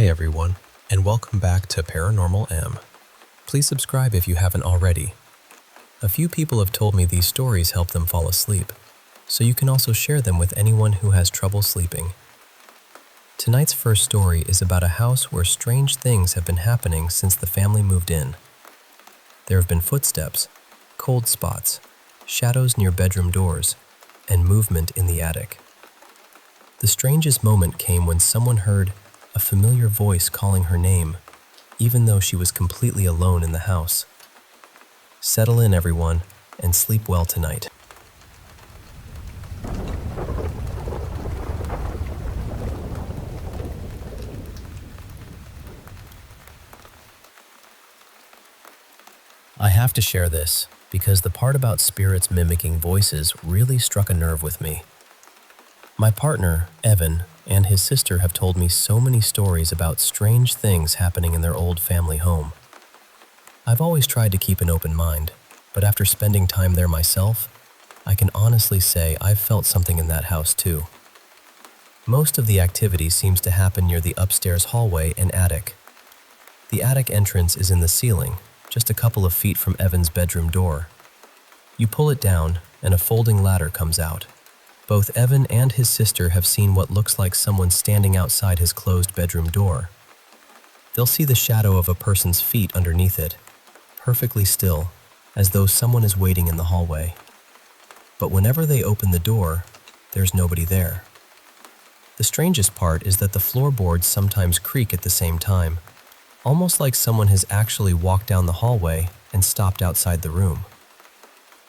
Hi everyone, and welcome back to Paranormal M. Please subscribe if you haven't already. A few people have told me these stories help them fall asleep, so you can also share them with anyone who has trouble sleeping. Tonight's first story is about a house where strange things have been happening since the family moved in. There have been footsteps, cold spots, shadows near bedroom doors, and movement in the attic. The strangest moment came when someone heard a familiar voice calling her name, even though she was completely alone in the house. Settle in, everyone, and sleep well tonight. I have to share this because the part about spirits mimicking voices really struck a nerve with me. My partner, Evan, and his sister have told me so many stories about strange things happening in their old family home. I've always tried to keep an open mind, but after spending time there myself, I can honestly say I've felt something in that house too. Most of the activity seems to happen near the upstairs hallway and attic. The attic entrance is in the ceiling, just a couple of feet from Evan's bedroom door. You pull it down, and a folding ladder comes out. Both Evan and his sister have seen what looks like someone standing outside his closed bedroom door. They'll see the shadow of a person's feet underneath it, perfectly still, as though someone is waiting in the hallway. But whenever they open the door, there's nobody there. The strangest part is that the floorboards sometimes creak at the same time, almost like someone has actually walked down the hallway and stopped outside the room.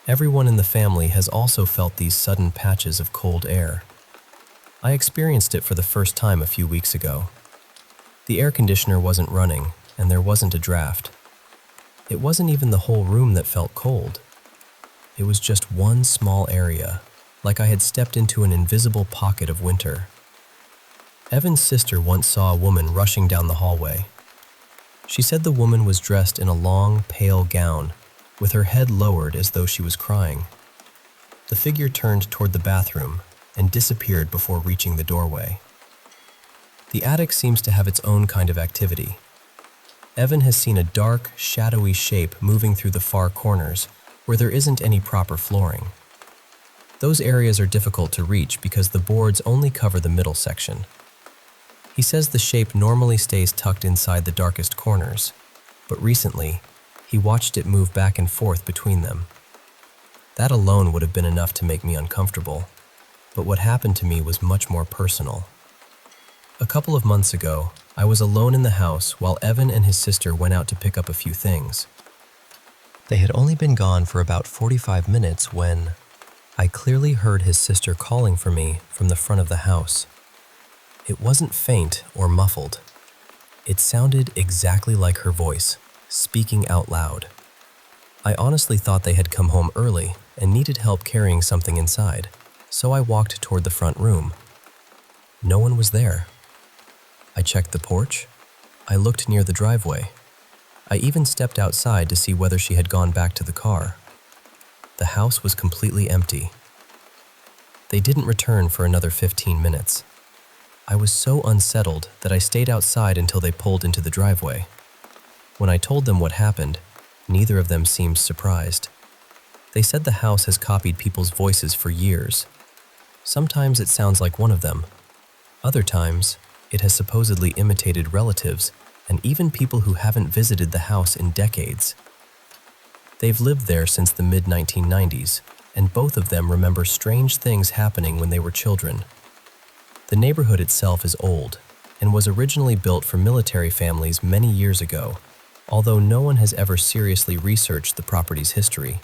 Everyone in the family has also felt these sudden patches of cold air. I experienced it for the first time a few weeks ago. The air conditioner wasn't running, and there wasn't a draft. It wasn't even the whole room that felt cold. It was just one small area, like I had stepped into an invisible pocket of winter. Evan's sister once saw a woman rushing down the hallway. She said the woman was dressed in a long, pale gown, with her head lowered as though she was crying. The figure turned toward the bathroom and disappeared before reaching the doorway. The attic seems to have its own kind of activity. Evan has seen a dark, shadowy shape moving through the far corners where there isn't any proper flooring. Those areas are difficult to reach because the boards only cover the middle section. He says the shape normally stays tucked inside the darkest corners, but recently, he watched it move back and forth between them. That alone would have been enough to make me uncomfortable, but what happened to me was much more personal. A couple of months ago, I was alone in the house while Evan and his sister went out to pick up a few things. They had only been gone for about 45 minutes when I clearly heard his sister calling for me from the front of the house. It wasn't faint or muffled. It sounded exactly like her voice, speaking out loud. I honestly thought they had come home early and needed help carrying something inside, so I walked toward the front room. No one was there. I checked the porch. I looked near the driveway. I even stepped outside to see whether she had gone back to the car. The house was completely empty. They didn't return for another 15 minutes. I was so unsettled that I stayed outside until they pulled into the driveway. When I told them what happened, neither of them seemed surprised. They said the house has copied people's voices for years. Sometimes it sounds like one of them. Other times, it has supposedly imitated relatives and even people who haven't visited the house in decades. They've lived there since the mid-1990s, and both of them remember strange things happening when they were children. The neighborhood itself is old and was originally built for military families many years ago, although no one has ever seriously researched the property's history.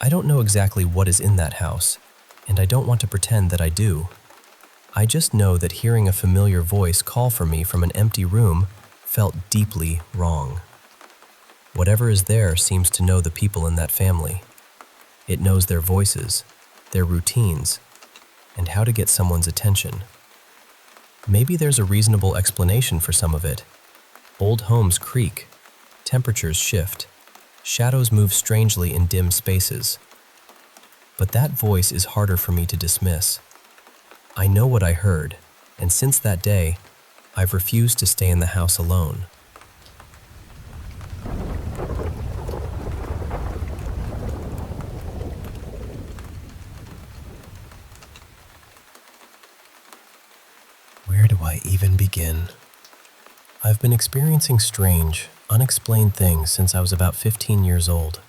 I don't know exactly what is in that house, and I don't want to pretend that I do. I just know that hearing a familiar voice call for me from an empty room felt deeply wrong. Whatever is there seems to know the people in that family. It knows their voices, their routines, and how to get someone's attention. Maybe there's a reasonable explanation for some of it. Old homes creak, temperatures shift, shadows move strangely in dim spaces. But that voice is harder for me to dismiss. I know what I heard, and since that day, I've refused to stay in the house alone. Where do I even begin? I've been experiencing strange, unexplained things since I was about 15 years old.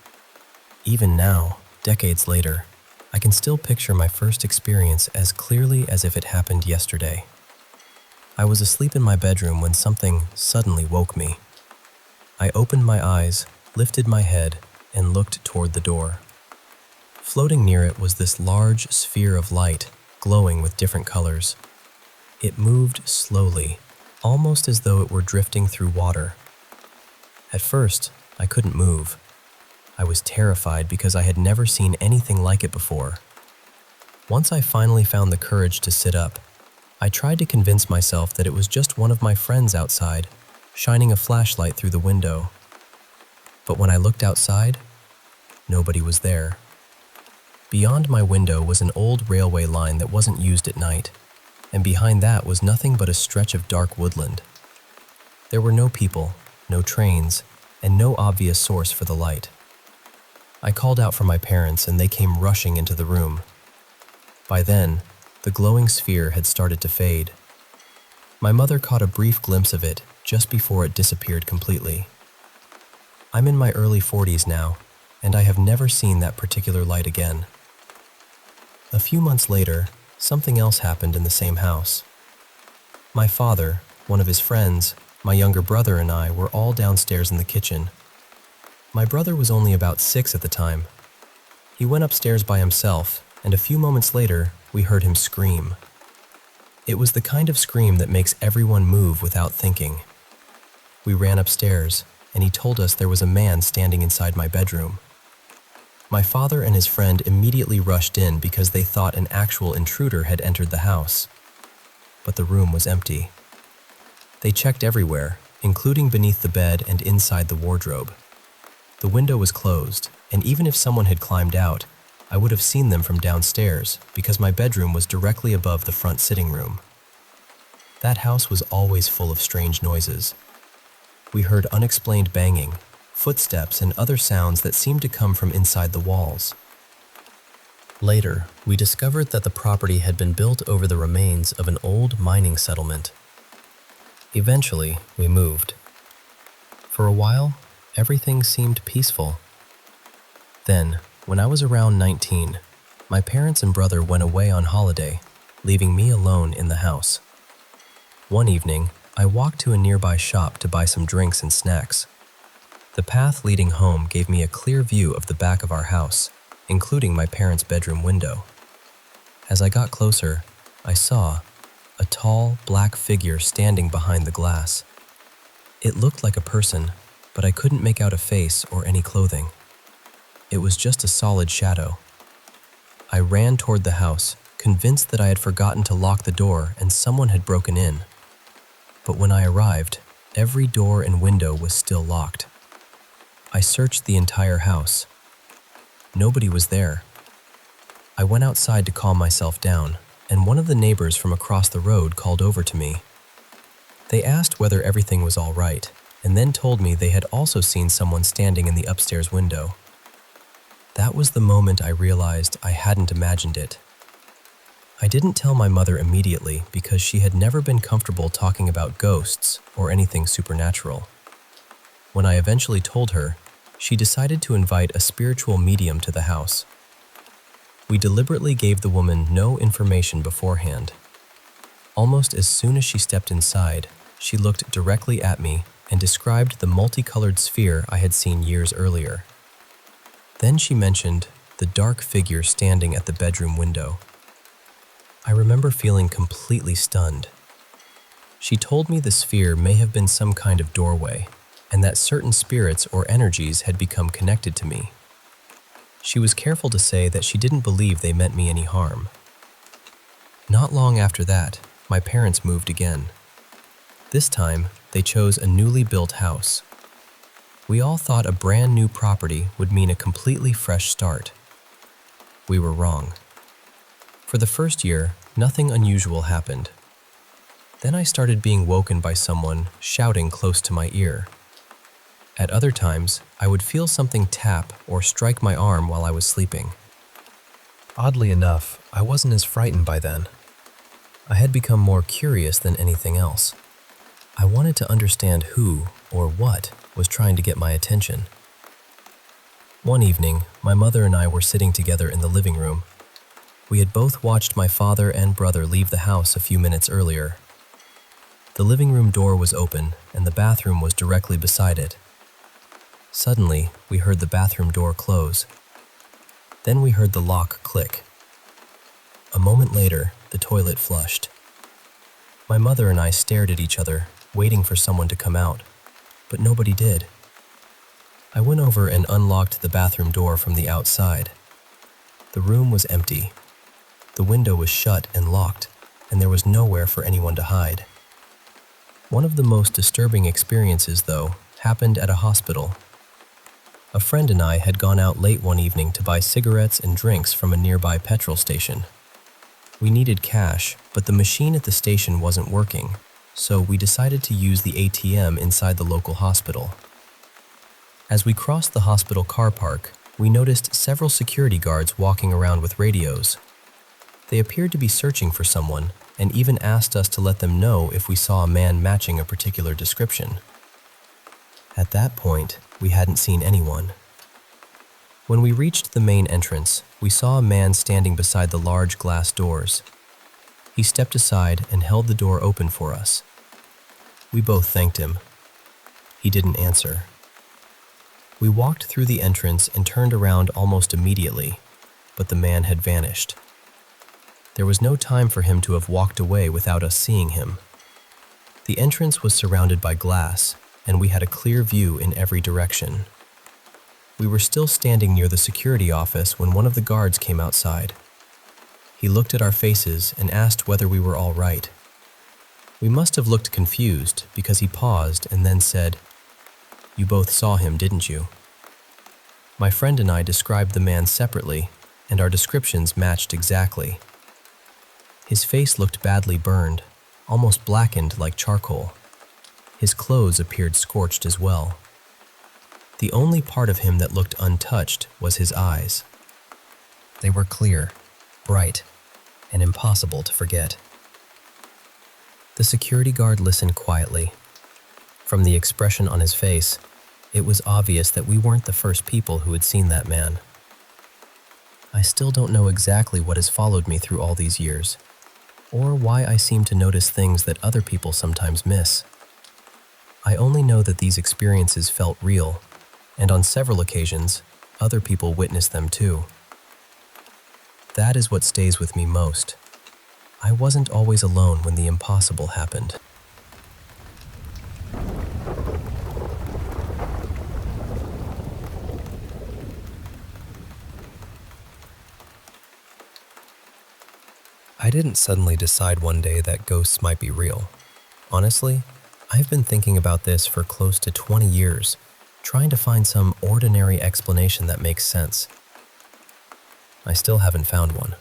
Even now, decades later, I can still picture my first experience as clearly as if it happened yesterday. I was asleep in my bedroom when something suddenly woke me. I opened my eyes, lifted my head, and looked toward the door. Floating near it was this large sphere of light, glowing with different colors. It moved slowly, almost as though it were drifting through water. At first, I couldn't move. I was terrified because I had never seen anything like it before. Once I finally found the courage to sit up, I tried to convince myself that it was just one of my friends outside, shining a flashlight through the window. But when I looked outside, nobody was there. Beyond my window was an old railway line that wasn't used at night, and behind that was nothing but a stretch of dark woodland. There were no people, no trains, and no obvious source for the light. I called out for my parents and they came rushing into the room. By then, the glowing sphere had started to fade. My mother caught a brief glimpse of it just before it disappeared completely. I'm in my early 40s now, and I have never seen that particular light again. A few months later, something else happened in the same house. My father, one of his friends, my younger brother and I were all downstairs in the kitchen. My brother was only about 6 at the time. He went upstairs by himself, and a few moments later, we heard him scream. It was the kind of scream that makes everyone move without thinking. We ran upstairs, and he told us there was a man standing inside my bedroom. My father and his friend immediately rushed in because they thought an actual intruder had entered the house. But the room was empty. They checked everywhere, including beneath the bed and inside the wardrobe. The window was closed, and even if someone had climbed out, I would have seen them from downstairs because my bedroom was directly above the front sitting room. That house was always full of strange noises. We heard unexplained banging, footsteps, and other sounds that seemed to come from inside the walls. Later, we discovered that the property had been built over the remains of an old mining settlement. Eventually, we moved. For a while, everything seemed peaceful. Then, when I was around 19, my parents and brother went away on holiday, leaving me alone in the house. One evening, I walked to a nearby shop to buy some drinks and snacks. The path leading home gave me a clear view of the back of our house, including my parents' bedroom window. As I got closer, I saw a tall, black figure standing behind the glass. It looked like a person, but I couldn't make out a face or any clothing. It was just a solid shadow. I ran toward the house, convinced that I had forgotten to lock the door and someone had broken in. But when I arrived, every door and window was still locked. I searched the entire house. Nobody was there. I went outside to calm myself down, and one of the neighbors from across the road called over to me. They asked whether everything was all right, and then told me they had also seen someone standing in the upstairs window. That was the moment I realized I hadn't imagined it. I didn't tell my mother immediately because she had never been comfortable talking about ghosts or anything supernatural. When I eventually told her, she decided to invite a spiritual medium to the house. We deliberately gave the woman no information beforehand. Almost as soon as she stepped inside, she looked directly at me and described the multicolored sphere I had seen years earlier. Then she mentioned the dark figure standing at the bedroom window. I remember feeling completely stunned. She told me the sphere may have been some kind of doorway, and that certain spirits or energies had become connected to me. She was careful to say that she didn't believe they meant me any harm. Not long after that, my parents moved again. This time, they chose a newly built house. We all thought a brand new property would mean a completely fresh start. We were wrong. For the first year, nothing unusual happened. Then I started being woken by someone shouting close to my ear. At other times, I would feel something tap or strike my arm while I was sleeping. Oddly enough, I wasn't as frightened by then. I had become more curious than anything else. I wanted to understand who or what was trying to get my attention. One evening, my mother and I were sitting together in the living room. We had both watched my father and brother leave the house a few minutes earlier. The living room door was open and the bathroom was directly beside it. Suddenly, we heard the bathroom door close. Then we heard the lock click. A moment later, the toilet flushed. My mother and I stared at each other, waiting for someone to come out, but nobody did. I went over and unlocked the bathroom door from the outside. The room was empty. The window was shut and locked, and there was nowhere for anyone to hide. One of the most disturbing experiences, though, happened at a hospital. A friend and I had gone out late one evening to buy cigarettes and drinks from a nearby petrol station. We needed cash, but the machine at the station wasn't working, so we decided to use the ATM inside the local hospital. As we crossed the hospital car park, we noticed several security guards walking around with radios. They appeared to be searching for someone and even asked us to let them know if we saw a man matching a particular description. At that point, we hadn't seen anyone. When we reached the main entrance, we saw a man standing beside the large glass doors. He stepped aside and held the door open for us. We both thanked him. He didn't answer. We walked through the entrance and turned around almost immediately, but the man had vanished. There was no time for him to have walked away without us seeing him. The entrance was surrounded by glass, and we had a clear view in every direction. We were still standing near the security office when one of the guards came outside. He looked at our faces and asked whether we were all right. We must have looked confused because he paused and then said, "You both saw him, didn't you?" My friend and I described the man separately, and our descriptions matched exactly. His face looked badly burned, almost blackened like charcoal. His clothes appeared scorched as well. The only part of him that looked untouched was his eyes. They were clear, bright, and impossible to forget. The security guard listened quietly. From the expression on his face, it was obvious that we weren't the first people who had seen that man. I still don't know exactly what has followed me through all these years, or why I seem to notice things that other people sometimes miss. I only know that these experiences felt real, and on several occasions, other people witnessed them too. That is what stays with me most. I wasn't always alone when the impossible happened. I didn't suddenly decide one day that ghosts might be real. Honestly, I've been thinking about this for close to 20 years, trying to find some ordinary explanation that makes sense. I still haven't found one.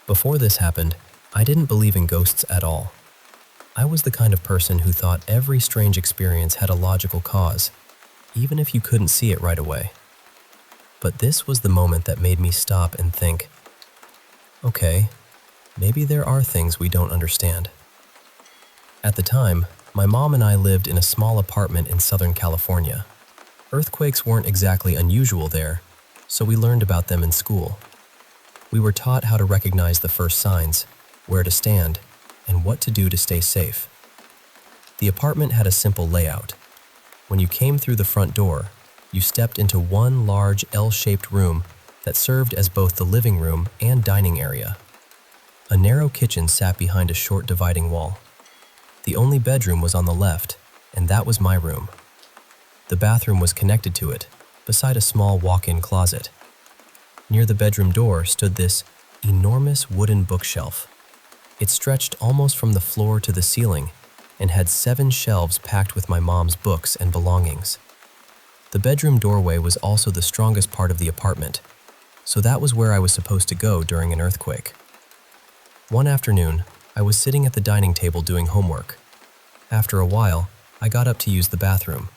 Before this happened, I didn't believe in ghosts at all. I was the kind of person who thought every strange experience had a logical cause, even if you couldn't see it right away. But this was the moment that made me stop and think, okay, maybe there are things we don't understand. At the time, my mom and I lived in a small apartment in Southern California. Earthquakes weren't exactly unusual there, so we learned about them in school. We were taught how to recognize the first signs, where to stand, and what to do to stay safe. The apartment had a simple layout. When you came through the front door, you stepped into one large L-shaped room that served as both the living room and dining area. A narrow kitchen sat behind a short dividing wall. The only bedroom was on the left, and that was my room. The bathroom was connected to it, beside a small walk-in closet. Near the bedroom door stood this enormous wooden bookshelf. It stretched almost from the floor to the ceiling and had 7 shelves packed with my mom's books and belongings. The bedroom doorway was also the strongest part of the apartment, so that was where I was supposed to go during an earthquake. One afternoon, I was sitting at the dining table doing homework. After a while, I got up to use the bathroom.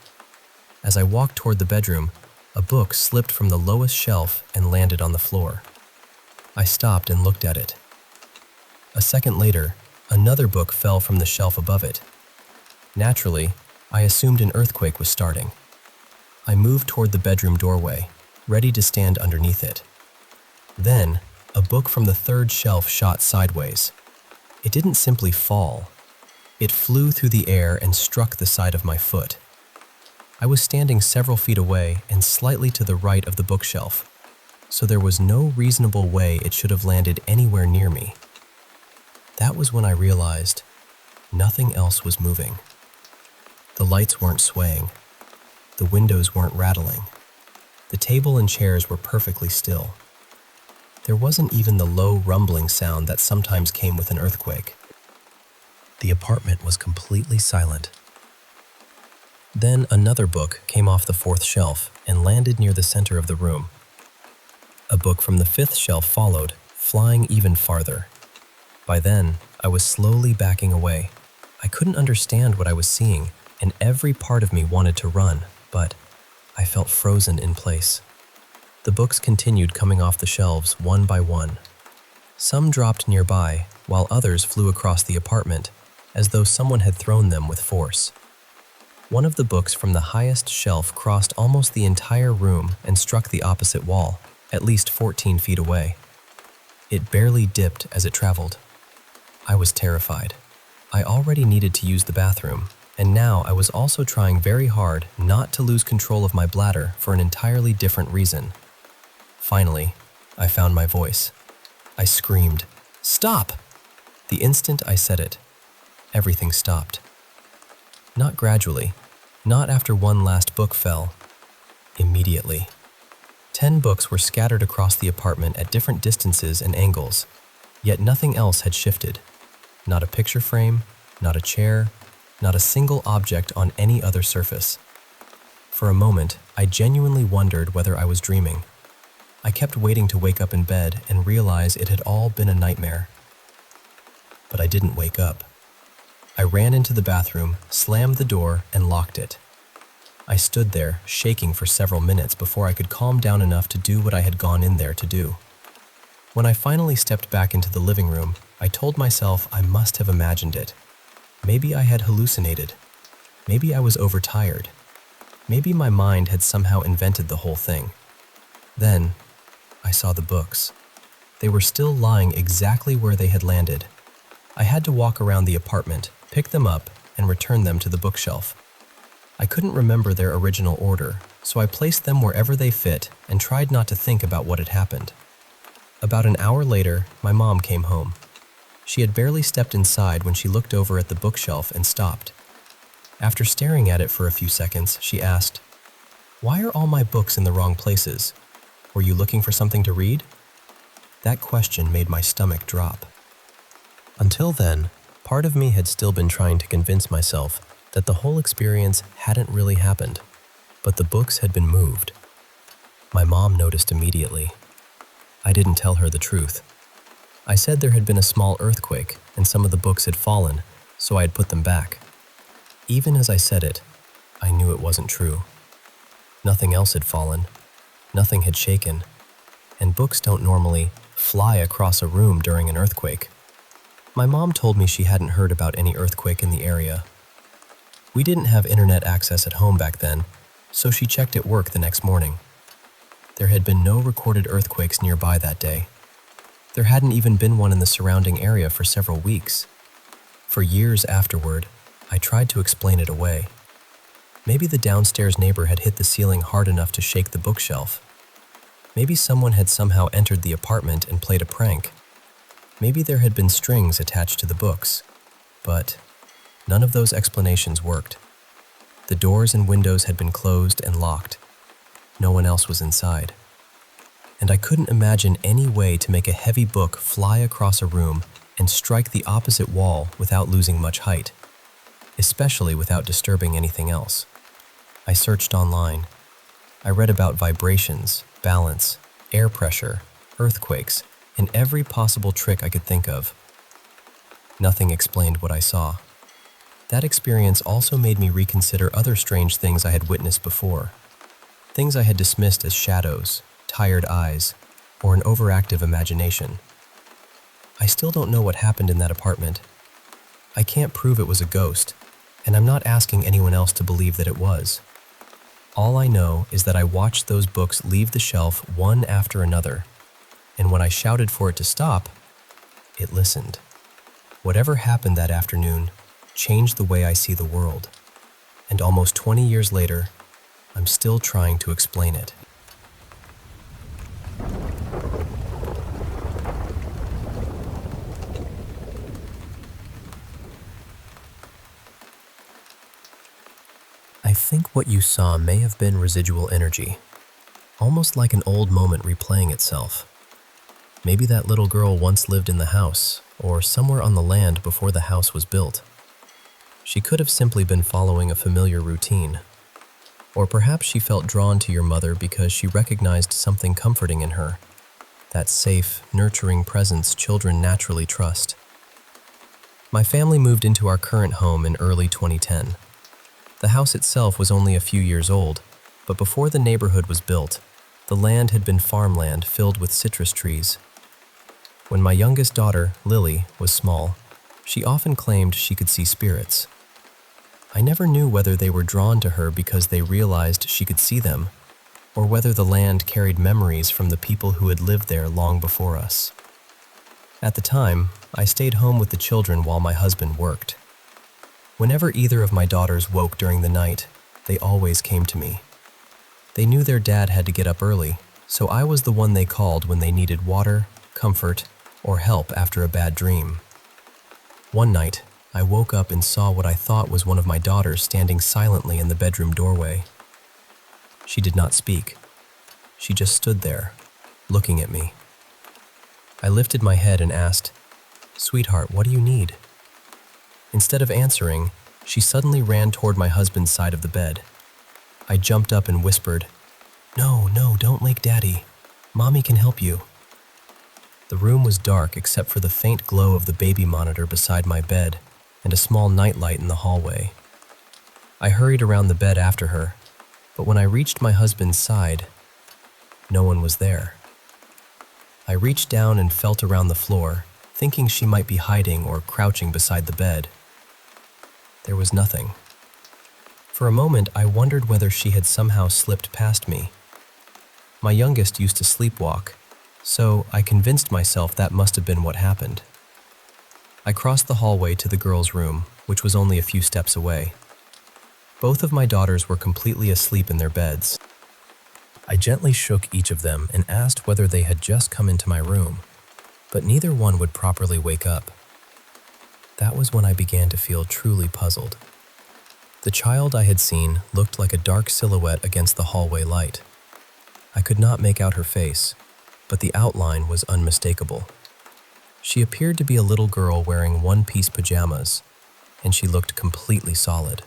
As I walked toward the bedroom, a book slipped from the lowest shelf and landed on the floor. I stopped and looked at it. A second later, another book fell from the shelf above it. Naturally, I assumed an earthquake was starting. I moved toward the bedroom doorway, ready to stand underneath it. Then, a book from the third shelf shot sideways. It didn't simply fall. It flew through the air and struck the side of my foot. I was standing several feet away and slightly to the right of the bookshelf, so there was no reasonable way it should have landed anywhere near me. That was when I realized nothing else was moving. The lights weren't swaying. The windows weren't rattling. The table and chairs were perfectly still. There wasn't even the low rumbling sound that sometimes came with an earthquake. The apartment was completely silent. Then another book came off the fourth shelf and landed near the center of the room. A book from the fifth shelf followed, flying even farther. By then, I was slowly backing away. I couldn't understand what I was seeing, and every part of me wanted to run, but I felt frozen in place. The books continued coming off the shelves one by one. Some dropped nearby, while others flew across the apartment, as though someone had thrown them with force. One of the books from the highest shelf crossed almost the entire room and struck the opposite wall, at least 14 feet away. It barely dipped as it traveled. I was terrified. I already needed to use the bathroom, and now I was also trying very hard not to lose control of my bladder for an entirely different reason. Finally, I found my voice. I screamed, "Stop!" The instant I said it, everything stopped. Not gradually, not after one last book fell. Immediately. 10 books were scattered across the apartment at different distances and angles, yet nothing else had shifted. Not a picture frame, not a chair, not a single object on any other surface. For a moment, I genuinely wondered whether I was dreaming. I kept waiting to wake up in bed and realize it had all been a nightmare. But I didn't wake up. I ran into the bathroom, slammed the door, and locked it. I stood there, shaking for several minutes before I could calm down enough to do what I had gone in there to do. When I finally stepped back into the living room, I told myself I must have imagined it. Maybe I had hallucinated. Maybe I was overtired. Maybe my mind had somehow invented the whole thing. Then, I saw the books. They were still lying exactly where they had landed. I had to walk around the apartment, pick them up, and return them to the bookshelf. I couldn't remember their original order, so I placed them wherever they fit and tried not to think about what had happened. About an hour later, my mom came home. She had barely stepped inside when she looked over at the bookshelf and stopped. After staring at it for a few seconds, she asked, "Why are all my books in the wrong places? Were you looking for something to read?" That question made my stomach drop. Until then, part of me had still been trying to convince myself that the whole experience hadn't really happened, but the books had been moved. My mom noticed immediately. I didn't tell her the truth. I said there had been a small earthquake and some of the books had fallen, so I had put them back. Even as I said it, I knew it wasn't true. Nothing else had fallen. Nothing had shaken, and books don't normally fly across a room during an earthquake. My mom told me she hadn't heard about any earthquake in the area. We didn't have internet access at home back then, so she checked at work the next morning. There had been no recorded earthquakes nearby that day. There hadn't even been one in the surrounding area for several weeks. For years afterward, I tried to explain it away. Maybe the downstairs neighbor had hit the ceiling hard enough to shake the bookshelf. Maybe someone had somehow entered the apartment and played a prank. Maybe there had been strings attached to the books. But none of those explanations worked. The doors and windows had been closed and locked. No one else was inside. And I couldn't imagine any way to make a heavy book fly across a room and strike the opposite wall without losing much height, especially without disturbing anything else. I searched online. I read about vibrations, balance, air pressure, earthquakes, and every possible trick I could think of. Nothing explained what I saw. That experience also made me reconsider other strange things I had witnessed before. Things I had dismissed as shadows, tired eyes, or an overactive imagination. I still don't know what happened in that apartment. I can't prove it was a ghost, and I'm not asking anyone else to believe that it was. All I know is that I watched those books leave the shelf one after another, and when I shouted for it to stop, it listened. Whatever happened that afternoon changed the way I see the world, and almost 20 years later, I'm still trying to explain it. I think what you saw may have been residual energy, almost like an old moment replaying itself. Maybe that little girl once lived in the house, or somewhere on the land before the house was built. She could have simply been following a familiar routine. Or perhaps she felt drawn to your mother because she recognized something comforting in her, that safe, nurturing presence children naturally trust. My family moved into our current home in early 2010. The house itself was only a few years old, but before the neighborhood was built, the land had been farmland filled with citrus trees. When my youngest daughter, Lily, was small, she often claimed she could see spirits. I never knew whether they were drawn to her because they realized she could see them, or whether the land carried memories from the people who had lived there long before us. At the time, I stayed home with the children while my husband worked. Whenever either of my daughters woke during the night, they always came to me. They knew their dad had to get up early, so I was the one they called when they needed water, comfort, or help after a bad dream. One night, I woke up and saw what I thought was one of my daughters standing silently in the bedroom doorway. She did not speak. She just stood there, looking at me. I lifted my head and asked, "Sweetheart, what do you need?" Instead of answering, she suddenly ran toward my husband's side of the bed. I jumped up and whispered, No, don't wake Daddy. Mommy can help you." The room was dark except for the faint glow of the baby monitor beside my bed and a small nightlight in the hallway. I hurried around the bed after her, but when I reached my husband's side, no one was there. I reached down and felt around the floor, thinking she might be hiding or crouching beside the bed. There was nothing. For a moment, I wondered whether she had somehow slipped past me. My youngest used to sleepwalk, so I convinced myself that must have been what happened. I crossed the hallway to the girls' room, which was only a few steps away. Both of my daughters were completely asleep in their beds. I gently shook each of them and asked whether they had just come into my room, but neither one would properly wake up. That was when I began to feel truly puzzled. The child I had seen looked like a dark silhouette against the hallway light. I could not make out her face, but the outline was unmistakable. She appeared to be a little girl wearing one-piece pajamas, and she looked completely solid.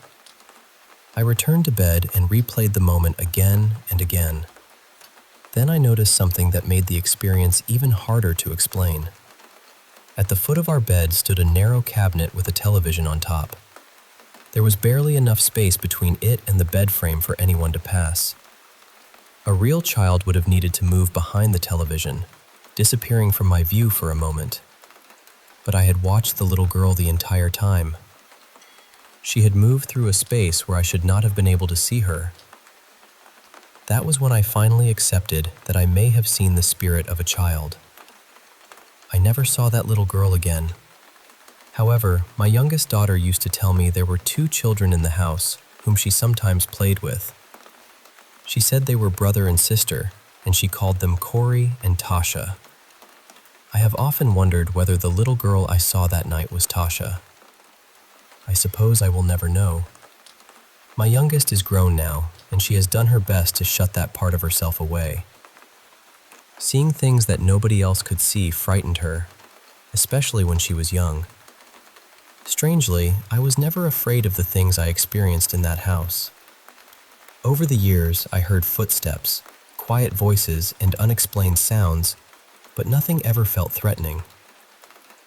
I returned to bed and replayed the moment again and again. Then I noticed something that made the experience even harder to explain. At the foot of our bed stood a narrow cabinet with a television on top. There was barely enough space between it and the bed frame for anyone to pass. A real child would have needed to move behind the television, disappearing from my view for a moment. But I had watched the little girl the entire time. She had moved through a space where I should not have been able to see her. That was when I finally accepted that I may have seen the spirit of a child. I never saw that little girl again. However, my youngest daughter used to tell me there were 2 children in the house whom she sometimes played with. She said they were brother and sister, and she called them Corey and Tasha. I have often wondered whether the little girl I saw that night was Tasha. I suppose I will never know. My youngest is grown now, and she has done her best to shut that part of herself away. Seeing things that nobody else could see frightened her, especially when she was young. Strangely, I was never afraid of the things I experienced in that house. Over the years, I heard footsteps, quiet voices, and unexplained sounds, but nothing ever felt threatening.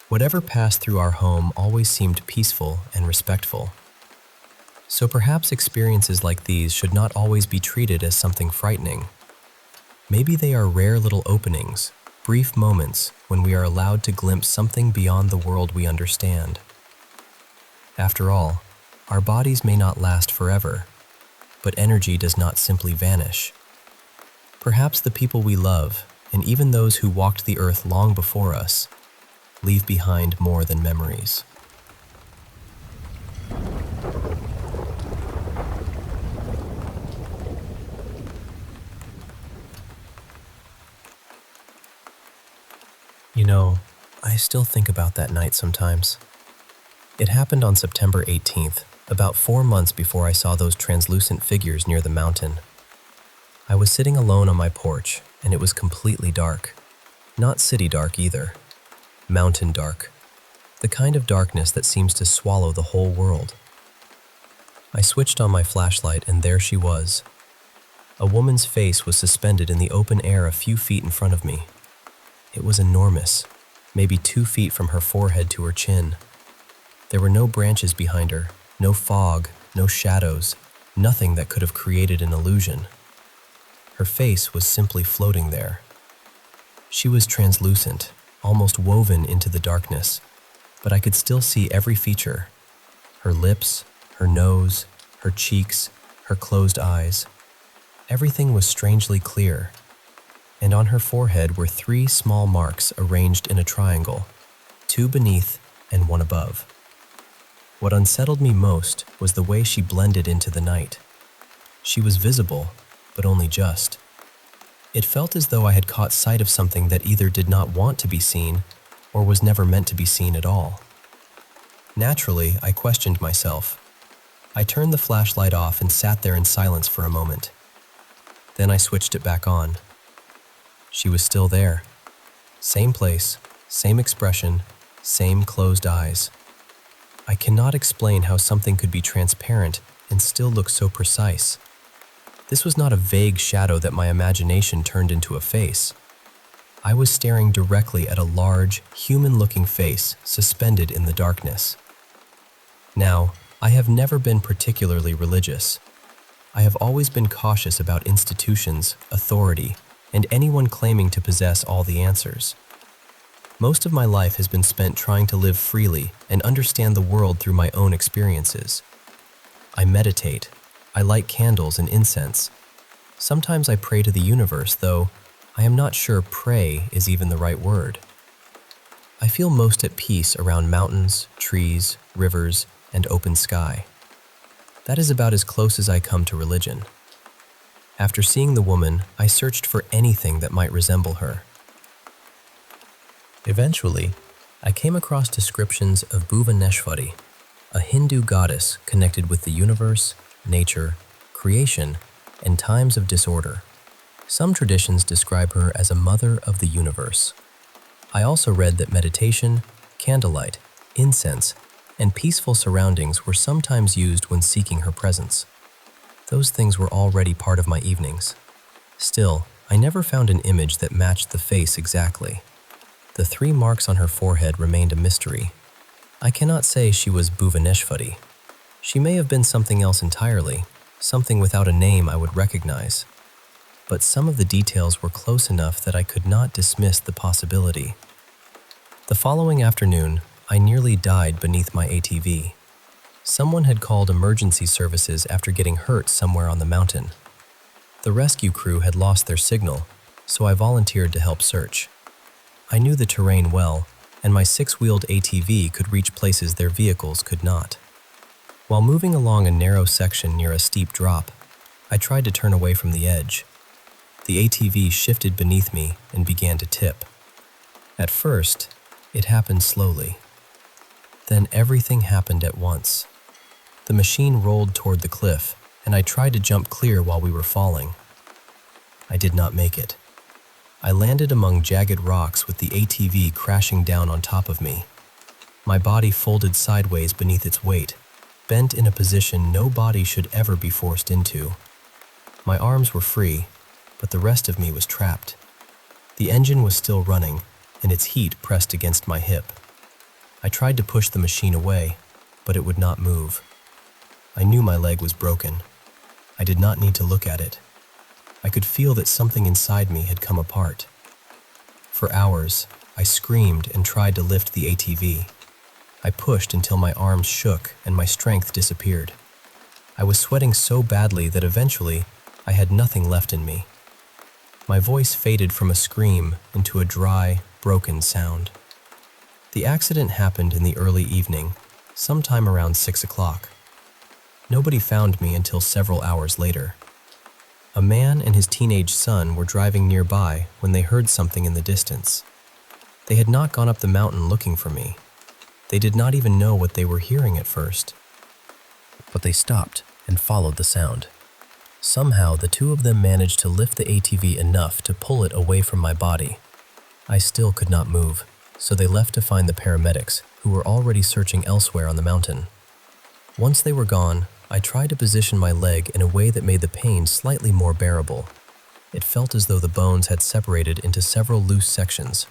Whatever passed through our home always seemed peaceful and respectful. So perhaps experiences like these should not always be treated as something frightening. Maybe they are rare little openings, brief moments when we are allowed to glimpse something beyond the world we understand. After all, our bodies may not last forever, but energy does not simply vanish. Perhaps the people we love, and even those who walked the earth long before us, leave behind more than memories. You know, I still think about that night sometimes. It happened on September 18th, about 4 months before I saw those translucent figures near the mountain. I was sitting alone on my porch, and it was completely dark. Not city dark either. Mountain dark. The kind of darkness that seems to swallow the whole world. I switched on my flashlight, and there she was. A woman's face was suspended in the open air a few feet in front of me. It was enormous, maybe 2 feet from her forehead to her chin. There were no branches behind her, no fog, no shadows, nothing that could have created an illusion. Her face was simply floating there. She was translucent, almost woven into the darkness, but I could still see every feature. Her lips, her nose, her cheeks, her closed eyes. Everything was strangely clear, and on her forehead were 3 small marks arranged in a triangle, 2 beneath and 1 above. What unsettled me most was the way she blended into the night. She was visible, but only just. It felt as though I had caught sight of something that either did not want to be seen or was never meant to be seen at all. Naturally, I questioned myself. I turned the flashlight off and sat there in silence for a moment. Then I switched it back on. She was still there. Same place, same expression, same closed eyes. I cannot explain how something could be transparent and still look so precise. This was not a vague shadow that my imagination turned into a face. I was staring directly at a large, human-looking face suspended in the darkness. Now, I have never been particularly religious. I have always been cautious about institutions, authority, and anyone claiming to possess all the answers. Most of my life has been spent trying to live freely and understand the world through my own experiences. I meditate. I light candles and incense. Sometimes I pray to the universe, though I am not sure pray is even the right word. I feel most at peace around mountains, trees, rivers, and open sky. That is about as close as I come to religion. After seeing the woman, I searched for anything that might resemble her. Eventually, I came across descriptions of Bhuvaneshwari, a Hindu goddess connected with the universe, nature, creation, and times of disorder. Some traditions describe her as a mother of the universe. I also read that meditation, candlelight, incense, and peaceful surroundings were sometimes used when seeking her presence. Those things were already part of my evenings. Still, I never found an image that matched the face exactly. The 3 marks on her forehead remained a mystery. I cannot say she was Bhuvaneshwari. She may have been something else entirely, something without a name I would recognize. But some of the details were close enough that I could not dismiss the possibility. The following afternoon, I nearly died beneath my ATV. Someone had called emergency services after getting hurt somewhere on the mountain. The rescue crew had lost their signal, so I volunteered to help search. I knew the terrain well, and my 6-wheeled ATV could reach places their vehicles could not. While moving along a narrow section near a steep drop, I tried to turn away from the edge. The ATV shifted beneath me and began to tip. At first, it happened slowly. Then everything happened at once. The machine rolled toward the cliff, and I tried to jump clear while we were falling. I did not make it. I landed among jagged rocks with the ATV crashing down on top of me. My body folded sideways beneath its weight, bent in a position no body should ever be forced into. My arms were free, but the rest of me was trapped. The engine was still running, and its heat pressed against my hip. I tried to push the machine away, but it would not move. I knew my leg was broken. I did not need to look at it. I could feel that something inside me had come apart. For hours, I screamed and tried to lift the ATV. I pushed until my arms shook and my strength disappeared. I was sweating so badly that eventually I had nothing left in me. My voice faded from a scream into a dry, broken sound. The accident happened in the early evening, sometime around 6 o'clock. Nobody found me until several hours later. A man and his teenage son were driving nearby when they heard something in the distance. They had not gone up the mountain looking for me. They did not even know what they were hearing at first. But they stopped and followed the sound. Somehow, the two of them managed to lift the ATV enough to pull it away from my body. I still could not move, so they left to find the paramedics, who were already searching elsewhere on the mountain. Once they were gone, I tried to position my leg in a way that made the pain slightly more bearable. It felt as though the bones had separated into several loose sections.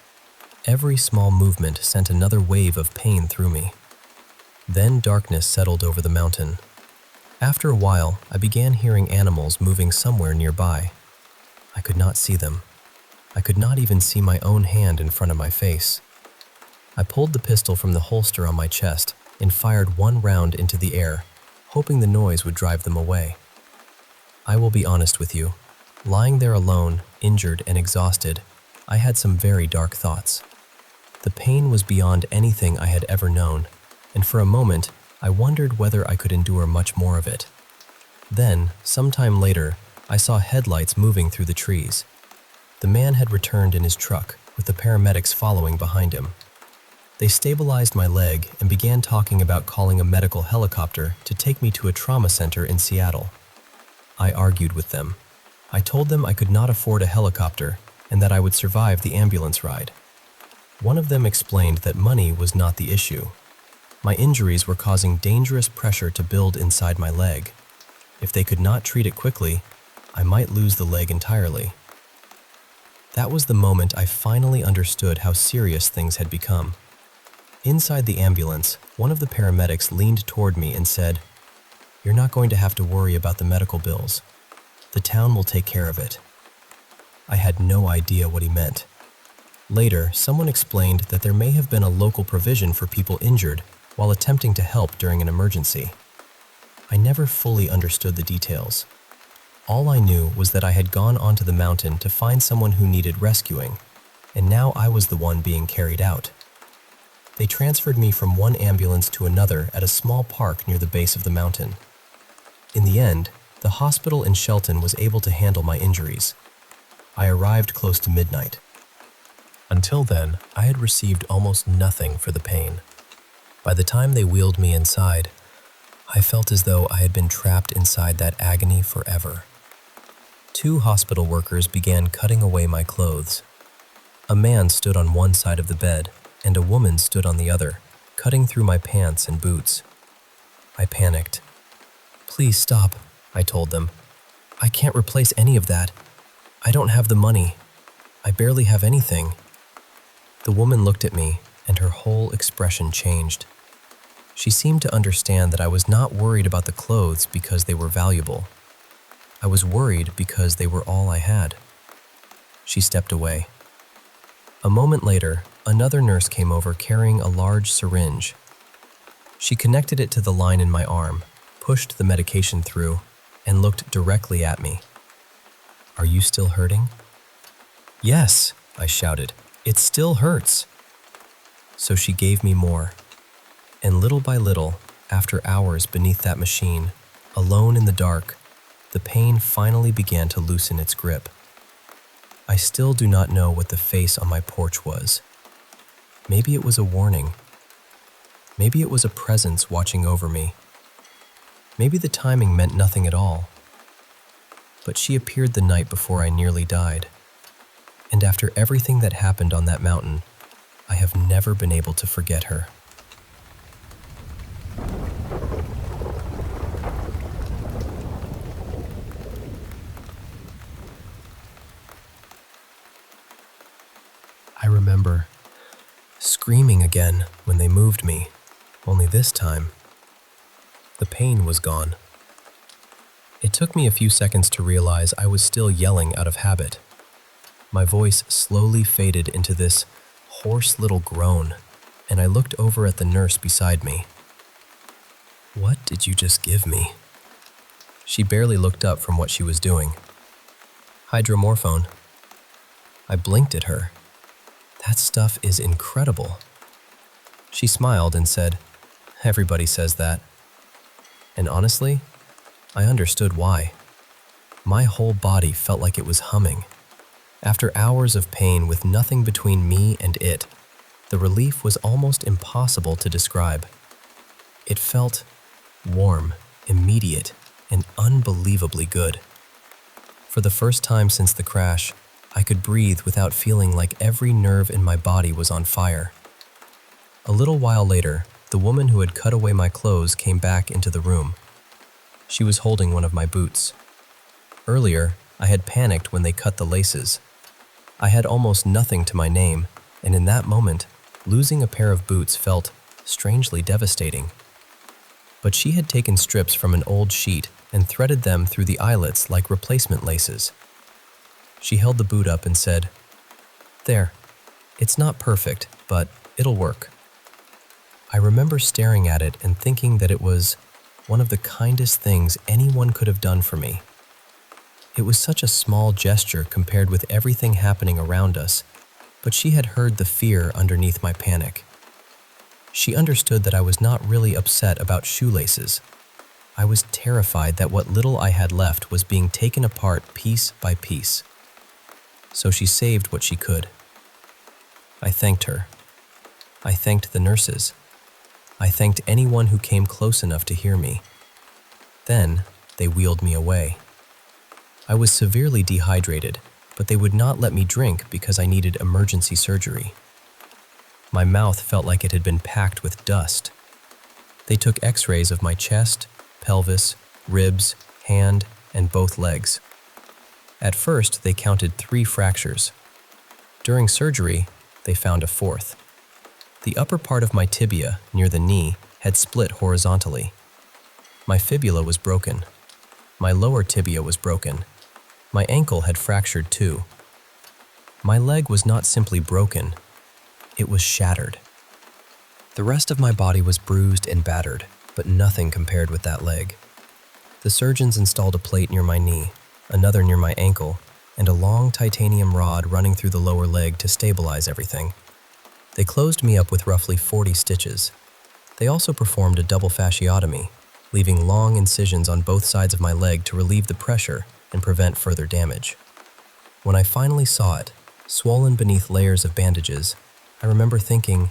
Every small movement sent another wave of pain through me. Then darkness settled over the mountain. After a while, I began hearing animals moving somewhere nearby. I could not see them. I could not even see my own hand in front of my face. I pulled the pistol from the holster on my chest and fired one round into the air, hoping the noise would drive them away. I will be honest with you. Lying there alone, injured and exhausted, I had some very dark thoughts. The pain was beyond anything I had ever known, and for a moment, I wondered whether I could endure much more of it. Then, sometime later, I saw headlights moving through the trees. The man had returned in his truck, with the paramedics following behind him. They stabilized my leg and began talking about calling a medical helicopter to take me to a trauma center in Seattle. I argued with them. I told them I could not afford a helicopter and that I would survive the ambulance ride. One of them explained that money was not the issue. My injuries were causing dangerous pressure to build inside my leg. If they could not treat it quickly, I might lose the leg entirely. That was the moment I finally understood how serious things had become. Inside the ambulance, one of the paramedics leaned toward me and said, "You're not going to have to worry about the medical bills. The town will take care of it." I had no idea what he meant. Later, someone explained that there may have been a local provision for people injured while attempting to help during an emergency. I never fully understood the details. All I knew was that I had gone onto the mountain to find someone who needed rescuing, and now I was the one being carried out. They transferred me from one ambulance to another at a small park near the base of the mountain. In the end, the hospital in Shelton was able to handle my injuries. I arrived close to midnight. Until then, I had received almost nothing for the pain. By the time they wheeled me inside, I felt as though I had been trapped inside that agony forever. Two hospital workers began cutting away my clothes. A man stood on one side of the bed, and a woman stood on the other, cutting through my pants and boots. I panicked. "Please stop," I told them. "I can't replace any of that. I don't have the money. I barely have anything." The woman looked at me, and her whole expression changed. She seemed to understand that I was not worried about the clothes because they were valuable. I was worried because they were all I had. She stepped away. A moment later, another nurse came over carrying a large syringe. She connected it to the line in my arm, pushed the medication through, and looked directly at me. "Are you still hurting?" "Yes," I shouted. "It still hurts." So she gave me more. And little by little, after hours beneath that machine, alone in the dark, the pain finally began to loosen its grip. I still do not know what the face on my porch was. Maybe it was a warning. Maybe it was a presence watching over me. Maybe the timing meant nothing at all. But she appeared the night before I nearly died. And after everything that happened on that mountain, I have never been able to forget her. I remember screaming again when they moved me, only this time, the pain was gone. It took me a few seconds to realize I was still yelling out of habit. My voice slowly faded into this hoarse little groan, and I looked over at the nurse beside me. "What did you just give me?" She barely looked up from what she was doing. "Hydromorphone." I blinked at her. "That stuff is incredible." She smiled and said, "Everybody says that." And honestly, I understood why. My whole body felt like it was humming. After hours of pain with nothing between me and it, the relief was almost impossible to describe. It felt warm, immediate, and unbelievably good. For the first time since the crash, I could breathe without feeling like every nerve in my body was on fire. A little while later, the woman who had cut away my clothes came back into the room. She was holding one of my boots. Earlier, I had panicked when they cut the laces. I had almost nothing to my name, and in that moment, losing a pair of boots felt strangely devastating. But she had taken strips from an old sheet and threaded them through the eyelets like replacement laces. She held the boot up and said, "There, it's not perfect, but it'll work." I remember staring at it and thinking that it was one of the kindest things anyone could have done for me. It was such a small gesture compared with everything happening around us, but she had heard the fear underneath my panic. She understood that I was not really upset about shoelaces. I was terrified that what little I had left was being taken apart piece by piece. So she saved what she could. I thanked her. I thanked the nurses. I thanked anyone who came close enough to hear me. Then they wheeled me away. I was severely dehydrated, but they would not let me drink because I needed emergency surgery. My mouth felt like it had been packed with dust. They took x-rays of my chest, pelvis, ribs, hand, and both legs. At first, they counted 3 fractures. During surgery, they found a 4th. The upper part of my tibia, near the knee, had split horizontally. My fibula was broken. My lower tibia was broken. My ankle had fractured too. My leg was not simply broken, it was shattered. The rest of my body was bruised and battered, but nothing compared with that leg. The surgeons installed a plate near my knee, another near my ankle, and a long titanium rod running through the lower leg to stabilize everything. They closed me up with roughly 40 stitches. They also performed a double fasciotomy, leaving long incisions on both sides of my leg to relieve the pressure and prevent further damage. When I finally saw it, swollen beneath layers of bandages, I remember thinking,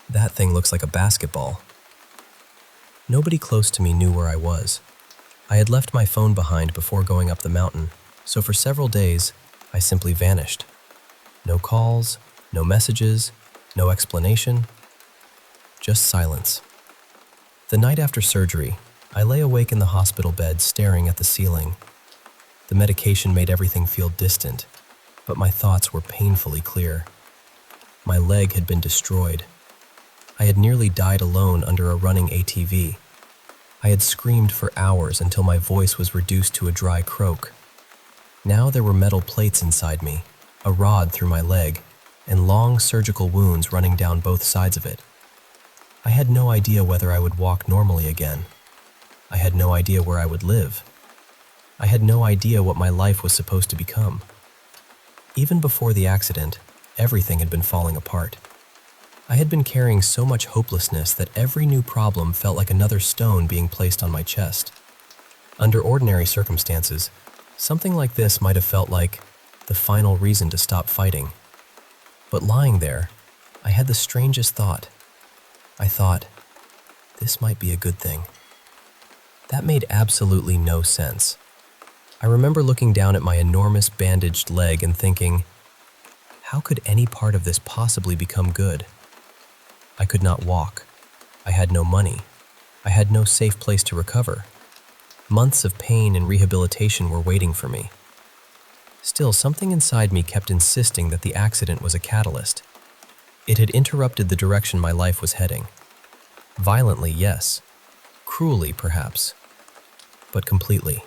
that thing looks like a basketball. Nobody close to me knew where I was. I had left my phone behind before going up the mountain, so for several days, I simply vanished. No calls, no messages, no explanation, just silence. The night after surgery, I lay awake in the hospital bed staring at the ceiling. The medication made everything feel distant, but my thoughts were painfully clear. My leg had been destroyed. I had nearly died alone under a running ATV. I had screamed for hours until my voice was reduced to a dry croak. Now there were metal plates inside me, a rod through my leg, and long surgical wounds running down both sides of it. I had no idea whether I would walk normally again. I had no idea where I would live. I had no idea what my life was supposed to become. Even before the accident, everything had been falling apart. I had been carrying so much hopelessness that every new problem felt like another stone being placed on my chest. Under ordinary circumstances, something like this might have felt like the final reason to stop fighting. But lying there, I had the strangest thought. I thought, this might be a good thing. That made absolutely no sense. I remember looking down at my enormous bandaged leg and thinking, how could any part of this possibly become good? I could not walk. I had no money. I had no safe place to recover. Months of pain and rehabilitation were waiting for me. Still, something inside me kept insisting that the accident was a catalyst. It had interrupted the direction my life was heading. Violently, yes. Cruelly, perhaps. But completely.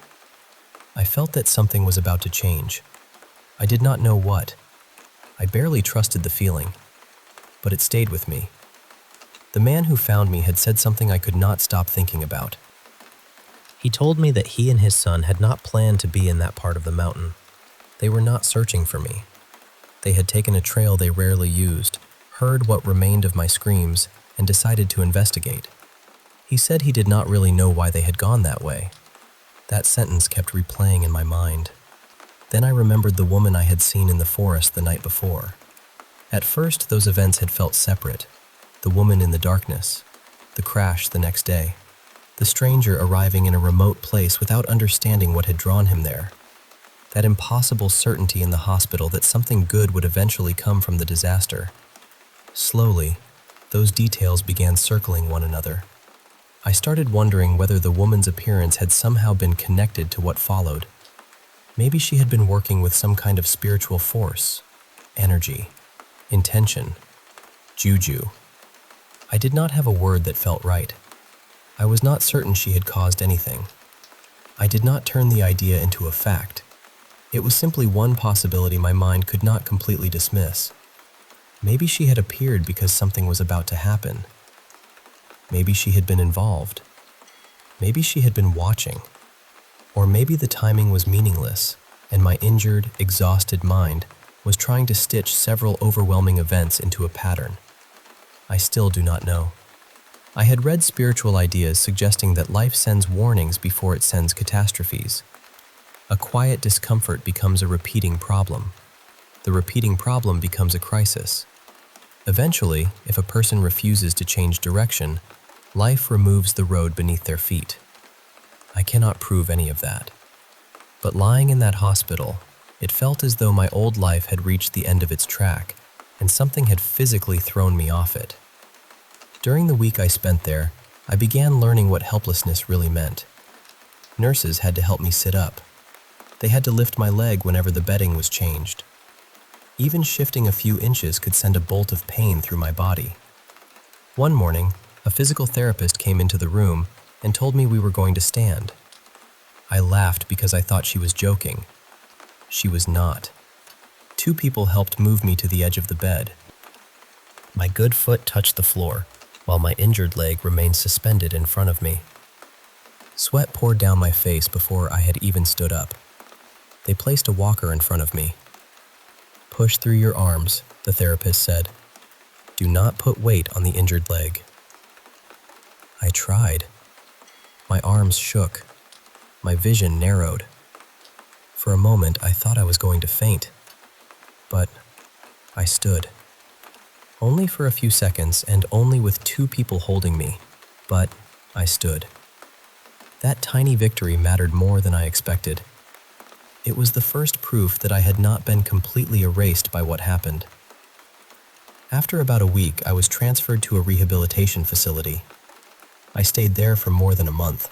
I felt that something was about to change. I did not know what. I barely trusted the feeling, but it stayed with me. The man who found me had said something I could not stop thinking about. He told me that he and his son had not planned to be in that part of the mountain. They were not searching for me. They had taken a trail they rarely used, heard what remained of my screams, and decided to investigate. He said he did not really know why they had gone that way. That sentence kept replaying in my mind. Then I remembered the woman I had seen in the forest the night before. At first, those events had felt separate. The woman in the darkness, the crash the next day, the stranger arriving in a remote place without understanding what had drawn him there. That impossible certainty in the hospital that something good would eventually come from the disaster. Slowly, those details began circling one another. I started wondering whether the woman's appearance had somehow been connected to what followed. Maybe she had been working with some kind of spiritual force, energy, intention, juju. I did not have a word that felt right. I was not certain she had caused anything. I did not turn the idea into a fact. It was simply one possibility my mind could not completely dismiss. Maybe she had appeared because something was about to happen. Maybe she had been involved. Maybe she had been watching. Or maybe the timing was meaningless, and my injured, exhausted mind was trying to stitch several overwhelming events into a pattern. I still do not know. I had read spiritual ideas suggesting that life sends warnings before it sends catastrophes. A quiet discomfort becomes a repeating problem. The repeating problem becomes a crisis. Eventually, if a person refuses to change direction, life removes the road beneath their feet. I cannot prove any of that. But lying in that hospital, it felt as though my old life had reached the end of its track, and something had physically thrown me off it. During the week I spent there, I began learning what helplessness really meant. Nurses had to help me sit up. They had to lift my leg whenever the bedding was changed. Even shifting a few inches could send a bolt of pain through my body. One morning, a physical therapist came into the room and told me we were going to stand. I laughed because I thought she was joking. She was not. 2 people helped move me to the edge of the bed. My good foot touched the floor, while my injured leg remained suspended in front of me. Sweat poured down my face before I had even stood up. They placed a walker in front of me. "Push through your arms," the therapist said. "Do not put weight on the injured leg." I tried. My arms shook. My vision narrowed. For a moment, I thought I was going to faint. But I stood. Only for a few seconds and only with 2 people holding me, but I stood. That tiny victory mattered more than I expected. It was the first proof that I had not been completely erased by what happened. After about a week, I was transferred to a rehabilitation facility. I stayed there for more than a month.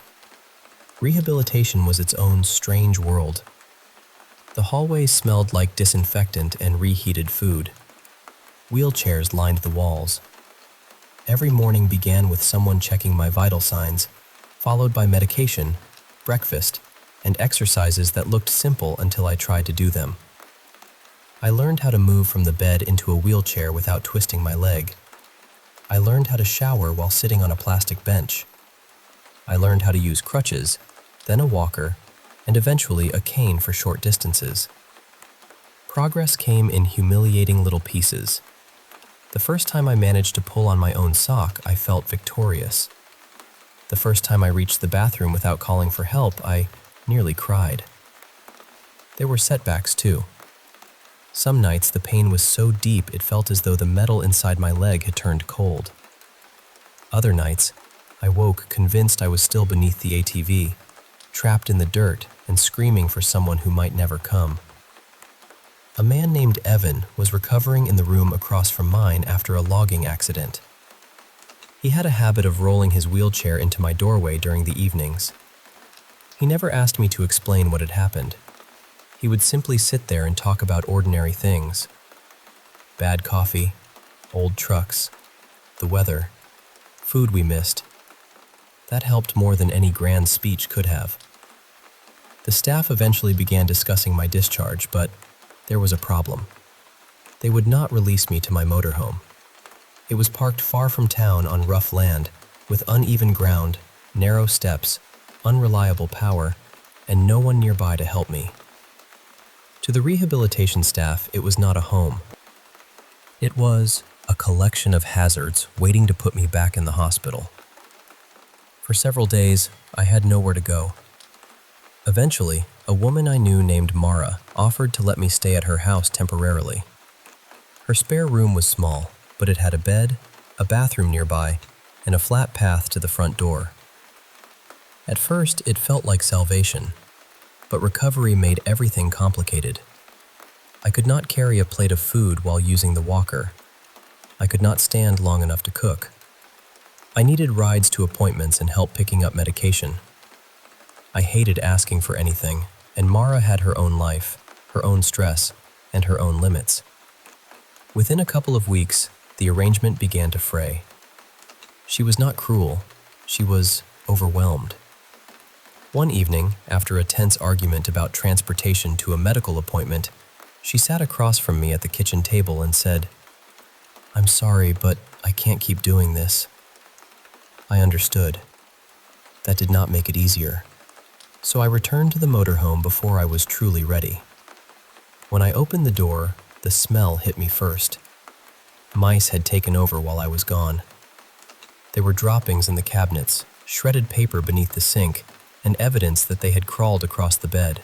Rehabilitation was its own strange world. The hallways smelled like disinfectant and reheated food. Wheelchairs lined the walls. Every morning began with someone checking my vital signs, followed by medication, breakfast, and exercises that looked simple until I tried to do them. I learned how to move from the bed into a wheelchair without twisting my leg. I learned how to shower while sitting on a plastic bench. I learned how to use crutches, then a walker, and eventually a cane for short distances. Progress came in humiliating little pieces. The first time I managed to pull on my own sock, I felt victorious. The first time I reached the bathroom without calling for help, I nearly cried. There were setbacks too. Some nights the pain was so deep it felt as though the metal inside my leg had turned cold. Other nights, I woke convinced I was still beneath the ATV, trapped in the dirt and screaming for someone who might never come. A man named Evan was recovering in the room across from mine after a logging accident. He had a habit of rolling his wheelchair into my doorway during the evenings. He never asked me to explain what had happened. He would simply sit there and talk about ordinary things. Bad coffee, old trucks, the weather, food we missed. That helped more than any grand speech could have. The staff eventually began discussing my discharge, but there was a problem. They would not release me to my motorhome. It was parked far from town on rough land, with uneven ground, narrow steps, unreliable power, and no one nearby to help me. To the rehabilitation staff, it was not a home. It was a collection of hazards waiting to put me back in the hospital. For several days, I had nowhere to go. Eventually, a woman I knew named Mara offered to let me stay at her house temporarily. Her spare room was small, but it had a bed, a bathroom nearby, and a flat path to the front door. At first, it felt like salvation, but recovery made everything complicated. I could not carry a plate of food while using the walker. I could not stand long enough to cook. I needed rides to appointments and help picking up medication. I hated asking for anything, and Mara had her own life, her own stress, and her own limits. Within a couple of weeks, the arrangement began to fray. She was not cruel, she was overwhelmed. One evening, after a tense argument about transportation to a medical appointment, she sat across from me at the kitchen table and said, "I'm sorry, but I can't keep doing this." I understood. That did not make it easier. So I returned to the motorhome before I was truly ready. When I opened the door, the smell hit me first. Mice had taken over while I was gone. There were droppings in the cabinets, shredded paper beneath the sink, and evidence that they had crawled across the bed.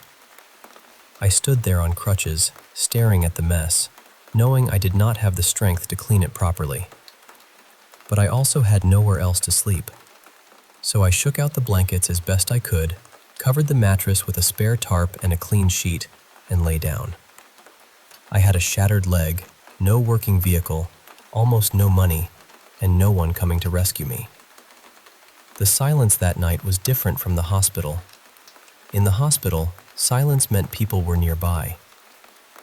I stood there on crutches, staring at the mess, knowing I did not have the strength to clean it properly. But I also had nowhere else to sleep. So I shook out the blankets as best I could, covered the mattress with a spare tarp and a clean sheet, and lay down. I had a shattered leg, no working vehicle, almost no money, and no one coming to rescue me. The silence that night was different from the hospital. In the hospital, silence meant people were nearby.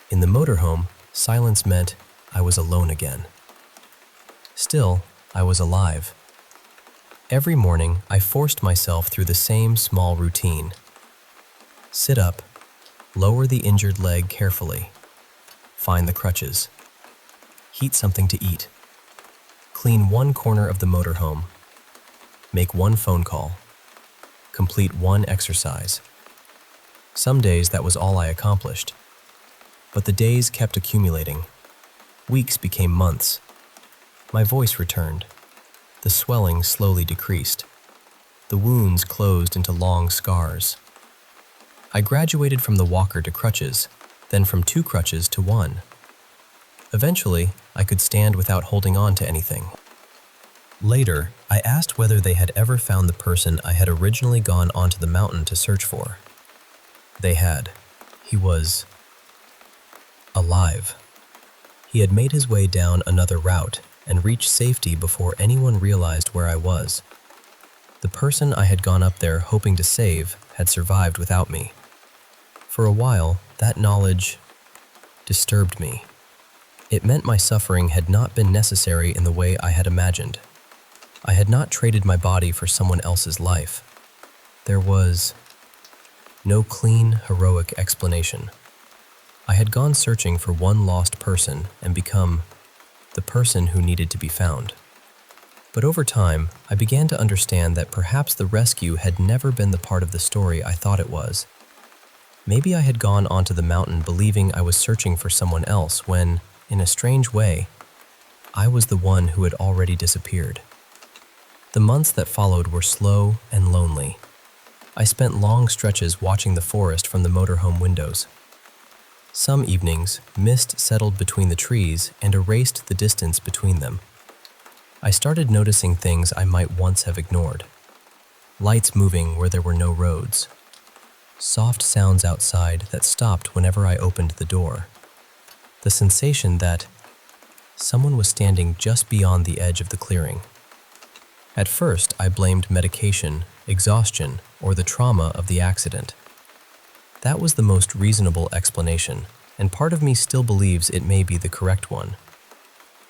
In the motorhome, silence meant I was alone again. Still, I was alive. Every morning, I forced myself through the same small routine. Sit up, lower the injured leg carefully, find the crutches, heat something to eat, clean one corner of the motorhome, make one phone call, complete one exercise. Some days that was all I accomplished. But the days kept accumulating. Weeks became months. My voice returned. The swelling slowly decreased. The wounds closed into long scars. I graduated from the walker to crutches, then from 2 crutches to 1. Eventually, I could stand without holding on to anything. Later, I asked whether they had ever found the person I had originally gone onto the mountain to search for. They had. He was alive. He had made his way down another route and reached safety before anyone realized where I was. The person I had gone up there hoping to save had survived without me. For a while, that knowledge disturbed me. It meant my suffering had not been necessary in the way I had imagined. I had not traded my body for someone else's life. There was no clean, heroic explanation. I had gone searching for one lost person and become the person who needed to be found. But over time, I began to understand that perhaps the rescue had never been the part of the story I thought it was. Maybe I had gone onto the mountain believing I was searching for someone else when, in a strange way, I was the one who had already disappeared. The months that followed were slow and lonely. I spent long stretches watching the forest from the motorhome windows. Some evenings, mist settled between the trees and erased the distance between them. I started noticing things I might once have ignored. Lights moving where there were no roads. Soft sounds outside that stopped whenever I opened the door. The sensation that someone was standing just beyond the edge of the clearing. At first, I blamed medication, exhaustion, or the trauma of the accident. That was the most reasonable explanation, and part of me still believes it may be the correct one.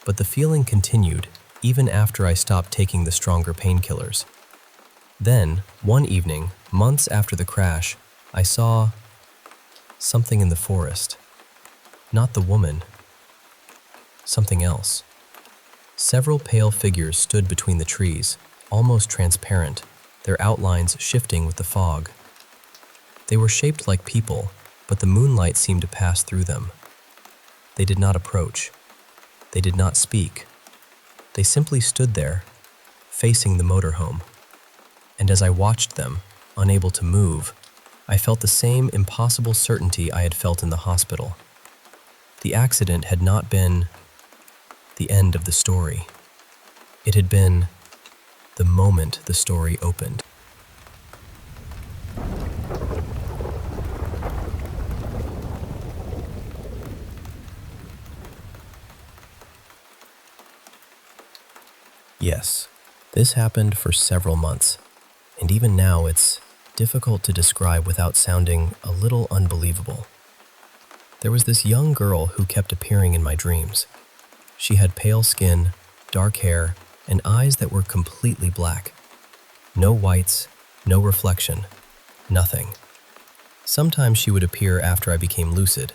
but the feeling continued even after I stopped taking the stronger painkillers. Then, one evening, months after the crash, I saw something in the forest. Not the woman, something else. Several pale figures stood between the trees, almost transparent, their outlines shifting with the fog. They were shaped like people, but the moonlight seemed to pass through them. They did not approach. They did not speak. They simply stood there, facing the motorhome. And as I watched them, unable to move, I felt the same impossible certainty I had felt in the hospital. The accident had not been the end of the story. It had been the moment the story opened. Yes, this happened for several months, and even now it's difficult to describe without sounding a little unbelievable. There was this young girl who kept appearing in my dreams. She had pale skin, dark hair, and eyes that were completely black. No whites, no reflection, nothing. Sometimes she would appear after I became lucid,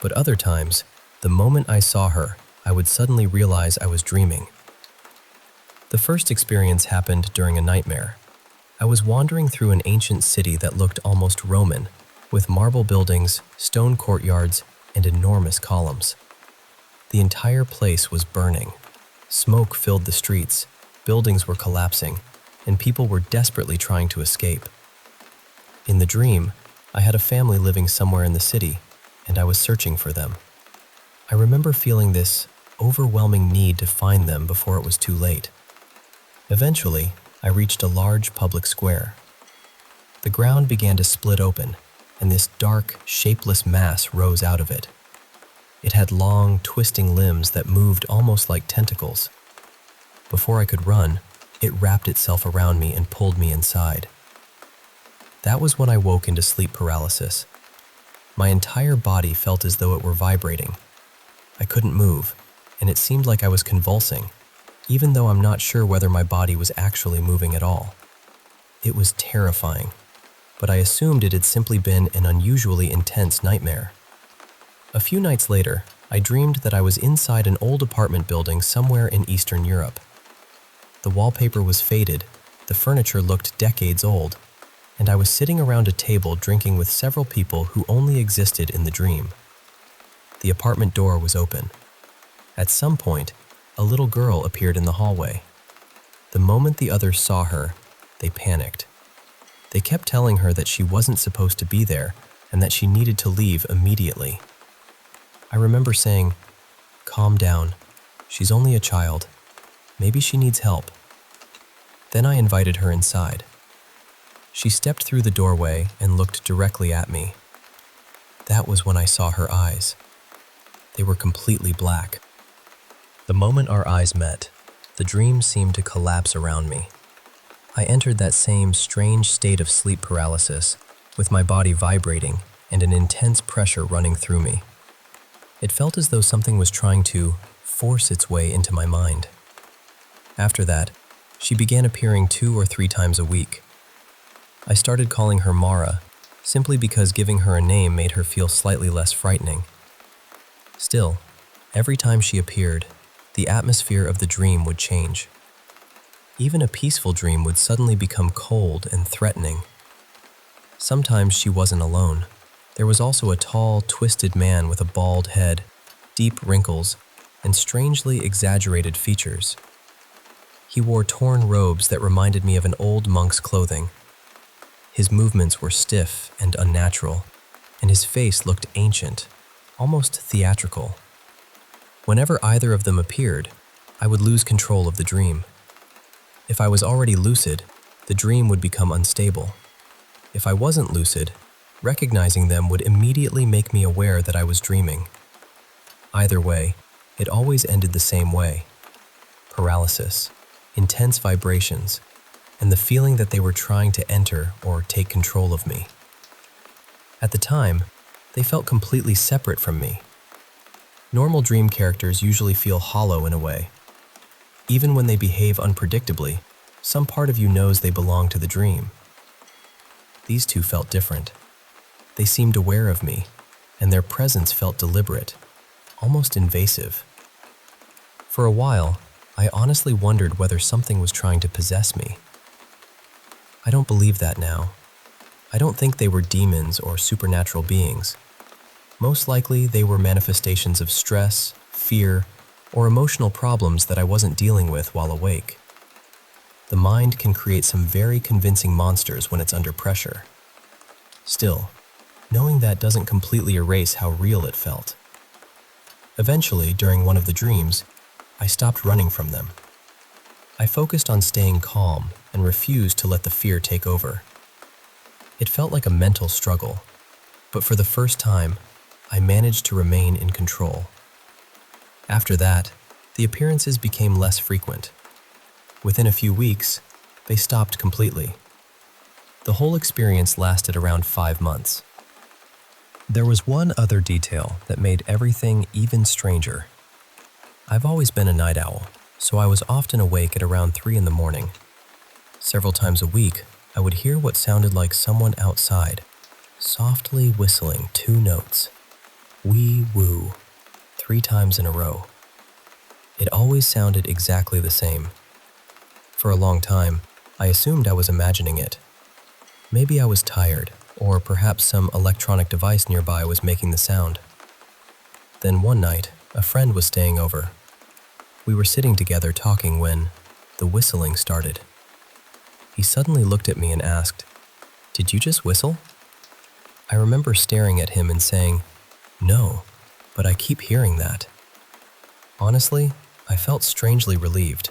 but other times, the moment I saw her, I would suddenly realize I was dreaming. The first experience happened during a nightmare. I was wandering through an ancient city that looked almost Roman, with marble buildings, stone courtyards, and enormous columns. The entire place was burning. Smoke filled the streets, buildings were collapsing, and people were desperately trying to escape. In the dream, I had a family living somewhere in the city, and I was searching for them. I remember feeling this overwhelming need to find them before it was too late. Eventually, I reached a large public square. The ground began to split open, and this dark, shapeless mass rose out of it. It had long, twisting limbs that moved almost like tentacles. Before I could run, it wrapped itself around me and pulled me inside. That was when I woke into sleep paralysis. My entire body felt as though it were vibrating. I couldn't move, and it seemed like I was convulsing, even though I'm not sure whether my body was actually moving at all. It was terrifying, but I assumed it had simply been an unusually intense nightmare. A few nights later, I dreamed that I was inside an old apartment building somewhere in Eastern Europe. The wallpaper was faded, the furniture looked decades old, and I was sitting around a table drinking with several people who only existed in the dream. The apartment door was open. At some point, a little girl appeared in the hallway. The moment the others saw her, they panicked. They kept telling her that she wasn't supposed to be there and that she needed to leave immediately. I remember saying, "Calm down. She's only a child. Maybe she needs help." Then I invited her inside. She stepped through the doorway and looked directly at me. That was when I saw her eyes. They were completely black. The moment our eyes met, the dream seemed to collapse around me. I entered that same strange state of sleep paralysis, with my body vibrating and an intense pressure running through me. It felt as though something was trying to force its way into my mind. After that, she began appearing 2 or 3 times a week. I started calling her Mara, simply because giving her a name made her feel slightly less frightening. Still, every time she appeared, the atmosphere of the dream would change. Even a peaceful dream would suddenly become cold and threatening. Sometimes she wasn't alone. There was also a tall, twisted man with a bald head, deep wrinkles, and strangely exaggerated features. He wore torn robes that reminded me of an old monk's clothing. His movements were stiff and unnatural, and his face looked ancient, almost theatrical. Whenever either of them appeared, I would lose control of the dream. If I was already lucid, the dream would become unstable. If I wasn't lucid, recognizing them would immediately make me aware that I was dreaming. Either way, it always ended the same way: paralysis, intense vibrations, and the feeling that they were trying to enter or take control of me. At the time, they felt completely separate from me. Normal dream characters usually feel hollow in a way. Even when they behave unpredictably, some part of you knows they belong to the dream. These two felt different. They seemed aware of me, and their presence felt deliberate, almost invasive. For a while, I honestly wondered whether something was trying to possess me. I don't believe that now. I don't think they were demons or supernatural beings. Most likely, they were manifestations of stress, fear, or emotional problems that I wasn't dealing with while awake. The mind can create some very convincing monsters when it's under pressure. Still, knowing that doesn't completely erase how real it felt. Eventually, during one of the dreams, I stopped running from them. I focused on staying calm and refused to let the fear take over. It felt like a mental struggle, but for the first time, I managed to remain in control. After that, the appearances became less frequent. Within a few weeks, they stopped completely. The whole experience lasted around 5 months. There was one other detail that made everything even stranger. I've always been a night owl, so I was often awake at around 3 in the morning. Several times a week, I would hear what sounded like someone outside, softly whistling 2 notes. Wee woo, 3 times in a row. It always sounded exactly the same. For a long time, I assumed I was imagining it. Maybe I was tired, or perhaps some electronic device nearby was making the sound. Then one night, a friend was staying over. We were sitting together talking when the whistling started. He suddenly looked at me and asked, "Did you just whistle?" I remember staring at him and saying, "No, but I keep hearing that." Honestly, I felt strangely relieved.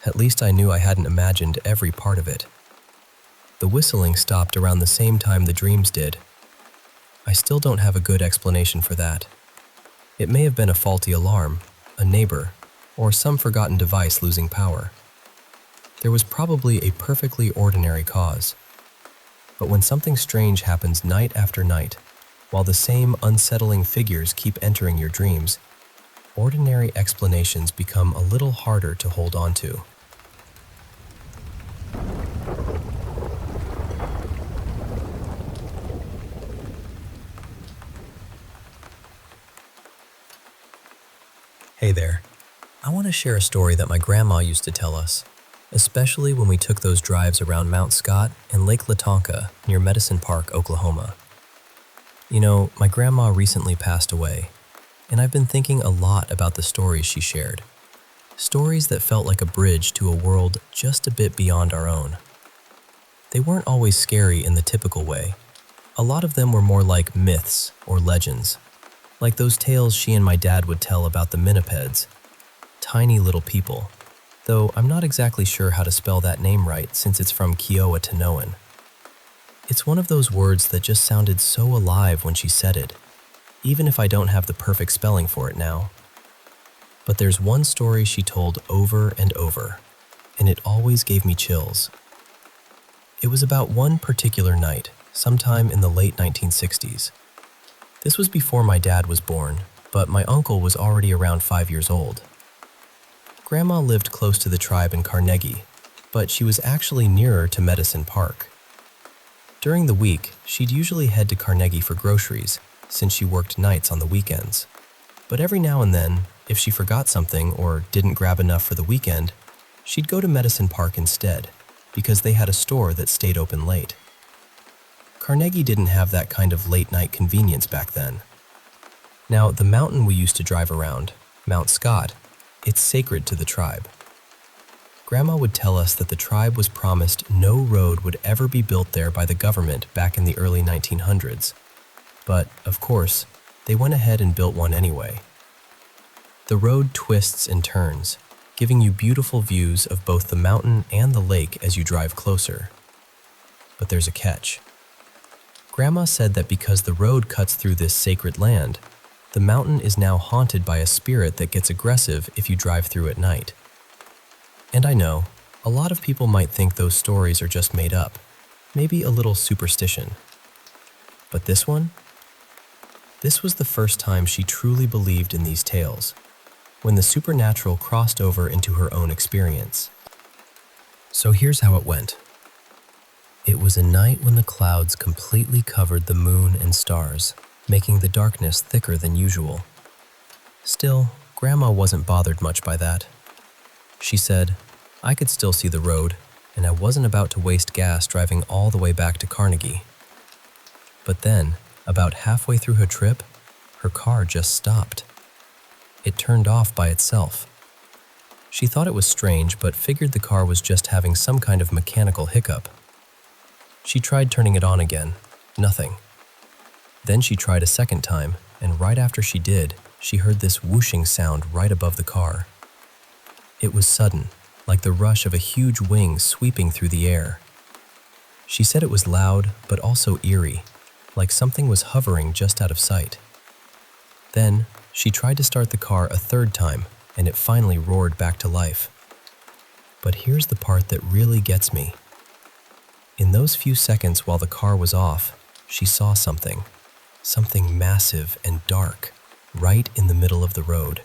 At least I knew I hadn't imagined every part of it. The whistling stopped around the same time the dreams did. I still don't have a good explanation for that. It may have been a faulty alarm, a neighbor, or some forgotten device losing power. There was probably a perfectly ordinary cause. But when something strange happens night after night, while the same unsettling figures keep entering your dreams, ordinary explanations become a little harder to hold on to. Hey there. I want to share a story that my grandma used to tell us, especially when we took those drives around Mount Scott and Lake Latonka near Medicine Park, Oklahoma. You know, my grandma recently passed away, and I've been thinking a lot about the stories she shared. Stories that felt like a bridge to a world just a bit beyond our own. They weren't always scary in the typical way. A lot of them were more like myths or legends, like those tales she and my dad would tell about the Minipeds, tiny little people, though I'm not exactly sure how to spell that name right since it's from Kiowa-Tanoan. It's one of those words that just sounded so alive when she said it, even if I don't have the perfect spelling for it now. But there's one story she told over and over, and it always gave me chills. It was about one particular night, sometime in the late 1960s. This was before my dad was born, but my uncle was already around 5 years old. Grandma lived close to the tribe in Carnegie, but she was actually nearer to Medicine Park. During the week, she'd usually head to Carnegie for groceries, since she worked nights on the weekends. But every now and then, if she forgot something or didn't grab enough for the weekend, she'd go to Medicine Park instead, because they had a store that stayed open late. Carnegie didn't have that kind of late-night convenience back then. Now, the mountain we used to drive around, Mount Scott, it's sacred to the tribe. Grandma would tell us that the tribe was promised no road would ever be built there by the government back in the early 1900s. But, of course, they went ahead and built one anyway. The road twists and turns, giving you beautiful views of both the mountain and the lake as you drive closer. But there's a catch. Grandma said that because the road cuts through this sacred land, the mountain is now haunted by a spirit that gets aggressive if you drive through at night. And I know, a lot of people might think those stories are just made up, maybe a little superstition. But this This was the first time she truly believed in these tales, when the supernatural crossed over into her own experience. So here's how it went. It was a night when the clouds completely covered the moon and stars, making the darkness thicker than usual. Still, Grandma wasn't bothered much by that. She said, I could still see the road, and I wasn't about to waste gas driving all the way back to Carnegie. But then, about halfway through her trip, her car just stopped. It turned off by itself. She thought it was strange, but figured the car was just having some kind of mechanical hiccup. She tried turning it on again. Nothing. Then she tried a second time, and right after she did, she heard this whooshing sound right above the car. It was sudden, like the rush of a huge wing sweeping through the air. She said it was loud, but also eerie, like something was hovering just out of sight. Then, she tried to start the car a third time, and it finally roared back to life. But here's the part that really gets me. In those few seconds while the car was off, she saw something massive and dark, right in the middle of the road,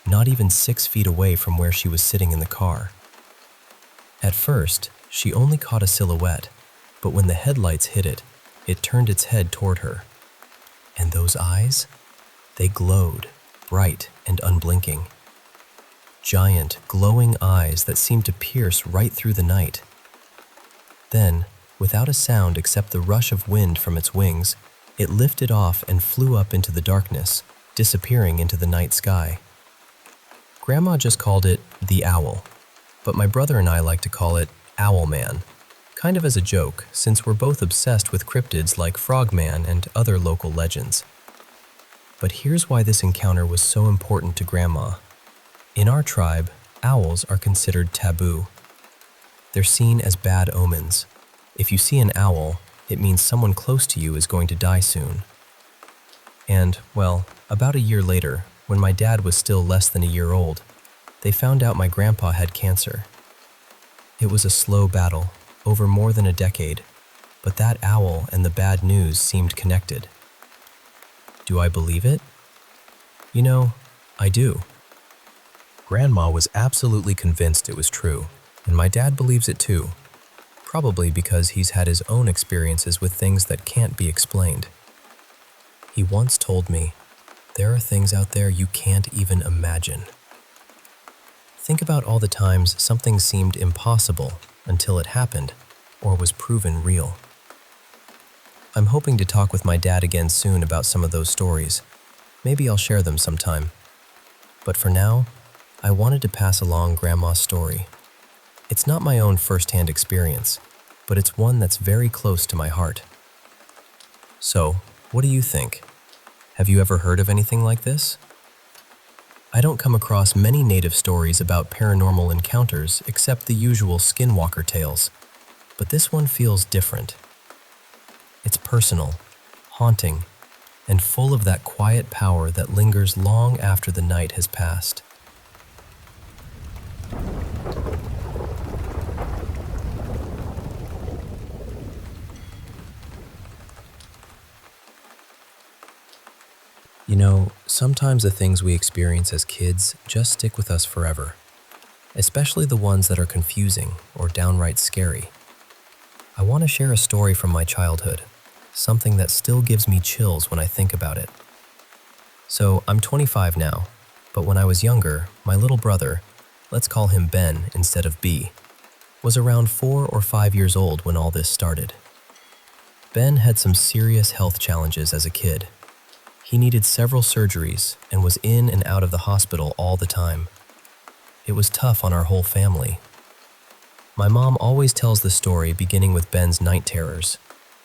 not even 6 feet away from where she was sitting in the car. At first, she only caught a silhouette, but when the headlights hit it, it turned its head toward her. And those eyes? They glowed, bright and unblinking. Giant, glowing eyes that seemed to pierce right through the night. Then, without a sound except the rush of wind from its wings, it lifted off and flew up into the darkness, disappearing into the night sky. Grandma just called it the owl, but my brother and I like to call it Owl Man, kind of as a joke since we're both obsessed with cryptids like Frogman and other local legends. But here's why this encounter was so important to Grandma. In our tribe, owls are considered taboo. They're seen as bad omens. If you see an owl, it means someone close to you is going to die soon. And, well, about a year later, when my dad was still less than a year old, they found out my grandpa had cancer. It was a slow battle, over more than a decade, but that owl and the bad news seemed connected. Do I believe it? You know, I do. Grandma was absolutely convinced it was true, and my dad believes it too, probably because he's had his own experiences with things that can't be explained. He once told me, there are things out there you can't even imagine. Think about all the times something seemed impossible until it happened or was proven real. I'm hoping to talk with my dad again soon about some of those stories. Maybe I'll share them sometime. But for now, I wanted to pass along Grandma's story. It's not my own first-hand experience, but it's one that's very close to my heart. So, what do you think? Have you ever heard of anything like this? I don't come across many native stories about paranormal encounters except the usual skinwalker tales, but this one feels different. It's personal, haunting, and full of that quiet power that lingers long after the night has passed. You know, sometimes the things we experience as kids just stick with us forever, especially the ones that are confusing or downright scary. I want to share a story from my childhood, something that still gives me chills when I think about it. So, I'm 25 now, but when I was younger, my little brother, let's call him Ben instead of B, was around 4 or 5 years old when all this started. Ben had some serious health challenges as a kid. He needed several surgeries and was in and out of the hospital all the time. It was tough on our whole family. My mom always tells the story beginning with Ben's night terrors,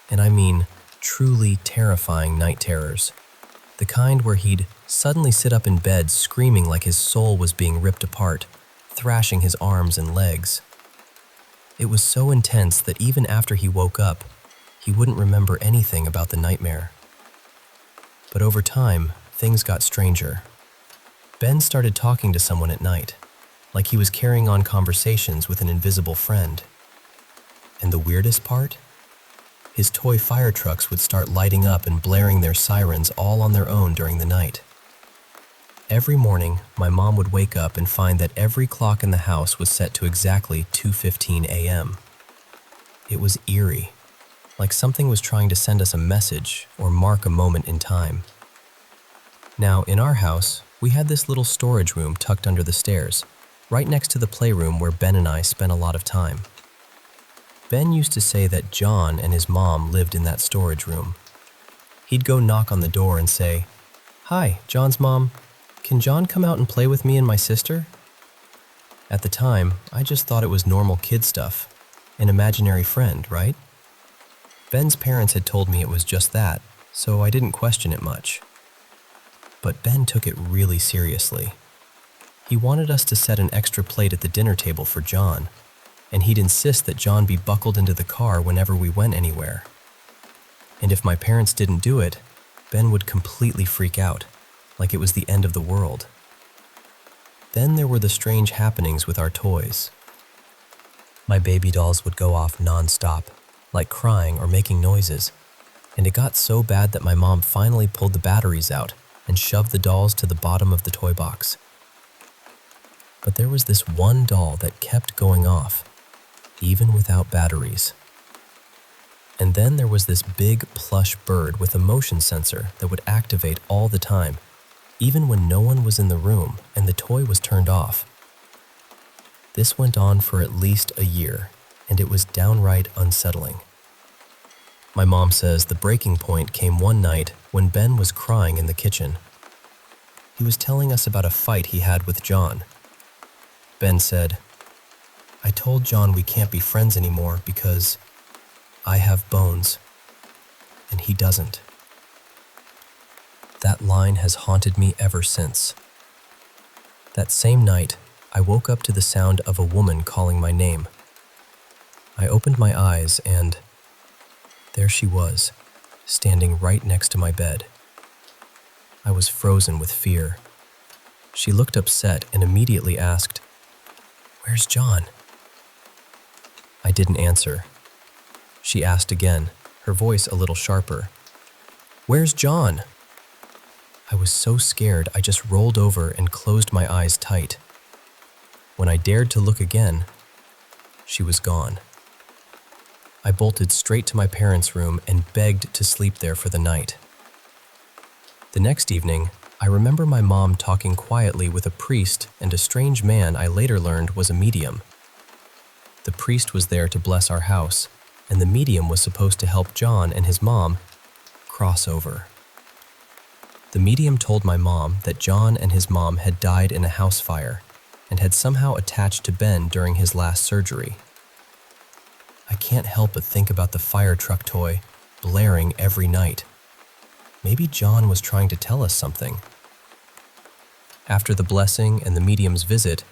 and I mean truly terrifying night terrors. The kind where he'd suddenly sit up in bed screaming like his soul was being ripped apart, thrashing his arms and legs. It was so intense that even after he woke up, he wouldn't remember anything about the nightmare. But over time, things got stranger. Ben started talking to someone at night, like he was carrying on conversations with an invisible friend. And the weirdest part? his toy fire trucks would start lighting up and blaring their sirens all on their own during the night. Every morning, my mom would wake up and find that every clock in the house was set to exactly 2:15 a.m. It was eerie, like something was trying to send us a message or mark a moment in time. Now, in our house, we had this little storage room tucked under the stairs, right next to the playroom where Ben and I spent a lot of time. Ben used to say that John and his mom lived in that storage room. He'd go knock on the door and say, "Hi, John's mom. Can John come out and play with me and my sister?" At the time, I just thought it was normal kid stuff, an imaginary friend, right? Ben's parents had told me it was just that, so I didn't question it much. But Ben took it really seriously. He wanted us to set an extra plate at the dinner table for John, and he'd insist that John be buckled into the car whenever we went anywhere. And if my parents didn't do it, Ben would completely freak out, like it was the end of the world. Then there were the strange happenings with our toys. My baby dolls would go off non-stop, like crying or making noises, and it got so bad that my mom finally pulled the batteries out and shoved the dolls to the bottom of the toy box. But there was this one doll that kept going off, even without batteries. And then there was this big plush bird with a motion sensor that would activate all the time, even when no one was in the room and the toy was turned off. This went on for at least a year, and it was downright unsettling. My mom says the breaking point came one night when Ben was crying in the kitchen. He was telling us about a fight he had with John. Ben said, "I told John we can't be friends anymore because I have bones, and he doesn't." That line has haunted me ever since. That same night, I woke up to the sound of a woman calling my name. I opened my eyes and there she was, standing right next to my bed. I was frozen with fear. She looked upset and immediately asked, "Where's John?" I didn't answer. She asked again, her voice a little sharper. "Where's John?" I was so scared I just rolled over and closed my eyes tight. When I dared to look again, she was gone. I bolted straight to my parents' room and begged to sleep there for the night. The next evening, I remember my mom talking quietly with a priest and a strange man I later learned was a medium. The priest was there to bless our house, and the medium was supposed to help John and his mom cross over. The medium told my mom that John and his mom had died in a house fire and had somehow attached to Ben during his last surgery. I can't help but think about the fire truck toy blaring every night. Maybe John was trying to tell us something. After the blessing and the medium's visit,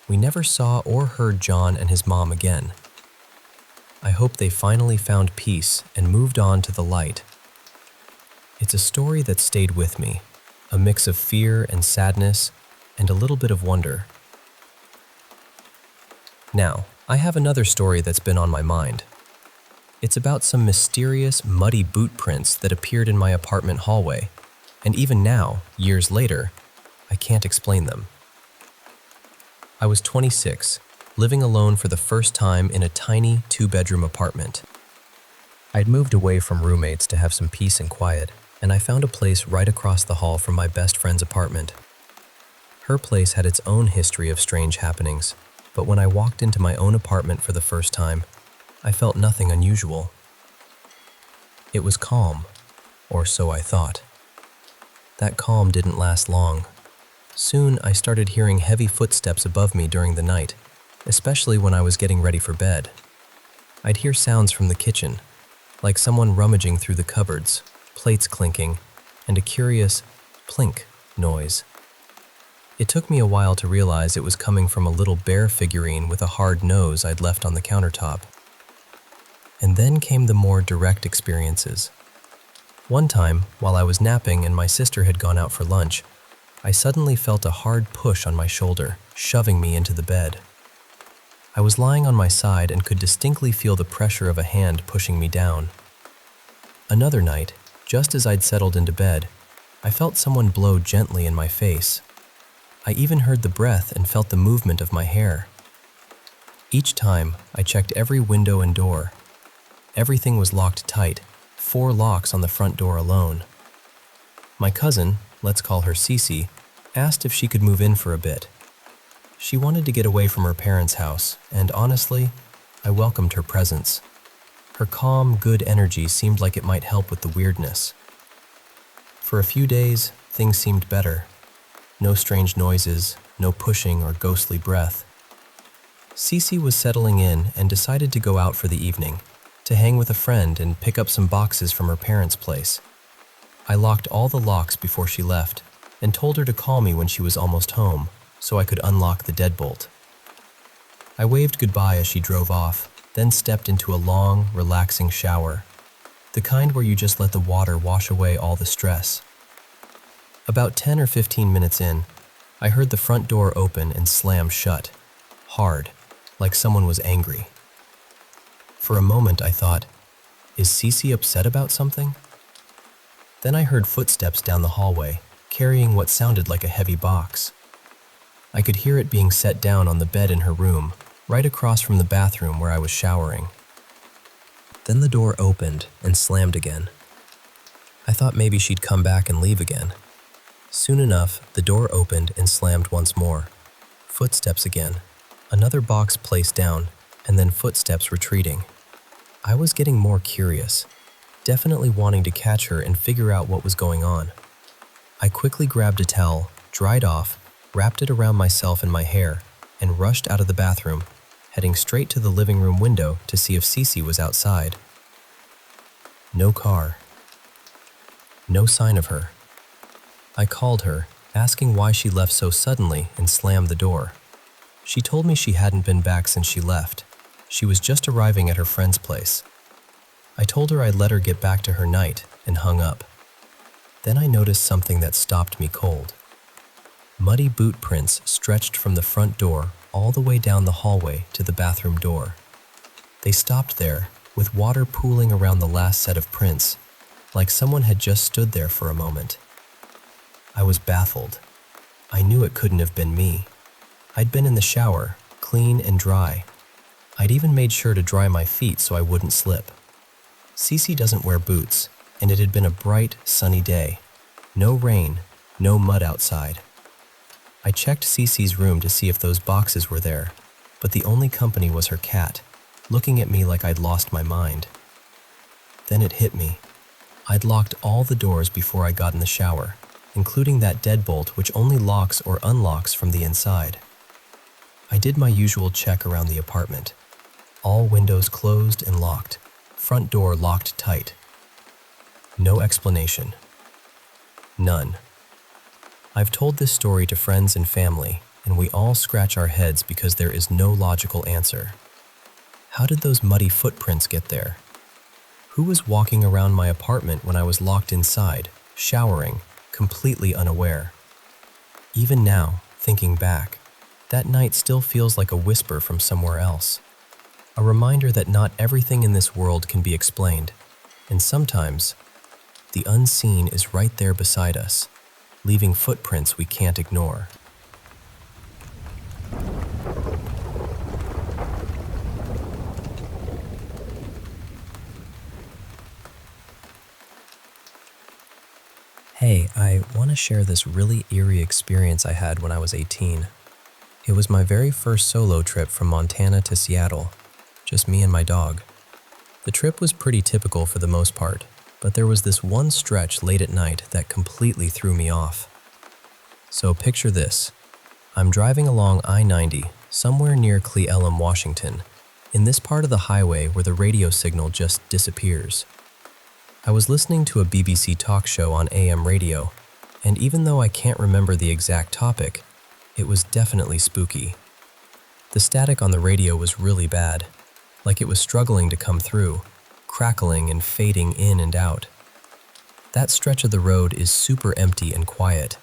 we never saw or heard John and his mom again. I hope they finally found peace and moved on to the light. It's a story that stayed with me, a mix of fear and sadness and a little bit of wonder. Now, I have another story that's been on my mind. It's about some mysterious, muddy boot prints that appeared in my apartment hallway, and even now, years later, I can't explain them. I was 26, living alone for the first time in a tiny 2-bedroom apartment. I'd moved away from roommates to have some peace and quiet, and I found a place right across the hall from my best friend's apartment. Her place had its own history of strange happenings, but when I walked into my own apartment for the first time, I felt nothing unusual. It was calm, or so I thought. That calm didn't last long. Soon, I started hearing heavy footsteps above me during the night, especially when I was getting ready for bed. I'd hear sounds from the kitchen, like someone rummaging through the cupboards, plates clinking, and a curious plink noise. It took me a while to realize it was coming from a little bear figurine with a hard nose I'd left on the countertop. And then came the more direct experiences. One time, while I was napping and my sister had gone out for lunch, I suddenly felt a hard push on my shoulder, shoving me into the bed. I was lying on my side and could distinctly feel the pressure of a hand pushing me down. Another night, just as I'd settled into bed, I felt someone blow gently in my face. I even heard the breath and felt the movement of my hair. Each time, I checked every window and door. Everything was locked tight, 4 locks on the front door alone. My cousin, let's call her Cece, asked if she could move in for a bit. She wanted to get away from her parents' house, and honestly, I welcomed her presence. Her calm, good energy seemed like it might help with the weirdness. For a few days, things seemed better. No strange noises, no pushing or ghostly breath. Cece was settling in and decided to go out for the evening, to hang with a friend and pick up some boxes from her parents' place. I locked all the locks before she left and told her to call me when she was almost home so I could unlock the deadbolt. I waved goodbye as she drove off, then stepped into a long, relaxing shower, the kind where you just let the water wash away all the stress. About 10 or 15 minutes in, I heard the front door open and slam shut, hard, like someone was angry. For a moment I thought, is Cece upset about something? Then I heard footsteps down the hallway, carrying what sounded like a heavy box. I could hear it being set down on the bed in her room, right across from the bathroom where I was showering. Then the door opened and slammed again. I thought maybe she'd come back and leave again. Soon enough, the door opened and slammed once more. Footsteps again, another box placed down, and then footsteps retreating. I was getting more curious, definitely wanting to catch her and figure out what was going on. I quickly grabbed a towel, dried off, wrapped it around myself and my hair, and rushed out of the bathroom, heading straight to the living room window to see if Cece was outside. No car. No sign of her. I called her, asking why she left so suddenly and slammed the door. She told me she hadn't been back since she left. She was just arriving at her friend's place. I told her I'd let her get back to her night and hung up. Then I noticed something that stopped me cold. Muddy boot prints stretched from the front door all the way down the hallway to the bathroom door. They stopped there, with water pooling around the last set of prints, like someone had just stood there for a moment. I was baffled. I knew it couldn't have been me. I'd been in the shower, clean and dry. I'd even made sure to dry my feet so I wouldn't slip. Cece doesn't wear boots, and it had been a bright, sunny day. No rain, no mud outside. I checked Cece's room to see if those boxes were there, but the only company was her cat, looking at me like I'd lost my mind. Then it hit me. I'd locked all the doors before I got in the shower, including that deadbolt which only locks or unlocks from the inside. I did my usual check around the apartment. All windows closed and locked, front door locked tight. No explanation. None. I've told this story to friends and family, and we all scratch our heads because there is no logical answer. How did those muddy footprints get there? Who was walking around my apartment when I was locked inside, showering, completely unaware? Even now, thinking back, that night still feels like a whisper from somewhere else. A reminder that not everything in this world can be explained, and sometimes, the unseen is right there beside us, leaving footprints we can't ignore. Hey, I want to share this really eerie experience I had when I was 18. It was my very first solo trip from Montana to Seattle, just me and my dog. The trip was pretty typical for the most part, but there was this one stretch late at night that completely threw me off. So picture this. I'm driving along I-90, somewhere near Cle Elum, Washington, in this part of the highway where the radio signal just disappears. I was listening to a BBC talk show on AM radio, and even though I can't remember the exact topic, it was definitely spooky. The static on the radio was really bad, like it was struggling to come through, crackling and fading in and out. That stretch of the road is super empty and quiet,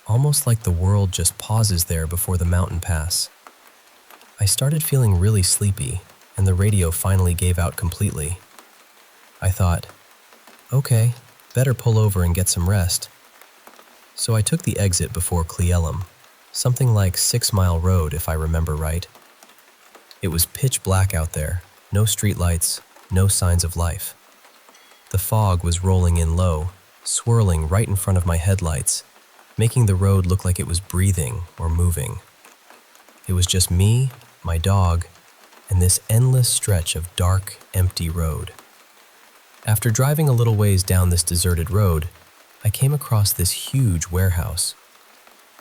almost like the world just pauses there before the mountain pass. I started feeling really sleepy, and the radio finally gave out completely. I thought, Okay, better pull over and get some rest. So I took the exit before Cleellum, something like 6 Mile Road if I remember right. It was pitch black out there, no streetlights, no signs of life. The fog was rolling in low, swirling right in front of my headlights, making the road look like it was breathing or moving. It was just me, my dog, and this endless stretch of dark, empty road. After driving a little ways down this deserted road, I came across this huge warehouse.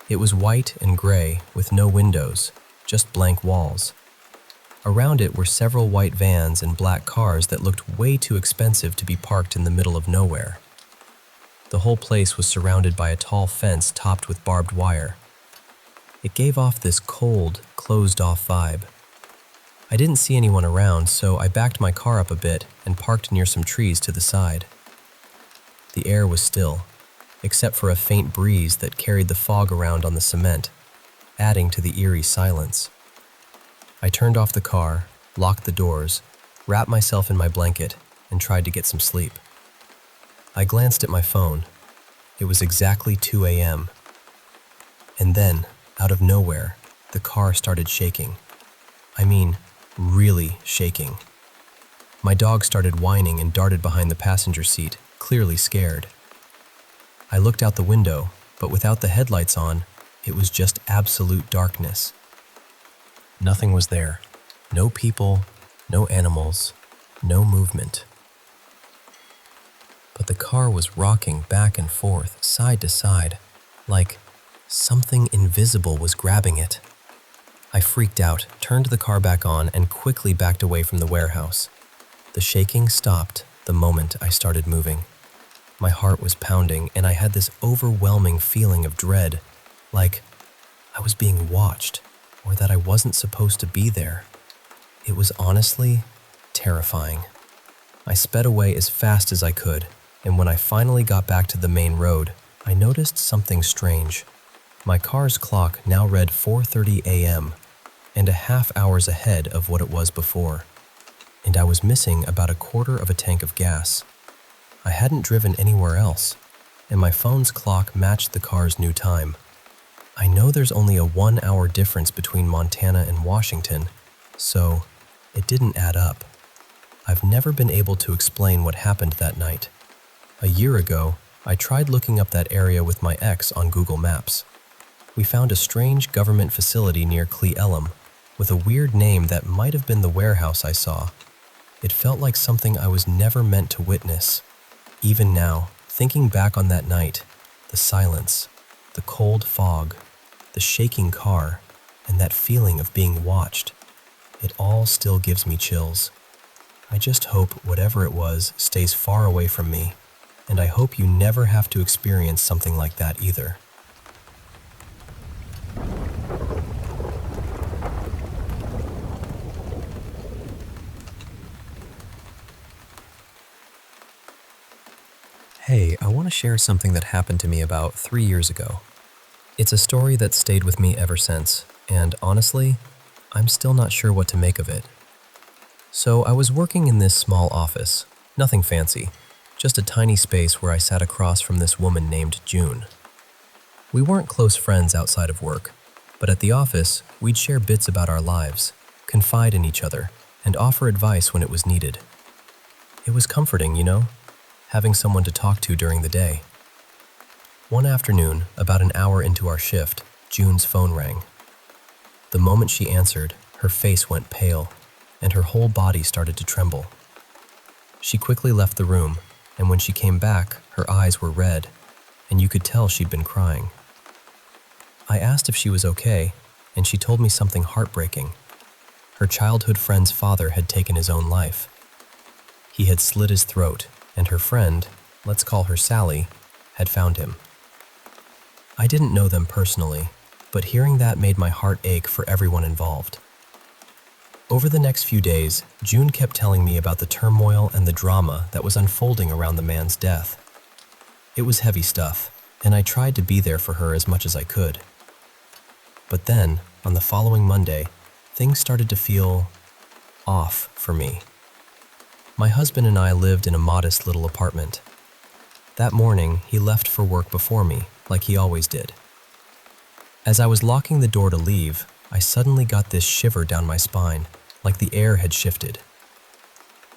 It was white and gray with no windows, just blank walls. Around it were several white vans and black cars that looked way too expensive to be parked in the middle of nowhere. The whole place was surrounded by a tall fence topped with barbed wire. It gave off this cold, closed-off vibe. I didn't see anyone around, so I backed my car up a bit and parked near some trees to the side. The air was still, except for a faint breeze that carried the fog around on the cement, adding to the eerie silence. I turned off the car, locked the doors, wrapped myself in my blanket, and tried to get some sleep. I glanced at my phone. It was exactly 2 a.m. And then, out of nowhere, the car started shaking. I mean, really shaking. My dog started whining and darted behind the passenger seat, clearly scared. I looked out the window, but without the headlights on, it was just absolute darkness. Nothing was there. No people, no animals, no movement. But the car was rocking back and forth, side to side, like something invisible was grabbing it. I freaked out, turned the car back on, and quickly backed away from the warehouse. The shaking stopped the moment I started moving. My heart was pounding, and I had this overwhelming feeling of dread, like I was being watched, or that I wasn't supposed to be there. It was honestly terrifying. I sped away as fast as I could, and when I finally got back to the main road, I noticed something strange. My car's clock now read 4:30 a.m., and a half hours ahead of what it was before, and I was missing about a quarter of a tank of gas. I hadn't driven anywhere else, and my phone's clock matched the car's new time. I know there's only a 1-hour difference between Montana and Washington, so it didn't add up. I've never been able to explain what happened that night. A year ago, I tried looking up that area with my ex on Google Maps. We found a strange government facility near Cleellum with a weird name that might have been the warehouse I saw. It felt like something I was never meant to witness. Even now, thinking back on that night, the silence, the cold fog, the shaking car, and that feeling of being watched, it all still gives me chills. I just hope whatever it was stays far away from me, and I hope you never have to experience something like that either. Hey, I want to share something that happened to me about 3 years ago. It's a story that stayed with me ever since, and honestly, I'm still not sure what to make of it. So I was working in this small office, nothing fancy, just a tiny space where I sat across from this woman named June. We weren't close friends outside of work, but at the office, we'd share bits about our lives, confide in each other, and offer advice when it was needed. It was comforting, having someone to talk to during the day. One afternoon, about an hour into our shift, June's phone rang. The moment she answered, her face went pale, and her whole body started to tremble. She quickly left the room, and when she came back, her eyes were red, and you could tell she'd been crying. I asked if she was okay, and she told me something heartbreaking. Her childhood friend's father had taken his own life. He had slit his throat, and her friend, let's call her Sally, had found him. I didn't know them personally, but hearing that made my heart ache for everyone involved. Over the next few days, June kept telling me about the turmoil and the drama that was unfolding around the man's death. It was heavy stuff, and I tried to be there for her as much as I could. But then, on the following Monday, things started to feel off for me. My husband and I lived in a modest little apartment, That morning, he left for work before me, like he always did. As I was locking the door to leave, I suddenly got this shiver down my spine, like the air had shifted.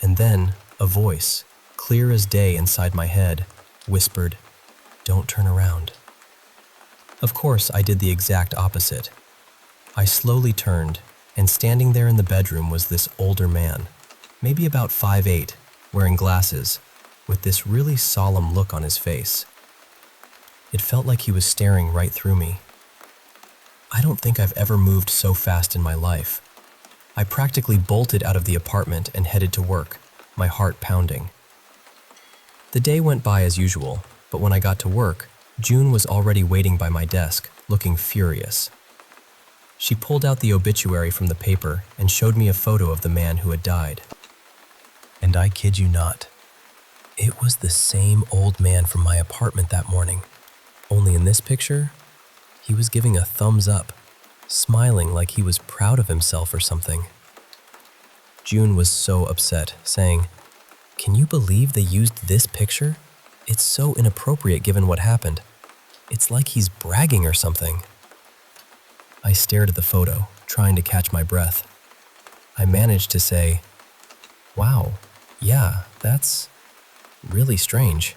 And then, a voice, clear as day inside my head, whispered, "Don't turn around." Of course, I did the exact opposite. I slowly turned, and standing there in the bedroom was this older man, maybe about 5'8", wearing glasses, with this really solemn look on his face. It felt like he was staring right through me. I don't think I've ever moved so fast in my life. I practically bolted out of the apartment and headed to work, my heart pounding. The day went by as usual, but when I got to work, June was already waiting by my desk, looking furious. She pulled out the obituary from the paper and showed me a photo of the man who had died. And I kid you not, it was the same old man from my apartment that morning. Only in this picture, he was giving a thumbs up, smiling like he was proud of himself or something. June was so upset, saying, "Can you believe they used this picture? It's so inappropriate given what happened. It's like he's bragging or something." I stared at the photo, trying to catch my breath. I managed to say, "Wow, yeah, that's really strange."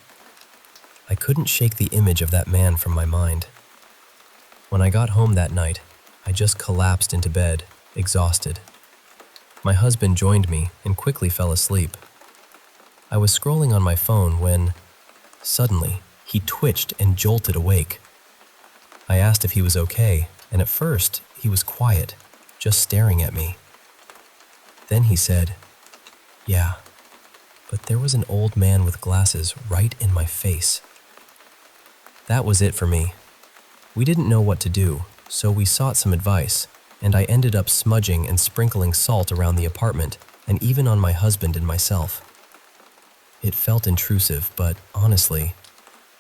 I couldn't shake the image of that man from my mind. When I got home that night, I just collapsed into bed, exhausted. My husband joined me and quickly fell asleep. I was scrolling on my phone when, suddenly, he twitched and jolted awake. I asked if he was okay, and at first, he was quiet, just staring at me. Then he said, "Yeah, but there was an old man with glasses right in my face." That was it for me. We didn't know what to do, so we sought some advice, and I ended up smudging and sprinkling salt around the apartment and even on my husband and myself. It felt intrusive, but honestly,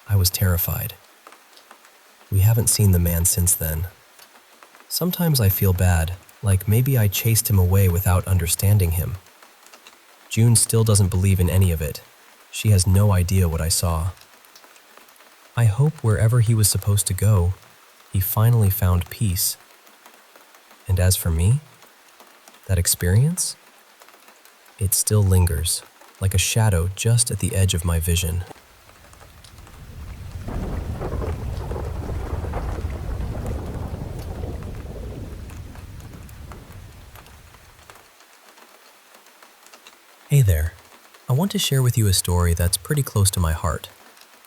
I was terrified. We haven't seen the man since then. Sometimes I feel bad, like maybe I chased him away without understanding him. June still doesn't believe in any of it. She has no idea what I saw. I hope wherever he was supposed to go, he finally found peace. And as for me, that experience, it still lingers, like a shadow just at the edge of my vision. Hey there. I want to share with you a story that's pretty close to my heart.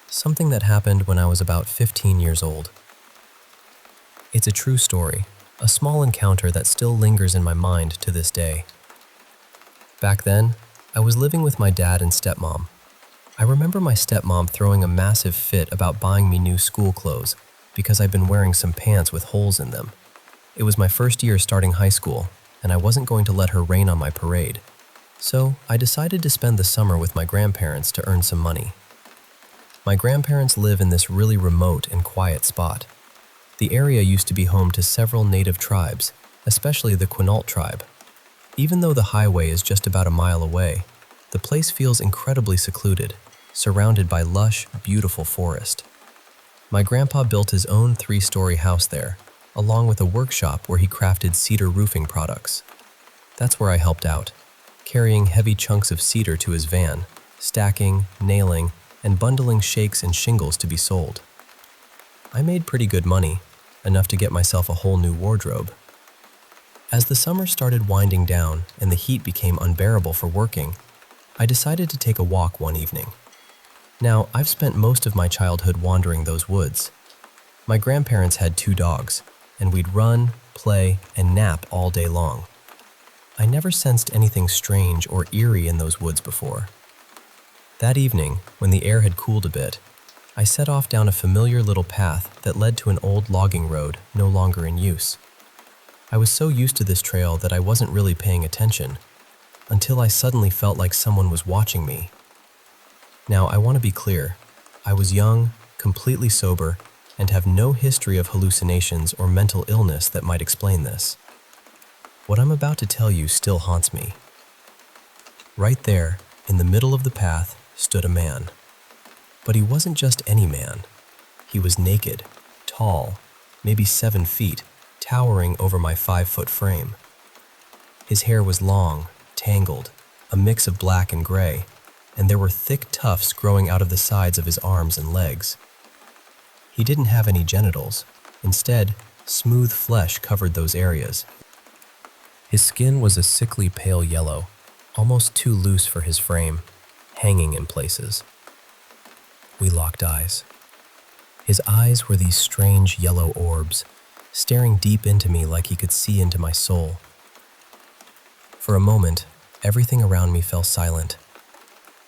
Something that happened when I was about 15 years old. It's a true story, a small encounter that still lingers in my mind to this day. Back then, I was living with my dad and stepmom. I remember my stepmom throwing a massive fit about buying me new school clothes because I'd been wearing some pants with holes in them. It was my first year starting high school, and I wasn't going to let her rain on my parade. So I decided to spend the summer with my grandparents to earn some money. My grandparents live in this really remote and quiet spot. The area used to be home to several native tribes, especially the Quinault tribe. Even though the highway is just about a mile away, the place feels incredibly secluded, surrounded by lush, beautiful forest. My grandpa built his own 3-story house there, along with a workshop where he crafted cedar roofing products. That's where I helped out, carrying heavy chunks of cedar to his van, stacking, nailing, and bundling shakes and shingles to be sold. I made pretty good money, enough to get myself a whole new wardrobe. As the summer started winding down and the heat became unbearable for working, I decided to take a walk one evening. Now, I've spent most of my childhood wandering those woods. My grandparents had 2 dogs, and we'd run, play, and nap all day long. I never sensed anything strange or eerie in those woods before. That evening, when the air had cooled a bit, I set off down a familiar little path that led to an old logging road no longer in use. I was so used to this trail that I wasn't really paying attention, until I suddenly felt like someone was watching me. Now, I want to be clear. I was young, completely sober, and have no history of hallucinations or mental illness that might explain this. What I'm about to tell you still haunts me. Right there, in the middle of the path, stood a man. But he wasn't just any man. He was naked, tall, maybe 7 feet, towering over my 5-foot frame. His hair was long, tangled, a mix of black and gray, and there were thick tufts growing out of the sides of his arms and legs. He didn't have any genitals. Instead, smooth flesh covered those areas. His skin was a sickly pale yellow, almost too loose for his frame, hanging in places. We locked eyes. His eyes were these strange yellow orbs, staring deep into me like he could see into my soul. For a moment, everything around me fell silent.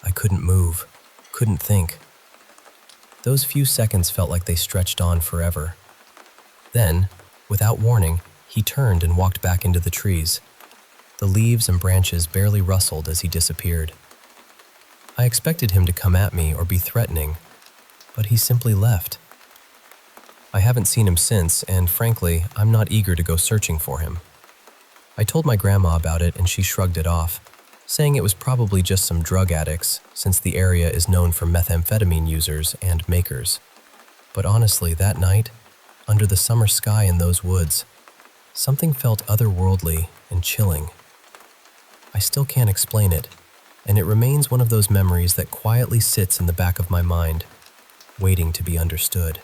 I couldn't move, couldn't think. Those few seconds felt like they stretched on forever. Then, without warning, he turned and walked back into the trees. The leaves and branches barely rustled as he disappeared. I expected him to come at me or be threatening, but he simply left. I haven't seen him since, and frankly, I'm not eager to go searching for him. I told my grandma about it and she shrugged it off, saying it was probably just some drug addicts, since the area is known for methamphetamine users and makers. But honestly, that night, under the summer sky in those woods, something felt otherworldly and chilling. I still can't explain it, and it remains one of those memories that quietly sits in the back of my mind, waiting to be understood.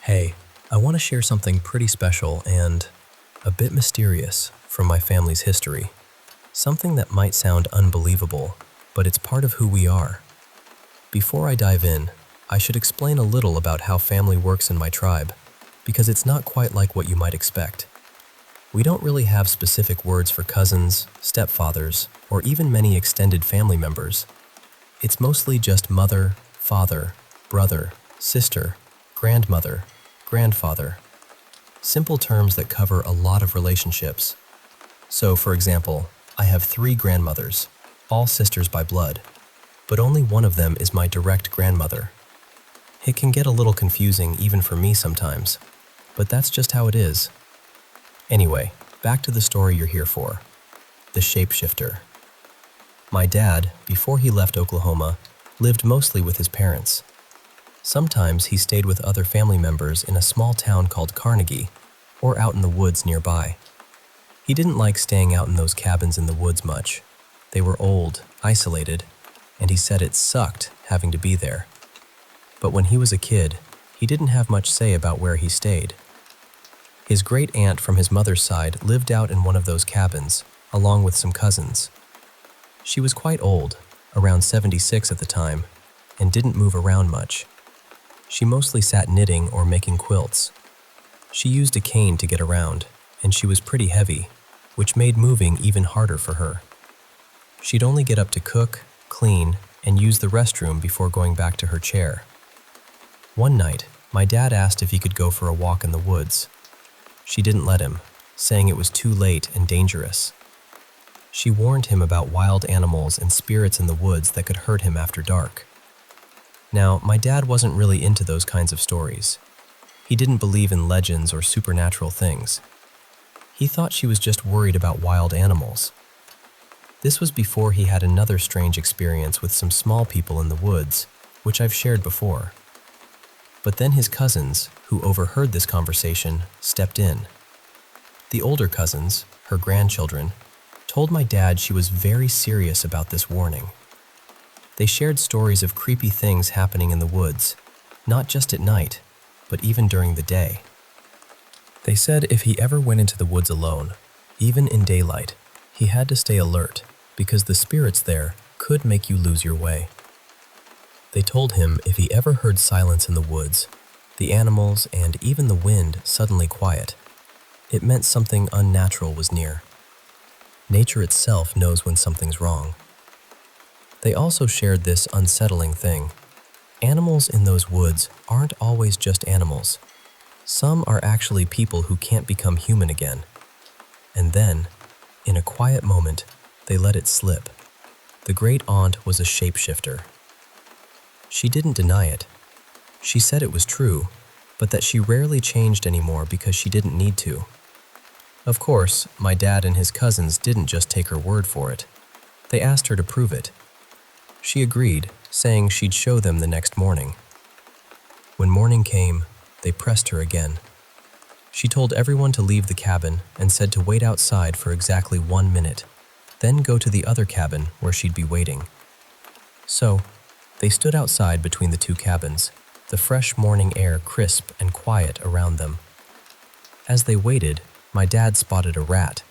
Hey, I want to share something pretty special and a bit mysterious from my family's history. Something that might sound unbelievable, but it's part of who we are. Before I dive in, I should explain a little about how family works in my tribe, because it's not quite like what you might expect. We don't really have specific words for cousins, stepfathers, or even many extended family members. It's mostly just mother, father, brother, sister, grandmother, grandfather. Simple terms that cover a lot of relationships. So, for example, I have 3 grandmothers, all sisters by blood, but only one of them is my direct grandmother. It can get a little confusing even for me sometimes, but that's just how it is. Anyway, back to the story you're here for, the shapeshifter. My dad, before he left Oklahoma, lived mostly with his parents. Sometimes he stayed with other family members in a small town called Carnegie, or out in the woods nearby. He didn't like staying out in those cabins in the woods much. They were old, isolated, and he said it sucked having to be there. But when he was a kid, he didn't have much say about where he stayed. His great aunt from his mother's side lived out in one of those cabins, along with some cousins. She was quite old, around 76 at the time, and didn't move around much. She mostly sat knitting or making quilts. She used a cane to get around, and she was pretty heavy, which made moving even harder for her. She'd only get up to cook, clean, and use the restroom before going back to her chair. One night, my dad asked if he could go for a walk in the woods. She didn't let him, saying it was too late and dangerous. She warned him about wild animals and spirits in the woods that could hurt him after dark. Now, my dad wasn't really into those kinds of stories. He didn't believe in legends or supernatural things. He thought she was just worried about wild animals. This was before he had another strange experience with some small people in the woods, which I've shared before. But then his cousins, who overheard this conversation, stepped in. The older cousins, her grandchildren, told my dad she was very serious about this warning. They shared stories of creepy things happening in the woods, not just at night, but even during the day. They said if he ever went into the woods alone, even in daylight, he had to stay alert because the spirits there could make you lose your way. They told him if he ever heard silence in the woods, the animals and even the wind suddenly quiet, it meant something unnatural was near. Nature itself knows when something's wrong. They also shared this unsettling thing. Animals in those woods aren't always just animals. Some are actually people who can't become human again. And then, in a quiet moment, they let it slip. The great aunt was a shapeshifter. She didn't deny it. She said it was true, but that she rarely changed anymore because she didn't need to. Of course, my dad and his cousins didn't just take her word for it. They asked her to prove it. She agreed, saying she'd show them the next morning. When morning came, they pressed her again. She told everyone to leave the cabin and said to wait outside for exactly 1 minute, then go to the other cabin where she'd be waiting. So, they stood outside between the two cabins, the fresh morning air crisp and quiet around them. As they waited, my dad spotted a rat.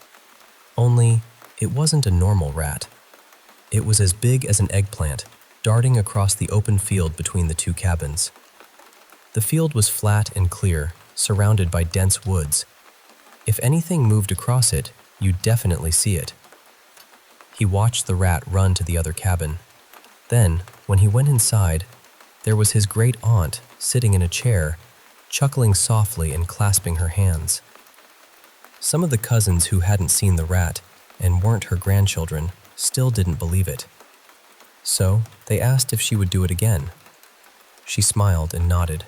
Only, it wasn't a normal rat. It was as big as an eggplant, darting across the open field between the two cabins. The field was flat and clear, surrounded by dense woods. If anything moved across it, you'd definitely see it. He watched the rat run to the other cabin. Then, when he went inside, there was his great aunt sitting in a chair, chuckling softly and clasping her hands. Some of the cousins who hadn't seen the rat and weren't her grandchildren still didn't believe it. So, they asked if she would do it again. She smiled and nodded.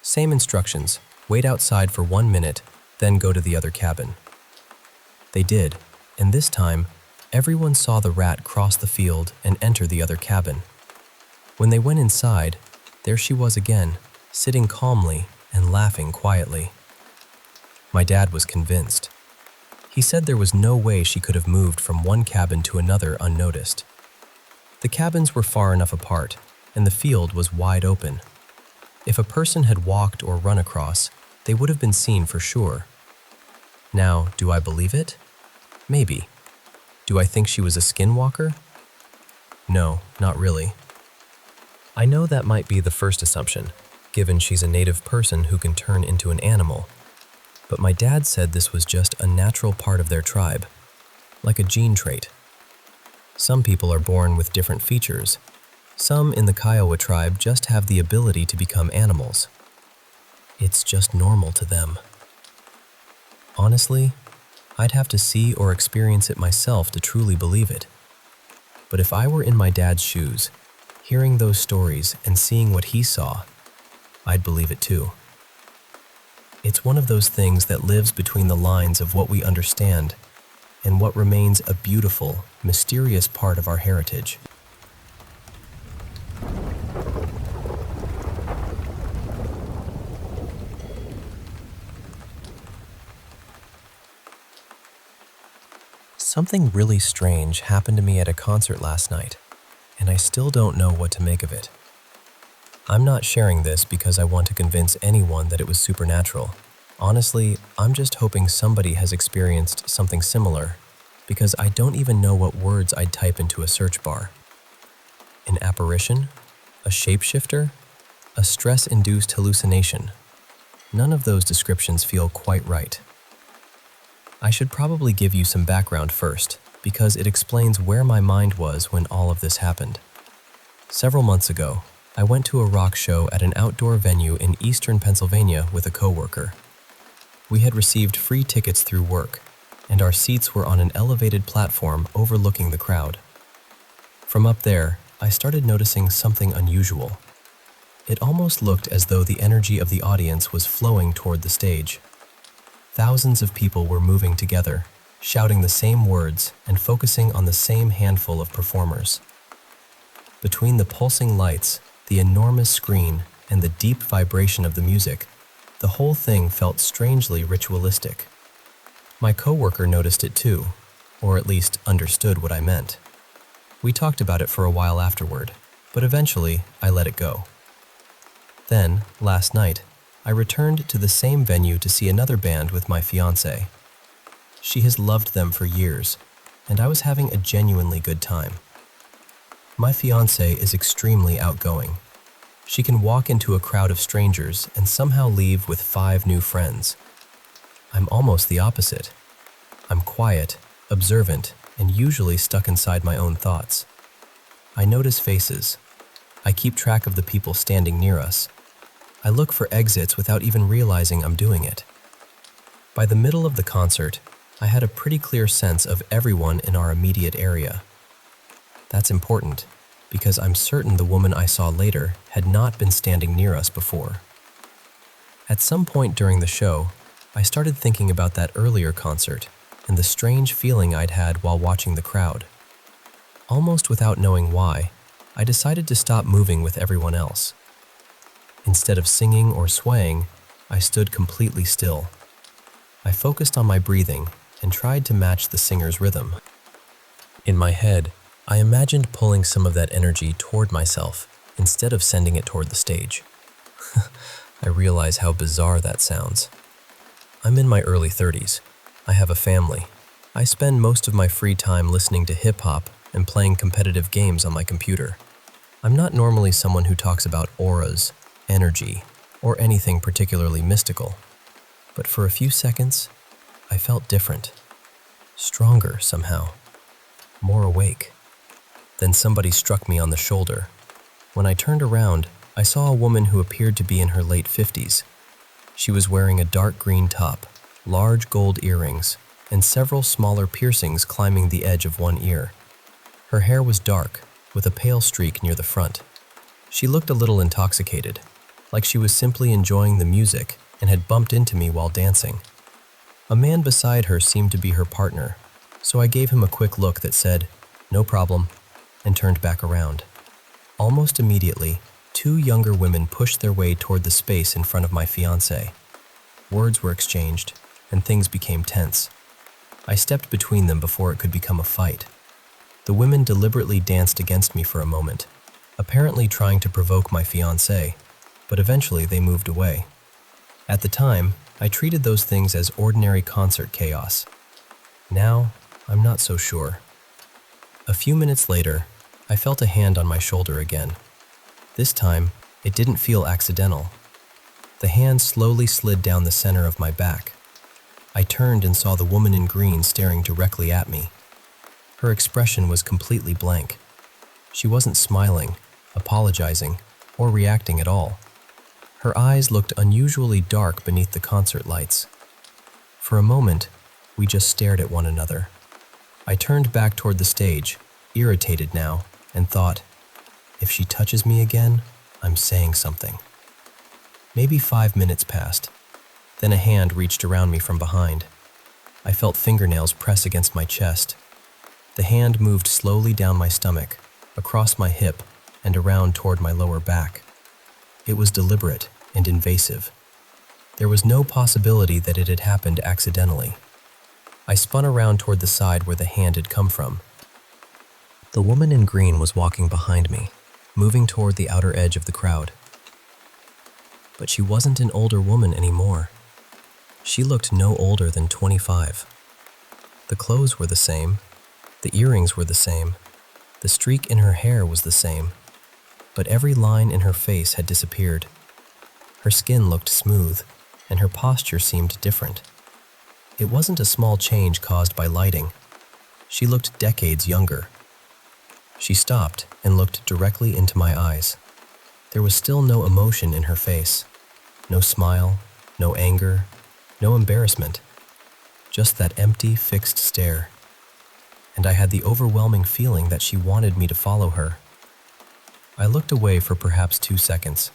Same instructions, wait outside for 1 minute, then go to the other cabin. They did, and this time, everyone saw the rat cross the field and enter the other cabin. When they went inside, there she was again, sitting calmly and laughing quietly. My dad was convinced. He said there was no way she could have moved from one cabin to another unnoticed. The cabins were far enough apart, and the field was wide open. If a person had walked or run across, they would have been seen for sure. Now, do I believe it? Maybe. Do I think she was a skinwalker? No, not really. I know that might be the first assumption, given she's a native person who can turn into an animal. But my dad said this was just a natural part of their tribe, like a gene trait. Some people are born with different features. Some in the Kiowa tribe just have the ability to become animals. It's just normal to them. Honestly, I'd have to see or experience it myself to truly believe it. But if I were in my dad's shoes, hearing those stories and seeing what he saw, I'd believe it too. It's one of those things that lives between the lines of what we understand and what remains a beautiful, mysterious part of our heritage. Something really strange happened to me at a concert last night, and I still don't know what to make of it. I'm not sharing this because I want to convince anyone that it was supernatural. Honestly, I'm just hoping somebody has experienced something similar, because I don't even know what words I'd type into a search bar. An apparition? A shapeshifter? A stress-induced hallucination? None of those descriptions feel quite right. I should probably give you some background first, because it explains where my mind was when all of this happened. Several months ago, I went to a rock show at an outdoor venue in eastern Pennsylvania with a coworker. We had received free tickets through work, and our seats were on an elevated platform overlooking the crowd. From up there, I started noticing something unusual. It almost looked as though the energy of the audience was flowing toward the stage. Thousands of people were moving together, shouting the same words and focusing on the same handful of performers. Between the pulsing lights, the enormous screen, and the deep vibration of the music, the whole thing felt strangely ritualistic. My coworker noticed it too, or at least understood what I meant. We talked about it for a while afterward, but eventually I let it go. Then, last night, I returned to the same venue to see another band with my fiancée. She has loved them for years, and I was having a genuinely good time. My fiancée is extremely outgoing. She can walk into a crowd of strangers and somehow leave with 5 new friends. I'm almost the opposite. I'm quiet, observant, and usually stuck inside my own thoughts. I notice faces. I keep track of the people standing near us. I look for exits without even realizing I'm doing it. By the middle of the concert, I had a pretty clear sense of everyone in our immediate area. That's important, because I'm certain the woman I saw later had not been standing near us before. At some point during the show, I started thinking about that earlier concert and the strange feeling I'd had while watching the crowd. Almost without knowing why, I decided to stop moving with everyone else. Instead of singing or swaying, I stood completely still. I focused on my breathing and tried to match the singer's rhythm. In my head, I imagined pulling some of that energy toward myself instead of sending it toward the stage. I realize how bizarre that sounds. I'm in my early 30s. I have a family. I spend most of my free time listening to hip-hop and playing competitive games on my computer. I'm not normally someone who talks about auras, energy, or anything particularly mystical. But for a few seconds, I felt different. Stronger somehow. More awake. Then somebody struck me on the shoulder. When I turned around, I saw a woman who appeared to be in her late 50s. She was wearing a dark green top, large gold earrings, and several smaller piercings climbing the edge of one ear. Her hair was dark, with a pale streak near the front. She looked a little intoxicated, like she was simply enjoying the music and had bumped into me while dancing. A man beside her seemed to be her partner, so I gave him a quick look that said, "No problem," and turned back around. Almost immediately, two younger women pushed their way toward the space in front of my fiancé. Words were exchanged, and things became tense. I stepped between them before it could become a fight. The women deliberately danced against me for a moment, apparently trying to provoke my fiancé, but eventually they moved away. At the time, I treated those things as ordinary concert chaos. Now, I'm not so sure. A few minutes later, I felt a hand on my shoulder again. This time, it didn't feel accidental. The hand slowly slid down the center of my back. I turned and saw the woman in green staring directly at me. Her expression was completely blank. She wasn't smiling, apologizing, or reacting at all. Her eyes looked unusually dark beneath the concert lights. For a moment, we just stared at one another. I turned back toward the stage, irritated now, and thought, if she touches me again, I'm saying something. Maybe 5 minutes passed. Then a hand reached around me from behind. I felt fingernails press against my chest. The hand moved slowly down my stomach, across my hip, and around toward my lower back. It was deliberate and invasive. There was no possibility that it had happened accidentally. I spun around toward the side where the hand had come from. The woman in green was walking behind me, moving toward the outer edge of the crowd. But she wasn't an older woman anymore. She looked no older than 25. The clothes were the same, the earrings were the same, the streak in her hair was the same, but every line in her face had disappeared. Her skin looked smooth, and her posture seemed different. It wasn't a small change caused by lighting. She looked decades younger. She stopped and looked directly into my eyes. There was still no emotion in her face. No smile, no anger, no embarrassment. Just that empty, fixed stare. And I had the overwhelming feeling that she wanted me to follow her. I looked away for perhaps 2 seconds,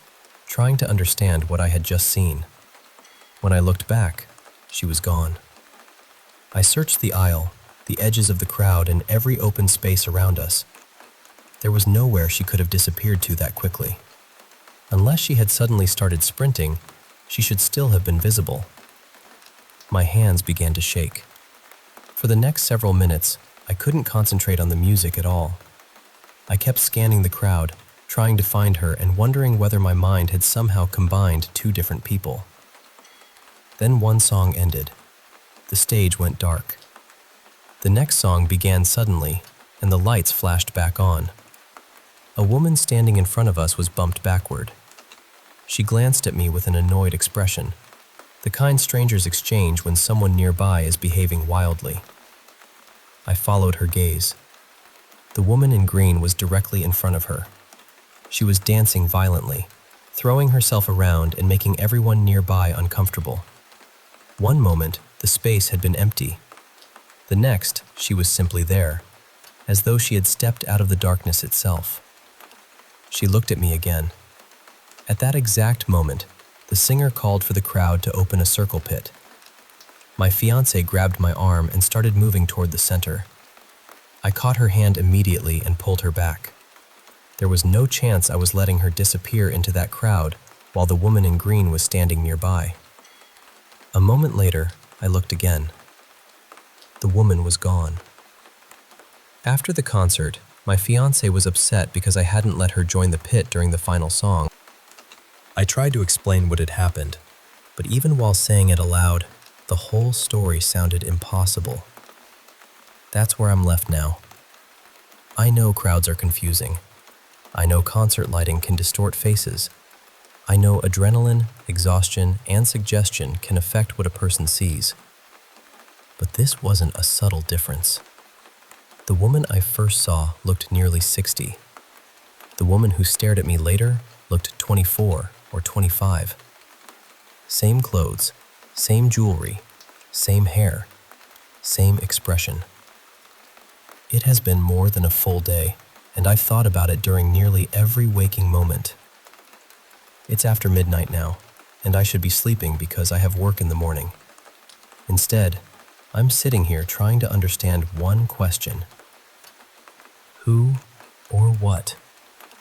trying to understand what I had just seen. When I looked back, she was gone. I searched the aisle, the edges of the crowd, and every open space around us. There was nowhere she could have disappeared to that quickly. Unless she had suddenly started sprinting, she should still have been visible. My hands began to shake. For the next several minutes, I couldn't concentrate on the music at all. I kept scanning the crowd, trying to find her and wondering whether my mind had somehow combined two different people. Then one song ended. The stage went dark. The next song began suddenly, and the lights flashed back on. A woman standing in front of us was bumped backward. She glanced at me with an annoyed expression, the kind strangers exchange when someone nearby is behaving wildly. I followed her gaze. The woman in green was directly in front of her. She was dancing violently, throwing herself around and making everyone nearby uncomfortable. One moment, the space had been empty. The next, she was simply there, as though she had stepped out of the darkness itself. She looked at me again. At that exact moment, The singer called for the crowd to open a circle pit. My fiancée grabbed my arm and started moving toward the center. I caught her hand immediately and pulled her back. There was no chance I was letting her disappear into that crowd while the woman in green was standing nearby. A moment later, I looked again. The woman was gone. After the concert, my fiancée was upset because I hadn't let her join the pit during the final song. I tried to explain what had happened, but even while saying it aloud, the whole story sounded impossible. That's where I'm left now. I know crowds are confusing. I know concert lighting can distort faces. I know adrenaline, exhaustion, and suggestion can affect what a person sees. But this wasn't a subtle difference. The woman I first saw looked nearly 60. The woman who stared at me later looked 24 or 25. Same clothes, same jewelry, same hair, same expression. It has been more than a full day, and I've thought about it during nearly every waking moment. It's after midnight now, and I should be sleeping because I have work in the morning. Instead, I'm sitting here trying to understand one question. Who or what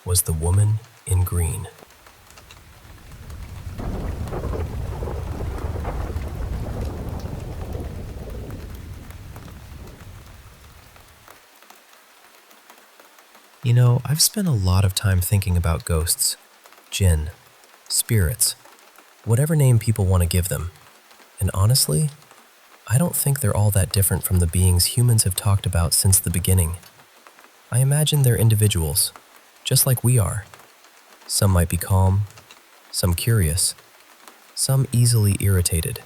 was the woman in green? You know, I've spent a lot of time thinking about ghosts, jinn, spirits, whatever name people want to give them. And honestly, I don't think they're all that different from the beings humans have talked about since the beginning. I imagine they're individuals, just like we are. Some might be calm, some curious, some easily irritated.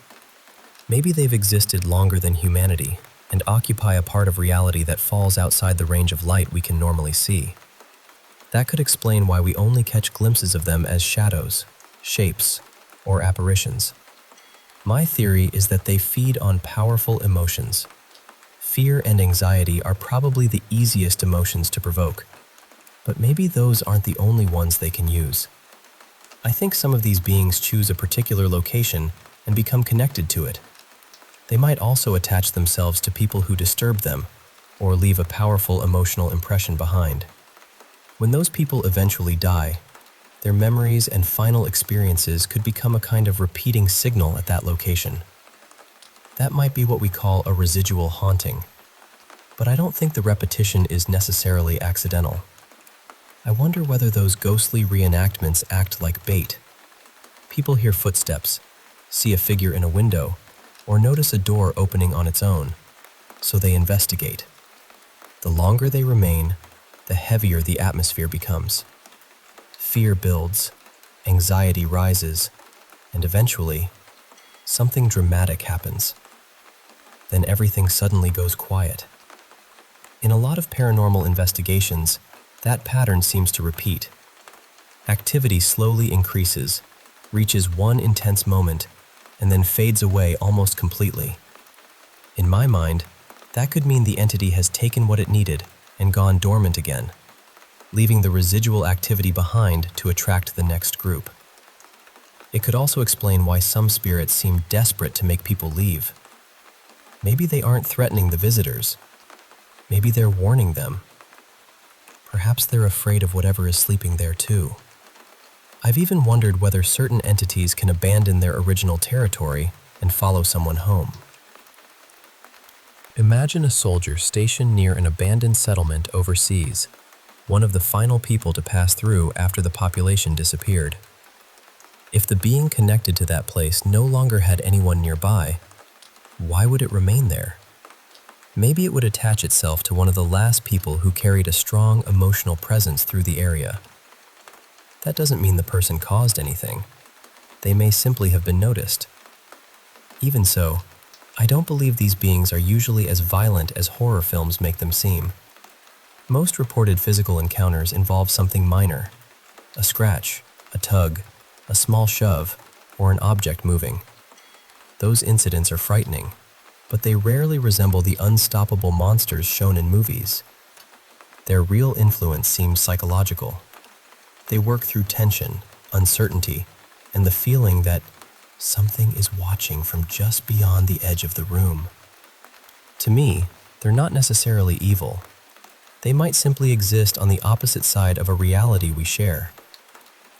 Maybe they've existed longer than humanity and occupy a part of reality that falls outside the range of light we can normally see. That could explain why we only catch glimpses of them as shadows, shapes, or apparitions. My theory is that they feed on powerful emotions. Fear and anxiety are probably the easiest emotions to provoke, but maybe those aren't the only ones they can use. I think some of these beings choose a particular location and become connected to it. They might also attach themselves to people who disturb them or leave a powerful emotional impression behind. When those people eventually die, their memories and final experiences could become a kind of repeating signal at that location. That might be what we call a residual haunting, but I don't think the repetition is necessarily accidental. I wonder whether those ghostly reenactments act like bait. People hear footsteps, see a figure in a window, or notice a door opening on its own, so they investigate. The longer they remain, the heavier the atmosphere becomes. Fear builds, anxiety rises, and eventually, something dramatic happens. Then everything suddenly goes quiet. In a lot of paranormal investigations, that pattern seems to repeat. Activity slowly increases, reaches one intense moment, and then fades away almost completely. In my mind, that could mean the entity has taken what it needed and gone dormant again, leaving the residual activity behind to attract the next group. It could also explain why some spirits seem desperate to make people leave. Maybe they aren't threatening the visitors. Maybe they're warning them. Perhaps they're afraid of whatever is sleeping there too. I've even wondered whether certain entities can abandon their original territory and follow someone home. Imagine a soldier stationed near an abandoned settlement overseas, one of the final people to pass through after the population disappeared. If the being connected to that place no longer had anyone nearby, why would it remain there? Maybe it would attach itself to one of the last people who carried a strong emotional presence through the area. That doesn't mean the person caused anything. They may simply have been noticed. Even so, I don't believe these beings are usually as violent as horror films make them seem. Most reported physical encounters involve something minor: a scratch, a tug, a small shove, or an object moving. Those incidents are frightening, but they rarely resemble the unstoppable monsters shown in movies. Their real influence seems psychological. They work through tension, uncertainty, and the feeling that something is watching from just beyond the edge of the room. To me, they're not necessarily evil. They might simply exist on the opposite side of a reality we share.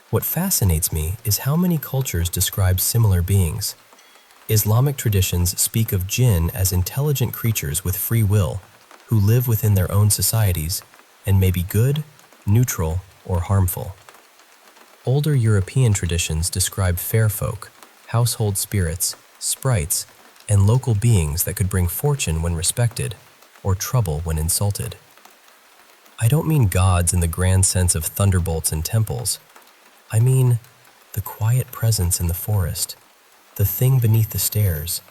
What fascinates me is how many cultures describe similar beings. Islamic traditions speak of jinn as intelligent creatures with free will who live within their own societies and may be good, neutral, or harmful. Older European traditions describe fair folk, household spirits, sprites, and local beings that could bring fortune when respected or trouble when insulted. I don't mean gods in the grand sense of thunderbolts and temples. I mean the quiet presence in the forest, the thing beneath the stairs,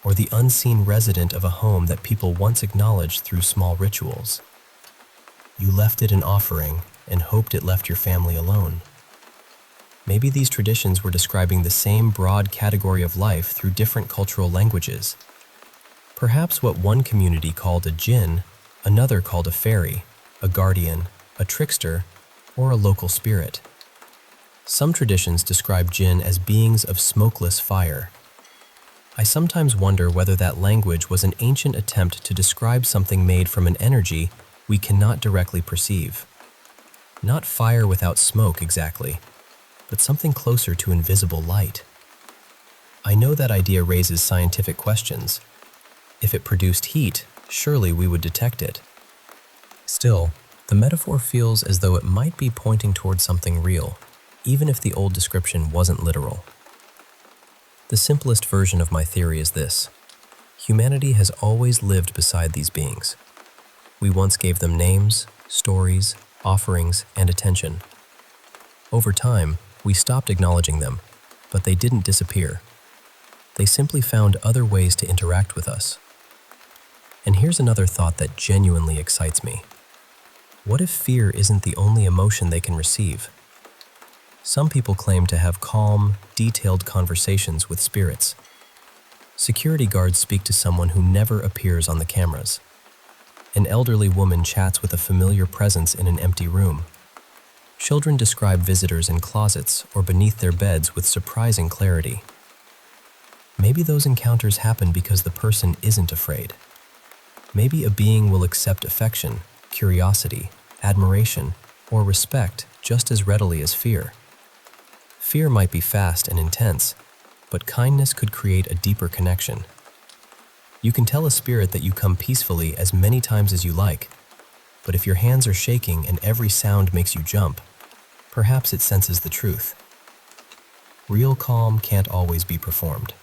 or the unseen resident of a home that people once acknowledged through small rituals. You left it an offering and hoped it left your family alone. Maybe these traditions were describing the same broad category of life through different cultural languages. Perhaps what one community called a jinn, another called a fairy, a guardian, a trickster, or a local spirit. Some traditions describe jinn as beings of smokeless fire. I sometimes wonder whether that language was an ancient attempt to describe something made from an energy we cannot directly perceive. Not fire without smoke exactly, but something closer to invisible light. I know that idea raises scientific questions. If it produced heat, surely we would detect it. Still, the metaphor feels as though it might be pointing towards something real, even if the old description wasn't literal. The simplest version of my theory is this: humanity has always lived beside these beings. We once gave them names, stories, offerings, and attention. Over time, we stopped acknowledging them, but they didn't disappear. They simply found other ways to interact with us. And here's another thought that genuinely excites me. What if fear isn't the only emotion they can receive? Some people claim to have calm, detailed conversations with spirits. Security guards speak to someone who never appears on the cameras. An elderly woman chats with a familiar presence in an empty room. Children describe visitors in closets or beneath their beds with surprising clarity. Maybe those encounters happen because the person isn't afraid. Maybe a being will accept affection, curiosity, admiration, or respect just as readily as fear. Fear might be fast and intense, but kindness could create a deeper connection. You can tell a spirit that you come peacefully as many times as you like, but if your hands are shaking and every sound makes you jump, perhaps it senses the truth. Real calm can't always be performed.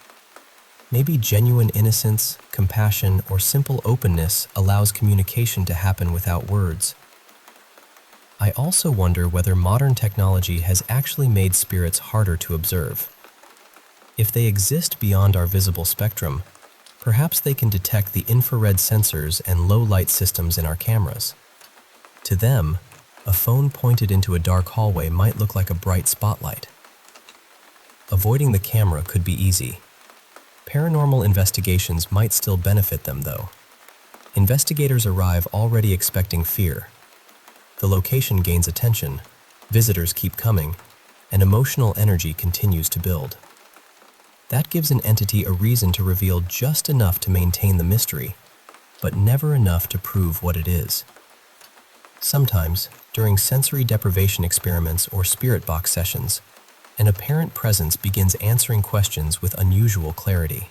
Maybe genuine innocence, compassion, or simple openness allows communication to happen without words. I also wonder whether modern technology has actually made spirits harder to observe. If they exist beyond our visible spectrum, perhaps they can detect the infrared sensors and low-light systems in our cameras. To them, a phone pointed into a dark hallway might look like a bright spotlight. Avoiding the camera could be easy. Paranormal investigations might still benefit them, though. Investigators arrive already expecting fear. The location gains attention, visitors keep coming, and emotional energy continues to build. That gives an entity a reason to reveal just enough to maintain the mystery, but never enough to prove what it is. Sometimes, during sensory deprivation experiments or spirit box sessions, an apparent presence begins answering questions with unusual clarity.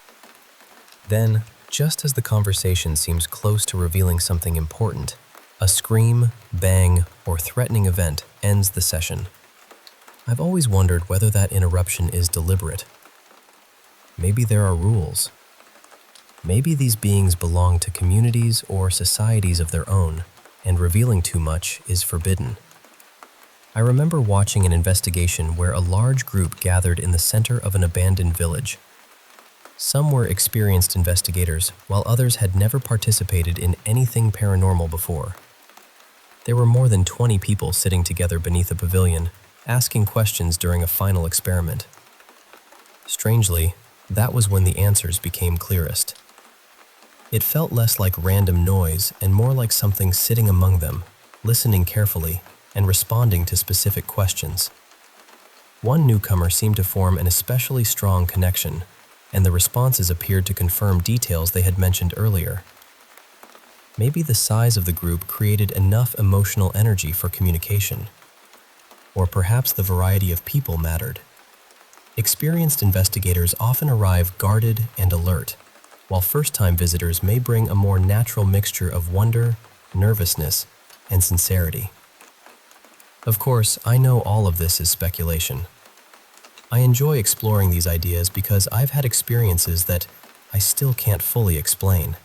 Then, just as the conversation seems close to revealing something important, a scream, bang, or threatening event ends the session. I've always wondered whether that interruption is deliberate. Maybe there are rules. Maybe these beings belong to communities or societies of their own, and revealing too much is forbidden. I remember watching an investigation where a large group gathered in the center of an abandoned village. Some were experienced investigators, while others had never participated in anything paranormal before. There were more than 20 people sitting together beneath a pavilion, asking questions during a final experiment. Strangely, that was when the answers became clearest. It felt less like random noise and more like something sitting among them, listening carefully and responding to specific questions. One newcomer seemed to form an especially strong connection, and the responses appeared to confirm details they had mentioned earlier. Maybe the size of the group created enough emotional energy for communication, or perhaps the variety of people mattered. Experienced investigators often arrive guarded and alert, while first-time visitors may bring a more natural mixture of wonder, nervousness, and sincerity. Of course, I know all of this is speculation. I enjoy exploring these ideas because I've had experiences that I still can't fully explain.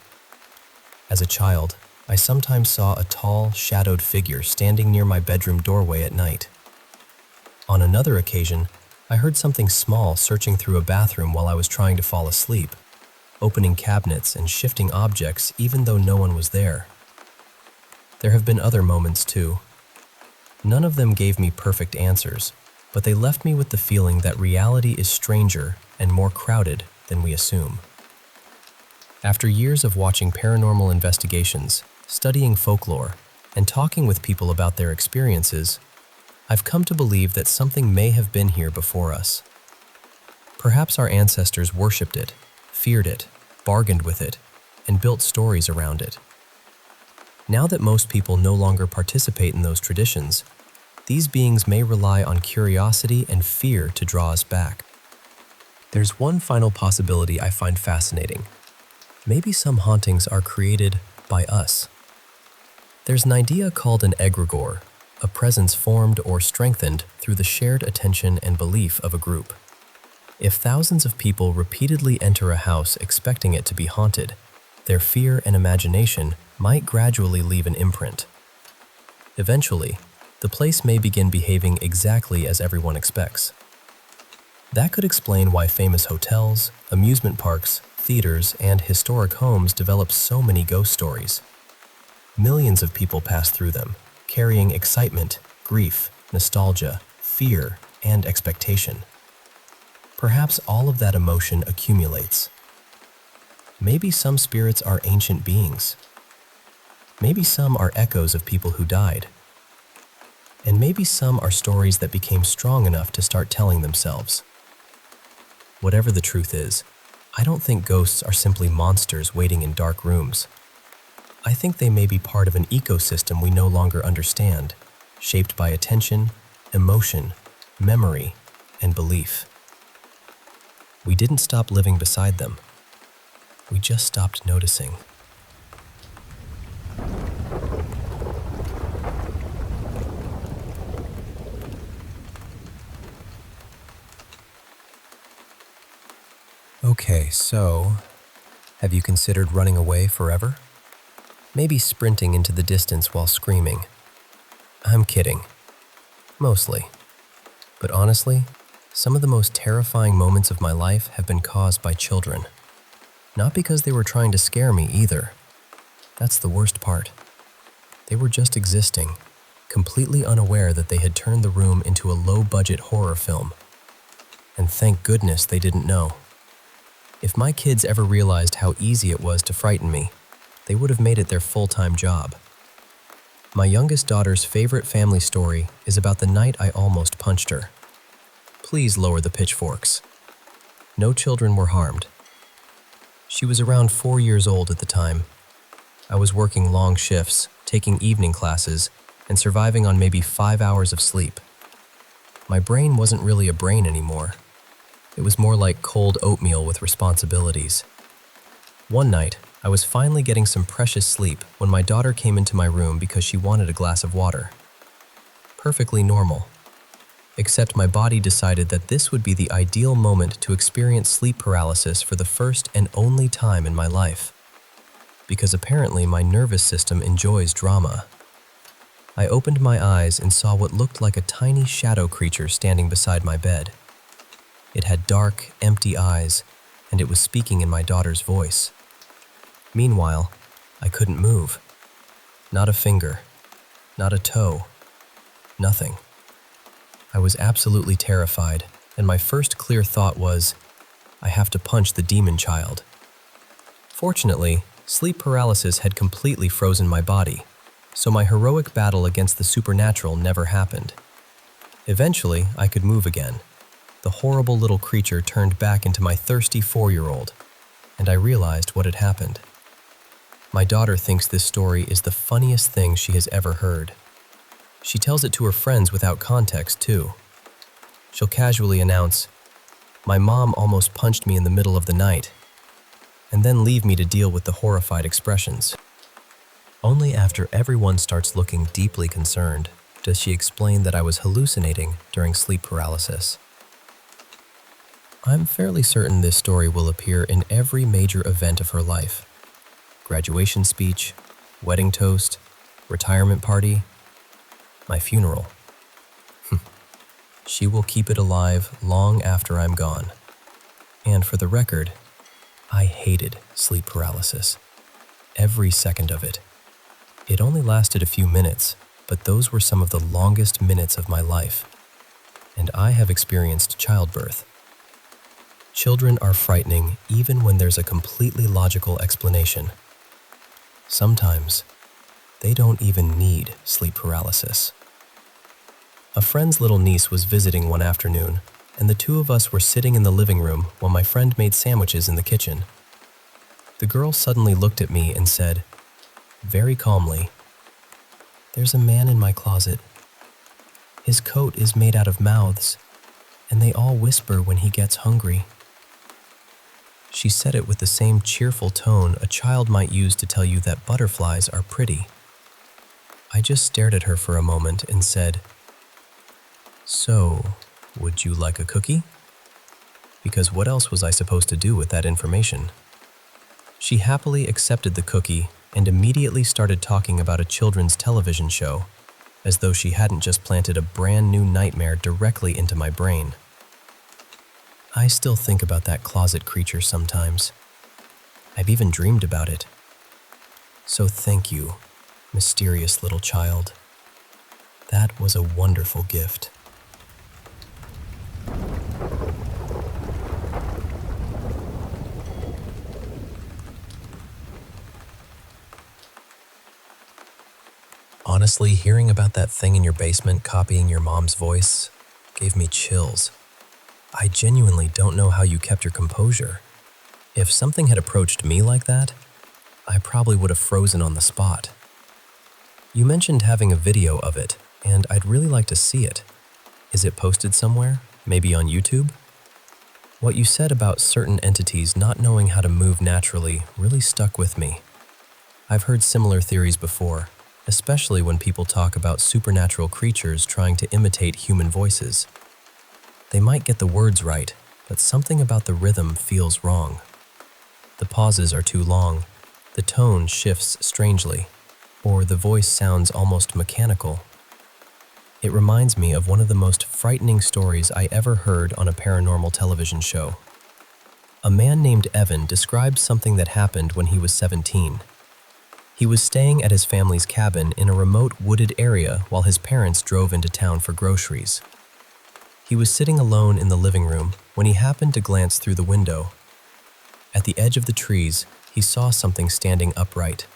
As a child, I sometimes saw a tall, shadowed figure standing near my bedroom doorway at night. On another occasion, I heard something small searching through a bathroom while I was trying to fall asleep, opening cabinets and shifting objects even though no one was there. There have been other moments too. None of them gave me perfect answers, but they left me with the feeling that reality is stranger and more crowded than we assume. After years of watching paranormal investigations, studying folklore, and talking with people about their experiences, I've come to believe that something may have been here before us. Perhaps our ancestors worshipped it, feared it, bargained with it, and built stories around it. Now that most people no longer participate in those traditions, these beings may rely on curiosity and fear to draw us back. There's one final possibility I find fascinating. Maybe some hauntings are created by us. There's an idea called an egregore, a presence formed or strengthened through the shared attention and belief of a group. If thousands of people repeatedly enter a house expecting it to be haunted, their fear and imagination might gradually leave an imprint. Eventually, the place may begin behaving exactly as everyone expects. That could explain why famous hotels, amusement parks, theaters, and historic homes develop so many ghost stories. Millions of people pass through them, carrying excitement, grief, nostalgia, fear, and expectation. Perhaps all of that emotion accumulates. Maybe some spirits are ancient beings. Maybe some are echoes of people who died. And maybe some are stories that became strong enough to start telling themselves. Whatever the truth is, I don't think ghosts are simply monsters waiting in dark rooms. I think they may be part of an ecosystem we no longer understand, shaped by attention, emotion, memory, and belief. We didn't stop living beside them. We just stopped noticing. Okay, so, have you considered running away forever? Maybe sprinting into the distance while screaming. I'm kidding. Mostly. But honestly, some of the most terrifying moments of my life have been caused by children. Not because they were trying to scare me either. That's the worst part. They were just existing, completely unaware that they had turned the room into a low-budget horror film. And thank goodness they didn't know. If my kids ever realized how easy it was to frighten me, they would have made it their full-time job. My youngest daughter's favorite family story is about the night I almost punched her. Please lower the pitchforks. No children were harmed. She was around 4 years old at the time. I was working long shifts, taking evening classes, and surviving on maybe 5 hours of sleep. My brain wasn't really a brain anymore. It was more like cold oatmeal with responsibilities. One night, I was finally getting some precious sleep when my daughter came into my room because she wanted a glass of water. Perfectly normal. Except my body decided that this would be the ideal moment to experience sleep paralysis for the first and only time in my life. Because apparently my nervous system enjoys drama. I opened my eyes and saw what looked like a tiny shadow creature standing beside my bed. It had dark, empty eyes, and it was speaking in my daughter's voice. Meanwhile, I couldn't move. Not a finger, not a toe, nothing. I was absolutely terrified, and my first clear thought was, I have to punch the demon child. Fortunately, sleep paralysis had completely frozen my body, so my heroic battle against the supernatural never happened. Eventually, I could move again, the horrible little creature turned back into my thirsty 4-year-old, and I realized what had happened. My daughter thinks this story is the funniest thing she has ever heard. She tells it to her friends without context, too. She'll casually announce, "My mom almost punched me in the middle of the night," and then leave me to deal with the horrified expressions. Only after everyone starts looking deeply concerned does she explain that I was hallucinating during sleep paralysis. I'm fairly certain this story will appear in every major event of her life: graduation speech, wedding toast, retirement party, my funeral. She will keep it alive long after I'm gone. And for the record, I hated sleep paralysis. Every second of it. It only lasted a few minutes, but those were some of the longest minutes of my life. And I have experienced childbirth. Children are frightening even when there's a completely logical explanation. Sometimes, they don't even need sleep paralysis. A friend's little niece was visiting one afternoon, and the two of us were sitting in the living room while my friend made sandwiches in the kitchen. The girl suddenly looked at me and said, very calmly, "There's a man in my closet. His coat is made out of mouths, and they all whisper when he gets hungry." She said it with the same cheerful tone a child might use to tell you that butterflies are pretty. I just stared at her for a moment and said, "So, would you like a cookie?" Because what else was I supposed to do with that information? She happily accepted the cookie and immediately started talking about a children's television show, as though she hadn't just planted a brand new nightmare directly into my brain. I still think about that closet creature sometimes. I've even dreamed about it. So thank you, mysterious little child. That was a wonderful gift. Honestly, hearing about that thing in your basement copying your mom's voice gave me chills. I genuinely don't know how you kept your composure. If something had approached me like that, I probably would have frozen on the spot. You mentioned having a video of it, and I'd really like to see it. Is it posted somewhere? Maybe on YouTube? What you said about certain entities not knowing how to move naturally really stuck with me. I've heard similar theories before, especially when people talk about supernatural creatures trying to imitate human voices. They might get the words right, but something about the rhythm feels wrong. The pauses are too long, the tone shifts strangely, or the voice sounds almost mechanical. It reminds me of one of the most frightening stories I ever heard on a paranormal television show. A man named Evan described something that happened when he was 17. He was staying at his family's cabin in a remote wooded area while his parents drove into town for groceries. He was sitting alone in the living room when he happened to glance through the window. At the edge of the trees, he saw something standing upright.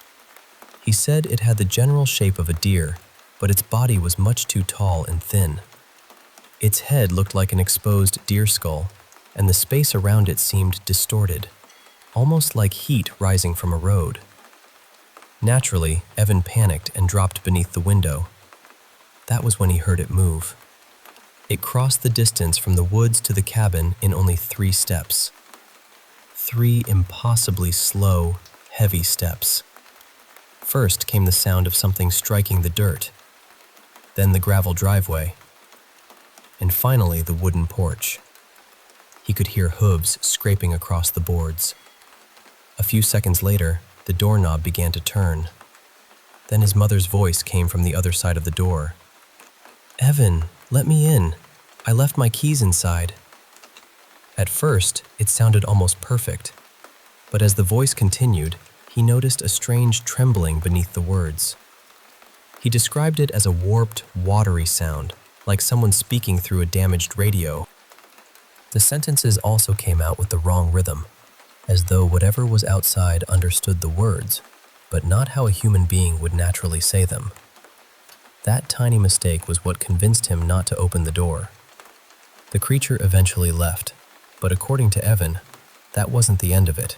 He said it had the general shape of a deer, but its body was much too tall and thin. Its head looked like an exposed deer skull, and the space around it seemed distorted, almost like heat rising from a road. Naturally, Evan panicked and dropped beneath the window. That was when he heard it move. It crossed the distance from the woods to the cabin in only 3 steps. 3 impossibly slow, heavy steps. First came the sound of something striking the dirt, then the gravel driveway, and finally the wooden porch. He could hear hooves scraping across the boards. A few seconds later, the doorknob began to turn. Then his mother's voice came from the other side of the door. "Evan, let me in. I left my keys inside." At first, it sounded almost perfect, but as the voice continued, he noticed a strange trembling beneath the words. He described it as a warped, watery sound, like someone speaking through a damaged radio. The sentences also came out with the wrong rhythm, as though whatever was outside understood the words, but not how a human being would naturally say them. That tiny mistake was what convinced him not to open the door. The creature eventually left, but according to Evan, that wasn't the end of it.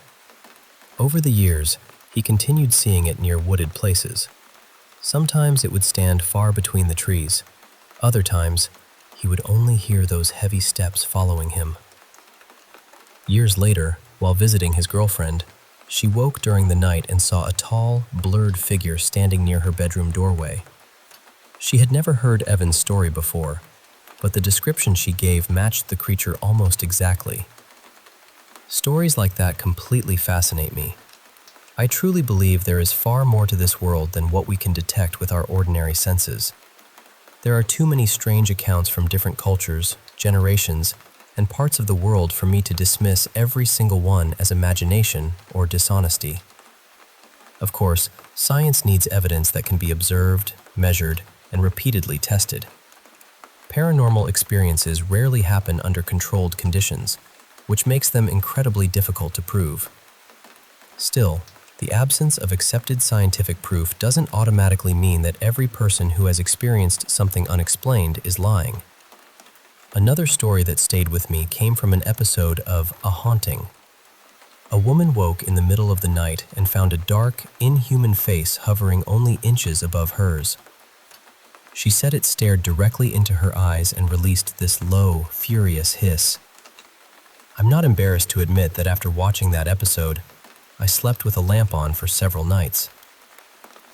Over the years, he continued seeing it near wooded places. Sometimes it would stand far between the trees. Other times, he would only hear those heavy steps following him. Years later, while visiting his girlfriend, she woke during the night and saw a tall, blurred figure standing near her bedroom doorway. She had never heard Evan's story before, but the description she gave matched the creature almost exactly. Stories like that completely fascinate me. I truly believe there is far more to this world than what we can detect with our ordinary senses. There are too many strange accounts from different cultures, generations, and parts of the world for me to dismiss every single one as imagination or dishonesty. Of course, science needs evidence that can be observed, measured, and repeatedly tested. Paranormal experiences rarely happen under controlled conditions, which makes them incredibly difficult to prove. Still, the absence of accepted scientific proof doesn't automatically mean that every person who has experienced something unexplained is lying. Another story that stayed with me came from an episode of A Haunting. A woman woke in the middle of the night and found a dark, inhuman face hovering only inches above hers. She said it stared directly into her eyes and released this low, furious hiss. I'm not embarrassed to admit that after watching that episode, I slept with a lamp on for several nights.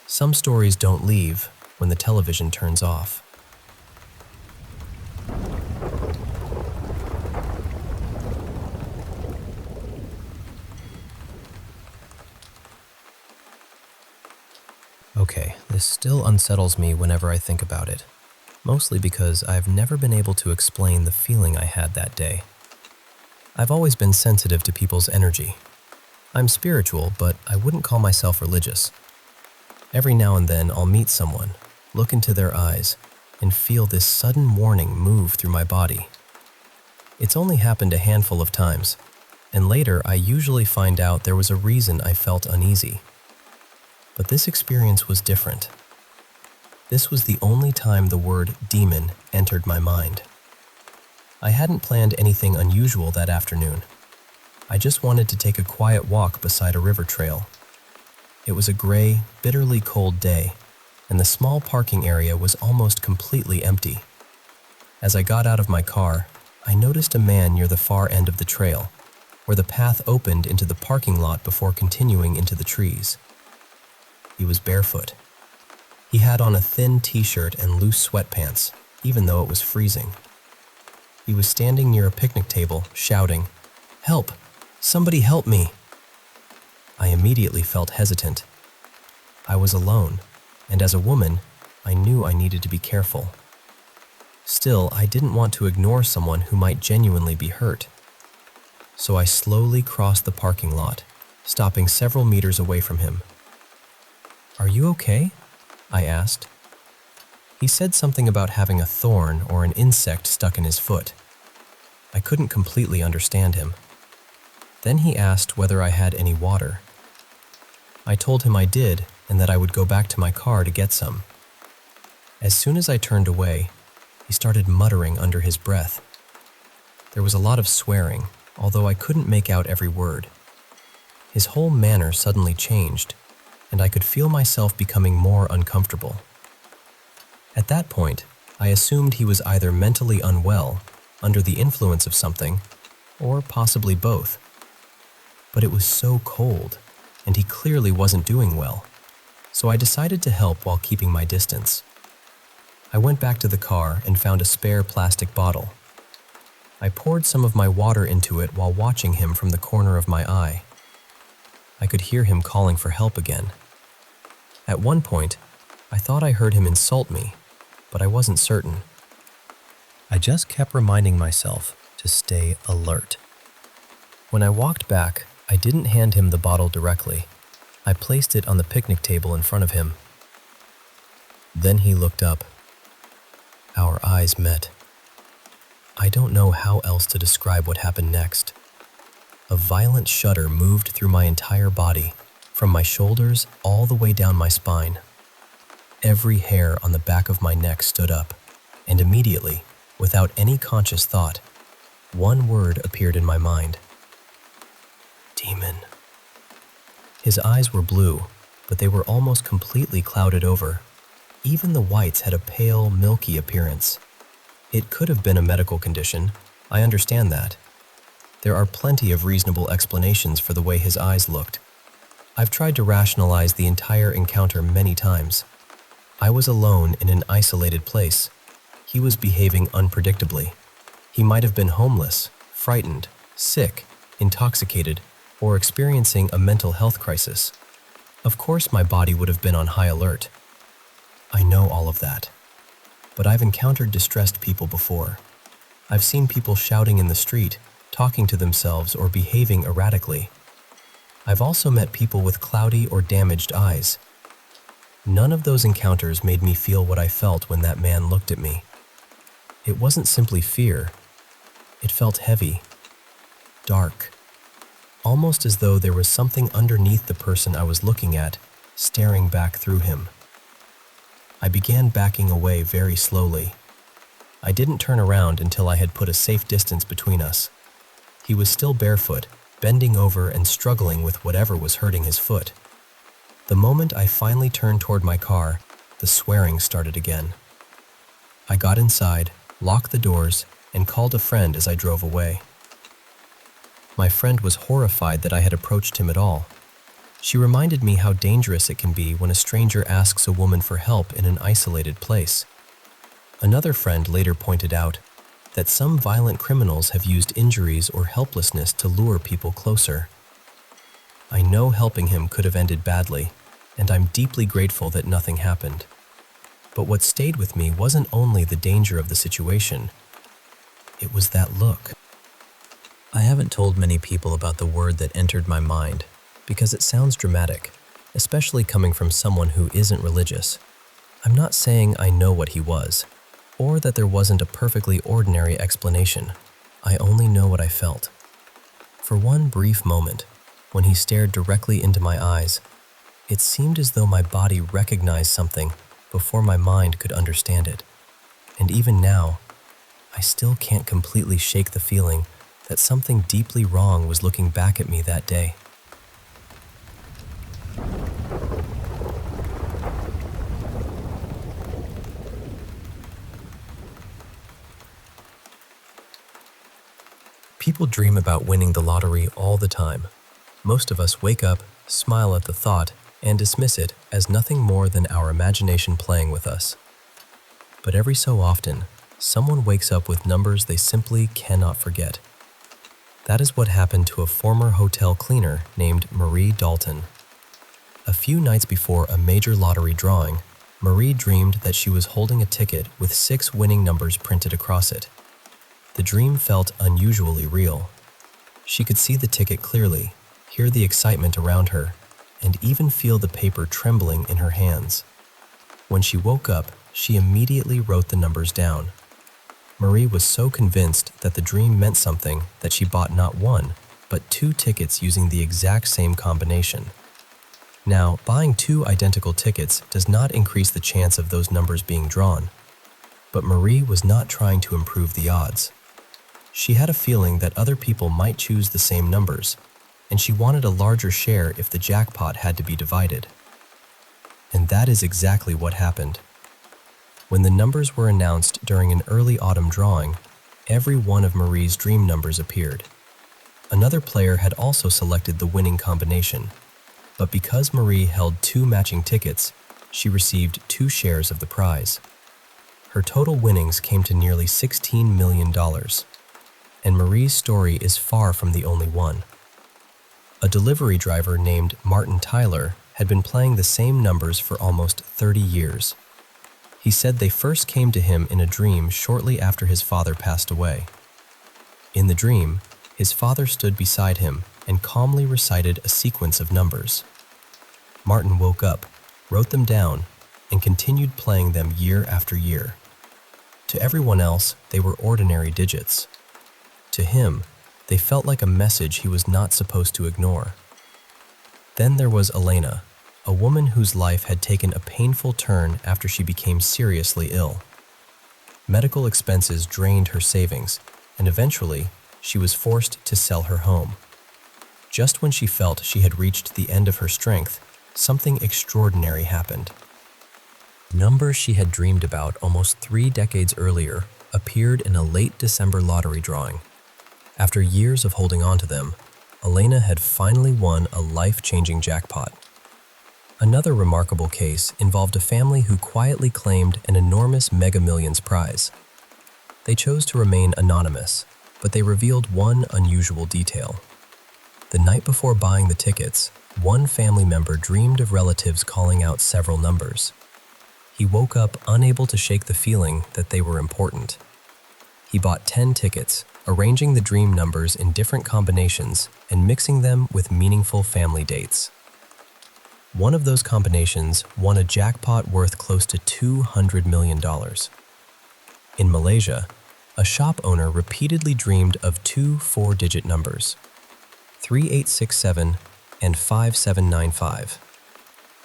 Some stories don't leave when the television turns off. Okay, this still unsettles me whenever I think about it, mostly because I've never been able to explain the feeling I had that day. I've always been sensitive to people's energy. I'm spiritual, but I wouldn't call myself religious. Every now and then I'll meet someone, look into their eyes, and feel this sudden warning move through my body. It's only happened a handful of times, and later I usually find out there was a reason I felt uneasy. But this experience was different. This was the only time the word demon entered my mind. I hadn't planned anything unusual that afternoon. I just wanted to take a quiet walk beside a river trail. It was a gray, bitterly cold day, and the small parking area was almost completely empty. As I got out of my car, I noticed a man near the far end of the trail, where the path opened into the parking lot before continuing into the trees. He was barefoot. He had on a thin t-shirt and loose sweatpants, even though it was freezing. He was standing near a picnic table, shouting, "Help! Somebody help me!" I immediately felt hesitant. I was alone, and as a woman, I knew I needed to be careful. Still, I didn't want to ignore someone who might genuinely be hurt. So I slowly crossed the parking lot, stopping several meters away from him. "Are you okay?" I asked. He said something about having a thorn or an insect stuck in his foot. I couldn't completely understand him. Then he asked whether I had any water. I told him I did and that I would go back to my car to get some. As soon as I turned away, he started muttering under his breath. There was a lot of swearing, although I couldn't make out every word. His whole manner suddenly changed, and I could feel myself becoming more uncomfortable. At that point, I assumed he was either mentally unwell, under the influence of something, or possibly both. But it was so cold, and he clearly wasn't doing well, so I decided to help while keeping my distance. I went back to the car and found a spare plastic bottle. I poured some of my water into it while watching him from the corner of my eye. I could hear him calling for help again. At one point, I thought I heard him insult me, but I wasn't certain. I just kept reminding myself to stay alert. When I walked back, I didn't hand him the bottle directly. I placed it on the picnic table in front of him. Then he looked up. Our eyes met. I don't know how else to describe what happened next. A violent shudder moved through my entire body, from my shoulders all the way down my spine. Every hair on the back of my neck stood up, and immediately, without any conscious thought, one word appeared in my mind: demon. His eyes were blue, but they were almost completely clouded over. Even the whites had a pale, milky appearance. It could have been a medical condition, I understand that. There are plenty of reasonable explanations for the way his eyes looked. I've tried to rationalize the entire encounter many times. I was alone in an isolated place. He was behaving unpredictably. He might have been homeless, frightened, sick, intoxicated, or experiencing a mental health crisis. Of course my body would have been on high alert. I know all of that. But I've encountered distressed people before. I've seen people shouting in the street, talking to themselves, or behaving erratically. I've also met people with cloudy or damaged eyes. None of those encounters made me feel what I felt when that man looked at me. It wasn't simply fear. It felt heavy, dark, almost as though there was something underneath the person I was looking at, staring back through him. I began backing away very slowly. I didn't turn around until I had put a safe distance between us. He was still barefoot, bending over and struggling with whatever was hurting his foot. The moment I finally turned toward my car, the swearing started again. I got inside, locked the doors, and called a friend as I drove away. My friend was horrified that I had approached him at all. She reminded me how dangerous it can be when a stranger asks a woman for help in an isolated place. Another friend later pointed out that some violent criminals have used injuries or helplessness to lure people closer. I know helping him could have ended badly, and I'm deeply grateful that nothing happened. But what stayed with me wasn't only the danger of the situation, it was that look. I haven't told many people about the word that entered my mind because it sounds dramatic, especially coming from someone who isn't religious. I'm not saying I know what he was, or that there wasn't a perfectly ordinary explanation. I only know what I felt. For one brief moment, when he stared directly into my eyes, it seemed as though my body recognized something before my mind could understand it. And even now, I still can't completely shake the feeling that something deeply wrong was looking back at me that day. People dream about winning the lottery all the time. Most of us wake up, smile at the thought, and dismiss it as nothing more than our imagination playing with us. But every so often, someone wakes up with numbers they simply cannot forget. That is what happened to a former hotel cleaner named Marie Dalton. A few nights before a major lottery drawing, Marie dreamed that she was holding a ticket with 6 winning numbers printed across it. The dream felt unusually real. She could see the ticket clearly, hear the excitement around her, and even feel the paper trembling in her hands. When she woke up, she immediately wrote the numbers down. Marie was so convinced that the dream meant something that she bought not 1, but 2 tickets using the exact same combination. Now, buying 2 identical tickets does not increase the chance of those numbers being drawn. But Marie was not trying to improve the odds. She had a feeling that other people might choose the same numbers, and she wanted a larger share if the jackpot had to be divided. And that is exactly what happened. When the numbers were announced during an early autumn drawing, every one of Marie's dream numbers appeared. Another player had also selected the winning combination, but because Marie held 2 matching tickets, she received 2 shares of the prize. Her total winnings came to nearly $16 million, and Marie's story is far from the only one. A delivery driver named Martin Tyler had been playing the same numbers for almost 30 years. He said they first came to him in a dream shortly after his father passed away. In the dream, his father stood beside him and calmly recited a sequence of numbers. Martin woke up, wrote them down, and continued playing them year after year. To everyone else, they were ordinary digits. To him, they felt like a message he was not supposed to ignore. Then there was Elena, a woman whose life had taken a painful turn after she became seriously ill. Medical expenses drained her savings, and eventually, she was forced to sell her home. Just when she felt she had reached the end of her strength, something extraordinary happened. Numbers she had dreamed about almost 3 decades earlier appeared in a late December lottery drawing. After years of holding on to them, Elena had finally won a life-changing jackpot. Another remarkable case involved a family who quietly claimed an enormous Mega Millions prize. They chose to remain anonymous, but they revealed one unusual detail. The night before buying the tickets, one family member dreamed of relatives calling out several numbers. He woke up unable to shake the feeling that they were important. He bought 10 tickets, arranging the dream numbers in different combinations and mixing them with meaningful family dates. One of those combinations won a jackpot worth close to $200 million. In Malaysia, a shop owner repeatedly dreamed of 2 4-digit numbers, 3867 and 5795.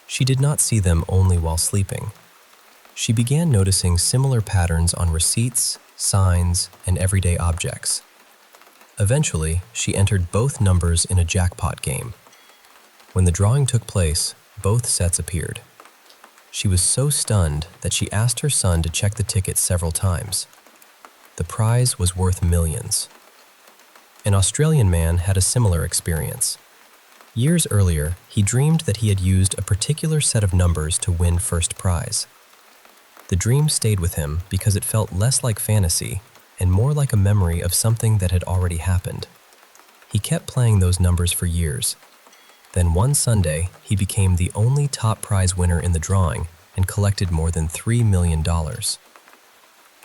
She did not see them only while sleeping. She began noticing similar patterns on receipts, signs, and everyday objects. Eventually, she entered both numbers in a jackpot game. When the drawing took place, both sets appeared. She was so stunned that she asked her son to check the ticket several times. The prize was worth millions. An Australian man had a similar experience. Years earlier, he dreamed that he had used a particular set of numbers to win first prize. The dream stayed with him because it felt less like fantasy and more like a memory of something that had already happened. He kept playing those numbers for years. Then one Sunday, he became the only top prize winner in the drawing and collected more than $3 million.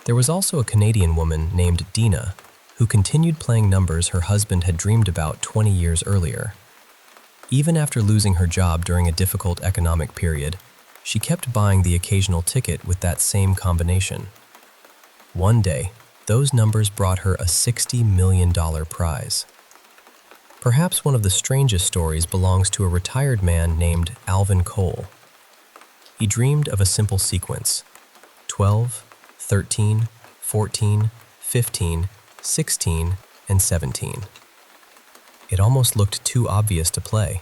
There was also a Canadian woman named Dina who continued playing numbers her husband had dreamed about 20 years earlier. Even after losing her job during a difficult economic period, she kept buying the occasional ticket with that same combination. One day, those numbers brought her a $60 million prize. Perhaps one of the strangest stories belongs to a retired man named Alvin Cole. He dreamed of a simple sequence: 12, 13, 14, 15, 16, and 17. It almost looked too obvious to play.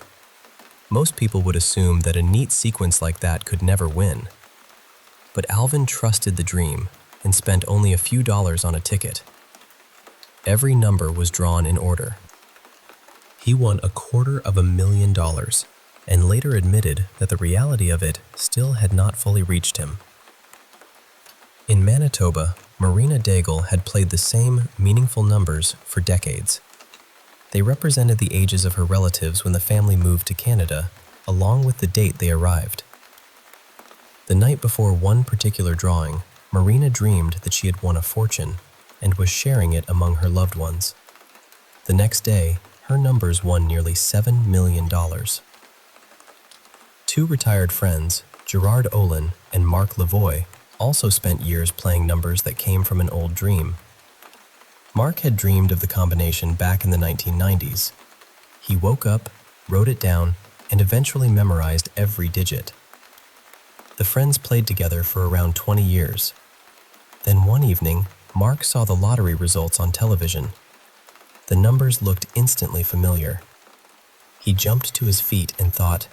Most people would assume that a neat sequence like that could never win. But Alvin trusted the dream and spent only a few dollars on a ticket. Every number was drawn in order. He won $250,000 and later admitted that the reality of it still had not fully reached him. In Manitoba, Marina Daigle had played the same meaningful numbers for decades. They represented the ages of her relatives when the family moved to Canada, along with the date they arrived. The night before one particular drawing, Marina dreamed that she had won a fortune and was sharing it among her loved ones. The next day, her numbers won nearly $7 million. Two retired friends, Gerard Olin and Mark Lavoie, also spent years playing numbers that came from an old dream. Mark had dreamed of the combination back in the 1990s. He woke up, wrote it down, and eventually memorized every digit. The friends played together for around 20 years. Then one evening, Mark saw the lottery results on television. The numbers looked instantly familiar. He jumped to his feet and thought,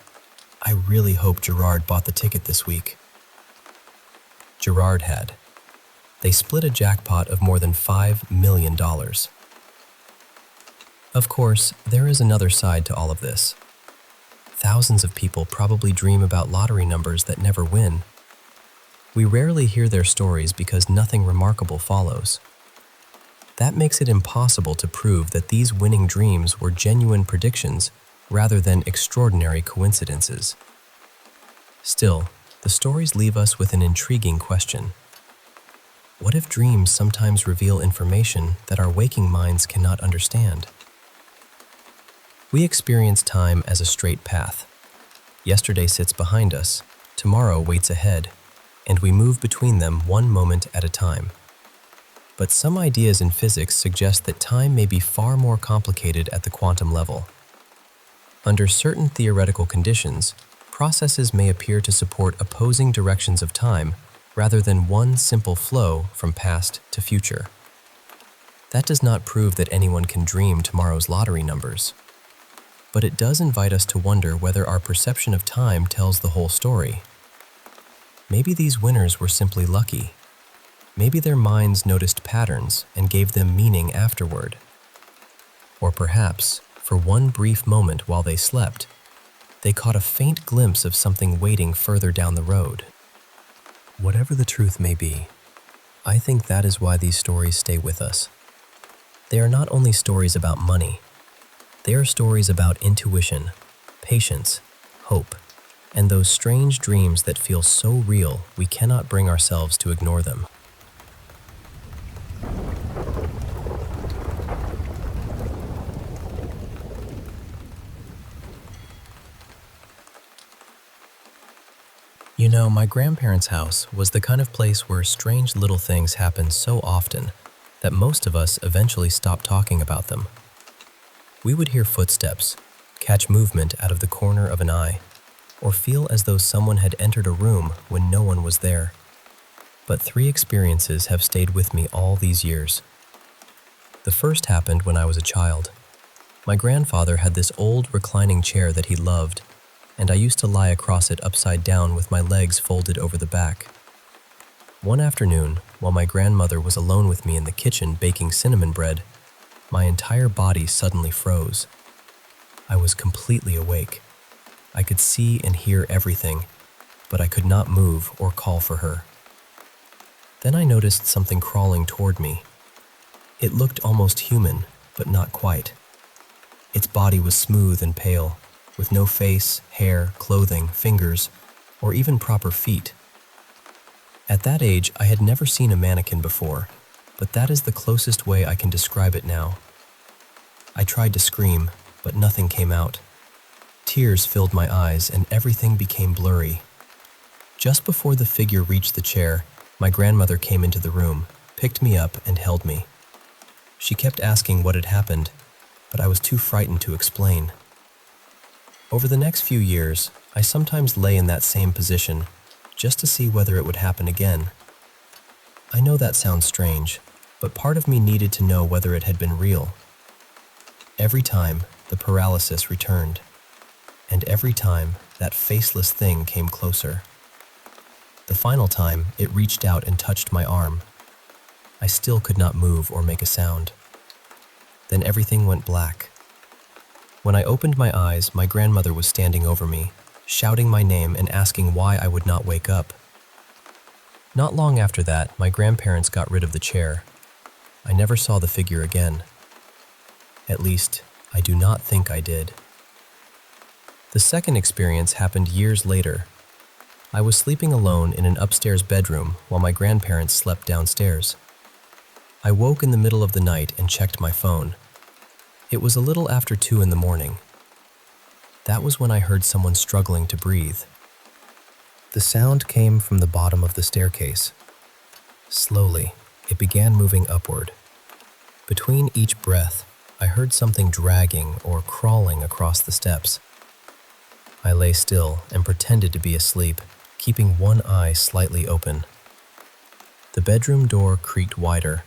"I really hope Gerard bought the ticket this week." Gerard had. They split a jackpot of more than $5 million. Of course, there is another side to all of this. Thousands of people probably dream about lottery numbers that never win. We rarely hear their stories because nothing remarkable follows. That makes it impossible to prove that these winning dreams were genuine predictions rather than extraordinary coincidences. Still, the stories leave us with an intriguing question. What if dreams sometimes reveal information that our waking minds cannot understand? We experience time as a straight path. Yesterday sits behind us, tomorrow waits ahead, and we move between them one moment at a time. But some ideas in physics suggest that time may be far more complicated at the quantum level. Under certain theoretical conditions, processes may appear to support opposing directions of time rather than one simple flow from past to future. That does not prove that anyone can dream tomorrow's lottery numbers. But it does invite us to wonder whether our perception of time tells the whole story. Maybe these winners were simply lucky. Maybe their minds noticed patterns and gave them meaning afterward. Or perhaps, for one brief moment while they slept, they caught a faint glimpse of something waiting further down the road. Whatever the truth may be, I think that is why these stories stay with us. They are not only stories about money, they are stories about intuition, patience, hope, and those strange dreams that feel so real we cannot bring ourselves to ignore them. You know, my grandparents' house was the kind of place where strange little things happened so often that most of us eventually stopped talking about them. We would hear footsteps, catch movement out of the corner of an eye, or feel as though someone had entered a room when no one was there. But 3 experiences have stayed with me all these years. The first happened when I was a child. My grandfather had this old reclining chair that he loved, and I used to lie across it upside down with my legs folded over the back. One afternoon, while my grandmother was alone with me in the kitchen baking cinnamon bread, my entire body suddenly froze. I was completely awake. I could see and hear everything, but I could not move or call for her. Then I noticed something crawling toward me. It looked almost human, but not quite. Its body was smooth and pale, with no face, hair, clothing, fingers, or even proper feet. At that age, I had never seen a mannequin before, but that is the closest way I can describe it now. I tried to scream, but nothing came out. Tears filled my eyes and everything became blurry. Just before the figure reached the chair, my grandmother came into the room, picked me up, and held me. She kept asking what had happened, but I was too frightened to explain. Over the next few years, I sometimes lay in that same position, just to see whether it would happen again. I know that sounds strange, but part of me needed to know whether it had been real. Every time, the paralysis returned, and every time, that faceless thing came closer. The final time, it reached out and touched my arm. I still could not move or make a sound. Then everything went black. When I opened my eyes, my grandmother was standing over me, shouting my name and asking why I would not wake up. Not long after that, my grandparents got rid of the chair. I never saw the figure again. At least, I do not think I did. The second experience happened years later. I was sleeping alone in an upstairs bedroom while my grandparents slept downstairs. I woke in the middle of the night and checked my phone. It was a little after 2 in the morning. That was when I heard someone struggling to breathe. The sound came from the bottom of the staircase. Slowly, it began moving upward. Between each breath, I heard something dragging or crawling across the steps. I lay still and pretended to be asleep, keeping one eye slightly open. The bedroom door creaked wider,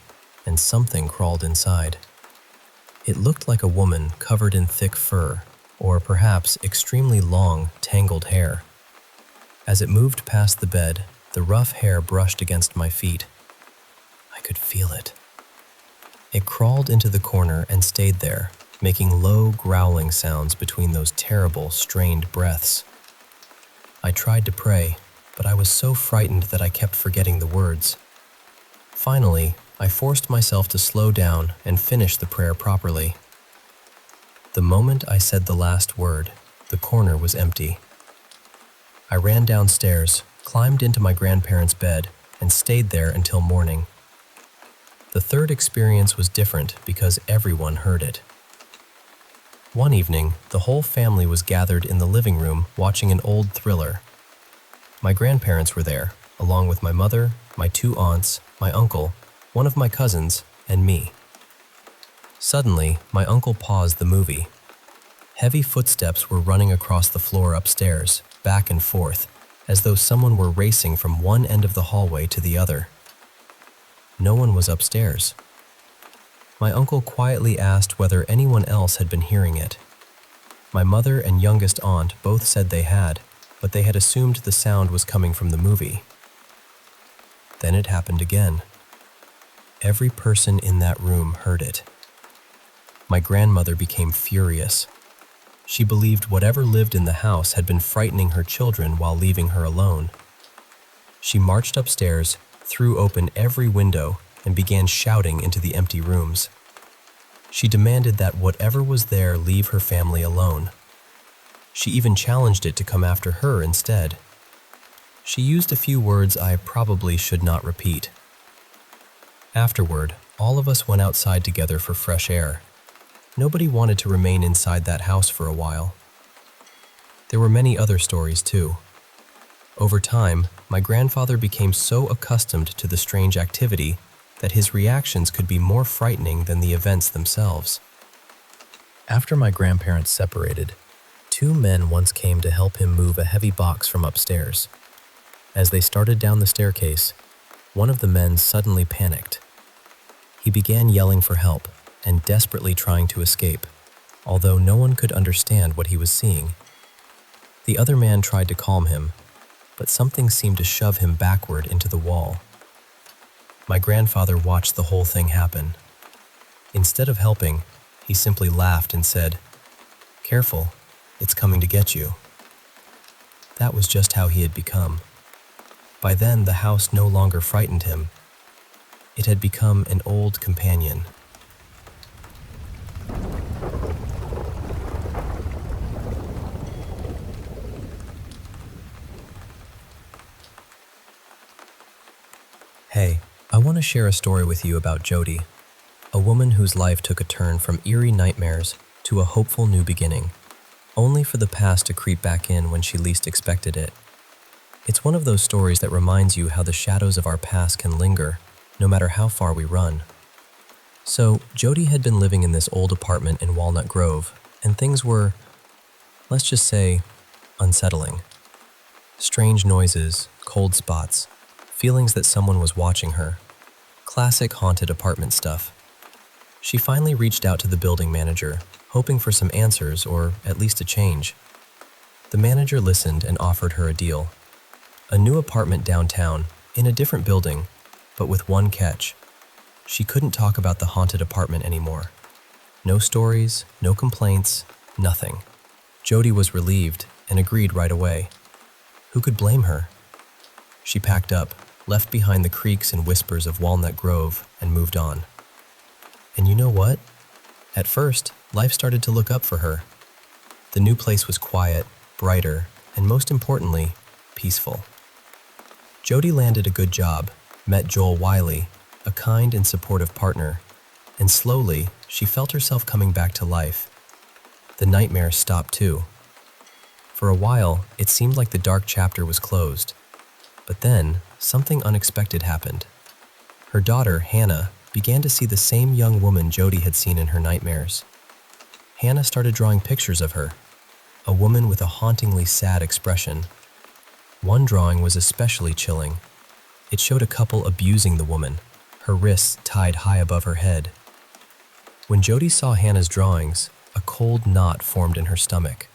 and something crawled inside. It looked like a woman covered in thick fur, or perhaps extremely long, tangled hair. As it moved past the bed, the rough hair brushed against my feet. I could feel it. It crawled into the corner and stayed there, making low, growling sounds between those terrible, strained breaths. I tried to pray, but I was so frightened that I kept forgetting the words. Finally, I forced myself to slow down and finish the prayer properly. The moment I said the last word, the corner was empty. I ran downstairs, climbed into my grandparents' bed, and stayed there until morning. The third experience was different because everyone heard it. One evening, the whole family was gathered in the living room watching an old thriller. My grandparents were there, along with my mother, my 2 aunts, my uncle, one of my cousins, and me. Suddenly, my uncle paused the movie. Heavy footsteps were running across the floor upstairs, back and forth, as though someone were racing from one end of the hallway to the other. No one was upstairs. My uncle quietly asked whether anyone else had been hearing it. My mother and youngest aunt both said they had, but they had assumed the sound was coming from the movie. Then it happened again. Every person in that room heard it. My grandmother became furious. She believed whatever lived in the house had been frightening her children while leaving her alone. She marched upstairs, threw open every window, and began shouting into the empty rooms. She demanded that whatever was there leave her family alone. She even challenged it to come after her instead. She used a few words I probably should not repeat. Afterward, all of us went outside together for fresh air. Nobody wanted to remain inside that house for a while. There were many other stories too. Over time, my grandfather became so accustomed to the strange activity that his reactions could be more frightening than the events themselves. After my grandparents separated, 2 men once came to help him move a heavy box from upstairs. As they started down the staircase, one of the men suddenly panicked. He began yelling for help and desperately trying to escape, although no one could understand what he was seeing. The other man tried to calm him, but something seemed to shove him backward into the wall. My grandfather watched the whole thing happen. Instead of helping, he simply laughed and said, "Careful, it's coming to get you." That was just how he had become. By then, the house no longer frightened him. It had become an old companion. Hey, I want to share a story with you about Jody, a woman whose life took a turn from eerie nightmares to a hopeful new beginning, only for the past to creep back in when she least expected it. It's one of those stories that reminds you how the shadows of our past can linger, no matter how far we run. So, Jody had been living in this old apartment in Walnut Grove, and things were, let's just say, unsettling. Strange noises, cold spots, feelings that someone was watching her. Classic haunted apartment stuff. She finally reached out to the building manager, hoping for some answers or at least a change. The manager listened and offered her a deal. A new apartment downtown, in a different building, but with one catch. She couldn't talk about the haunted apartment anymore. No stories, no complaints, nothing. Jody was relieved and agreed right away. Who could blame her? She packed up, left behind the creaks and whispers of Walnut Grove, and moved on. And you know what? At first, life started to look up for her. The new place was quiet, brighter, and most importantly, peaceful. Jody landed a good job, met Joel Wiley, a kind and supportive partner, and slowly, she felt herself coming back to life. The nightmares stopped too. For a while, it seemed like the dark chapter was closed. But then, something unexpected happened. Her daughter, Hannah, began to see the same young woman Jody had seen in her nightmares. Hannah started drawing pictures of her, a woman with a hauntingly sad expression. One drawing was especially chilling. It showed a couple abusing the woman, her wrists tied high above her head. When Jody saw Hannah's drawings, a cold knot formed in her stomach.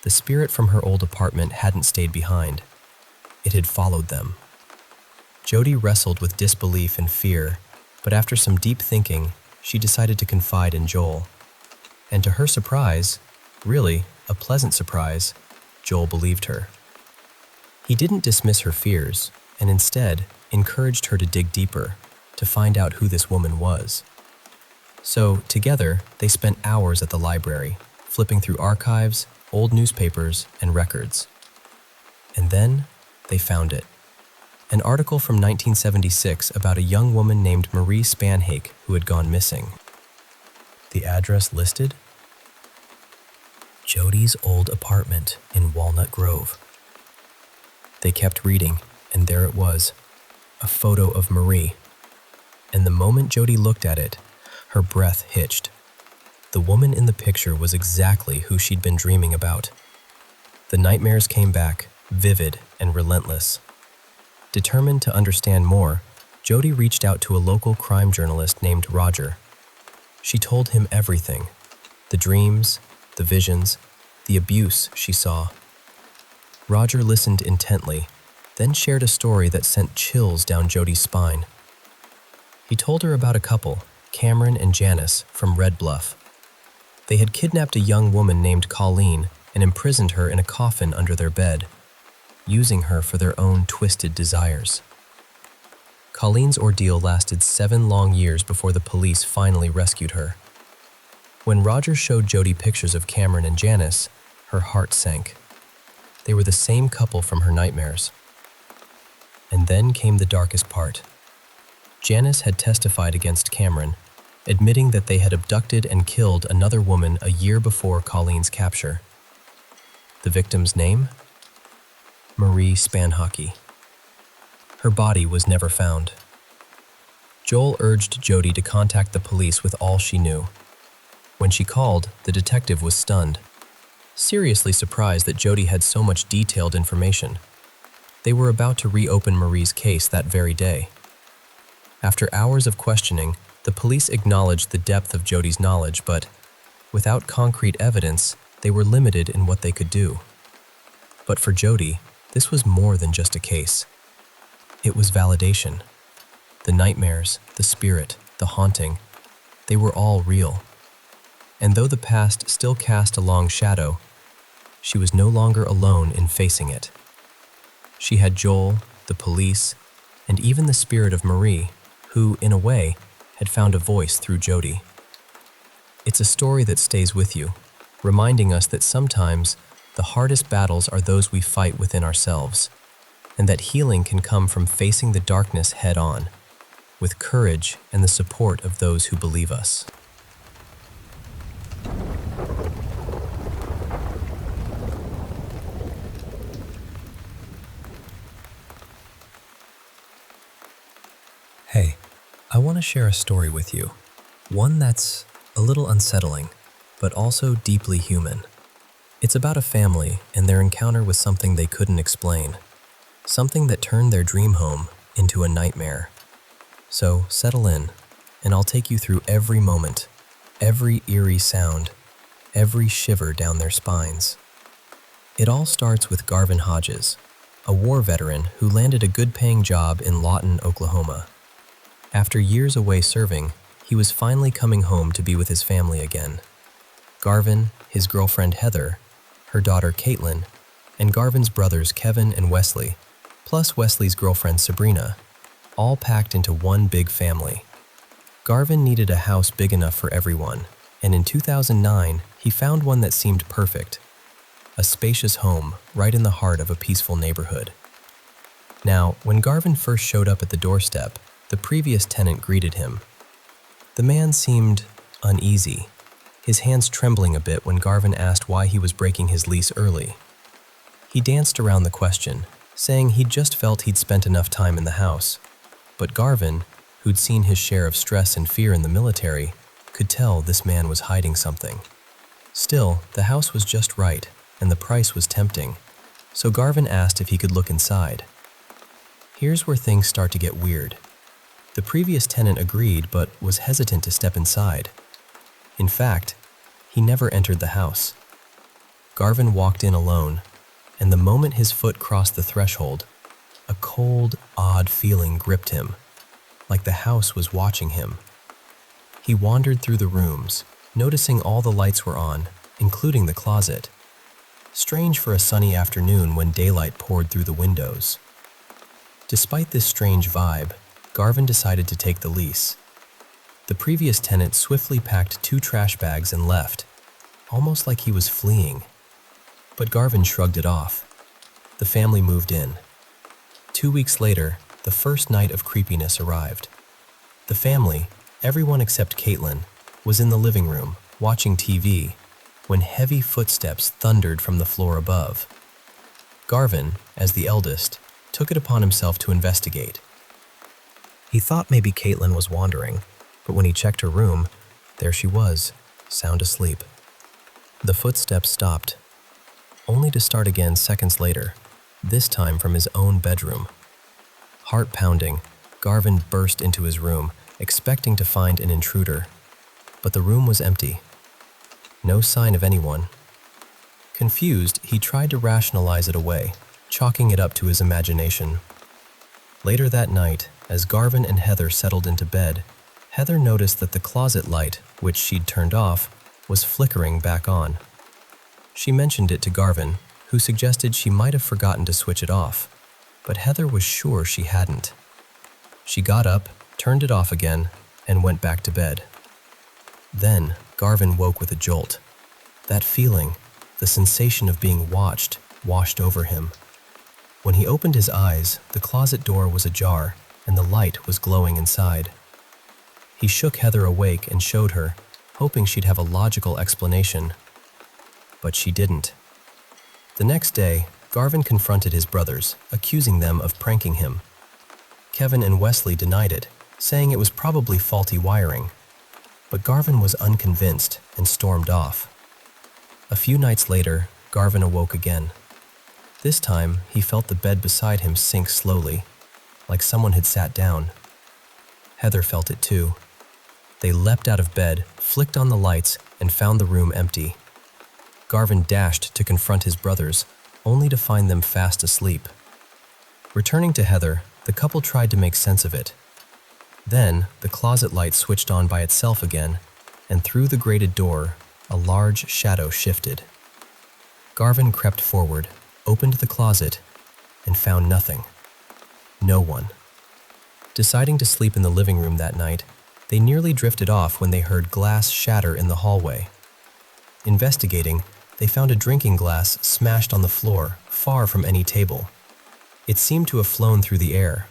The spirit from her old apartment hadn't stayed behind. It had followed them. Jody wrestled with disbelief and fear, but after some deep thinking, she decided to confide in Joel. And to her surprise, really a pleasant surprise, Joel believed her. He didn't dismiss her fears, and instead encouraged her to dig deeper, to find out who this woman was. So, together, they spent hours at the library, flipping through archives, old newspapers, and records. And then, they found it. An article from 1976 about a young woman named Marie Spanhake who had gone missing. The address listed? Jody's old apartment in Walnut Grove. They kept reading, and there it was, a photo of Marie. And the moment Jody looked at it, her breath hitched. The woman in the picture was exactly who she'd been dreaming about. The nightmares came back, vivid and relentless. Determined to understand more, Jody reached out to a local crime journalist named Roger, She told him everything: the dreams, the visions, the abuse she saw. Roger listened intently, then shared a story that sent chills down Jody's spine. He told her about a couple, Cameron and Janice, from Red Bluff. They had kidnapped a young woman named Colleen and imprisoned her in a coffin under their bed, using her for their own twisted desires. Colleen's ordeal lasted 7 long years before the police finally rescued her. When Roger showed Jody pictures of Cameron and Janice, her heart sank. They were the same couple from her nightmares. And then came the darkest part. Janice had testified against Cameron, admitting that they had abducted and killed another woman a year before Colleen's capture. The victim's name? Marie Spanhockey. Her body was never found. Joel urged Jody to contact the police with all she knew. When she called, the detective was stunned, seriously surprised that Jody had so much detailed information. They were about to reopen Marie's case that very day. After hours of questioning, the police acknowledged the depth of Jody's knowledge, but without concrete evidence, they were limited in what they could do. But for Jody, this was more than just a case. It was validation. The nightmares, the spirit, the haunting, they were all real. And though the past still cast a long shadow, she was no longer alone in facing it. She had Joel, the police, and even the spirit of Marie, who, in a way, had found a voice through Jody. It's a story that stays with you, reminding us that sometimes the hardest battles are those we fight within ourselves, and that healing can come from facing the darkness head-on, with courage and the support of those who believe us. Hey, I want to share a story with you, one that's a little unsettling, but also deeply human. It's about a family and their encounter with something they couldn't explain, something that turned their dream home into a nightmare. So settle in, and I'll take you through every moment, every eerie sound, every shiver down their spines. It all starts with Garvin Hodges, a war veteran who landed a good-paying job in Lawton, Oklahoma. After years away serving, he was finally coming home to be with his family again. Garvin, his girlfriend Heather, her daughter Caitlin, and Garvin's brothers Kevin and Wesley, plus Wesley's girlfriend Sabrina, all packed into one big family. Garvin needed a house big enough for everyone, and in 2009, he found one that seemed perfect. A spacious home right in the heart of a peaceful neighborhood. Now, when Garvin first showed up at the doorstep, the previous tenant greeted him. The man seemed uneasy, his hands trembling a bit when Garvin asked why he was breaking his lease early. He danced around the question, saying he'd just felt he'd spent enough time in the house. But Garvin, who'd seen his share of stress and fear in the military, could tell this man was hiding something. Still, the house was just right, and the price was tempting, so Garvin asked if he could look inside. Here's where things start to get weird. The previous tenant agreed but was hesitant to step inside. In fact, he never entered the house. Garvin walked in alone, and the moment his foot crossed the threshold, a cold, odd feeling gripped him, like the house was watching him. He wandered through the rooms, noticing all the lights were on, including the closet. Strange for a sunny afternoon when daylight poured through the windows. Despite this strange vibe, Garvin decided to take the lease. The previous tenant swiftly packed 2 trash bags and left, almost like he was fleeing. But Garvin shrugged it off. The family moved in. 2 weeks later, the first night of creepiness arrived. The family, everyone except Caitlin, was in the living room, watching TV, when heavy footsteps thundered from the floor above. Garvin, as the eldest, took it upon himself to investigate. He thought maybe Caitlin was wandering, but when he checked her room, there she was, sound asleep. The footsteps stopped, only to start again seconds later, this time from his own bedroom. Heart pounding, Garvin burst into his room, expecting to find an intruder. but the room was empty. No sign of anyone. Confused, he tried to rationalize it away, chalking it up to his imagination. Later that night, as Garvin and Heather settled into bed, Heather noticed that the closet light, which she'd turned off, was flickering back on. She mentioned it to Garvin, who suggested she might have forgotten to switch it off, but Heather was sure she hadn't. She got up, turned it off again, and went back to bed. Then, Garvin woke with a jolt. That feeling, the sensation of being watched, washed over him. When he opened his eyes, the closet door was ajar, and the light was glowing inside. He shook Heather awake and showed her, hoping she'd have a logical explanation. But she didn't. The next day, Garvin confronted his brothers, accusing them of pranking him. Kevin and Wesley denied it, saying it was probably faulty wiring. But Garvin was unconvinced and stormed off. A few nights later, Garvin awoke again. This time, he felt the bed beside him sink slowly, like someone had sat down. Heather felt it too. They leapt out of bed, flicked on the lights, and found the room empty. Garvin dashed to confront his brothers, only to find them fast asleep. Returning to Heather, the couple tried to make sense of it. Then, the closet light switched on by itself again, and through the grated door, a large shadow shifted. Garvin crept forward, opened the closet, and found nothing. No one. Deciding to sleep in the living room that night, they nearly drifted off when they heard glass shatter in the hallway. Investigating, they found a drinking glass smashed on the floor, far from any table. It seemed to have flown through the air.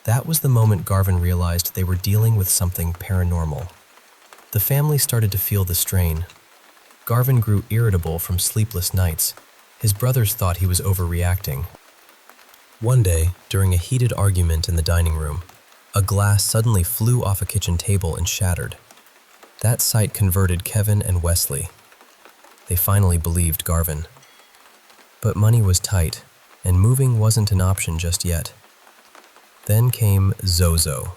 That was the moment Garvin realized they were dealing with something paranormal. The family started to feel the strain. Garvin grew irritable from sleepless nights. His brothers thought he was overreacting. One day, during a heated argument in the dining room, a glass suddenly flew off a kitchen table and shattered. That sight converted Kevin and Wesley. They finally believed Garvin. But money was tight, and moving wasn't an option just yet. Then came Zozo.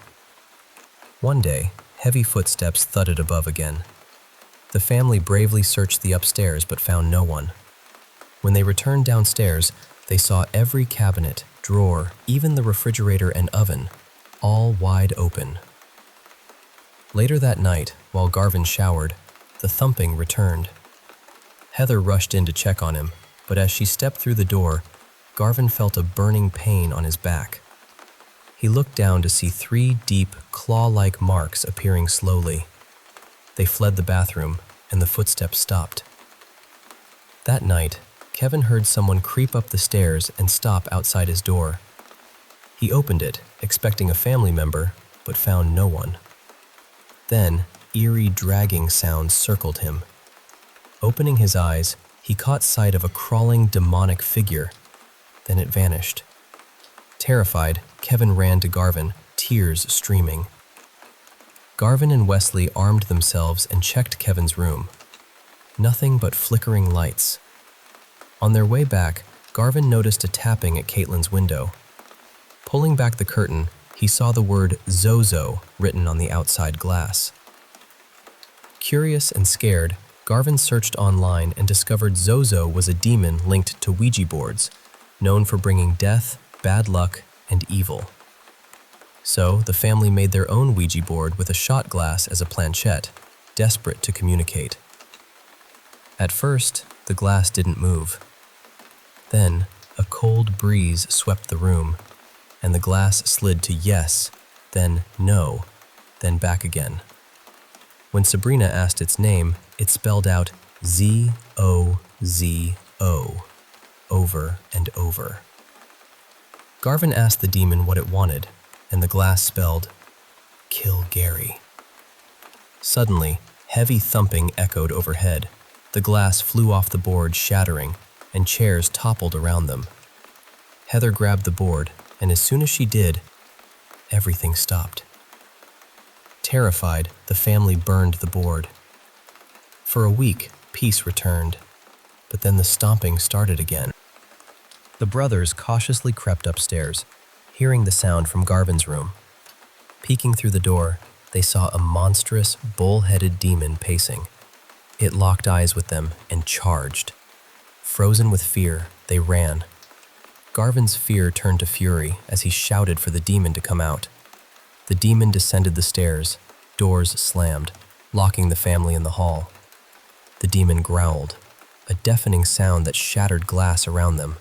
One day, heavy footsteps thudded above again. The family bravely searched the upstairs but found no one. When they returned downstairs, they saw every cabinet, drawer, even the refrigerator and oven, all wide open. Later that night, while Garvin showered, the thumping returned. Heather rushed in to check on him, but as she stepped through the door, Garvin felt a burning pain on his back. He looked down to see 3 deep, claw-like marks appearing slowly. They fled the bathroom, and the footsteps stopped. That night, Kevin heard someone creep up the stairs and stop outside his door. He opened it, expecting a family member, but found no one. Then, eerie dragging sounds circled him. Opening his eyes, he caught sight of a crawling demonic figure. Then it vanished. Terrified, Kevin ran to Garvin, tears streaming. Garvin and Wesley armed themselves and checked Kevin's room. Nothing but flickering lights. On their way back, Garvin noticed a tapping at Caitlin's window. Pulling back the curtain, he saw the word Zozo written on the outside glass. Curious and scared, Garvin searched online and discovered Zozo was a demon linked to Ouija boards, known for bringing death, bad luck, and evil. So, the family made their own Ouija board with a shot glass as a planchette, desperate to communicate. At first, the glass didn't move. Then, a cold breeze swept the room, and the glass slid to yes, then no, then back again. When Sabrina asked its name, it spelled out Z-O-Z-O, over and over. Garvin asked the demon what it wanted, and the glass spelled, "Kill Gary." Suddenly, heavy thumping echoed overhead. The glass flew off the board, shattering, and chairs toppled around them. Heather grabbed the board, and as soon as she did, everything stopped. Terrified, the family burned the board. For a week, peace returned, but then the stomping started again. The brothers cautiously crept upstairs, hearing the sound from Garvin's room. Peeking through the door, they saw a monstrous, bull-headed demon pacing. It locked eyes with them and charged. Frozen with fear, they ran. Garvin's fear turned to fury as he shouted for the demon to come out. The demon descended the stairs, doors slammed, locking the family in the hall. The demon growled, a deafening sound that shattered glass around them.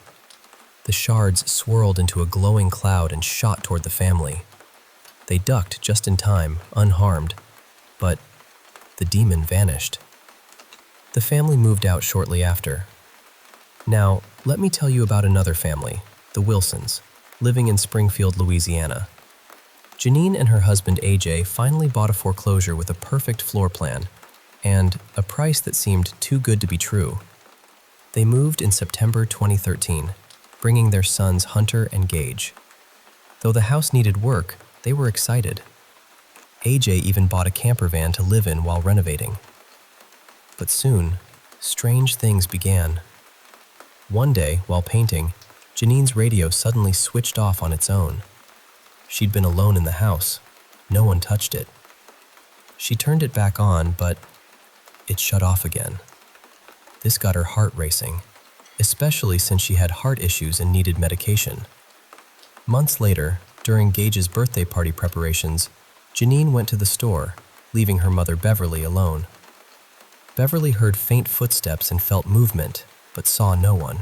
The shards swirled into a glowing cloud and shot toward the family. They ducked just in time, unharmed, but the demon vanished. The family moved out shortly after. Now, let me tell you about another family, the Wilsons, living in Springfield, Louisiana. Janine and her husband AJ finally bought a foreclosure with a perfect floor plan and a price that seemed too good to be true. They moved in September 2013, bringing their sons Hunter and Gage. Though the house needed work, they were excited. AJ even bought a camper van to live in while renovating. But soon, strange things began. One day, while painting, Janine's radio suddenly switched off on its own. She'd been alone in the house. No one touched it. She turned it back on, but it shut off again. This got her heart racing, especially since she had heart issues and needed medication. Months later, during Gage's birthday party preparations, Janine went to the store, leaving her mother Beverly alone. Beverly heard faint footsteps and felt movement, but saw no one.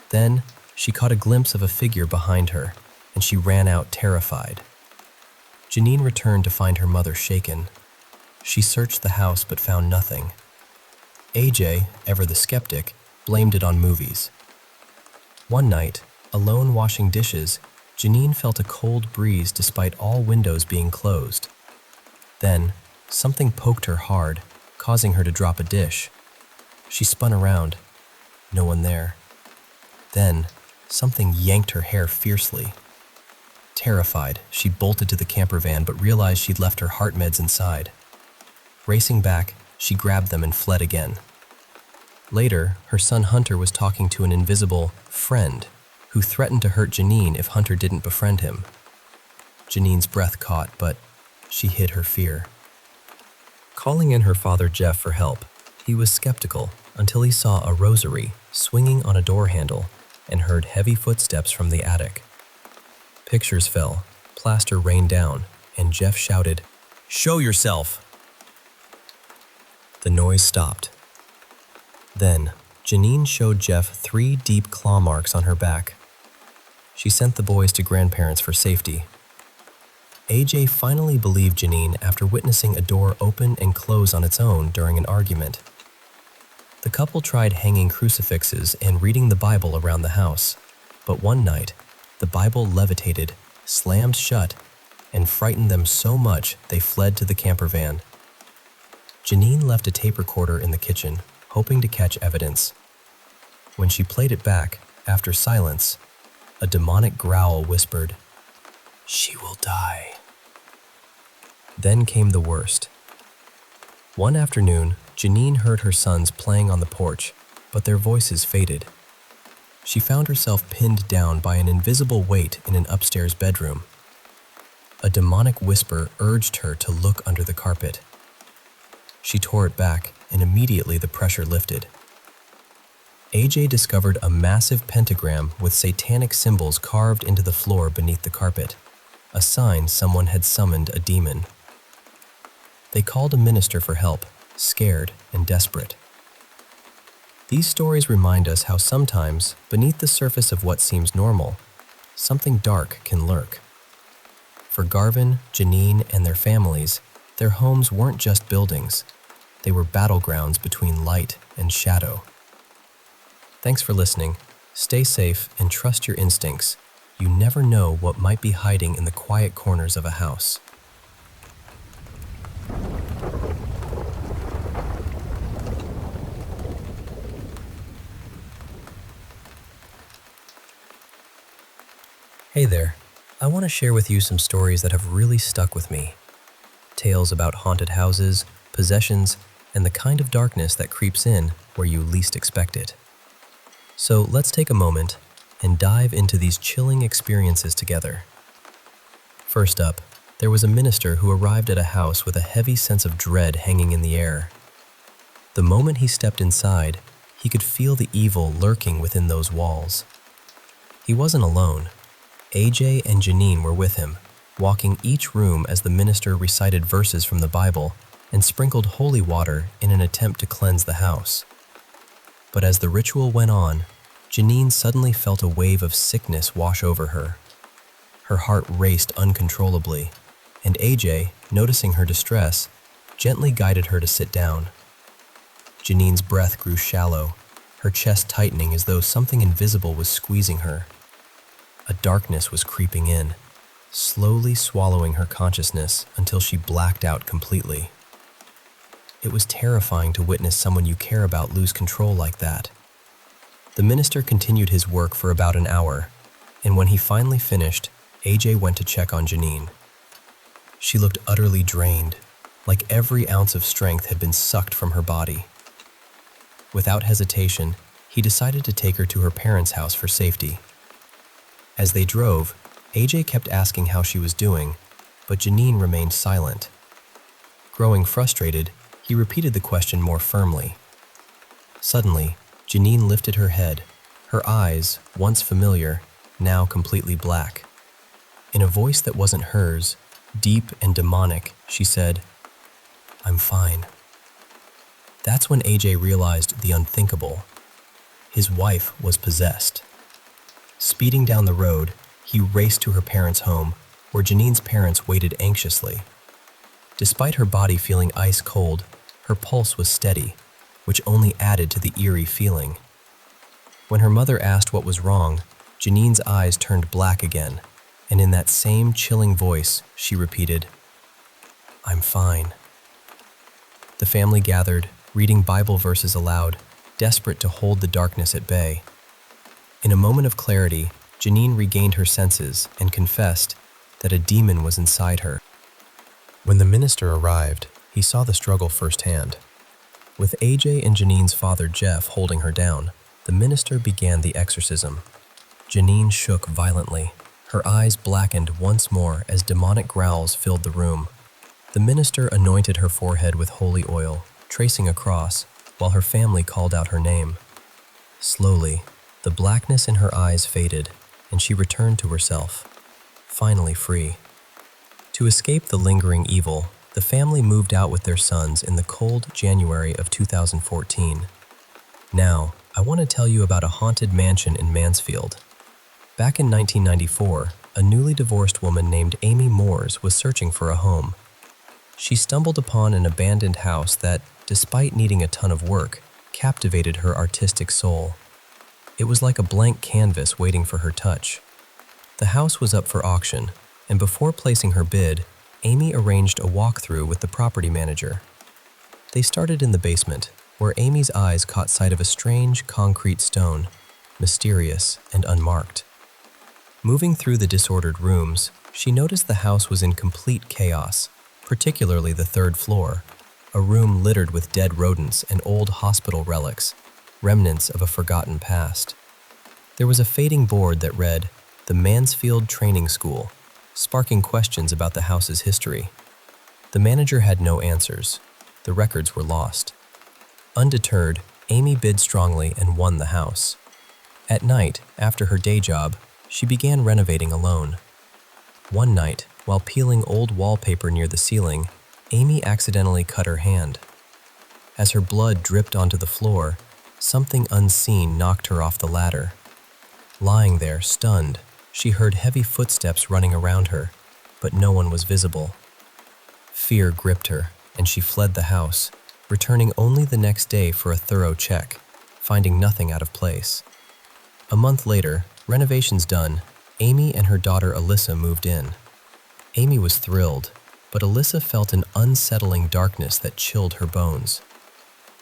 Then, she caught a glimpse of a figure behind her, and she ran out terrified. Janine returned to find her mother shaken. She searched the house but found nothing. AJ, ever the skeptic, blamed it on movies. One night, alone washing dishes, Janine felt a cold breeze despite all windows being closed. Then, something poked her hard, causing her to drop a dish. She spun around. No one there. Then, something yanked her hair fiercely. Terrified, she bolted to the camper van but realized she'd left her heart meds inside. Racing back, she grabbed them and fled again. Later, her son Hunter was talking to an invisible friend who threatened to hurt Janine if Hunter didn't befriend him. Janine's breath caught, but she hid her fear. Calling in her father Jeff for help, he was skeptical until he saw a rosary swinging on a door handle and heard heavy footsteps from the attic. Pictures fell, plaster rained down, and Jeff shouted, "Show yourself!" The noise stopped. Then, Janine showed Jeff 3 deep claw marks on her back. She sent the boys to grandparents for safety. AJ finally believed Janine after witnessing a door open and close on its own during an argument. The couple tried hanging crucifixes and reading the Bible around the house, but one night, the Bible levitated, slammed shut, and frightened them so much they fled to the camper van. Janine left a tape recorder in the kitchen, hoping to catch evidence. When she played it back, after silence, a demonic growl whispered, "She will die." Then came the worst. One afternoon, Janine heard her sons playing on the porch, but their voices faded. She found herself pinned down by an invisible weight in an upstairs bedroom. A demonic whisper urged her to look under the carpet. She tore it back, and immediately the pressure lifted. AJ discovered a massive pentagram with satanic symbols carved into the floor beneath the carpet, a sign someone had summoned a demon. They called a minister for help, scared and desperate. These stories remind us how sometimes, beneath the surface of what seems normal, something dark can lurk. For Garvin, Janine, and their families, their homes weren't just buildings. They were battlegrounds between light and shadow. Thanks for listening. Stay safe and trust your instincts. You never know what might be hiding in the quiet corners of a house. Hey there. I want to share with you some stories that have really stuck with me. Tales about haunted houses, possessions, and the kind of darkness that creeps in where you least expect it. So let's take a moment and dive into these chilling experiences together. First up, there was a minister who arrived at a house with a heavy sense of dread hanging in the air. The moment he stepped inside, he could feel the evil lurking within those walls. He wasn't alone. AJ and Janine were with him, walking each room as the minister recited verses from the Bible and sprinkled holy water in an attempt to cleanse the house. But as the ritual went on, Janine suddenly felt a wave of sickness wash over her. Her heart raced uncontrollably, and AJ, noticing her distress, gently guided her to sit down. Janine's breath grew shallow, her chest tightening as though something invisible was squeezing her. A darkness was creeping in, slowly swallowing her consciousness until she blacked out completely. It was terrifying to witness someone you care about lose control like that. The minister continued his work for about an hour, and when he finally finished, AJ went to check on Janine. She looked utterly drained, like every ounce of strength had been sucked from her body. Without hesitation, he decided to take her to her parents' house for safety. As they drove, AJ kept asking how she was doing, but Janine remained silent. Growing frustrated, he repeated the question more firmly. Suddenly, Janine lifted her head, her eyes, once familiar, now completely black. In a voice that wasn't hers, deep and demonic, she said, "I'm fine." That's when AJ realized the unthinkable. His wife was possessed. Speeding down the road, he raced to her parents' home, where Janine's parents waited anxiously. Despite her body feeling ice cold, her pulse was steady, which only added to the eerie feeling. When her mother asked what was wrong, Janine's eyes turned black again, and in that same chilling voice, she repeated, "I'm fine." The family gathered, reading Bible verses aloud, desperate to hold the darkness at bay. In a moment of clarity, Janine regained her senses and confessed that a demon was inside her. When the minister arrived, he saw the struggle firsthand. With AJ and Janine's father Jeff holding her down, the minister began the exorcism. Janine shook violently. Her eyes blackened once more as demonic growls filled the room. The minister anointed her forehead with holy oil, tracing a cross, while her family called out her name. Slowly, the blackness in her eyes faded, and she returned to herself, finally free. To escape the lingering evil, the family moved out with their sons in the cold January of 2014. Now, I want to tell you about a haunted mansion in Mansfield. Back in 1994, a newly divorced woman named Amy Moores was searching for a home. She stumbled upon an abandoned house that, despite needing a ton of work, captivated her artistic soul. It was like a blank canvas waiting for her touch. The house was up for auction, and before placing her bid, Amy arranged a walkthrough with the property manager. They started in the basement, where Amy's eyes caught sight of a strange concrete stone, mysterious and unmarked. Moving through the disordered rooms, she noticed the house was in complete chaos, particularly the third floor, a room littered with dead rodents and old hospital relics, remnants of a forgotten past. There was a fading board that read, "The Mansfield Training School," sparking questions about the house's history. The manager had no answers. The records were lost. Undeterred, Amy bid strongly and won the house. At night, after her day job, she began renovating alone. One night, while peeling old wallpaper near the ceiling, Amy accidentally cut her hand. As her blood dripped onto the floor, something unseen knocked her off the ladder. Lying there, stunned, she heard heavy footsteps running around her, but no one was visible. Fear gripped her, and she fled the house, returning only the next day for a thorough check, finding nothing out of place. A month later, renovations done, Amy and her daughter Alyssa moved in. Amy was thrilled, but Alyssa felt an unsettling darkness that chilled her bones.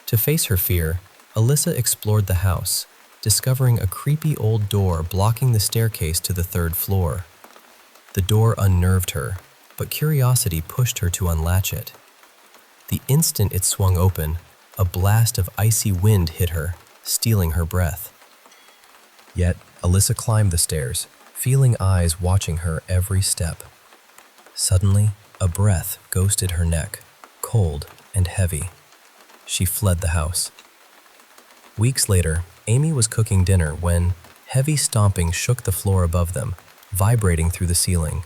To face her fear, Alyssa explored the house, discovering a creepy old door blocking the staircase to the third floor. The door unnerved her, but curiosity pushed her to unlatch it. The instant it swung open, a blast of icy wind hit her, stealing her breath. Yet, Alyssa climbed the stairs, feeling eyes watching her every step. Suddenly, a breath ghosted her neck, cold and heavy. She fled the house. Weeks later, Amy was cooking dinner when heavy stomping shook the floor above them, vibrating through the ceiling.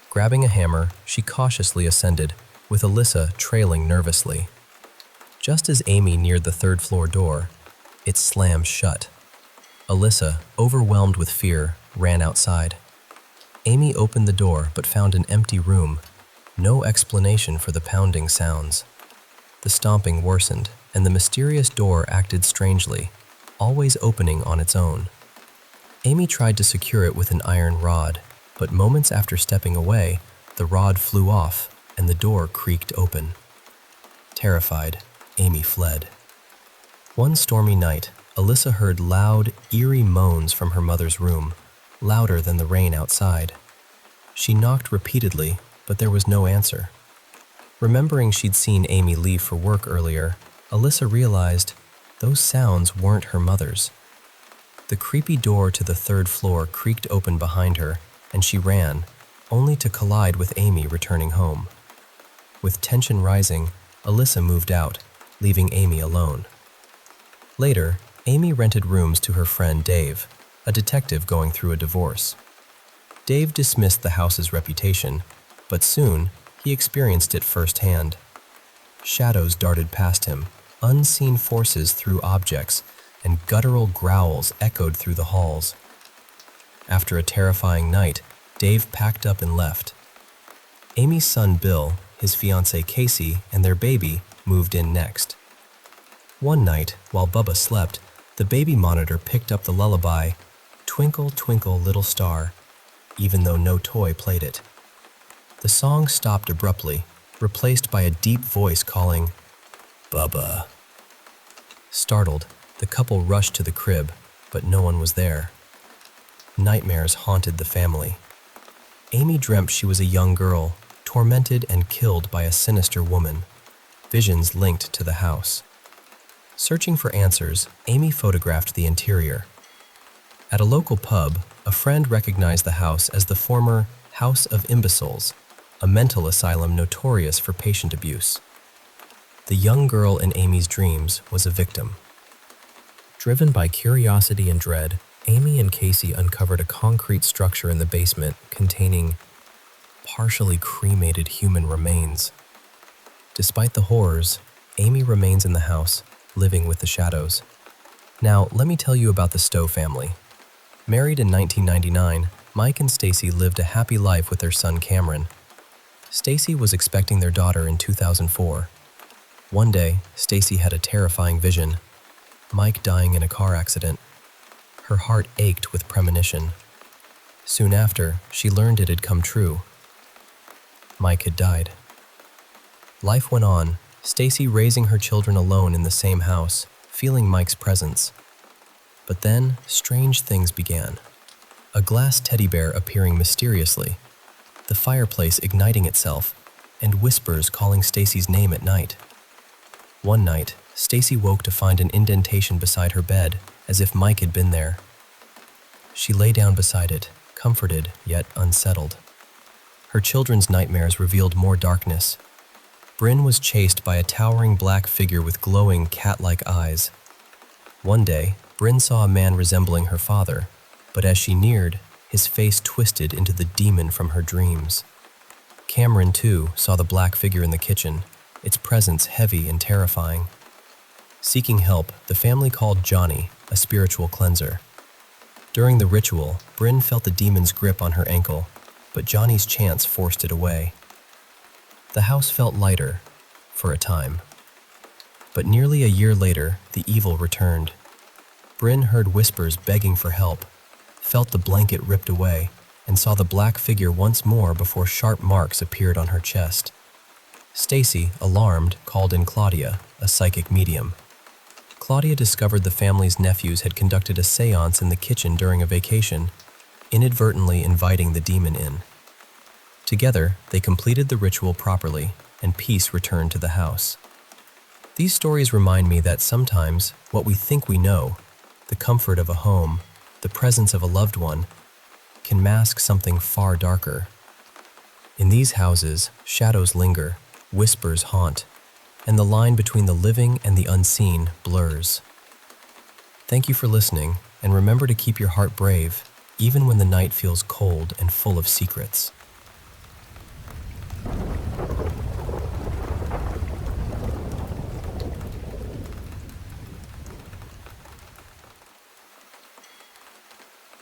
Grabbing a hammer, she cautiously ascended, with Alyssa trailing nervously. Just as Amy neared the third-floor door, it slammed shut. Alyssa, overwhelmed with fear, ran outside. Amy opened the door but found an empty room, no explanation for the pounding sounds. The stomping worsened, and the mysterious door acted strangely, always opening on its own. Amy tried to secure it with an iron rod, but moments after stepping away, the rod flew off and the door creaked open. Terrified, Amy fled. One stormy night, Alyssa heard loud, eerie moans from her mother's room, louder than the rain outside. She knocked repeatedly, but there was no answer. Remembering she'd seen Amy leave for work earlier, Alyssa realized those sounds weren't her mother's. The creepy door to the third floor creaked open behind her, and she ran, only to collide with Amy returning home. With tension rising, Alyssa moved out, leaving Amy alone. Later, Amy rented rooms to her friend Dave, a detective going through a divorce. Dave dismissed the house's reputation, but soon he experienced it firsthand. Shadows darted past him, unseen forces threw objects, and guttural growls echoed through the halls. After a terrifying night, Dave packed up and left. Amy's son Bill, his fiancée Casey, and their baby moved in next. One night, while Bubba slept, the baby monitor picked up the lullaby, "Twinkle, Twinkle, Little Star," even though no toy played it. The song stopped abruptly, replaced by a deep voice calling, "Bubba." Startled, the couple rushed to the crib, but no one was there. Nightmares haunted the family. Amy dreamt she was a young girl, tormented and killed by a sinister woman. Visions linked to the house. Searching for answers, Amy photographed the interior. At a local pub, a friend recognized the house as the former House of Imbeciles, a mental asylum notorious for patient abuse. The young girl in Amy's dreams was a victim. Driven by curiosity and dread, Amy and Casey uncovered a concrete structure in the basement containing partially cremated human remains. Despite the horrors, Amy remains in the house, living with the shadows. Now, let me tell you about the Stowe family. Married in 1999, Mike and Stacy lived a happy life with their son Cameron. Stacy was expecting their daughter in 2004. One day, Stacy had a terrifying vision: Mike dying in a car accident. Her heart ached with premonition. Soon after, she learned it had come true. Mike had died. Life went on, Stacy raising her children alone in the same house, feeling Mike's presence. But then, strange things began. A glass teddy bear appearing mysteriously, the fireplace igniting itself, and whispers calling Stacy's name at night. One night, Stacy woke to find an indentation beside her bed, as if Mike had been there. She lay down beside it, comforted yet unsettled. Her children's nightmares revealed more darkness. Bryn was chased by a towering black figure with glowing cat-like eyes. One day, Bryn saw a man resembling her father, but as she neared, his face twisted into the demon from her dreams. Cameron, too, saw the black figure in the kitchen, its presence heavy and terrifying. Seeking help, the family called Johnny, a spiritual cleanser. During the ritual, Bryn felt the demon's grip on her ankle, but Johnny's chants forced it away. The house felt lighter, for a time. But nearly a year later, the evil returned. Bryn heard whispers begging for help, felt the blanket ripped away, and saw the black figure once more before sharp marks appeared on her chest. Stacy, alarmed, called in Claudia, a psychic medium. Claudia discovered the family's nephews had conducted a séance in the kitchen during a vacation, inadvertently inviting the demon in. Together, they completed the ritual properly, and peace returned to the house. These stories remind me that sometimes what we think we know, the comfort of a home, the presence of a loved one, can mask something far darker. In these houses, shadows linger, whispers haunt, and the line between the living and the unseen blurs. Thank you for listening, and remember to keep your heart brave, even when the night feels cold and full of secrets.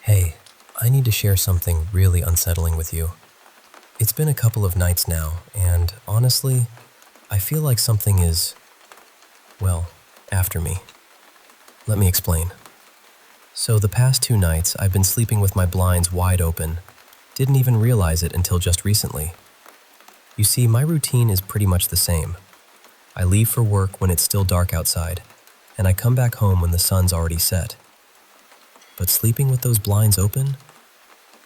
Hey, I need to share something really unsettling with you. It's been a couple of nights now, and honestly, I feel like something is, well, after me. Let me explain. So the past 2 nights, I've been sleeping with my blinds wide open. Didn't even realize it until just recently. You see, my routine is pretty much the same. I leave for work when it's still dark outside, and I come back home when the sun's already set. But sleeping with those blinds open?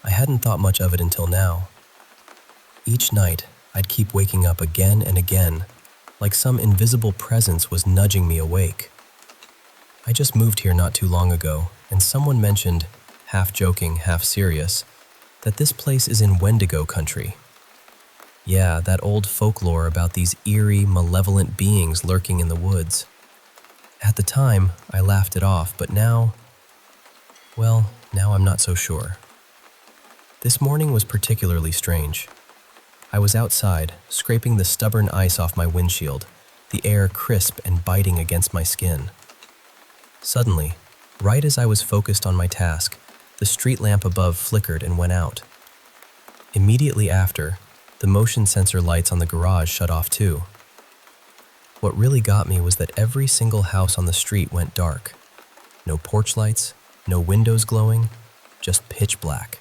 I hadn't thought much of it until now. Each night, I'd keep waking up again and again, like some invisible presence was nudging me awake. I just moved here not too long ago, and someone mentioned, half joking, half serious, that this place is in Wendigo country. Yeah, that old folklore about these eerie, malevolent beings lurking in the woods. At the time, I laughed it off, but now I'm not so sure. This morning was particularly strange. I was outside, scraping the stubborn ice off my windshield, the air crisp and biting against my skin. Suddenly, right as I was focused on my task, the street lamp above flickered and went out. Immediately after, the motion sensor lights on the garage shut off too. What really got me was that every single house on the street went dark. No porch lights, no windows glowing, just pitch black.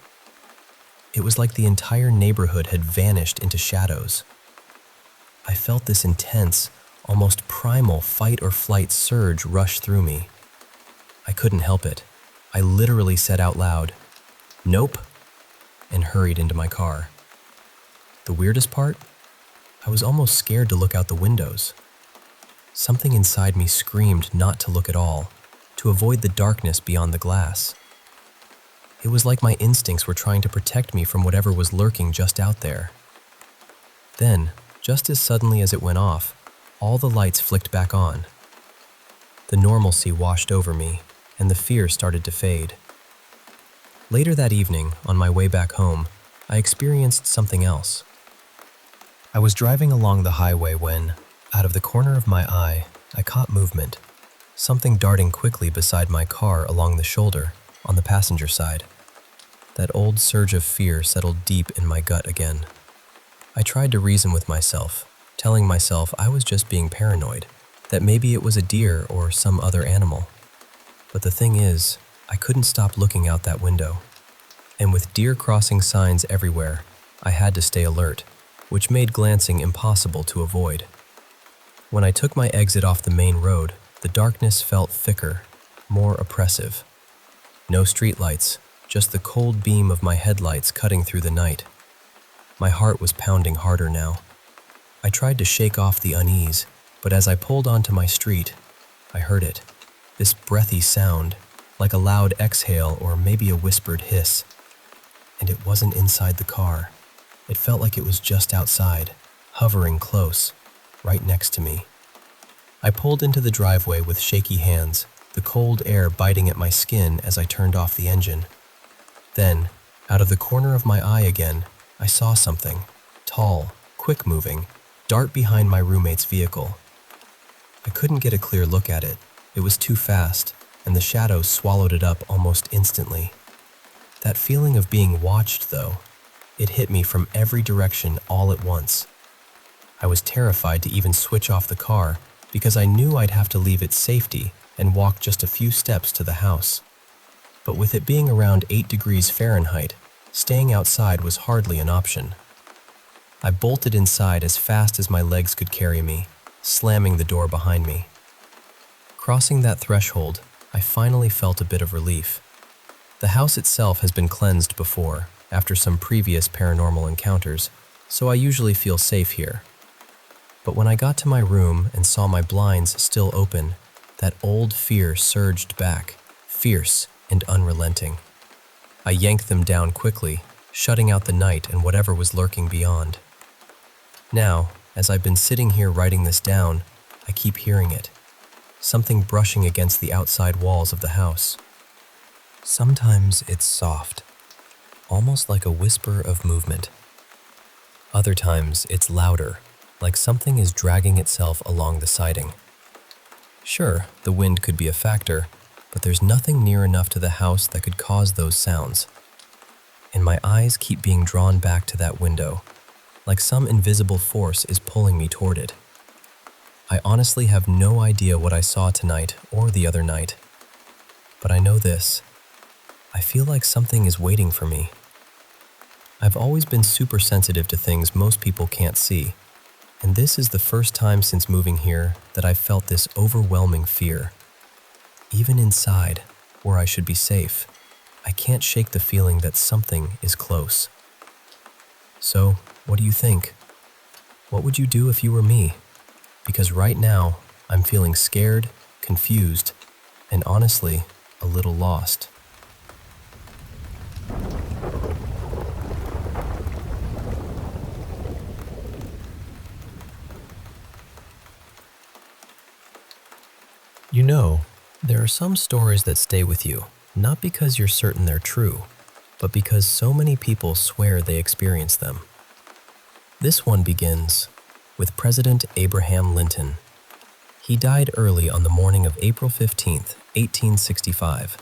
It was like the entire neighborhood had vanished into shadows. I felt this intense, almost primal fight or flight surge rush through me. I couldn't help it. I literally said out loud, "Nope," and hurried into my car. The weirdest part? I was almost scared to look out the windows. Something inside me screamed not to look at all, to avoid the darkness beyond the glass. It was like my instincts were trying to protect me from whatever was lurking just out there. Then, just as suddenly as it went off, all the lights flicked back on. The normalcy washed over me, and the fear started to fade. Later that evening, on my way back home, I experienced something else. I was driving along the highway when, out of the corner of my eye, I caught movement, something darting quickly beside my car along the shoulder, on the passenger side. That old surge of fear settled deep in my gut again. I tried to reason with myself, telling myself I was just being paranoid, that maybe it was a deer or some other animal. But the thing is, I couldn't stop looking out that window. And with deer crossing signs everywhere, I had to stay alert, which made glancing impossible to avoid. When I took my exit off the main road, the darkness felt thicker, more oppressive. No streetlights, just the cold beam of my headlights cutting through the night. My heart was pounding harder now. I tried to shake off the unease, but as I pulled onto my street, I heard it. This breathy sound, like a loud exhale or maybe a whispered hiss. And it wasn't inside the car. It felt like it was just outside, hovering close, right next to me. I pulled into the driveway with shaky hands, the cold air biting at my skin as I turned off the engine. Then, out of the corner of my eye again, I saw something, tall, quick-moving, dart behind my roommate's vehicle. I couldn't get a clear look at it. It was too fast, and the shadows swallowed it up almost instantly. That feeling of being watched, though, it hit me from every direction all at once. I was terrified to even switch off the car because I knew I'd have to leave its safety and walk just a few steps to the house. But with it being around 8 degrees Fahrenheit, staying outside was hardly an option. I bolted inside as fast as my legs could carry me, slamming the door behind me. Crossing that threshold, I finally felt a bit of relief. The house itself has been cleansed before, after some previous paranormal encounters, so I usually feel safe here. But when I got to my room and saw my blinds still open, that old fear surged back, fierce and unrelenting. I yanked them down quickly, shutting out the night and whatever was lurking beyond. Now, as I've been sitting here writing this down, I keep hearing it. Something brushing against the outside walls of the house. Sometimes it's soft, almost like a whisper of movement. Other times it's louder, like something is dragging itself along the siding. Sure, the wind could be a factor, but there's nothing near enough to the house that could cause those sounds. And my eyes keep being drawn back to that window, like some invisible force is pulling me toward it. I honestly have no idea what I saw tonight or the other night, but I know this. I feel like something is waiting for me. I've always been super sensitive to things most people can't see, and this is the first time since moving here that I've felt this overwhelming fear. Even inside, where I should be safe, I can't shake the feeling that something is close. So, what do you think? What would you do if you were me? Because right now, I'm feeling scared, confused, and honestly, a little lost. You know, there are some stories that stay with you, not because you're certain they're true, but because so many people swear they experienced them. This one begins with President Abraham Lincoln. He died early on the morning of April 15th, 1865,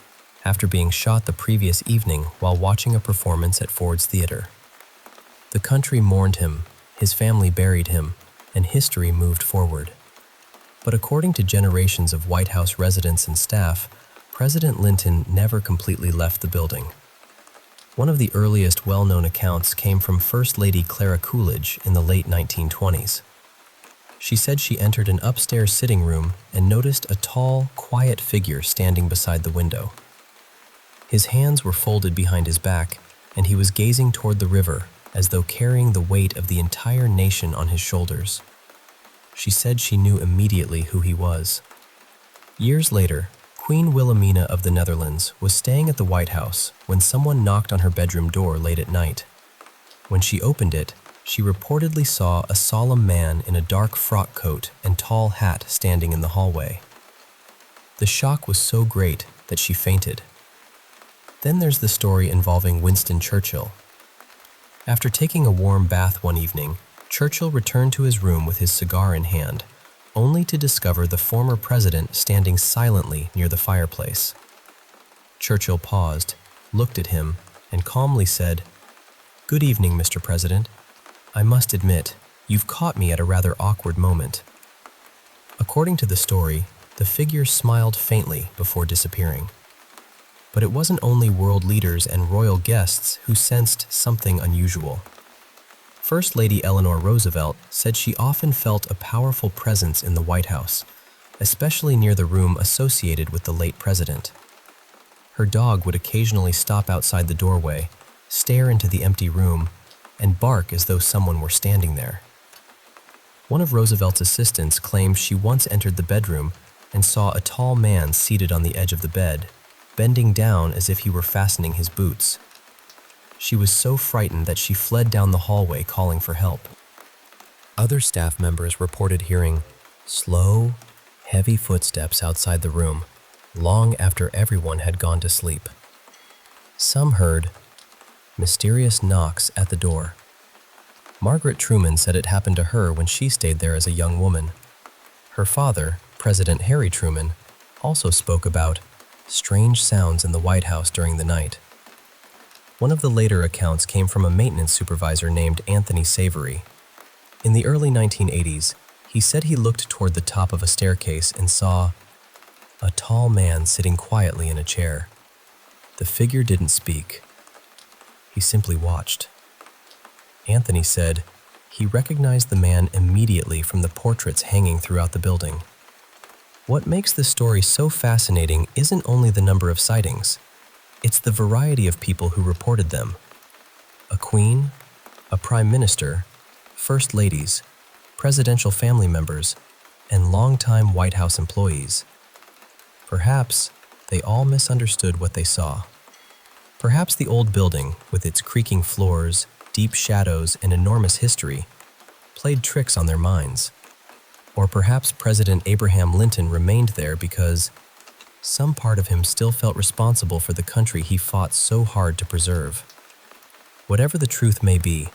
after being shot the previous evening while watching a performance at Ford's Theater. The country mourned him, his family buried him, and history moved forward. But according to generations of White House residents and staff, President Lincoln never completely left the building. One of the earliest well-known accounts came from First Lady Clara Coolidge in the late 1920s. She said she entered an upstairs sitting room and noticed a tall, quiet figure standing beside the window. His hands were folded behind his back, and he was gazing toward the river as though carrying the weight of the entire nation on his shoulders. She said she knew immediately who he was. Years later, Queen Wilhelmina of the Netherlands was staying at the White House when someone knocked on her bedroom door late at night. When she opened it, she reportedly saw a solemn man in a dark frock coat and tall hat standing in the hallway. The shock was so great that she fainted. Then there's the story involving Winston Churchill. After taking a warm bath one evening, Churchill returned to his room with his cigar in hand, only to discover the former president standing silently near the fireplace. Churchill paused, looked at him, and calmly said, "Good evening, Mr. President. I must admit, you've caught me at a rather awkward moment." According to the story, the figure smiled faintly before disappearing. But it wasn't only world leaders and royal guests who sensed something unusual. First Lady Eleanor Roosevelt said she often felt a powerful presence in the White House, especially near the room associated with the late president. Her dog would occasionally stop outside the doorway, stare into the empty room, and bark as though someone were standing there. One of Roosevelt's assistants claimed she once entered the bedroom and saw a tall man seated on the edge of the bed, bending down as if he were fastening his boots. She was so frightened that she fled down the hallway calling for help. Other staff members reported hearing slow, heavy footsteps outside the room, long after everyone had gone to sleep. Some heard mysterious knocks at the door. Margaret Truman said it happened to her when she stayed there as a young woman. Her father, President Harry Truman, also spoke about strange sounds in the White House during the night. One of the later accounts came from a maintenance supervisor named Anthony Savory. In the early 1980s, he said he looked toward the top of a staircase and saw a tall man sitting quietly in a chair. The figure didn't speak. He simply watched. Anthony said he recognized the man immediately from the portraits hanging throughout the building. What makes this story so fascinating isn't only the number of sightings. It's the variety of people who reported them. A queen, a prime minister, first ladies, presidential family members, and longtime White House employees. Perhaps they all misunderstood what they saw. Perhaps the old building, with its creaking floors, deep shadows, and enormous history, played tricks on their minds. Or perhaps President Abraham Lincoln remained there because some part of him still felt responsible for the country he fought so hard to preserve. Whatever the truth may be,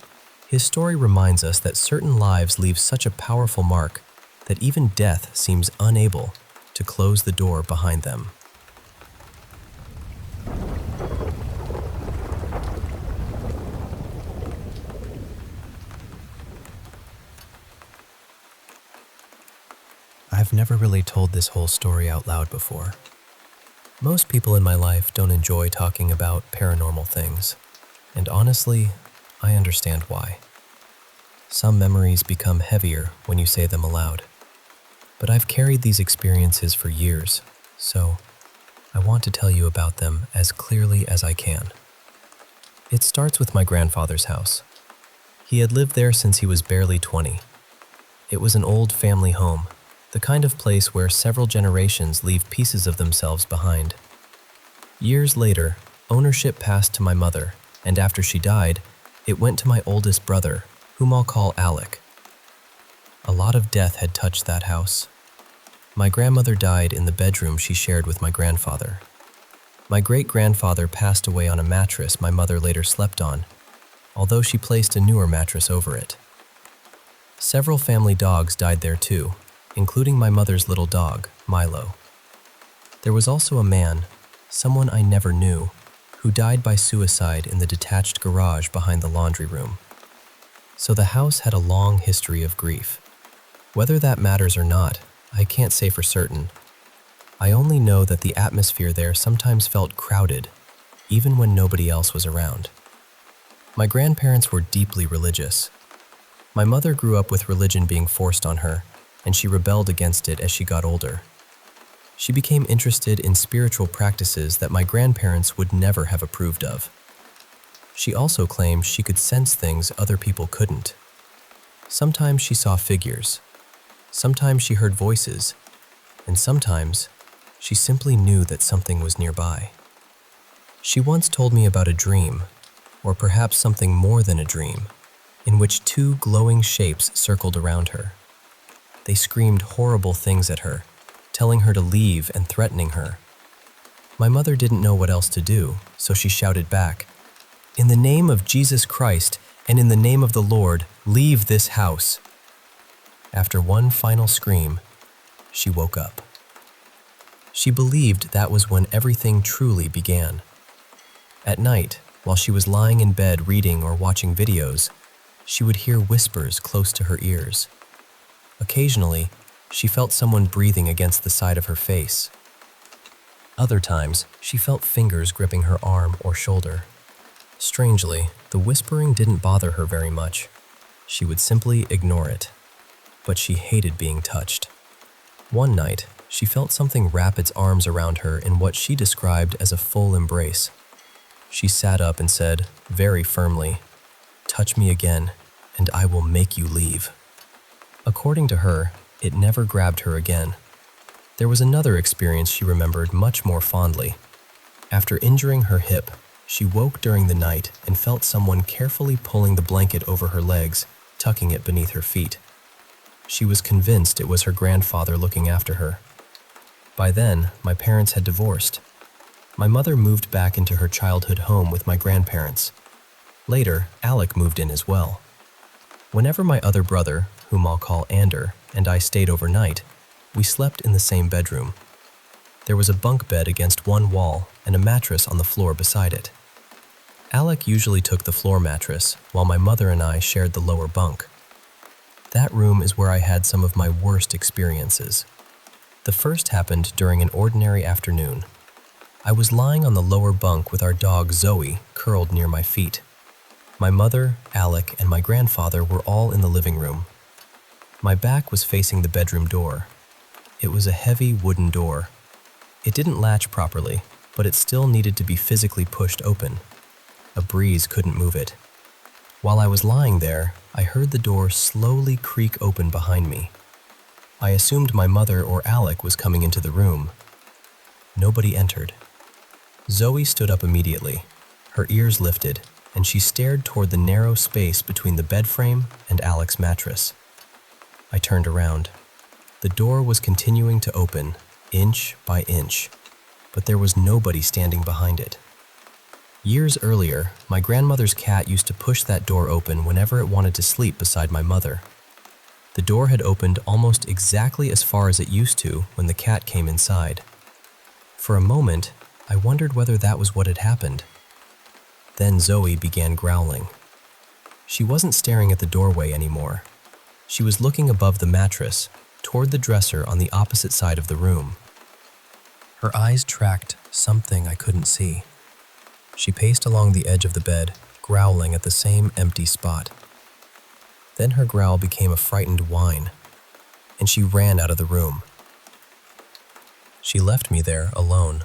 his story reminds us that certain lives leave such a powerful mark that even death seems unable to close the door behind them. I've never really told this whole story out loud before. Most people in my life don't enjoy talking about paranormal things, and honestly, I understand why. Some memories become heavier when you say them aloud, but I've carried these experiences for years, so I want to tell you about them as clearly as I can. It starts with my grandfather's house. He had lived there since he was barely 20. It was an old family home, the kind of place where several generations leave pieces of themselves behind. Years later, ownership passed to my mother, and after she died, it went to my oldest brother, whom I'll call Alec. A lot of death had touched that house. My grandmother died in the bedroom she shared with my grandfather. My great-grandfather passed away on a mattress my mother later slept on, although she placed a newer mattress over it. Several family dogs died there too, including my mother's little dog, Milo. There was also a man, someone I never knew, who died by suicide in the detached garage behind the laundry room. So the house had a long history of grief. Whether that matters or not, I can't say for certain. I only know that the atmosphere there sometimes felt crowded, even when nobody else was around. My grandparents were deeply religious. My mother grew up with religion being forced on her, and she rebelled against it as she got older. She became interested in spiritual practices that my grandparents would never have approved of. She also claimed she could sense things other people couldn't. Sometimes she saw figures, sometimes she heard voices, and sometimes she simply knew that something was nearby. She once told me about a dream, or perhaps something more than a dream, in which two glowing shapes circled around her. They screamed horrible things at her, telling her to leave and threatening her. My mother didn't know what else to do, so she shouted back, "In the name of Jesus Christ and in the name of the Lord, leave this house." After one final scream, she woke up. She believed that was when everything truly began. At night, while she was lying in bed reading or watching videos, she would hear whispers close to her ears. Occasionally, she felt someone breathing against the side of her face. Other times, she felt fingers gripping her arm or shoulder. Strangely, the whispering didn't bother her very much. She would simply ignore it. But she hated being touched. One night, she felt something wrap its arms around her in what she described as a full embrace. She sat up and said, very firmly, "Touch me again, and I will make you leave." According to her, it never grabbed her again. There was another experience she remembered much more fondly. After injuring her hip, she woke during the night and felt someone carefully pulling the blanket over her legs, tucking it beneath her feet. She was convinced it was her grandfather looking after her. By then, my parents had divorced. My mother moved back into her childhood home with my grandparents. Later, Alec moved in as well. Whenever my other brother, whom I'll call Ander, and I stayed overnight, we slept in the same bedroom. There was a bunk bed against one wall and a mattress on the floor beside it. Alec usually took the floor mattress, while my mother and I shared the lower bunk. That room is where I had some of my worst experiences. The first happened during an ordinary afternoon. I was lying on the lower bunk with our dog Zoe curled near my feet. My mother, Alec, and my grandfather were all in the living room. My back was facing the bedroom door. It was a heavy wooden door. It didn't latch properly, but it still needed to be physically pushed open. A breeze couldn't move it. While I was lying there, I heard the door slowly creak open behind me. I assumed my mother or Alec was coming into the room. Nobody entered. Zoe stood up immediately. Her ears lifted, and she stared toward the narrow space between the bed frame and Alec's mattress. I turned around. The door was continuing to open, inch by inch, but there was nobody standing behind it. Years earlier, my grandmother's cat used to push that door open whenever it wanted to sleep beside my mother. The door had opened almost exactly as far as it used to when the cat came inside. For a moment, I wondered whether that was what had happened. Then Zoe began growling. She wasn't staring at the doorway anymore. She was looking above the mattress, toward the dresser on the opposite side of the room. Her eyes tracked something I couldn't see. She paced along the edge of the bed, growling at the same empty spot. Then her growl became a frightened whine, and she ran out of the room. She left me there alone.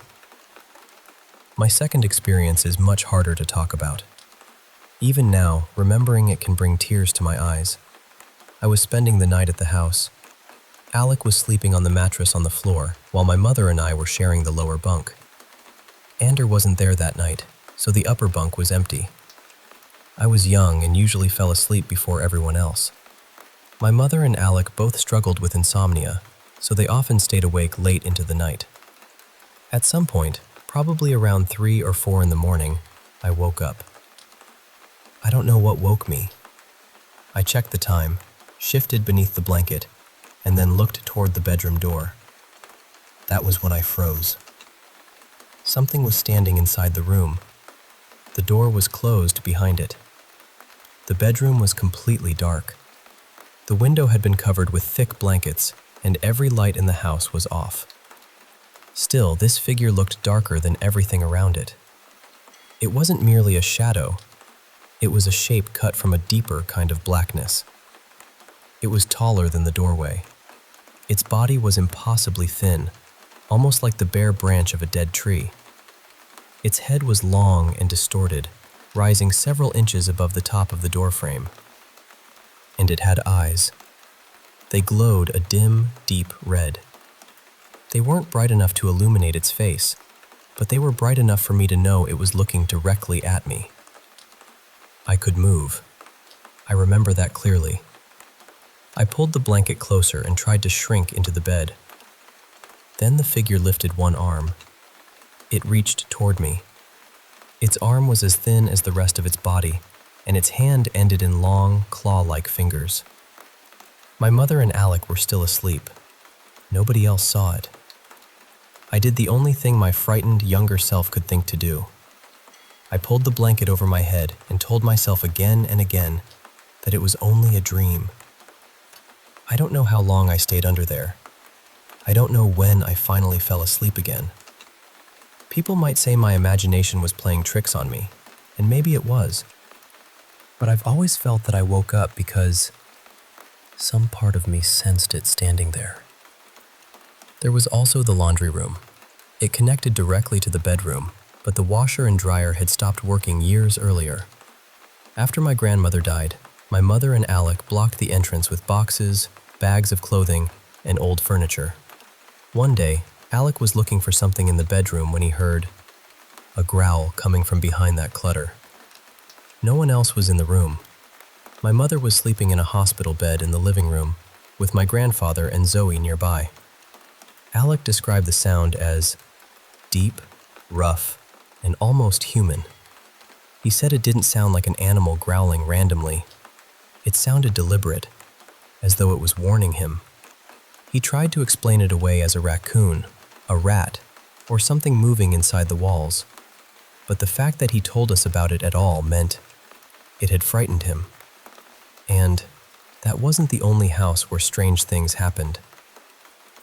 My second experience is much harder to talk about. Even now, remembering it can bring tears to my eyes. I was spending the night at the house. Alec was sleeping on the mattress on the floor, while my mother and I were sharing the lower bunk. Ander wasn't there that night, so the upper bunk was empty. I was young and usually fell asleep before everyone else. My mother and Alec both struggled with insomnia, so they often stayed awake late into the night. At some point, probably around 3 or 4 in the morning, I woke up. I don't know what woke me. I checked the time, shifted beneath the blanket, and then looked toward the bedroom door. That was when I froze. Something was standing inside the room. The door was closed behind it. The bedroom was completely dark. The window had been covered with thick blankets, and every light in the house was off. Still, this figure looked darker than everything around it. It wasn't merely a shadow. It was a shape cut from a deeper kind of blackness. It was taller than the doorway. Its body was impossibly thin, almost like the bare branch of a dead tree. Its head was long and distorted, rising several inches above the top of the doorframe. And it had eyes. They glowed a dim, deep red. They weren't bright enough to illuminate its face, but they were bright enough for me to know it was looking directly at me. I could move. I remember that clearly. I pulled the blanket closer and tried to shrink into the bed. Then the figure lifted one arm. It reached toward me. Its arm was as thin as the rest of its body, and its hand ended in long, claw-like fingers. My mother and Alec were still asleep. Nobody else saw it. I did the only thing my frightened, younger self could think to do. I pulled the blanket over my head and told myself again and again that it was only a dream. I don't know how long I stayed under there. I don't know when I finally fell asleep again. People might say my imagination was playing tricks on me, and maybe it was. But I've always felt that I woke up because some part of me sensed it standing there. There was also the laundry room. It connected directly to the bedroom, but the washer and dryer had stopped working years earlier. After my grandmother died, my mother and Alec blocked the entrance with boxes, bags of clothing, and old furniture. One day, Alec was looking for something in the bedroom when he heard a growl coming from behind that clutter. No one else was in the room. My mother was sleeping in a hospital bed in the living room, with my grandfather and Zoe nearby. Alec described the sound as deep, rough, and almost human. He said it didn't sound like an animal growling randomly. It sounded deliberate, as though it was warning him. He tried to explain it away as a raccoon, a rat, or something moving inside the walls, but the fact that he told us about it at all meant it had frightened him. And that wasn't the only house where strange things happened.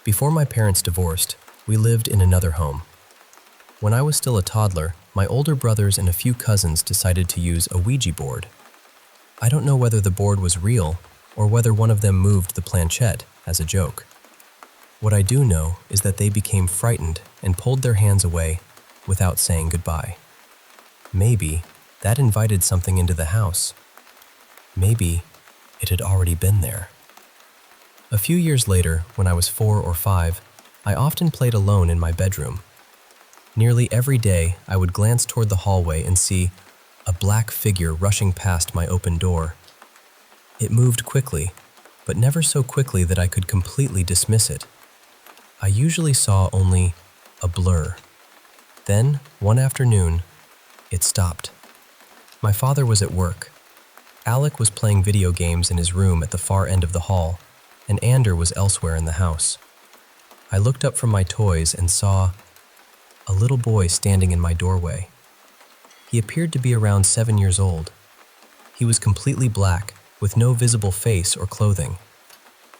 Before my parents divorced, we lived in another home. When I was still a toddler, my older brothers and a few cousins decided to use a Ouija board. I don't know whether the board was real or whether one of them moved the planchette as a joke. What I do know is that they became frightened and pulled their hands away without saying goodbye. Maybe that invited something into the house. Maybe it had already been there. A few years later, when I was 4 or 5, I often played alone in my bedroom. Nearly every day, I would glance toward the hallway and see a black figure rushing past my open door. It moved quickly, but never so quickly that I could completely dismiss it. I usually saw only a blur. Then, one afternoon, it stopped. My father was at work. Alec was playing video games in his room at the far end of the hall, and Ander was elsewhere in the house. I looked up from my toys and saw a little boy standing in my doorway. He appeared to be around 7 years old. He was completely black, with no visible face or clothing.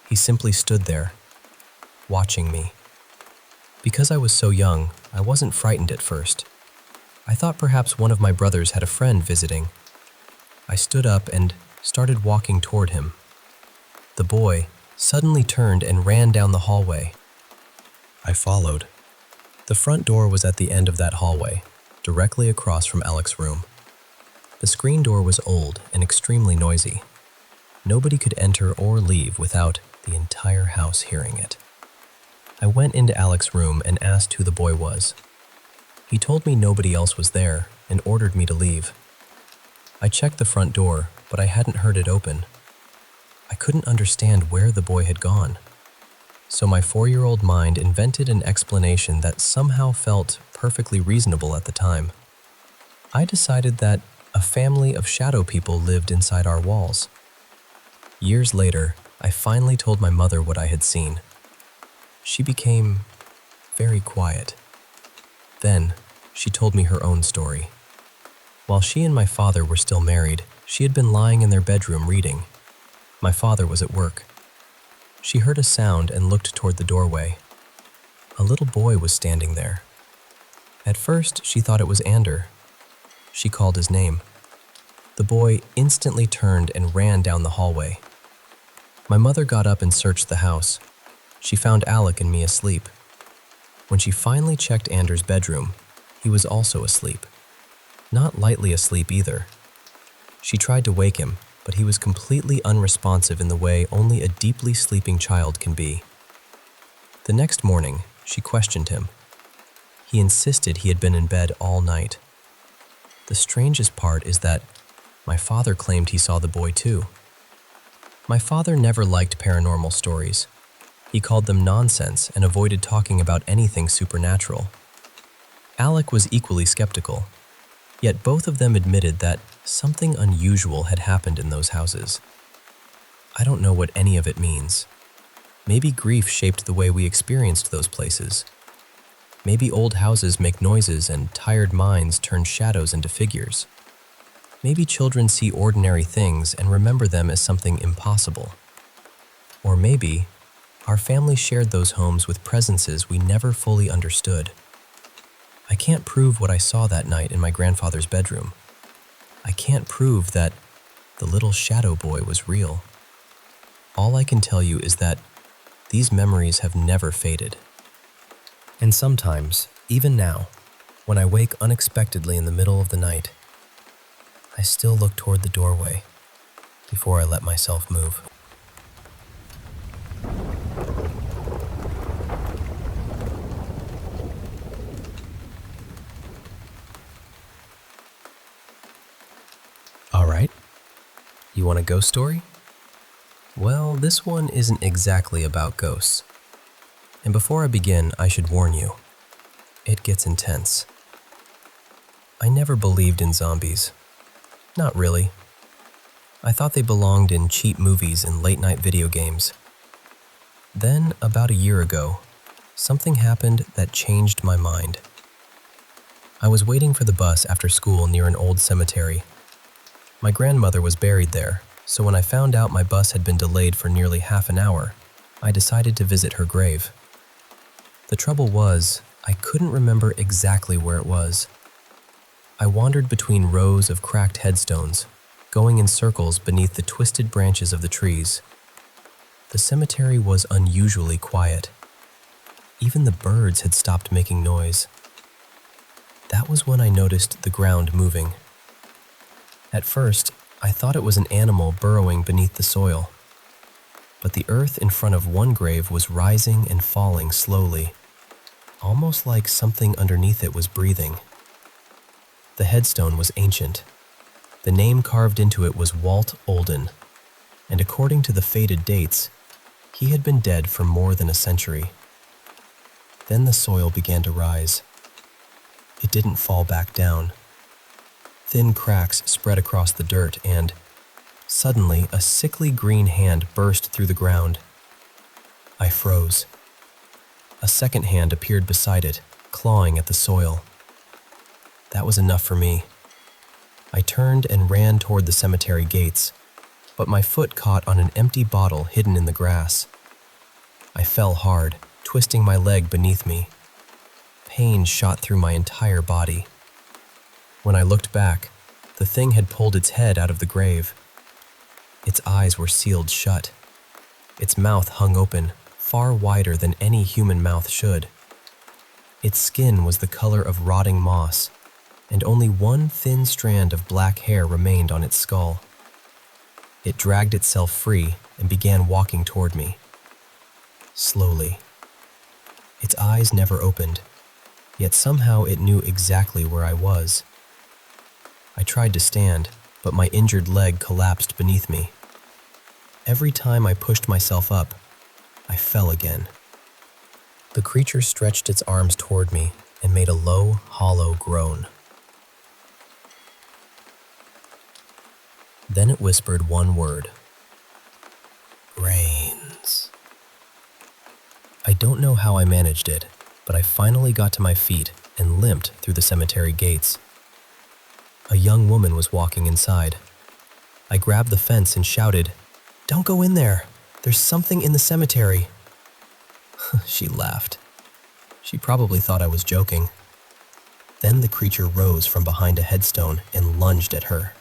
He simply stood there, watching me. Because I was so young, I wasn't frightened at first. I thought perhaps one of my brothers had a friend visiting. I stood up and started walking toward him. The boy suddenly turned and ran down the hallway. I followed. The front door was at the end of that hallway, directly across from Alec's room. The screen door was old and extremely noisy. Nobody could enter or leave without the entire house hearing it. I went into Alec's room and asked who the boy was. He told me nobody else was there and ordered me to leave. I checked the front door, but I hadn't heard it open. I couldn't understand where the boy had gone. So my 4-year-old mind invented an explanation that somehow felt perfectly reasonable at the time. I decided that a family of shadow people lived inside our walls. Years later, I finally told my mother what I had seen. She became very quiet. Then, she told me her own story. While she and my father were still married, she had been lying in their bedroom reading. My father was at work. She heard a sound and looked toward the doorway. A little boy was standing there. At first, she thought it was Ander. She called his name. The boy instantly turned and ran down the hallway. My mother got up and searched the house. She found Alec and me asleep. When she finally checked Ander's bedroom, he was also asleep. Not lightly asleep either. She tried to wake him, but he was completely unresponsive in the way only a deeply sleeping child can be. The next morning, she questioned him. He insisted he had been in bed all night. The strangest part is that my father claimed he saw the boy too. My father never liked paranormal stories. He called them nonsense and avoided talking about anything supernatural. Alec was equally skeptical, yet both of them admitted that something unusual had happened in those houses. I don't know what any of it means. Maybe grief shaped the way we experienced those places. Maybe old houses make noises and tired minds turn shadows into figures. Maybe children see ordinary things and remember them as something impossible. Or maybe our family shared those homes with presences we never fully understood. I can't prove what I saw that night in my grandfather's bedroom. I can't prove that the little shadow boy was real. All I can tell you is that these memories have never faded. And sometimes, even now, when I wake unexpectedly in the middle of the night, I still look toward the doorway before I let myself move. All right, you want a ghost story? Well, this one isn't exactly about ghosts. And before I begin, I should warn you, it gets intense. I never believed in zombies. Not really. I thought they belonged in cheap movies and late-night video games. Then, about a year ago, something happened that changed my mind. I was waiting for the bus after school near an old cemetery. My grandmother was buried there, so when I found out my bus had been delayed for nearly half an hour, I decided to visit her grave. The trouble was, I couldn't remember exactly where it was. I wandered between rows of cracked headstones, going in circles beneath the twisted branches of the trees. The cemetery was unusually quiet. Even the birds had stopped making noise. That was when I noticed the ground moving. At first, I thought it was an animal burrowing beneath the soil. But the earth in front of one grave was rising and falling slowly, almost like something underneath it was breathing. The headstone was ancient. The name carved into it was Walt Olden, and according to the faded dates, he had been dead for more than a century. Then the soil began to rise. It didn't fall back down. Thin cracks spread across the dirt, and suddenly a sickly green hand burst through the ground. I froze. A second hand appeared beside it, clawing at the soil. That was enough for me. I turned and ran toward the cemetery gates, but my foot caught on an empty bottle hidden in the grass. I fell hard, twisting my leg beneath me. Pain shot through my entire body. When I looked back, the thing had pulled its head out of the grave. Its eyes were sealed shut. Its mouth hung open, far wider than any human mouth should. Its skin was the color of rotting moss, and only one thin strand of black hair remained on its skull. It dragged itself free and began walking toward me. Slowly. Its eyes never opened, yet somehow it knew exactly where I was. I tried to stand, but my injured leg collapsed beneath me. Every time I pushed myself up, I fell again. The creature stretched its arms toward me and made a low, hollow groan. Then it whispered one word. Brains. I don't know how I managed it, but I finally got to my feet and limped through the cemetery gates. A young woman was walking inside. I grabbed the fence and shouted, "Don't go in there! There's something in the cemetery!" She laughed. She probably thought I was joking. Then the creature rose from behind a headstone and lunged at her.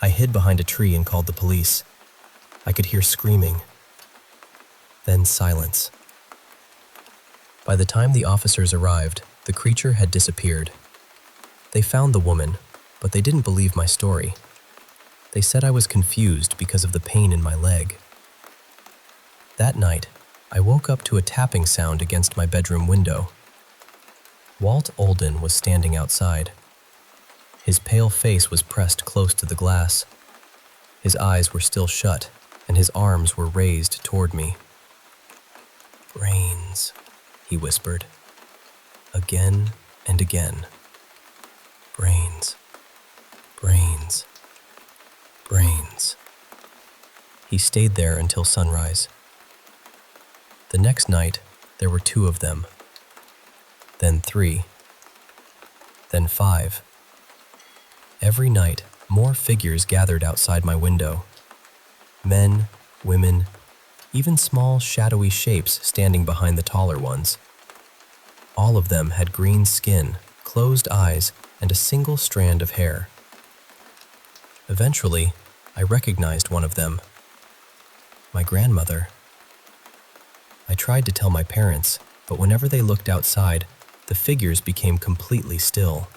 I hid behind a tree and called the police. I could hear screaming. Then silence. By the time the officers arrived, the creature had disappeared. They found the woman, but they didn't believe my story. They said I was confused because of the pain in my leg. That night, I woke up to a tapping sound against my bedroom window. Walt Olden was standing outside. His pale face was pressed close to the glass. His eyes were still shut, and his arms were raised toward me. "Brains," he whispered, again and again. "Brains, brains, brains." He stayed there until sunrise. The next night, there were 2 of them, then 3, then 5. Every night, more figures gathered outside my window. Men, women, even small shadowy shapes standing behind the taller ones. All of them had green skin, closed eyes, and a single strand of hair. Eventually, I recognized one of them. My grandmother. I tried to tell my parents, but whenever they looked outside, the figures became completely still.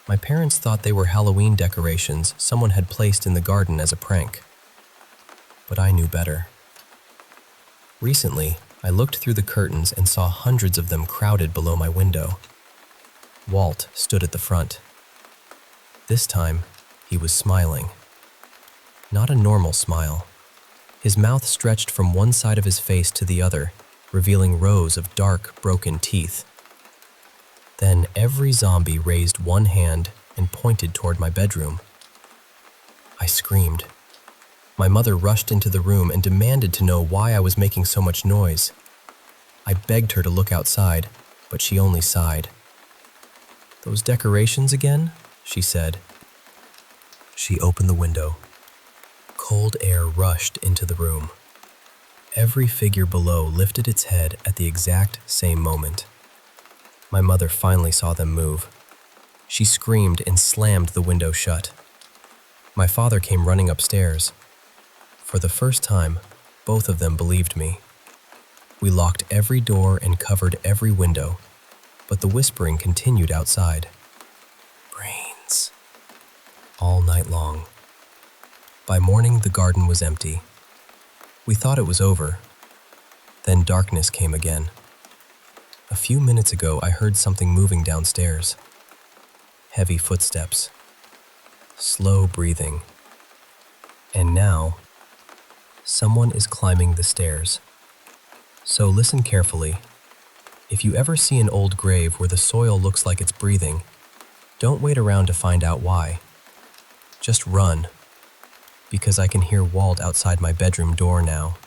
My parents thought they were Halloween decorations someone had placed in the garden as a prank. But I knew better. Recently, I looked through the curtains and saw hundreds of them crowded below my window. Walt stood at the front. This time, he was smiling. Not a normal smile. His mouth stretched from one side of his face to the other, revealing rows of dark, broken teeth. Then every zombie raised one hand and pointed toward my bedroom. I screamed. My mother rushed into the room and demanded to know why I was making so much noise. I begged her to look outside, but she only sighed. "Those decorations again?" she said. She opened the window. Cold air rushed into the room. Every figure below lifted its head at the exact same moment. My mother finally saw them move. She screamed and slammed the window shut. My father came running upstairs. For the first time, both of them believed me. We locked every door and covered every window, but the whispering continued outside. Brains. All night long. By morning, the garden was empty. We thought it was over. Then darkness came again. A few minutes ago, I heard something moving downstairs. Heavy footsteps, slow breathing, and now someone is climbing the stairs. So listen carefully. If you ever see an old grave where the soil looks like it's breathing, don't wait around to find out why. Just run, because I can hear Walt outside my bedroom door now.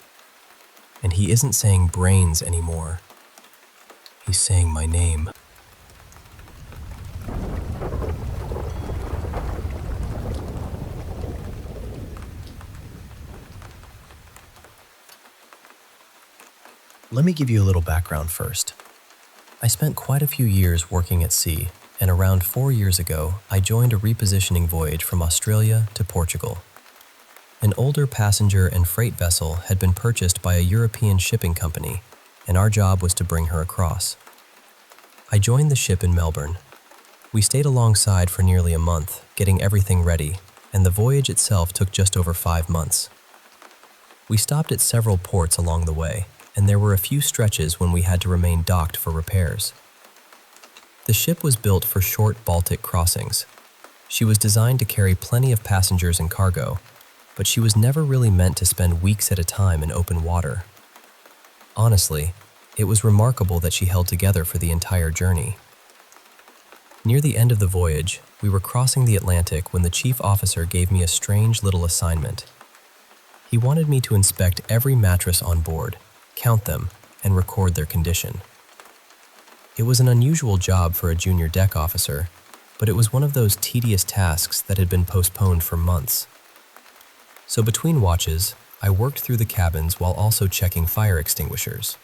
And he isn't saying brains anymore. He's saying my name. Let me give you a little background first. I spent quite a few years working at sea, and around 4 years ago, I joined a repositioning voyage from Australia to Portugal. An older passenger and freight vessel had been purchased by a European shipping company, and our job was to bring her across. I joined the ship in Melbourne. We stayed alongside for nearly a month, getting everything ready, and the voyage itself took just over 5 months. We stopped at several ports along the way, and there were a few stretches when we had to remain docked for repairs. The ship was built for short Baltic crossings. She was designed to carry plenty of passengers and cargo, but she was never really meant to spend weeks at a time in open water. Honestly, it was remarkable that she held together for the entire journey. Near the end of the voyage, we were crossing the Atlantic when the chief officer gave me a strange little assignment. He wanted me to inspect every mattress on board, count them, and record their condition. It was an unusual job for a junior deck officer, but it was one of those tedious tasks that had been postponed for months. So between watches, I worked through the cabins while also checking fire extinguishers.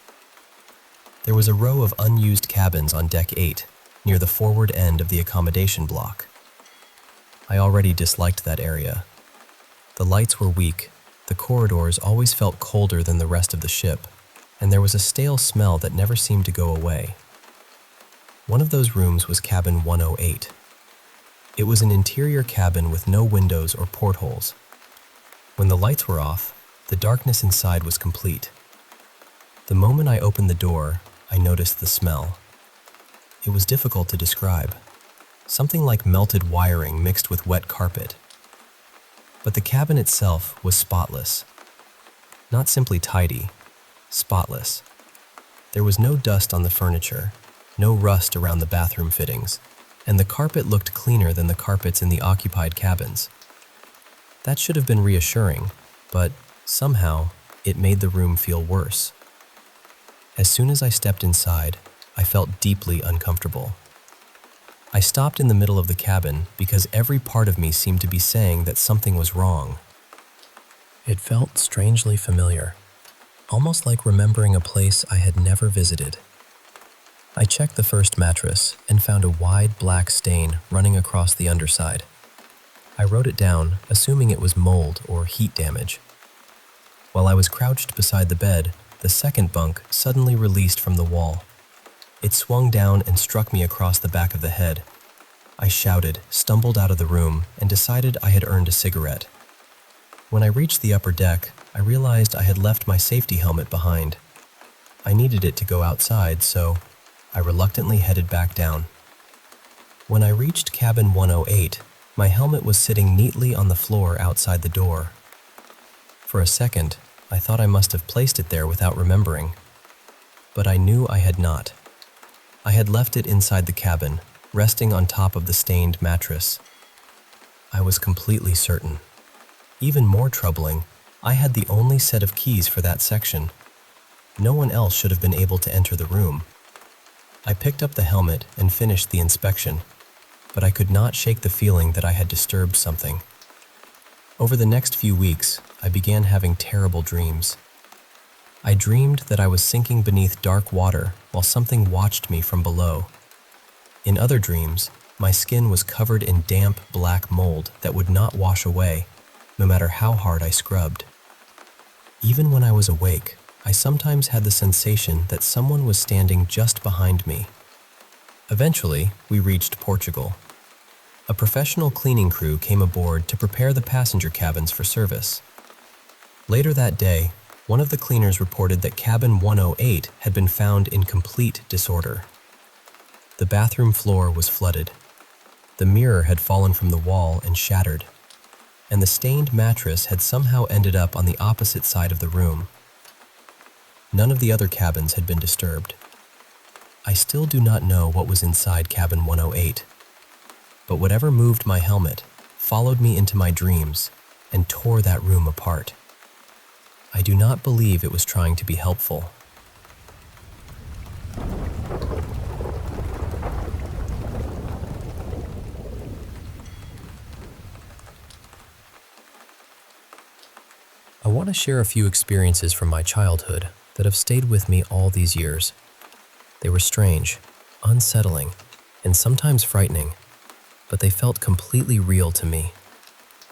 There was a row of unused cabins on Deck 8, near the forward end of the accommodation block. I already disliked that area. The lights were weak, the corridors always felt colder than the rest of the ship, and there was a stale smell that never seemed to go away. One of those rooms was cabin 108. It was an interior cabin with no windows or portholes. When the lights were off, the darkness inside was complete. The moment I opened the door, I noticed the smell. It was difficult to describe. Something like melted wiring mixed with wet carpet. But the cabin itself was spotless. Not simply tidy, spotless. There was no dust on the furniture, no rust around the bathroom fittings, and the carpet looked cleaner than the carpets in the occupied cabins. That should have been reassuring, but somehow it made the room feel worse. As soon as I stepped inside, I felt deeply uncomfortable. I stopped in the middle of the cabin because every part of me seemed to be saying that something was wrong. It felt strangely familiar, almost like remembering a place I had never visited. I checked the first mattress and found a wide black stain running across the underside. I wrote it down, assuming it was mold or heat damage. While I was crouched beside the bed, the second bunk suddenly released from the wall. It swung down and struck me across the back of the head. I shouted, stumbled out of the room, and decided I had earned a cigarette. When I reached the upper deck, I realized I had left my safety helmet behind. I needed it to go outside, so I reluctantly headed back down. When I reached cabin 108, my helmet was sitting neatly on the floor outside the door. For a second, I thought I must have placed it there without remembering. But I knew I had not. I had left it inside the cabin, resting on top of the stained mattress. I was completely certain. Even more troubling, I had the only set of keys for that section. No one else should have been able to enter the room. I picked up the helmet and finished the inspection, but I could not shake the feeling that I had disturbed something. Over the next few weeks, I began having terrible dreams. I dreamed that I was sinking beneath dark water while something watched me from below. In other dreams, my skin was covered in damp black mold that would not wash away, no matter how hard I scrubbed. Even when I was awake, I sometimes had the sensation that someone was standing just behind me. Eventually, we reached Portugal. A professional cleaning crew came aboard to prepare the passenger cabins for service. Later that day, One of the cleaners reported that cabin 108 had been found in complete disorder. The bathroom floor was flooded. The mirror had fallen from the wall and shattered, and the stained mattress had somehow ended up on the opposite side of the room. None of the other cabins had been disturbed. I still do not know what was inside cabin 108, but whatever moved my helmet followed me into my dreams and tore that room apart. I do not believe it was trying to be helpful. I want to share a few experiences from my childhood that have stayed with me all these years. They were strange, unsettling, and sometimes frightening, but they felt completely real to me.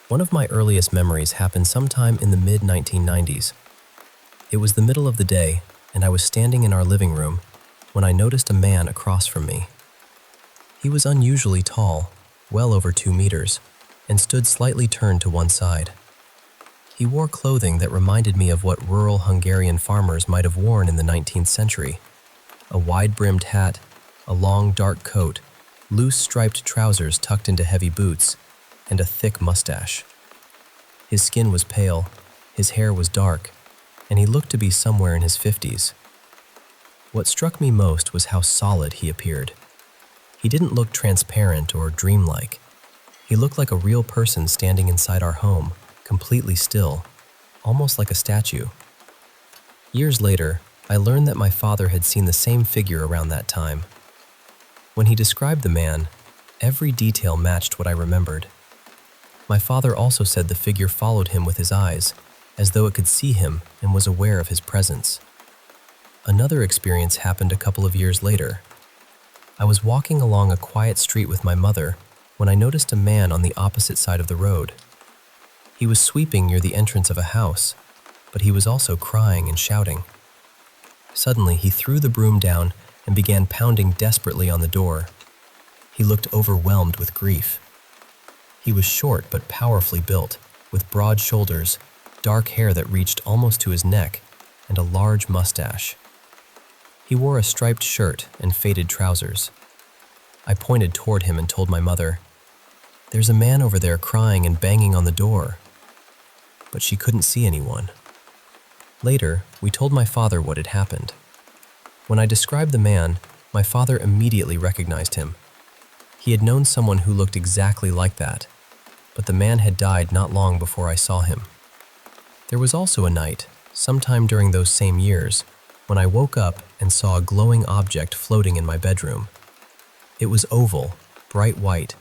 One of my earliest memories happened sometime in the mid-1990s. It was the middle of the day, and I was standing in our living room when I noticed a man across from me. He was unusually tall, well over 2 meters, and stood slightly turned to one side. He wore clothing that reminded me of what rural Hungarian farmers might have worn in the 19th century. A wide-brimmed hat, a long dark coat, loose striped trousers tucked into heavy boots, and a thick mustache. His skin was pale, his hair was dark, and he looked to be somewhere in his 50s. What struck me most was how solid he appeared. He didn't look transparent or dreamlike. He looked like a real person standing inside our home, completely still, almost like a statue. Years later, I learned that my father had seen the same figure around that time. When he described the man, every detail matched what I remembered. My father also said the figure followed him with his eyes, as though it could see him and was aware of his presence. Another experience happened a couple of years later. I was walking along a quiet street with my mother when I noticed a man on the opposite side of the road. He was sweeping near the entrance of a house, but he was also crying and shouting. Suddenly, he threw the broom down and began pounding desperately on the door. He looked overwhelmed with grief. He was short but powerfully built, with broad shoulders, dark hair that reached almost to his neck, and a large mustache. He wore a striped shirt and faded trousers. I pointed toward him and told my mother, "There's a man over there crying and banging on the door." But she couldn't see anyone. Later, we told my father what had happened. When I described the man, my father immediately recognized him. He had known someone who looked exactly like that, but the man had died not long before I saw him. There was also a night, sometime during those same years, when I woke up and saw a glowing object floating in my bedroom. It was oval, bright white,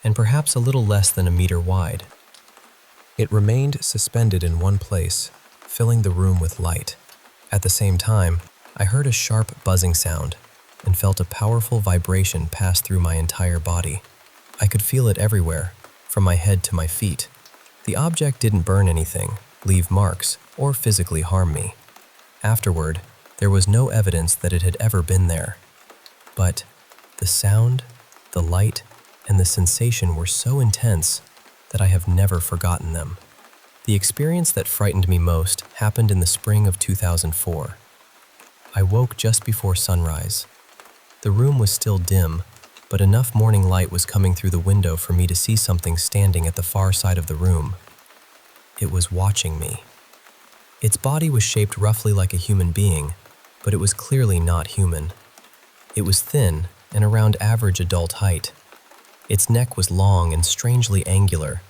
and perhaps a little less than a meter wide. It remained suspended in one place, filling the room with light. At the same time, I heard a sharp buzzing sound and felt a powerful vibration pass through my entire body. I could feel it everywhere, from my head to my feet. The object didn't burn anything, leave marks, or physically harm me. Afterward, there was no evidence that it had ever been there. But the sound, the light, and the sensation were so intense that I have never forgotten them. The experience that frightened me most happened in the spring of 2004. I woke just before sunrise. The room was still dim, but enough morning light was coming through the window for me to see something standing at the far side of the room. It was watching me. Its body was shaped roughly like a human being, but it was clearly not human. It was thin and around average adult height. Its neck was long and strangely angular,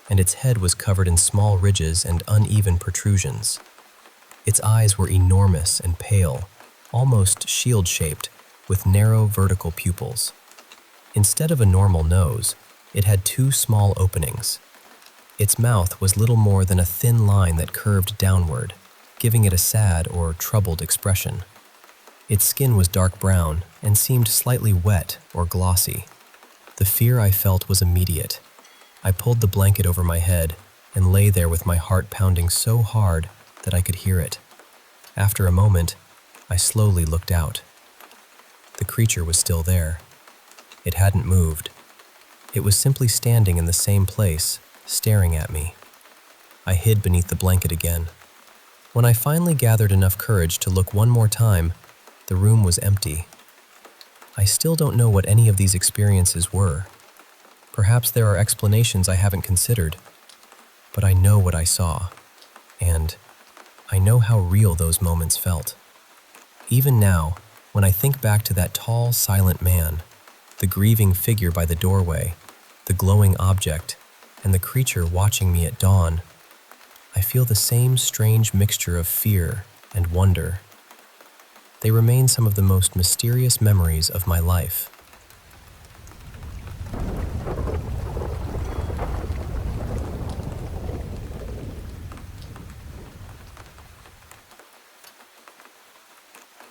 and its head was covered in small ridges and uneven protrusions. Its eyes were enormous and pale, almost shield-shaped, with narrow vertical pupils. Instead of a normal nose, it had 2 small openings. Its mouth was little more than a thin line that curved downward, giving it a sad or troubled expression. Its skin was dark brown and seemed slightly wet or glossy. The fear I felt was immediate. I pulled the blanket over my head and lay there with my heart pounding so hard that I could hear it. After a moment, I slowly looked out. The creature was still there. It hadn't moved. It was simply standing in the same place, staring at me. I hid beneath the blanket again. When I finally gathered enough courage to look one more time, the room was empty. I still don't know what any of these experiences were. Perhaps there are explanations I haven't considered, but I know what I saw, and I know how real those moments felt. Even now, when I think back to that tall, silent man, the grieving figure by the doorway, the glowing object, and the creature watching me at dawn, I feel the same strange mixture of fear and wonder. They remain some of the most mysterious memories of my life.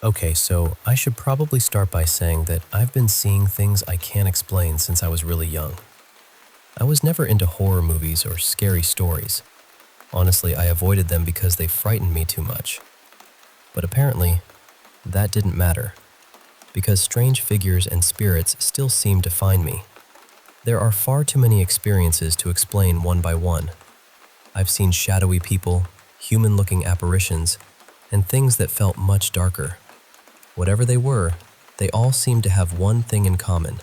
Okay, so I should probably start by saying that I've been seeing things I can't explain since I was really young. I was never into horror movies or scary stories. Honestly, I avoided them because they frightened me too much. But apparently, that didn't matter, because strange figures and spirits still seem to find me. There are far too many experiences to explain one by one. I've seen shadowy people, human-looking apparitions, and things that felt much darker. Whatever they were, they all seemed to have one thing in common.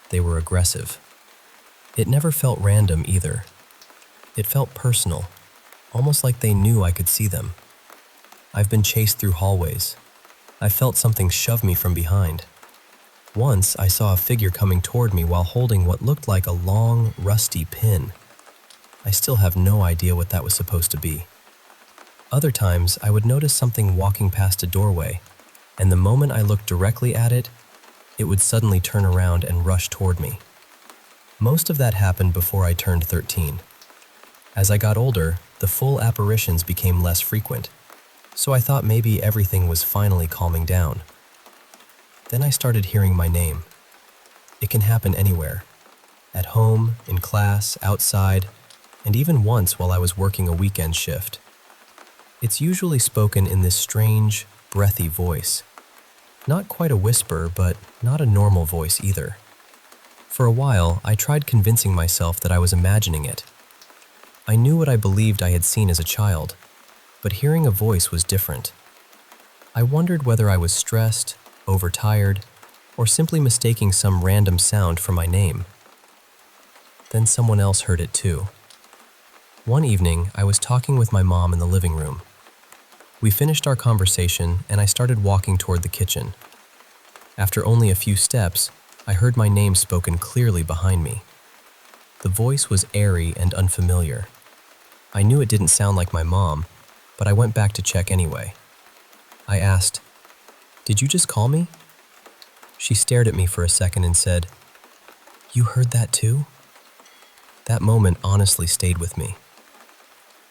They were aggressive. It never felt random either. It felt personal, almost like they knew I could see them. I've been chased through hallways. I felt something shove me from behind. Once, I saw a figure coming toward me while holding what looked like a long, rusty pin. I still have no idea what that was supposed to be. Other times, I would notice something walking past a doorway, and the moment I looked directly at it, it would suddenly turn around and rush toward me. Most of that happened before I turned 13. As I got older, the full apparitions became less frequent, so I thought maybe everything was finally calming down. Then I started hearing my name. It can happen anywhere. At home, in class, outside, and even once while I was working a weekend shift. It's usually spoken in this strange, breathy voice. Not quite a whisper, but not a normal voice either. For a while, I tried convincing myself that I was imagining it. I knew what I believed I had seen as a child, but hearing a voice was different. I wondered whether I was stressed, overtired, or simply mistaking some random sound for my name. Then someone else heard it too. One evening, I was talking with my mom in the living room. We finished our conversation, and I started walking toward the kitchen. After only a few steps, I heard my name spoken clearly behind me. The voice was airy and unfamiliar. I knew it didn't sound like my mom, but I went back to check anyway. I asked, "Did you just call me?" She stared at me for a second and said, "You heard that too?" That moment honestly stayed with me.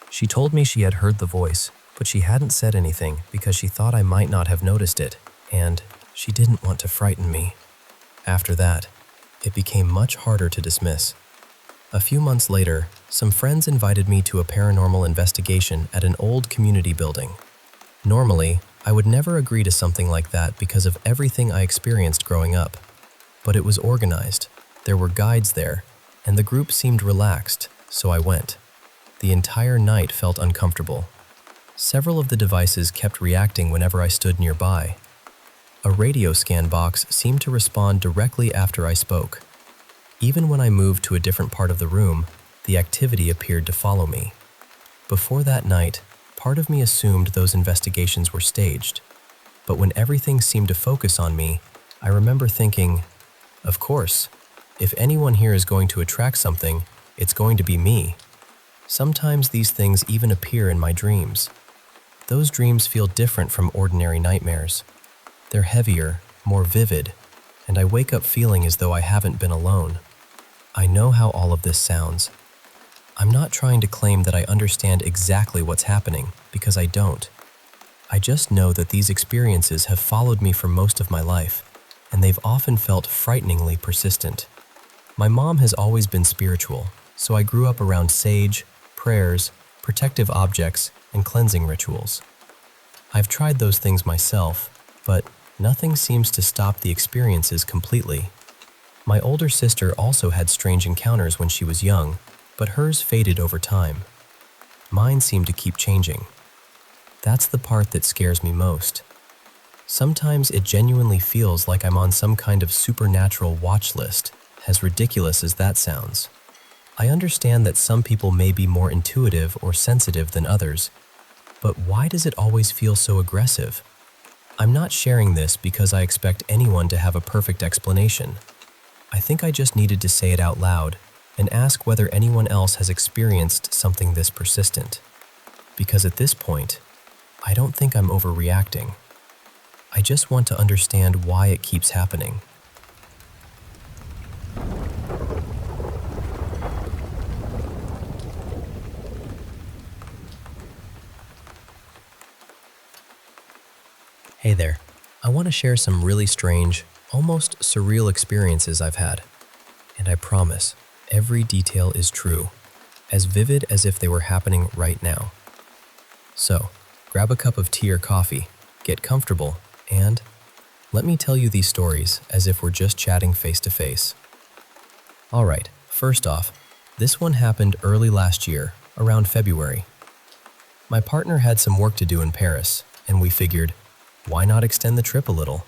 She told me she had heard the voice, but she hadn't said anything because she thought I might not have noticed it, and she didn't want to frighten me. After that, it became much harder to dismiss. A few months later, some friends invited me to a paranormal investigation at an old community building. Normally, I would never agree to something like that because of everything I experienced growing up. But it was organized, there were guides there, and the group seemed relaxed, so I went. The entire night felt uncomfortable. Several of the devices kept reacting whenever I stood nearby. A radio scan box seemed to respond directly after I spoke. Even when I moved to a different part of the room, the activity appeared to follow me. Before that night, part of me assumed those investigations were staged. But when everything seemed to focus on me, I remember thinking, of course, if anyone here is going to attract something, it's going to be me. Sometimes these things even appear in my dreams. Those dreams feel different from ordinary nightmares. They're heavier, more vivid, and I wake up feeling as though I haven't been alone. I know how all of this sounds. I'm not trying to claim that I understand exactly what's happening, because I don't. I just know that these experiences have followed me for most of my life, and they've often felt frighteningly persistent. My mom has always been spiritual, so I grew up around sage, prayers, protective objects, and cleansing rituals. I've tried those things myself, but nothing seems to stop the experiences completely. My older sister also had strange encounters when she was young, but hers faded over time. Mine seemed to keep changing. That's the part that scares me most. Sometimes it genuinely feels like I'm on some kind of supernatural watch list, as ridiculous as that sounds. I understand that some people may be more intuitive or sensitive than others, but why does it always feel so aggressive? I'm not sharing this because I expect anyone to have a perfect explanation. I think I just needed to say it out loud and ask whether anyone else has experienced something this persistent. Because at this point, I don't think I'm overreacting. I just want to understand why it keeps happening. Hey there. I want to share some really strange, almost surreal experiences I've had. And I promise, every detail is true, as vivid as if they were happening right now. So, grab a cup of tea or coffee, get comfortable, and let me tell you these stories as if we're just chatting face to face. Alright, first off, this one happened early last year, around February. My partner had some work to do in Paris, and we figured, why not extend the trip a little?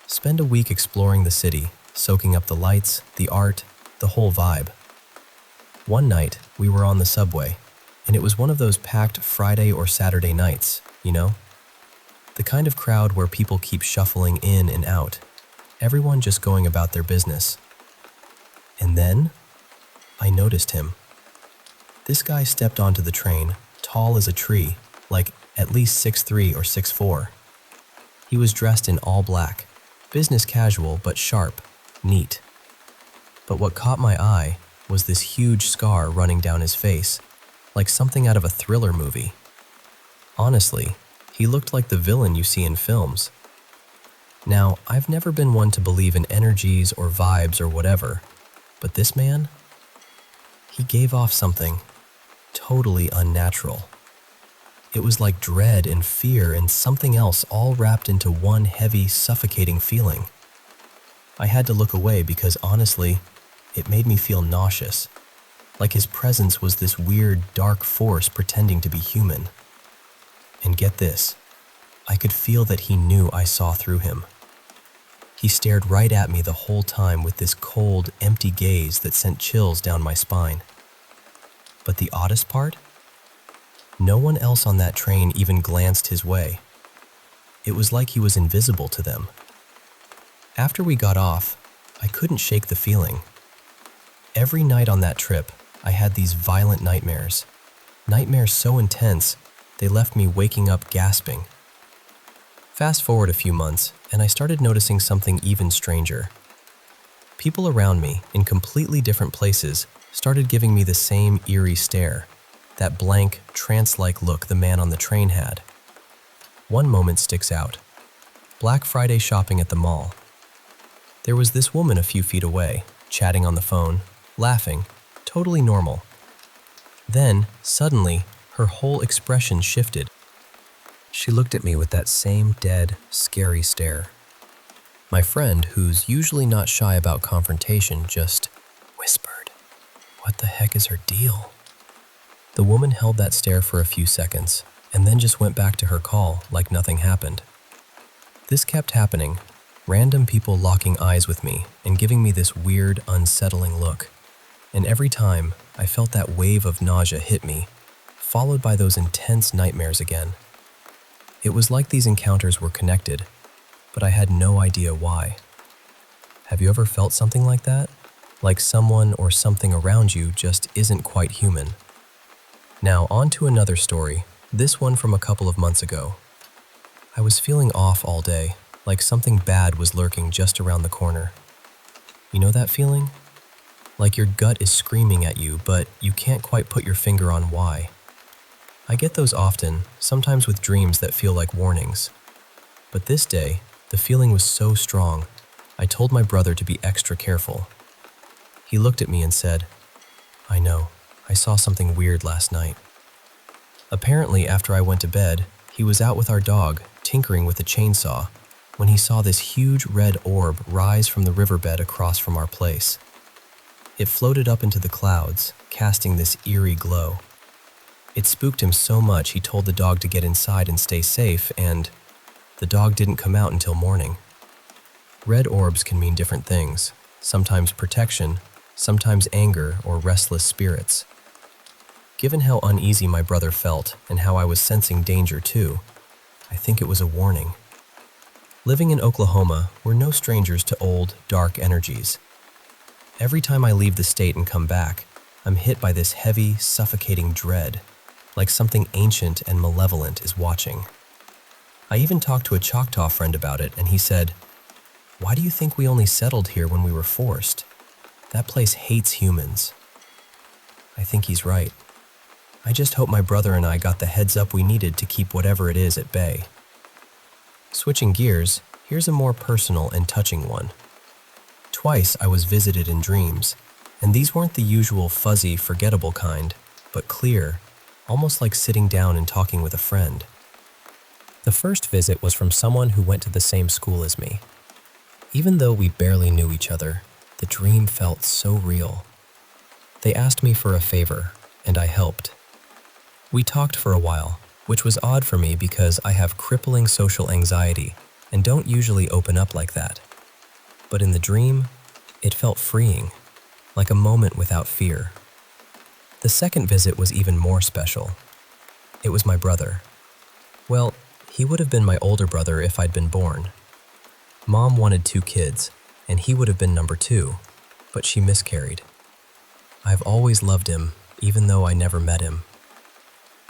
Spend a week exploring the city, soaking up the lights, the art, the whole vibe. One night, we were on the subway, and it was one of those packed Friday or Saturday nights, you know? The kind of crowd where people keep shuffling in and out, everyone just going about their business. And then, I noticed him. This guy stepped onto the train, tall as a tree, like at least 6'3" or 6'4". He was dressed in all black, business casual but sharp, neat. But what caught my eye was this huge scar running down his face, like something out of a thriller movie. Honestly, he looked like the villain you see in films. Now, I've never been one to believe in energies or vibes or whatever, but this man, he gave off something totally unnatural. It was like dread and fear and something else all wrapped into one heavy, suffocating feeling. I had to look away because honestly, it made me feel nauseous, like his presence was this weird, dark force pretending to be human. And get this, I could feel that he knew I saw through him. He stared right at me the whole time with this cold, empty gaze that sent chills down my spine. But the oddest part? No one else on that train even glanced his way. It was like he was invisible to them. After we got off, I couldn't shake the feeling. Every night on that trip, I had these violent nightmares. Nightmares so intense, they left me waking up gasping. Fast forward a few months, and I started noticing something even stranger. People around me, in completely different places, started giving me the same eerie stare, that blank, trance-like look the man on the train had. One moment sticks out. Black Friday shopping at the mall. There was this woman a few feet away, chatting on the phone, laughing, totally normal. Then, suddenly, her whole expression shifted. She looked at me with that same dead, scary stare. My friend, who's usually not shy about confrontation, just whispered, "What the heck is her deal?" The woman held that stare for a few seconds, and then just went back to her call like nothing happened. This kept happening, random people locking eyes with me and giving me this weird, unsettling look. And every time, I felt that wave of nausea hit me, followed by those intense nightmares again. It was like these encounters were connected, but I had no idea why. Have you ever felt something like that? Like someone or something around you just isn't quite human? Now, on to another story, this one from a couple of months ago. I was feeling off all day, like something bad was lurking just around the corner. You know that feeling? Like your gut is screaming at you, but you can't quite put your finger on why. I get those often, sometimes with dreams that feel like warnings. But this day, the feeling was so strong, I told my brother to be extra careful. He looked at me and said, "I know. I saw something weird last night." Apparently, after I went to bed, he was out with our dog, tinkering with a chainsaw, when he saw this huge red orb rise from the riverbed across from our place. It floated up into the clouds, casting this eerie glow. It spooked him so much he told the dog to get inside and stay safe, and the dog didn't come out until morning. Red orbs can mean different things, sometimes protection, sometimes anger or restless spirits. Given how uneasy my brother felt and how I was sensing danger too, I think it was a warning. Living in Oklahoma, we're no strangers to old, dark energies. Every time I leave the state and come back, I'm hit by this heavy, suffocating dread, like something ancient and malevolent is watching. I even talked to a Choctaw friend about it, and he said, "Why do you think we only settled here when we were forced? That place hates humans." I think he's right. I just hope my brother and I got the heads up we needed to keep whatever it is at bay. Switching gears, here's a more personal and touching one. Twice I was visited in dreams, and these weren't the usual fuzzy, forgettable kind, but clear, almost like sitting down and talking with a friend. The first visit was from someone who went to the same school as me. Even though we barely knew each other, the dream felt so real. They asked me for a favor, and I helped. We talked for a while, which was odd for me because I have crippling social anxiety and don't usually open up like that. But in the dream, it felt freeing, like a moment without fear. The second visit was even more special. It was my brother. Well, he would have been my older brother if I'd been born. Mom wanted 2 kids, and he would have been number 2, but she miscarried. I've always loved him, even though I never met him.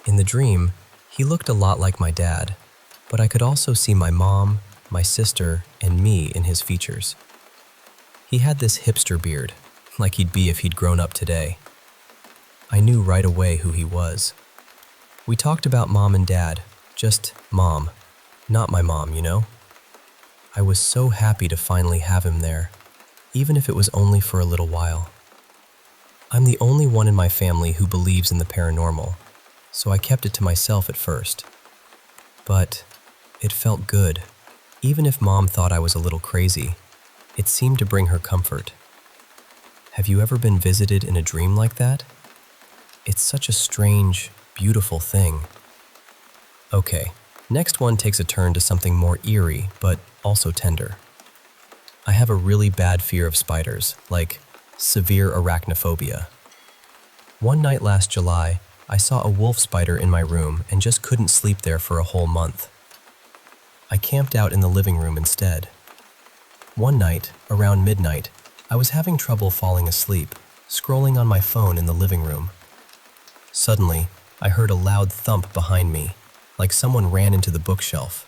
In the dream, he looked a lot like my dad, but I could also see my mom, my sister, and me in his features. He had this hipster beard, like he'd be if he'd grown up today. I knew right away who he was. We talked about mom and dad, just mom, not my mom, you know? I was so happy to finally have him there, even if it was only for a little while. I'm the only one in my family who believes in the paranormal, so I kept it to myself at first. But it felt good. Even if Mom thought I was a little crazy, it seemed to bring her comfort. Have you ever been visited in a dream like that? It's such a strange, beautiful thing. Okay, next one takes a turn to something more eerie, but also tender. I have a really bad fear of spiders, like severe arachnophobia. One night last July, I saw a wolf spider in my room and just couldn't sleep there for a whole month. I camped out in the living room instead. One night, around midnight, I was having trouble falling asleep, scrolling on my phone in the living room. Suddenly, I heard a loud thump behind me, like someone ran into the bookshelf.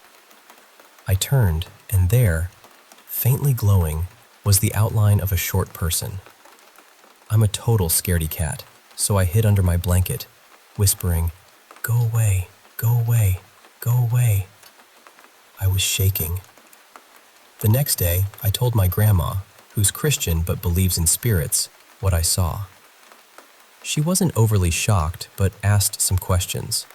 I turned, and there, faintly glowing, was the outline of a short person. I'm a total scaredy cat, so I hid under my blanket, whispering, "Go away, go away, go away." I was shaking. The next day, I told my grandma, who's Christian but believes in spirits, what I saw. She wasn't overly shocked, but asked some questions.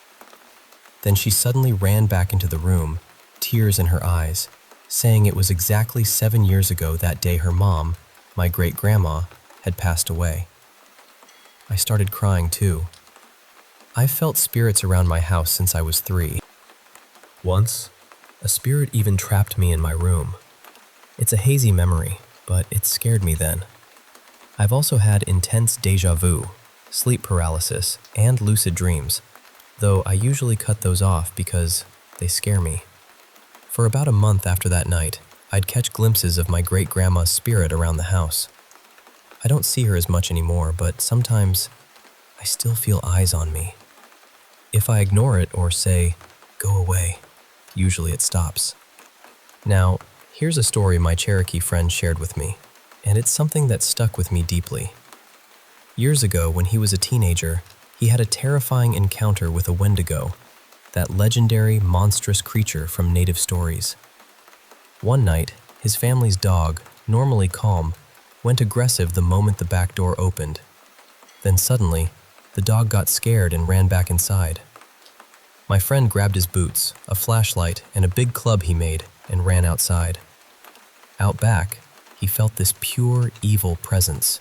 Then she suddenly ran back into the room, tears in her eyes, saying it was exactly 7 years ago that day her mom, my great-grandma, had passed away. I started crying too. I've felt spirits around my house since I was 3. Once, a spirit even trapped me in my room. It's a hazy memory, but it scared me then. I've also had intense déjà vu, sleep paralysis, and lucid dreams, though I usually cut those off because they scare me. For about a month after that night, I'd catch glimpses of my great-grandma's spirit around the house. I don't see her as much anymore, but sometimes I still feel eyes on me. If I ignore it or say, "Go away," usually it stops. Now, here's a story my Cherokee friend shared with me, and it's something that stuck with me deeply. Years ago, when he was a teenager, he had a terrifying encounter with a Wendigo, that legendary, monstrous creature from native stories. One night, his family's dog, normally calm, went aggressive the moment the back door opened. Then suddenly, the dog got scared and ran back inside. My friend grabbed his boots, a flashlight, and a big club he made, and ran outside. Out back, he felt this pure, evil presence.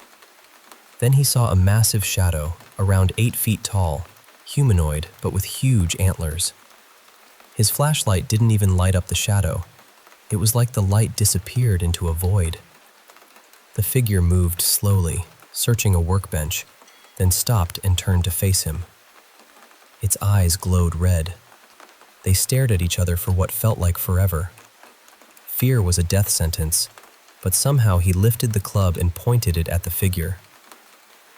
Then he saw a massive shadow, around 8 feet tall, humanoid but with huge antlers. His flashlight didn't even light up the shadow. It was like the light disappeared into a void. The figure moved slowly, searching a workbench, then stopped and turned to face him. Its eyes glowed red. They stared at each other for what felt like forever. Fear was a death sentence, but somehow he lifted the club and pointed it at the figure.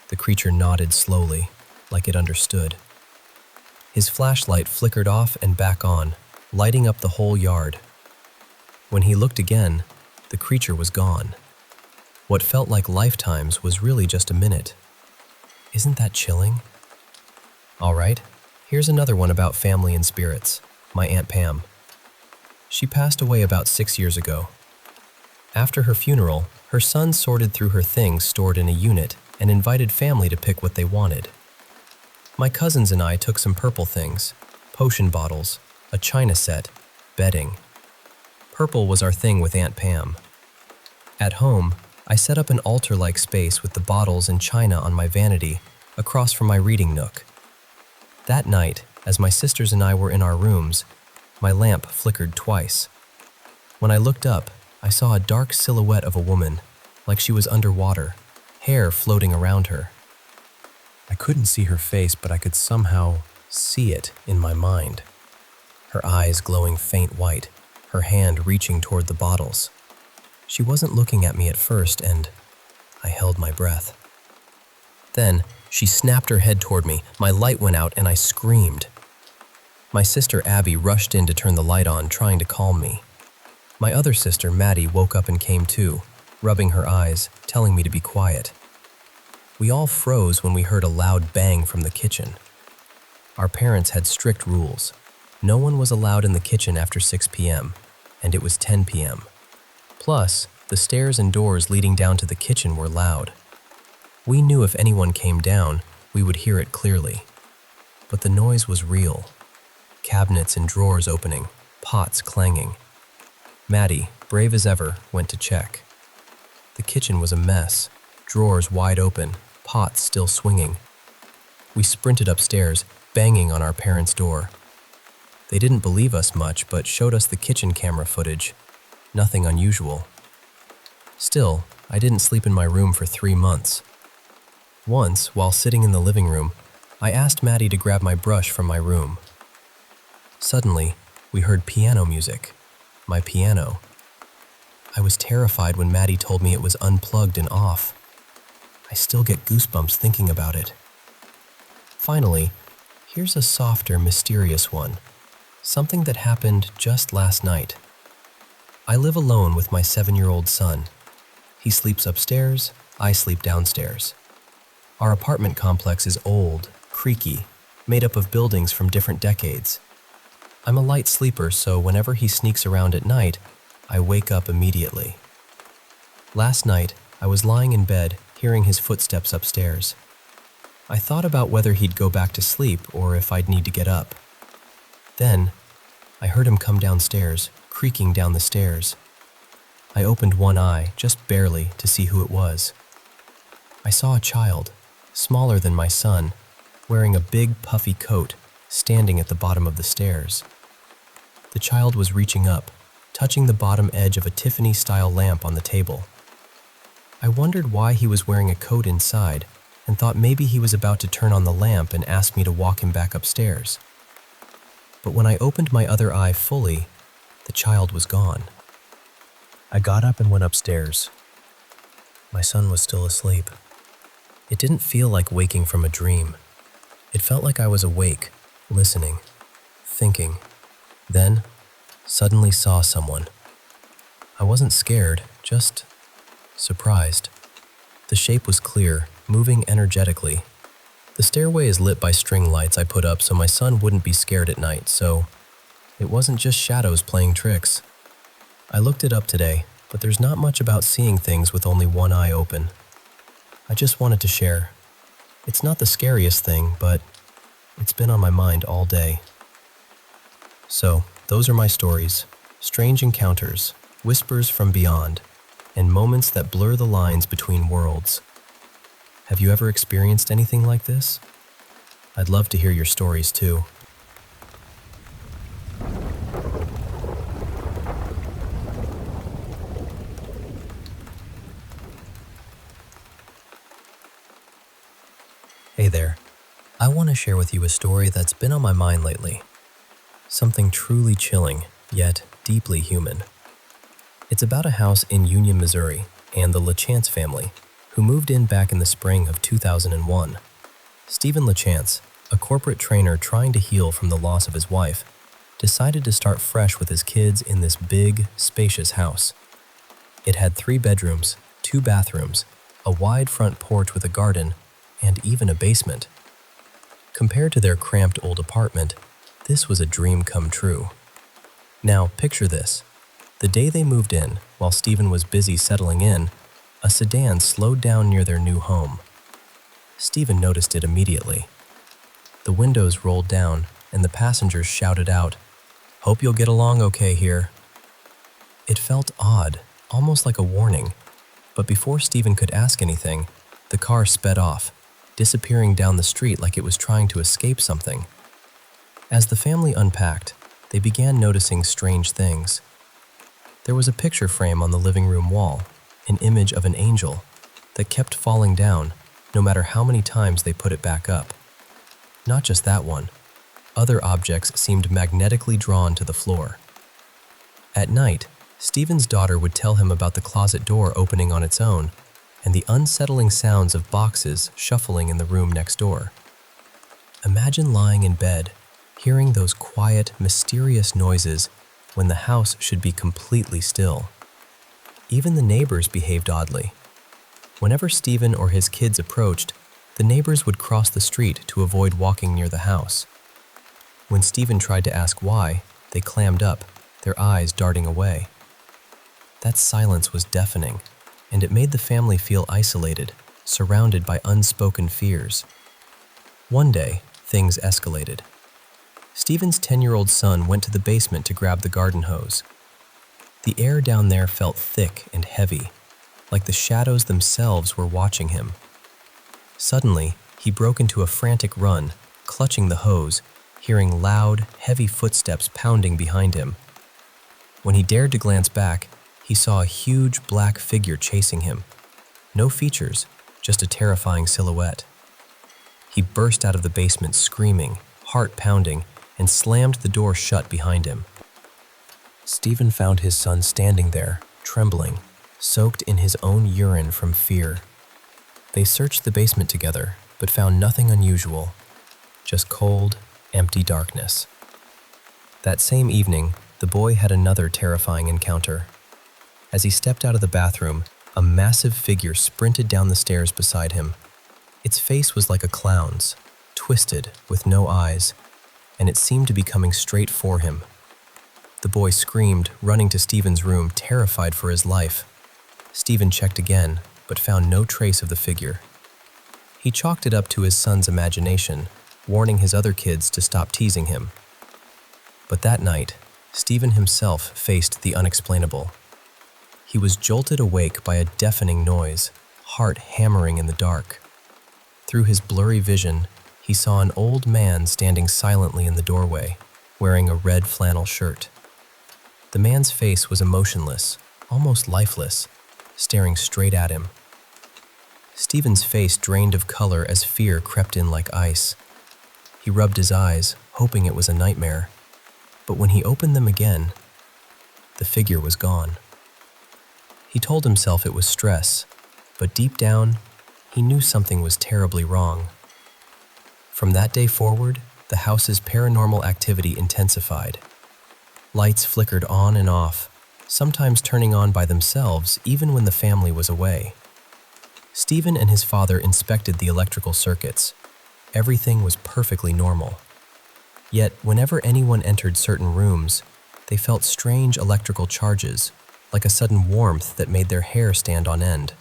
The creature nodded slowly, like it understood. His flashlight flickered off and back on, lighting up the whole yard. When he looked again, the creature was gone. What felt like lifetimes was really just a minute. Isn't that chilling? All right, here's another one about family and spirits, my Aunt Pam. She passed away about 6 years ago. After her funeral, her son sorted through her things stored in a unit and invited family to pick what they wanted. My cousins and I took some purple things, potion bottles, a china set, bedding. Purple was our thing with Aunt Pam. At home, I set up an altar-like space with the bottles and china on my vanity across from my reading nook. That night, as my sisters and I were in our rooms, my lamp flickered twice. When I looked up, I saw a dark silhouette of a woman, like she was underwater, hair floating around her. I couldn't see her face, but I could somehow see it in my mind. Her eyes glowing faint white, her hand reaching toward the bottles. She wasn't looking at me at first, and I held my breath. Then, she snapped her head toward me, my light went out, and I screamed. My sister Abby rushed in to turn the light on, trying to calm me. My other sister, Maddie, woke up and came too, rubbing her eyes, telling me to be quiet. We all froze when we heard a loud bang from the kitchen. Our parents had strict rules. No one was allowed in the kitchen after 6 p.m., and it was 10 p.m. Plus, the stairs and doors leading down to the kitchen were loud. We knew if anyone came down, we would hear it clearly. But the noise was real. Cabinets and drawers opening, pots clanging. Maddie, brave as ever, went to check. The kitchen was a mess, drawers wide open, pots still swinging. We sprinted upstairs, banging on our parents' door. They didn't believe us much, but showed us the kitchen camera footage. Nothing unusual. Still, I didn't sleep in my room for 3 months. Once, while sitting in the living room, I asked Maddie to grab my brush from my room. Suddenly, we heard piano music. My piano. I was terrified when Maddie told me it was unplugged and off. I still get goosebumps thinking about it. Finally, here's a softer, mysterious one. Something that happened just last night. I live alone with my 7-year-old son. He sleeps upstairs, I sleep downstairs. Our apartment complex is old, creaky, made up of buildings from different decades. I'm a light sleeper, so whenever he sneaks around at night, I wake up immediately. Last night, I was lying in bed, hearing his footsteps upstairs. I thought about whether he'd go back to sleep or if I'd need to get up. Then, I heard him come downstairs, creaking down the stairs. I opened one eye, just barely, to see who it was. I saw a child, smaller than my son, wearing a big puffy coat, standing at the bottom of the stairs. The child was reaching up, touching the bottom edge of a Tiffany-style lamp on the table. I wondered why he was wearing a coat inside and thought maybe he was about to turn on the lamp and ask me to walk him back upstairs. But when I opened my other eye fully, the child was gone. I got up and went upstairs. My son was still asleep. It didn't feel like waking from a dream. It felt like I was awake, listening, thinking. Then, suddenly saw someone. I wasn't scared, just surprised. The shape was clear, moving energetically. The stairway is lit by string lights I put up so my son wouldn't be scared at night, so it wasn't just shadows playing tricks. I looked it up today, but there's not much about seeing things with only one eye open. I just wanted to share. It's not the scariest thing, but it's been on my mind all day. So, those are my stories. Strange encounters, whispers from beyond, and moments that blur the lines between worlds. Have you ever experienced anything like this? I'd love to hear your stories too. Hey there. I want to share with you a story that's been on my mind lately. Something truly chilling, yet deeply human. It's about a house in Union, Missouri, and the LaChance family, who moved in back in the spring of 2001. Stephen LaChance, a corporate trainer trying to heal from the loss of his wife, decided to start fresh with his kids in this big, spacious house. It had 3 bedrooms, 2 bathrooms, a wide front porch with a garden, and even a basement. Compared to their cramped old apartment, this was a dream come true. Now, picture this. The day they moved in, while Stephen was busy settling in, a sedan slowed down near their new home. Stephen noticed it immediately. The windows rolled down, and the passengers shouted out, "Hope you'll get along okay here." It felt odd, almost like a warning, but before Stephen could ask anything, the car sped off, disappearing down the street like it was trying to escape something. As the family unpacked, they began noticing strange things. There was a picture frame on the living room wall, an image of an angel, that kept falling down no matter how many times they put it back up. Not just that one, other objects seemed magnetically drawn to the floor. At night, Stephen's daughter would tell him about the closet door opening on its own and the unsettling sounds of boxes shuffling in the room next door. Imagine lying in bed, hearing those quiet, mysterious noises when the house should be completely still. Even the neighbors behaved oddly. Whenever Stephen or his kids approached, the neighbors would cross the street to avoid walking near the house. When Stephen tried to ask why, they clammed up, their eyes darting away. That silence was deafening, and it made the family feel isolated, surrounded by unspoken fears. One day, things escalated. Stephen's 10-year-old son went to the basement to grab the garden hose. The air down there felt thick and heavy, like the shadows themselves were watching him. Suddenly, he broke into a frantic run, clutching the hose, hearing loud, heavy footsteps pounding behind him. When he dared to glance back, he saw a huge black figure chasing him. No features, just a terrifying silhouette. He burst out of the basement screaming, heart pounding, and slammed the door shut behind him. Stephen found his son standing there, trembling, soaked in his own urine from fear. They searched the basement together, but found nothing unusual, just cold, empty darkness. That same evening, the boy had another terrifying encounter. As he stepped out of the bathroom, a massive figure sprinted down the stairs beside him. Its face was like a clown's, twisted, with no eyes, and it seemed to be coming straight for him. The boy screamed, running to Stephen's room, terrified for his life. Stephen checked again, but found no trace of the figure. He chalked it up to his son's imagination, warning his other kids to stop teasing him. But that night, Stephen himself faced the unexplainable. He was jolted awake by a deafening noise, heart hammering in the dark. Through his blurry vision, he saw an old man standing silently in the doorway, wearing a red flannel shirt. The man's face was emotionless, almost lifeless, staring straight at him. Stephen's face drained of color as fear crept in like ice. He rubbed his eyes, hoping it was a nightmare, but when he opened them again, the figure was gone. He told himself it was stress, but deep down, he knew something was terribly wrong. From that day forward, the house's paranormal activity intensified. Lights flickered on and off, sometimes turning on by themselves even when the family was away. Stephen and his father inspected the electrical circuits. Everything was perfectly normal. Yet, whenever anyone entered certain rooms, they felt strange electrical charges, like a sudden warmth that made their hair stand on end.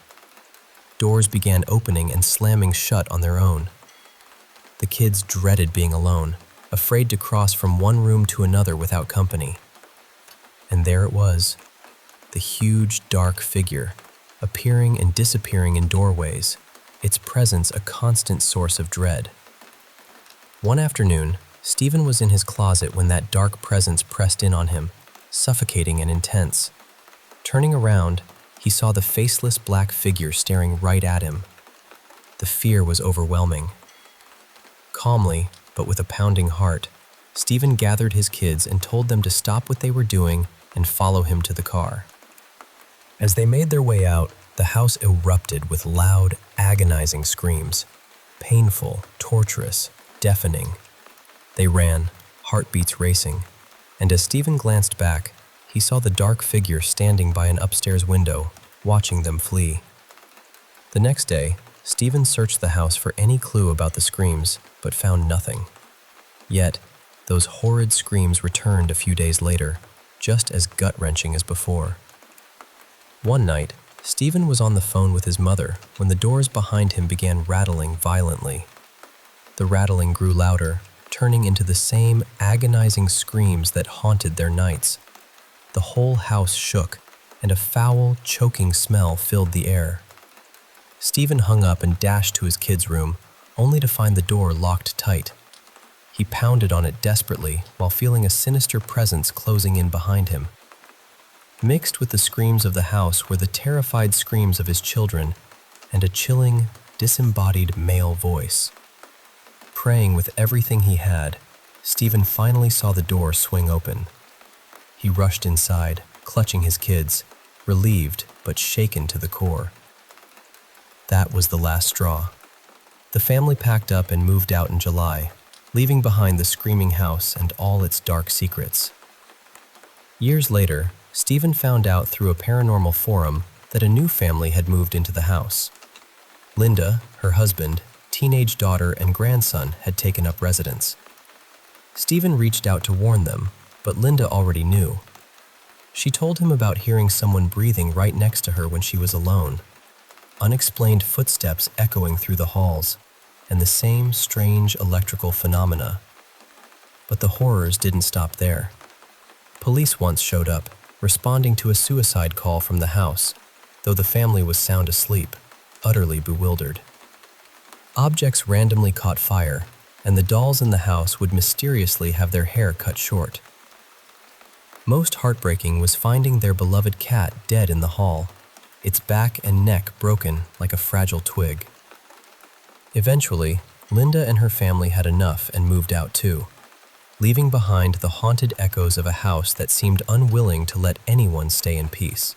Doors began opening and slamming shut on their own. The kids dreaded being alone, afraid to cross from one room to another without company. And there it was, the huge, dark figure, appearing and disappearing in doorways, its presence a constant source of dread. One afternoon, Stephen was in his closet when that dark presence pressed in on him, suffocating and intense. Turning around, he saw the faceless black figure staring right at him. The fear was overwhelming. Calmly, but with a pounding heart, Stephen gathered his kids and told them to stop what they were doing and follow him to the car. As they made their way out, the house erupted with loud, agonizing screams. Painful, torturous, deafening. They ran, heartbeats racing, and as Stephen glanced back, he saw the dark figure standing by an upstairs window, watching them flee. The next day, Stephen searched the house for any clue about the screams, but found nothing. Yet, those horrid screams returned a few days later, just as gut-wrenching as before. One night, Stephen was on the phone with his mother when the doors behind him began rattling violently. The rattling grew louder, turning into the same agonizing screams that haunted their nights. The whole house shook, and a foul, choking smell filled the air. Stephen hung up and dashed to his kids' room, only to find the door locked tight. He pounded on it desperately while feeling a sinister presence closing in behind him. Mixed with the screams of the house were the terrified screams of his children and a chilling, disembodied male voice. Praying with everything he had, Stephen finally saw the door swing open. He rushed inside, clutching his kids, relieved but shaken to the core. That was the last straw. The family packed up and moved out in July, leaving behind the screaming house and all its dark secrets. Years later, Stephen found out through a paranormal forum that a new family had moved into the house. Linda, her husband, teenage daughter, and grandson had taken up residence. Stephen reached out to warn them, but Linda already knew. She told him about hearing someone breathing right next to her when she was alone, unexplained footsteps echoing through the halls, and the same strange electrical phenomena. But the horrors didn't stop there. Police once showed up, responding to a suicide call from the house, though the family was sound asleep, utterly bewildered. Objects randomly caught fire, and the dolls in the house would mysteriously have their hair cut short. Most heartbreaking was finding their beloved cat dead in the hall, its back and neck broken like a fragile twig. Eventually, Linda and her family had enough and moved out too, leaving behind the haunted echoes of a house that seemed unwilling to let anyone stay in peace.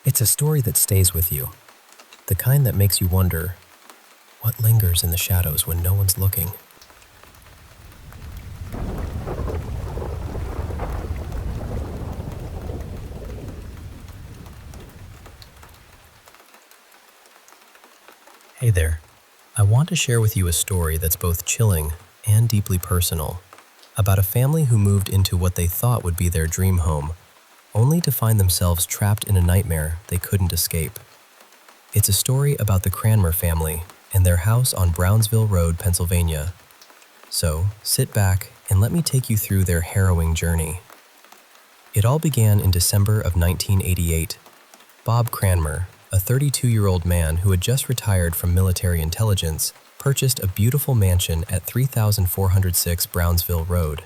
It's a story that stays with you, the kind that makes you wonder, what lingers in the shadows when no one's looking? Hey there. I want to share with you a story that's both chilling and deeply personal, about a family who moved into what they thought would be their dream home, only to find themselves trapped in a nightmare they couldn't escape. It's a story about the Cranmer family and their house on Brownsville Road, Pennsylvania. So, sit back and let me take you through their harrowing journey. It all began in December of 1988. Bob Cranmer, a 32-year-old man who had just retired from military intelligence, purchased a beautiful mansion at 3406 Brownsville Road.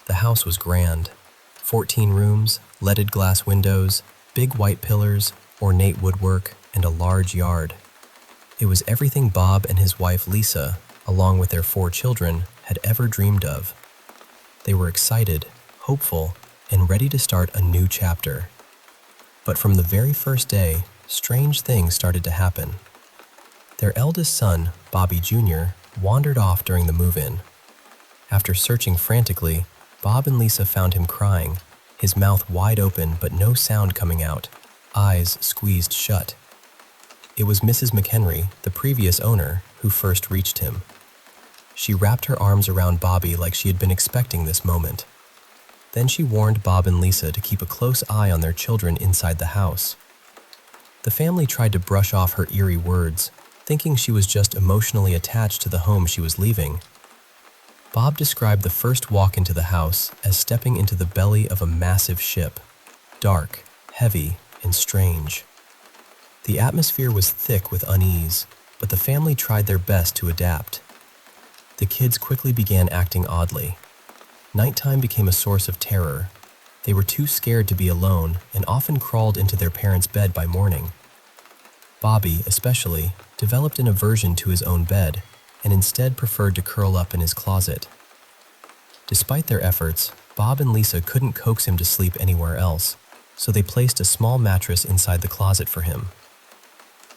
The house was grand. 14 rooms, leaded glass windows, big white pillars, ornate woodwork, and a large yard. It was everything Bob and his wife Lisa, along with their 4 children, had ever dreamed of. They were excited, hopeful, and ready to start a new chapter. But from the very first day, strange things started to happen. Their eldest son, Bobby Jr., wandered off during the move-in. After searching frantically, Bob and Lisa found him crying, his mouth wide open but no sound coming out, eyes squeezed shut. It was Mrs. McHenry, the previous owner, who first reached him. She wrapped her arms around Bobby like she had been expecting this moment. Then she warned Bob and Lisa to keep a close eye on their children inside the house. The family tried to brush off her eerie words, thinking she was just emotionally attached to the home she was leaving. Bob described the first walk into the house as stepping into the belly of a massive ship, dark, heavy, and strange. The atmosphere was thick with unease, but the family tried their best to adapt. the kids quickly began acting oddly. Nighttime became a source of terror. They were too scared to be alone and often crawled into their parents' bed by morning. Bobby, especially, developed an aversion to his own bed and instead preferred to curl up in his closet. Despite their efforts, Bob and Lisa couldn't coax him to sleep anywhere else, so they placed a small mattress inside the closet for him.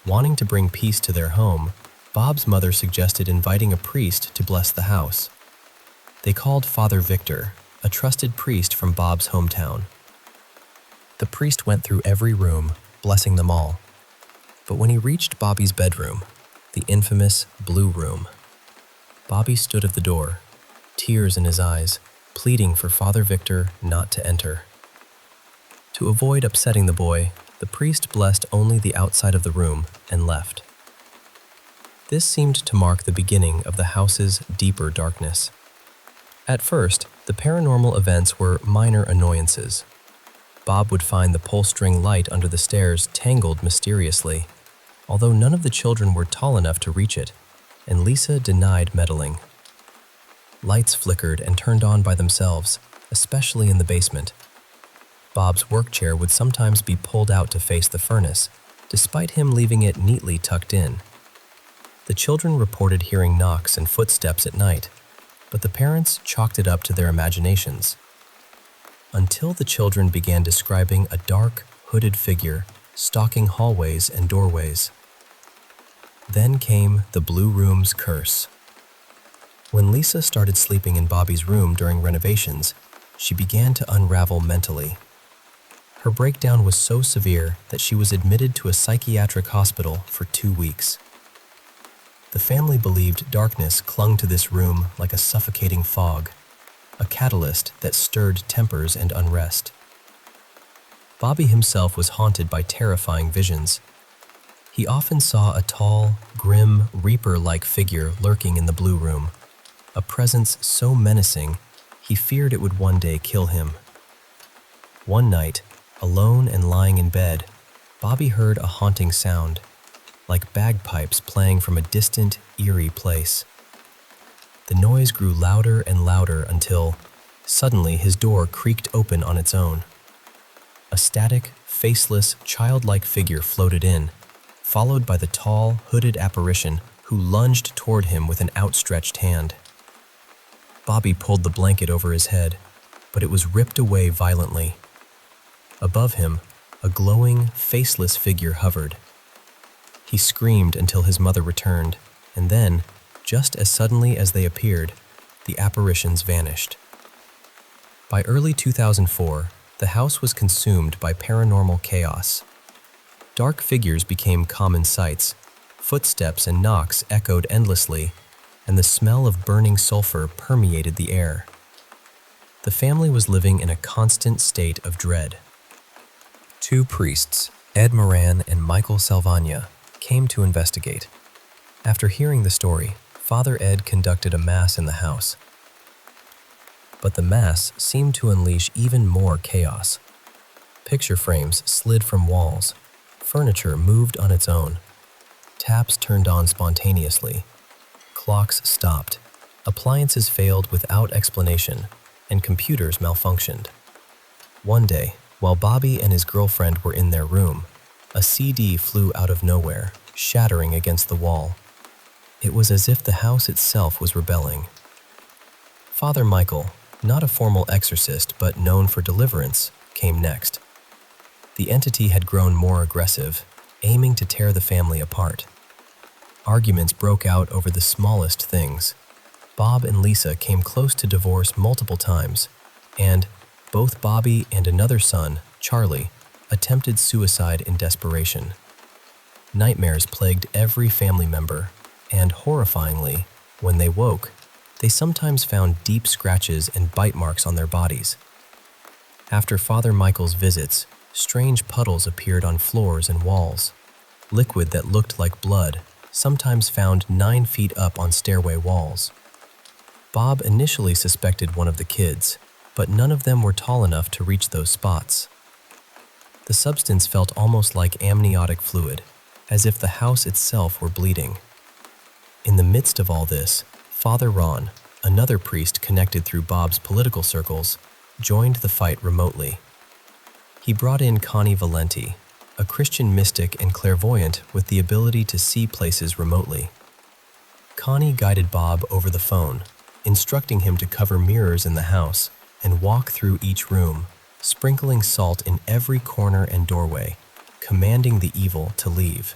Wanting to bring peace to their home, Bob's mother suggested inviting a priest to bless the house. They called Father Victor, a trusted priest from Bob's hometown. The priest went through every room, blessing them all. But when he reached Bobby's bedroom, the infamous blue room, Bobby stood at the door, tears in his eyes, pleading for Father Victor not to enter. To avoid upsetting the boy, the priest blessed only the outside of the room and left. This seemed to mark the beginning of the house's deeper darkness. At first, the paranormal events were minor annoyances. Bob would find the pull-string light under the stairs tangled mysteriously, although none of the children were tall enough to reach it, and Lisa denied meddling. Lights flickered and turned on by themselves, especially in the basement. Bob's work chair would sometimes be pulled out to face the furnace, despite him leaving it neatly tucked in. The children reported hearing knocks and footsteps at night, but the parents chalked it up to their imaginations. Until the children began describing a dark, hooded figure stalking hallways and doorways. Then came the Blue Room's curse. When Lisa started sleeping in Bobby's room during renovations, she began to unravel mentally. Her breakdown was so severe that she was admitted to a psychiatric hospital for 2 weeks. The family believed darkness clung to this room like a suffocating fog, a catalyst that stirred tempers and unrest. Bobby himself was haunted by terrifying visions. He often saw a tall, grim, reaper-like figure lurking in the blue room, a presence so menacing he feared it would one day kill him. One night, alone and lying in bed, Bobby heard a haunting sound, like bagpipes playing from a distant, eerie place. The noise grew louder and louder until, suddenly, his door creaked open on its own. A static, faceless, childlike figure floated in, followed by the tall, hooded apparition who lunged toward him with an outstretched hand. Bobby pulled the blanket over his head, but it was ripped away violently. Above him, a glowing, faceless figure hovered. He screamed until his mother returned, and then, just as suddenly as they appeared, the apparitions vanished. By early 2004, the house was consumed by paranormal chaos. Dark figures became common sights, footsteps and knocks echoed endlessly, and the smell of burning sulfur permeated the air. The family was living in a constant state of dread. 2 priests, Ed Moran and Michael Salvagna, came to investigate. After hearing the story, Father Ed conducted a mass in the house. But the mass seemed to unleash even more chaos. Picture frames slid from walls, furniture moved on its own, taps turned on spontaneously, clocks stopped, appliances failed without explanation, and computers malfunctioned. One day, while Bobby and his girlfriend were in their room, a CD flew out of nowhere, shattering against the wall. It was as if the house itself was rebelling. Father Michael, not a formal exorcist but known for deliverance, came next. The entity had grown more aggressive, aiming to tear the family apart. Arguments broke out over the smallest things. Bob and Lisa came close to divorce multiple times, and both Bobby and another son, Charlie, attempted suicide in desperation. Nightmares plagued every family member, and horrifyingly, when they woke, they sometimes found deep scratches and bite marks on their bodies. After Father Michael's visits, strange puddles appeared on floors and walls. Liquid that looked like blood, sometimes found 9 feet up on stairway walls. Bob initially suspected one of the kids, but none of them were tall enough to reach those spots. The substance felt almost like amniotic fluid, as if the house itself were bleeding. In the midst of all this, Father Ron, another priest connected through Bob's political circles, joined the fight remotely. He brought in Connie Valenti, a Christian mystic and clairvoyant with the ability to see places remotely. Connie guided Bob over the phone, instructing him to cover mirrors in the house and walk through each room, sprinkling salt in every corner and doorway, commanding the evil to leave.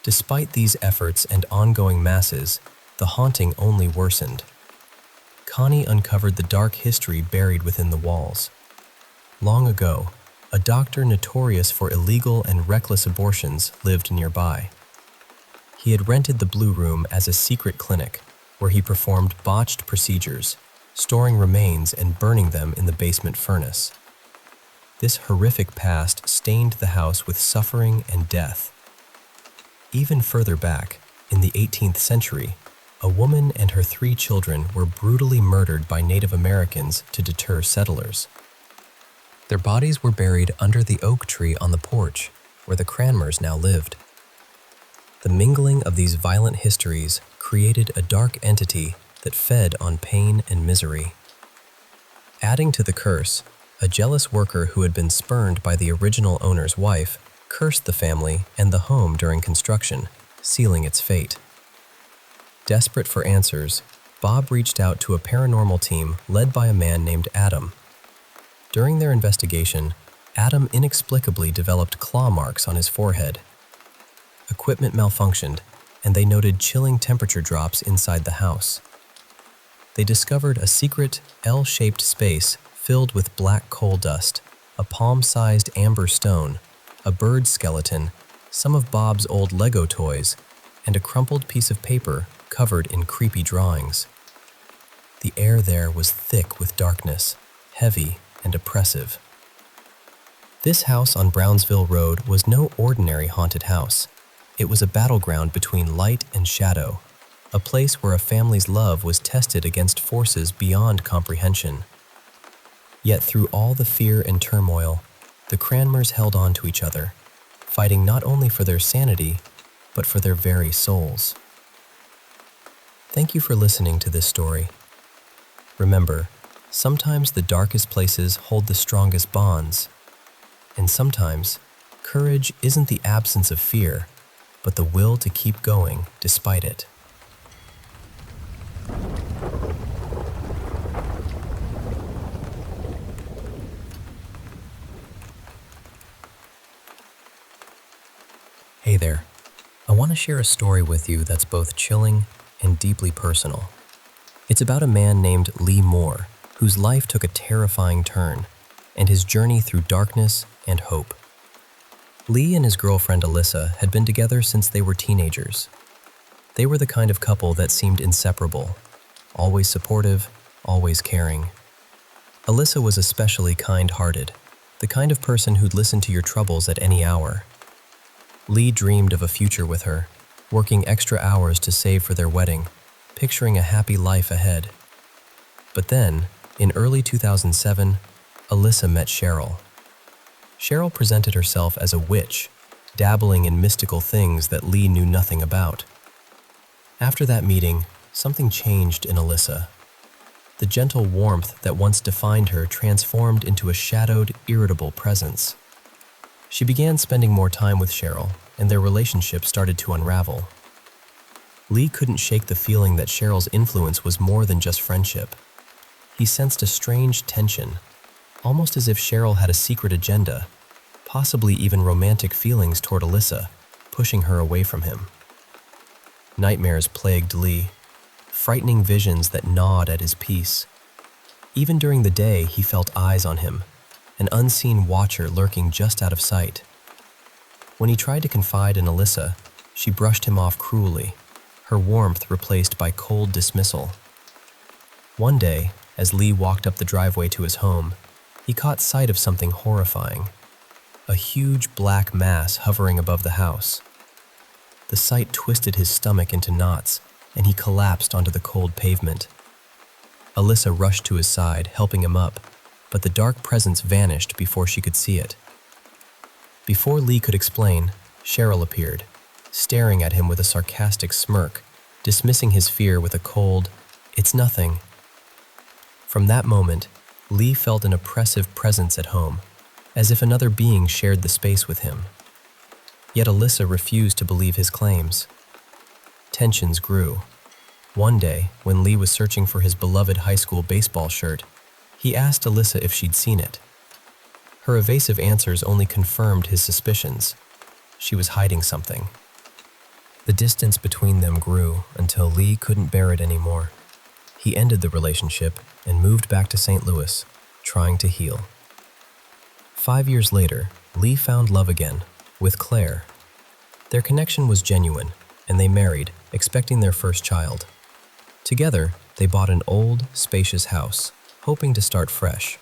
Despite these efforts and ongoing masses, the haunting only worsened. Connie uncovered the dark history buried within the walls. Long ago, a doctor notorious for illegal and reckless abortions lived nearby. He had rented the Blue Room as a secret clinic where he performed botched procedures, storing remains and burning them in the basement furnace. This horrific past stained the house with suffering and death. Even further back, in the 18th century, a woman and her 3 children were brutally murdered by Native Americans to deter settlers. Their bodies were buried under the oak tree on the porch, where the Cranmers now lived. The mingling of these violent histories created a dark entity that fed on pain and misery. Adding to the curse, a jealous worker who had been spurned by the original owner's wife cursed the family and the home during construction, sealing its fate. Desperate for answers, Bob reached out to a paranormal team led by a man named Adam. During their investigation, Adam inexplicably developed claw marks on his forehead. Equipment malfunctioned, and they noted chilling temperature drops inside the house. They discovered a secret L-shaped space filled with black coal dust, a palm-sized amber stone, a bird skeleton, some of Bob's old Lego toys, and a crumpled piece of paper covered in creepy drawings. The air there was thick with darkness, heavy and oppressive. This house on Brownsville Road was no ordinary haunted house. It was a battleground between light and shadow, a place where a family's love was tested against forces beyond comprehension. Yet through all the fear and turmoil, the Cranmers held on to each other, fighting not only for their sanity, but for their very souls. Thank you for listening to this story. Remember, sometimes the darkest places hold the strongest bonds, and sometimes courage isn't the absence of fear, but the will to keep going despite it. Hey there. I want to share a story with you that's both chilling and deeply personal. It's about a man named Lee Moore, whose life took a terrifying turn, and his journey through darkness and hope. Lee and his girlfriend Alyssa had been together since they were teenagers. They were the kind of couple that seemed inseparable, always supportive, always caring. Alyssa was especially kind-hearted, the kind of person who'd listen to your troubles at any hour. Lee dreamed of a future with her, working extra hours to save for their wedding, picturing a happy life ahead. But then, in early 2007, Alyssa met Cheryl. Cheryl presented herself as a witch, dabbling in mystical things that Lee knew nothing about. After that meeting, something changed in Alyssa. The gentle warmth that once defined her transformed into a shadowed, irritable presence. She began spending more time with Cheryl, and their relationship started to unravel. Lee couldn't shake the feeling that Cheryl's influence was more than just friendship. He sensed a strange tension, almost as if Cheryl had a secret agenda, possibly even romantic feelings toward Alyssa, pushing her away from him. Nightmares plagued Lee, frightening visions that gnawed at his peace. Even during the day, he felt eyes on him, an unseen watcher lurking just out of sight. When he tried to confide in Alyssa, she brushed him off cruelly, her warmth replaced by cold dismissal. One day, as Lee walked up the driveway to his home, he caught sight of something horrifying, a huge black mass hovering above the house. The sight twisted his stomach into knots, and he collapsed onto the cold pavement. Alyssa rushed to his side, helping him up, but the dark presence vanished before she could see it. Before Lee could explain, Cheryl appeared, staring at him with a sarcastic smirk, dismissing his fear with a cold, "It's nothing." From that moment, Lee felt an oppressive presence at home, as if another being shared the space with him. Yet Alyssa refused to believe his claims. Tensions grew. One day, when Lee was searching for his beloved high school baseball shirt, he asked Alyssa if she'd seen it. Her evasive answers only confirmed his suspicions. She was hiding something. The distance between them grew until Lee couldn't bear it anymore. He ended the relationship and moved back to St. Louis, trying to heal. 5 years later, Lee found love again, with Claire. Their connection was genuine, and they married, expecting their first child. Together, they bought an old, spacious house, hoping to start fresh.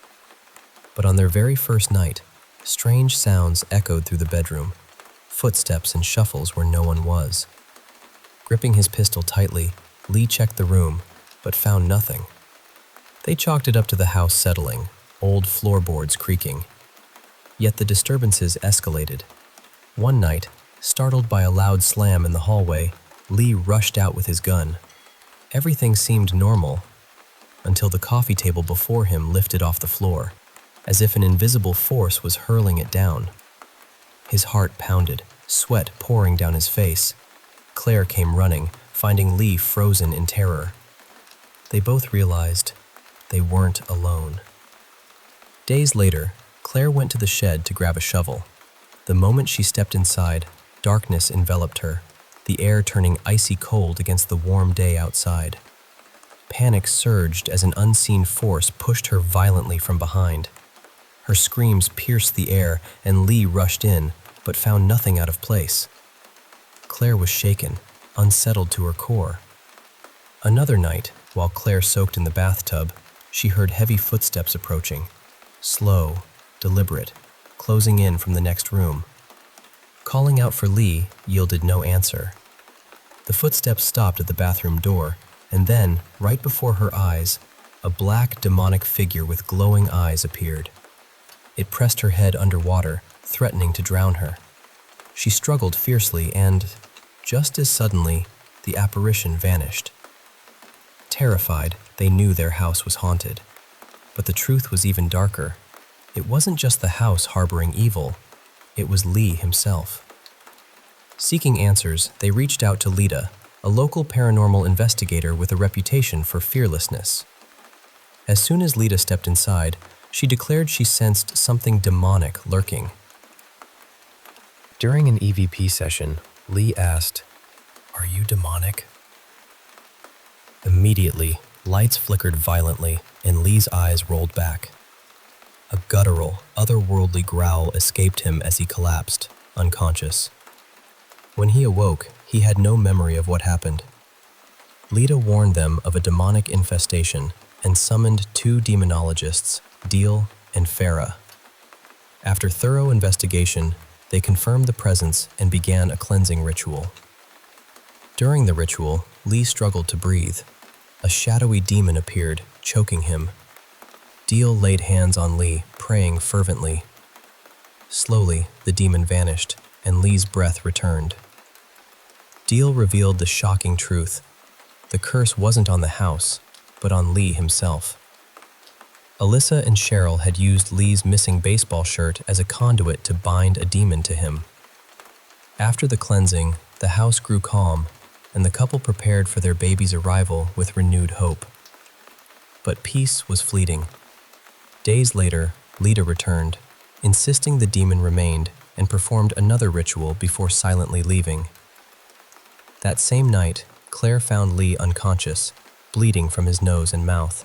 But on their very first night, strange sounds echoed through the bedroom, footsteps and shuffles where no one was. Gripping his pistol tightly, Lee checked the room, but found nothing. They chalked it up to the house settling, old floorboards creaking. Yet the disturbances escalated. One night, startled by a loud slam in the hallway, Lee rushed out with his gun. Everything seemed normal, until the coffee table before him lifted off the floor, as if an invisible force was hurling it down. His heart pounded, sweat pouring down his face. Claire came running, finding Lee frozen in terror. They both realized they weren't alone. Days later, Claire went to the shed to grab a shovel. The moment she stepped inside, darkness enveloped her, the air turning icy cold against the warm day outside. Panic surged as an unseen force pushed her violently from behind. Her screams pierced the air, and Lee rushed in, but found nothing out of place. Claire was shaken, unsettled to her core. Another night, while Claire soaked in the bathtub, she heard heavy footsteps approaching, slow, deliberate, closing in from the next room. Calling out for Lee yielded no answer. The footsteps stopped at the bathroom door, and then, right before her eyes, a black, demonic figure with glowing eyes appeared. It pressed her head underwater, threatening to drown her. She struggled fiercely and, just as suddenly, the apparition vanished. Terrified, they knew their house was haunted. But the truth was even darker. It wasn't just the house harboring evil. It was Lee himself. Seeking answers, they reached out to Lita, a local paranormal investigator with a reputation for fearlessness. As soon as Lita stepped inside, she declared she sensed something demonic lurking. During an EVP session, Lee asked, "Are you demonic?" Immediately, lights flickered violently, and Lee's eyes rolled back. A guttural, otherworldly growl escaped him as he collapsed, unconscious. When he awoke, he had no memory of what happened. Lita warned them of a demonic infestation and summoned 2 demonologists, Deal and Farah. After thorough investigation, they confirmed the presence and began a cleansing ritual. During the ritual, Lee struggled to breathe. A shadowy demon appeared, choking him. Deal laid hands on Lee, praying fervently. Slowly, the demon vanished, and Lee's breath returned. Deal revealed the shocking truth. The curse wasn't on the house, but on Lee himself. Alyssa and Cheryl had used Lee's missing baseball shirt as a conduit to bind a demon to him. After the cleansing, the house grew calm, and the couple prepared for their baby's arrival with renewed hope. But peace was fleeting. Days later, Lita returned, insisting the demon remained, and performed another ritual before silently leaving. That same night, Claire found Lee unconscious, bleeding from his nose and mouth.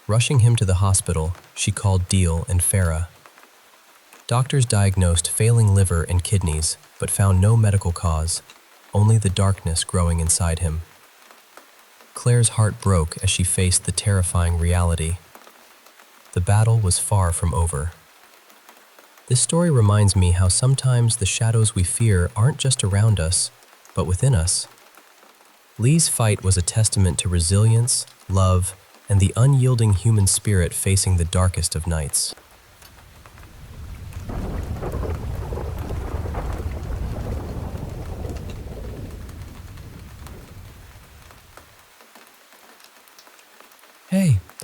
Rushing him to the hospital, she called Deal and Farah. Doctors diagnosed failing liver and kidneys, but found no medical cause, only the darkness growing inside him. Claire's heart broke as she faced the terrifying reality. The battle was far from over. This story reminds me how sometimes the shadows we fear aren't just around us, but within us. Lee's fight was a testament to resilience, love, and the unyielding human spirit facing the darkest of nights.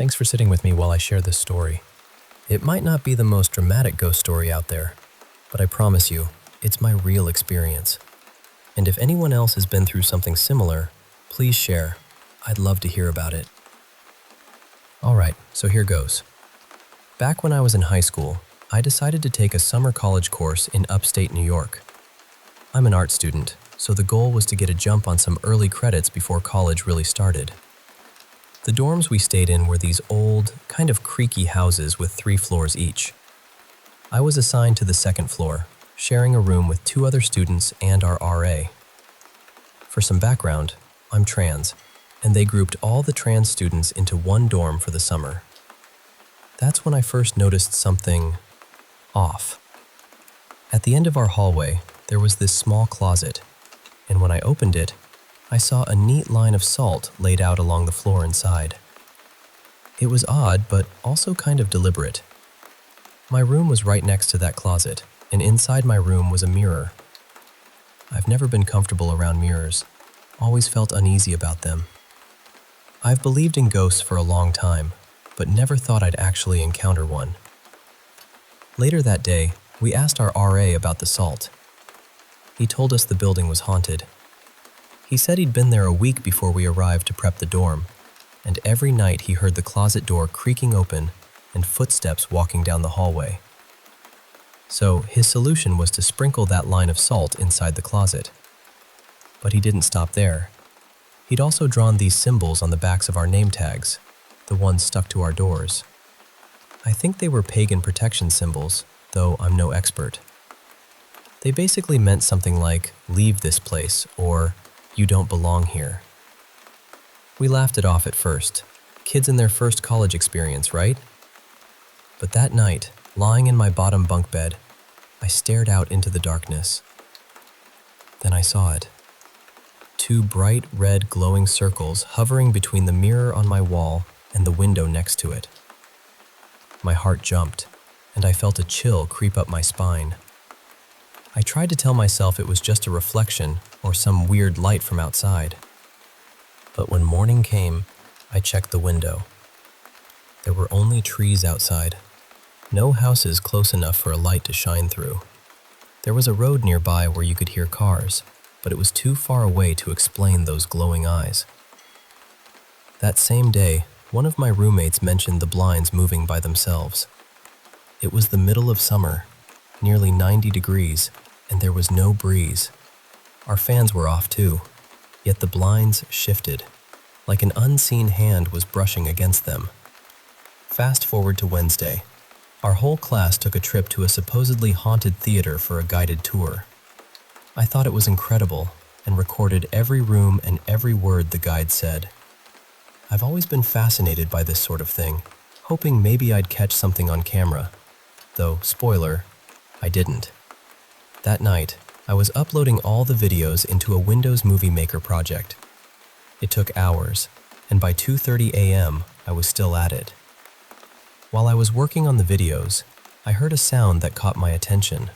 Thanks for sitting with me while I share this story. It might not be the most dramatic ghost story out there, but I promise you, it's my real experience. And if anyone else has been through something similar, please share. I'd love to hear about it. Alright, so here goes. Back when I was in high school, I decided to take a summer college course in upstate New York. I'm an art student, so the goal was to get a jump on some early credits before college really started. The dorms we stayed in were these old, kind of creaky houses with 3 floors each. I was assigned to the second floor, sharing a room with 2 other students and our RA. For some background, I'm trans, and they grouped all the trans students into one dorm for the summer. That's when I first noticed something off. At the end of our hallway, there was this small closet, and when I opened it, I saw a neat line of salt laid out along the floor inside. It was odd, but also kind of deliberate. My room was right next to that closet, and inside my room was a mirror. I've never been comfortable around mirrors, always felt uneasy about them. I've believed in ghosts for a long time, but never thought I'd actually encounter one. Later that day, we asked our RA about the salt. He told us the building was haunted. He said he'd been there a week before we arrived to prep the dorm, and every night he heard the closet door creaking open and footsteps walking down the hallway. So his solution was to sprinkle that line of salt inside the closet. But he didn't stop there. He'd also drawn these symbols on the backs of our name tags, the ones stuck to our doors. I think they were pagan protection symbols, though I'm no expert. They basically meant something like, "Leave this place," or "You don't belong here." We laughed it off at first. Kids in their first college experience, right? But that night, lying in my bottom bunk bed, I stared out into the darkness. Then I saw it. 2 bright red glowing circles hovering between the mirror on my wall and the window next to it. My heart jumped, and I felt a chill creep up my spine. I tried to tell myself it was just a reflection or some weird light from outside. But when morning came, I checked the window. There were only trees outside, no houses close enough for a light to shine through. There was a road nearby where you could hear cars, but it was too far away to explain those glowing eyes. That same day, one of my roommates mentioned the blinds moving by themselves. It was the middle of summer, nearly 90 degrees, and there was no breeze. Our fans were off too, yet the blinds shifted, like an unseen hand was brushing against them. Fast forward to Wednesday. Our whole class took a trip to a supposedly haunted theater for a guided tour. I thought it was incredible and recorded every room and every word the guide said. I've always been fascinated by this sort of thing, hoping maybe I'd catch something on camera. Though, spoiler, I didn't. That night, I was uploading all the videos into a Windows Movie Maker project. It took hours, and by 2:30 a.m., I was still at it. While I was working on the videos, I heard a sound that caught my attention.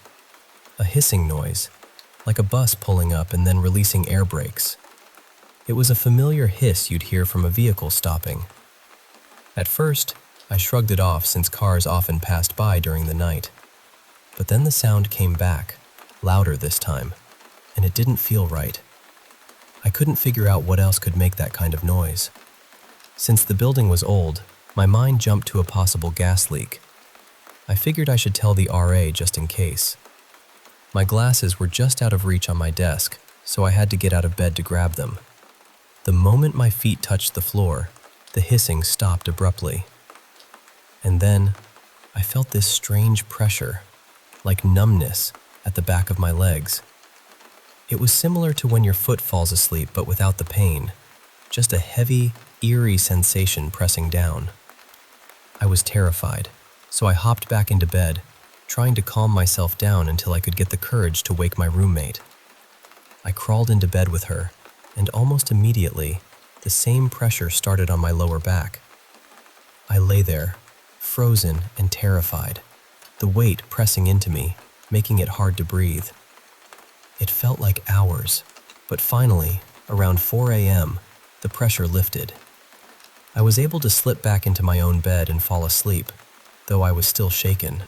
A hissing noise, like a bus pulling up and then releasing air brakes. It was a familiar hiss you'd hear from a vehicle stopping. At first, I shrugged it off since cars often passed by during the night. But then the sound came back, louder this time, and it didn't feel right. I couldn't figure out what else could make that kind of noise. Since the building was old, my mind jumped to a possible gas leak. I figured I should tell the RA just in case. My glasses were just out of reach on my desk, so I had to get out of bed to grab them. The moment my feet touched the floor, the hissing stopped abruptly. And then, I felt this strange pressure, like numbness, at the back of my legs. It was similar to when your foot falls asleep but without the pain, just a heavy, eerie sensation pressing down. I was terrified, so I hopped back into bed, trying to calm myself down until I could get the courage to wake my roommate. I crawled into bed with her, and almost immediately, the same pressure started on my lower back. I lay there, frozen and terrified, the weight pressing into me, making it hard to breathe. It felt like hours, but finally, around 4 a.m., the pressure lifted. I was able to slip back into my own bed and fall asleep, though I was still shaken.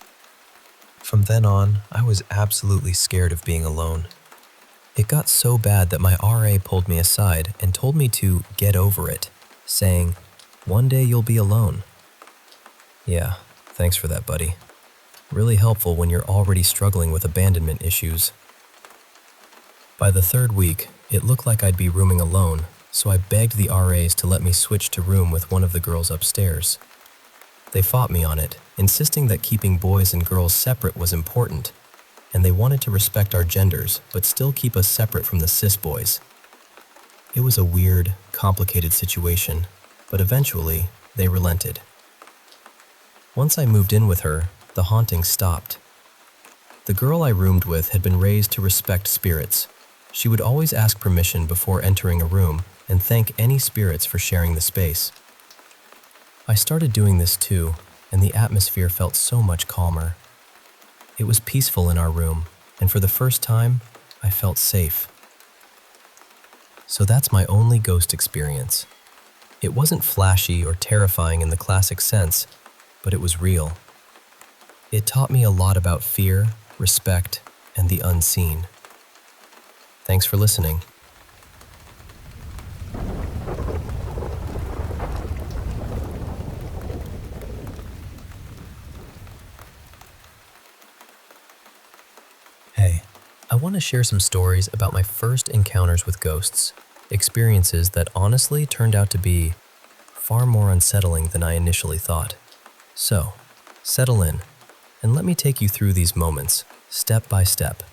From then on, I was absolutely scared of being alone. It got so bad that my RA pulled me aside and told me to get over it, saying, "One day you'll be alone." Yeah, thanks for that, buddy. Really helpful when you're already struggling with abandonment issues. By the third week, it looked like I'd be rooming alone, so I begged the RAs to let me switch to room with one of the girls upstairs. They fought me on it, insisting that keeping boys and girls separate was important, and they wanted to respect our genders but still keep us separate from the cis boys. It was a weird, complicated situation, but eventually they relented. Once I moved in with her, the haunting stopped. The girl I roomed with had been raised to respect spirits. She would always ask permission before entering a room and thank any spirits for sharing the space. I started doing this too, and the atmosphere felt so much calmer. It was peaceful in our room, and for the first time, I felt safe. So that's my only ghost experience. It wasn't flashy or terrifying in the classic sense, but it was real. It taught me a lot about fear, respect, and the unseen. Thanks for listening. Hey, I want to share some stories about my first encounters with ghosts, experiences that honestly turned out to be far more unsettling than I initially thought. So, settle in, and let me take you through these moments, step by step.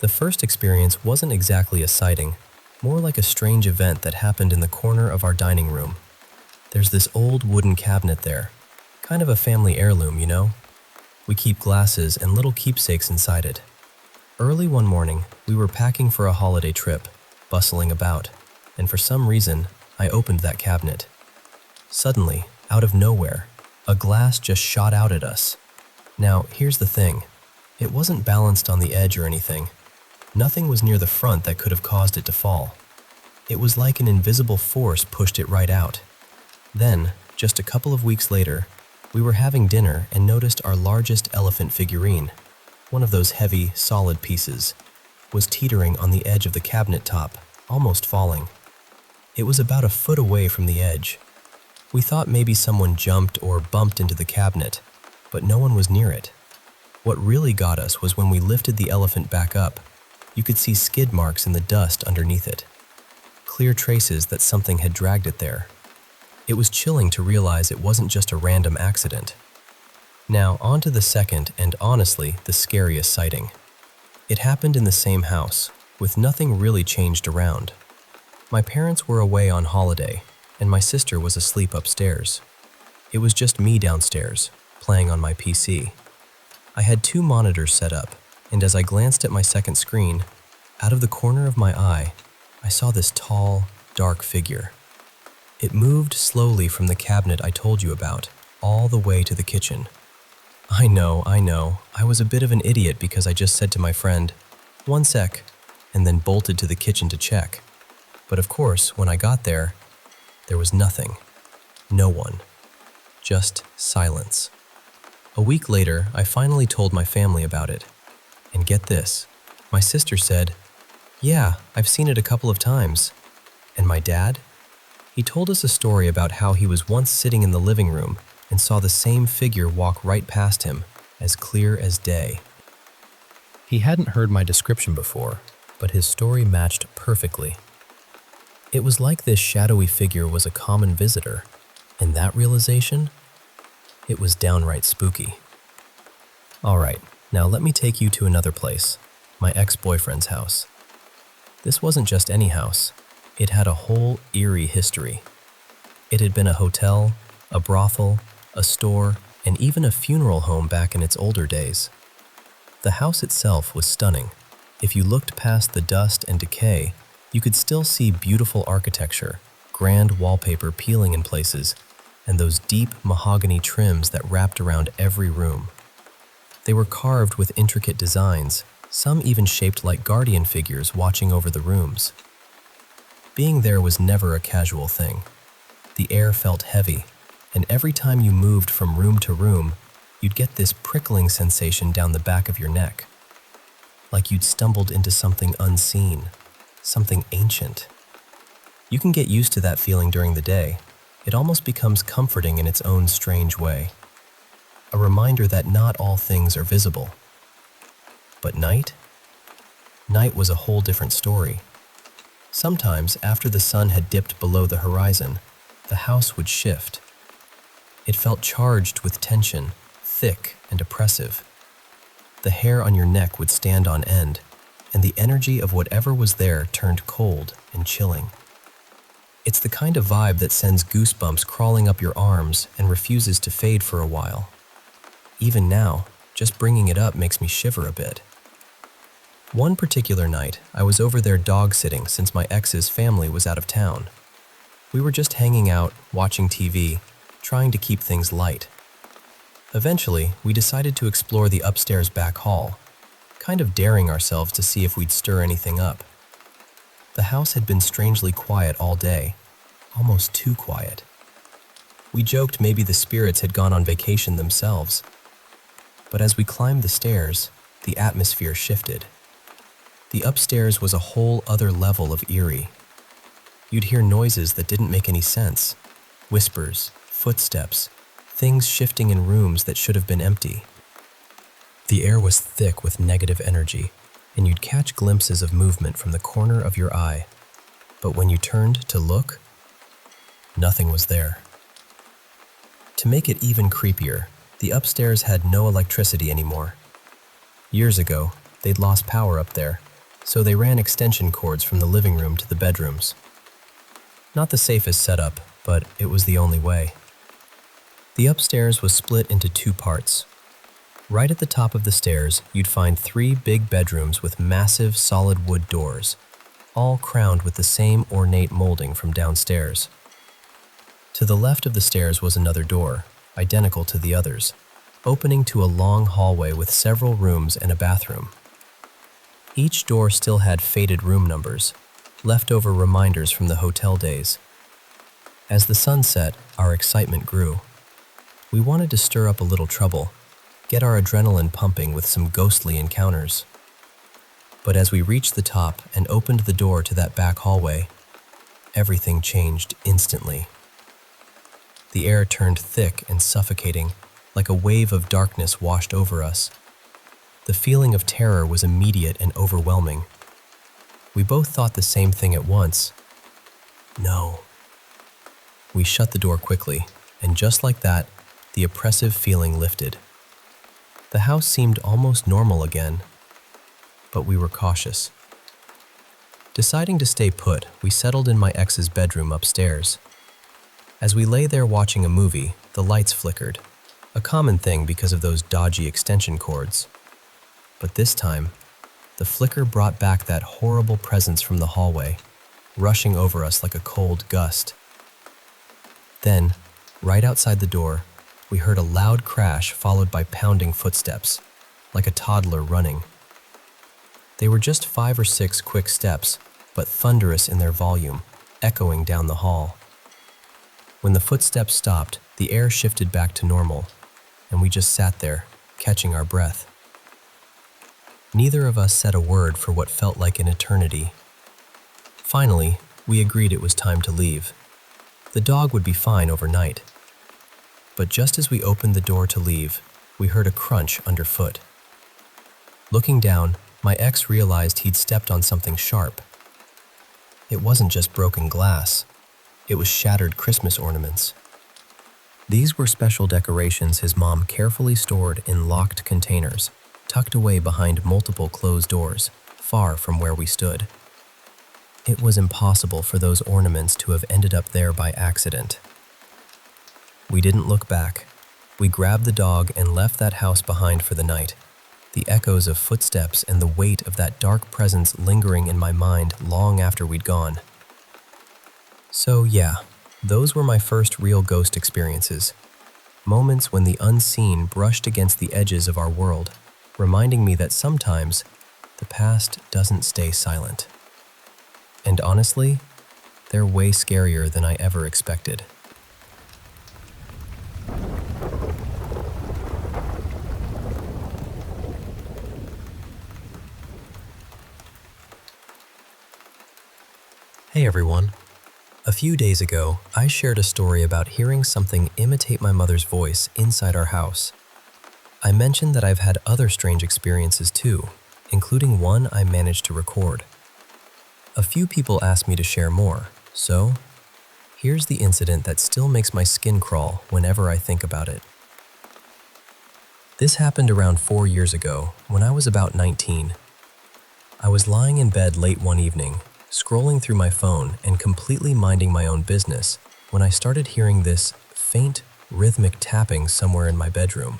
The first experience wasn't exactly a sighting, more like a strange event that happened in the corner of our dining room. There's this old wooden cabinet there, kind of a family heirloom, you know? We keep glasses and little keepsakes inside it. Early one morning, we were packing for a holiday trip, bustling about, and for some reason, I opened that cabinet. Suddenly, out of nowhere, a glass just shot out at us. Now, here's the thing. It wasn't balanced on the edge or anything. Nothing was near the front that could have caused it to fall. It was like an invisible force pushed it right out. Then, just a couple of weeks later, we were having dinner and noticed our largest elephant figurine, one of those heavy, solid pieces, was teetering on the edge of the cabinet top, almost falling. It was about a foot away from the edge. We thought maybe someone jumped or bumped into the cabinet, but no one was near it. What really got us was when we lifted the elephant back up, you could see skid marks in the dust underneath it. Clear traces that something had dragged it there. It was chilling to realize it wasn't just a random accident. Now, on to the second and honestly the scariest sighting. It happened in the same house, with nothing really changed around. My parents were away on holiday, and my sister was asleep upstairs. It was just me downstairs, playing on my PC. I had 2 monitors set up, and as I glanced at my second screen, out of the corner of my eye, I saw this tall, dark figure. It moved slowly from the cabinet I told you about, all the way to the kitchen. I know, I was a bit of an idiot because I just said to my friend, "One sec," and then bolted to the kitchen to check. But of course, when I got there was nothing. No one. Just silence. A week later, I finally told my family about it. And get this, my sister said, "Yeah, I've seen it a couple of times." And my dad? He told us a story about how he was once sitting in the living room and saw the same figure walk right past him, as clear as day. He hadn't heard my description before, but his story matched perfectly. It was like this shadowy figure was a common visitor, and that realization, it was downright spooky. All right, now let me take you to another place, my ex-boyfriend's house. This wasn't just any house. It had a whole eerie history. It had been a hotel, a brothel, a store, and even a funeral home back in its older days. The house itself was stunning. If you looked past the dust and decay, you could still see beautiful architecture, grand wallpaper peeling in places, and those deep mahogany trims that wrapped around every room. They were carved with intricate designs, some even shaped like guardian figures watching over the rooms. Being there was never a casual thing. The air felt heavy, and every time you moved from room to room, you'd get this prickling sensation down the back of your neck, like you'd stumbled into something unseen, something ancient. You can get used to that feeling during the day. It almost becomes comforting in its own strange way. A reminder that not all things are visible. But night? Night was a whole different story. Sometimes, after the sun had dipped below the horizon, the house would shift. It felt charged with tension, thick and oppressive. The hair on your neck would stand on end, and the energy of whatever was there turned cold and chilling. It's the kind of vibe that sends goosebumps crawling up your arms and refuses to fade for a while. Even now, just bringing it up makes me shiver a bit. One particular night, I was over there dog-sitting since my ex's family was out of town. We were just hanging out, watching TV, trying to keep things light. Eventually, we decided to explore the upstairs back hall, kind of daring ourselves to see if we'd stir anything up. The house had been strangely quiet all day, almost too quiet. We joked maybe the spirits had gone on vacation themselves. But as we climbed the stairs, the atmosphere shifted. The upstairs was a whole other level of eerie. You'd hear noises that didn't make any sense. Whispers, footsteps, things shifting in rooms that should have been empty. The air was thick with negative energy, and you'd catch glimpses of movement from the corner of your eye. But when you turned to look, nothing was there. To make it even creepier, the upstairs had no electricity anymore. Years ago, they'd lost power up there, so they ran extension cords from the living room to the bedrooms. Not the safest setup, but it was the only way. The upstairs was split into two parts. Right at the top of the stairs, you'd find 3 big bedrooms with massive solid wood doors, all crowned with the same ornate molding from downstairs. To the left of the stairs was another door, identical to the others, opening to a long hallway with several rooms and a bathroom. Each door still had faded room numbers, leftover reminders from the hotel days. As the sun set, our excitement grew. We wanted to stir up a little trouble, get our adrenaline pumping with some ghostly encounters. But as we reached the top and opened the door to that back hallway, everything changed instantly. The air turned thick and suffocating, like a wave of darkness washed over us. The feeling of terror was immediate and overwhelming. We both thought the same thing at once. No. We shut the door quickly, and just like that, the oppressive feeling lifted. The house seemed almost normal again, but we were cautious. Deciding to stay put, we settled in my ex's bedroom upstairs. As we lay there watching a movie, the lights flickered, a common thing because of those dodgy extension cords. But this time, the flicker brought back that horrible presence from the hallway, rushing over us like a cold gust. Then, right outside the door, we heard a loud crash followed by pounding footsteps, like a toddler running. They were just 5 or 6 quick steps, but thunderous in their volume, echoing down the hall. When the footsteps stopped, the air shifted back to normal, and we just sat there, catching our breath. Neither of us said a word for what felt like an eternity. Finally, we agreed it was time to leave. The dog would be fine overnight. But just as we opened the door to leave, we heard a crunch underfoot. Looking down, my ex realized he'd stepped on something sharp. It wasn't just broken glass. It was shattered Christmas ornaments. These were special decorations his mom carefully stored in locked containers, tucked away behind multiple closed doors, far from where we stood. It was impossible for those ornaments to have ended up there by accident. We didn't look back. We grabbed the dog and left that house behind for the night, the echoes of footsteps and the weight of that dark presence lingering in my mind long after we'd gone. So yeah, those were my first real ghost experiences. Moments when the unseen brushed against the edges of our world, reminding me that sometimes the past doesn't stay silent. And honestly, they're way scarier than I ever expected. Hey everyone. A few days ago, I shared a story about hearing something imitate my mother's voice inside our house. I mentioned that I've had other strange experiences too, including one I managed to record. A few people asked me to share more, so here's the incident that still makes my skin crawl whenever I think about it. This happened around 4 years ago when I was about 19. I was lying in bed late one evening, scrolling through my phone and completely minding my own business when I started hearing this faint, rhythmic tapping somewhere in my bedroom.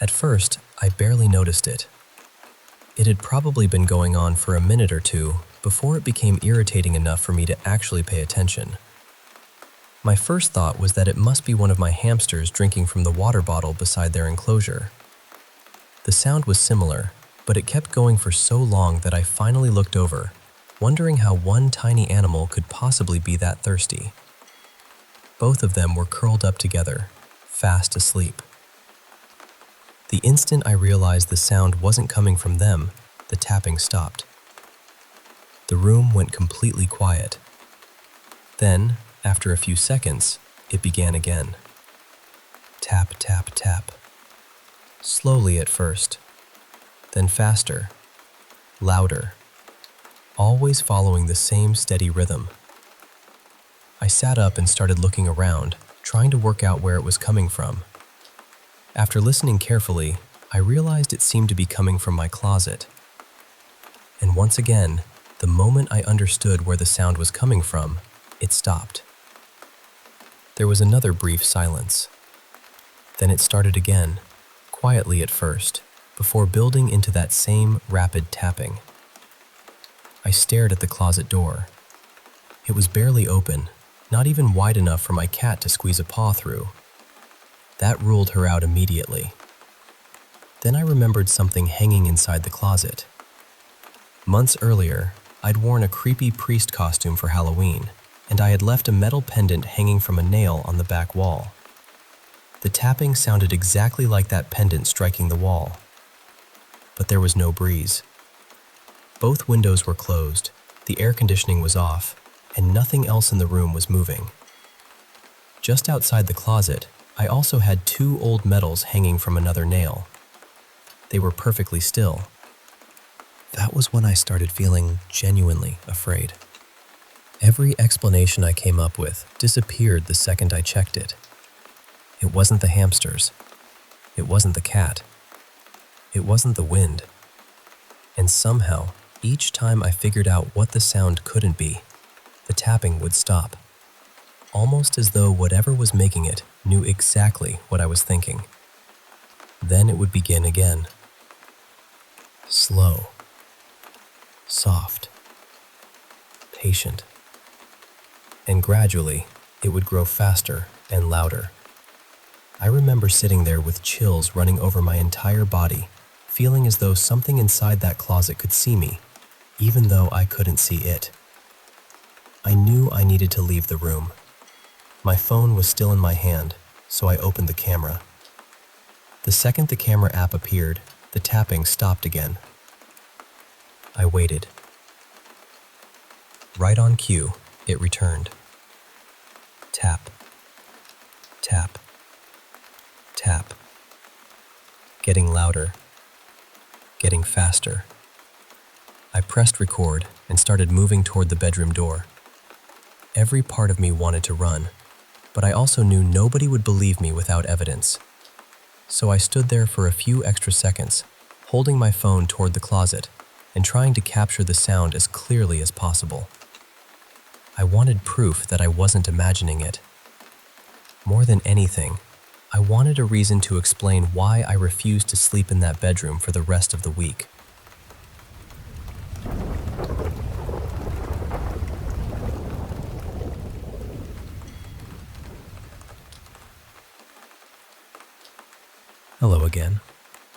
At first, I barely noticed it. It had probably been going on for a minute or two before it became irritating enough for me to actually pay attention. My first thought was that it must be one of my hamsters drinking from the water bottle beside their enclosure. The sound was similar, but it kept going for so long that I finally looked over, wondering how one tiny animal could possibly be that thirsty. Both of them were curled up together, fast asleep. The instant I realized the sound wasn't coming from them, the tapping stopped. The room went completely quiet. Then, after a few seconds, it began again. Tap, tap, tap. Slowly at first, then faster, louder, always following the same steady rhythm. I sat up and started looking around, trying to work out where it was coming from. After listening carefully, I realized it seemed to be coming from my closet. And once again, the moment I understood where the sound was coming from, it stopped. There was another brief silence. Then it started again, quietly at first, before building into that same rapid tapping. I stared at the closet door. It was barely open, not even wide enough for my cat to squeeze a paw through. That ruled her out immediately. Then I remembered something hanging inside the closet. Months earlier, I'd worn a creepy priest costume for Halloween, and I had left a metal pendant hanging from a nail on the back wall. The tapping sounded exactly like that pendant striking the wall. But there was no breeze. Both windows were closed, the air conditioning was off, and nothing else in the room was moving. Just outside the closet, I also had 2 old medals hanging from another nail. They were perfectly still. That was when I started feeling genuinely afraid. Every explanation I came up with disappeared the second I checked it. It wasn't the hamsters. It wasn't the cat. It wasn't the wind. And somehow, each time I figured out what the sound couldn't be, the tapping would stop. Almost as though whatever was making it knew exactly what I was thinking. Then it would begin again. Slow. Soft. Patient. And gradually, it would grow faster and louder. I remember sitting there with chills running over my entire body, feeling as though something inside that closet could see me, even though I couldn't see it. I knew I needed to leave the room. My phone was still in my hand, so I opened the camera. The second the camera app appeared, the tapping stopped again. I waited. Right on cue, it returned. Tap. Tap. Tap. Getting louder. Getting faster. I pressed record and started moving toward the bedroom door. Every part of me wanted to run, but I also knew nobody would believe me without evidence. So I stood there for a few extra seconds, holding my phone toward the closet and trying to capture the sound as clearly as possible. I wanted proof that I wasn't imagining it. More than anything, I wanted a reason to explain why I refused to sleep in that bedroom for the rest of the week. Hello again.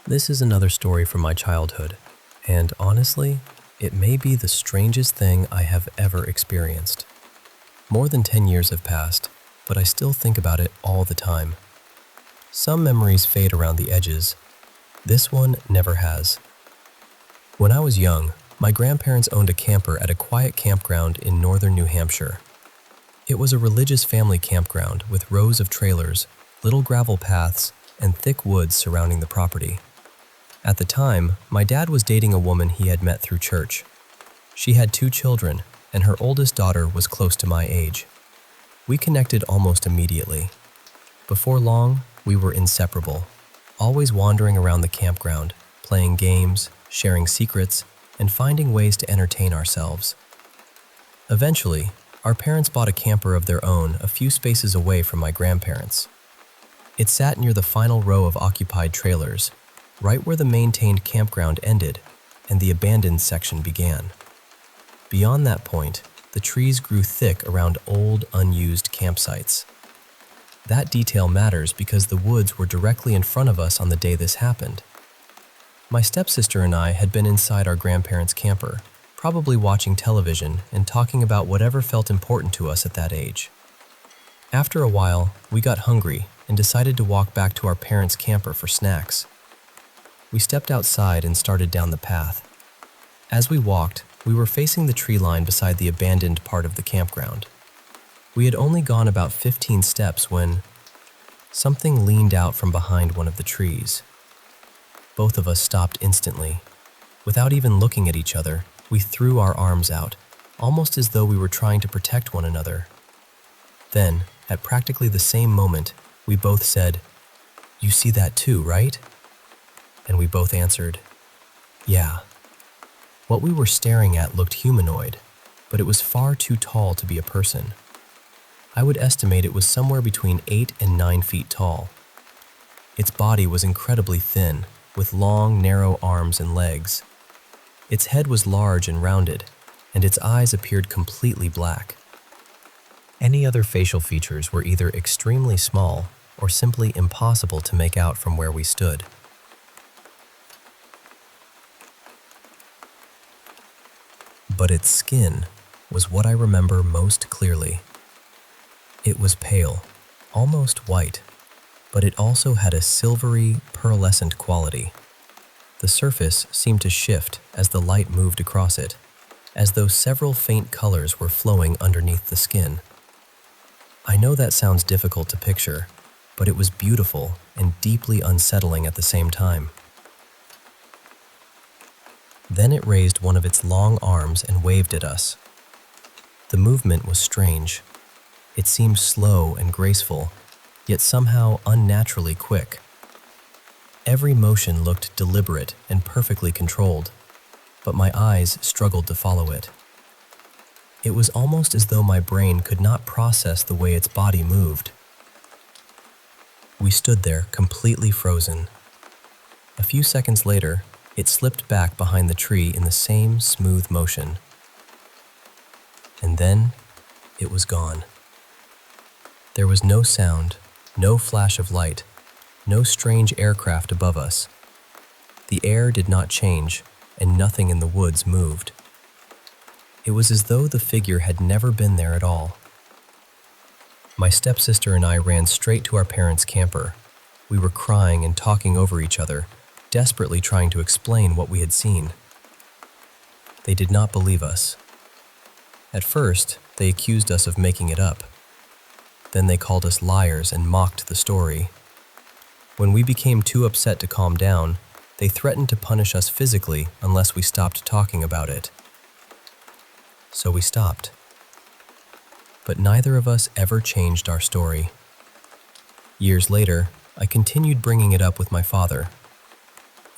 This is another story from my childhood, and honestly, it may be the strangest thing I have ever experienced. More than 10 years have passed, but I still think about it all the time. Some memories fade around the edges. This one never has. When I was young, My grandparents owned a camper at a quiet campground in northern New Hampshire. It was a religious family campground with rows of trailers, little gravel paths, and thick woods surrounding the property. At the time, my dad was dating a woman he had met through church. She had 2 children, and her oldest daughter was close to my age. We connected almost immediately. Before long, we were inseparable, always wandering around the campground, playing games, sharing secrets, and finding ways to entertain ourselves. Eventually, our parents bought a camper of their own a few spaces away from my grandparents'. It sat near the final row of occupied trailers, right where the maintained campground ended and the abandoned section began. Beyond that point, the trees grew thick around old, unused campsites. That detail matters because the woods were directly in front of us on the day this happened. My stepsister and I had been inside our grandparents' camper, probably watching television and talking about whatever felt important to us at that age. After a while, we got hungry and decided to walk back to our parents' camper for snacks. We stepped outside and started down the path. As we walked, we were facing the tree line beside the abandoned part of the campground. We had only gone about 15 steps when something leaned out from behind one of the trees. Both of us stopped instantly. Without even looking at each other, we threw our arms out, almost as though we were trying to protect one another. Then, at practically the same moment, we both said, "You see that too, right?" And we both answered, "Yeah." What we were staring at looked humanoid, but it was far too tall to be a person. I would estimate it was somewhere between 8 and 9 feet tall. Its body was incredibly thin, with long, narrow arms and legs. Its head was large and rounded, and its eyes appeared completely black. Any other facial features were either extremely small or simply impossible to make out from where we stood. But its skin was what I remember most clearly. It was pale, almost white, but it also had a silvery, pearlescent quality. The surface seemed to shift as the light moved across it, as though several faint colors were flowing underneath the skin. I know that sounds difficult to picture, but it was beautiful and deeply unsettling at the same time. Then it raised one of its long arms and waved at us. The movement was strange. It seemed slow and graceful, yet somehow unnaturally quick. Every motion looked deliberate and perfectly controlled, but my eyes struggled to follow it. It was almost as though my brain could not process the way its body moved. We stood there, completely frozen. A few seconds later, it slipped back behind the tree in the same smooth motion. And then, it was gone. There was no sound, no flash of light, no strange aircraft above us. The air did not change, and nothing in the woods moved. It was as though the figure had never been there at all. My stepsister and I ran straight to our parents' camper. We were crying and talking over each other, desperately trying to explain what we had seen. They did not believe us. At first, they accused us of making it up. Then they called us liars and mocked the story. When we became too upset to calm down, they threatened to punish us physically unless we stopped talking about it. So we stopped. But neither of us ever changed our story. Years later, I continued bringing it up with my father.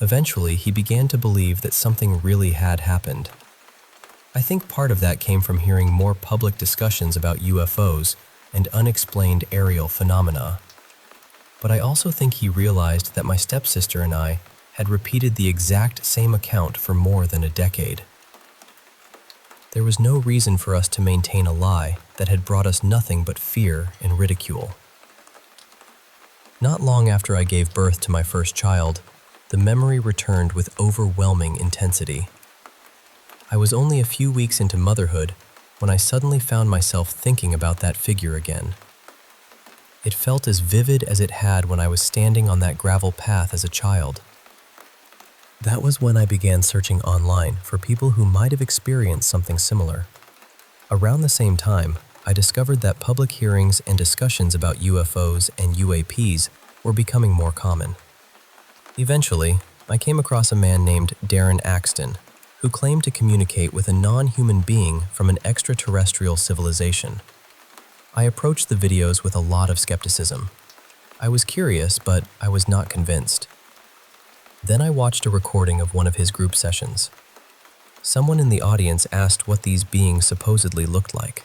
Eventually, he began to believe that something really had happened. I think part of that came from hearing more public discussions about UFOs and unexplained aerial phenomena. But I also think he realized that my stepsister and I had repeated the exact same account for more than a decade. There was no reason for us to maintain a lie that had brought us nothing but fear and ridicule. Not long after I gave birth to my first child, the memory returned with overwhelming intensity. I was only a few weeks into motherhood when I suddenly found myself thinking about that figure again. It felt as vivid as it had when I was standing on that gravel path as a child. That was when I began searching online for people who might have experienced something similar. Around the same time, I discovered that public hearings and discussions about UFOs and UAPs were becoming more common. Eventually, I came across a man named Darren Axton, who claimed to communicate with a non-human being from an extraterrestrial civilization. I approached the videos with a lot of skepticism. I was curious, but I was not convinced. Then I watched a recording of one of his group sessions. Someone in the audience asked what these beings supposedly looked like.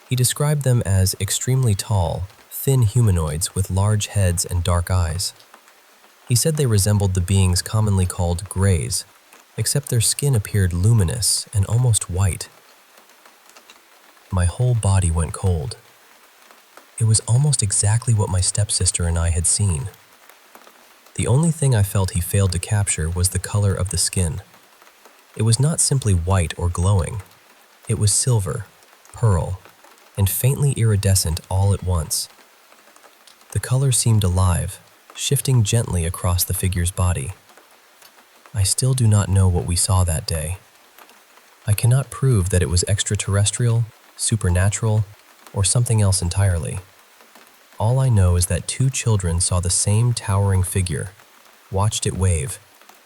He described them as extremely tall, thin humanoids with large heads and dark eyes. He said they resembled the beings commonly called greys, except their skin appeared luminous and almost white. My whole body went cold. It was almost exactly what my stepsister and I had seen. The only thing I felt he failed to capture was the color of the skin. It was not simply white or glowing. It was silver, pearl, and faintly iridescent all at once. The color seemed alive, shifting gently across the figure's body. I still do not know what we saw that day. I cannot prove that it was extraterrestrial, supernatural, or something else entirely. All I know is that two children saw the same towering figure, watched it wave,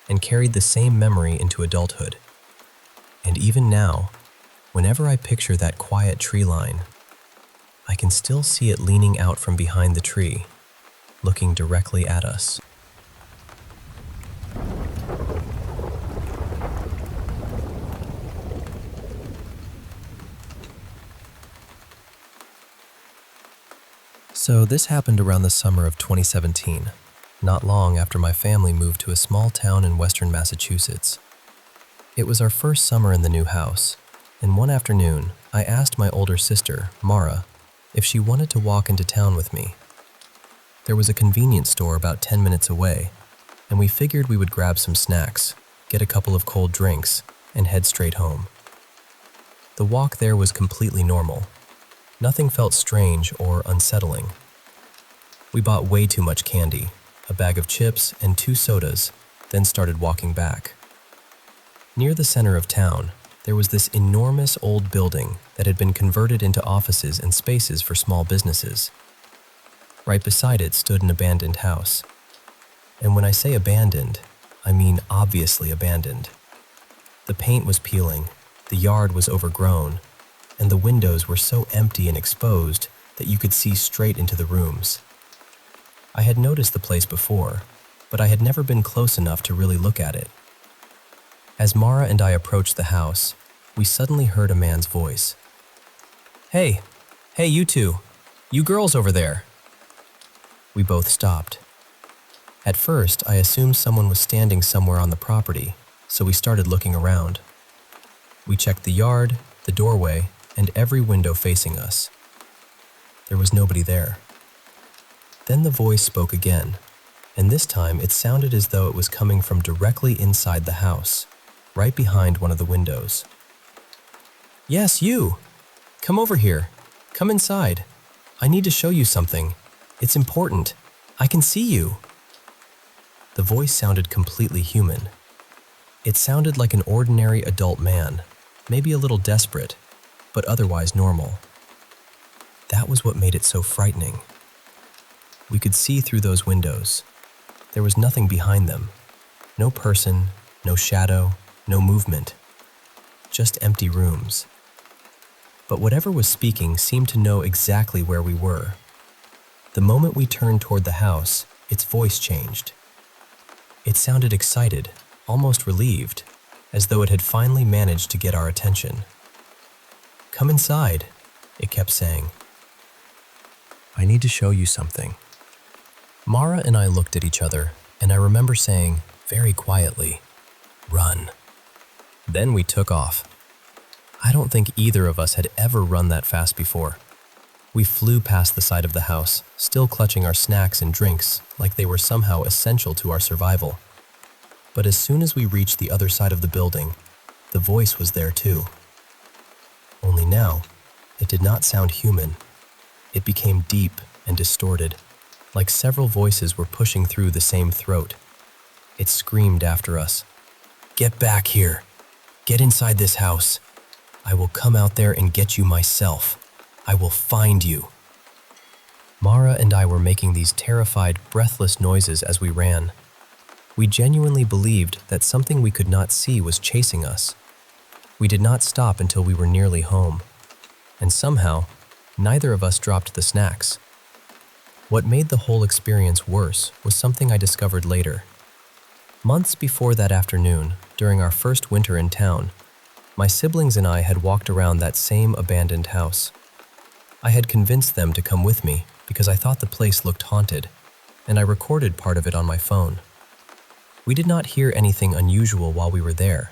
and carried the same memory into adulthood. And even now, whenever I picture that quiet tree line, I can still see it leaning out from behind the tree, looking directly at us. So this happened around the summer of 2017, not long after my family moved to a small town in western Massachusetts. It was our first summer in the new house, and one afternoon, I asked my older sister, Mara, if she wanted to walk into town with me. There was a convenience store about 10 minutes away, and we figured we would grab some snacks, get a couple of cold drinks, and head straight home. The walk there was completely normal. Nothing felt strange or unsettling. We bought way too much candy, a bag of chips, and 2 sodas, then started walking back. Near the center of town, there was this enormous old building that had been converted into offices and spaces for small businesses. Right beside it stood an abandoned house. And when I say abandoned, I mean obviously abandoned. The paint was peeling, the yard was overgrown, and the windows were so empty and exposed that you could see straight into the rooms. I had noticed the place before, but I had never been close enough to really look at it. As Mara and I approached the house, we suddenly heard a man's voice. Hey, you two, you girls over there." We both stopped. At first, I assumed someone was standing somewhere on the property, so we started looking around. We checked the yard, the doorway, and every window facing us. There was nobody there. Then the voice spoke again, and this time it sounded as though it was coming from directly inside the house, right behind one of the windows. "Yes, you! Come over here. Come inside. I need to show you something. It's important. I can see you." The voice sounded completely human. It sounded like an ordinary adult man, maybe a little desperate, but otherwise normal. That was what made it so frightening. We could see through those windows. There was nothing behind them. No person, no shadow, no movement. Just empty rooms. But whatever was speaking seemed to know exactly where we were. The moment we turned toward the house, its voice changed. It sounded excited, almost relieved, as though it had finally managed to get our attention. "Come inside," it kept saying. "I need to show you something." Mara and I looked at each other, and I remember saying, very quietly, "Run." Then we took off. I don't think either of us had ever run that fast before. We flew past the side of the house, still clutching our snacks and drinks like they were somehow essential to our survival. But as soon as we reached the other side of the building, the voice was there too. Only now, it did not sound human. It became deep and distorted, like several voices were pushing through the same throat. It screamed after us. "Get back here! Get inside this house! I will come out there and get you myself! I will find you!" Mara and I were making these terrified, breathless noises as we ran. We genuinely believed that something we could not see was chasing us. We did not stop until we were nearly home, and somehow, neither of us dropped the snacks. What made the whole experience worse was something I discovered later. Months before that afternoon, during our first winter in town, my siblings and I had walked around that same abandoned house. I had convinced them to come with me because I thought the place looked haunted, and I recorded part of it on my phone. We did not hear anything unusual while we were there,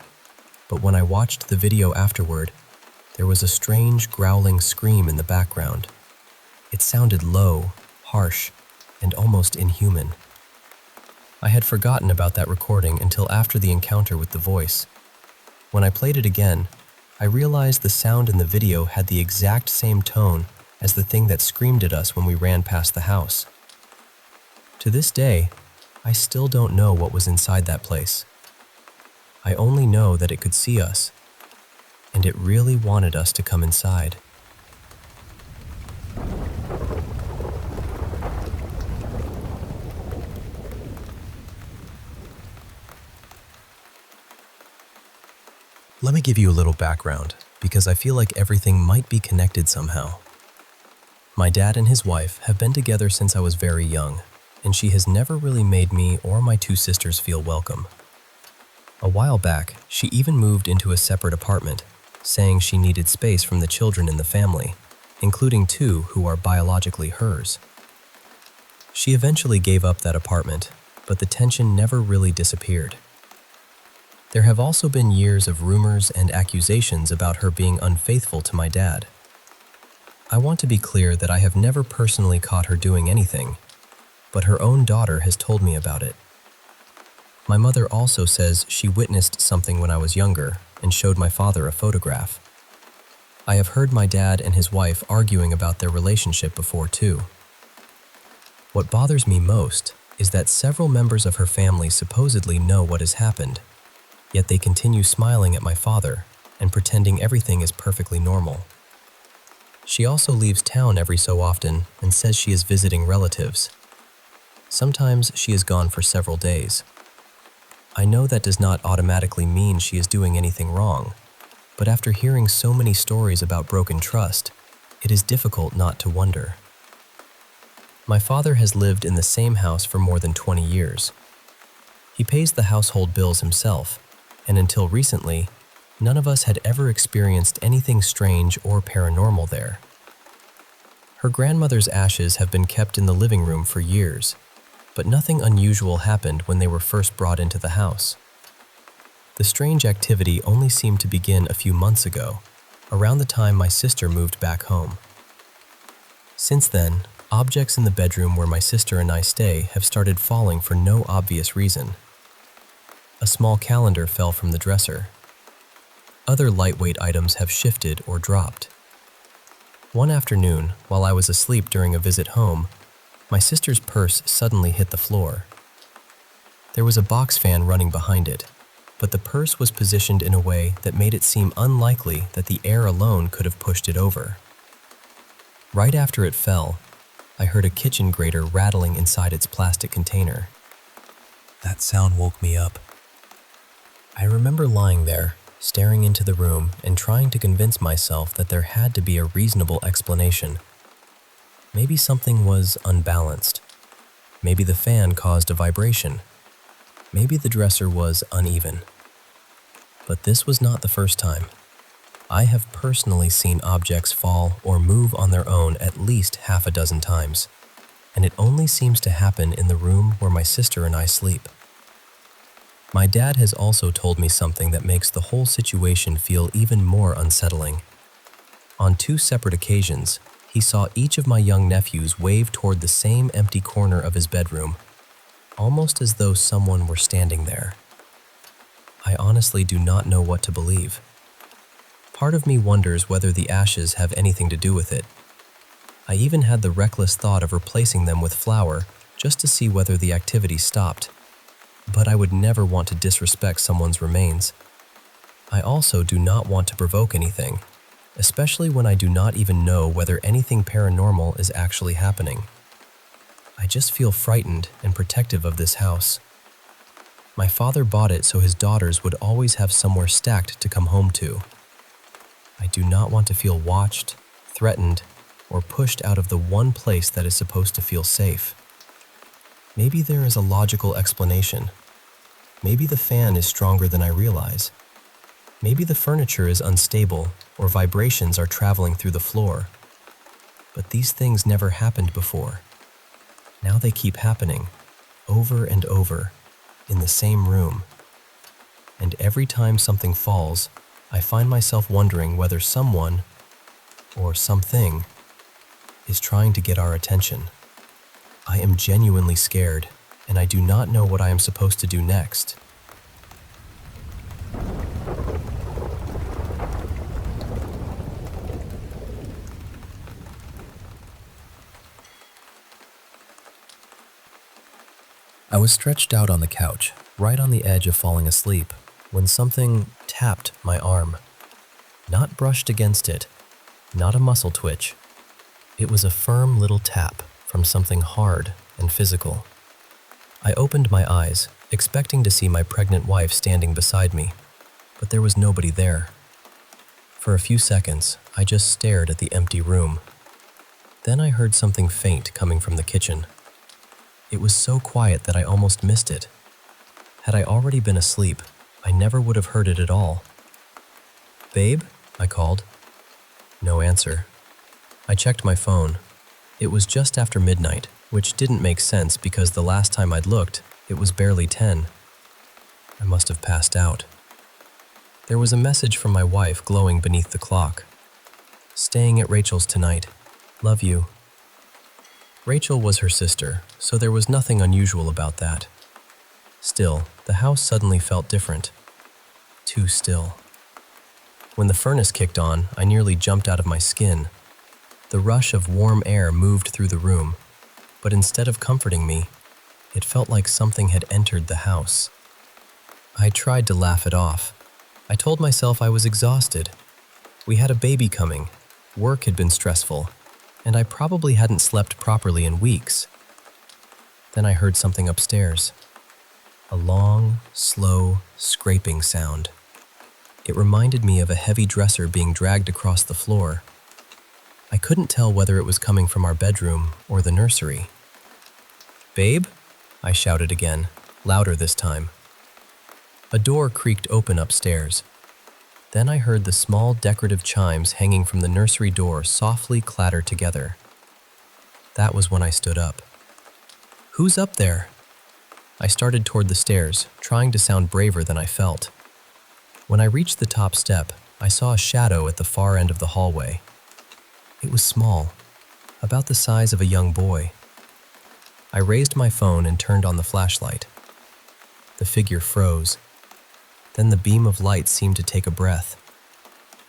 but when I watched the video afterward, there was a strange growling scream in the background. It sounded low, harsh, and almost inhuman. I had forgotten about that recording until after the encounter with the voice. When I played it again, I realized the sound in the video had the exact same tone as the thing that screamed at us when we ran past the house. To this day, I still don't know what was inside that place. I only know that it could see us, and it really wanted us to come inside. Let me give you a little background, because I feel like everything might be connected somehow. My dad and his wife have been together since I was very young, and she has never really made me or my two sisters feel welcome. A while back, she even moved into a separate apartment, saying she needed space from the children in the family, including two who are biologically hers. She eventually gave up that apartment, but the tension never really disappeared. There have also been years of rumors and accusations about her being unfaithful to my dad. I want to be clear that I have never personally caught her doing anything, but her own daughter has told me about it. My mother also says she witnessed something when I was younger and showed my father a photograph. I have heard my dad and his wife arguing about their relationship before too. What bothers me most is that several members of her family supposedly know what has happened, yet they continue smiling at my father and pretending everything is perfectly normal. She also leaves town every so often and says she is visiting relatives. Sometimes she is gone for several days. I know that does not automatically mean she is doing anything wrong, but after hearing so many stories about broken trust, it is difficult not to wonder. My father has lived in the same house for more than 20 years. He pays the household bills himself, and until recently, none of us had ever experienced anything strange or paranormal there. Her grandmother's ashes have been kept in the living room for years, but nothing unusual happened when they were first brought into the house. The strange activity only seemed to begin a few months ago, around the time my sister moved back home. Since then, objects in the bedroom where my sister and I stay have started falling for no obvious reason. A small calendar fell from the dresser. Other lightweight items have shifted or dropped. One afternoon, while I was asleep during a visit home, my sister's purse suddenly hit the floor. There was a box fan running behind it, but the purse was positioned in a way that made it seem unlikely that the air alone could have pushed it over. Right after it fell, I heard a kitchen grater rattling inside its plastic container. That sound woke me up. I remember lying there, staring into the room and trying to convince myself that there had to be a reasonable explanation. Maybe something was unbalanced. Maybe the fan caused a vibration. Maybe the dresser was uneven. But this was not the first time. I have personally seen objects fall or move on their own at least half a dozen times, and it only seems to happen in the room where my sister and I sleep. My dad has also told me something that makes the whole situation feel even more unsettling. On 2 separate occasions, he saw each of my young nephews wave toward the same empty corner of his bedroom, almost as though someone were standing there. I honestly do not know what to believe. Part of me wonders whether the ashes have anything to do with it. I even had the reckless thought of replacing them with flour just to see whether the activity stopped. but I would never want to disrespect someone's remains. I also do not want to provoke anything, especially when I do not even know whether anything paranormal is actually happening. I just feel frightened and protective of this house. My father bought it so his daughters would always have somewhere stacked to come home to. I do not want to feel watched, threatened, or pushed out of the one place that is supposed to feel safe. Maybe there is a logical explanation. Maybe the fan is stronger than I realize. Maybe the furniture is unstable or vibrations are traveling through the floor. But these things never happened before. Now they keep happening, over and over, in the same room. And every time something falls, I find myself wondering whether someone, or something, is trying to get our attention. I am genuinely scared, and I do not know what I am supposed to do next. I was stretched out on the couch, right on the edge of falling asleep, when something tapped my arm. Not brushed against it, not a muscle twitch. It was a firm little tap from something hard and physical. I opened my eyes, expecting to see my pregnant wife standing beside me, but there was nobody there. For a few seconds, I just stared at the empty room. Then I heard something faint coming from the kitchen. It was so quiet that I almost missed it. Had I already been asleep, I never would have heard it at all. "Babe?" I called. No answer. I checked my phone. It was just after midnight, which didn't make sense because the last time I'd looked, it was barely 10. I must have passed out. There was a message from my wife glowing beneath the clock. "Staying at Rachel's tonight. Love you." Rachel was her sister, so there was nothing unusual about that. Still, the house suddenly felt different. Too still. When the furnace kicked on, I nearly jumped out of my skin. The rush of warm air moved through the room, but instead of comforting me, it felt like something had entered the house. I tried to laugh it off. I told myself I was exhausted. We had a baby coming, work had been stressful, and I probably hadn't slept properly in weeks. Then I heard something upstairs. A long, slow, scraping sound. It reminded me of a heavy dresser being dragged across the floor. I couldn't tell whether it was coming from our bedroom or the nursery. "Babe?" I shouted again, louder this time. A door creaked open upstairs. Then I heard the small decorative chimes hanging from the nursery door softly clatter together. That was when I stood up. "Who's up there?" I started toward the stairs, trying to sound braver than I felt. When I reached the top step, I saw a shadow at the far end of the hallway. It was small, about the size of a young boy. I raised my phone and turned on the flashlight. The figure froze. Then the beam of light seemed to take a breath.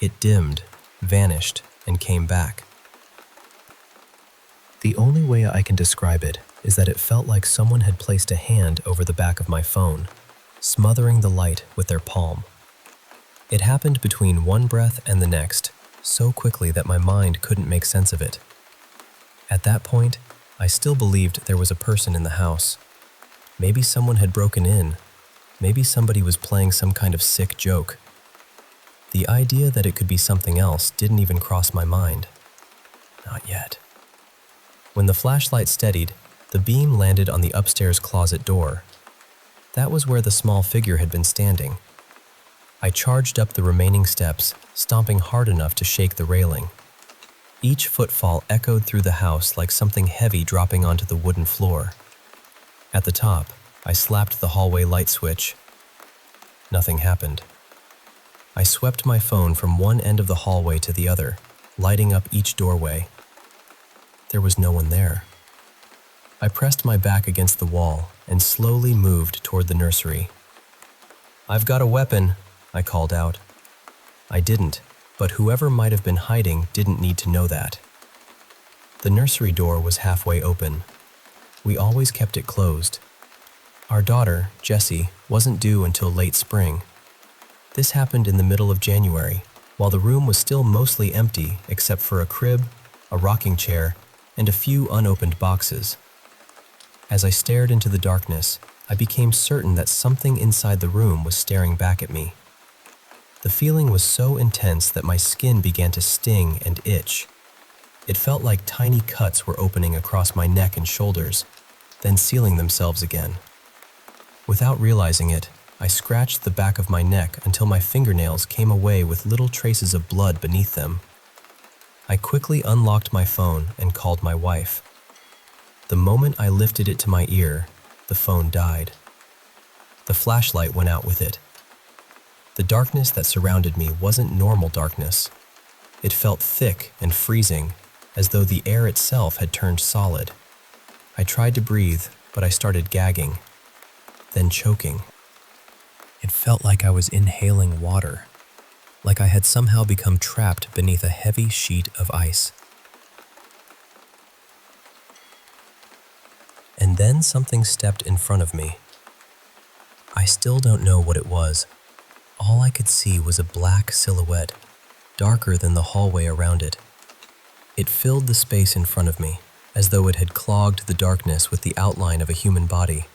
It dimmed, vanished, and came back. The only way I can describe it is that it felt like someone had placed a hand over the back of my phone, smothering the light with their palm. It happened between one breath and the next, so quickly that my mind couldn't make sense of it. At that point, I still believed there was a person in the house. Maybe someone had broken in. Maybe somebody was playing some kind of sick joke. The idea that it could be something else didn't even cross my mind. Not yet. When the flashlight steadied, the beam landed on the upstairs closet door. That was where the small figure had been standing. I charged up the remaining steps, stomping hard enough to shake the railing. Each footfall echoed through the house like something heavy dropping onto the wooden floor. At the top, I slapped the hallway light switch. Nothing happened. I swept my phone from one end of the hallway to the other, lighting up each doorway. There was no one there. I pressed my back against the wall and slowly moved toward the nursery. "I've got a weapon," I called out. I didn't, but whoever might have been hiding didn't need to know that. The nursery door was halfway open. We always kept it closed. Our daughter, Jessie, wasn't due until late spring. This happened in the middle of January, while the room was still mostly empty except for a crib, a rocking chair, and a few unopened boxes. As I stared into the darkness, I became certain that something inside the room was staring back at me. The feeling was so intense that my skin began to sting and itch. It felt like tiny cuts were opening across my neck and shoulders, then sealing themselves again. Without realizing it, I scratched the back of my neck until my fingernails came away with little traces of blood beneath them. I quickly unlocked my phone and called my wife. The moment I lifted it to my ear, the phone died. The flashlight went out with it. The darkness that surrounded me wasn't normal darkness. It felt thick and freezing, as though the air itself had turned solid. I tried to breathe, but I started gagging, then choking. It felt like I was inhaling water, like I had somehow become trapped beneath a heavy sheet of ice. And then something stepped in front of me. I still don't know what it was. All I could see was a black silhouette, darker than the hallway around it. It filled the space in front of me, as though it had clogged the darkness with the outline of a human body.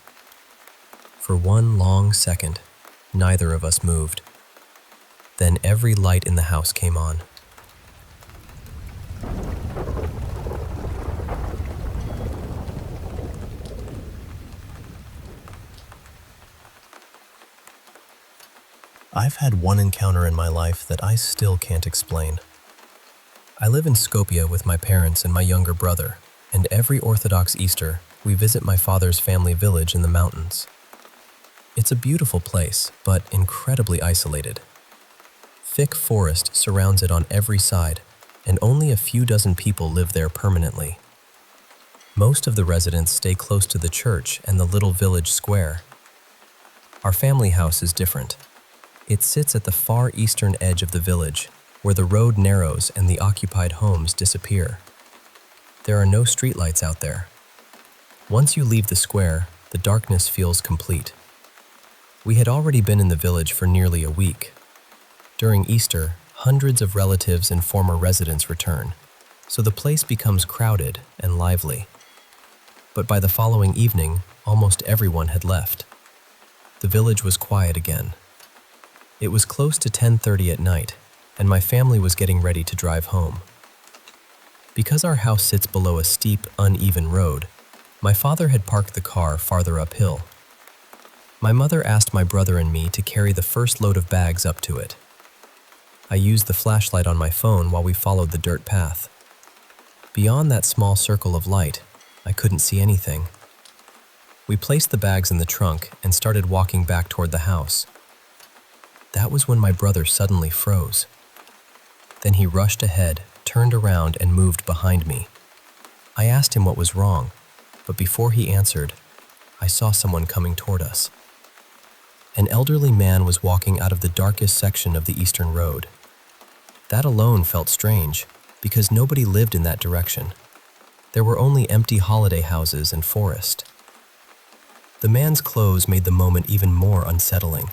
For one long second, neither of us moved. Then every light in the house came on. I've had one encounter in my life that I still can't explain. I live in Skopje with my parents and my younger brother, and every Orthodox Easter, we visit my father's family village in the mountains. It's a beautiful place, but incredibly isolated. Thick forest surrounds it on every side, and only a few dozen people live there permanently. Most of the residents stay close to the church and the little village square. Our family house is different. It sits at the far eastern edge of the village, where the road narrows and the occupied homes disappear. There are no streetlights out there. Once you leave the square, the darkness feels complete. We had already been in the village for nearly a week. During Easter, hundreds of relatives and former residents return, so the place becomes crowded and lively. But by the following evening, almost everyone had left. The village was quiet again. It was close to 10:30 at night, and my family was getting ready to drive home. Because our house sits below a steep, uneven road, my father had parked the car farther uphill. My mother asked my brother and me to carry the first load of bags up to it. I used the flashlight on my phone while we followed the dirt path. Beyond that small circle of light, I couldn't see anything. We placed the bags in the trunk and started walking back toward the house. That was when my brother suddenly froze. Then he rushed ahead, turned around, and moved behind me. I asked him what was wrong, but before he answered, I saw someone coming toward us. An elderly man was walking out of the darkest section of the eastern road. That alone felt strange, because nobody lived in that direction. There were only empty holiday houses and forest. The man's clothes made the moment even more unsettling.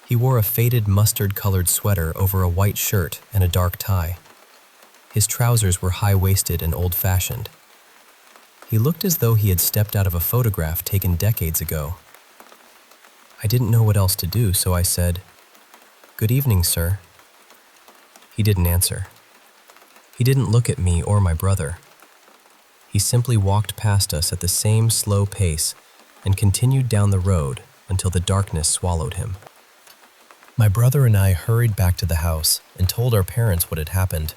He wore a faded mustard-colored sweater over a white shirt and a dark tie. His trousers were high-waisted and old-fashioned. He looked as though he had stepped out of a photograph taken decades ago. I didn't know what else to do, so I said, "Good evening, sir." He didn't answer. He didn't look at me or my brother. He simply walked past us at the same slow pace and continued down the road until the darkness swallowed him. My brother and I hurried back to the house and told our parents what had happened.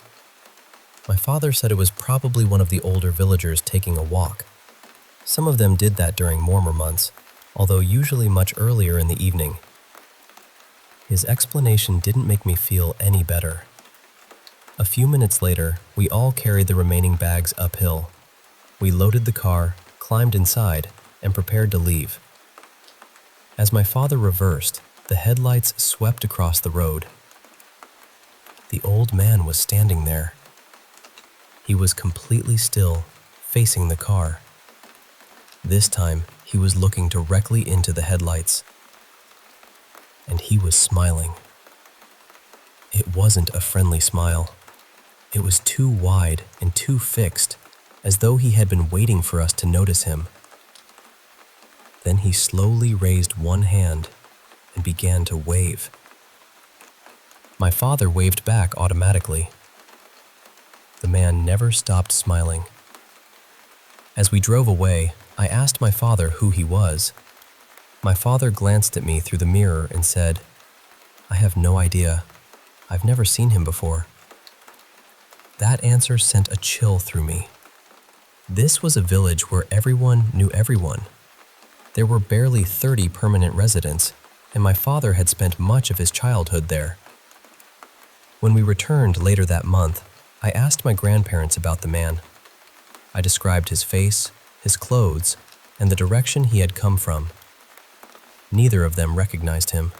My father said it was probably one of the older villagers taking a walk. Some of them did that during warmer months, although usually much earlier in the evening. His explanation didn't make me feel any better. A few minutes later, we all carried the remaining bags uphill. We loaded the car, climbed inside, and prepared to leave. As my father reversed, the headlights swept across the road. The old man was standing there. He was completely still, facing the car. This time, he he was looking directly into the headlights. And he was smiling. It wasn't a friendly smile. It was too wide and too fixed, as though he had been waiting for us to notice him. Then he slowly raised one hand and began to wave. My father waved back automatically. The man never stopped smiling. As we drove away, I asked my father who he was. My father glanced at me through the mirror and said, "I have no idea. I've never seen him before." That answer sent a chill through me. This was a village where everyone knew everyone. There were barely 30 permanent residents, and my father had spent much of his childhood there. When we returned later that month, I asked my grandparents about the man. I described his face, his clothes, and the direction he had come from. Neither of them recognized him.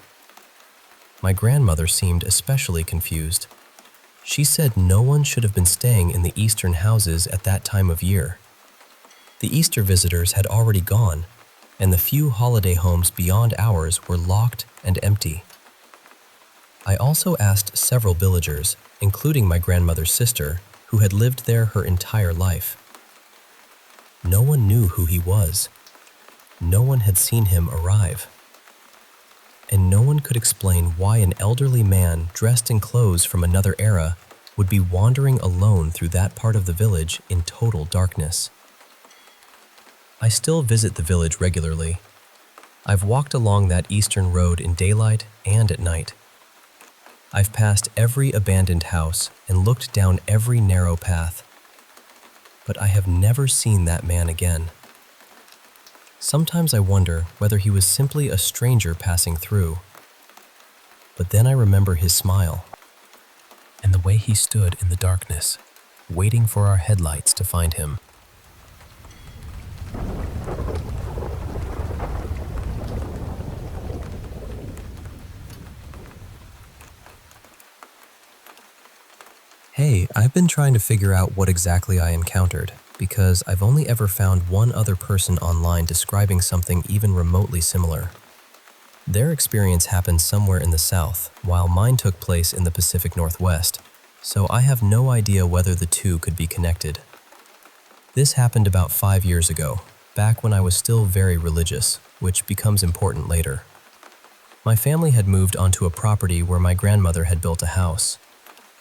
My grandmother seemed especially confused. She said no one should have been staying in the eastern houses at that time of year. The Easter visitors had already gone, and the few holiday homes beyond ours were locked and empty. I also asked several villagers, including my grandmother's sister, who had lived there her entire life. No one knew who he was. No one had seen him arrive. And no one could explain why an elderly man dressed in clothes from another era would be wandering alone through that part of the village in total darkness. I still visit the village regularly. I've walked along that eastern road in daylight and at night. I've passed every abandoned house and looked down every narrow path. But I have never seen that man again. Sometimes I wonder whether he was simply a stranger passing through. But then I remember his smile and the way he stood in the darkness, waiting for our headlights to find him. Hey, I've been trying to figure out what exactly I encountered, because I've only ever found one other person online describing something even remotely similar. Their experience happened somewhere in the South, while mine took place in the Pacific Northwest, so I have no idea whether the two could be connected. This happened about 5 years ago, back when I was still very religious, which becomes important later. My family had moved onto a property where my grandmother had built a house.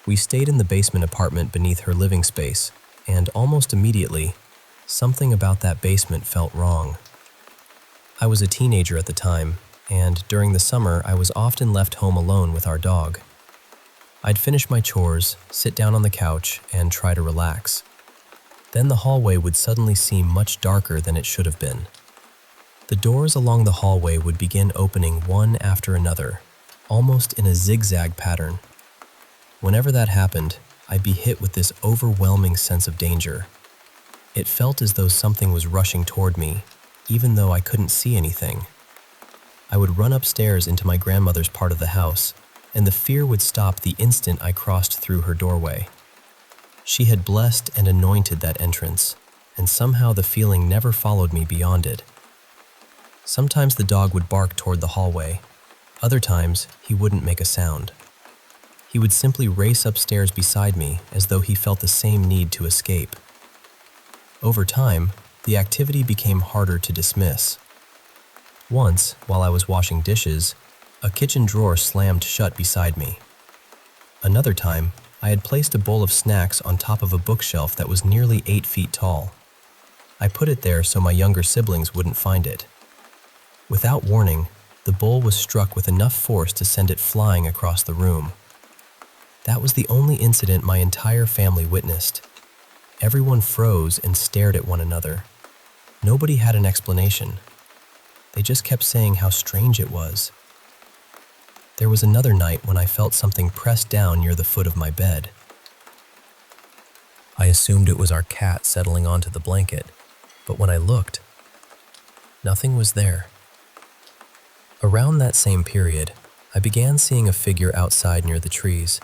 We stayed in the basement apartment beneath her living space, and almost immediately, something about that basement felt wrong. I was a teenager at the time, and during the summer I was often left home alone with our dog. I'd finish my chores, sit down on the couch, and try to relax. Then the hallway would suddenly seem much darker than it should have been. The doors along the hallway would begin opening one after another, almost in a zigzag pattern. Whenever that happened, I'd be hit with this overwhelming sense of danger. It felt as though something was rushing toward me, even though I couldn't see anything. I would run upstairs into my grandmother's part of the house, and the fear would stop the instant I crossed through her doorway. She had blessed and anointed that entrance, and somehow the feeling never followed me beyond it. Sometimes the dog would bark toward the hallway. Other times, he wouldn't make a sound. He would simply race upstairs beside me as though he felt the same need to escape. Over time, the activity became harder to dismiss. Once, while I was washing dishes, a kitchen drawer slammed shut beside me. Another time, I had placed a bowl of snacks on top of a bookshelf that was nearly 8 feet tall. I put it there so my younger siblings wouldn't find it. Without warning, the bowl was struck with enough force to send it flying across the room. That was the only incident my entire family witnessed. Everyone froze and stared at one another. Nobody had an explanation. They just kept saying how strange it was. There was another night when I felt something pressed down near the foot of my bed. I assumed it was our cat settling onto the blanket, but when I looked, nothing was there. Around that same period, I began seeing a figure outside near the trees.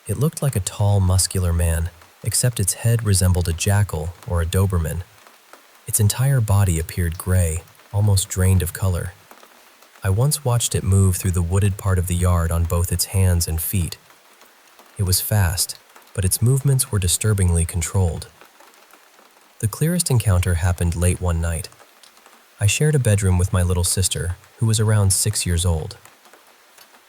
It looked like a tall, muscular man, except its head resembled a jackal or a Doberman. Its entire body appeared gray, almost drained of color. I once watched it move through the wooded part of the yard on both its hands and feet. It was fast, but its movements were disturbingly controlled. The clearest encounter happened late one night. I shared a bedroom with my little sister, who was around 6 years old.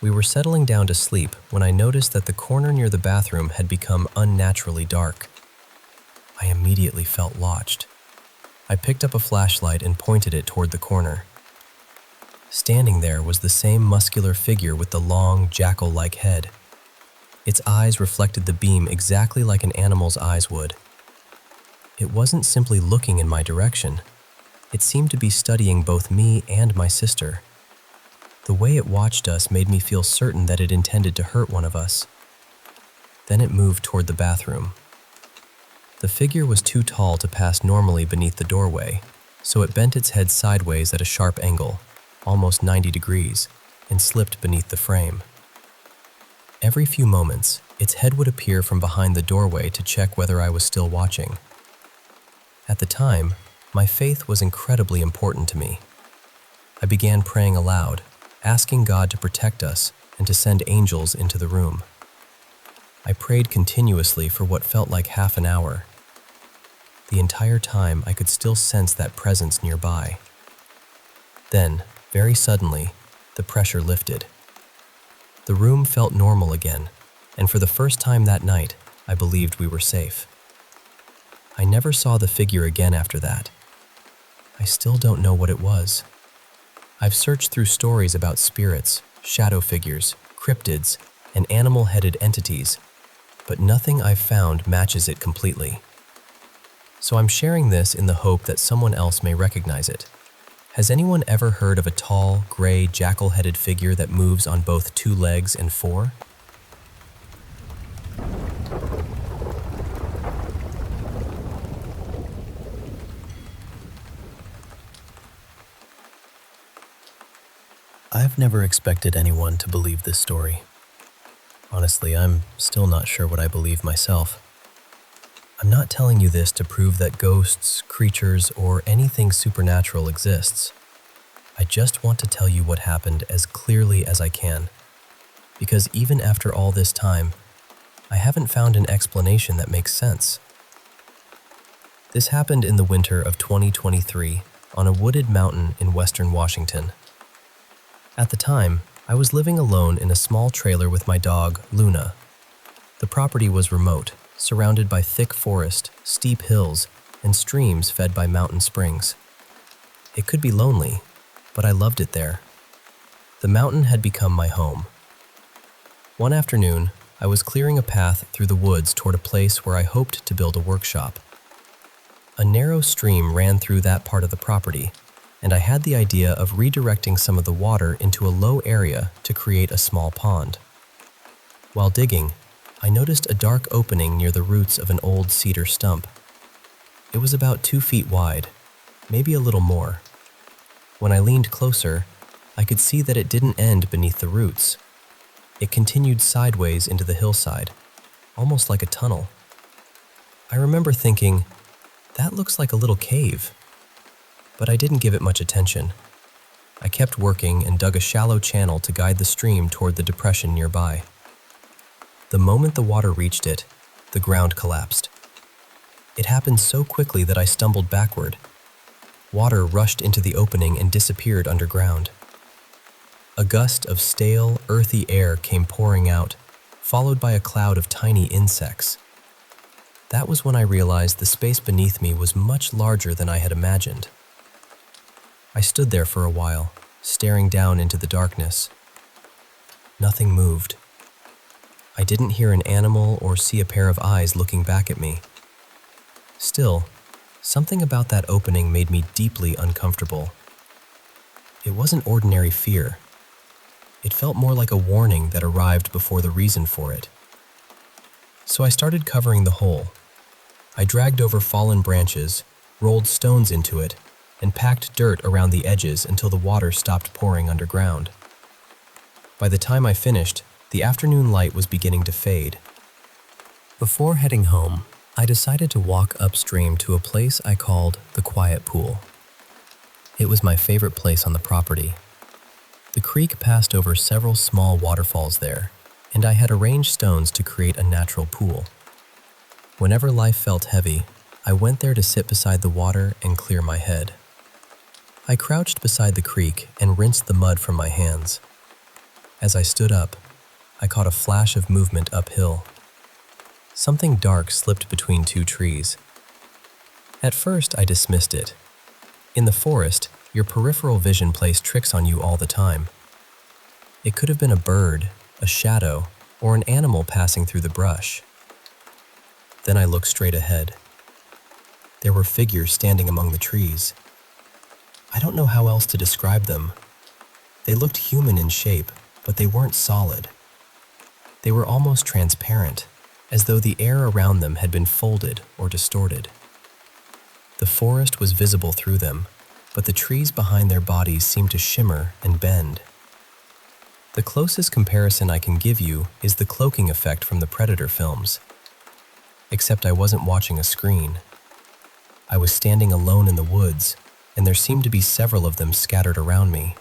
We were settling down to sleep when I noticed that the corner near the bathroom had become unnaturally dark. I immediately felt watched. I picked up a flashlight and pointed it toward the corner. Standing there was the same muscular figure with the long, jackal-like head. Its eyes reflected the beam exactly like an animal's eyes would. It wasn't simply looking in my direction. It seemed to be studying both me and my sister. The way it watched us made me feel certain that it intended to hurt one of us. Then it moved toward the bathroom. The figure was too tall to pass normally beneath the doorway, so it bent its head sideways at a sharp angle, almost 90 degrees, and slipped beneath the frame. Every few moments, its head would appear from behind the doorway to check whether I was still watching. At the time, my faith was incredibly important to me. I began praying aloud, asking God to protect us and to send angels into the room. I prayed continuously for what felt like half an hour. The entire time, I could still sense that presence nearby. Then, very suddenly, the pressure lifted. The room felt normal again, and for the first time that night, I believed we were safe. I never saw the figure again after that. I still don't know what it was. I've searched through stories about spirits, shadow figures, cryptids, and animal-headed entities, but nothing I've found matches it completely. So I'm sharing this in the hope that someone else may recognize it. Has anyone ever heard of a tall, gray, jackal-headed figure that moves on both 2 legs and 4? I've never expected anyone to believe this story. Honestly, I'm still not sure what I believe myself. I'm not telling you this to prove that ghosts, creatures, or anything supernatural exists. I just want to tell you what happened as clearly as I can, because even after all this time, I haven't found an explanation that makes sense. This happened in the winter of 2023 on a wooded mountain in western Washington. At the time, I was living alone in a small trailer with my dog, Luna. The property was remote, surrounded by thick forest, steep hills, and streams fed by mountain springs. It could be lonely, but I loved it there. The mountain had become my home. One afternoon, I was clearing a path through the woods toward a place where I hoped to build a workshop. A narrow stream ran through that part of the property, and I had the idea of redirecting some of the water into a low area to create a small pond. While digging, I noticed a dark opening near the roots of an old cedar stump. It was about 2 feet wide, maybe a little more. When I leaned closer, I could see that it didn't end beneath the roots. It continued sideways into the hillside, almost like a tunnel. I remember thinking, that looks like a little cave. But I didn't give it much attention. I kept working and dug a shallow channel to guide the stream toward the depression nearby. The moment the water reached it, the ground collapsed. It happened so quickly that I stumbled backward. Water rushed into the opening and disappeared underground. A gust of stale, earthy air came pouring out, followed by a cloud of tiny insects. That was when I realized the space beneath me was much larger than I had imagined. I stood there for a while, staring down into the darkness. Nothing moved. I didn't hear an animal or see a pair of eyes looking back at me. Still, something about that opening made me deeply uncomfortable. It wasn't ordinary fear. It felt more like a warning that arrived before the reason for it. So I started covering the hole. I dragged over fallen branches, rolled stones into it, and packed dirt around the edges until the water stopped pouring underground. By the time I finished, the afternoon light was beginning to fade. Before heading home, I decided to walk upstream to a place I called the Quiet Pool. It was my favorite place on the property. The creek passed over several small waterfalls there, and I had arranged stones to create a natural pool. Whenever life felt heavy, I went there to sit beside the water and clear my head. I crouched beside the creek and rinsed the mud from my hands. As I stood up, I caught a flash of movement uphill. Something dark slipped between two trees. At first, I dismissed it. In the forest, your peripheral vision plays tricks on you all the time. It could have been a bird, a shadow, or an animal passing through the brush. Then I looked straight ahead. There were figures standing among the trees. I don't know how else to describe them. They looked human in shape, but they weren't solid. They were almost transparent, as though the air around them had been folded or distorted. The forest was visible through them, but the trees behind their bodies seemed to shimmer and bend. The closest comparison I can give you is the cloaking effect from the Predator films. Except I wasn't watching a screen. I was standing alone in the woods, and there seemed to be several of them scattered around me.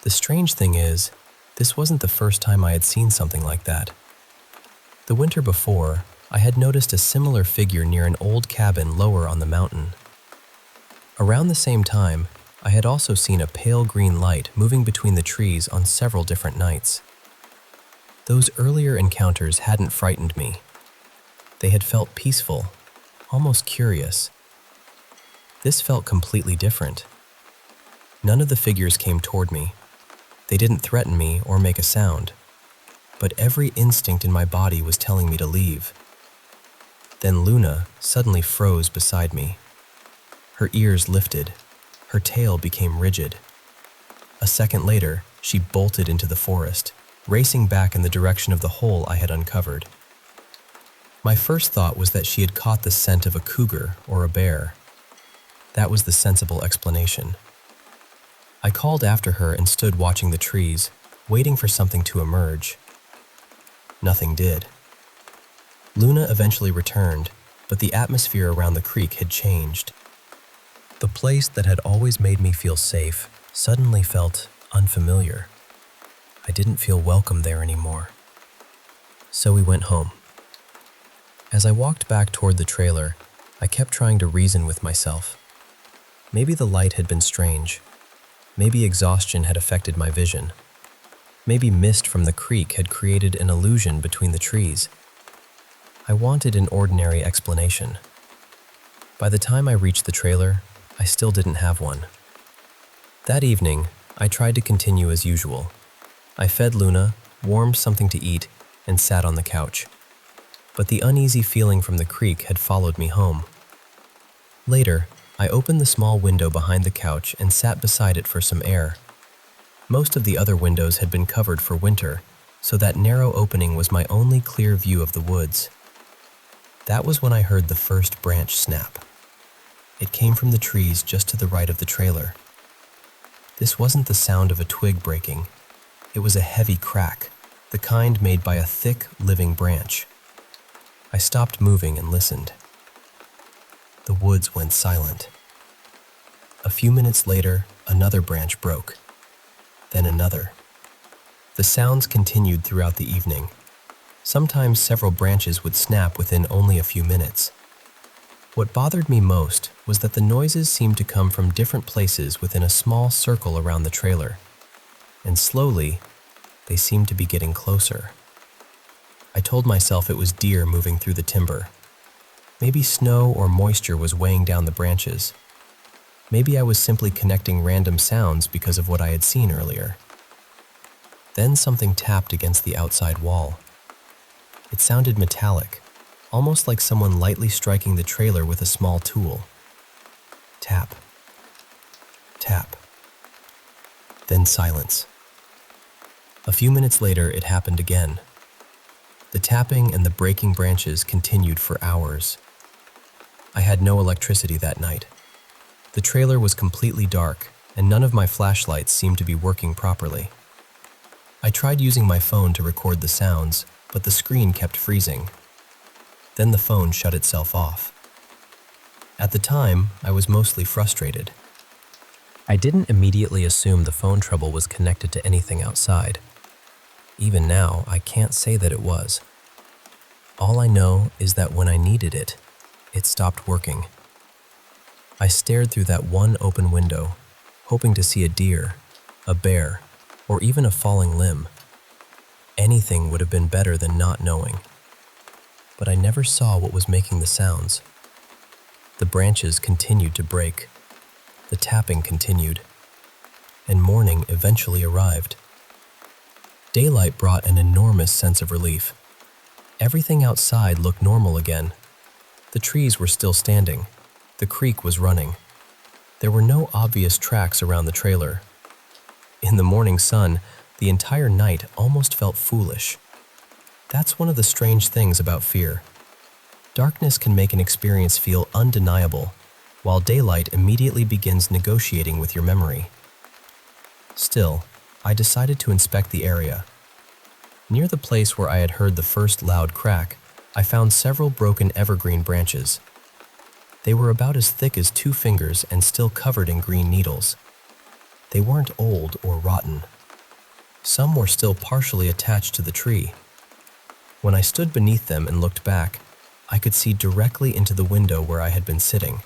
The strange thing is, this wasn't the first time I had seen something like that. The winter before, I had noticed a similar figure near an old cabin lower on the mountain. Around the same time, I had also seen a pale green light moving between the trees on several different nights. Those earlier encounters hadn't frightened me. They had felt peaceful, almost curious. This felt completely different. None of the figures came toward me. They didn't threaten me or make a sound, but every instinct in my body was telling me to leave. Then Luna suddenly froze beside me. Her ears lifted. Her tail became rigid. A second later, she bolted into the forest, racing back in the direction of the hole I had uncovered. My first thought was that she had caught the scent of a cougar or a bear. That was the sensible explanation. I called after her and stood watching the trees, waiting for something to emerge. Nothing did. Luna eventually returned, but the atmosphere around the creek had changed. The place that had always made me feel safe suddenly felt unfamiliar. I didn't feel welcome there anymore. So we went home. As I walked back toward the trailer, I kept trying to reason with myself. Maybe the light had been strange. Maybe exhaustion had affected my vision. Maybe mist from the creek had created an illusion between the trees. I wanted an ordinary explanation. By the time I reached the trailer, I still didn't have one. That evening, I tried to continue as usual. I fed Luna, warmed something to eat, and sat on the couch. But the uneasy feeling from the creek had followed me home. Later, I opened the small window behind the couch and sat beside it for some air. Most of the other windows had been covered for winter, so that narrow opening was my only clear view of the woods. That was when I heard the first branch snap. It came from the trees just to the right of the trailer. This wasn't the sound of a twig breaking. It was a heavy crack, the kind made by a thick, living branch. I stopped moving and listened. The woods went silent. A few minutes later, another branch broke. Then another. The sounds continued throughout the evening. Sometimes several branches would snap within only a few minutes. What bothered me most was that the noises seemed to come from different places within a small circle around the trailer. And slowly, they seemed to be getting closer. I told myself it was deer moving through the timber. Maybe snow or moisture was weighing down the branches. Maybe I was simply connecting random sounds because of what I had seen earlier. Then something tapped against the outside wall. It sounded metallic, almost like someone lightly striking the trailer with a small tool. Tap. Tap. Then silence. A few minutes later, it happened again. The tapping and the breaking branches continued for hours. I had no electricity that night. The trailer was completely dark, and none of my flashlights seemed to be working properly. I tried using my phone to record the sounds, but the screen kept freezing. Then the phone shut itself off. At the time, I was mostly frustrated. I didn't immediately assume the phone trouble was connected to anything outside. Even now, I can't say that it was. All I know is that when I needed it, it stopped working. I stared through that one open window, hoping to see a deer, a bear, or even a falling limb. Anything would have been better than not knowing. But I never saw what was making the sounds. The branches continued to break. The tapping continued. And morning eventually arrived. Daylight brought an enormous sense of relief. Everything outside looked normal again. The trees were still standing. The creek was running. There were no obvious tracks around the trailer. In the morning sun, the entire night almost felt foolish. That's one of the strange things about fear. Darkness can make an experience feel undeniable, while daylight immediately begins negotiating with your memory. Still, I decided to inspect the area. Near the place where I had heard the first loud crack, I found several broken evergreen branches. They were about as thick as 2 fingers and still covered in green needles. They weren't old or rotten. Some were still partially attached to the tree. When I stood beneath them and looked back, I could see directly into the window where I had been sitting.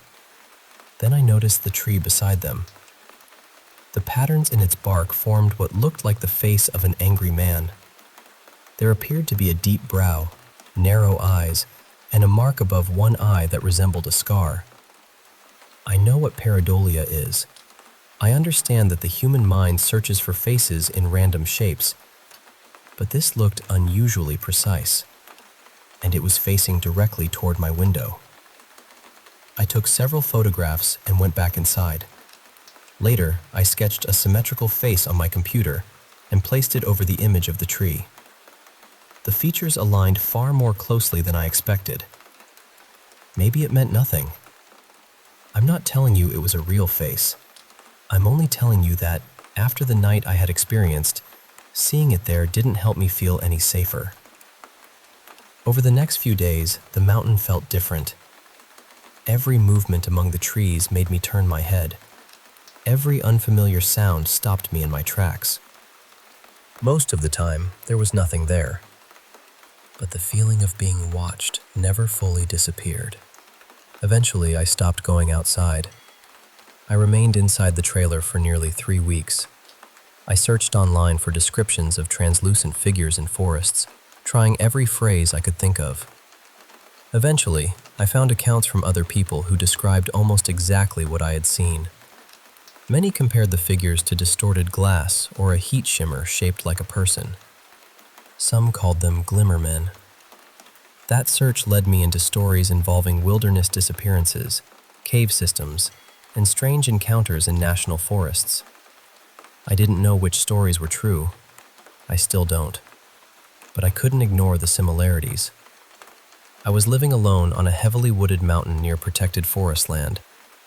Then I noticed the tree beside them. The patterns in its bark formed what looked like the face of an angry man. There appeared to be a deep brow, narrow eyes, and a mark above one eye that resembled a scar. I know what pareidolia is. I understand that the human mind searches for faces in random shapes, but this looked unusually precise, and it was facing directly toward my window. I took several photographs and went back inside. Later, I sketched a symmetrical face on my computer and placed it over the image of the tree. The features aligned far more closely than I expected. Maybe it meant nothing. I'm not telling you it was a real face. I'm only telling you that, after the night I had experienced, seeing it there didn't help me feel any safer. Over the next few days, the mountain felt different. Every movement among the trees made me turn my head. Every unfamiliar sound stopped me in my tracks. Most of the time, there was nothing there. But the feeling of being watched never fully disappeared. Eventually, I stopped going outside. I remained inside the trailer for nearly 3 weeks. I searched online for descriptions of translucent figures in forests, trying every phrase I could think of. Eventually, I found accounts from other people who described almost exactly what I had seen. Many compared the figures to distorted glass or a heat shimmer shaped like a person. Some called them glimmer men. That search led me into stories involving wilderness disappearances, cave systems, and strange encounters in national forests. I didn't know which stories were true. I still don't. But I couldn't ignore the similarities. I was living alone on a heavily wooded mountain near protected forest land,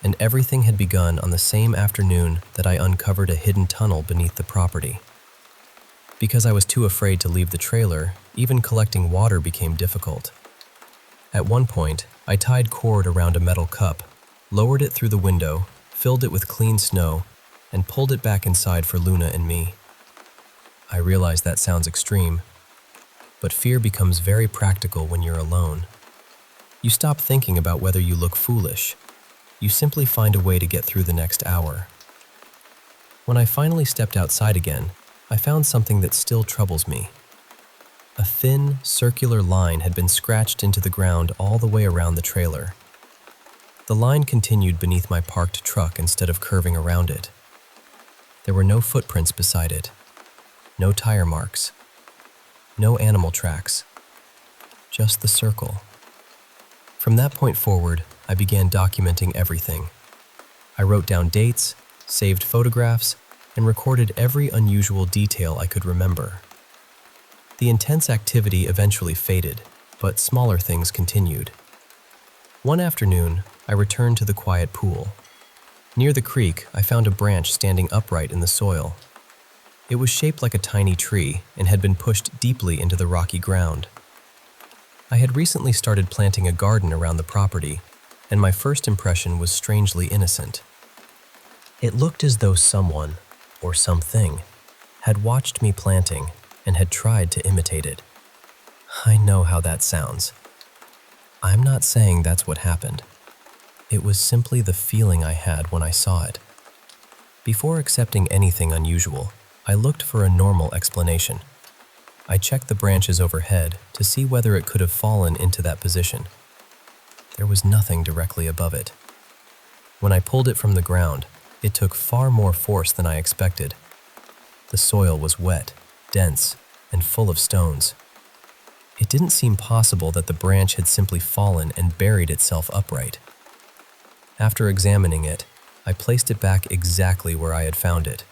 and everything had begun on the same afternoon that I uncovered a hidden tunnel beneath the property. Because I was too afraid to leave the trailer, even collecting water became difficult. At one point, I tied cord around a metal cup, lowered it through the window, filled it with clean snow, and pulled it back inside for Luna and me. I realize that sounds extreme, but fear becomes very practical when you're alone. You stop thinking about whether you look foolish. You simply find a way to get through the next hour. When I finally stepped outside again, I found something that still troubles me. A thin, circular line had been scratched into the ground all the way around the trailer. The line continued beneath my parked truck instead of curving around it. There were no footprints beside it, no tire marks, no animal tracks, just the circle. From that point forward, I began documenting everything. I wrote down dates, saved photographs, and recorded every unusual detail I could remember. The intense activity eventually faded, but smaller things continued. One afternoon, I returned to the quiet pool. Near the creek, I found a branch standing upright in the soil. It was shaped like a tiny tree and had been pushed deeply into the rocky ground. I had recently started planting a garden around the property, and my first impression was strangely innocent. It looked as though someone, or something, had watched me planting and had tried to imitate it. I know how that sounds. I'm not saying that's what happened. It was simply the feeling I had when I saw it. Before accepting anything unusual, I looked for a normal explanation. I checked the branches overhead to see whether it could have fallen into that position. There was nothing directly above it. When I pulled it from the ground, it took far more force than I expected. The soil was wet, dense, and full of stones. It didn't seem possible that the branch had simply fallen and buried itself upright. After examining it, I placed it back exactly where I had found it.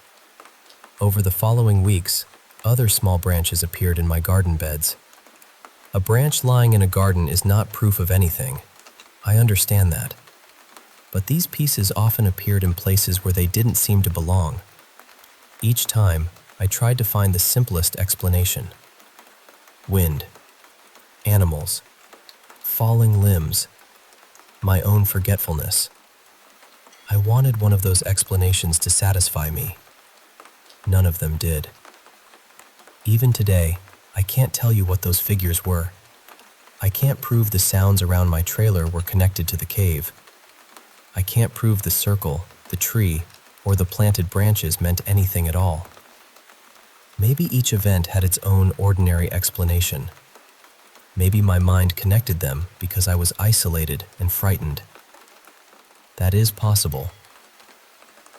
Over the following weeks, other small branches appeared in my garden beds. A branch lying in a garden is not proof of anything. I understand that. But these pieces often appeared in places where they didn't seem to belong. Each time, I tried to find the simplest explanation. Wind, animals, falling limbs, my own forgetfulness. I wanted one of those explanations to satisfy me. None of them did. Even today, I can't tell you what those figures were. I can't prove the sounds around my trailer were connected to the cave. I can't prove the circle, the tree, or the planted branches meant anything at all. Maybe each event had its own ordinary explanation. Maybe my mind connected them because I was isolated and frightened. That is possible.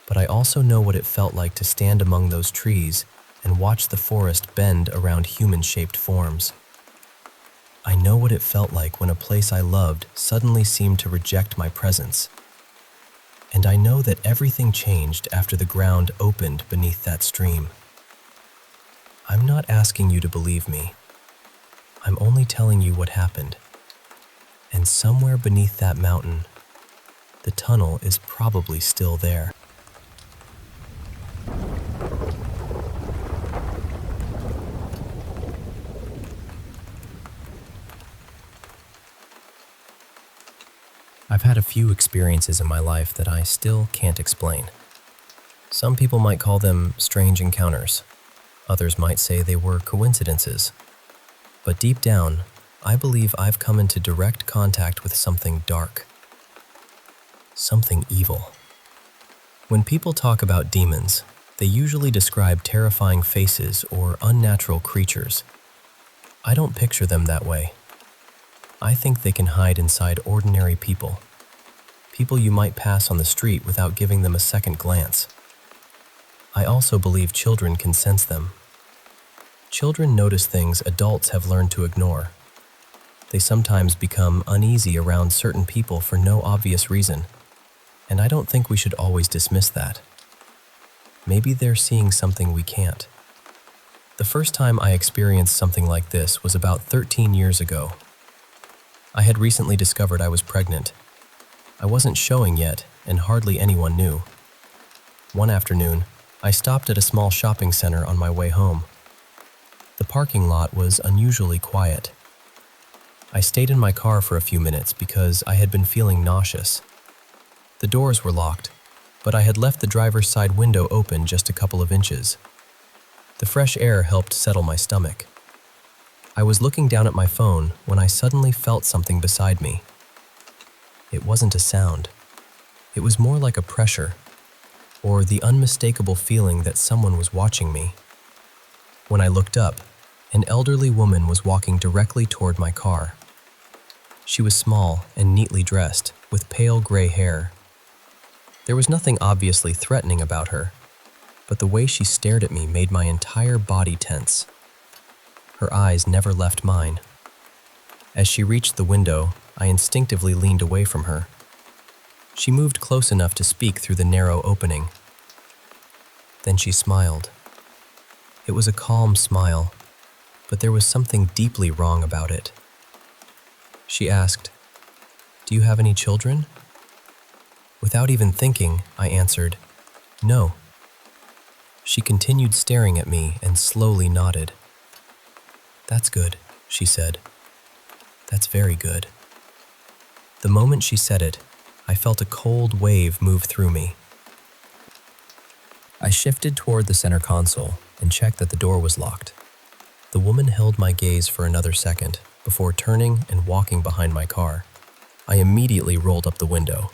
But I also know what it felt like to stand among those trees and watch the forest bend around human-shaped forms. I know what it felt like when a place I loved suddenly seemed to reject my presence. And I know that everything changed after the ground opened beneath that stream. I'm not asking you to believe me. I'm only telling you what happened. And somewhere beneath that mountain, the tunnel is probably still there. I've had a few experiences in my life that I still can't explain. Some people might call them strange encounters. Others might say they were coincidences. But deep down, I believe I've come into direct contact with something dark. Something evil. When people talk about demons, they usually describe terrifying faces or unnatural creatures. I don't picture them that way. I think they can hide inside ordinary people. People you might pass on the street without giving them a second glance. I also believe children can sense them. Children notice things adults have learned to ignore. They sometimes become uneasy around certain people for no obvious reason, and I don't think we should always dismiss that. Maybe they're seeing something we can't. The first time I experienced something like this was about 13 years ago. I had recently discovered I was pregnant. I wasn't showing yet, and hardly anyone knew. One afternoon, I stopped at a small shopping center on my way home. The parking lot was unusually quiet. I stayed in my car for a few minutes because I had been feeling nauseous. The doors were locked, but I had left the driver's side window open just a couple of inches. The fresh air helped settle my stomach. I was looking down at my phone when I suddenly felt something beside me. It wasn't a sound. It was more like a pressure, or the unmistakable feeling that someone was watching me. When I looked up, an elderly woman was walking directly toward my car. She was small and neatly dressed, with pale gray hair. There was nothing obviously threatening about her, but the way she stared at me made my entire body tense. Her eyes never left mine. As she reached the window, I instinctively leaned away from her. She moved close enough to speak through the narrow opening. Then she smiled. It was a calm smile, but there was something deeply wrong about it. She asked, "Do you have any children?" Without even thinking, I answered, "No." She continued staring at me and slowly nodded. "That's good," she said. "That's very good." The moment she said it, I felt a cold wave move through me. I shifted toward the center console and checked that the door was locked. The woman held my gaze for another second before turning and walking behind my car. I immediately rolled up the window.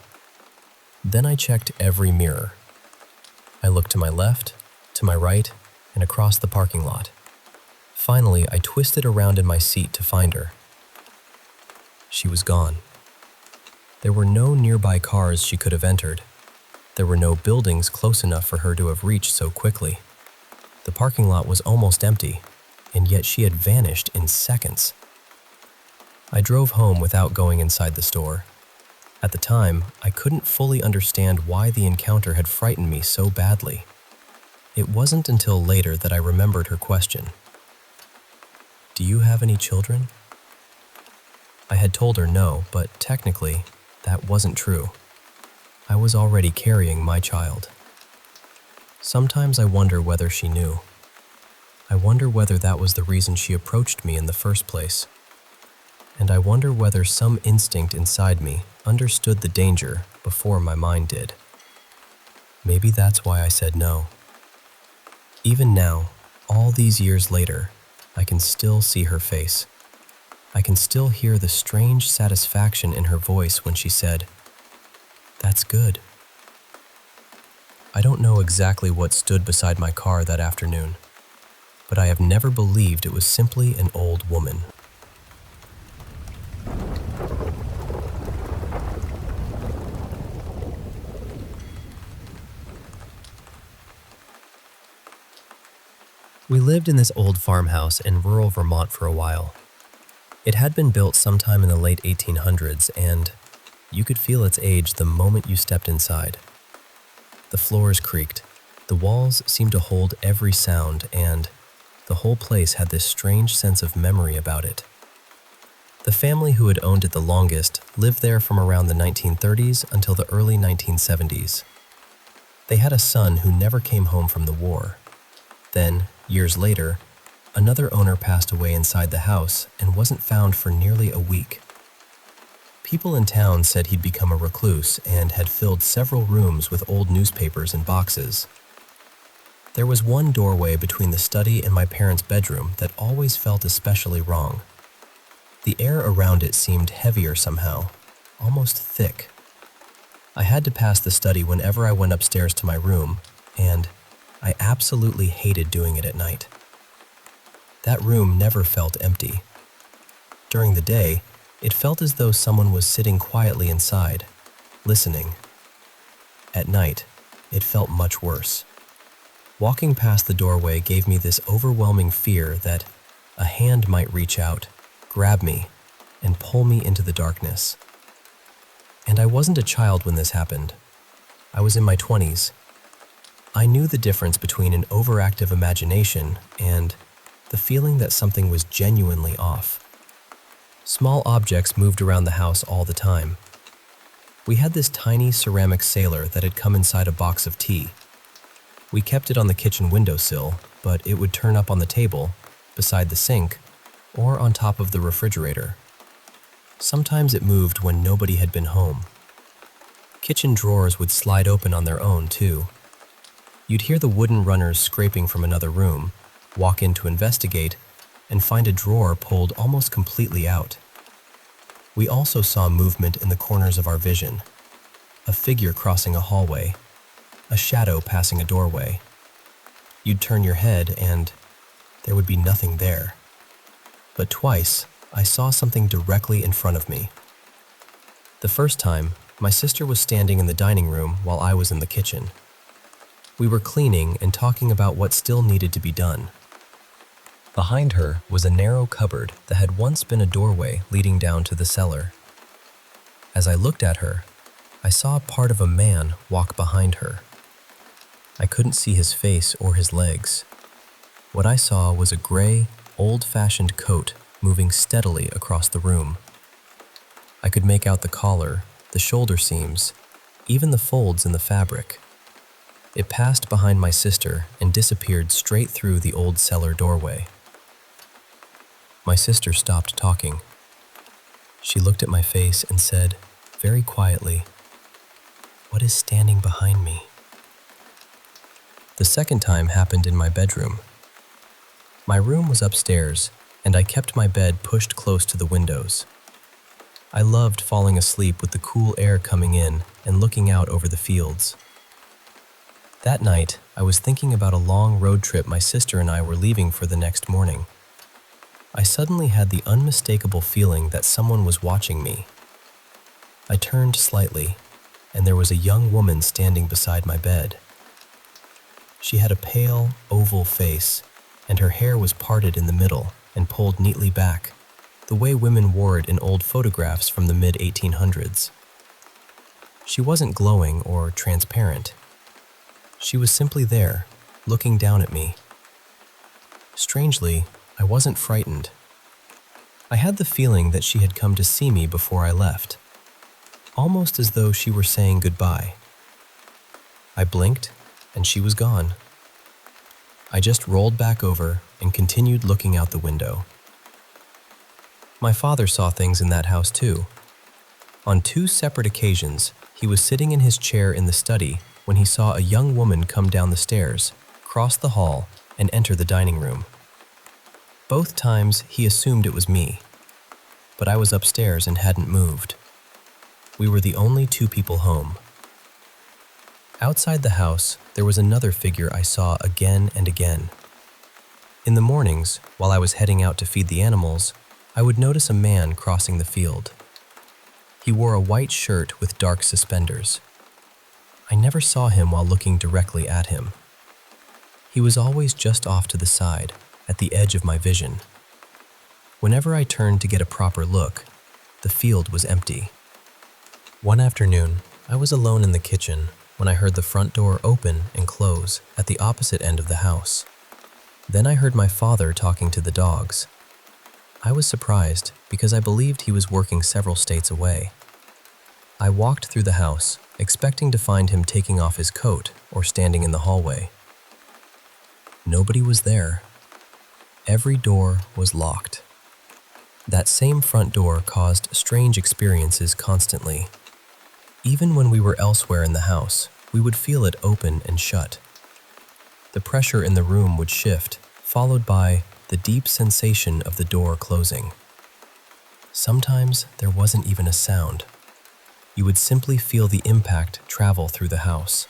Then I checked every mirror. I looked to my left, to my right, and across the parking lot. Finally, I twisted around in my seat to find her. She was gone. There were no nearby cars she could have entered. There were no buildings close enough for her to have reached so quickly. The parking lot was almost empty, and yet she had vanished in seconds. I drove home without going inside the store. At the time, I couldn't fully understand why the encounter had frightened me so badly. It wasn't until later that I remembered her question. "Do you have any children?" I had told her no, but technically, that wasn't true. I was already carrying my child. Sometimes I wonder whether she knew. I wonder whether that was the reason she approached me in the first place. And I wonder whether some instinct inside me understood the danger before my mind did. Maybe that's why I said no. Even now, all these years later, I can still see her face. I can still hear the strange satisfaction in her voice when she said, "That's good." I don't know exactly what stood beside my car that afternoon, but I have never believed it was simply an old woman. We lived in this old farmhouse in rural Vermont for a while. It had been built sometime in the late 1800s, and you could feel its age the moment you stepped inside. The floors creaked, the walls seemed to hold every sound, and the whole place had this strange sense of memory about it. The family who had owned it the longest lived there from around the 1930s until the early 1970s. They had a son who never came home from the war. Then, years later, another owner passed away inside the house and wasn't found for nearly a week. People in town said he'd become a recluse and had filled several rooms with old newspapers and boxes. There was one doorway between the study and my parents' bedroom that always felt especially wrong. The air around it seemed heavier somehow, almost thick. I had to pass the study whenever I went upstairs to my room, and I absolutely hated doing it at night. That room never felt empty. During the day, it felt as though someone was sitting quietly inside, listening. At night, it felt much worse. Walking past the doorway gave me this overwhelming fear that a hand might reach out, grab me, and pull me into the darkness. And I wasn't a child when this happened. I was in my 20s. I knew the difference between an overactive imagination and the feeling that something was genuinely off. Small objects moved around the house all the time. We had this tiny ceramic sailor that had come inside a box of tea. We kept it on the kitchen windowsill, but it would turn up on the table, beside the sink, or on top of the refrigerator. Sometimes it moved when nobody had been home. Kitchen drawers would slide open on their own, too. You'd hear the wooden runners scraping from another room, walk in to investigate, and find a drawer pulled almost completely out. We also saw movement in the corners of our vision. A figure crossing a hallway, a shadow passing a doorway. You'd turn your head and there would be nothing there. But twice, I saw something directly in front of me. The first time, my sister was standing in the dining room while I was in the kitchen. We were cleaning and talking about what still needed to be done. Behind her was a narrow cupboard that had once been a doorway leading down to the cellar. As I looked at her, I saw part of a man walk behind her. I couldn't see his face or his legs. What I saw was a gray, old-fashioned coat moving steadily across the room. I could make out the collar, the shoulder seams, even the folds in the fabric. It passed behind my sister and disappeared straight through the old cellar doorway. My sister stopped talking. She looked at my face and said, very quietly, "What is standing behind me?" The second time happened in my bedroom. My room was upstairs, and I kept my bed pushed close to the windows. I loved falling asleep with the cool air coming in and looking out over the fields. That night, I was thinking about a long road trip my sister and I were leaving for the next morning. I suddenly had the unmistakable feeling that someone was watching me. I turned slightly, and there was a young woman standing beside my bed. She had a pale, oval face, and her hair was parted in the middle and pulled neatly back, the way women wore it in old photographs from the mid-1800s. She wasn't glowing or transparent. She was simply there, looking down at me. Strangely, I wasn't frightened. I had the feeling that she had come to see me before I left, almost as though she were saying goodbye. I blinked, and she was gone. I just rolled back over and continued looking out the window. My father saw things in that house too. On 2 separate occasions, he was sitting in his chair in the study when he saw a young woman come down the stairs, cross the hall, and enter the dining room. Both times he assumed it was me, but I was upstairs and hadn't moved. We were the only 2 people home. Outside the house, there was another figure I saw again and again. In the mornings, while I was heading out to feed the animals, I would notice a man crossing the field. He wore a white shirt with dark suspenders. I never saw him while looking directly at him. He was always just off to the side, at the edge of my vision. Whenever I turned to get a proper look, the field was empty. One afternoon, I was alone in the kitchen when I heard the front door open and close at the opposite end of the house. Then I heard my father talking to the dogs. I was surprised because I believed he was working several states away. I walked through the house, expecting to find him taking off his coat or standing in the hallway. Nobody was there. Every door was locked. That same front door caused strange experiences constantly. Even when we were elsewhere in the house, we would feel it open and shut. The pressure in the room would shift, followed by the deep sensation of the door closing. Sometimes there wasn't even a sound. You would simply feel the impact travel through the house.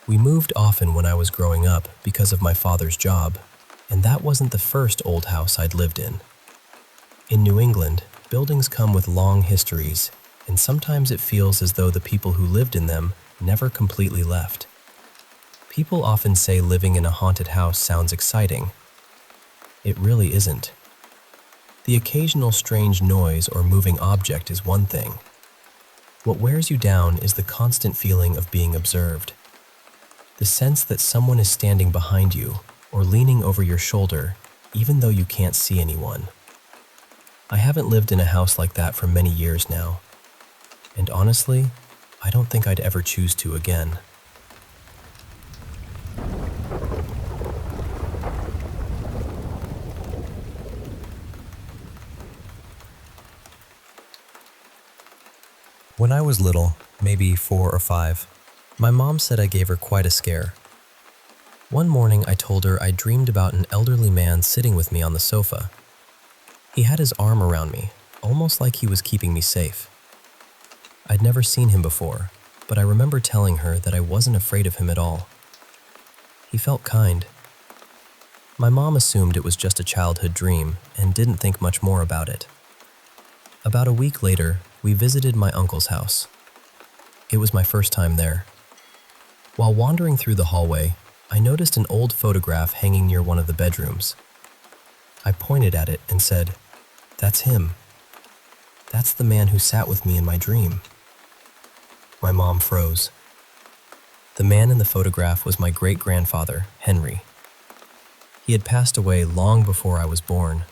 We moved often when I was growing up because of my father's job, and that wasn't the first old house I'd lived in. In New England, buildings come with long histories, and sometimes it feels as though the people who lived in them never completely left. People often say living in a haunted house sounds exciting. It really isn't. The occasional strange noise or moving object is one thing. What wears you down is the constant feeling of being observed. The sense that someone is standing behind you or leaning over your shoulder, even though you can't see anyone. I haven't lived in a house like that for many years now, and honestly, I don't think I'd ever choose to again. When I was little, maybe 4 or 5, my mom said I gave her quite a scare. One morning I told her I dreamed about an elderly man sitting with me on the sofa. He had his arm around me, almost like he was keeping me safe. I'd never seen him before, but I remember telling her that I wasn't afraid of him at all. He felt kind. My mom assumed it was just a childhood dream and didn't think much more about it. About a week later, we visited my uncle's house. It was my first time there. While wandering through the hallway, I noticed an old photograph hanging near one of the bedrooms. I pointed at it and said, "That's him. That's the man who sat with me in my dream." My mom froze. The man in the photograph was my great-grandfather, Henry. He had passed away long before I was born.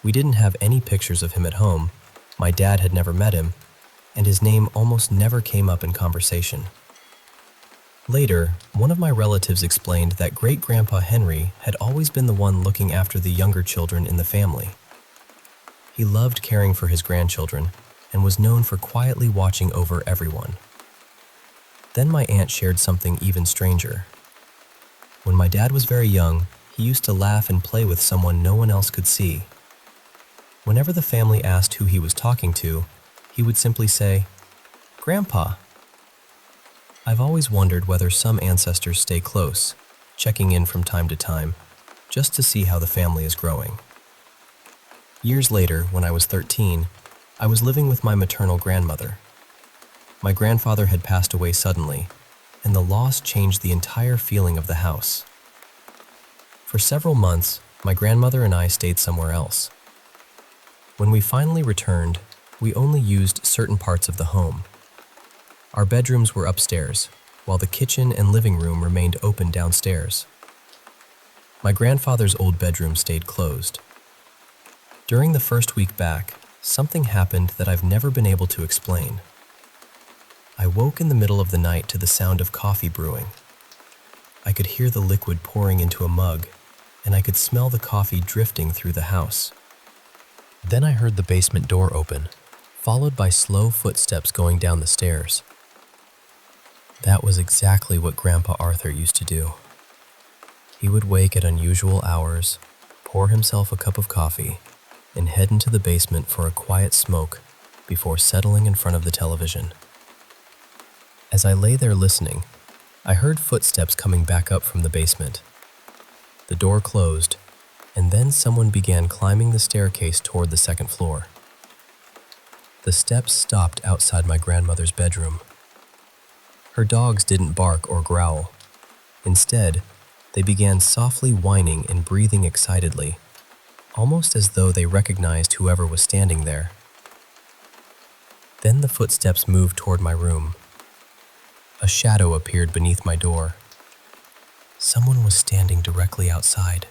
We didn't have any pictures of him at home. My dad had never met him, and his name almost never came up in conversation. Later, one of my relatives explained that great-grandpa Henry had always been the one looking after the younger children in the family. He loved caring for his grandchildren and was known for quietly watching over everyone. Then my aunt shared something even stranger. When my dad was very young, he used to laugh and play with someone no one else could see. Whenever the family asked who he was talking to, he would simply say, "Grandpa." I've always wondered whether some ancestors stay close, checking in from time to time, just to see how the family is growing. Years later, when I was 13, I was living with my maternal grandmother. My grandfather had passed away suddenly, and the loss changed the entire feeling of the house. For several months, my grandmother and I stayed somewhere else. When we finally returned, we only used certain parts of the home. Our bedrooms were upstairs, while the kitchen and living room remained open downstairs. My grandfather's old bedroom stayed closed. During the first week back, something happened that I've never been able to explain. I woke in the middle of the night to the sound of coffee brewing. I could hear the liquid pouring into a mug, and I could smell the coffee drifting through the house. Then I heard the basement door open, followed by slow footsteps going down the stairs. That was exactly what Grandpa Arthur used to do. He would wake at unusual hours, pour himself a cup of coffee, and head into the basement for a quiet smoke before settling in front of the television. As I lay there listening, I heard footsteps coming back up from the basement. The door closed, and then someone began climbing the staircase toward the second floor. The steps stopped outside my grandmother's bedroom. Her dogs didn't bark or growl. Instead, they began softly whining and breathing excitedly, almost as though they recognized whoever was standing there. Then the footsteps moved toward my room. A shadow appeared beneath my door. Someone was standing directly outside.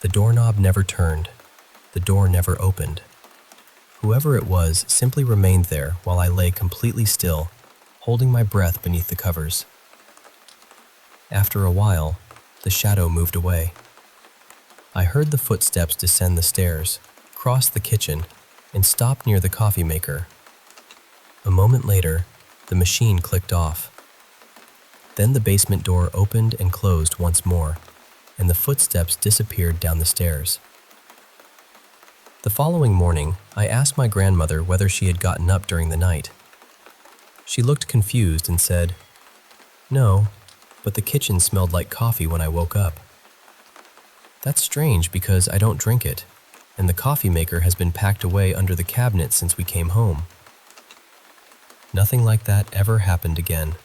The doorknob never turned. The door never opened. Whoever it was simply remained there while I lay completely still, holding my breath beneath the covers. After a while, the shadow moved away. I heard the footsteps descend the stairs, cross the kitchen, and stop near the coffee maker. A moment later, the machine clicked off. Then the basement door opened and closed once more, and the footsteps disappeared down the stairs. The following morning, I asked my grandmother whether she had gotten up during the night. She looked confused and said, "No, but the kitchen smelled like coffee when I woke up." "That's strange because I don't drink it, and the coffee maker has been packed away under the cabinet since we came home." Nothing like that ever happened again.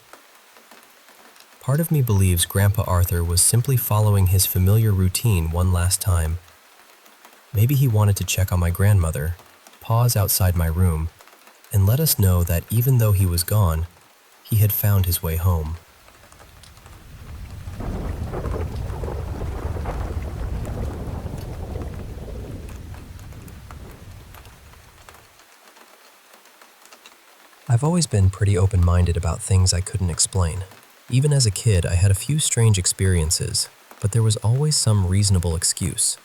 Part of me believes Grandpa Arthur was simply following his familiar routine one last time. Maybe he wanted to check on my grandmother, pause outside my room, and let us know that even though he was gone, he had found his way home. I've always been pretty open-minded about things I couldn't explain. Even as a kid, I had a few strange experiences, but there was always some reasonable excuse.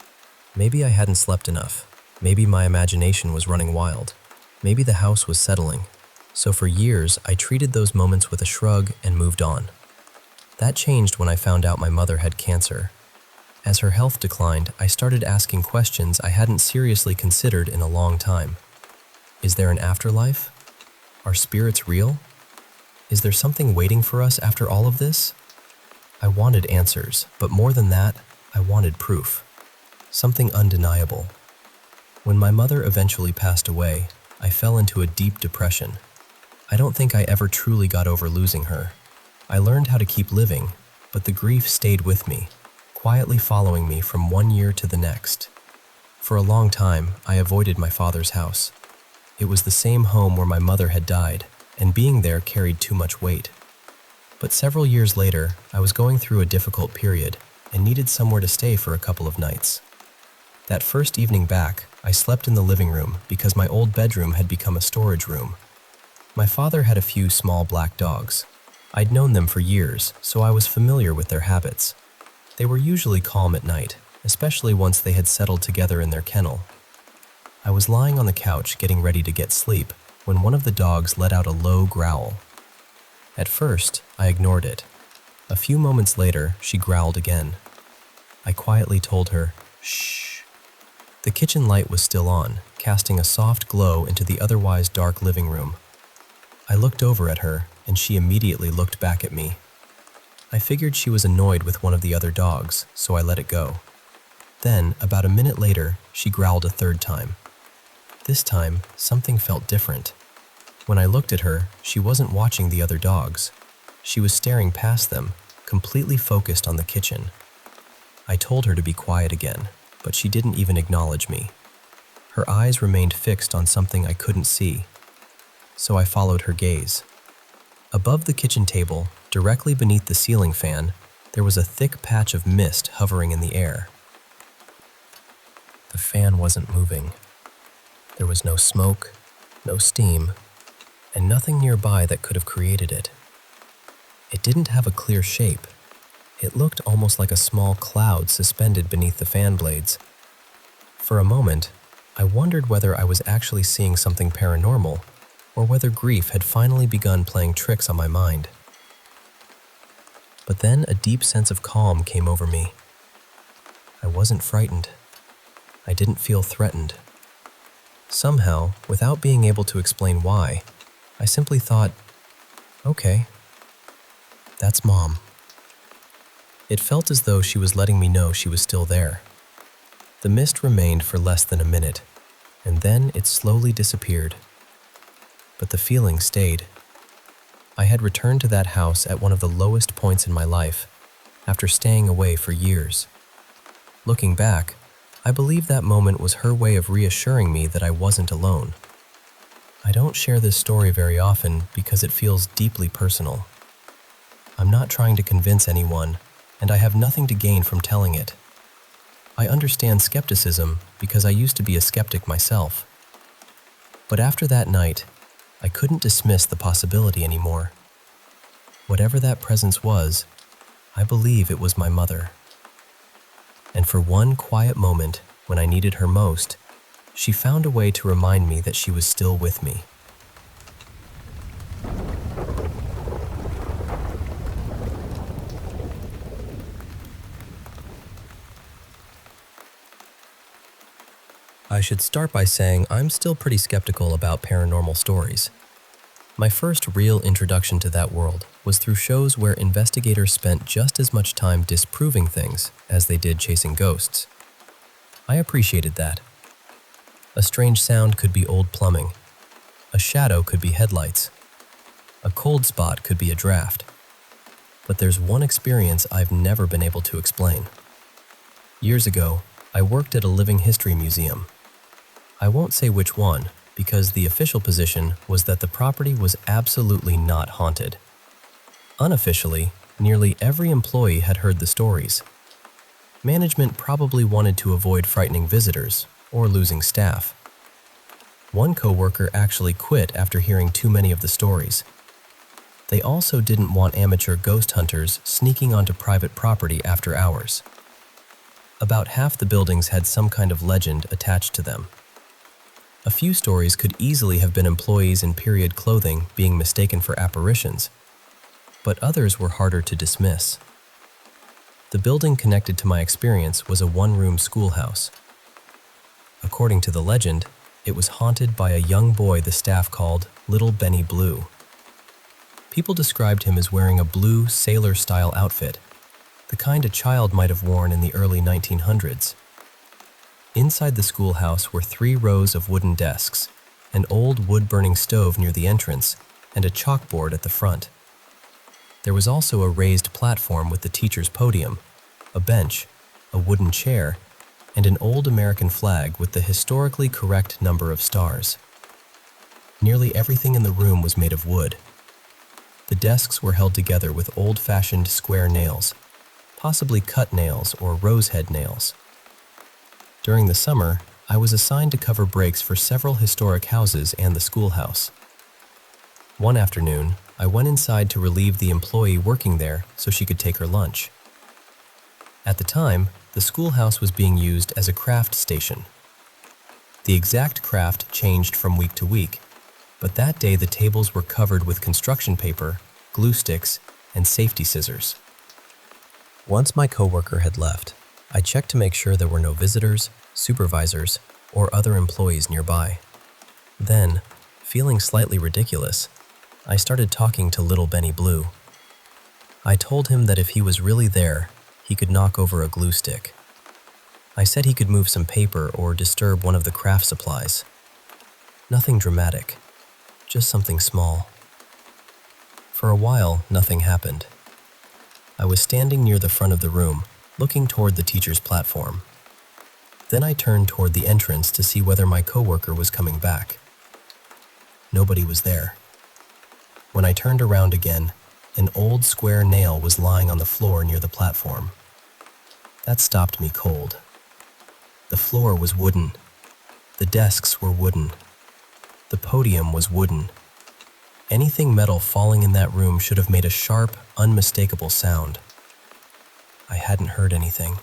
Maybe I hadn't slept enough. Maybe my imagination was running wild. Maybe the house was settling. So for years, I treated those moments with a shrug and moved on. That changed when I found out my mother had cancer. As her health declined, I started asking questions I hadn't seriously considered in a long time. Is there an afterlife? Are spirits real? Is there something waiting for us after all of this? I wanted answers, but more than that, I wanted proof. Something undeniable. When my mother eventually passed away, I fell into a deep depression. I don't think I ever truly got over losing her. I learned how to keep living, but the grief stayed with me, quietly following me from one year to the next. For a long time, I avoided my father's house. It was the same home where my mother had died, and being there carried too much weight. But several years later, I was going through a difficult period and needed somewhere to stay for a couple of nights. That first evening back, I slept in the living room because my old bedroom had become a storage room. My father had a few small black dogs. I'd known them for years, so I was familiar with their habits. They were usually calm at night, especially once they had settled together in their kennel. I was lying on the couch getting ready to get sleep when one of the dogs let out a low growl. At first, I ignored it. A few moments later, she growled again. I quietly told her, "Shh." The kitchen light was still on, casting a soft glow into the otherwise dark living room. I looked over at her, and she immediately looked back at me. I figured she was annoyed with one of the other dogs, so I let it go. Then, about a minute later, she growled a third time. This time, something felt different. When I looked at her, she wasn't watching the other dogs. She was staring past them, completely focused on the kitchen. I told her to be quiet again, but she didn't even acknowledge me. Her eyes remained fixed on something I couldn't see, so I followed her gaze. Above the kitchen table, directly beneath the ceiling fan, there was a thick patch of mist hovering in the air. The fan wasn't moving. There was no smoke, no steam, and nothing nearby that could have created it. It didn't have a clear shape. It looked almost like a small cloud suspended beneath the fan blades. For a moment, I wondered whether I was actually seeing something paranormal, or whether grief had finally begun playing tricks on my mind. But then a deep sense of calm came over me. I wasn't frightened. I didn't feel threatened. Somehow, without being able to explain why, I simply thought, okay, that's Mom. It felt as though she was letting me know she was still there. The mist remained for less than a minute, and then it slowly disappeared. But the feeling stayed. I had returned to that house at one of the lowest points in my life, after staying away for years. Looking back, I believe that moment was her way of reassuring me that I wasn't alone. I don't share this story very often because it feels deeply personal. I'm not trying to convince anyone, and I have nothing to gain from telling it. I understand skepticism because I used to be a skeptic myself. But after that night, I couldn't dismiss the possibility anymore. Whatever that presence was, I believe it was my mother. And for one quiet moment, when I needed her most, she found a way to remind me that she was still with me. I should start by saying I'm still pretty skeptical about paranormal stories. My first real introduction to that world was through shows where investigators spent just as much time disproving things as they did chasing ghosts. I appreciated that. A strange sound could be old plumbing. A shadow could be headlights. A cold spot could be a draft. But there's one experience I've never been able to explain. Years ago, I worked at a living history museum. I won't say which one, because the official position was that the property was absolutely not haunted. Unofficially, nearly every employee had heard the stories. Management probably wanted to avoid frightening visitors or losing staff. One coworker actually quit after hearing too many of the stories. They also didn't want amateur ghost hunters sneaking onto private property after hours. About half the buildings had some kind of legend attached to them. A few stories could easily have been employees in period clothing being mistaken for apparitions, but others were harder to dismiss. The building connected to my experience was a one-room schoolhouse. According to the legend, it was haunted by a young boy the staff called Little Benny Blue. People described him as wearing a blue sailor-style outfit, the kind a child might have worn in the early 1900s. Inside the schoolhouse were 3 rows of wooden desks, an old wood-burning stove near the entrance, and a chalkboard at the front. There was also a raised platform with the teacher's podium, a bench, a wooden chair, and an old American flag with the historically correct number of stars. Nearly everything in the room was made of wood. The desks were held together with old-fashioned square nails, possibly cut nails or rosehead nails. During the summer, I was assigned to cover breaks for several historic houses and the schoolhouse. One afternoon, I went inside to relieve the employee working there so she could take her lunch. At the time, the schoolhouse was being used as a craft station. The exact craft changed from week to week, but that day the tables were covered with construction paper, glue sticks, and safety scissors. Once my coworker had left, I checked to make sure there were no visitors, supervisors, or other employees nearby. Then, feeling slightly ridiculous, I started talking to little Benny Blue. I told him that if he was really there, he could knock over a glue stick. I said he could move some paper or disturb one of the craft supplies. Nothing dramatic, just something small. For a while, nothing happened. I was standing near the front of the room, looking toward the teacher's platform. Then I turned toward the entrance to see whether my coworker was coming back. Nobody was there. When I turned around again, an old square nail was lying on the floor near the platform. That stopped me cold. The floor was wooden. The desks were wooden. The podium was wooden. Anything metal falling in that room should have made a sharp, unmistakable sound. I hadn't heard anything.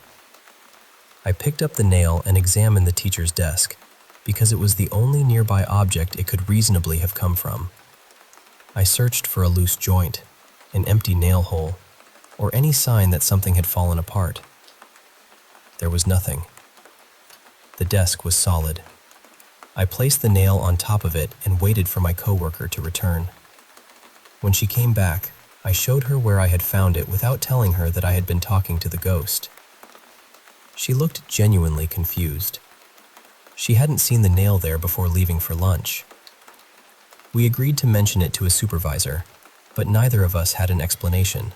I picked up the nail and examined the teacher's desk, because it was the only nearby object it could reasonably have come from. I searched for a loose joint, an empty nail hole, or any sign that something had fallen apart. There was nothing. The desk was solid. I placed the nail on top of it and waited for my coworker to return. When she came back, I showed her where I had found it without telling her that I had been talking to the ghost. She looked genuinely confused. She hadn't seen the nail there before leaving for lunch. We agreed to mention it to a supervisor, but neither of us had an explanation.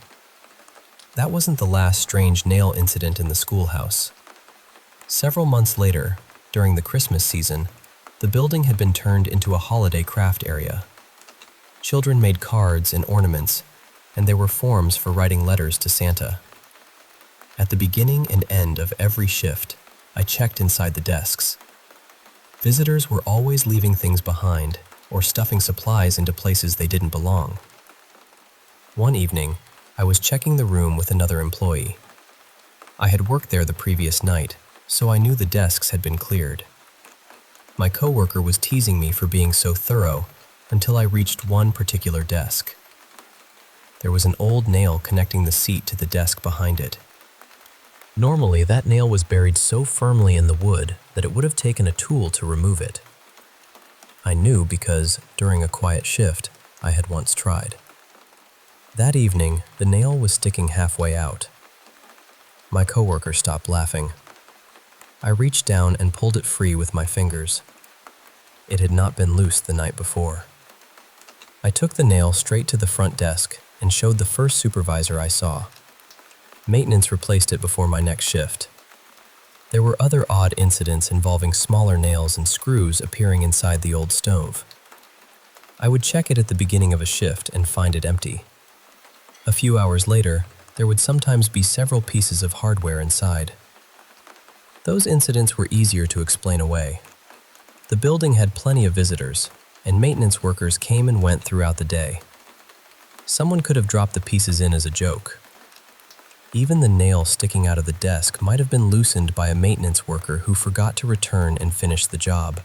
That wasn't the last strange nail incident in the schoolhouse. Several months later, during the Christmas season, the building had been turned into a holiday craft area. Children made cards and ornaments, and there were forms for writing letters to Santa. At the beginning and end of every shift, I checked inside the desks. Visitors were always leaving things behind or stuffing supplies into places they didn't belong. One evening, I was checking the room with another employee. I had worked there the previous night, so I knew the desks had been cleared. My coworker was teasing me for being so thorough until I reached one particular desk. There was an old nail connecting the seat to the desk behind it. Normally, that nail was buried so firmly in the wood that it would have taken a tool to remove it. I knew because, during a quiet shift, I had once tried. That evening, the nail was sticking halfway out. My coworker stopped laughing. I reached down and pulled it free with my fingers. It had not been loose the night before. I took the nail straight to the front desk and showed the first supervisor I saw. Maintenance replaced it before my next shift. There were other odd incidents involving smaller nails and screws appearing inside the old stove. I would check it at the beginning of a shift and find it empty. A few hours later, there would sometimes be several pieces of hardware inside. Those incidents were easier to explain away. The building had plenty of visitors, and maintenance workers came and went throughout the day. Someone could have dropped the pieces in as a joke. Even the nail sticking out of the desk might have been loosened by a maintenance worker who forgot to return and finish the job.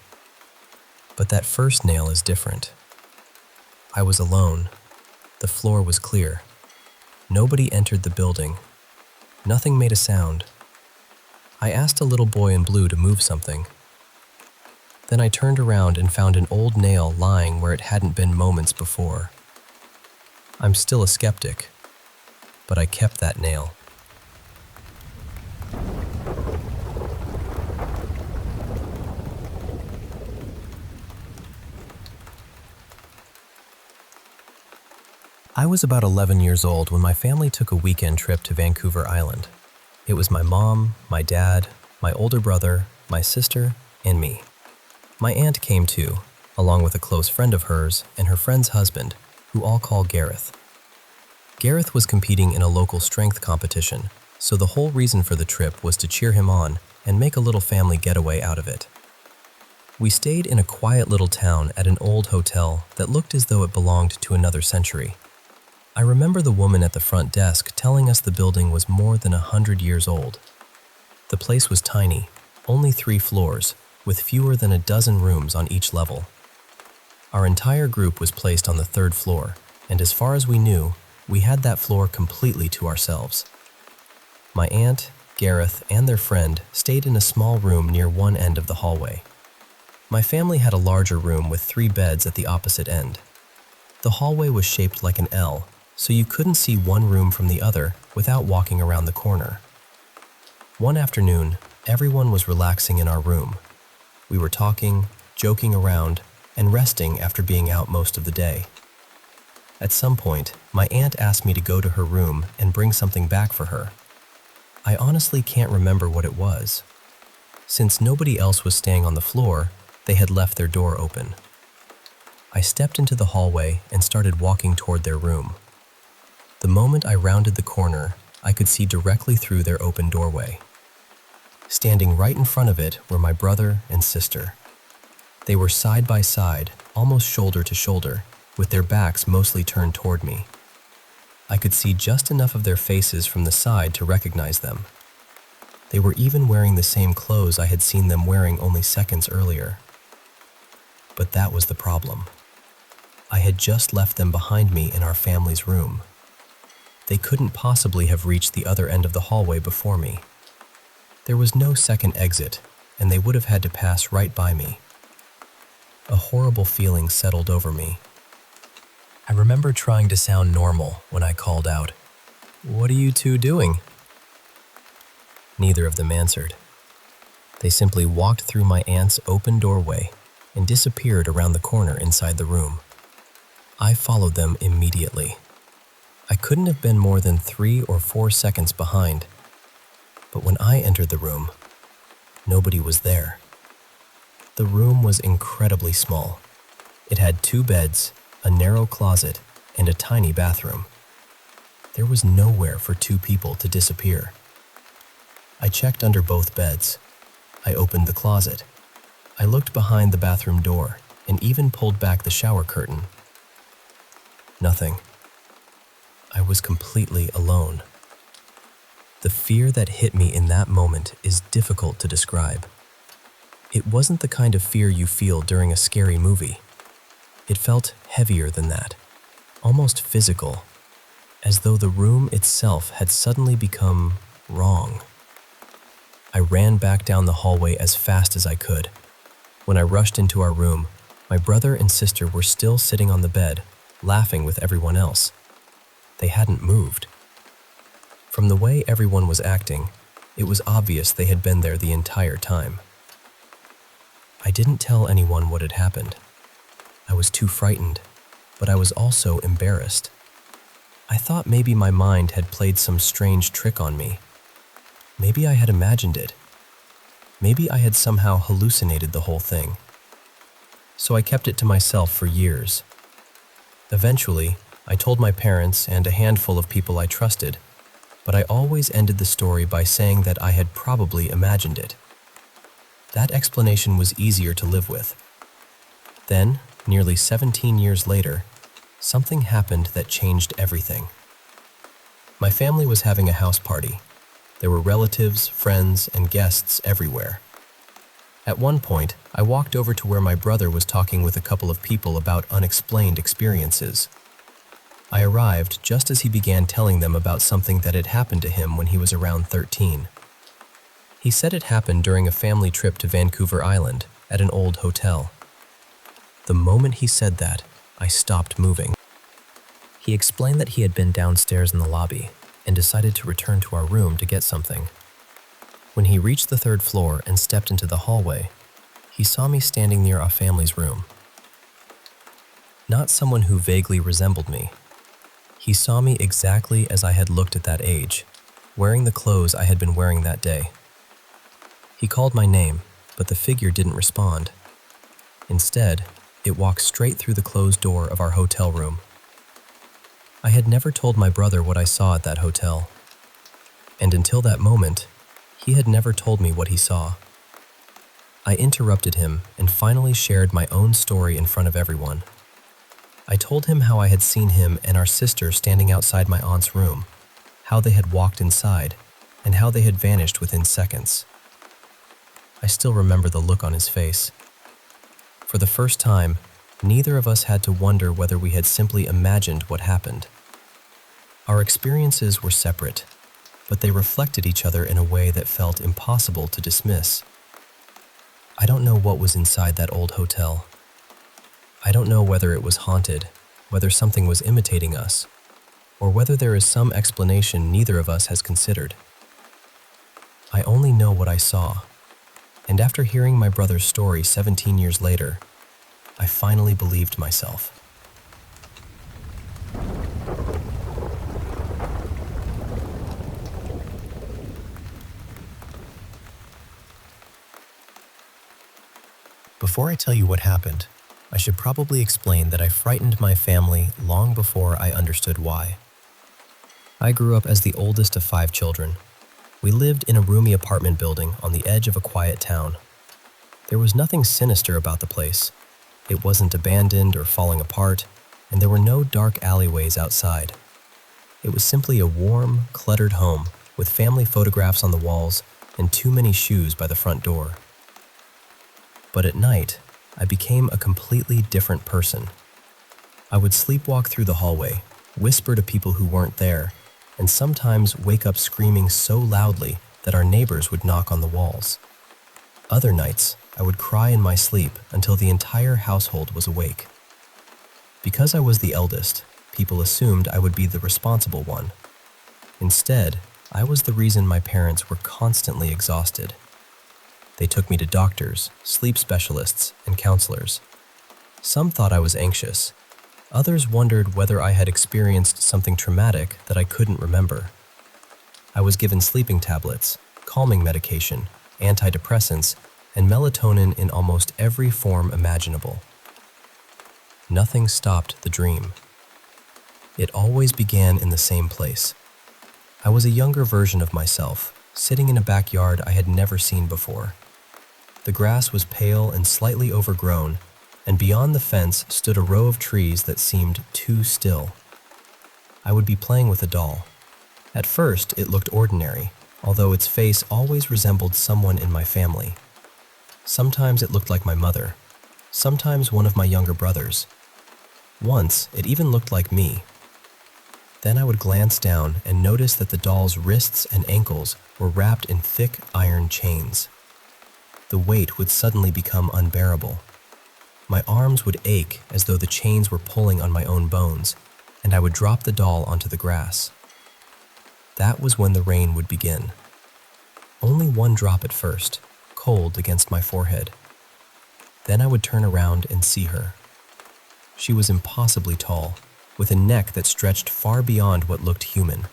But that first nail is different. I was alone. The floor was clear. Nobody entered the building. Nothing made a sound. I asked a little boy in blue to move something. Then I turned around and found an old nail lying where it hadn't been moments before. I'm still a skeptic, but I kept that nail. I was about 11 years old when my family took a weekend trip to Vancouver Island. It was my mom, my dad, my older brother, my sister, and me. My aunt came too, along with a close friend of hers and her friend's husband, who all call Gareth. Gareth was competing in a local strength competition, so the whole reason for the trip was to cheer him on and make a little family getaway out of it. We stayed in a quiet little town at an old hotel that looked as though it belonged to another century. I remember the woman at the front desk telling us the building was more than 100 years old. The place was tiny, only 3 floors, with fewer than a dozen rooms on each level. Our entire group was placed on the 3rd floor, and as far as we knew, we had that floor completely to ourselves. My aunt, Gareth, and their friend stayed in a small room near one end of the hallway. My family had a larger room with 3 beds at the opposite end. The hallway was shaped like an L, so you couldn't see one room from the other without walking around the corner. One afternoon, everyone was relaxing in our room. We were talking, joking around, and resting after being out most of the day. At some point, my aunt asked me to go to her room and bring something back for her. I honestly can't remember what it was. Since nobody else was staying on the floor, they had left their door open. I stepped into the hallway and started walking toward their room. The moment I rounded the corner, I could see directly through their open doorway. Standing right in front of it were my brother and sister. They were side by side, almost shoulder to shoulder, with their backs mostly turned toward me. I could see just enough of their faces from the side to recognize them. They were even wearing the same clothes I had seen them wearing only seconds earlier. But that was the problem. I had just left them behind me in our family's room. They couldn't possibly have reached the other end of the hallway before me. There was no second exit, and they would have had to pass right by me. A horrible feeling settled over me. I remember trying to sound normal when I called out, "What are you two doing?" Neither of them answered. They simply walked through my aunt's open doorway and disappeared around the corner inside the room. I followed them immediately. I couldn't have been more than 3 or 4 seconds behind, but when I entered the room, nobody was there. The room was incredibly small. It had 2 beds, a narrow closet, and a tiny bathroom. There was nowhere for 2 people to disappear. I checked under both beds. I opened the closet. I looked behind the bathroom door and even pulled back the shower curtain. Nothing. I was completely alone. The fear that hit me in that moment is difficult to describe. It wasn't the kind of fear you feel during a scary movie. It felt heavier than that, almost physical, as though the room itself had suddenly become wrong. I ran back down the hallway as fast as I could. When I rushed into our room, my brother and sister were still sitting on the bed, laughing with everyone else. They hadn't moved. From the way everyone was acting, it was obvious they had been there the entire time. I didn't tell anyone what had happened. I was too frightened, but I was also embarrassed. I thought maybe my mind had played some strange trick on me. Maybe I had imagined it. Maybe I had somehow hallucinated the whole thing. So I kept it to myself for years. Eventually, I told my parents and a handful of people I trusted, but I always ended the story by saying that I had probably imagined it. That explanation was easier to live with. Then, nearly 17 years later, something happened that changed everything. My family was having a house party. There were relatives, friends, and guests everywhere. At one point, I walked over to where my brother was talking with a couple of people about unexplained experiences. I arrived just as he began telling them about something that had happened to him when he was around 13. He said it happened during a family trip to Vancouver Island at an old hotel. The moment he said that, I stopped moving. He explained that he had been downstairs in the lobby and decided to return to our room to get something. When he reached the 3rd floor and stepped into the hallway, he saw me standing near our family's room. Not someone who vaguely resembled me. He saw me exactly as I had looked at that age, wearing the clothes I had been wearing that day. He called my name, but the figure didn't respond. Instead, it walked straight through the closed door of our hotel room. I had never told my brother what I saw at that hotel, and until that moment, he had never told me what he saw. I interrupted him and finally shared my own story in front of everyone. I told him how I had seen him and our sister standing outside my aunt's room, how they had walked inside, and how they had vanished within seconds. I still remember the look on his face. For the first time, neither of us had to wonder whether we had simply imagined what happened. Our experiences were separate, but they reflected each other in a way that felt impossible to dismiss. I don't know what was inside that old hotel. I don't know whether it was haunted, whether something was imitating us, or whether there is some explanation neither of us has considered. I only know what I saw, and after hearing my brother's story 17 years later, I finally believed myself. Before I tell you what happened, I should probably explain that I frightened my family long before I understood why. I grew up as the oldest of 5 children. We lived in a roomy apartment building on the edge of a quiet town. There was nothing sinister about the place. It wasn't abandoned or falling apart, and there were no dark alleyways outside. It was simply a warm, cluttered home with family photographs on the walls and too many shoes by the front door. But at night, I became a completely different person. I would sleepwalk through the hallway, whisper to people who weren't there, and sometimes wake up screaming so loudly that our neighbors would knock on the walls. Other nights, I would cry in my sleep until the entire household was awake. Because I was the eldest, people assumed I would be the responsible one. Instead, I was the reason my parents were constantly exhausted. They took me to doctors, sleep specialists, and counselors. Some thought I was anxious. Others wondered whether I had experienced something traumatic that I couldn't remember. I was given sleeping tablets, calming medication, antidepressants, and melatonin in almost every form imaginable. Nothing stopped the dream. It always began in the same place. I was a younger version of myself, sitting in a backyard I had never seen before. The grass was pale and slightly overgrown, and beyond the fence stood a row of trees that seemed too still. I would be playing with a doll. At first, it looked ordinary, although its face always resembled someone in my family. Sometimes it looked like my mother, sometimes one of my younger brothers. Once, it even looked like me. Then I would glance down and notice that the doll's wrists and ankles were wrapped in thick iron chains. The weight would suddenly become unbearable. My arms would ache as though the chains were pulling on my own bones, and I would drop the doll onto the grass. That was when the rain would begin. Only one drop at first, cold against my forehead. Then I would turn around and see her. She was impossibly tall, with a neck that stretched far beyond what looked human.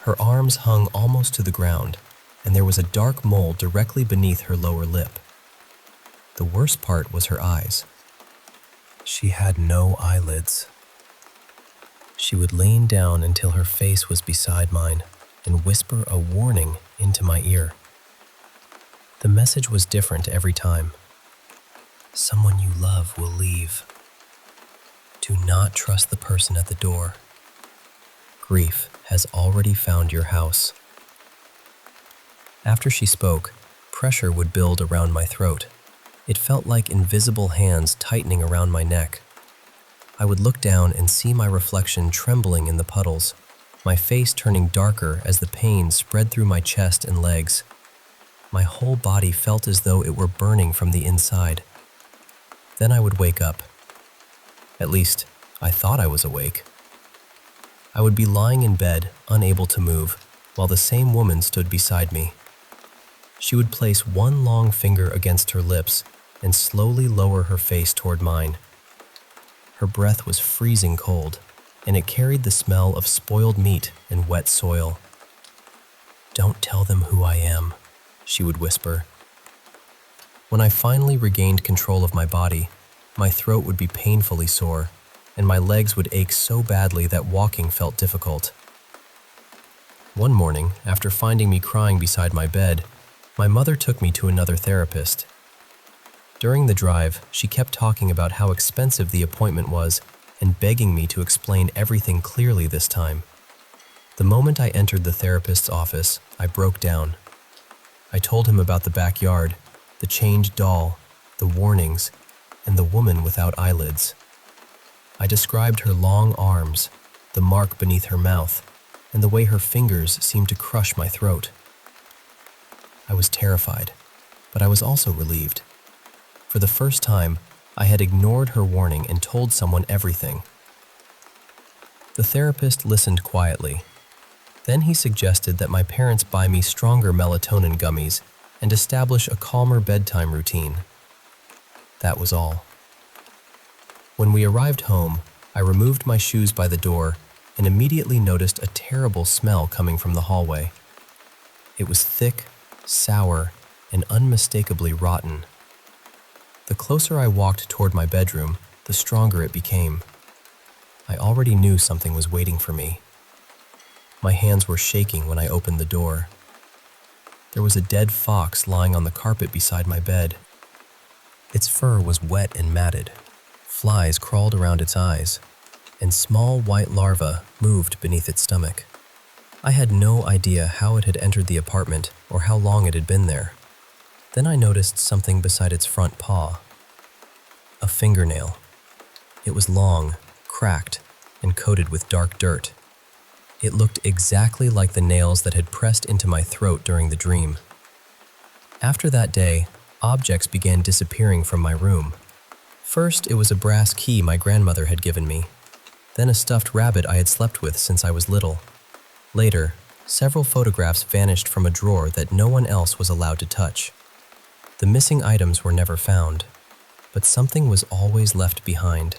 Her arms hung almost to the ground, and there was a dark mole directly beneath her lower lip. The worst part was her eyes. She had no eyelids. She would lean down until her face was beside mine and whisper a warning into my ear. The message was different every time. Someone you love will leave. Do not trust the person at the door. Grief has already found your house. After she spoke, pressure would build around my throat. It felt like invisible hands tightening around my neck. I would look down and see my reflection trembling in the puddles, my face turning darker as the pain spread through my chest and legs. My whole body felt as though it were burning from the inside. Then I would wake up. At least, I thought I was awake. I would be lying in bed, unable to move, while the same woman stood beside me. She would place one long finger against her lips and slowly lower her face toward mine. Her breath was freezing cold, and it carried the smell of spoiled meat and wet soil. "Don't tell them who I am," she would whisper. When I finally regained control of my body, my throat would be painfully sore, and my legs would ache so badly that walking felt difficult. One morning, after finding me crying beside my bed, my mother took me to another therapist. During the drive, she kept talking about how expensive the appointment was and begging me to explain everything clearly this time. The moment I entered the therapist's office, I broke down. I told him about the backyard, the chained doll, the warnings, and the woman without eyelids. I described her long arms, the mark beneath her mouth, and the way her fingers seemed to crush my throat. I was terrified, but I was also relieved. For the first time, I had ignored her warning and told someone everything. The therapist listened quietly. Then he suggested that my parents buy me stronger melatonin gummies and establish a calmer bedtime routine. That was all. When we arrived home, I removed my shoes by the door and immediately noticed a terrible smell coming from the hallway. It was thick, sour, and unmistakably rotten. The closer I walked toward my bedroom, the stronger it became. I already knew something was waiting for me. My hands were shaking when I opened the door. There was a dead fox lying on the carpet beside my bed. Its fur was wet and matted. Flies crawled around its eyes, and small white larvae moved beneath its stomach. I had no idea how it had entered the apartment or how long it had been there. Then I noticed something beside its front paw. A fingernail. It was long, cracked, and coated with dark dirt. It looked exactly like the nails that had pressed into my throat during the dream. After that day, objects began disappearing from my room. First, it was a brass key my grandmother had given me. Then a stuffed rabbit I had slept with since I was little. Later, several photographs vanished from a drawer that no one else was allowed to touch. The missing items were never found, but something was always left behind.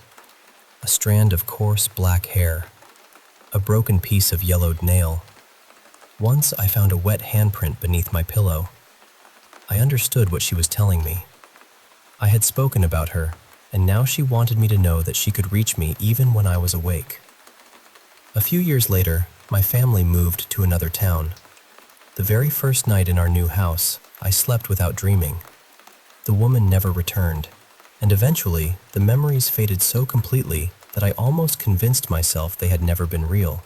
A strand of coarse black hair. A broken piece of yellowed nail. Once I found a wet handprint beneath my pillow. I understood what she was telling me. I had spoken about her, and now she wanted me to know that she could reach me even when I was awake. A few years later, my family moved to another town. The very first night in our new house, I slept without dreaming. The woman never returned, and eventually, the memories faded so completely that I almost convinced myself they had never been real.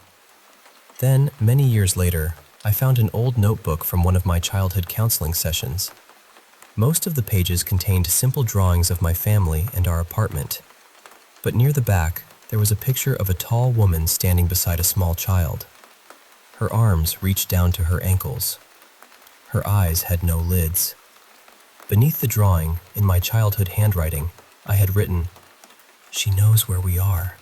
Then, many years later, I found an old notebook from one of my childhood counseling sessions. Most of the pages contained simple drawings of my family and our apartment. But near the back, there was a picture of a tall woman standing beside a small child. Her arms reached down to her ankles. Her eyes had no lids. Beneath the drawing, in my childhood handwriting, I had written, "She knows where we are."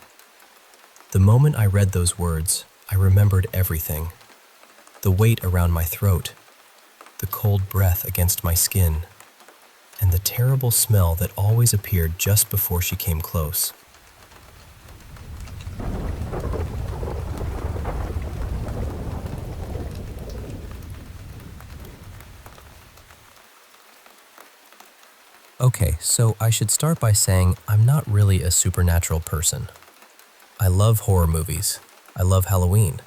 The moment I read those words, I remembered everything. The weight around my throat, the cold breath against my skin, and the terrible smell that always appeared just before she came close. Okay, so I should start by saying I'm not really a supernatural person. I love horror movies. I love Halloween.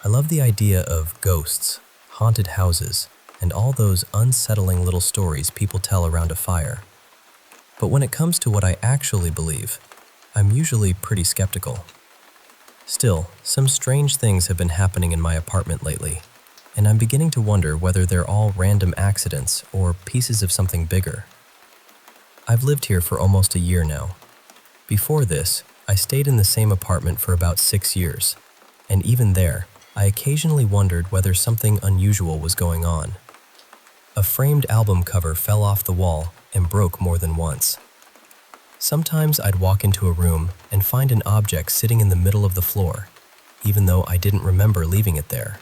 I love the idea of ghosts, haunted houses, and all those unsettling little stories people tell around a fire. But when it comes to what I actually believe, I'm usually pretty skeptical. Still, some strange things have been happening in my apartment lately, and I'm beginning to wonder whether they're all random accidents or pieces of something bigger. I've lived here for almost a year now. Before this, I stayed in the same apartment for about 6 years, and even there, I occasionally wondered whether something unusual was going on. A framed album cover fell off the wall and broke more than once. Sometimes I'd walk into a room and find an object sitting in the middle of the floor, even though I didn't remember leaving it there.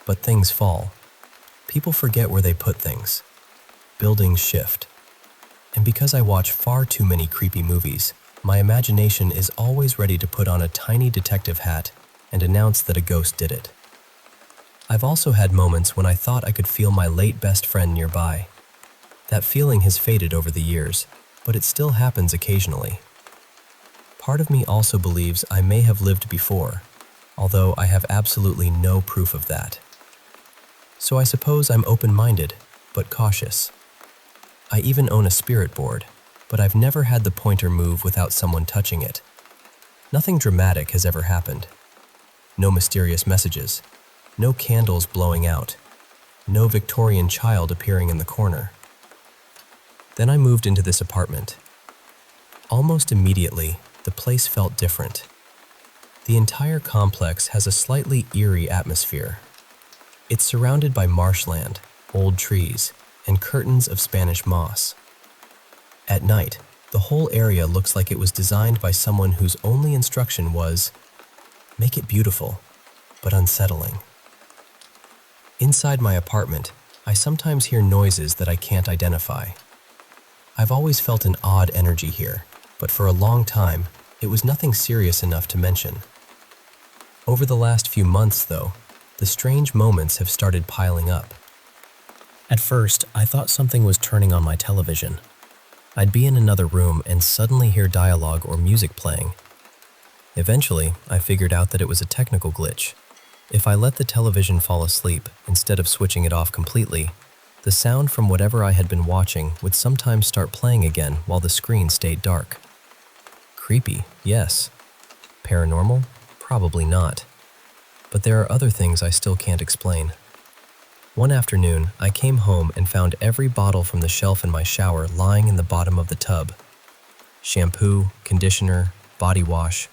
But things fall. People forget where they put things. Buildings shift. And because I watch far too many creepy movies, my imagination is always ready to put on a tiny detective hat and announce that a ghost did it. I've also had moments when I thought I could feel my late best friend nearby. That feeling has faded over the years, but it still happens occasionally. Part of me also believes I may have lived before, although I have absolutely no proof of that. So I suppose I'm open-minded, but cautious. I even own a spirit board, but I've never had the pointer move without someone touching it. Nothing dramatic has ever happened. No mysterious messages. No candles blowing out. No Victorian child appearing in the corner. Then I moved into this apartment. Almost immediately, the place felt different. The entire complex has a slightly eerie atmosphere. It's surrounded by marshland, old trees, and curtains of Spanish moss. At night, the whole area looks like it was designed by someone whose only instruction was, make it beautiful, but unsettling. Inside my apartment, I sometimes hear noises that I can't identify. I've always felt an odd energy here, but for a long time, it was nothing serious enough to mention. Over the last few months, though, the strange moments have started piling up. At first, I thought something was turning on my television. I'd be in another room and suddenly hear dialogue or music playing. Eventually, I figured out that it was a technical glitch. If I let the television fall asleep instead of switching it off completely, the sound from whatever I had been watching would sometimes start playing again while the screen stayed dark. Creepy, yes. Paranormal? Probably not. But there are other things I still can't explain. One afternoon, I came home and found every bottle from the shelf in my shower lying in the bottom of the tub. Shampoo, conditioner, body wash,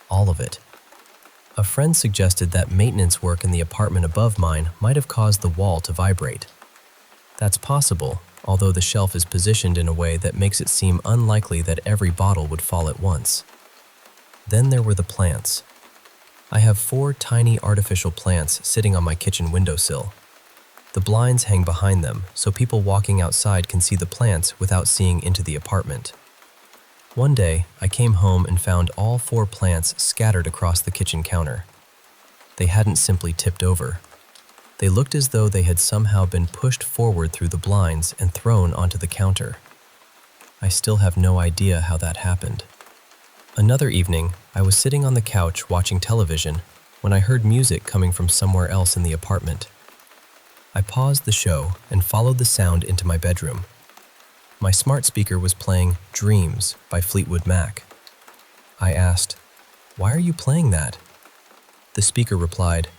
all of it. A friend suggested that maintenance work in the apartment above mine might have caused the wall to vibrate. That's possible, although the shelf is positioned in a way that makes it seem unlikely that every bottle would fall at once. Then there were the plants. I have 4 tiny artificial plants sitting on my kitchen windowsill. The blinds hang behind them, so people walking outside can see the plants without seeing into the apartment. One day, I came home and found all 4 plants scattered across the kitchen counter. They hadn't simply tipped over. They looked as though they had somehow been pushed forward through the blinds and thrown onto the counter. I still have no idea how that happened. Another evening, I was sitting on the couch watching television when I heard music coming from somewhere else in the apartment. I paused the show and followed the sound into my bedroom. My smart speaker was playing Dreams by Fleetwood Mac. I asked, "Why are you playing that?" The speaker replied,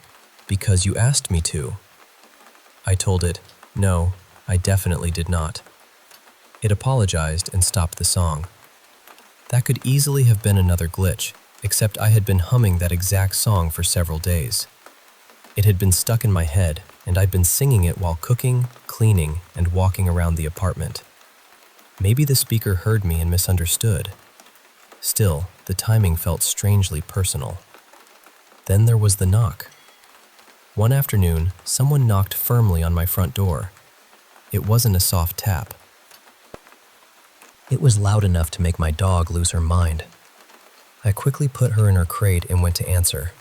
"Because you asked me to." I told it, "No, I definitely did not." It apologized and stopped the song. That could easily have been another glitch, except I had been humming that exact song for several days. It had been stuck in my head, and I'd been singing it while cooking, cleaning, and walking around the apartment. Maybe the speaker heard me and misunderstood. Still, the timing felt strangely personal. Then there was the knock. One afternoon, someone knocked firmly on my front door. It wasn't a soft tap. It was loud enough to make my dog lose her mind. I quickly put her in her crate and went to answer.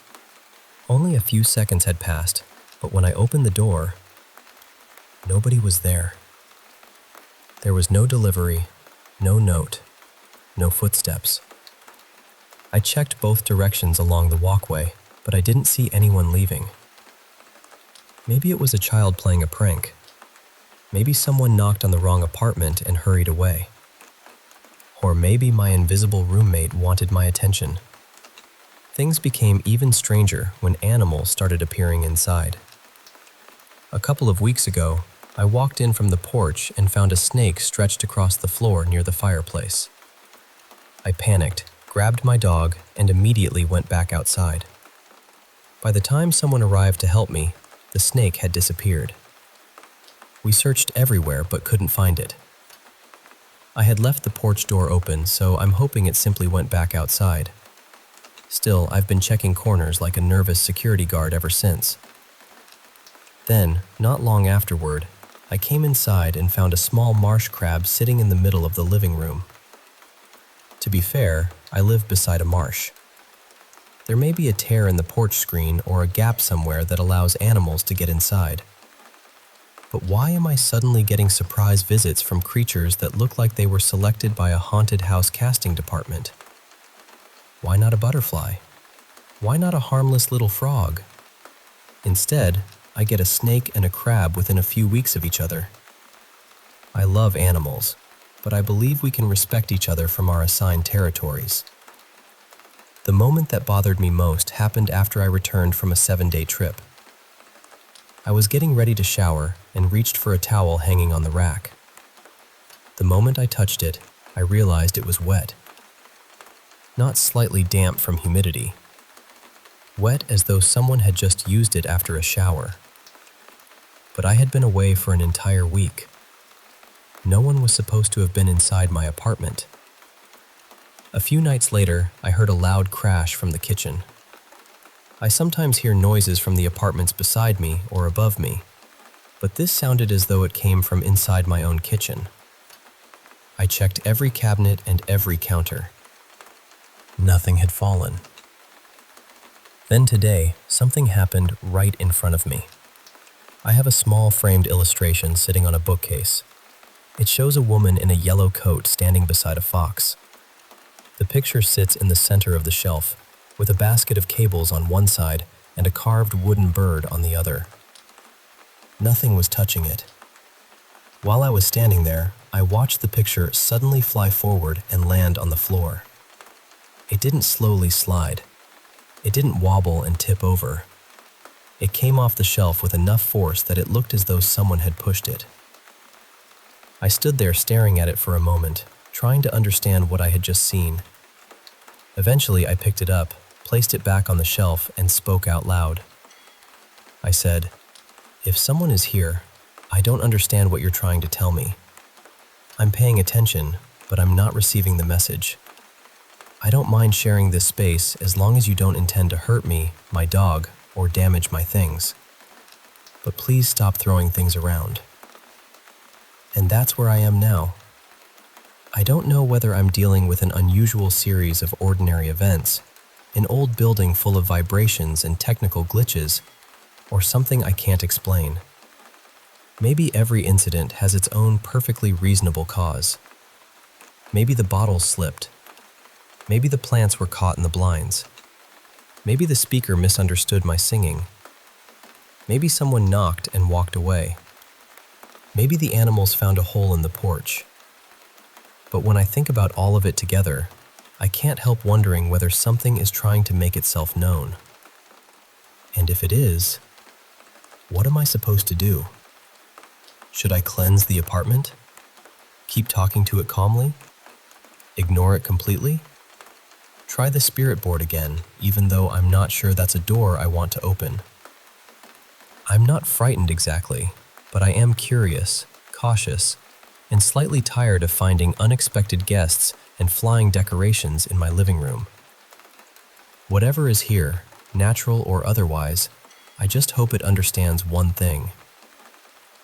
Only a few seconds had passed, but when I opened the door, nobody was there. There was no delivery, no note, no footsteps. I checked both directions along the walkway, but I didn't see anyone leaving. Maybe it was a child playing a prank. Maybe someone knocked on the wrong apartment and hurried away. Or maybe my invisible roommate wanted my attention. Things became even stranger when animals started appearing inside. A couple of weeks ago, I walked in from the porch and found a snake stretched across the floor near the fireplace. I panicked, grabbed my dog, and immediately went back outside. By the time someone arrived to help me, the snake had disappeared. We searched everywhere but couldn't find it. I had left the porch door open, so I'm hoping it simply went back outside. Still, I've been checking corners like a nervous security guard ever since. Then, not long afterward, I came inside and found a small marsh crab sitting in the middle of the living room. To be fair, I live beside a marsh. There may be a tear in the porch screen or a gap somewhere that allows animals to get inside. But why am I suddenly getting surprise visits from creatures that look like they were selected by a haunted house casting department? Why not a butterfly? Why not a harmless little frog? Instead, I get a snake and a crab within a few weeks of each other. I love animals, but I believe we can respect each other from our assigned territories. The moment that bothered me most happened after I returned from a 7-day trip. I was getting ready to shower and reached for a towel hanging on the rack. The moment I touched it, I realized it was wet. Not slightly damp from humidity, wet as though someone had just used it after a shower. But I had been away for an entire week. No one was supposed to have been inside my apartment. A few nights later, I heard a loud crash from the kitchen. I sometimes hear noises from the apartments beside me or above me, but this sounded as though it came from inside my own kitchen. I checked every cabinet and every counter. Nothing had fallen. Then today, something happened right in front of me. I have a small framed illustration sitting on a bookcase. It shows a woman in a yellow coat standing beside a fox. The picture sits in the center of the shelf, with a basket of cables on one side and a carved wooden bird on the other. Nothing was touching it. While I was standing there, I watched the picture suddenly fly forward and land on the floor. It didn't slowly slide. It didn't wobble and tip over. It came off the shelf with enough force that it looked as though someone had pushed it. I stood there staring at it for a moment, trying to understand what I had just seen. Eventually, I picked it up, placed it back on the shelf, and spoke out loud. I said, "If someone is here, I don't understand what you're trying to tell me. I'm paying attention, but I'm not receiving the message. I don't mind sharing this space as long as you don't intend to hurt me, my dog, or damage my things. But please stop throwing things around." And that's where I am now. I don't know whether I'm dealing with an unusual series of ordinary events, an old building full of vibrations and technical glitches, or something I can't explain. Maybe every incident has its own perfectly reasonable cause. Maybe the bottles slipped. Maybe the plants were caught in the blinds. Maybe the speaker misunderstood my singing. Maybe someone knocked and walked away. Maybe the animals found a hole in the porch. But when I think about all of it together, I can't help wondering whether something is trying to make itself known. And if it is, what am I supposed to do? Should I cleanse the apartment? Keep talking to it calmly? Ignore it completely? Try the spirit board again, even though I'm not sure that's a door I want to open. I'm not frightened exactly, but I am curious, cautious, and slightly tired of finding unexpected guests and flying decorations in my living room. Whatever is here, natural or otherwise, I just hope it understands one thing.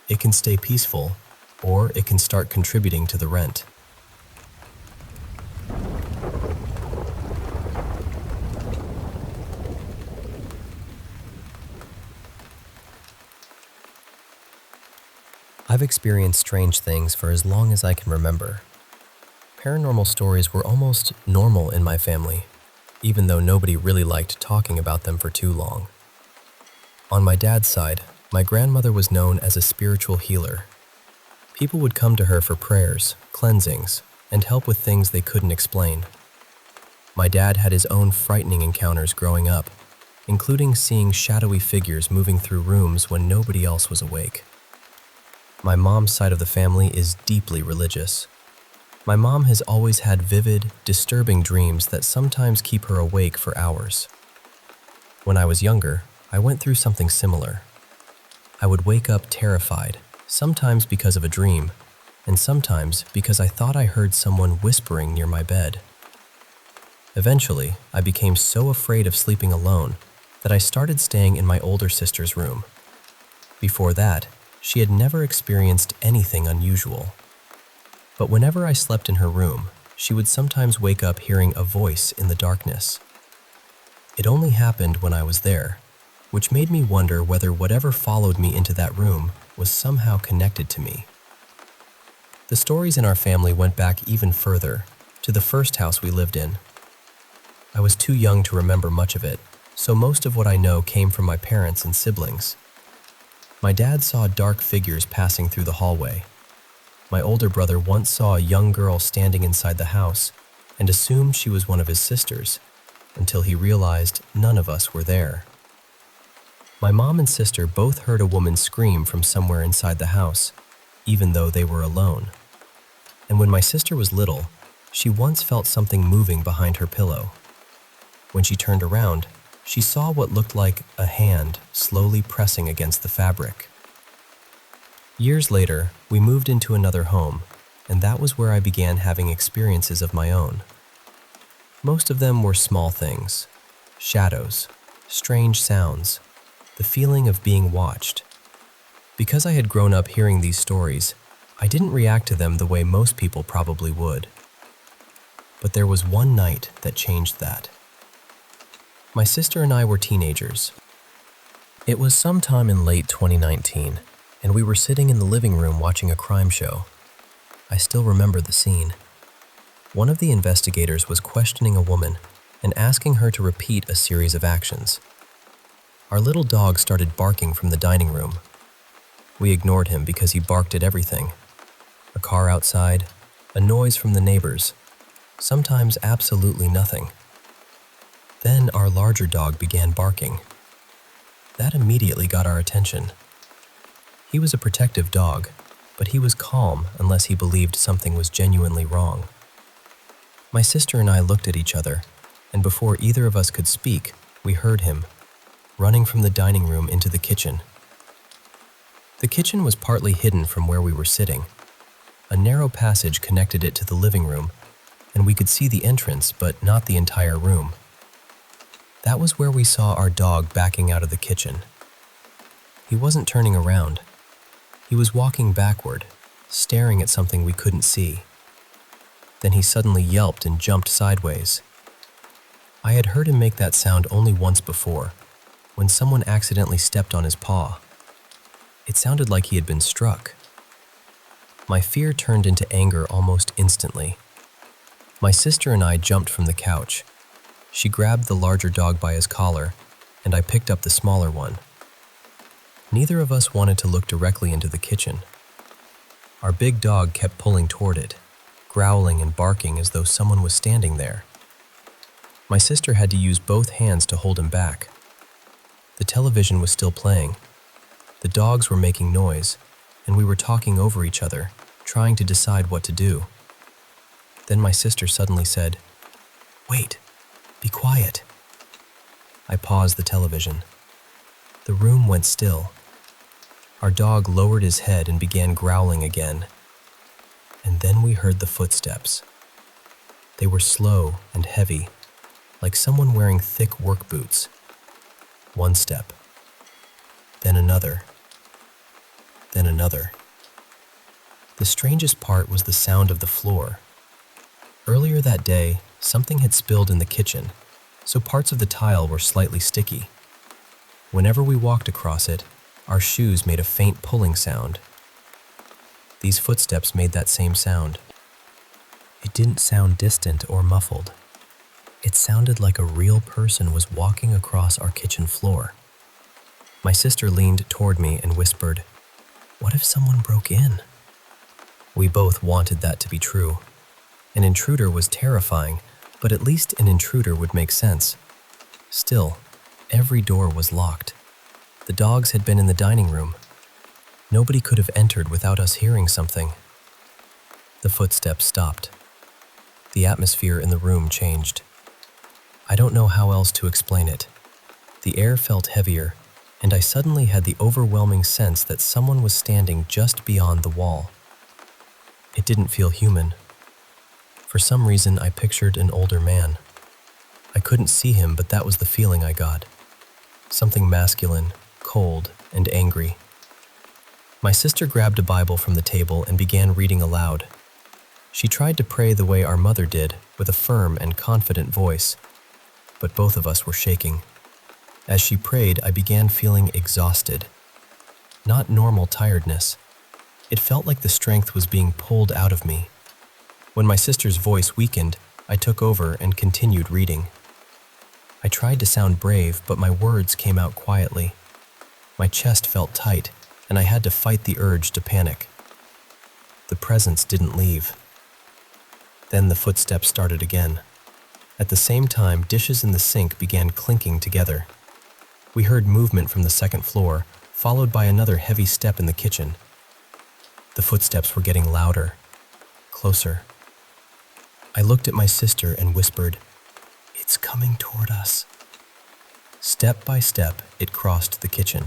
It can stay peaceful, or it can start contributing to the rent. I've experienced strange things for as long as I can remember. Paranormal stories were almost normal in my family, even though nobody really liked talking about them for too long. On my dad's side, my grandmother was known as a spiritual healer. People would come to her for prayers, cleansings, and help with things they couldn't explain. My dad had his own frightening encounters growing up, including seeing shadowy figures moving through rooms when nobody else was awake. My mom's side of the family is deeply religious. My mom has always had vivid, disturbing dreams that sometimes keep her awake for hours. When I was younger, I went through something similar. I would wake up terrified, sometimes because of a dream, and sometimes because I thought I heard someone whispering near my bed. Eventually, I became so afraid of sleeping alone that I started staying in my older sister's room. Before that, she had never experienced anything unusual. But whenever I slept in her room, she would sometimes wake up hearing a voice in the darkness. It only happened when I was there, which made me wonder whether whatever followed me into that room was somehow connected to me. The stories in our family went back even further, to the first house we lived in. I was too young to remember much of it, so most of what I know came from my parents and siblings. My dad saw dark figures passing through the hallway. My older brother once saw a young girl standing inside the house and assumed she was one of his sisters, until he realized none of us were there. My mom and sister both heard a woman scream from somewhere inside the house, even though they were alone. And when my sister was little, she once felt something moving behind her pillow. When she turned around, She saw what looked like a hand slowly pressing against the fabric. Years later, we moved into another home, and that was where I began having experiences of my own. Most of them were small things: shadows, strange sounds, the feeling of being watched. Because I had grown up hearing these stories, I didn't react to them the way most people probably would. But there was one night that changed that. My sister and I were teenagers. It was sometime in late 2019, and we were sitting in the living room watching a crime show. I still remember the scene. One of the investigators was questioning a woman and asking her to repeat a series of actions. Our little dog started barking from the dining room. We ignored him because he barked at everything. A car outside, a noise from the neighbors, sometimes absolutely nothing. Then our larger dog began barking. That immediately got our attention. He was a protective dog, but he was calm unless he believed something was genuinely wrong. My sister and I looked at each other, and before either of us could speak, we heard him, running from the dining room into the kitchen. The kitchen was partly hidden from where we were sitting. A narrow passage connected it to the living room, and we could see the entrance but not the entire room. That was where we saw our dog backing out of the kitchen. He wasn't turning around. He was walking backward, staring at something we couldn't see. Then he suddenly yelped and jumped sideways. I had heard him make that sound only once before, when someone accidentally stepped on his paw. It sounded like he had been struck. My fear turned into anger almost instantly. My sister and I jumped from the couch. She grabbed the larger dog by his collar, and I picked up the smaller one. Neither of us wanted to look directly into the kitchen. Our big dog kept pulling toward it, growling and barking as though someone was standing there. My sister had to use both hands to hold him back. The television was still playing. The dogs were making noise, and we were talking over each other, trying to decide what to do. Then my sister suddenly said, "Wait, be quiet." I paused the television. The room went still. Our dog lowered his head and began growling again. And then we heard the footsteps. They were slow and heavy, like someone wearing thick work boots. One step, then another, then another. The strangest part was the sound of the floor. Earlier that day, something had spilled in the kitchen, so parts of the tile were slightly sticky. Whenever we walked across it, our shoes made a faint pulling sound. These footsteps made that same sound. It didn't sound distant or muffled. It sounded like a real person was walking across our kitchen floor. My sister leaned toward me and whispered, "What if someone broke in?" We both wanted that to be true. An intruder was terrifying, but at least an intruder would make sense. Still, every door was locked. The dogs had been in the dining room. Nobody could have entered without us hearing something. The footsteps stopped. The atmosphere in the room changed. I don't know how else to explain it. The air felt heavier, and I suddenly had the overwhelming sense that someone was standing just beyond the wall. It didn't feel human. For some reason, I pictured an older man. I couldn't see him, but that was the feeling I got. Something masculine, cold, and angry. My sister grabbed a Bible from the table and began reading aloud. She tried to pray the way our mother did, with a firm and confident voice, but both of us were shaking. As she prayed, I began feeling exhausted. Not normal tiredness. It felt like the strength was being pulled out of me. When my sister's voice weakened, I took over and continued reading. I tried to sound brave, but my words came out quietly. My chest felt tight, and I had to fight the urge to panic. The presence didn't leave. Then the footsteps started again. At the same time, dishes in the sink began clinking together. We heard movement from the second floor, followed by another heavy step in the kitchen. The footsteps were getting louder, closer. I looked at my sister and whispered, "It's coming toward us." Step by step, it crossed the kitchen.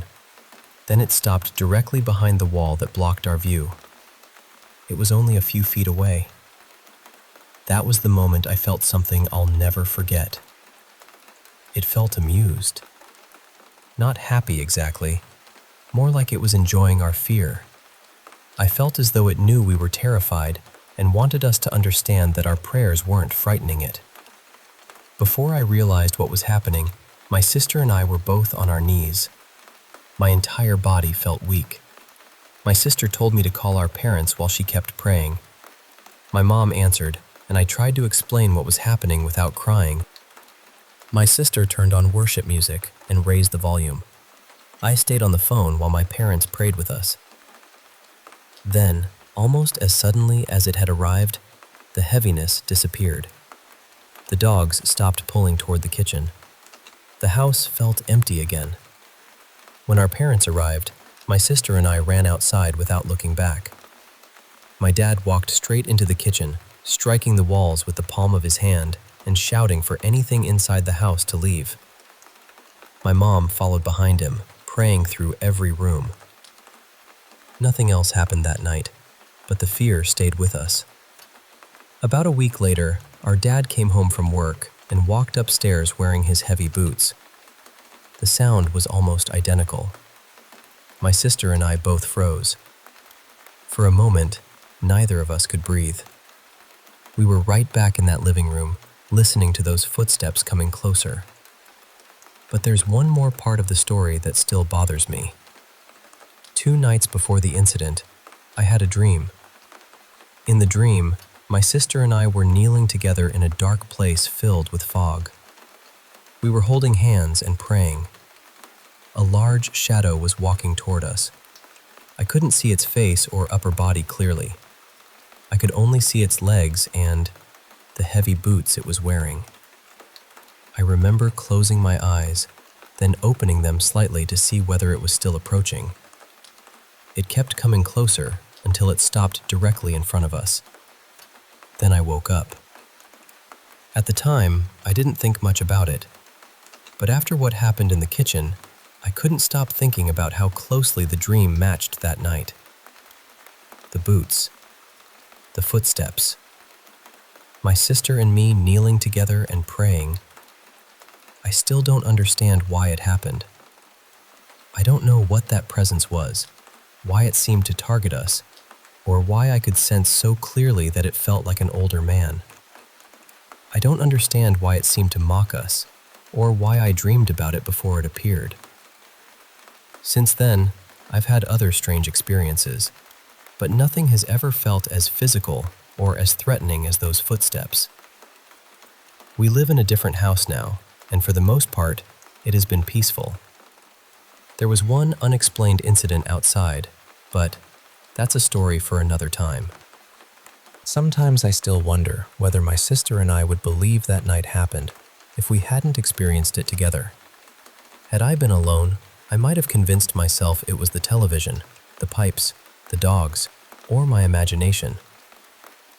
Then it stopped directly behind the wall that blocked our view. It was only a few feet away. That was the moment I felt something I'll never forget. It felt amused. Not happy exactly, more like it was enjoying our fear. I felt as though it knew we were terrified and wanted us to understand that our prayers weren't frightening it. Before I realized what was happening, my sister and I were both on our knees. My entire body felt weak. My sister told me to call our parents while she kept praying. My mom answered, and I tried to explain what was happening without crying. My sister turned on worship music and raised the volume. I stayed on the phone while my parents prayed with us. Then, almost as suddenly as it had arrived, the heaviness disappeared. The dogs stopped pulling toward the kitchen. The house felt empty again. When our parents arrived, my sister and I ran outside without looking back. My dad walked straight into the kitchen, striking the walls with the palm of his hand and shouting for anything inside the house to leave. My mom followed behind him, praying through every room. Nothing else happened that night, but the fear stayed with us. About a week later, our dad came home from work and walked upstairs wearing his heavy boots. The sound was almost identical. My sister and I both froze. For a moment, neither of us could breathe. We were right back in that living room, listening to those footsteps coming closer. But there's one more part of the story that still bothers me. 2 nights before the incident, I had a dream. In the dream, my sister and I were kneeling together in a dark place filled with fog. We were holding hands and praying. A large shadow was walking toward us. I couldn't see its face or upper body clearly. I could only see its legs and the heavy boots it was wearing. I remember closing my eyes, then opening them slightly to see whether it was still approaching. It kept coming closer until it stopped directly in front of us. Then I woke up. At the time, I didn't think much about it. But after what happened in the kitchen, I couldn't stop thinking about how closely the dream matched that night. The boots, the footsteps, my sister and me kneeling together and praying. I still don't understand why it happened. I don't know what that presence was, why it seemed to target us, or why I could sense so clearly that it felt like an older man. I don't understand why it seemed to mock us, or why I dreamed about it before it appeared. Since then, I've had other strange experiences, but nothing has ever felt as physical or as threatening as those footsteps. We live in a different house now, and for the most part, it has been peaceful. There was one unexplained incident outside, but that's a story for another time. Sometimes I still wonder whether my sister and I would believe that night happened if we hadn't experienced it together. Had I been alone, I might have convinced myself it was the television, the pipes, the dogs, or my imagination.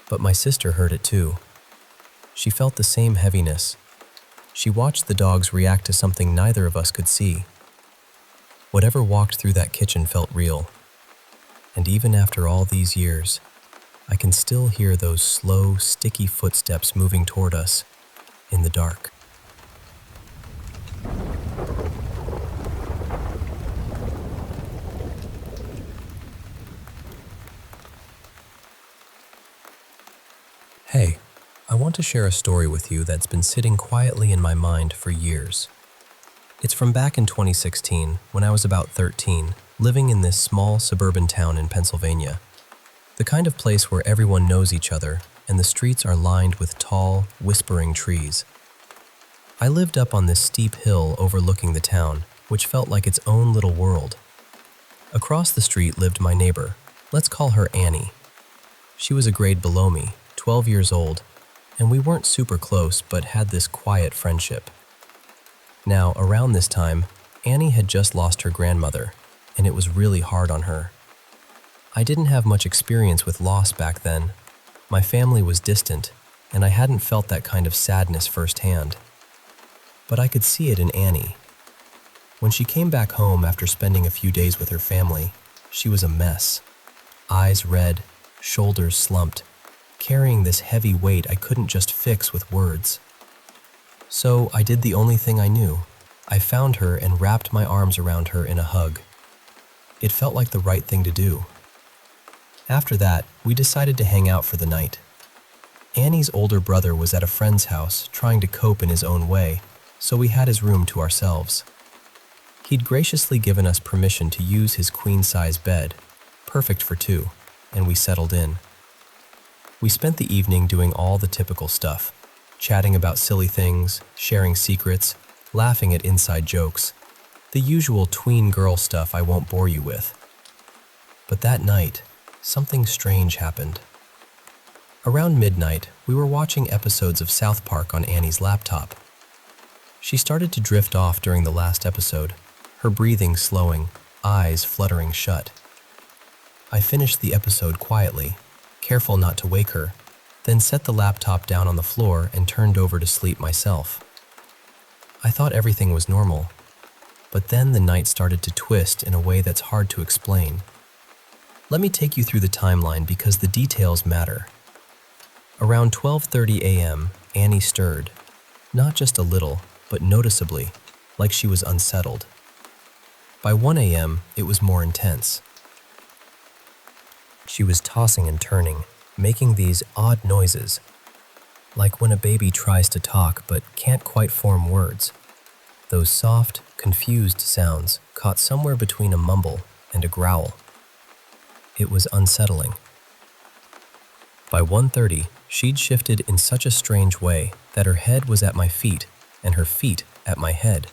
But my sister heard it too. She felt the same heaviness. She watched the dogs react to something neither of us could see. Whatever walked through that kitchen felt real. And even after all these years, I can still hear those slow, sticky footsteps moving toward us in the dark. Hey, I want to share a story with you that's been sitting quietly in my mind for years. It's from back in 2016, when I was about 13, living in this small suburban town in Pennsylvania. The kind of place where everyone knows each other and the streets are lined with tall, whispering trees. I lived up on this steep hill overlooking the town, which felt like its own little world. Across the street lived my neighbor. Let's call her Annie. She was a grade below me, 12 years old, and we weren't super close but had this quiet friendship. Now, around this time, Annie had just lost her grandmother, and it was really hard on her. I didn't have much experience with loss back then. My family was distant, and I hadn't felt that kind of sadness firsthand. But I could see it in Annie. When she came back home after spending a few days with her family, she was a mess. Eyes red, shoulders slumped, carrying this heavy weight I couldn't just fix with words. So I did the only thing I knew. I found her and wrapped my arms around her in a hug. It felt like the right thing to do. After that, we decided to hang out for the night. Annie's older brother was at a friend's house trying to cope in his own way, so we had his room to ourselves. He'd graciously given us permission to use his queen-size bed, perfect for two, and we settled in. We spent the evening doing all the typical stuff, chatting about silly things, sharing secrets, laughing at inside jokes, the usual tween girl stuff I won't bore you with. But that night, something strange happened. Around midnight, we were watching episodes of South Park on Annie's laptop. She started to drift off during the last episode, her breathing slowing, eyes fluttering shut. I finished the episode quietly, careful not to wake her, then set the laptop down on the floor and turned over to sleep myself. I thought everything was normal, but then the night started to twist in a way that's hard to explain. Let me take you through the timeline because the details matter. Around 12:30 a.m., Annie stirred, not just a little, but noticeably, like she was unsettled. By 1 a.m., it was more intense. She was tossing and turning, making these odd noises, like when a baby tries to talk but can't quite form words. Those soft, confused sounds caught somewhere between a mumble and a growl. It was unsettling. By 1:30, she'd shifted in such a strange way that her head was at my feet and her feet at my head.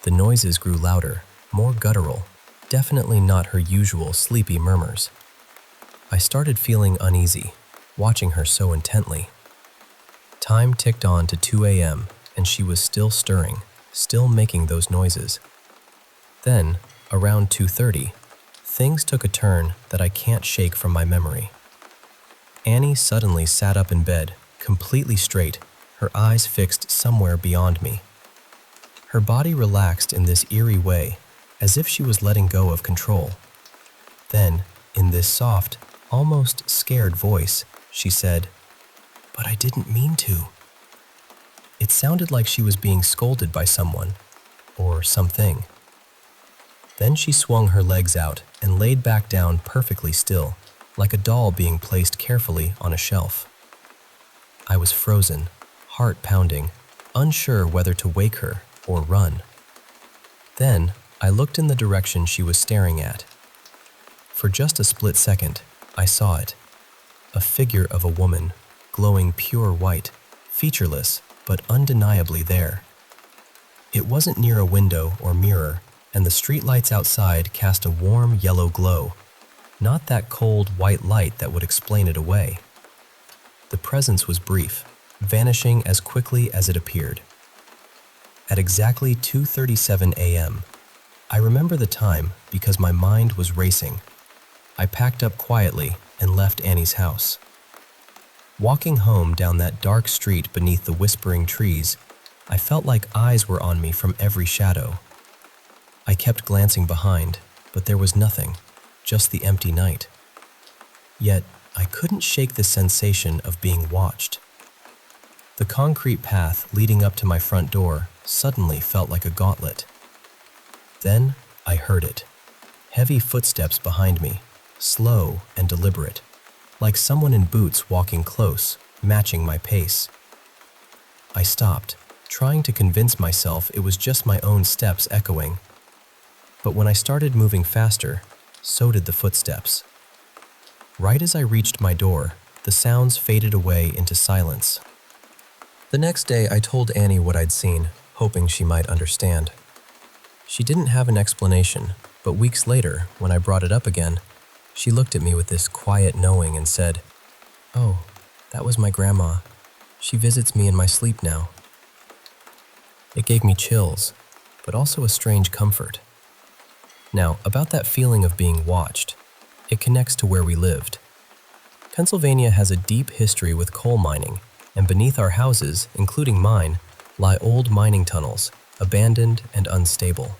The noises grew louder, more guttural, definitely not her usual sleepy murmurs. I started feeling uneasy, watching her so intently. Time ticked on to 2 a.m., and she was still stirring, still making those noises. Then, around 2:30, things took a turn that I can't shake from my memory. Annie suddenly sat up in bed, completely straight, her eyes fixed somewhere beyond me. Her body relaxed in this eerie way, as if she was letting go of control. Then, in this soft, almost scared voice, she said, "But I didn't mean to." It sounded like she was being scolded by someone, or something. Then she swung her legs out and laid back down perfectly still, like a doll being placed carefully on a shelf. I was frozen, heart pounding, unsure whether to wake her or run. Then I looked in the direction she was staring at. For just a split second, I saw it. A figure of a woman, glowing pure white, featureless, but undeniably there. It wasn't near a window or mirror, and the streetlights outside cast a warm yellow glow, not that cold white light that would explain it away. The presence was brief, vanishing as quickly as it appeared. At exactly 2:37 a.m., I remember the time because my mind was racing. I packed up quietly and left Annie's house. Walking home down that dark street beneath the whispering trees, I felt like eyes were on me from every shadow. I kept glancing behind, but there was nothing, just the empty night. Yet, I couldn't shake the sensation of being watched. The concrete path leading up to my front door suddenly felt like a gauntlet. Then, I heard it. Heavy footsteps behind me, slow and deliberate, like someone in boots walking close, matching my pace. I stopped, trying to convince myself it was just my own steps echoing. But when I started moving faster, so did the footsteps. Right as I reached my door, the sounds faded away into silence. The next day, I told Annie what I'd seen, hoping she might understand. She didn't have an explanation, but weeks later, when I brought it up again, she looked at me with this quiet knowing and said, "Oh, that was my grandma. She visits me in my sleep now." It gave me chills, but also a strange comfort. Now, about that feeling of being watched, it connects to where we lived. Pennsylvania has a deep history with coal mining, and beneath our houses, including mine, lie old mining tunnels, abandoned and unstable.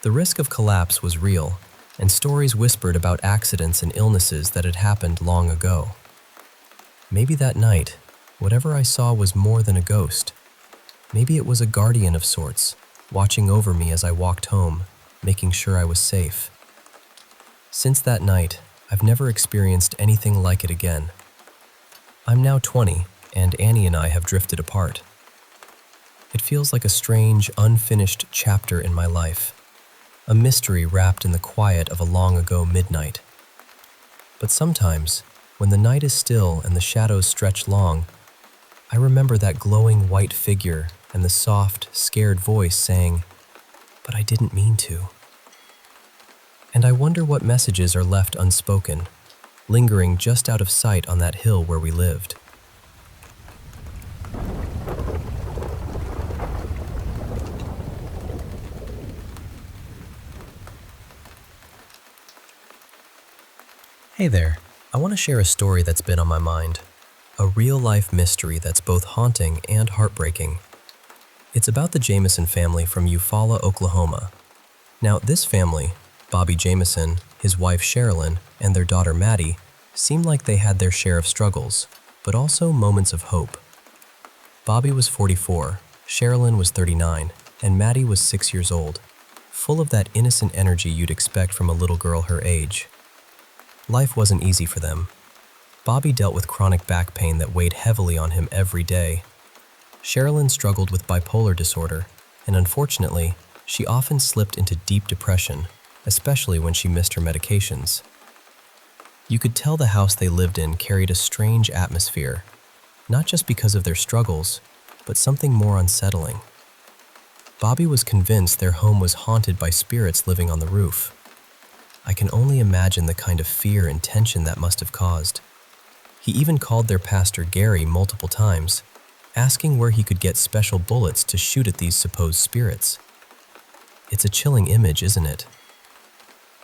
The risk of collapse was real, and stories whispered about accidents and illnesses that had happened long ago. Maybe that night, whatever I saw was more than a ghost. Maybe it was a guardian of sorts, watching over me as I walked home, making sure I was safe. Since that night, I've never experienced anything like it again. I'm now 20, and Annie and I have drifted apart. It feels like a strange, unfinished chapter in my life, a mystery wrapped in the quiet of a long-ago midnight. But sometimes, when the night is still and the shadows stretch long, I remember that glowing white figure and the soft, scared voice saying, "But I didn't mean to." And I wonder what messages are left unspoken, lingering just out of sight on that hill where we lived. Hey there, I want to share a story that's been on my mind. A real-life mystery that's both haunting and heartbreaking. It's about the Jameson family from Eufaula, Oklahoma. Now, this family, Bobby Jameson, his wife Sherilyn, and their daughter Maddie, seemed like they had their share of struggles, but also moments of hope. Bobby was 44, Sherilyn was 39, and Maddie was 6 years old, full of that innocent energy you'd expect from a little girl her age. Life wasn't easy for them. Bobby dealt with chronic back pain that weighed heavily on him every day. Sherilyn struggled with bipolar disorder, and unfortunately, she often slipped into deep depression, especially when she missed her medications. You could tell the house they lived in carried a strange atmosphere, not just because of their struggles, but something more unsettling. Bobby was convinced their home was haunted by spirits living on the roof. I can only imagine the kind of fear and tension that must have caused. He even called their pastor Gary multiple times, asking where he could get special bullets to shoot at these supposed spirits. It's a chilling image, isn't it?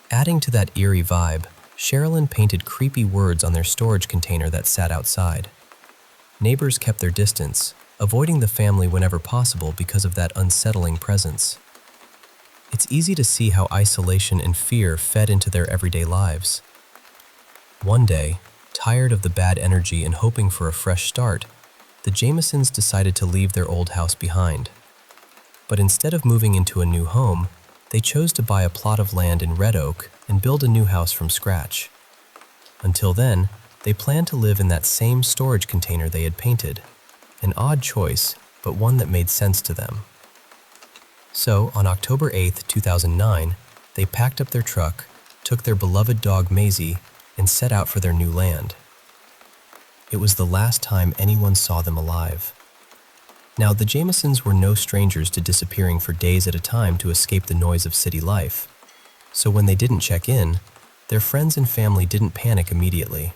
Adding to that eerie vibe, Sherilyn painted creepy words on their storage container that sat outside. Neighbors kept their distance, avoiding the family whenever possible because of that unsettling presence. It's easy to see how isolation and fear fed into their everyday lives. One day, tired of the bad energy and hoping for a fresh start, the Jamesons decided to leave their old house behind. But instead of moving into a new home, they chose to buy a plot of land in Red Oak and build a new house from scratch. Until then, they planned to live in that same storage container they had painted. An odd choice, but one that made sense to them. So, on October 8, 2009, they packed up their truck, took their beloved dog Maisie, and set out for their new land. It was the last time anyone saw them alive. Now, the Jamesons were no strangers to disappearing for days at a time to escape the noise of city life. So when they didn't check in, their friends and family didn't panic immediately.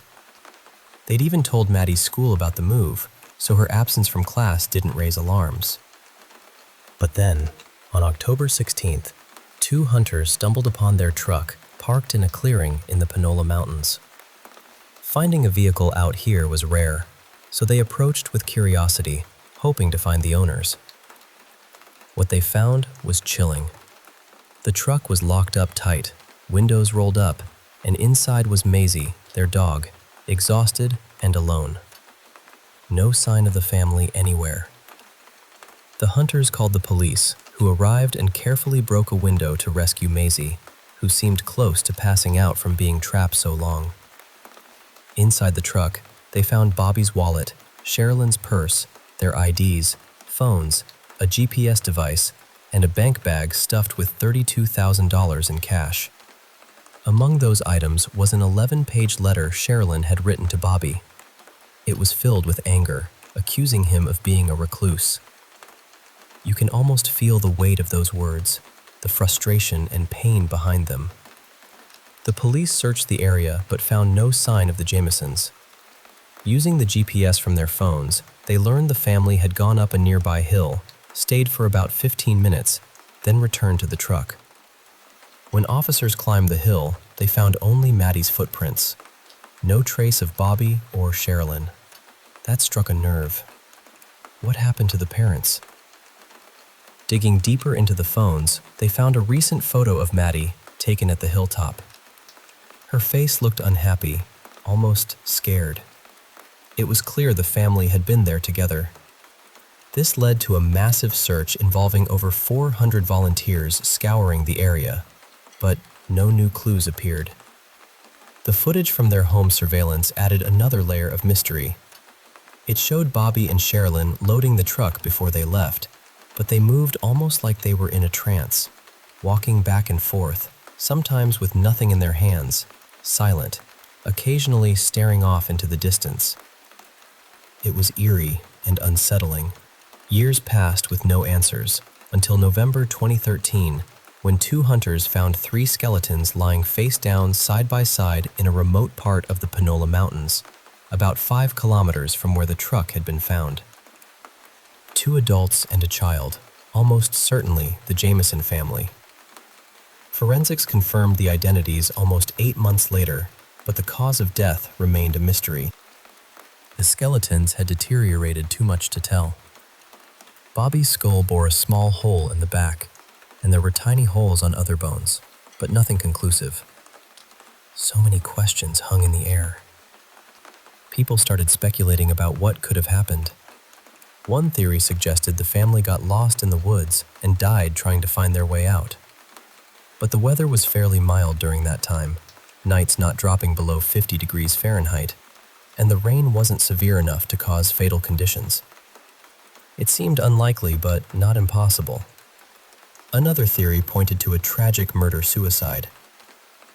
They'd even told Maddie's school about the move, so her absence from class didn't raise alarms. But then, on October 16th, 2 hunters stumbled upon their truck parked in a clearing in the Panola Mountains. Finding a vehicle out here was rare, so they approached with curiosity, hoping to find the owners. What they found was chilling. The truck was locked up tight, windows rolled up, and inside was Maisie, their dog, exhausted and alone. No sign of the family anywhere. The hunters called the police, who arrived and carefully broke a window to rescue Maisie, who seemed close to passing out from being trapped so long. Inside the truck, they found Bobby's wallet, Sherilyn's purse, their IDs, phones, a GPS device, and a bank bag stuffed with $32,000 in cash. Among those items was an 11-page letter Sherilyn had written to Bobby. It was filled with anger, accusing him of being a recluse. You can almost feel the weight of those words, the frustration and pain behind them. The police searched the area but found no sign of the Jamesons. Using the GPS from their phones, they learned the family had gone up a nearby hill, stayed for about 15 minutes, then returned to the truck. When officers climbed the hill, they found only Maddie's footprints. No trace of Bobby or Sherilyn. That struck a nerve. What happened to the parents? Digging deeper into the phones, they found a recent photo of Maddie taken at the hilltop. Her face looked unhappy, almost scared. It was clear the family had been there together. This led to a massive search involving over 400 volunteers scouring the area, but no new clues appeared. The footage from their home surveillance added another layer of mystery. It showed Bobby and Sherilyn loading the truck before they left, but they moved almost like they were in a trance, walking back and forth, sometimes with nothing in their hands, silent, occasionally staring off into the distance. It was eerie and unsettling. Years passed with no answers, until November 2013, when two hunters found 3 skeletons lying face down side by side in a remote part of the Panola Mountains, about 5 kilometers from where the truck had been found. 2 adults and a child, almost certainly the Jameson family. Forensics confirmed the identities almost 8 months later, but the cause of death remained a mystery. The skeletons had deteriorated too much to tell. Bobby's skull bore a small hole in the back, and there were tiny holes on other bones, but nothing conclusive. So many questions hung in the air. People started speculating about what could have happened. One theory suggested the family got lost in the woods and died trying to find their way out. But the weather was fairly mild during that time, nights not dropping below 50 degrees Fahrenheit, and the rain wasn't severe enough to cause fatal conditions. It seemed unlikely, but not impossible. Another theory pointed to a tragic murder-suicide.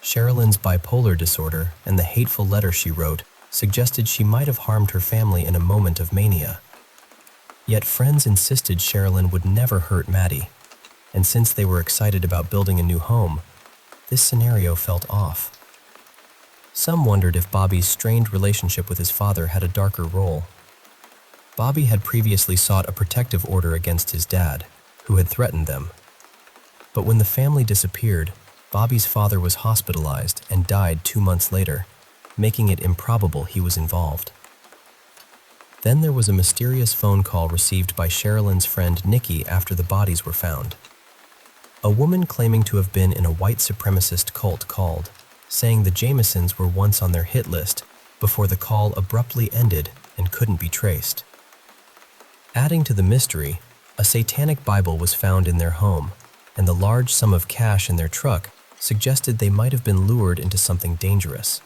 Sherilyn's bipolar disorder and the hateful letter she wrote suggested she might have harmed her family in a moment of mania. Yet friends insisted Sherilyn would never hurt Maddie, and since they were excited about building a new home, this scenario felt off. Some wondered if Bobby's strained relationship with his father had a darker role. Bobby had previously sought a protective order against his dad, who had threatened them. But when the family disappeared, Bobby's father was hospitalized and died 2 months later, making it improbable he was involved. Then there was a mysterious phone call received by Sherilyn's friend Nikki after the bodies were found. A woman claiming to have been in a white supremacist cult called, saying the Jamesons were once on their hit list before the call abruptly ended and couldn't be traced. Adding to the mystery, a satanic Bible was found in their home, and the large sum of cash in their truck suggested they might have been lured into something dangerous.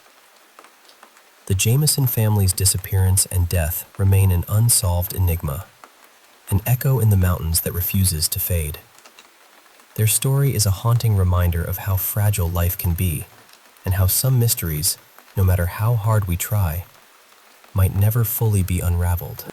The Jameson family's disappearance and death remain an unsolved enigma, an echo in the mountains that refuses to fade. Their story is a haunting reminder of how fragile life can be, and how some mysteries, no matter how hard we try, might never fully be unraveled.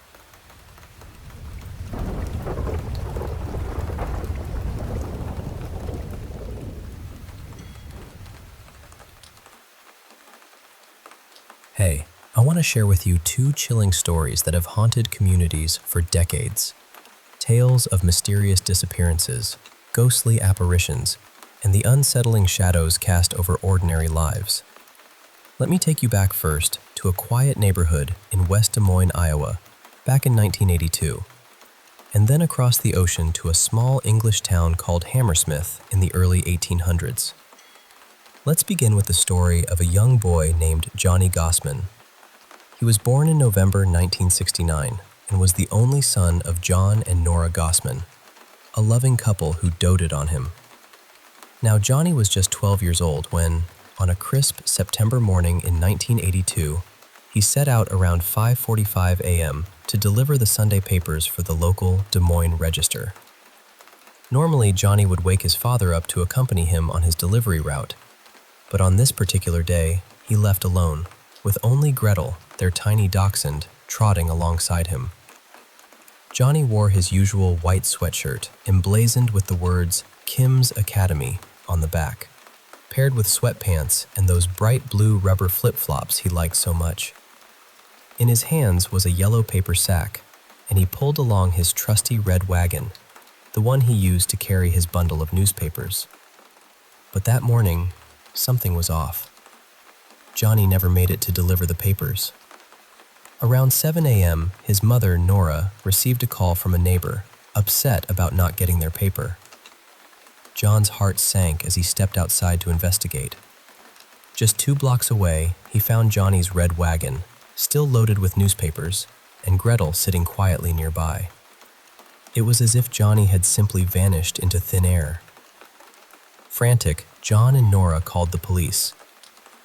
Hey, I want to share with you 2 chilling stories that have haunted communities for decades. Tales of mysterious disappearances, ghostly apparitions, and the unsettling shadows cast over ordinary lives. Let me take you back first to a quiet neighborhood in West Des Moines, Iowa, back in 1982, and then across the ocean to a small English town called Hammersmith in the early 1800s. Let's begin with the story of a young boy named Johnny Gossman. He was born in November 1969 and was the only son of John and Nora Gossman, a loving couple who doted on him. Now, Johnny was just 12 years old when, on a crisp September morning in 1982, he set out around 5:45 a.m. to deliver the Sunday papers for the local Des Moines Register. Normally, Johnny would wake his father up to accompany him on his delivery route, but on this particular day, he left alone, with only Gretel, their tiny dachshund, trotting alongside him. Johnny wore his usual white sweatshirt, emblazoned with the words Kim's Academy on the back, paired with sweatpants and those bright blue rubber flip-flops he liked so much. In his hands was a yellow paper sack, and he pulled along his trusty red wagon, the one he used to carry his bundle of newspapers. But that morning, something was off. Johnny never made it to deliver the papers. Around 7 a.m., his mother, Nora, received a call from a neighbor upset about not getting their paper. John's heart sank as he stepped outside to investigate. Just 2 blocks away, he found Johnny's red wagon, still loaded with newspapers, and Gretel sitting quietly nearby. It was as if Johnny had simply vanished into thin air. Frantic, John and Nora called the police.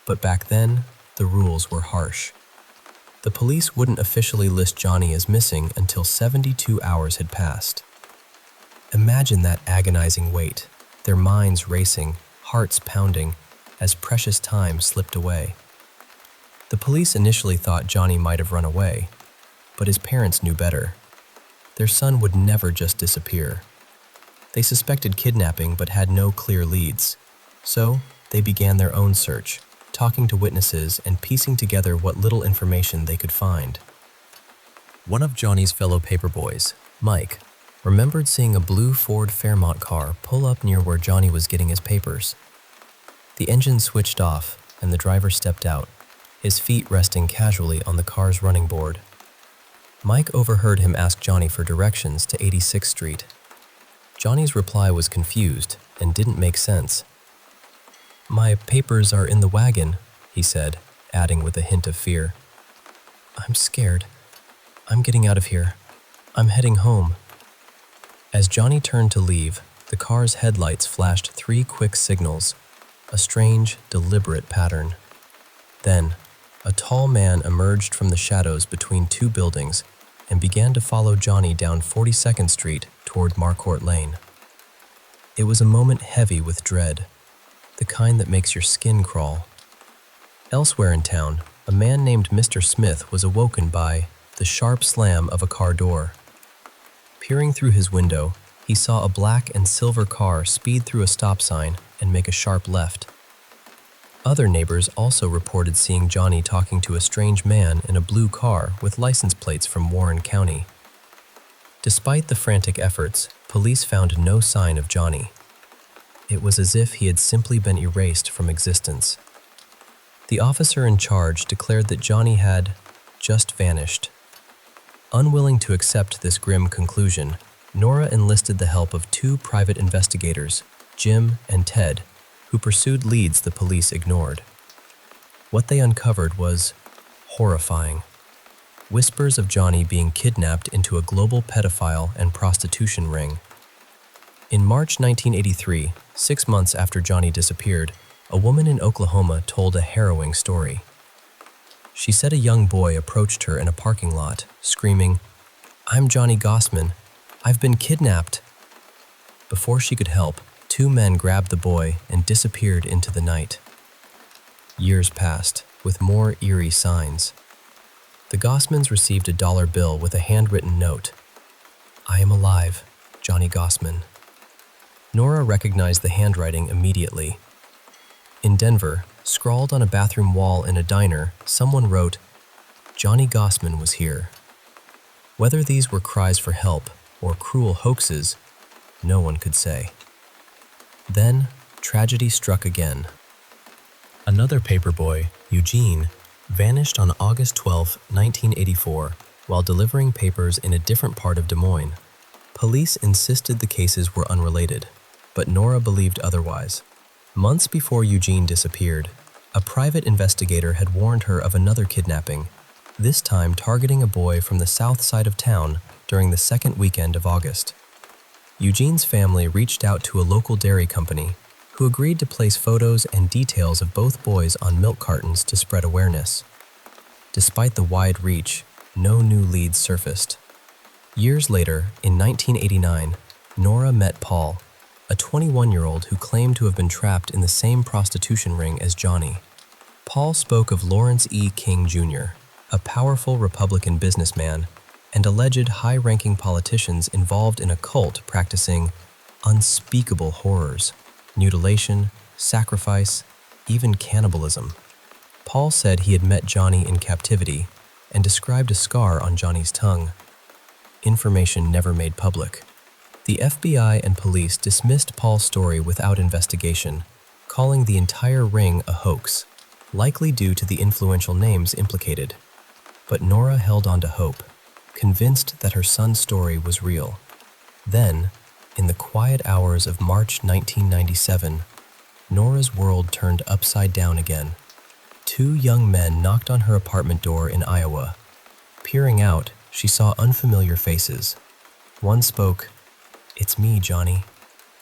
But back then, the rules were harsh. The police wouldn't officially list Johnny as missing until 72 hours had passed. Imagine that agonizing wait, their minds racing, hearts pounding, as precious time slipped away. The police initially thought Johnny might have run away, but his parents knew better. Their son would never just disappear. They suspected kidnapping but had no clear leads. So, they began their own search, talking to witnesses and piecing together what little information they could find. One of Johnny's fellow paperboys, Mike, remembered seeing a blue Ford Fairmont car pull up near where Johnny was getting his papers. The engine switched off and the driver stepped out, his feet resting casually on the car's running board. Mike overheard him ask Johnny for directions to 86th Street. Johnny's reply was confused and didn't make sense. "My papers are in the wagon," he said, adding with a hint of fear. "I'm scared. I'm getting out of here. I'm heading home." As Johnny turned to leave, the car's headlights flashed 3 quick signals, a strange, deliberate pattern. Then, a tall man emerged from the shadows between 2 buildings and began to follow Johnny down 42nd Street toward Marcourt Lane. It was a moment heavy with dread, the kind that makes your skin crawl. Elsewhere in town, a man named Mr. Smith was awoken by the sharp slam of a car door. Peering through his window, he saw a black and silver car speed through a stop sign and make a sharp left. Other neighbors also reported seeing Johnny talking to a strange man in a blue car with license plates from Warren County. Despite the frantic efforts, police found no sign of Johnny. It was as if he had simply been erased from existence. The officer in charge declared that Johnny had just vanished. Unwilling to accept this grim conclusion, Nora enlisted the help of 2 private investigators, Jim and Ted, who pursued leads the police ignored. What they uncovered was horrifying. Whispers of Johnny being kidnapped into a global pedophile and prostitution ring. In March 1983, 6 months after Johnny disappeared, a woman in Oklahoma told a harrowing story. She said a young boy approached her in a parking lot, screaming, "I'm Johnny Gossman. I've been kidnapped." Before she could help, 2 men grabbed the boy and disappeared into the night. Years passed, with more eerie signs. The Gossmans received a dollar bill with a handwritten note. "I am alive, Johnny Gossman." Nora recognized the handwriting immediately. In Denver, scrawled on a bathroom wall in a diner, someone wrote, "Johnny Gossman was here." Whether these were cries for help or cruel hoaxes, no one could say. Then, tragedy struck again. Another paperboy, Eugene, vanished on August 12, 1984, while delivering papers in a different part of Des Moines. Police insisted the cases were unrelated, but Nora believed otherwise. Months before Eugene disappeared, a private investigator had warned her of another kidnapping, this time targeting a boy from the south side of town during the second weekend of August. Eugene's family reached out to a local dairy company, who agreed to place photos and details of both boys on milk cartons to spread awareness. Despite the wide reach, no new leads surfaced. Years later, in 1989, Nora met Paul, a 21-year-old who claimed to have been trapped in the same prostitution ring as Johnny. Paul spoke of Lawrence E. King Jr., a powerful Republican businessman, and alleged high-ranking politicians involved in a cult practicing unspeakable horrors, mutilation, sacrifice, even cannibalism. Paul said he had met Johnny in captivity and described a scar on Johnny's tongue. Information never made public. The FBI and police dismissed Paul's story without investigation, calling the entire ring a hoax, likely due to the influential names implicated. But Nora held on to hope, convinced that her son's story was real. Then, in the quiet hours of March 1997, Nora's world turned upside down again. Two young men knocked on her apartment door in Iowa. Peering out, she saw unfamiliar faces. One spoke, "It's me, Johnny.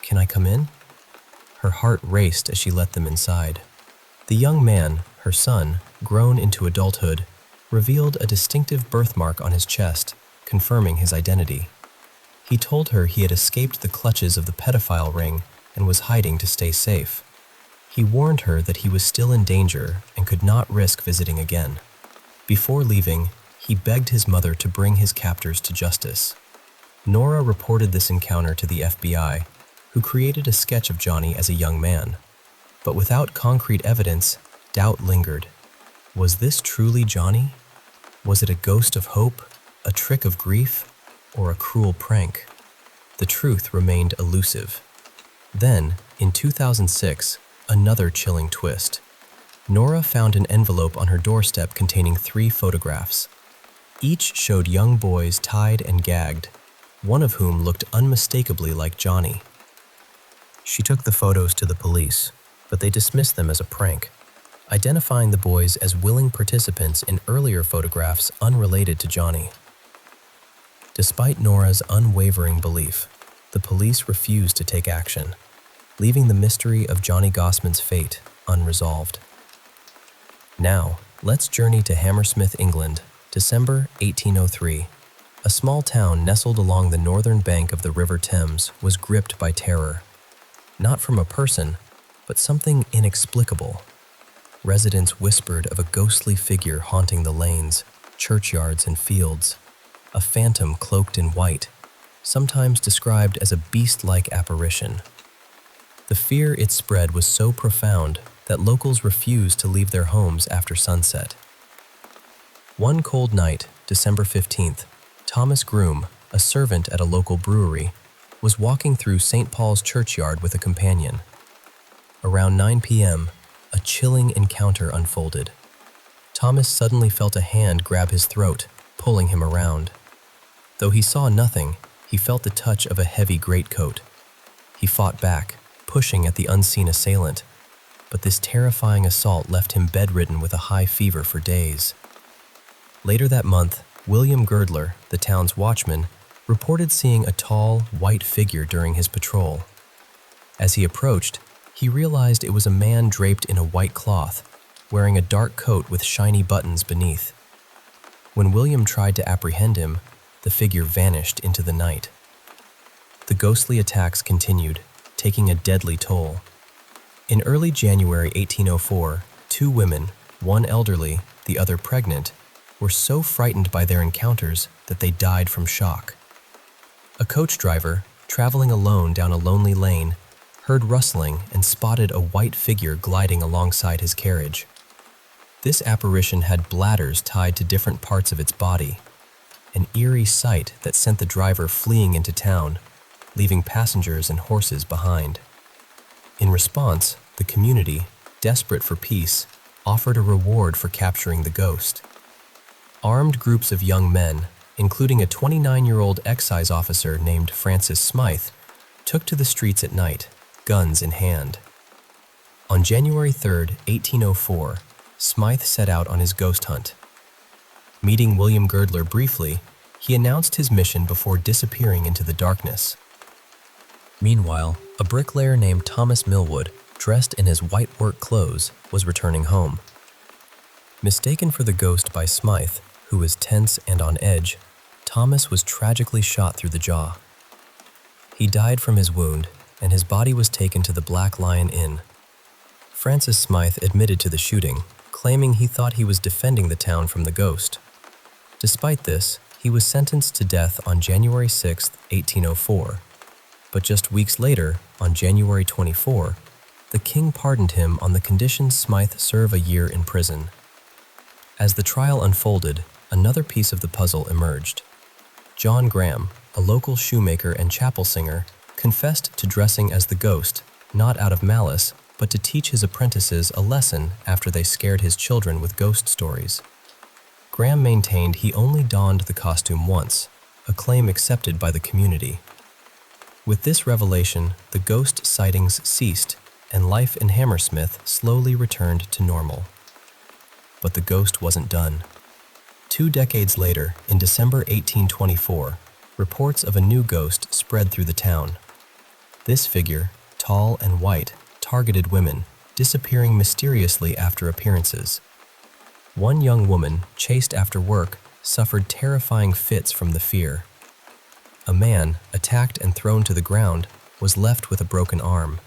Can I come in?" Her heart raced as she let them inside. The young man, her son, grown into adulthood, revealed a distinctive birthmark on his chest, confirming his identity. He told her he had escaped the clutches of the pedophile ring and was hiding to stay safe. He warned her that he was still in danger and could not risk visiting again. Before leaving, he begged his mother to bring his captors to justice. Nora reported this encounter to the FBI, who created a sketch of Johnny as a young man. But without concrete evidence, doubt lingered. Was this truly Johnny? Was it a ghost of hope, a trick of grief, or a cruel prank? The truth remained elusive. Then, in 2006, another chilling twist. Nora found an envelope on her doorstep containing 3 photographs. Each showed young boys tied and gagged, one of whom looked unmistakably like Johnny. She took the photos to the police, but they dismissed them as a prank, identifying the boys as willing participants in earlier photographs unrelated to Johnny. Despite Nora's unwavering belief, the police refused to take action, leaving the mystery of Johnny Gossman's fate unresolved. Now, let's journey to Hammersmith, England, December 1803. A small town nestled along the northern bank of the River Thames was gripped by terror. Not from a person, but something inexplicable. Residents whispered of a ghostly figure haunting the lanes, churchyards, and fields. A phantom cloaked in white, sometimes described as a beast-like apparition. The fear it spread was so profound that locals refused to leave their homes after sunset. One cold night, December 15th, Thomas Groom, a servant at a local brewery, was walking through St. Paul's churchyard with a companion. Around 9 p.m., a chilling encounter unfolded. Thomas suddenly felt a hand grab his throat, pulling him around. Though he saw nothing, he felt the touch of a heavy greatcoat. He fought back, pushing at the unseen assailant, but this terrifying assault left him bedridden with a high fever for days. Later that month, William Girdler, the town's watchman, reported seeing a tall, white figure during his patrol. As he approached, he realized it was a man draped in a white cloth, wearing a dark coat with shiny buttons beneath. When William tried to apprehend him, the figure vanished into the night. The ghostly attacks continued, taking a deadly toll. In early January 1804, 2 women, one elderly, the other pregnant, were so frightened by their encounters that they died from shock. A coach driver, traveling alone down a lonely lane, heard rustling and spotted a white figure gliding alongside his carriage. This apparition had bladders tied to different parts of its body, an eerie sight that sent the driver fleeing into town, leaving passengers and horses behind. In response, the community, desperate for peace, offered a reward for capturing the ghost. Armed groups of young men, including a 29-year-old excise officer named Francis Smythe, took to the streets at night, guns in hand. On January 3, 1804, Smythe set out on his ghost hunt. Meeting William Girdler briefly, he announced his mission before disappearing into the darkness. Meanwhile, a bricklayer named Thomas Millwood, dressed in his white work clothes, was returning home. Mistaken for the ghost by Smythe, who was tense and on edge, Thomas was tragically shot through the jaw. He died from his wound, and his body was taken to the Black Lion Inn. Francis Smythe admitted to the shooting, claiming he thought he was defending the town from the ghost. Despite this, he was sentenced to death on January 6, 1804. But just weeks later, on January 24, the king pardoned him on the condition Smythe serve a year in prison. As the trial unfolded, another piece of the puzzle emerged. John Graham, a local shoemaker and chapel singer, confessed to dressing as the ghost, not out of malice, but to teach his apprentices a lesson after they scared his children with ghost stories. Graham maintained he only donned the costume once, a claim accepted by the community. With this revelation, the ghost sightings ceased, and life in Hammersmith slowly returned to normal. But the ghost wasn't done. 2 decades later, in December 1824, reports of a new ghost spread through the town. This figure, tall and white, targeted women, disappearing mysteriously after appearances. One young woman, chased after work, suffered terrifying fits from the fear. A man, attacked and thrown to the ground, was left with a broken arm.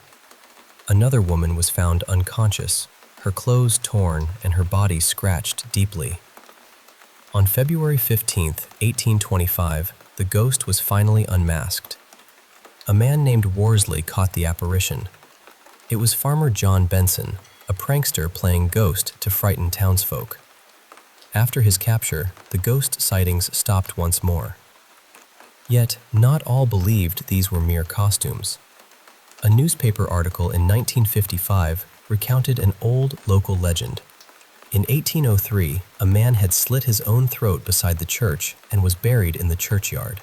Another woman was found unconscious, her clothes torn and her body scratched deeply. On February 15, 1825, the ghost was finally unmasked. A man named Worsley caught the apparition. It was Farmer John Benson, a prankster playing ghost to frighten townsfolk. After his capture, the ghost sightings stopped once more. Yet, not all believed these were mere costumes. A newspaper article in 1955 recounted an old local legend. In 1803, a man had slit his own throat beside the church and was buried in the churchyard.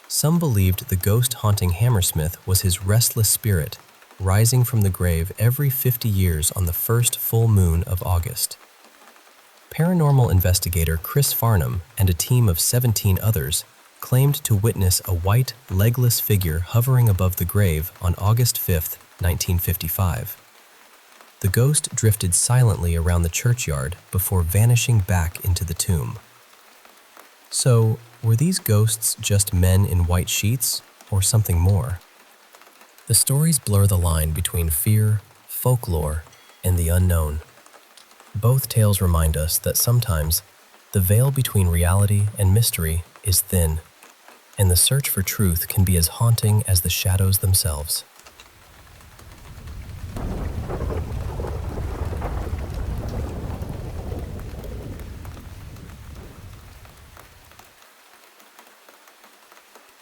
Some believed the ghost haunting Hammersmith was his restless spirit, rising from the grave every 50 years on the first full moon of August. Paranormal investigator Chris Farnham and a team of 17 others claimed to witness a white, legless figure hovering above the grave on August 5, 1955. The ghost drifted silently around the churchyard before vanishing back into the tomb. So, were these ghosts just men in white sheets, or something more? The stories blur the line between fear, folklore, and the unknown. Both tales remind us that sometimes the veil between reality and mystery is thin, and the search for truth can be as haunting as the shadows themselves.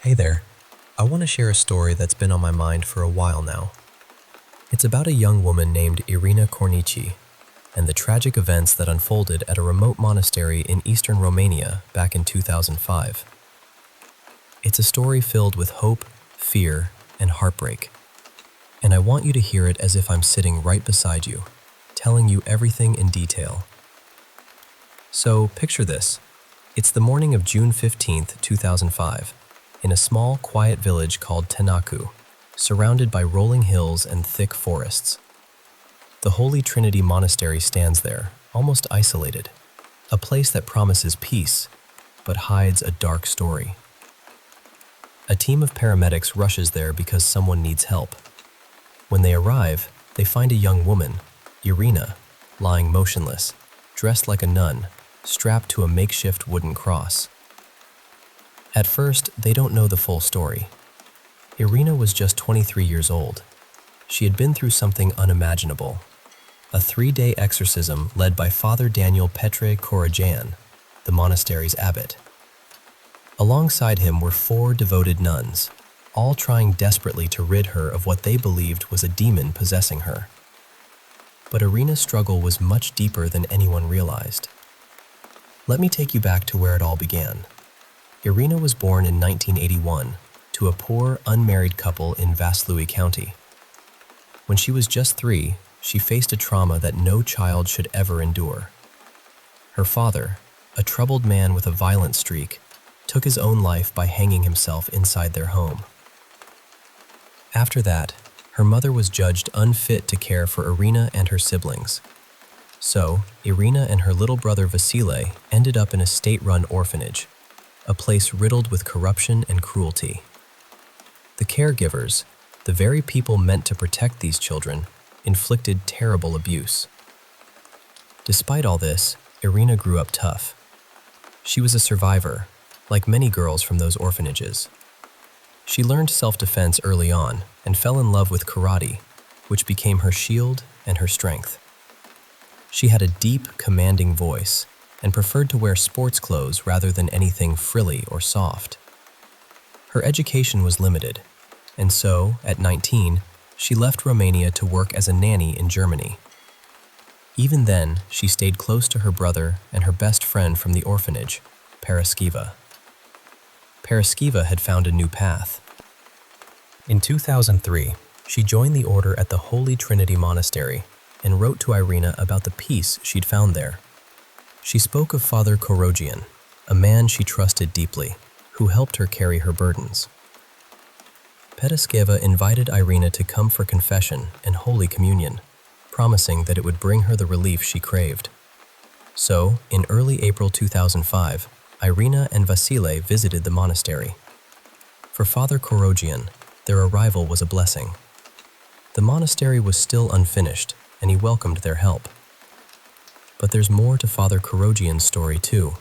Hey there, I want to share a story that's been on my mind for a while now. It's about a young woman named Irina Cornici and the tragic events that unfolded at a remote monastery in eastern Romania back in 2005. It's a story filled with hope, fear, and heartbreak. And I want you to hear it as if I'm sitting right beside you, telling you everything in detail. So picture this. It's the morning of June 15th, 2005, in a small, quiet village called Tenaku, surrounded by rolling hills and thick forests. The Holy Trinity Monastery stands there, almost isolated, a place that promises peace, but hides a dark story. A team of paramedics rushes there because someone needs help. When they arrive, they find a young woman, Irina, lying motionless, dressed like a nun, strapped to a makeshift wooden cross. At first, they don't know the full story. Irina was just 23 years old. She had been through something unimaginable. A 3-day exorcism led by Father Daniel Petre Korojan, the monastery's abbot. Alongside him were 4 devoted nuns, all trying desperately to rid her of what they believed was a demon possessing her. But Irina's struggle was much deeper than anyone realized. Let me take you back to where it all began. Irina was born in 1981 to a poor, unmarried couple in Vaslui County. When she was just 3, she faced a trauma that no child should ever endure. Her father, a troubled man with a violent streak, took his own life by hanging himself inside their home. After that, her mother was judged unfit to care for Irina and her siblings. So, Irina and her little brother Vasile ended up in a state-run orphanage, a place riddled with corruption and cruelty. The caregivers, the very people meant to protect these children, inflicted terrible abuse. Despite all this, Irina grew up tough. She was a survivor, like many girls from those orphanages. She learned self-defense early on and fell in love with karate, which became her shield and her strength. She had a deep, commanding voice and preferred to wear sports clothes rather than anything frilly or soft. Her education was limited, and so, at 19, she left Romania to work as a nanny in Germany. Even then, she stayed close to her brother and her best friend from the orphanage, Paraskiva. Paraskiva had found a new path. In 2003, she joined the order at the Holy Trinity Monastery and wrote to Irina about the peace she'd found there. She spoke of Father Korogian, a man she trusted deeply, who helped her carry her burdens. Paraskeva invited Irina to come for confession and Holy Communion, promising that it would bring her the relief she craved. So, in early April 2005, Irina and Vasile visited the monastery. For Father Korogian, their arrival was a blessing. The monastery was still unfinished, and he welcomed their help. But there's more to Father Korogian's story too.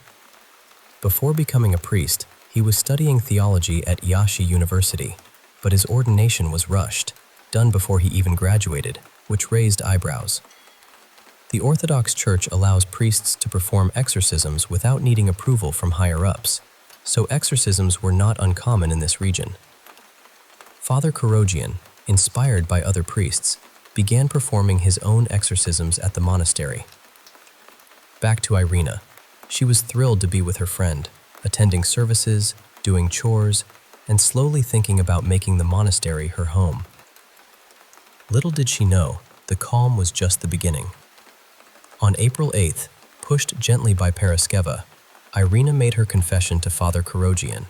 Before becoming a priest, he was studying theology at Yashi University, but his ordination was rushed, done before he even graduated, which raised eyebrows. The Orthodox Church allows priests to perform exorcisms without needing approval from higher-ups, so exorcisms were not uncommon in this region. Father Korogian, inspired by other priests, began performing his own exorcisms at the monastery. Back to Irina. She was thrilled to be with her friend, attending services, doing chores, and slowly thinking about making the monastery her home. Little did she know, the calm was just the beginning. On April 8th, pushed gently by Paraskeva, Irina made her confession to Father Korogian.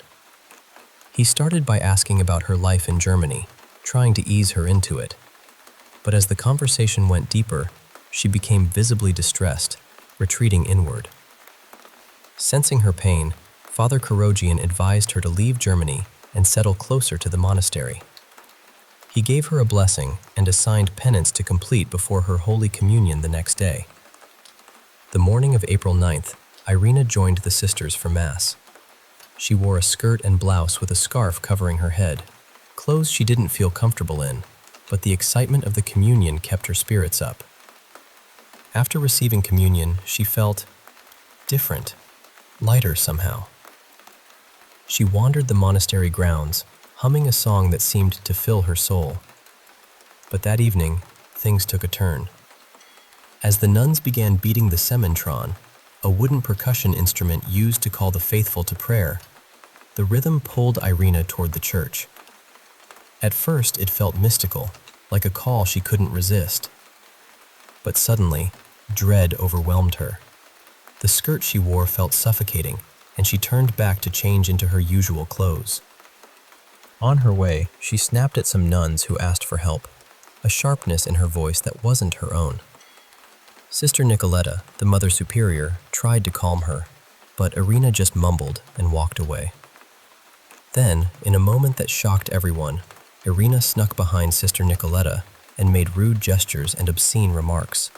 He started by asking about her life in Germany, trying to ease her into it. But as the conversation went deeper, she became visibly distressed, retreating inward. Sensing her pain, Father Korogian advised her to leave Germany and settle closer to the monastery. He gave her a blessing and assigned penance to complete before her Holy Communion the next day. The morning of April 9th, Irina joined the sisters for Mass. She wore a skirt and blouse with a scarf covering her head, clothes she didn't feel comfortable in, but the excitement of the communion kept her spirits up. After receiving communion, she felt different, lighter somehow. She wandered the monastery grounds, humming a song that seemed to fill her soul. But that evening, things took a turn. As the nuns began beating the sementron, a wooden percussion instrument used to call the faithful to prayer, the rhythm pulled Irina toward the church. At first, it felt mystical, like a call she couldn't resist. But suddenly, dread overwhelmed her. The skirt she wore felt suffocating, and she turned back to change into her usual clothes. On her way, she snapped at some nuns who asked for help, a sharpness in her voice that wasn't her own. Sister Nicoletta, the Mother Superior, tried to calm her, but Irina just mumbled and walked away. Then, in a moment that shocked everyone, Irina snuck behind Sister Nicoletta and made rude gestures and obscene remarks.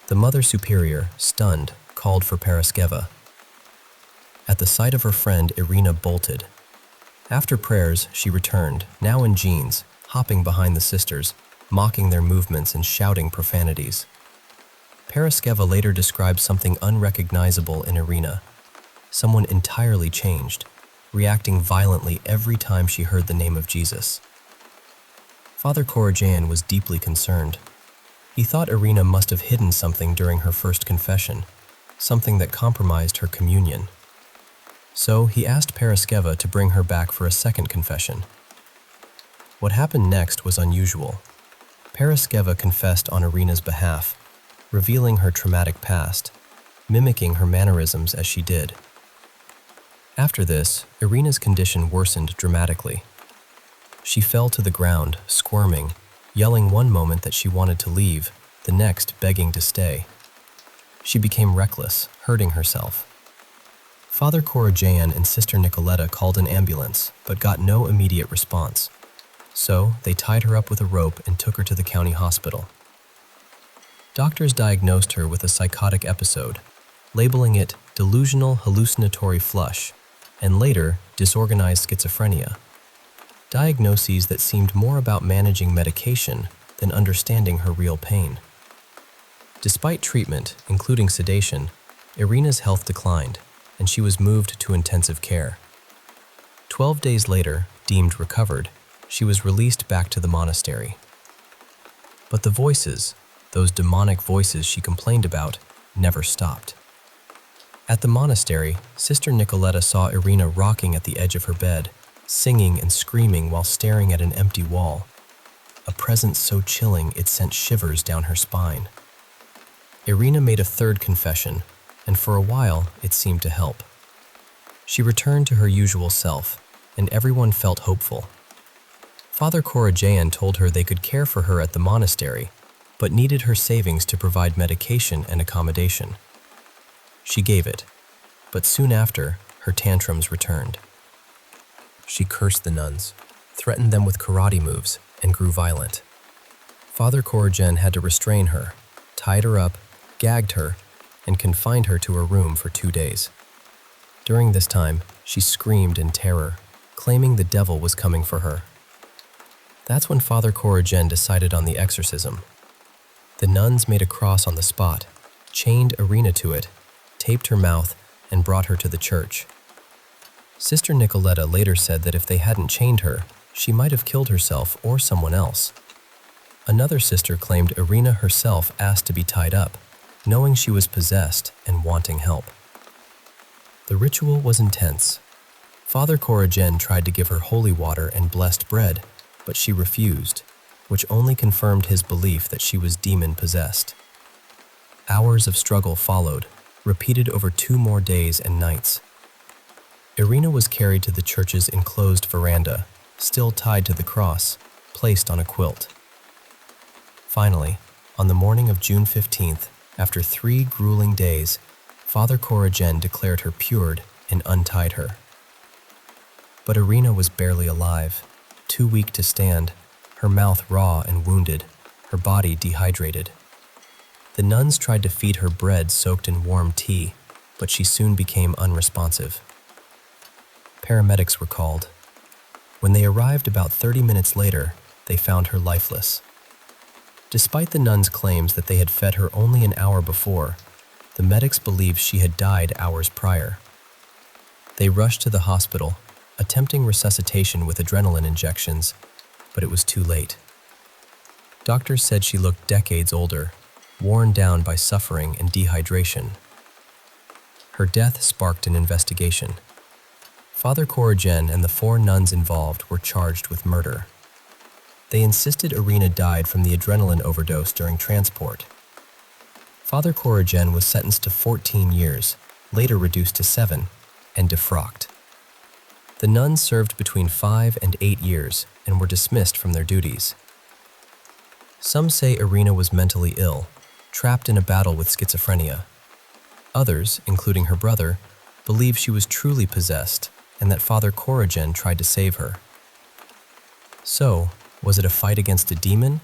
The Mother Superior, stunned, called for Paraskeva. At the sight of her friend, Irina bolted. After prayers, she returned, now in jeans, hopping behind the sisters, mocking their movements and shouting profanities. Paraskeva later described something unrecognizable in Irina, someone entirely changed, reacting violently every time she heard the name of Jesus. Father Korogian was deeply concerned. He thought Irina must have hidden something during her first confession, something that compromised her communion. So he asked Paraskeva to bring her back for a second confession. What happened next was unusual. Paraskeva confessed on Irina's behalf, revealing her traumatic past, mimicking her mannerisms as she did. After this, Irina's condition worsened dramatically. She fell to the ground, squirming, yelling one moment that she wanted to leave, the next begging to stay. She became reckless, hurting herself. Father Korogian and Sister Nicoletta called an ambulance, but got no immediate response. So, they tied her up with a rope and took her to the county hospital. Doctors diagnosed her with a psychotic episode, labeling it delusional hallucinatory flush, and later, disorganized schizophrenia. Diagnoses that seemed more about managing medication than understanding her real pain. Despite treatment, including sedation, Irina's health declined, and she was moved to intensive care. 12 days later, deemed recovered, she was released back to the monastery. But the voices, those demonic voices she complained about, never stopped. At the monastery, Sister Nicoletta saw Irina rocking at the edge of her bed, singing and screaming while staring at an empty wall, a presence so chilling it sent shivers down her spine. Irina made a third confession, and for a while it seemed to help. She returned to her usual self, and everyone felt hopeful. Father Korojan told her they could care for her at the monastery, but needed her savings to provide medication and accommodation. She gave it, but soon after, her tantrums returned. She cursed the nuns, threatened them with karate moves, and grew violent. Father Korojan had to restrain her, tied her up, gagged her, and confined her to her room for 2 days. During this time, she screamed in terror, claiming the devil was coming for her. That's when Father Korojan decided on the exorcism. The nuns made a cross on the spot, chained Irina to it, taped her mouth, and brought her to the church. Sister Nicoletta later said that if they hadn't chained her, she might have killed herself or someone else. Another sister claimed Irina herself asked to be tied up, knowing she was possessed and wanting help. The ritual was intense. Father Korojan tried to give her holy water and blessed bread, but she refused, which only confirmed his belief that she was demon-possessed. Hours of struggle followed, repeated over 2 more days and nights. Irina was carried to the church's enclosed veranda, still tied to the cross, placed on a quilt. Finally, on the morning of June 15th, after 3 grueling days, Father Korojan declared her cured and untied her. But Irina was barely alive, too weak to stand, her mouth raw and wounded, her body dehydrated. The nuns tried to feed her bread soaked in warm tea, but she soon became unresponsive. Paramedics were called. When they arrived about 30 minutes later, they found her lifeless. Despite the nuns' claims that they had fed her only an hour before, the medics believed she had died hours prior. They rushed to the hospital, attempting resuscitation with adrenaline injections, but it was too late. Doctors said she looked decades older, worn down by suffering and dehydration. Her death sparked an investigation. Father Korojan and the 4 nuns involved were charged with murder. They insisted Irina died from the adrenaline overdose during transport. Father Korojan was sentenced to 14 years, later reduced to 7, and defrocked. The nuns served between 5 and 8 years and were dismissed from their duties. Some say Irina was mentally ill, trapped in a battle with schizophrenia. Others, including her brother, believe she was truly possessed and that Father Korojan tried to save her. So, was it a fight against a demon,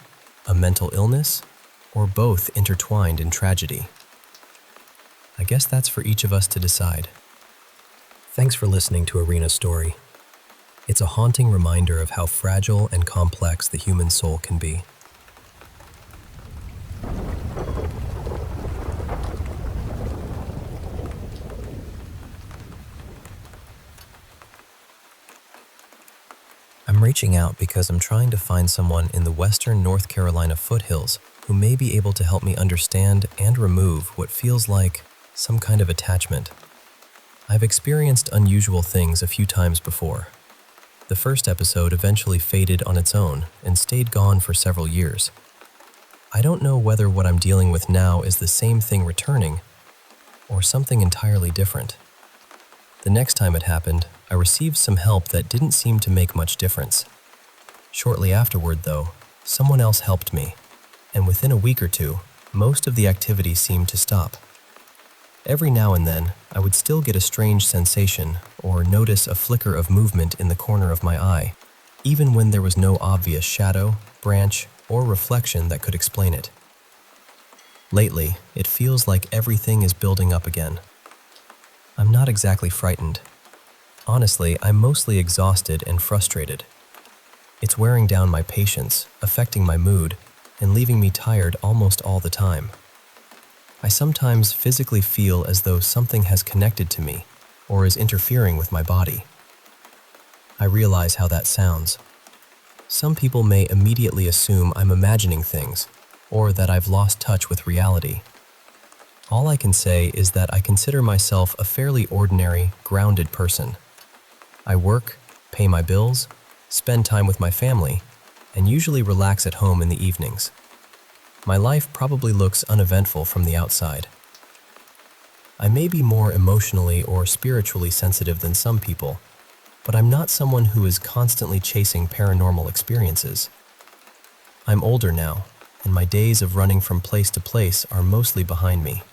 a mental illness, or both intertwined in tragedy? I guess that's for each of us to decide. Thanks for listening to Irina's story. It's a haunting reminder of how fragile and complex the human soul can be. I'm reaching out because I'm trying to find someone in the western North Carolina foothills who may be able to help me understand and remove what feels like some kind of attachment. I've experienced unusual things a few times before. The first episode eventually faded on its own and stayed gone for several years. I don't know whether what I'm dealing with now is the same thing returning or something entirely different. The next time it happened, I received some help that didn't seem to make much difference. Shortly afterward, though, someone else helped me, and within a week or 2, most of the activity seemed to stop. Every now and then, I would still get a strange sensation or notice a flicker of movement in the corner of my eye, even when there was no obvious shadow, branch, or reflection that could explain it. Lately, it feels like everything is building up again. I'm not exactly frightened. Honestly, I'm mostly exhausted and frustrated. It's wearing down my patience, affecting my mood, and leaving me tired almost all the time. I sometimes physically feel as though something has connected to me or is interfering with my body. I realize how that sounds. Some people may immediately assume I'm imagining things or that I've lost touch with reality. All I can say is that I consider myself a fairly ordinary, grounded person. I work, pay my bills, spend time with my family, and usually relax at home in the evenings. My life probably looks uneventful from the outside. I may be more emotionally or spiritually sensitive than some people, but I'm not someone who is constantly chasing paranormal experiences. I'm older now, and my days of running from place to place are mostly behind me.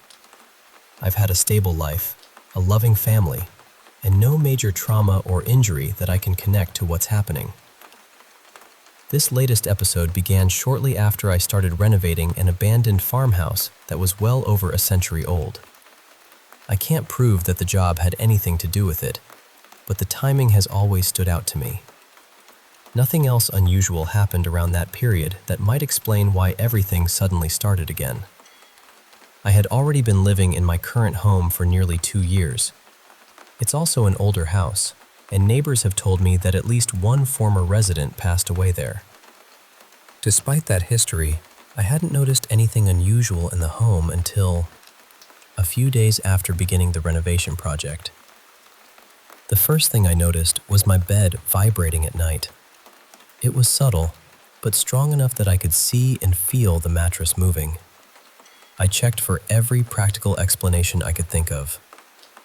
I've had a stable life, a loving family, and no major trauma or injury that I can connect to what's happening. This latest episode began shortly after I started renovating an abandoned farmhouse that was well over a century old. I can't prove that the job had anything to do with it, but the timing has always stood out to me. Nothing else unusual happened around that period that might explain why everything suddenly started again. I had already been living in my current home for nearly 2 years. It's also an older house, and neighbors have told me that at least one former resident passed away there. Despite that history, I hadn't noticed anything unusual in the home until a few days after beginning the renovation project. The first thing I noticed was my bed vibrating at night. It was subtle, but strong enough that I could see and feel the mattress moving. I checked for every practical explanation I could think of.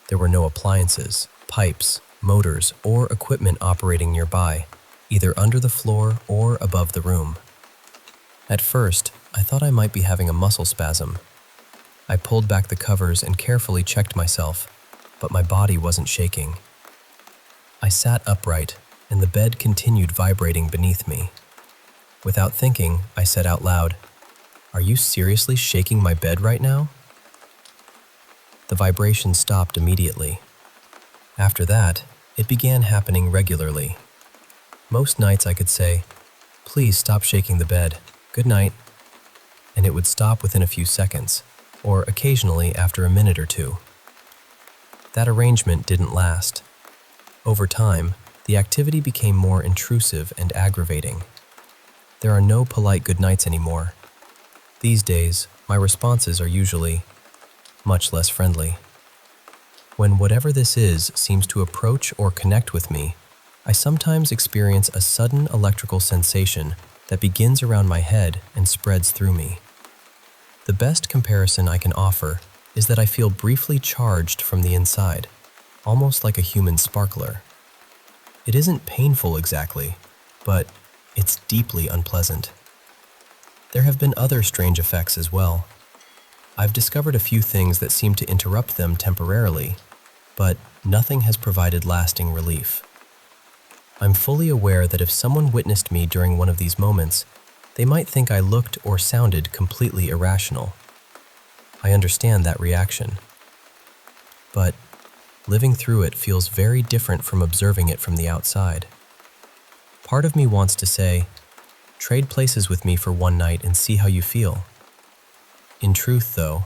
There were no appliances, pipes, motors, or equipment operating nearby, either under the floor or above the room. At first, I thought I might be having a muscle spasm. I pulled back the covers and carefully checked myself, but my body wasn't shaking. I sat upright, and the bed continued vibrating beneath me. Without thinking, I said out loud, "Are you seriously shaking my bed right now?" The vibration stopped immediately. After that, it began happening regularly. Most nights I could say, "Please stop shaking the bed. Good night." And it would stop within a few seconds, or occasionally after a minute or two. That arrangement didn't last. Over time, the activity became more intrusive and aggravating. There are no polite good nights anymore. These days, my responses are usually much less friendly. When whatever this is seems to approach or connect with me, I sometimes experience a sudden electrical sensation that begins around my head and spreads through me. The best comparison I can offer is that I feel briefly charged from the inside, almost like a human sparkler. It isn't painful exactly, but it's deeply unpleasant. There have been other strange effects as well. I've discovered a few things that seem to interrupt them temporarily, but nothing has provided lasting relief. I'm fully aware that if someone witnessed me during one of these moments, they might think I looked or sounded completely irrational. I understand that reaction. But living through it feels very different from observing it from the outside. Part of me wants to say, trade places with me for one night and see how you feel. In truth, though,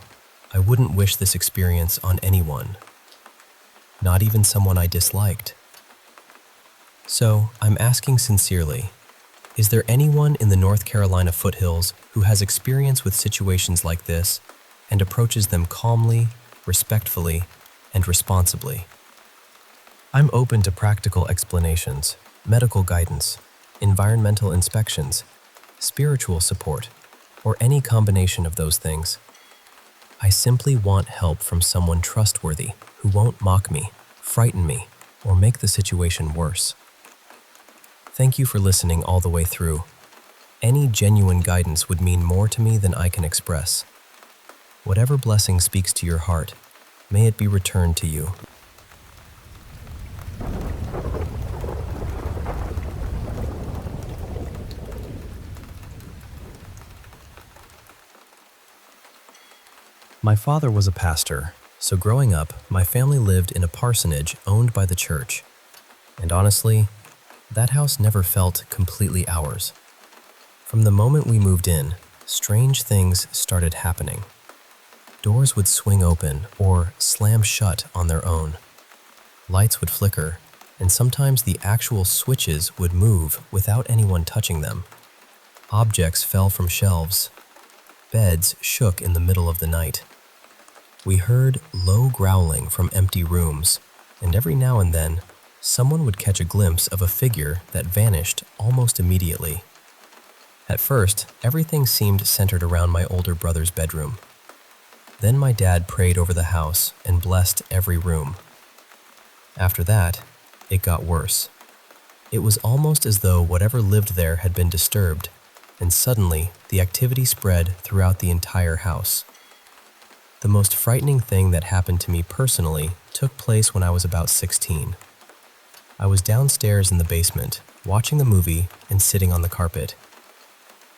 I wouldn't wish this experience on anyone, not even someone I disliked. So, I'm asking sincerely, is there anyone in the North Carolina foothills who has experience with situations like this and approaches them calmly, respectfully, and responsibly? I'm open to practical explanations, medical guidance, environmental inspections, spiritual support, or any combination of those things. I simply want help from someone trustworthy who won't mock me, frighten me, or make the situation worse. Thank you for listening all the way through. Any genuine guidance would mean more to me than I can express. Whatever blessing speaks to your heart, may it be returned to you. My father was a pastor, so growing up, my family lived in a parsonage owned by the church. And honestly, that house never felt completely ours. From the moment we moved in, strange things started happening. Doors would swing open or slam shut on their own. Lights would flicker, and sometimes the actual switches would move without anyone touching them. Objects fell from shelves. Beds shook in the middle of the night. We heard low growling from empty rooms, and every now and then, someone would catch a glimpse of a figure that vanished almost immediately. At first, everything seemed centered around my older brother's bedroom. Then my dad prayed over the house and blessed every room. After that, it got worse. It was almost as though whatever lived there had been disturbed, and suddenly the activity spread throughout the entire house. The most frightening thing that happened to me personally took place when I was about 16. I was downstairs in the basement, watching a movie and sitting on the carpet.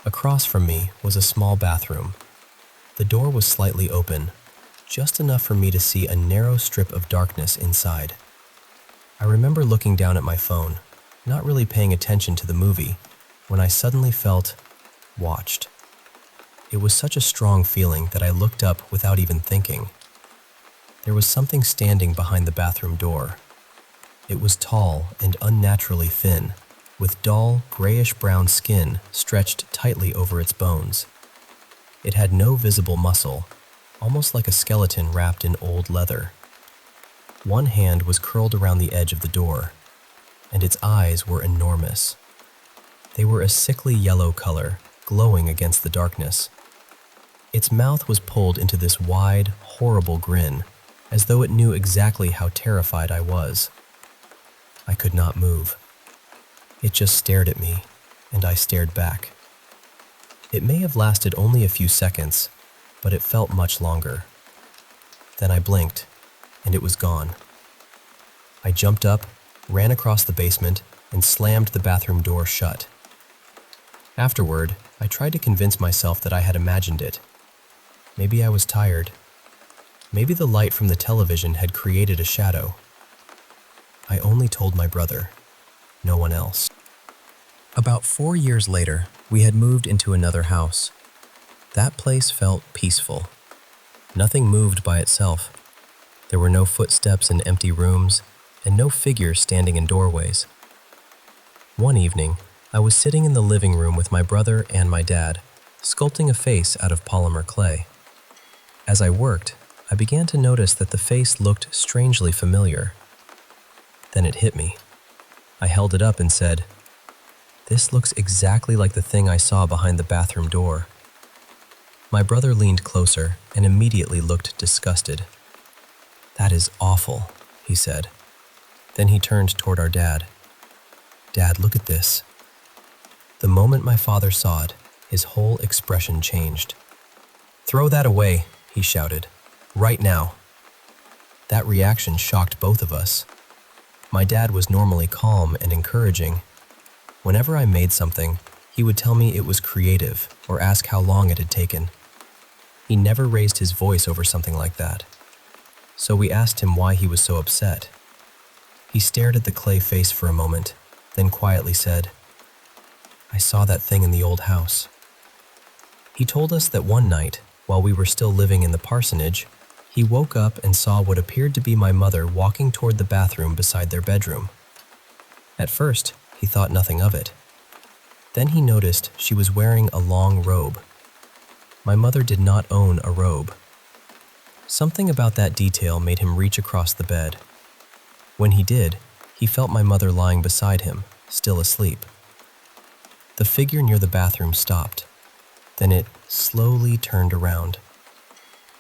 Across from me was a small bathroom. The door was slightly open, just enough for me to see a narrow strip of darkness inside. I remember looking down at my phone, not really paying attention to the movie, when I suddenly felt watched. It was such a strong feeling that I looked up without even thinking. There was something standing behind the bathroom door. It was tall and unnaturally thin, with dull, grayish-brown skin stretched tightly over its bones. It had no visible muscle, almost like a skeleton wrapped in old leather. One hand was curled around the edge of the door, and its eyes were enormous. They were a sickly yellow color, glowing against the darkness. Its mouth was pulled into this wide, horrible grin, as though it knew exactly how terrified I was. I could not move. It just stared at me, and I stared back. It may have lasted only a few seconds, but it felt much longer. Then I blinked, and it was gone. I jumped up, ran across the basement, and slammed the bathroom door shut. Afterward, I tried to convince myself that I had imagined it. Maybe I was tired. Maybe the light from the television had created a shadow. I only told my brother, no one else. About 4 years later, we had moved into another house. That place felt peaceful. Nothing moved by itself. There were no footsteps in empty rooms, and no figures standing in doorways. One evening, I was sitting in the living room with my brother and my dad, sculpting a face out of polymer clay. As I worked, I began to notice that the face looked strangely familiar. Then it hit me. I held it up and said, "This looks exactly like the thing I saw behind the bathroom door." My brother leaned closer and immediately looked disgusted. "That is awful," he said. Then he turned toward our dad. "Dad, look at this." The moment my father saw it, his whole expression changed. "Throw that away," he shouted. "Right now." That reaction shocked both of us. My dad was normally calm and encouraging. Whenever I made something, he would tell me it was creative or ask how long it had taken. He never raised his voice over something like that. So we asked him why he was so upset. He stared at the clay face for a moment, then quietly said, "I saw that thing in the old house." He told us that one night, while we were still living in the parsonage, he woke up and saw what appeared to be my mother walking toward the bathroom beside their bedroom. At first, he thought nothing of it. Then he noticed she was wearing a long robe. My mother did not own a robe. Something about that detail made him reach across the bed. When he did, he felt my mother lying beside him, still asleep. The figure near the bathroom stopped. Then it slowly turned around.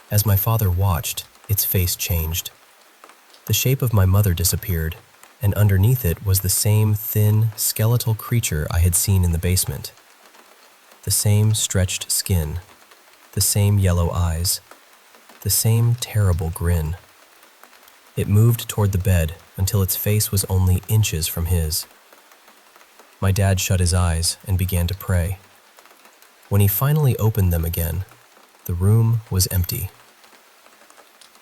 As my father watched, its face changed. The shape of my mother disappeared, and underneath it was the same thin, skeletal creature I had seen in the basement. The same stretched skin, the same yellow eyes, the same terrible grin. It moved toward the bed until its face was only inches from his. My dad shut his eyes and began to pray. When he finally opened them again, the room was empty.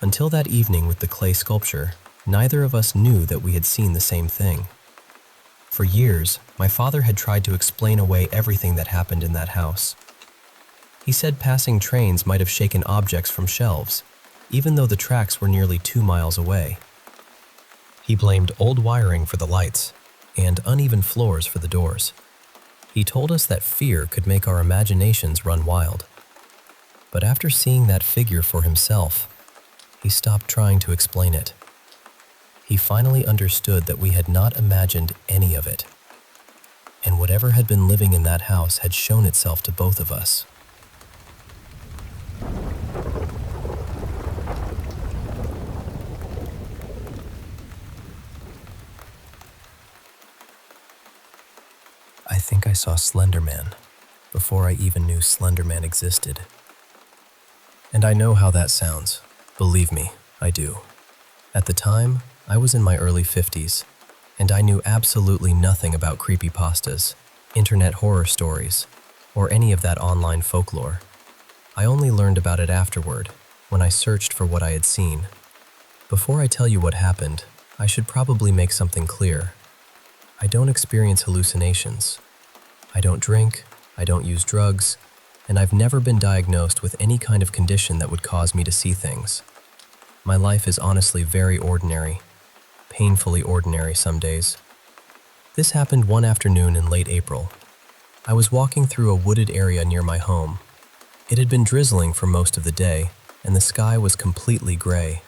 Until that evening with the clay sculpture, neither of us knew that we had seen the same thing. For years, my father had tried to explain away everything that happened in that house. He said passing trains might have shaken objects from shelves, even though the tracks were nearly 2 miles away. He blamed old wiring for the lights and uneven floors for the doors. He told us that fear could make our imaginations run wild. But after seeing that figure for himself, he stopped trying to explain it. He finally understood that we had not imagined any of it, and whatever had been living in that house had shown itself to both of us. I think I saw Slender Man before I even knew Slender Man existed. And I know how that sounds. Believe me, I do. At the time, I was in my early 50s, and I knew absolutely nothing about creepypastas, internet horror stories, or any of that online folklore. I only learned about it afterward, when I searched for what I had seen. Before I tell you what happened, I should probably make something clear. I don't experience hallucinations. I don't drink, I don't use drugs, and I've never been diagnosed with any kind of condition that would cause me to see things. My life is honestly very ordinary, painfully ordinary some days. This happened one afternoon in late April. I was walking through a wooded area near my home. It had been drizzling for most of the day, and the sky was completely gray.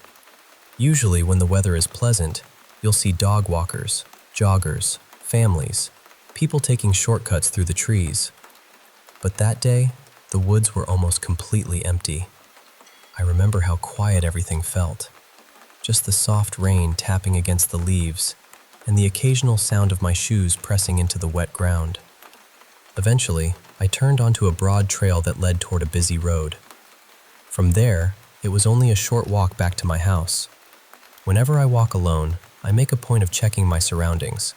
Usually when the weather is pleasant, you'll see dog walkers, joggers, families, people taking shortcuts through the trees. But that day, the woods were almost completely empty. I remember how quiet everything felt. Just the soft rain tapping against the leaves, and the occasional sound of my shoes pressing into the wet ground. Eventually, I turned onto a broad trail that led toward a busy road. From there, it was only a short walk back to my house. Whenever I walk alone, I make a point of checking my surroundings.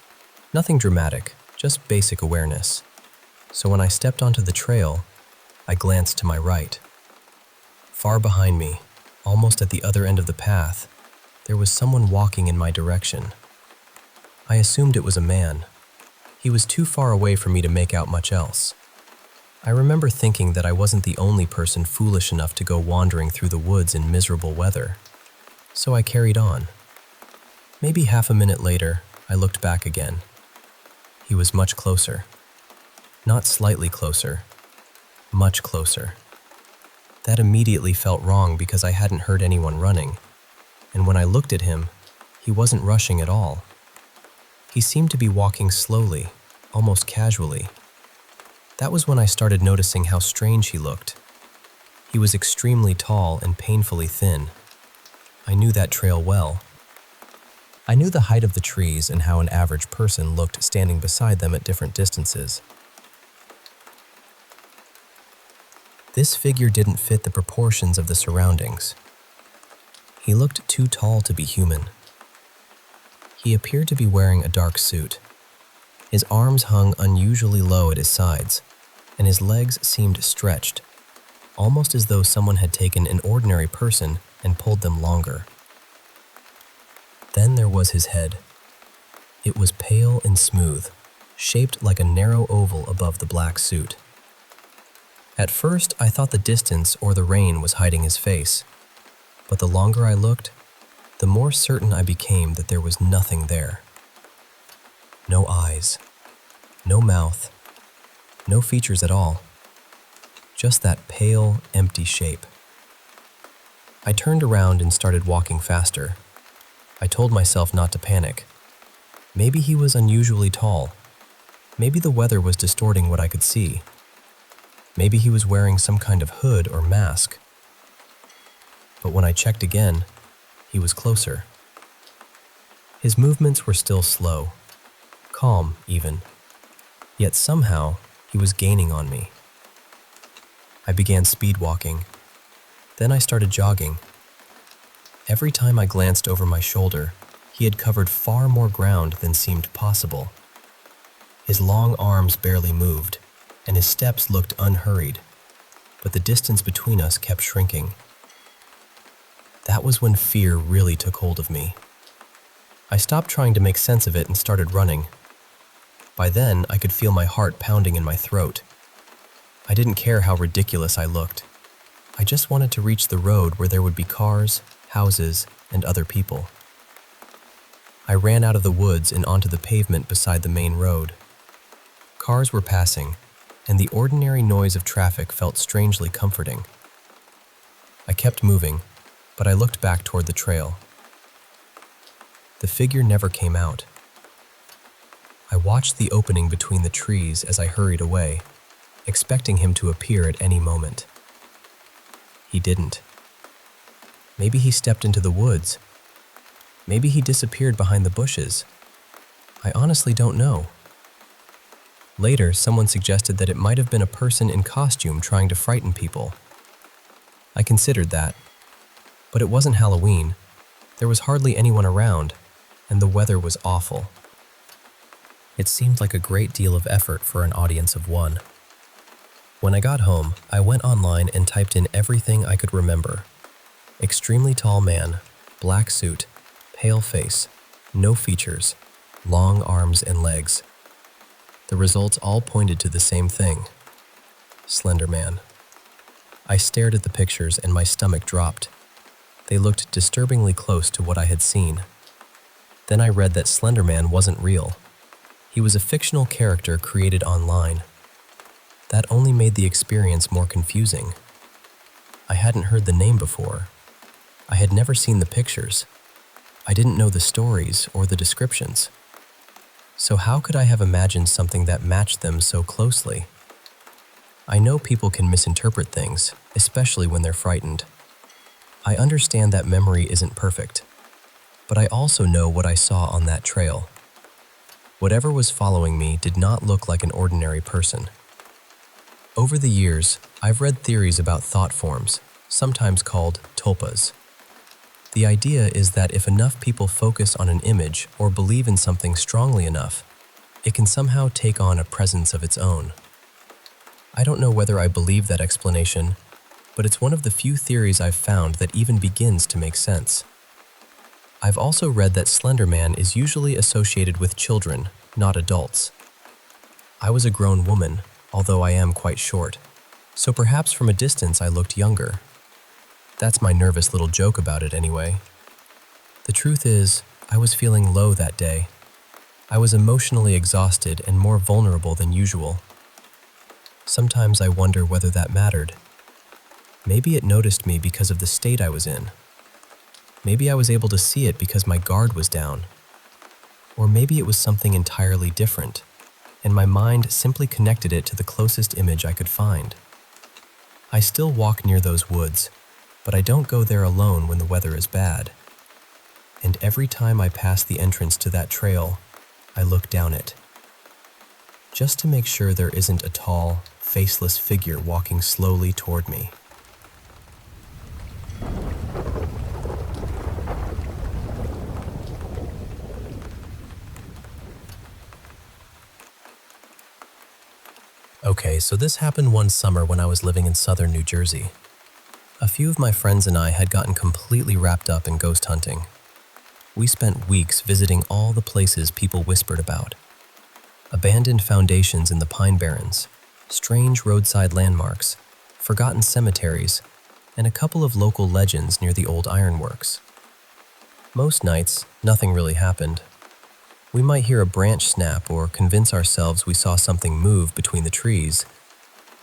Nothing dramatic, just basic awareness. So when I stepped onto the trail, I glanced to my right. Far behind me, almost at the other end of the path, there was someone walking in my direction. I assumed it was a man. He was too far away for me to make out much else. I remember thinking that I wasn't the only person foolish enough to go wandering through the woods in miserable weather. So I carried on. Maybe half a minute later, I looked back again. He was much closer. Not slightly closer, much closer. That immediately felt wrong because I hadn't heard anyone running, and when I looked at him, he wasn't rushing at all. He seemed to be walking slowly, almost casually. That was when I started noticing how strange he looked. He was extremely tall and painfully thin. I knew that trail well. I knew the height of the trees and how an average person looked standing beside them at different distances. This figure didn't fit the proportions of the surroundings. He looked too tall to be human. He appeared to be wearing a dark suit. His arms hung unusually low at his sides, and his legs seemed stretched, almost as though someone had taken an ordinary person and pulled them longer. Then there was his head. It was pale and smooth, shaped like a narrow oval above the black suit. At first, I thought the distance or the rain was hiding his face, but the longer I looked, the more certain I became that there was nothing there. No eyes, no mouth, no features at all, just that pale, empty shape. I turned around and started walking faster. I told myself not to panic. Maybe he was unusually tall. Maybe the weather was distorting what I could see. Maybe he was wearing some kind of hood or mask. But when I checked again, he was closer. His movements were still slow, calm even, yet somehow he was gaining on me. I began speed walking. Then I started jogging. Every time I glanced over my shoulder, he had covered far more ground than seemed possible. His long arms barely moved, and his steps looked unhurried, but the distance between us kept shrinking. That was when fear really took hold of me. I stopped trying to make sense of it and started running. By then, I could feel my heart pounding in my throat. I didn't care how ridiculous I looked. I just wanted to reach the road where there would be cars, houses, and other people. I ran out of the woods and onto the pavement beside the main road. Cars were passing, and the ordinary noise of traffic felt strangely comforting. I kept moving, but I looked back toward the trail. The figure never came out. I watched the opening between the trees as I hurried away, expecting him to appear at any moment. He didn't. Maybe he stepped into the woods. Maybe he disappeared behind the bushes. I honestly don't know. Later, someone suggested that it might have been a person in costume trying to frighten people. I considered that, but it wasn't Halloween. There was hardly anyone around, and the weather was awful. It seemed like a great deal of effort for an audience of one. When I got home, I went online and typed in everything I could remember. Extremely tall man, black suit, pale face, no features, long arms and legs. The results all pointed to the same thing: Slender Man. I stared at the pictures and my stomach dropped. They looked disturbingly close to what I had seen. Then I read that Slender Man wasn't real. He was a fictional character created online. That only made the experience more confusing. I hadn't heard the name before. I had never seen the pictures. I didn't know the stories or the descriptions. So how could I have imagined something that matched them so closely? I know people can misinterpret things, especially when they're frightened. I understand that memory isn't perfect, but I also know what I saw on that trail. Whatever was following me did not look like an ordinary person. Over the years, I've read theories about thought forms, sometimes called tulpas. The idea is that if enough people focus on an image or believe in something strongly enough, it can somehow take on a presence of its own. I don't know whether I believe that explanation, but it's one of the few theories I've found that even begins to make sense. I've also read that Slender Man is usually associated with children, not adults. I was a grown woman, although I am quite short, so perhaps from a distance I looked younger. That's my nervous little joke about it anyway. The truth is, I was feeling low that day. I was emotionally exhausted and more vulnerable than usual. Sometimes I wonder whether that mattered. Maybe it noticed me because of the state I was in. Maybe I was able to see it because my guard was down. Or maybe it was something entirely different, and my mind simply connected it to the closest image I could find. I still walk near those woods, but I don't go there alone when the weather is bad. And every time I pass the entrance to that trail, I look down it, just to make sure there isn't a tall, faceless figure walking slowly toward me. Okay, so this happened one summer when I was living in southern New Jersey. A few of my friends and I had gotten completely wrapped up in ghost hunting. We spent weeks visiting all the places people whispered about. Abandoned foundations in the Pine Barrens, strange roadside landmarks, forgotten cemeteries, and a couple of local legends near the old ironworks. Most nights, nothing really happened. We might hear a branch snap or convince ourselves we saw something move between the trees,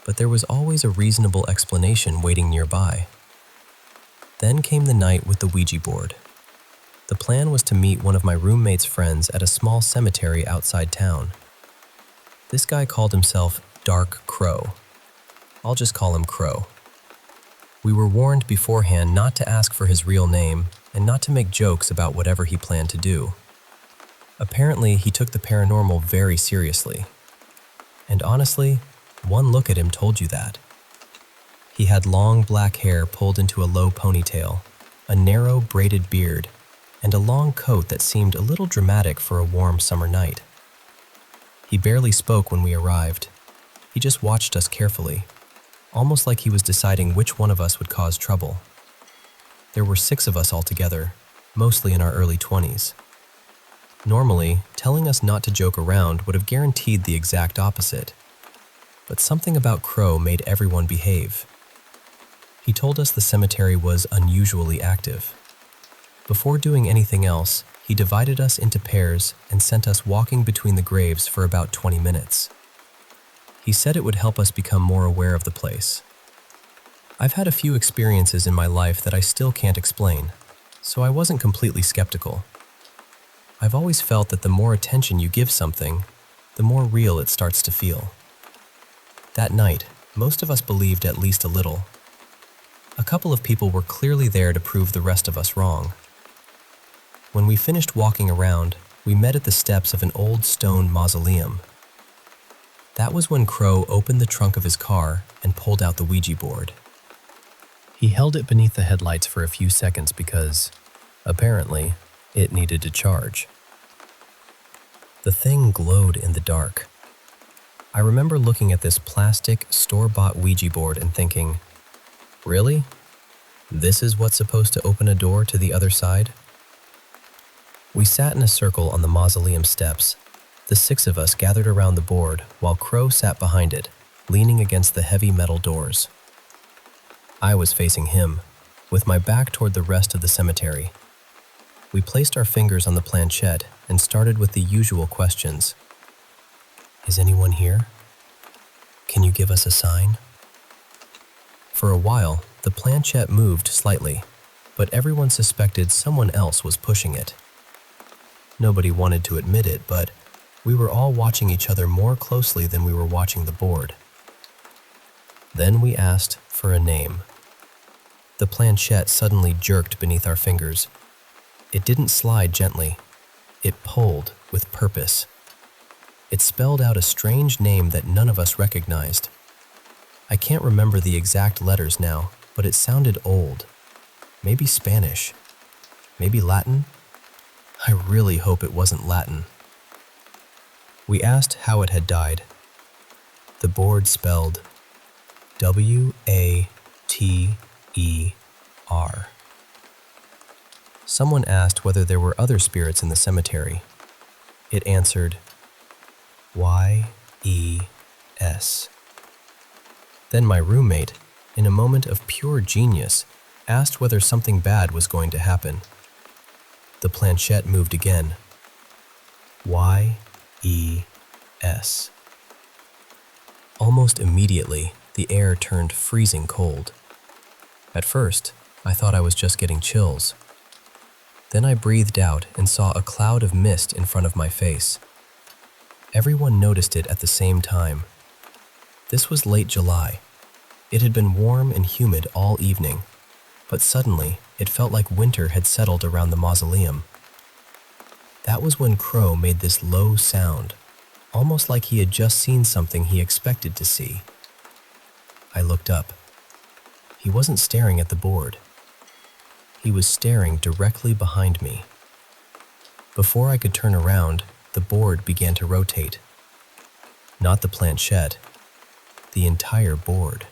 but there was always a reasonable explanation waiting nearby. Then came the night with the Ouija board. The plan was to meet one of my roommate's friends at a small cemetery outside town. This guy called himself Dark Crow. I'll just call him Crow. We were warned beforehand not to ask for his real name and not to make jokes about whatever he planned to do. Apparently, he took the paranormal very seriously. And honestly, one look at him told you that. He had long black hair pulled into a low ponytail, a narrow braided beard, and a long coat that seemed a little dramatic for a warm summer night. He barely spoke when we arrived. He just watched us carefully, almost like he was deciding which one of us would cause trouble. There were 6 of us altogether, mostly in our early 20s. Normally, telling us not to joke around would have guaranteed the exact opposite. But something about Crow made everyone behave. He told us the cemetery was unusually active. Before doing anything else, he divided us into pairs and sent us walking between the graves for about 20 minutes. He said it would help us become more aware of the place. I've had a few experiences in my life that I still can't explain, so I wasn't completely skeptical. I've always felt that the more attention you give something, the more real it starts to feel. That night, most of us believed at least a little. A couple of people were clearly there to prove the rest of us wrong. When we finished walking around, we met at the steps of an old stone mausoleum. That was when Crow opened the trunk of his car and pulled out the Ouija board. He held it beneath the headlights for a few seconds because, apparently, it needed to charge. The thing glowed in the dark. I remember looking at this plastic, store-bought Ouija board and thinking, really? This is what's supposed to open a door to the other side? We sat in a circle on the mausoleum steps. The 6 of us gathered around the board while Crow sat behind it, leaning against the heavy metal doors. I was facing him, with my back toward the rest of the cemetery. We placed our fingers on the planchette and started with the usual questions. Is anyone here? Can you give us a sign? For a while, the planchette moved slightly, but everyone suspected someone else was pushing it. Nobody wanted to admit it, but we were all watching each other more closely than we were watching the board. Then we asked for a name. The planchette suddenly jerked beneath our fingers. It didn't slide gently. It pulled with purpose. It spelled out a strange name that none of us recognized. I can't remember the exact letters now, but it sounded old. Maybe Spanish. Maybe Latin? I really hope it wasn't Latin. We asked how it had died. The board spelled W-A-T-E-R. Someone asked whether there were other spirits in the cemetery. It answered Y-E-S. Then my roommate, in a moment of pure genius, asked whether something bad was going to happen. The planchette moved again. Y-E-S. Almost immediately, the air turned freezing cold. At first, I thought I was just getting chills. Then I breathed out and saw a cloud of mist in front of my face. Everyone noticed it at the same time. This was late July. It had been warm and humid all evening, but suddenly it felt like winter had settled around the mausoleum. That was when Crow made this low sound, almost like he had just seen something he expected to see. I looked up. He wasn't staring at the board. He was staring directly behind me. Before I could turn around, the board began to rotate. Not the planchette, the entire board.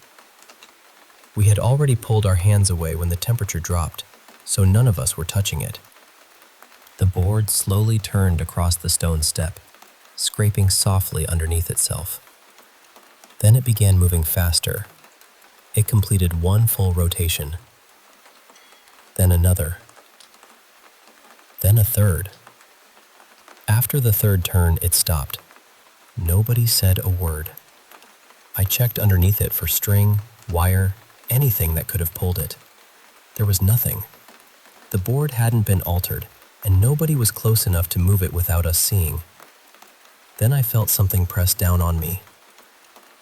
We had already pulled our hands away when the temperature dropped, so none of us were touching it. The board slowly turned across the stone step, scraping softly underneath itself. Then it began moving faster. It completed one full rotation. Then another. Then a third. After the third turn, it stopped. Nobody said a word. I checked underneath it for string, wire, anything that could have pulled it. There was nothing. The board hadn't been altered, and nobody was close enough to move it without us seeing. Then I felt something press down on me.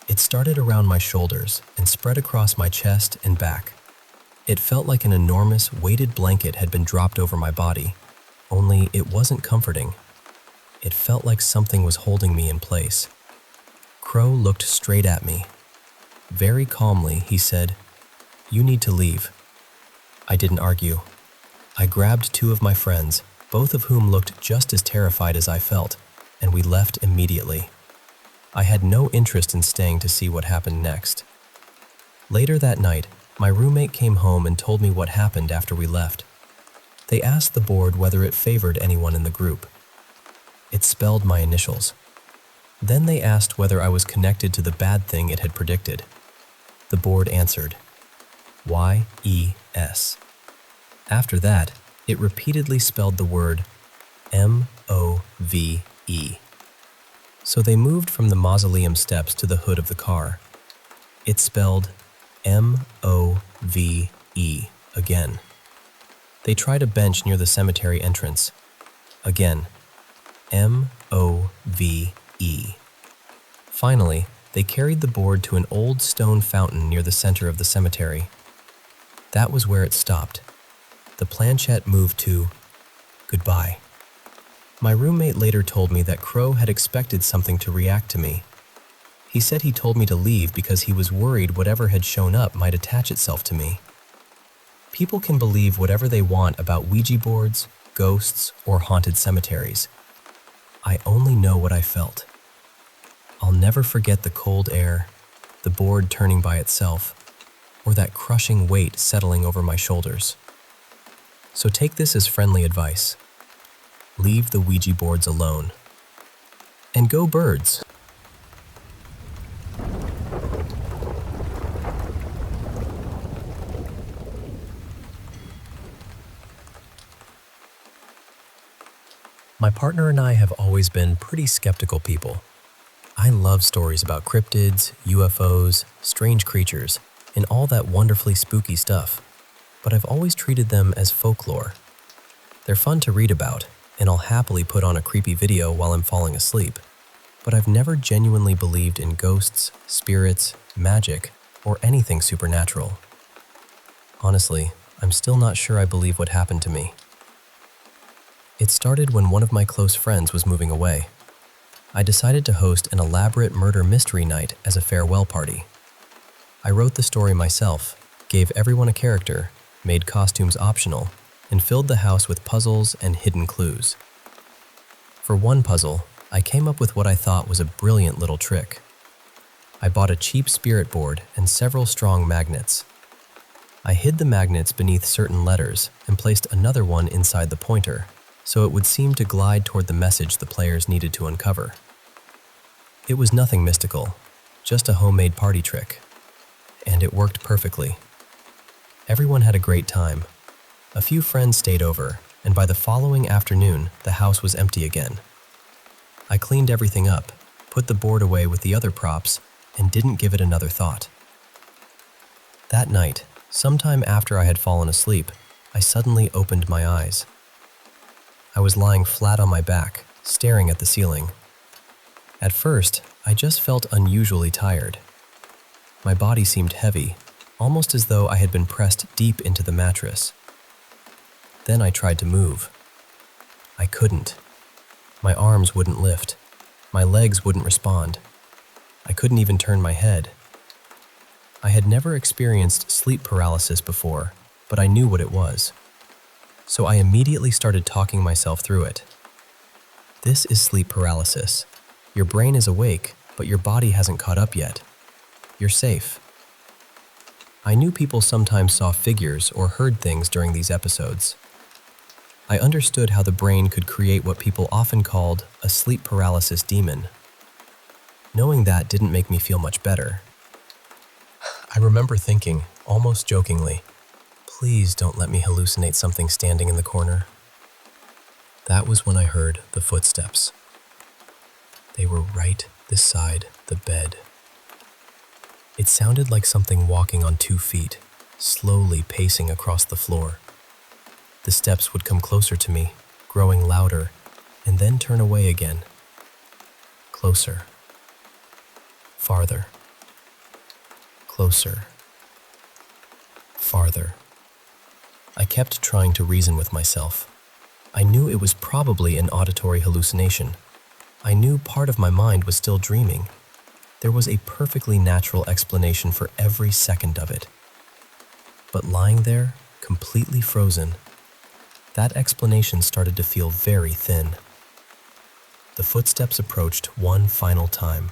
It started around my shoulders and spread across my chest and back. It felt like an enormous weighted blanket had been dropped over my body, only it wasn't comforting. It felt like something was holding me in place. Crow looked straight at me. Very calmly, he said, "You need to leave." I didn't argue. I grabbed 2 of my friends, both of whom looked just as terrified as I felt, and we left immediately. I had no interest in staying to see what happened next. Later that night, my roommate came home and told me what happened after we left. They asked the board whether it favored anyone in the group. It spelled my initials. Then they asked whether I was connected to the bad thing it had predicted. The board answered, Y-E-S. After that, it repeatedly spelled the word M-O-V-E. So they moved from the mausoleum steps to the hood of the car. It spelled M-O-V-E again. They tried a bench near the cemetery entrance. Again, M-O-V-E. Finally, they carried the board to an old stone fountain near the center of the cemetery. That was where it stopped. The planchette moved to goodbye. My roommate later told me that Crow had expected something to react to me. He said he told me to leave because he was worried whatever had shown up might attach itself to me. People can believe whatever they want about Ouija boards, ghosts, or haunted cemeteries. I only know what I felt. I'll never forget the cold air, the board turning by itself, or that crushing weight settling over my shoulders. So take this as friendly advice. Leave the Ouija boards alone. And go birds! My partner and I have always been pretty skeptical people. I love stories about cryptids, UFOs, strange creatures, and all that wonderfully spooky stuff, but I've always treated them as folklore. They're fun to read about, and I'll happily put on a creepy video while I'm falling asleep, but I've never genuinely believed in ghosts, spirits, magic, or anything supernatural. Honestly, I'm still not sure I believe what happened to me. It started when one of my close friends was moving away. I decided to host an elaborate murder mystery night as a farewell party. I wrote the story myself, gave everyone a character, made costumes optional, and filled the house with puzzles and hidden clues. For one puzzle, I came up with what I thought was a brilliant little trick. I bought a cheap spirit board and several strong magnets. I hid the magnets beneath certain letters and placed another one inside the pointer, so it would seem to glide toward the message the players needed to uncover. It was nothing mystical, just a homemade party trick. And it worked perfectly. Everyone had a great time. A few friends stayed over, and by the following afternoon, the house was empty again. I cleaned everything up, put the board away with the other props, and didn't give it another thought. That night, sometime after I had fallen asleep, I suddenly opened my eyes. I was lying flat on my back, staring at the ceiling. At first, I just felt unusually tired. My body seemed heavy, almost as though I had been pressed deep into the mattress. Then I tried to move. I couldn't. My arms wouldn't lift. My legs wouldn't respond. I couldn't even turn my head. I had never experienced sleep paralysis before, but I knew what it was. So I immediately started talking myself through it. This is sleep paralysis. Your brain is awake, but your body hasn't caught up yet. You're safe. I knew people sometimes saw figures or heard things during these episodes. I understood how the brain could create what people often called a sleep paralysis demon. Knowing that didn't make me feel much better. I remember thinking, almost jokingly, please don't let me hallucinate something standing in the corner. That was when I heard the footsteps. They were right beside the bed. It sounded like something walking on 2 feet, slowly pacing across the floor. The steps would come closer to me, growing louder, and then turn away again. Closer. Farther. Closer. Farther. I kept trying to reason with myself. I knew it was probably an auditory hallucination. I knew part of my mind was still dreaming. There was a perfectly natural explanation for every second of it. But lying there, completely frozen, that explanation started to feel very thin. The footsteps approached one final time.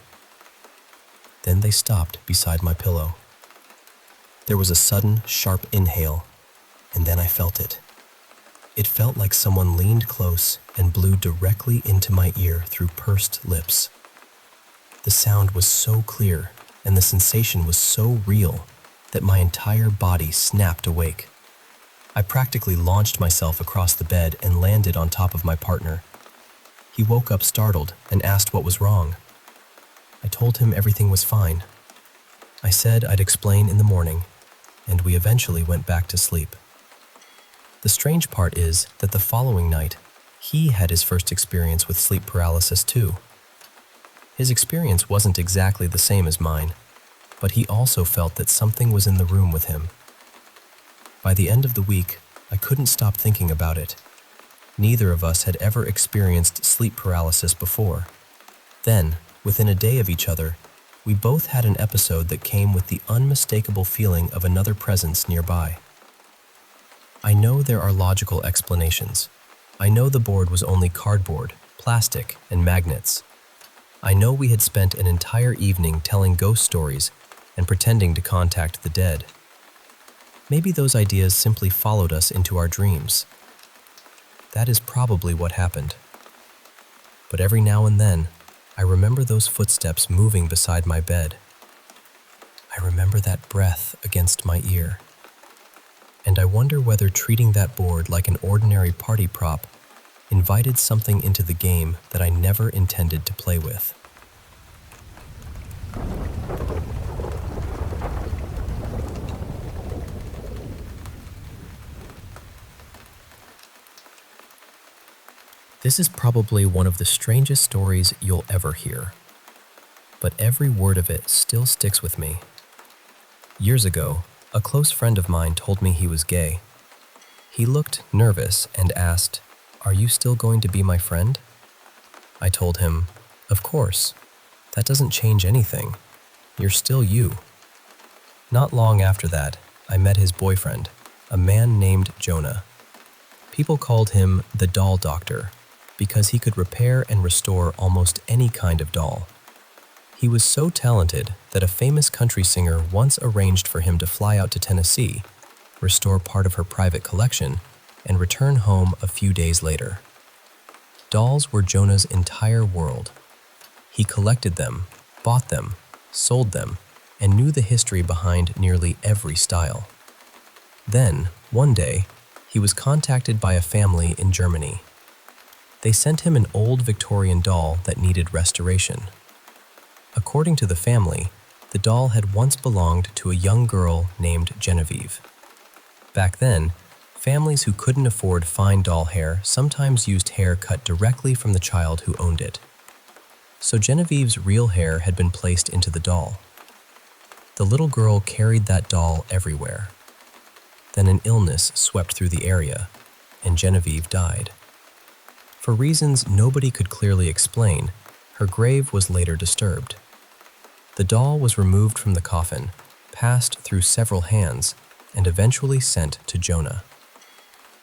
Then they stopped beside my pillow. There was a sudden, sharp inhale, and then I felt it. It felt like someone leaned close and blew directly into my ear through pursed lips. The sound was so clear, and the sensation was so real, that my entire body snapped awake. I practically launched myself across the bed and landed on top of my partner. He woke up startled and asked what was wrong. I told him everything was fine. I said I'd explain in the morning, and we eventually went back to sleep. The strange part is that the following night, He had his first experience with sleep paralysis too. His experience wasn't exactly the same as mine, but he also felt that something was in the room with him. By the end of the week, I couldn't stop thinking about it. Neither of us had ever experienced sleep paralysis before. Then, within a day of each other, we both had an episode that came with the unmistakable feeling of another presence nearby. I know there are logical explanations. I know the board was only cardboard, plastic, and magnets. I know we had spent an entire evening telling ghost stories and pretending to contact the dead. Maybe those ideas simply followed us into our dreams. That is probably what happened. But every now and then, I remember those footsteps moving beside my bed. I remember that breath against my ear. And I wonder whether treating that board like an ordinary party prop invited something into the game that I never intended to play with. This is probably one of the strangest stories you'll ever hear, but every word of it still sticks with me. Years ago, a close friend of mine told me he was gay. He looked nervous and asked, "Are you still going to be my friend?" I told him, "Of course. That doesn't change anything. You're still you." Not long after that, I met his boyfriend, a man named Jonah. People called him the doll doctor because he could repair and restore almost any kind of doll. He was so talented that a famous country singer once arranged for him to fly out to Tennessee, restore part of her private collection, and return home a few days later. Dolls were Jonah's entire world. He collected them, bought them, sold them, and knew the history behind nearly every style. Then, one day, he was contacted by a family in Germany. They sent him an old Victorian doll that needed restoration. According to the family, the doll had once belonged to a young girl named Genevieve. Back then, families who couldn't afford fine doll hair sometimes used hair cut directly from the child who owned it. So Genevieve's real hair had been placed into the doll. The little girl carried that doll everywhere. Then an illness swept through the area, and Genevieve died. For reasons nobody could clearly explain, her grave was later disturbed. The doll was removed from the coffin, passed through several hands, and eventually sent to Jonah.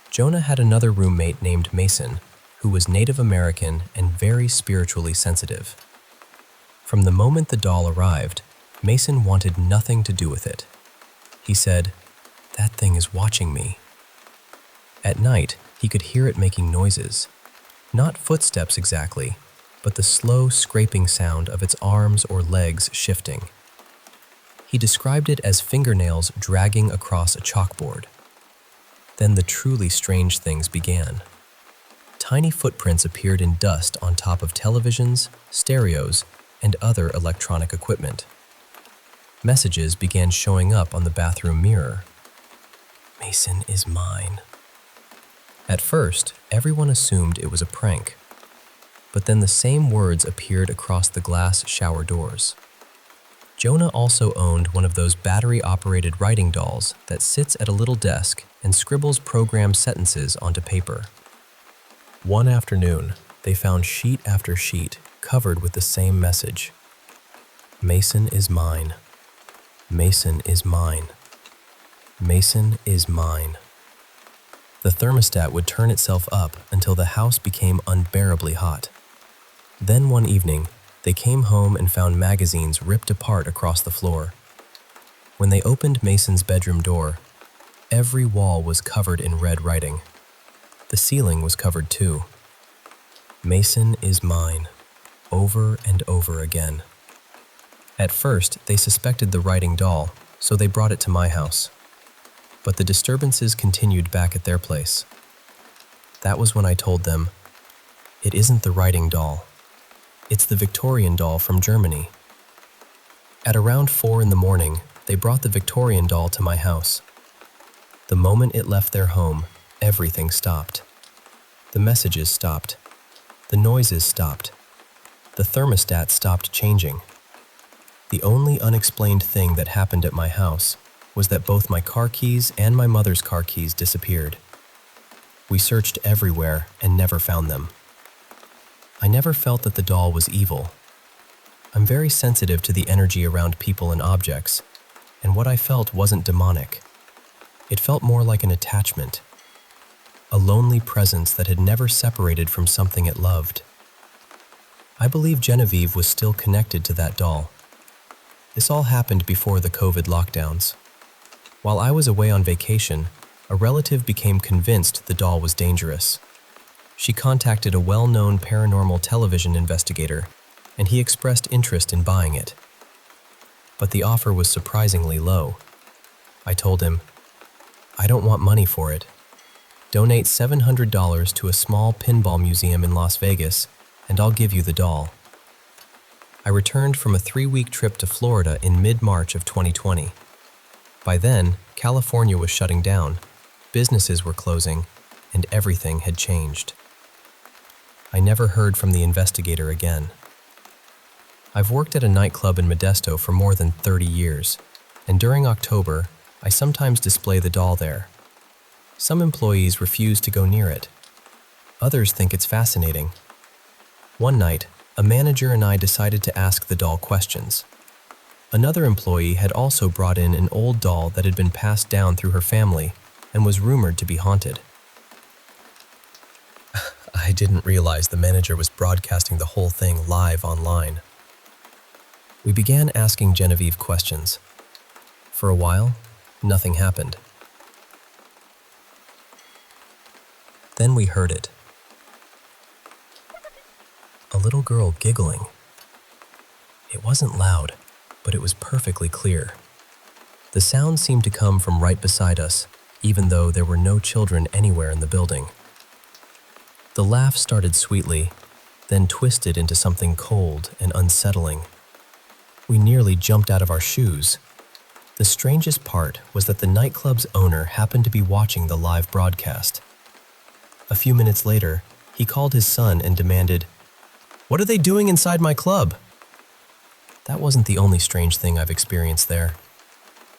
Jonah had another roommate named Mason, who was Native American and very spiritually sensitive. From the moment the doll arrived, Mason wanted nothing to do with it. He said, "That thing is watching me." At night, he could hear it making noises. Not footsteps exactly, but the slow scraping sound of its arms or legs shifting. He described it as fingernails dragging across a chalkboard. Then the truly strange things began. Tiny footprints appeared in dust on top of televisions, stereos, and other electronic equipment. Messages began showing up on the bathroom mirror. "Mason is mine." At first, everyone assumed it was a prank. But then the same words appeared across the glass shower doors. Jonah also owned one of those battery-operated writing dolls that sits at a little desk and scribbles programmed sentences onto paper. One afternoon, they found sheet after sheet covered with the same message. "Mason is mine. Mason is mine. Mason is mine." The thermostat would turn itself up until the house became unbearably hot. Then one evening, they came home and found magazines ripped apart across the floor. When they opened Mason's bedroom door, every wall was covered in red writing. The ceiling was covered too. "Mason is mine," over and over again. At first, they suspected the writing doll, so they brought it to my house. But the disturbances continued back at their place. That was when I told them, "It isn't the writing doll. It's the Victorian doll from Germany." At around 4 in the morning, they brought the Victorian doll to my house. The moment it left their home, everything stopped. The messages stopped. The noises stopped. The thermostat stopped changing. The only unexplained thing that happened at my house was that both my car keys and my mother's car keys disappeared. We searched everywhere and never found them. I never felt that the doll was evil. I'm very sensitive to the energy around people and objects, and what I felt wasn't demonic. It felt more like an attachment, a lonely presence that had never separated from something it loved. I believe Genevieve was still connected to that doll. This all happened before the COVID lockdowns. While I was away on vacation, a relative became convinced the doll was dangerous. She contacted a well-known paranormal television investigator, and he expressed interest in buying it. But the offer was surprisingly low. I told him, "I don't want money for it. Donate $700 to a small pinball museum in Las Vegas, and I'll give you the doll." I returned from a 3-week trip to Florida in mid-March of 2020. By then, California was shutting down, businesses were closing, and everything had changed. I never heard from the investigator again. I've worked at a nightclub in Modesto for more than 30 years, and during October, I sometimes display the doll there. Some employees refuse to go near it. Others think it's fascinating. One night, a manager and I decided to ask the doll questions. Another employee had also brought in an old doll that had been passed down through her family and was rumored to be haunted. I didn't realize the manager was broadcasting the whole thing live online. We began asking Genevieve questions. For a while, nothing happened. Then we heard it. A little girl giggling. It wasn't loud, but it was perfectly clear. The sound seemed to come from right beside us, even though there were no children anywhere in the building. The laugh started sweetly, then twisted into something cold and unsettling. We nearly jumped out of our shoes. The strangest part was that the nightclub's owner happened to be watching the live broadcast. A few minutes later, he called his son and demanded, "What are they doing inside my club?" That wasn't the only strange thing I've experienced there.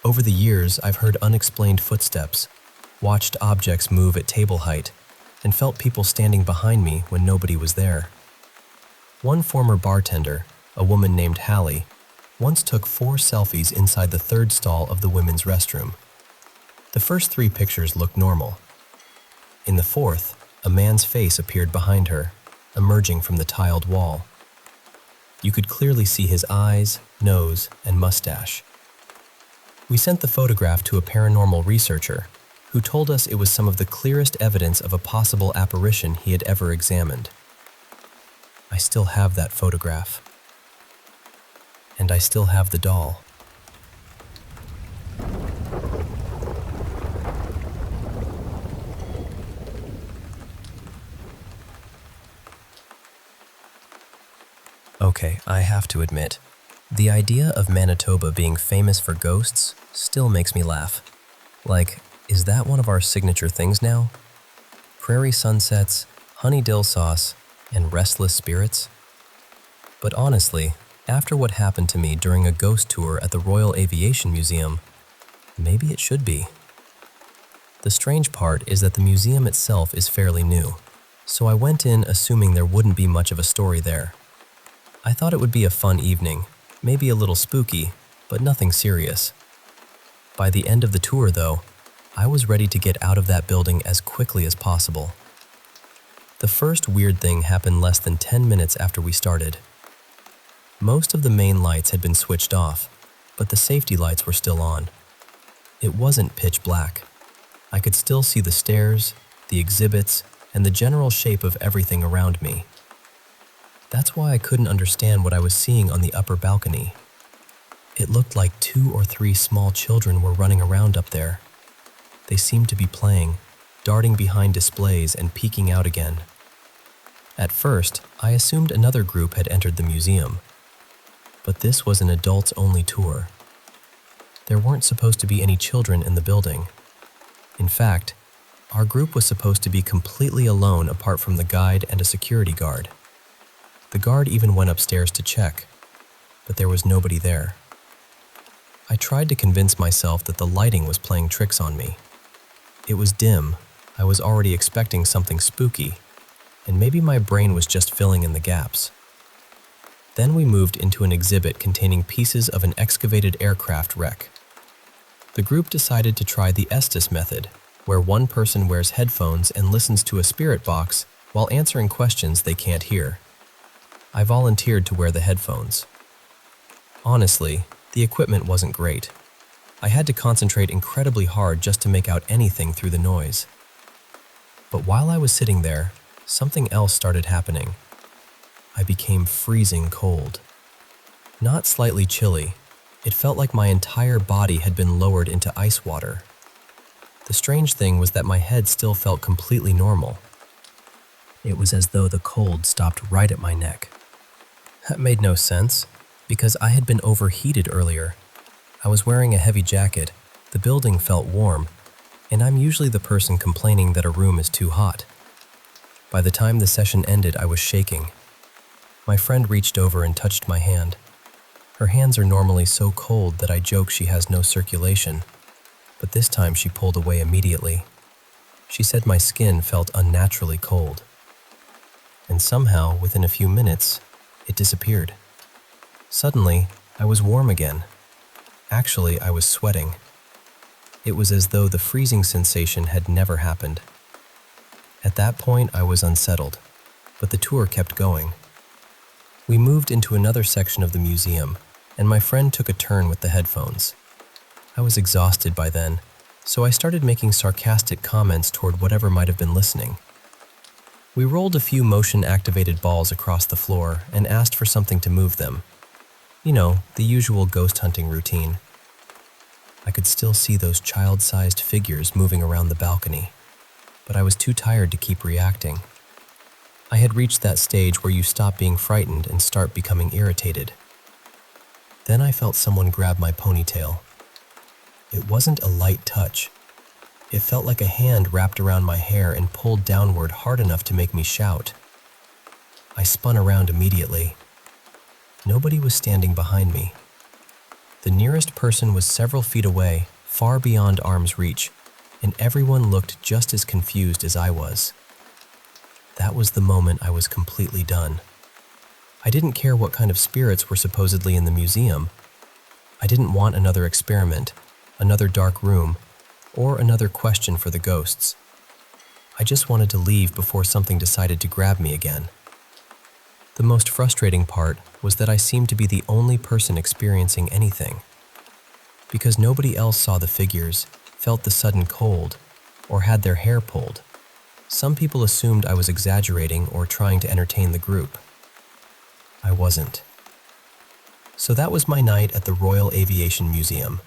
Over the years, I've heard unexplained footsteps, watched objects move at table height, and felt people standing behind me when nobody was there. One former bartender, a woman named Hallie, once took 4 selfies inside the 3rd stall of the women's restroom. The first 3 pictures looked normal. In the 4th, a man's face appeared behind her, emerging from the tiled wall. You could clearly see his eyes, nose, and mustache. We sent the photograph to a paranormal researcher, who told us it was some of the clearest evidence of a possible apparition he had ever examined. I still have that photograph. And I still have the doll. Okay, I have to admit, the idea of Manitoba being famous for ghosts still makes me laugh. Like, is that one of our signature things now? Prairie sunsets, honey dill sauce, and restless spirits? But honestly, after what happened to me during a ghost tour at the Royal Aviation Museum, maybe it should be. The strange part is that the museum itself is fairly new, so I went in assuming there wouldn't be much of a story there. I thought it would be a fun evening, maybe a little spooky, but nothing serious. By the end of the tour, though, I was ready to get out of that building as quickly as possible. The first weird thing happened less than 10 minutes after we started. Most of the main lights had been switched off, but the safety lights were still on. It wasn't pitch black. I could still see the stairs, the exhibits, and the general shape of everything around me. That's why I couldn't understand what I was seeing on the upper balcony. It looked like 2 or 3 small children were running around up there. They seemed to be playing, darting behind displays and peeking out again. At first, I assumed another group had entered the museum. But this was an adults-only tour. There weren't supposed to be any children in the building. In fact, Our group was supposed to be completely alone apart from the guide and a security guard. The guard even went upstairs to check, but there was nobody there. I tried to convince myself that the lighting was playing tricks on me. It was dim, I was already expecting something spooky, and maybe my brain was just filling in the gaps. Then we moved into an exhibit containing pieces of an excavated aircraft wreck. The group decided to try the Estes method, where one person wears headphones and listens to a spirit box while answering questions they can't hear. I volunteered to wear the headphones. Honestly, the equipment wasn't great. I had to concentrate incredibly hard just to make out anything through the noise. But while I was sitting there, something else started happening. I became freezing cold. Not slightly chilly, it felt like my entire body had been lowered into ice water. The strange thing was that my head still felt completely normal. It was as though the cold stopped right at my neck. That made no sense, because I had been overheated earlier. I was wearing a heavy jacket, the building felt warm, and I'm usually the person complaining that a room is too hot. By the time the session ended, I was shaking. My friend reached over and touched my hand. Her hands are normally so cold that I joke she has no circulation, but this time she pulled away immediately. She said my skin felt unnaturally cold. And somehow, within a few minutes, it disappeared. Suddenly, I was warm again. Actually, I was sweating. It was as though the freezing sensation had never happened. At that point, I was unsettled, but the tour kept going. We moved into another section of the museum, and my friend took a turn with the headphones. I was exhausted by then, so I started making sarcastic comments toward whatever might have been listening. We rolled a few motion-activated balls across the floor and asked for something to move them. You know, the usual ghost hunting routine. I could still see those child-sized figures moving around the balcony, but I was too tired to keep reacting. I had reached that stage where you stop being frightened and start becoming irritated. Then I felt someone grab my ponytail. It wasn't a light touch. It felt like a hand wrapped around my hair and pulled downward hard enough to make me shout. I spun around immediately. Nobody was standing behind me. The nearest person was several feet away, far beyond arm's reach, and everyone looked just as confused as I was. That was the moment I was completely done. I didn't care what kind of spirits were supposedly in the museum. I didn't want another experiment, another dark room, or another question for the ghosts. I just wanted to leave before something decided to grab me again. The most frustrating part was that I seemed to be the only person experiencing anything. Because nobody else saw the figures, felt the sudden cold, or had their hair pulled, some people assumed I was exaggerating or trying to entertain the group. I wasn't. So that was my night at the Royal Aviation Museum.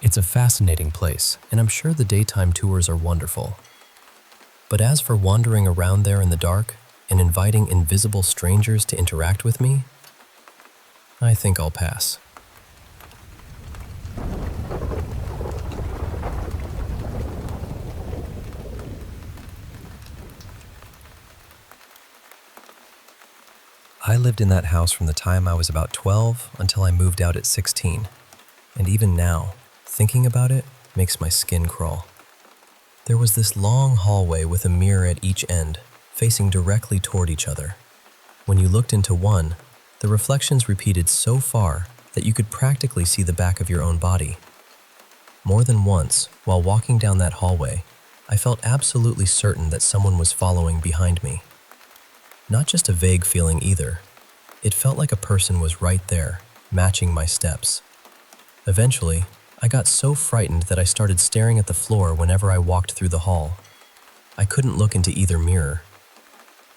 It's a fascinating place, and I'm sure the daytime tours are wonderful. But as for wandering around there in the dark and inviting invisible strangers to interact with me, I think I'll pass. I lived in that house from the time I was about 12 until I moved out at 16. And even now, thinking about it makes my skin crawl. There was this long hallway with a mirror at each end, facing directly toward each other. When you looked into one, the reflections repeated so far that you could practically see the back of your own body. More than once, while walking down that hallway, I felt absolutely certain that someone was following behind me. Not just a vague feeling either. It felt like a person was right there, matching my steps. Eventually, I got so frightened that I started staring at the floor whenever I walked through the hall. I couldn't look into either mirror.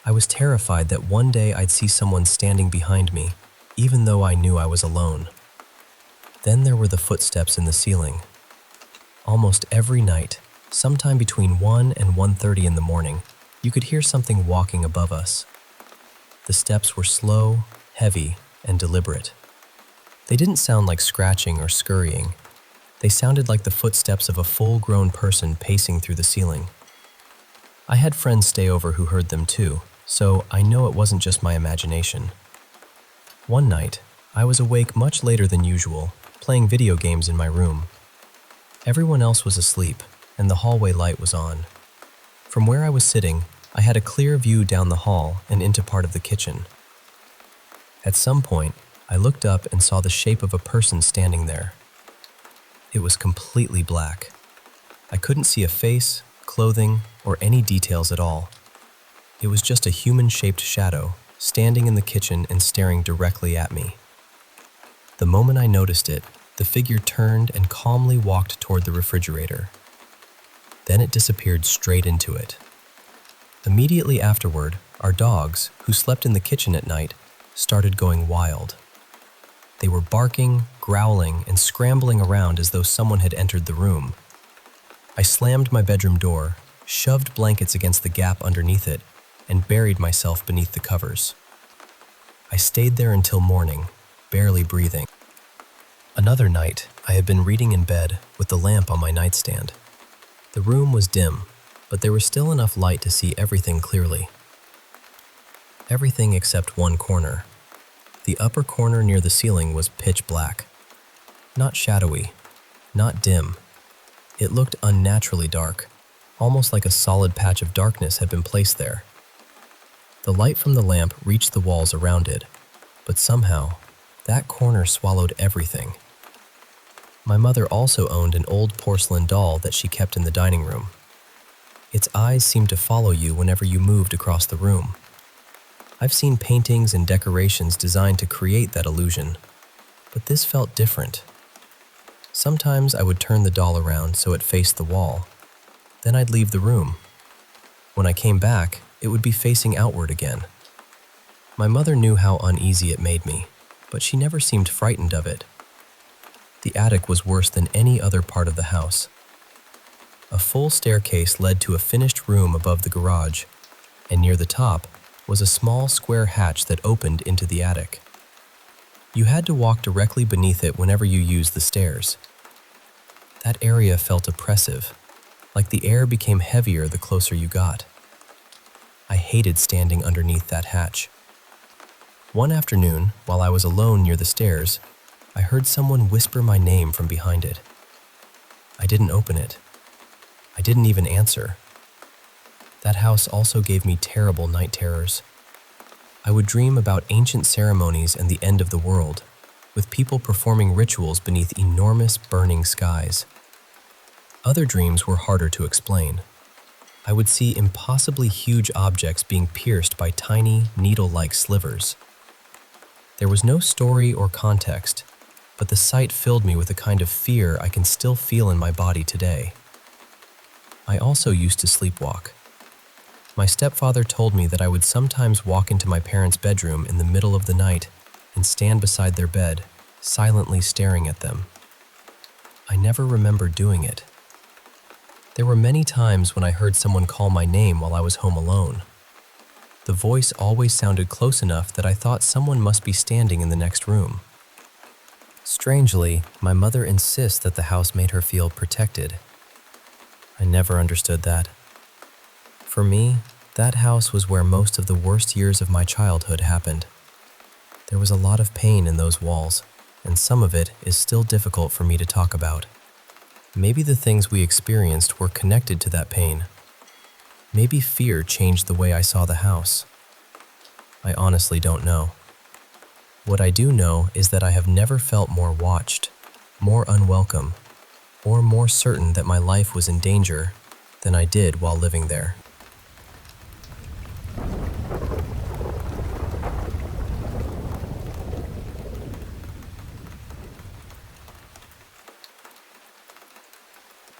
I was terrified that one day I'd see someone standing behind me, even though I knew I was alone. Then there were the footsteps in the ceiling. Almost every night, sometime between 1 and 1:30 in the morning, you could hear something walking above us. The steps were slow, heavy, and deliberate. They didn't sound like scratching or scurrying. They sounded like the footsteps of a full-grown person pacing through the ceiling. I had friends stay over who heard them too, so I know it wasn't just my imagination. One night, I was awake much later than usual, playing video games in my room. Everyone else was asleep, and the hallway light was on. From where I was sitting, I had a clear view down the hall and into part of the kitchen. At some point, I looked up and saw the shape of a person standing there. It was completely black. I couldn't see a face, clothing, or any details at all. It was just a human-shaped shadow, standing in the kitchen and staring directly at me. The moment I noticed it, the figure turned and calmly walked toward the refrigerator. Then it disappeared straight into it. Immediately afterward, our dogs, who slept in the kitchen at night, started going wild. They were barking, growling, and scrambling around as though someone had entered the room. I slammed my bedroom door, shoved blankets against the gap underneath it, and buried myself beneath the covers. I stayed there until morning, barely breathing. Another night, I had been reading in bed with the lamp on my nightstand. The room was dim, but there was still enough light to see everything clearly. Everything except one corner. The upper corner near the ceiling was pitch black. Not shadowy, not dim. It looked unnaturally dark, almost like a solid patch of darkness had been placed there. The light from the lamp reached the walls around it, but somehow, that corner swallowed everything. My mother also owned an old porcelain doll that she kept in the dining room. Its eyes seemed to follow you whenever you moved across the room. I've seen paintings and decorations designed to create that illusion, but this felt different. Sometimes I would turn the doll around so it faced the wall. Then I'd leave the room. When I came back, it would be facing outward again. My mother knew how uneasy it made me, but she never seemed frightened of it. The attic was worse than any other part of the house. A full staircase led to a finished room above the garage, and near the top was a small square hatch that opened into the attic. You had to walk directly beneath it whenever you used the stairs. That area felt oppressive, like the air became heavier the closer you got. I hated standing underneath that hatch. One afternoon, while I was alone near the stairs, I heard someone whisper my name from behind it. I didn't open it. I didn't even answer. That house also gave me terrible night terrors. I would dream about ancient ceremonies and the end of the world, with people performing rituals beneath enormous burning skies. Other dreams were harder to explain. I would see impossibly huge objects being pierced by tiny, needle-like slivers. There was no story or context, but the sight filled me with a kind of fear I can still feel in my body today. I also used to sleepwalk. My stepfather told me that I would sometimes walk into my parents' bedroom in the middle of the night and stand beside their bed, silently staring at them. I never remember doing it. There were many times when I heard someone call my name while I was home alone. The voice always sounded close enough that I thought someone must be standing in the next room. Strangely, my mother insists that the house made her feel protected. I never understood that. For me, that house was where most of the worst years of my childhood happened. There was a lot of pain in those walls, and some of it is still difficult for me to talk about. Maybe the things we experienced were connected to that pain. Maybe fear changed the way I saw the house. I honestly don't know. What I do know is that I have never felt more watched, more unwelcome, or more certain that my life was in danger than I did while living there.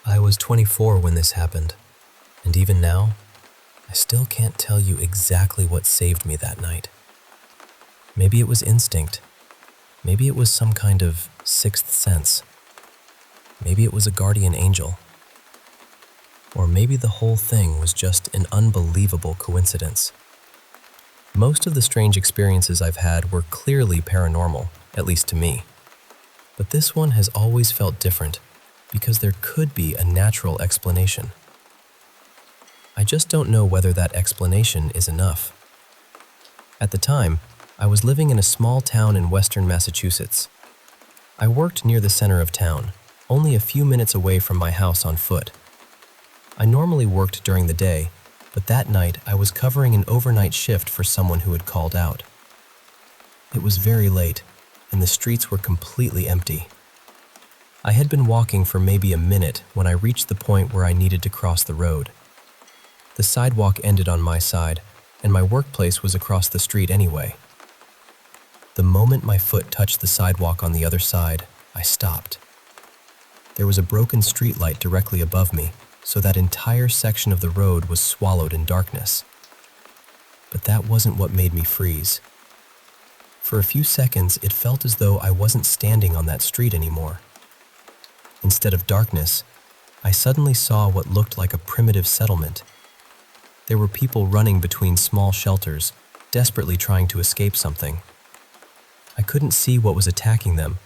I was 24 when this happened, and even now, I still can't tell you exactly what saved me that night. Maybe it was instinct. Maybe it was some kind of sixth sense. Maybe it was a guardian angel. Or maybe the whole thing was just an unbelievable coincidence. Most of the strange experiences I've had were clearly paranormal, at least to me. But this one has always felt different, because there could be a natural explanation. I just don't know whether that explanation is enough. At the time, I was living in a small town in western Massachusetts. I worked near the center of town, only a few minutes away from my house on foot. I normally worked during the day, but that night I was covering an overnight shift for someone who had called out. It was very late, and the streets were completely empty. I had been walking for maybe a minute when I reached the point where I needed to cross the road. The sidewalk ended on my side, and my workplace was across the street anyway. The moment my foot touched the sidewalk on the other side, I stopped. There was a broken streetlight directly above me, so that entire section of the road was swallowed in darkness. But that wasn't what made me freeze. For a few seconds, it felt as though I wasn't standing on that street anymore. Instead of darkness, I suddenly saw what looked like a primitive settlement. There were people running between small shelters, desperately trying to escape something. I couldn't see what was attacking them,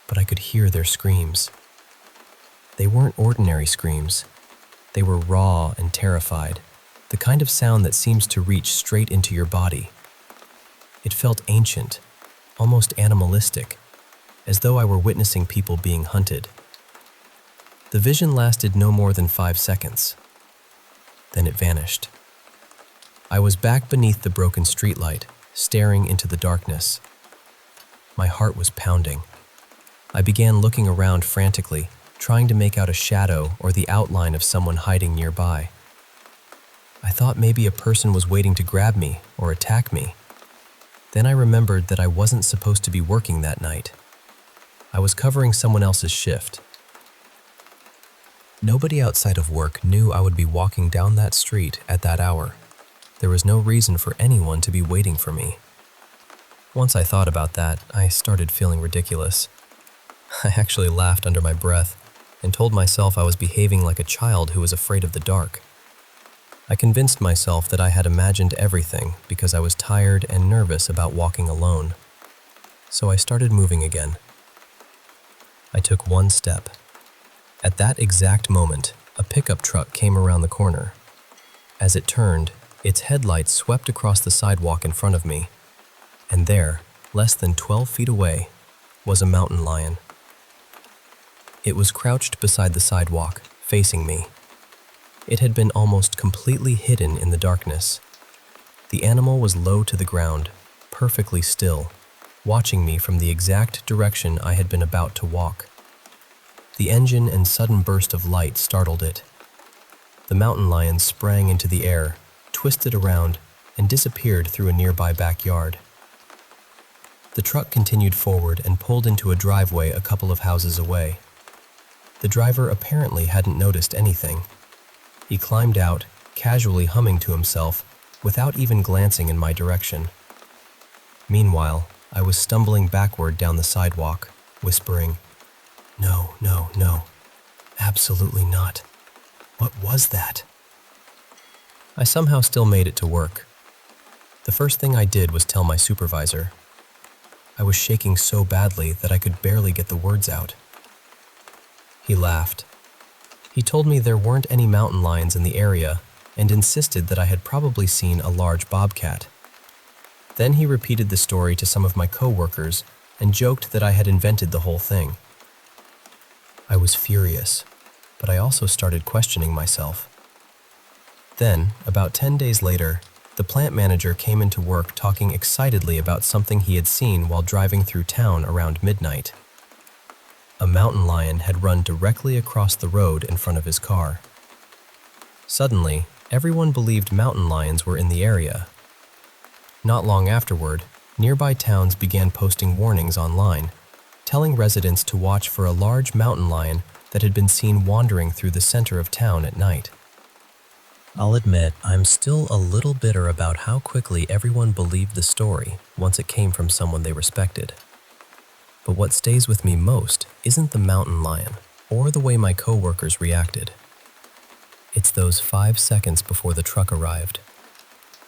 but I could hear their screams. They weren't ordinary screams. They were raw and terrified, the kind of sound that seems to reach straight into your body. It felt ancient, almost animalistic, as though I were witnessing people being hunted. The vision lasted no more than 5 seconds. Then it vanished. I was back beneath the broken streetlight, staring into the darkness. My heart was pounding. I began looking around frantically, trying to make out a shadow or the outline of someone hiding nearby. I thought maybe a person was waiting to grab me or attack me. Then I remembered that I wasn't supposed to be working that night. I was covering someone else's shift. Nobody outside of work knew I would be walking down that street at that hour. There was no reason for anyone to be waiting for me. Once I thought about that, I started feeling ridiculous. I actually laughed under my breath and told myself I was behaving like a child who was afraid of the dark. I convinced myself that I had imagined everything because I was tired and nervous about walking alone. So I started moving again. I took one step. At that exact moment, a pickup truck came around the corner. As it turned, its headlights swept across the sidewalk in front of me. And there, less than 12 feet away, was a mountain lion. It was crouched beside the sidewalk, facing me. It had been almost completely hidden in the darkness. The animal was low to the ground, perfectly still, watching me from the exact direction I had been about to walk. The engine and sudden burst of light startled it. The mountain lion sprang into the air, twisted around, and disappeared through a nearby backyard. The truck continued forward and pulled into a driveway a couple of houses away. The driver apparently hadn't noticed anything. He climbed out, casually humming to himself, without even glancing in my direction. Meanwhile, I was stumbling backward down the sidewalk, whispering, "No, no, no, absolutely not. What was that?" I somehow still made it to work. The first thing I did was tell my supervisor. I was shaking so badly that I could barely get the words out. He laughed. He told me there weren't any mountain lions in the area and insisted that I had probably seen a large bobcat. Then he repeated the story to some of my coworkers and joked that I had invented the whole thing. I was furious, but I also started questioning myself. Then, about 10 days later, the plant manager came into work talking excitedly about something he had seen while driving through town around midnight. A mountain lion had run directly across the road in front of his car. Suddenly, everyone believed mountain lions were in the area. Not long afterward, nearby towns began posting warnings online, telling residents to watch for a large mountain lion that had been seen wandering through the center of town at night. I'll admit, I'm still a little bitter about how quickly everyone believed the story once it came from someone they respected. But what stays with me most isn't the mountain lion or the way my coworkers reacted. It's those 5 seconds before the truck arrived.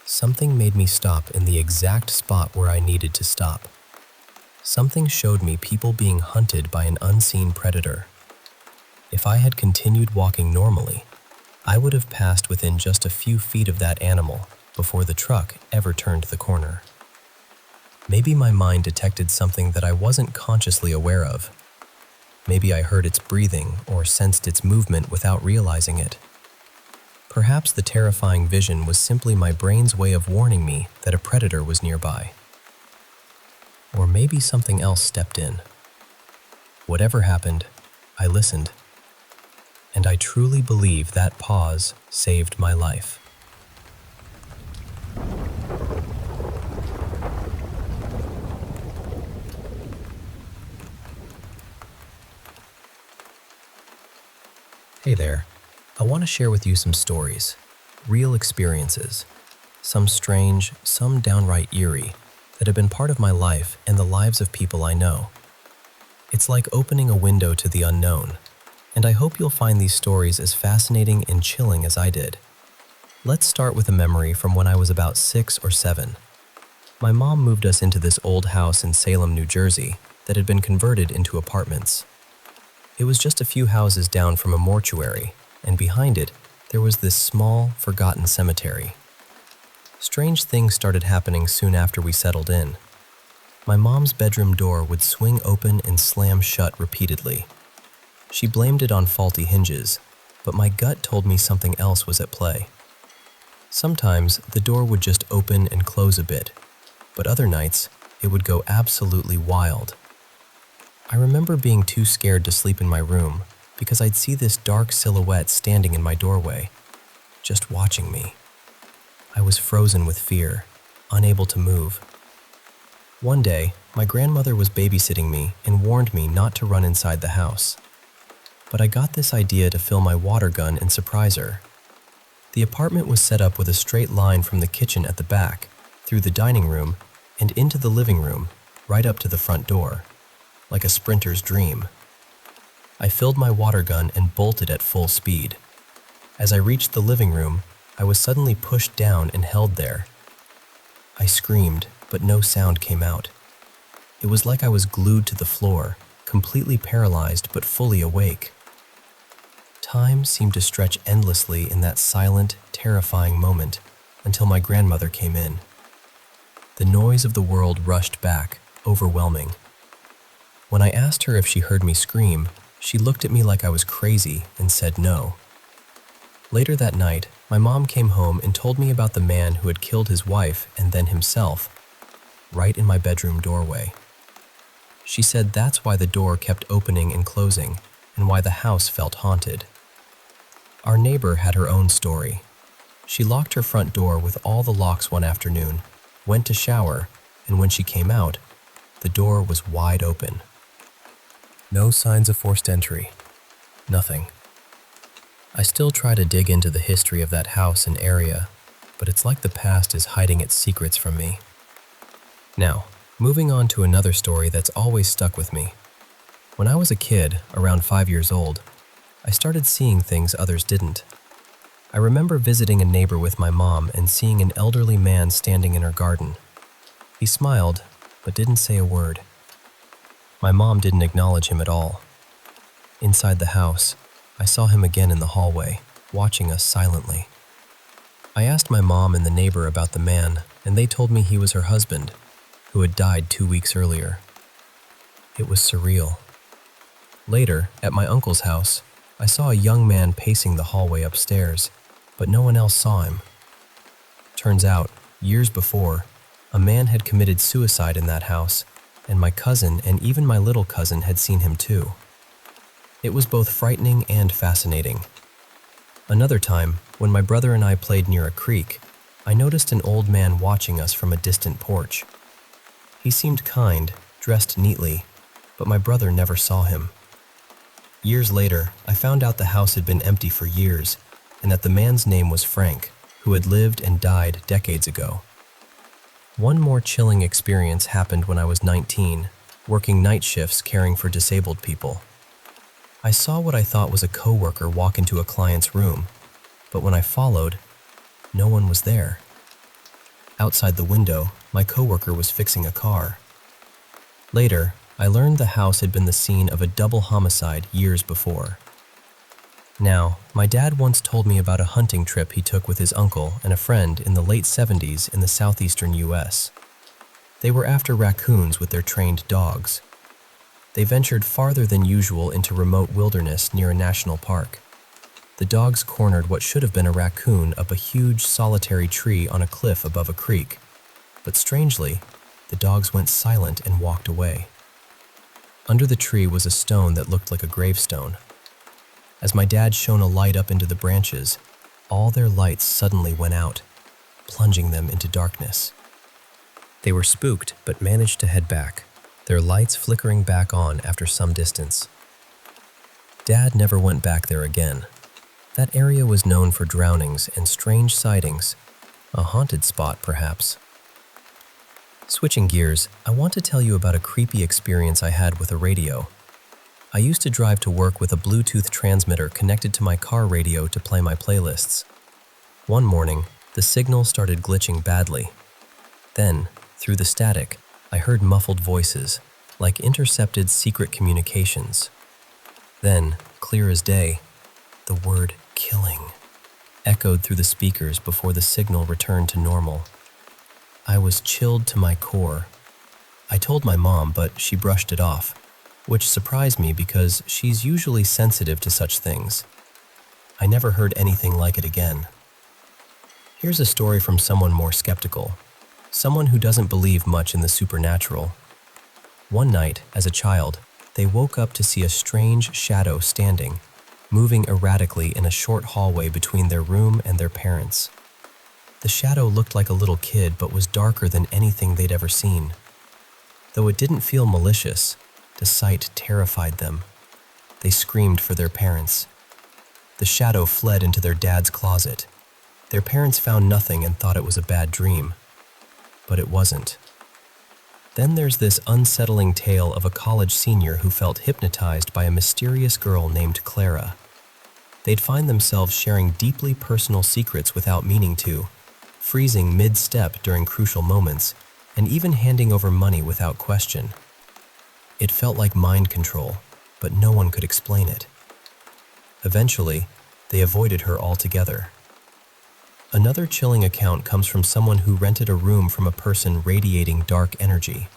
Something made me stop in the exact spot where I needed to stop. Something showed me people being hunted by an unseen predator. If I had continued walking normally, I would have passed within just a few feet of that animal before the truck ever turned the corner. Maybe my mind detected something that I wasn't consciously aware of. Maybe I heard its breathing or sensed its movement without realizing it. Perhaps the terrifying vision was simply my brain's way of warning me that a predator was nearby. Or maybe something else stepped in. Whatever happened, I listened. And I truly believe that pause saved my life. Hey there, I want to share with you some stories, real experiences, some strange, some downright eerie, that have been part of my life and the lives of people I know. It's like opening a window to the unknown, and I hope you'll find these stories as fascinating and chilling as I did. Let's start with a memory from when I was about 6 or 7. My mom moved us into this old house in Salem, New Jersey, that had been converted into apartments. It was just a few houses down from a mortuary, and behind it, there was this small, forgotten cemetery. Strange things started happening soon after we settled in. My mom's bedroom door would swing open and slam shut repeatedly. She blamed it on faulty hinges, but my gut told me something else was at play. Sometimes the door would just open and close a bit, but other nights it would go absolutely wild. I remember being too scared to sleep in my room because I'd see this dark silhouette standing in my doorway, just watching me. I was frozen with fear, unable to move. One day, my grandmother was babysitting me and warned me not to run inside the house. But I got this idea to fill my water gun and surprise her. The apartment was set up with a straight line from the kitchen at the back, through the dining room, and into the living room, right up to the front door. Like a sprinter's dream. I filled my water gun and bolted at full speed. As I reached the living room, I was suddenly pushed down and held there. I screamed, but no sound came out. It was like I was glued to the floor, completely paralyzed but fully awake. Time seemed to stretch endlessly in that silent, terrifying moment until my grandmother came in. The noise of the world rushed back, overwhelming. When I asked her if she heard me scream, she looked at me like I was crazy and said no. Later that night, my mom came home and told me about the man who had killed his wife and then himself, right in my bedroom doorway. She said that's why the door kept opening and closing and why the house felt haunted. Our neighbor had her own story. She locked her front door with all the locks one afternoon, went to shower, and when she came out, the door was wide open. No signs of forced entry. Nothing. I still try to dig into the history of that house and area, but it's like the past is hiding its secrets from me. Now, moving on to another story that's always stuck with me. When I was a kid, around 5 years old, I started seeing things others didn't. I remember visiting a neighbor with my mom and seeing an elderly man standing in her garden. He smiled, but didn't say a word. My mom didn't acknowledge him at all. Inside the house, I saw him again in the hallway, watching us silently. I asked my mom and the neighbor about the man, and they told me he was her husband, who had died 2 weeks earlier. It was surreal. Later, at my uncle's house, I saw a young man pacing the hallway upstairs, but no one else saw him. Turns out, years before, a man had committed suicide in that house, and my cousin and even my little cousin had seen him too. It was both frightening and fascinating. Another time, when my brother and I played near a creek, I noticed an old man watching us from a distant porch. He seemed kind, dressed neatly, but my brother never saw him. Years later, I found out the house had been empty for years, and that the man's name was Frank, who had lived and died decades ago. One more chilling experience happened when I was 19, working night shifts caring for disabled people. I saw what I thought was a coworker walk into a client's room, but when I followed, no one was there. Outside the window, my coworker was fixing a car. Later, I learned the house had been the scene of a double homicide years before. Now, my dad once told me about a hunting trip he took with his uncle and a friend in the late 70s in the southeastern US. They were after raccoons with their trained dogs. They ventured farther than usual into remote wilderness near a national park. The dogs cornered what should have been a raccoon up a huge solitary tree on a cliff above a creek. But strangely, the dogs went silent and walked away. Under the tree was a stone that looked like a gravestone. As my dad shone a light up into the branches, all their lights suddenly went out, plunging them into darkness. They were spooked but managed to head back, their lights flickering back on after some distance. Dad never went back there again. That area was known for drownings and strange sightings, a haunted spot perhaps. Switching gears, I want to tell you about a creepy experience I had with a radio. I used to drive to work with a Bluetooth transmitter connected to my car radio to play my playlists. One morning, the signal started glitching badly. Then, through the static, I heard muffled voices, like intercepted secret communications. Then, clear as day, the word "killing" echoed through the speakers before the signal returned to normal. I was chilled to my core. I told my mom, but she brushed it off, which surprised me because she's usually sensitive to such things. I never heard anything like it again. Here's a story from someone more skeptical, someone who doesn't believe much in the supernatural. One night, as a child, they woke up to see a strange shadow standing, moving erratically in a short hallway between their room and their parents'. The shadow looked like a little kid but was darker than anything they'd ever seen. Though it didn't feel malicious, the sight terrified them. They screamed for their parents. The shadow fled into their dad's closet. Their parents found nothing and thought it was a bad dream. But it wasn't. Then there's this unsettling tale of a college senior who felt hypnotized by a mysterious girl named Clara. They'd find themselves sharing deeply personal secrets without meaning to, freezing mid-step during crucial moments, and even handing over money without question. It felt like mind control, but no one could explain it. Eventually, they avoided her altogether. Another chilling account comes from someone who rented a room from a person radiating dark energy.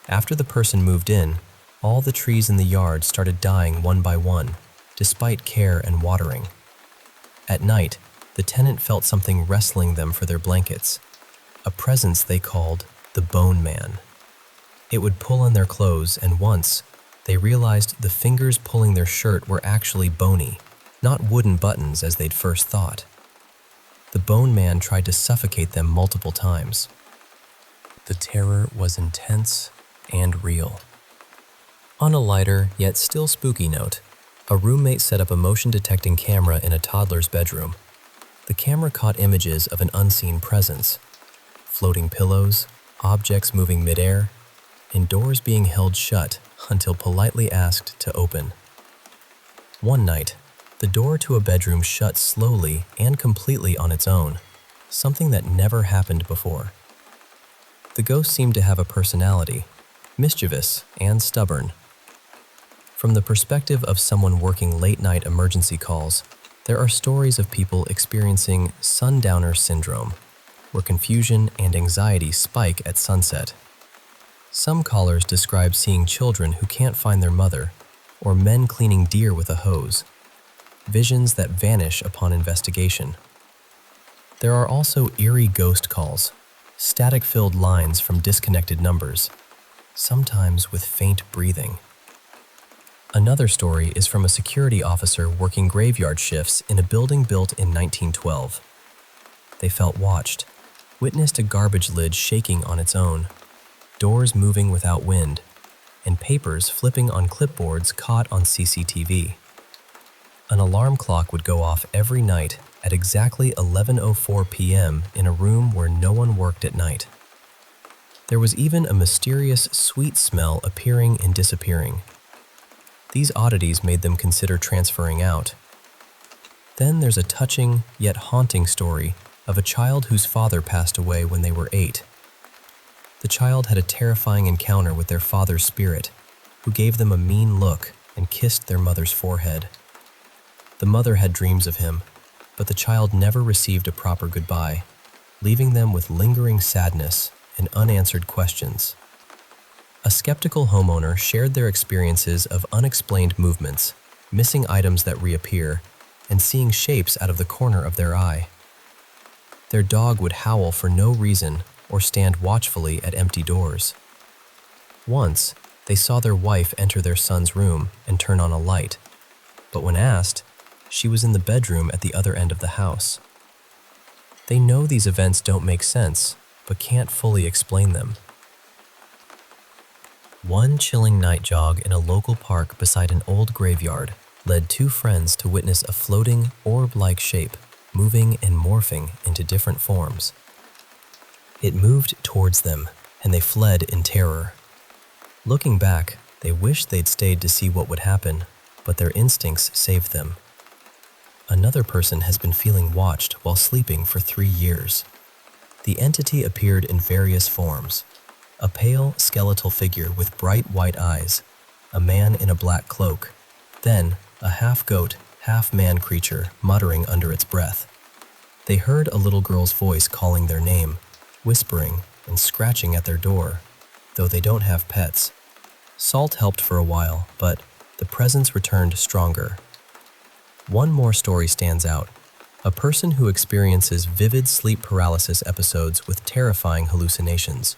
After the person moved in, all the trees in the yard started dying one by one, despite care and watering. At night, the tenant felt something wrestling them for their blankets, a presence they called the Bone Man. It would pull on their clothes, and once, they realized the fingers pulling their shirt were actually bony, not wooden buttons as they'd first thought. The Bone Man tried to suffocate them multiple times. The terror was intense and real. On a lighter, yet still spooky note, a roommate set up a motion-detecting camera in a toddler's bedroom. The camera caught images of an unseen presence, floating pillows, objects moving midair, and doors being held shut until politely asked to open. One night, the door to a bedroom shut slowly and completely on its own, something that never happened before. The ghost seemed to have a personality, mischievous and stubborn. From the perspective of someone working late-night emergency calls, there are stories of people experiencing sundowner syndrome, where confusion and anxiety spike at sunset. Some callers describe seeing children who can't find their mother, or men cleaning deer with a hose, visions that vanish upon investigation. There are also eerie ghost calls, static-filled lines from disconnected numbers, sometimes with faint breathing. Another story is from a security officer working graveyard shifts in a building built in 1912. They felt watched, witnessed a garbage lid shaking on its own, doors moving without wind, and papers flipping on clipboards caught on CCTV. An alarm clock would go off every night at exactly 11:04 p.m. in a room where no one worked at night. There was even a mysterious sweet smell appearing and disappearing. These oddities made them consider transferring out. Then there's a touching yet haunting story of a child whose father passed away when they were 8. The child had a terrifying encounter with their father's spirit, who gave them a mean look and kissed their mother's forehead. The mother had dreams of him, but the child never received a proper goodbye, leaving them with lingering sadness and unanswered questions. A skeptical homeowner shared their experiences of unexplained movements, missing items that reappear, and seeing shapes out of the corner of their eye. Their dog would howl for no reason or stand watchfully at empty doors. Once, they saw their wife enter their son's room and turn on a light, but when asked, she was in the bedroom at the other end of the house. They know these events don't make sense, but can't fully explain them. One chilling night jog in a local park beside an old graveyard led two friends to witness a floating, orb-like shape, moving and morphing into different forms. It moved towards them, and they fled in terror. Looking back, they wished they'd stayed to see what would happen, but their instincts saved them. Another person has been feeling watched while sleeping for 3 years. The entity appeared in various forms: a pale, skeletal figure with bright white eyes, a man in a black cloak, then a half-goat, half-man creature muttering under its breath. They heard a little girl's voice calling their name, whispering and scratching at their door, though they don't have pets. Salt helped for a while, but the presence returned stronger. One more story stands out: a person who experiences vivid sleep paralysis episodes with terrifying hallucinations.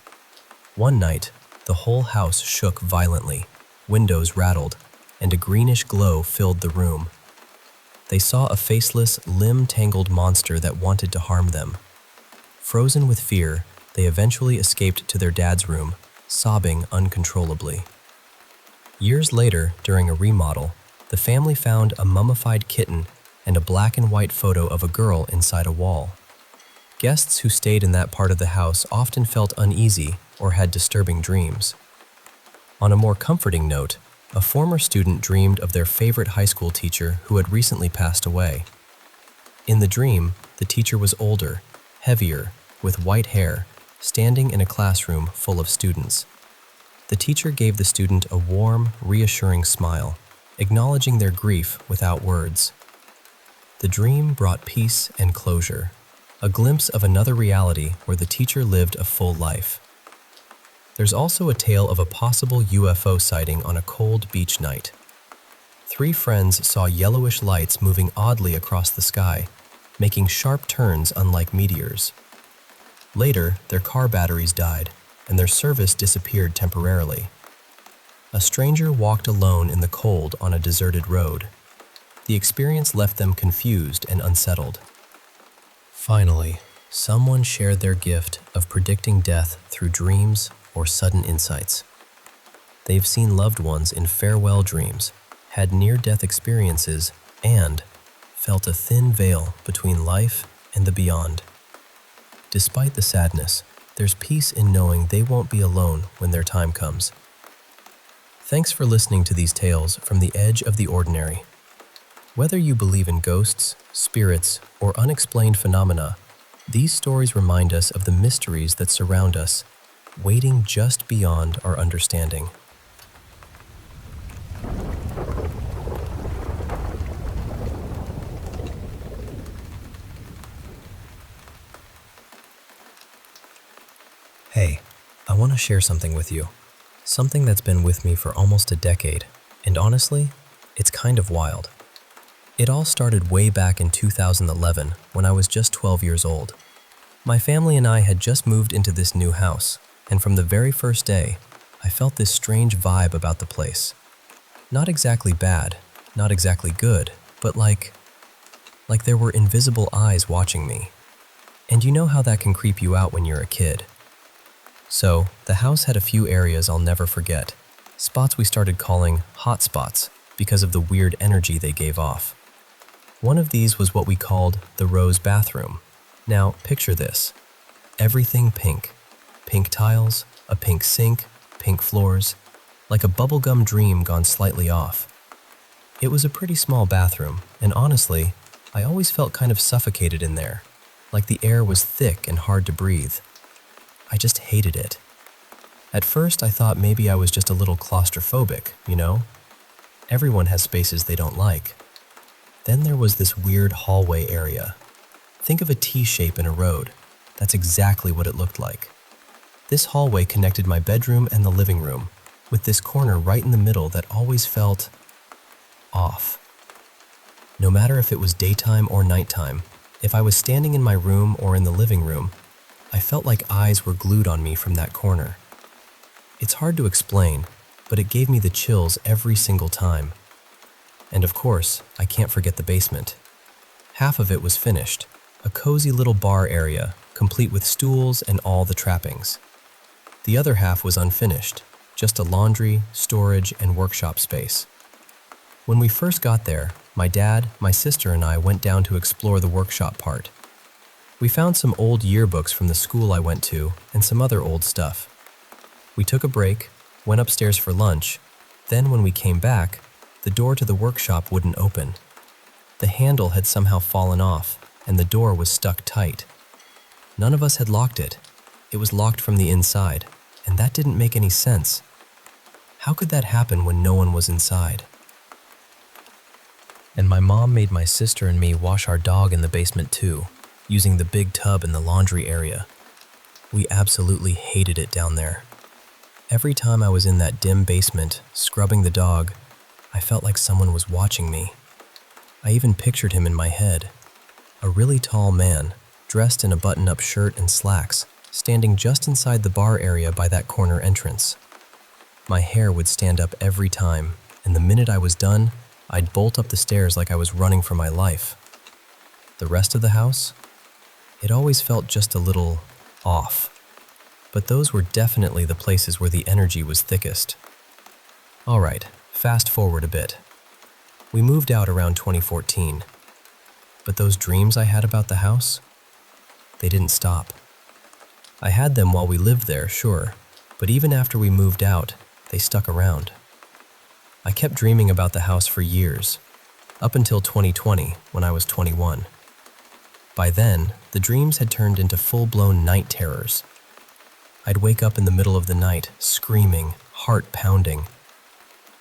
One night, the whole house shook violently, windows rattled, and a greenish glow filled the room. They saw a faceless, limb-tangled monster that wanted to harm them. Frozen with fear, they eventually escaped to their dad's room, sobbing uncontrollably. Years later, during a remodel, the family found a mummified kitten and a black and white photo of a girl inside a wall. Guests who stayed in that part of the house often felt uneasy or had disturbing dreams. On a more comforting note, a former student dreamed of their favorite high school teacher who had recently passed away. In the dream, the teacher was older, heavier, with white hair, standing in a classroom full of students. The teacher gave the student a warm, reassuring smile, acknowledging their grief without words. The dream brought peace and closure, a glimpse of another reality where the teacher lived a full life. There's also a tale of a possible UFO sighting on a cold beach night. 3 friends saw yellowish lights moving oddly across the sky, making sharp turns unlike meteors. Later, their car batteries died, and their service disappeared temporarily. A stranger walked alone in the cold on a deserted road. The experience left them confused and unsettled. Finally, someone shared their gift of predicting death through dreams or sudden insights. They've seen loved ones in farewell dreams, had near-death experiences, and felt a thin veil between life and the beyond. Despite the sadness, there's peace in knowing they won't be alone when their time comes. Thanks for listening to these tales from the edge of the ordinary. Whether you believe in ghosts, spirits, or unexplained phenomena, these stories remind us of the mysteries that surround us, waiting just beyond our understanding. Hey, I want to share something with you. Something that's been with me for almost a decade, and honestly, it's kind of wild. It all started way back in 2011 when I was just 12 years old. My family and I had just moved into this new house, and from the very first day, I felt this strange vibe about the place. Not exactly bad, not exactly good, but like there were invisible eyes watching me. And you know how that can creep you out when you're a kid. So, the house had a few areas I'll never forget, spots we started calling hot spots because of the weird energy they gave off. One of these was what we called the rose bathroom. Now, picture this. Everything pink. Pink tiles, a pink sink, pink floors, like a bubblegum dream gone slightly off. It was a pretty small bathroom, and honestly, I always felt kind of suffocated in there, like the air was thick and hard to breathe. I just hated it. At first, I thought maybe I was just a little claustrophobic, you know? Everyone has spaces they don't like. Then there was this weird hallway area. Think of a T shape in a road. That's exactly what it looked like. This hallway connected my bedroom and the living room, with this corner right in the middle that always felt off. No matter if it was daytime or nighttime, if I was standing in my room or in the living room, I felt like eyes were glued on me from that corner. It's hard to explain, but it gave me the chills every single time. And of course, I can't forget the basement. Half of it was finished, a cozy little bar area, complete with stools and all the trappings. The other half was unfinished, just a laundry, storage, and workshop space. When we first got there, my dad, my sister, and I went down to explore the workshop part. We found some old yearbooks from the school I went to and some other old stuff. We took a break, went upstairs for lunch. Then when we came back, the door to the workshop wouldn't open. The handle had somehow fallen off, and the door was stuck tight. None of us had locked it. It was locked from the inside, and that didn't make any sense. How could that happen when no one was inside? And my mom made my sister and me wash our dog in the basement too, using the big tub in the laundry area. We absolutely hated it down there. Every time I was in that dim basement, scrubbing the dog, I felt like someone was watching me. I even pictured him in my head. A really tall man, dressed in a button-up shirt and slacks, standing just inside the bar area by that corner entrance. My hair would stand up every time, and the minute I was done, I'd bolt up the stairs like I was running for my life. The rest of the house? It always felt just a little off. But those were definitely the places where the energy was thickest. All right, fast forward a bit. We moved out around 2014. But those dreams I had about the house? They didn't stop. I had them while we lived there, sure, but even after we moved out, they stuck around. I kept dreaming about the house for years, up until 2020 when I was 21. By then, the dreams had turned into full-blown night terrors. I'd wake up in the middle of the night, screaming, heart pounding.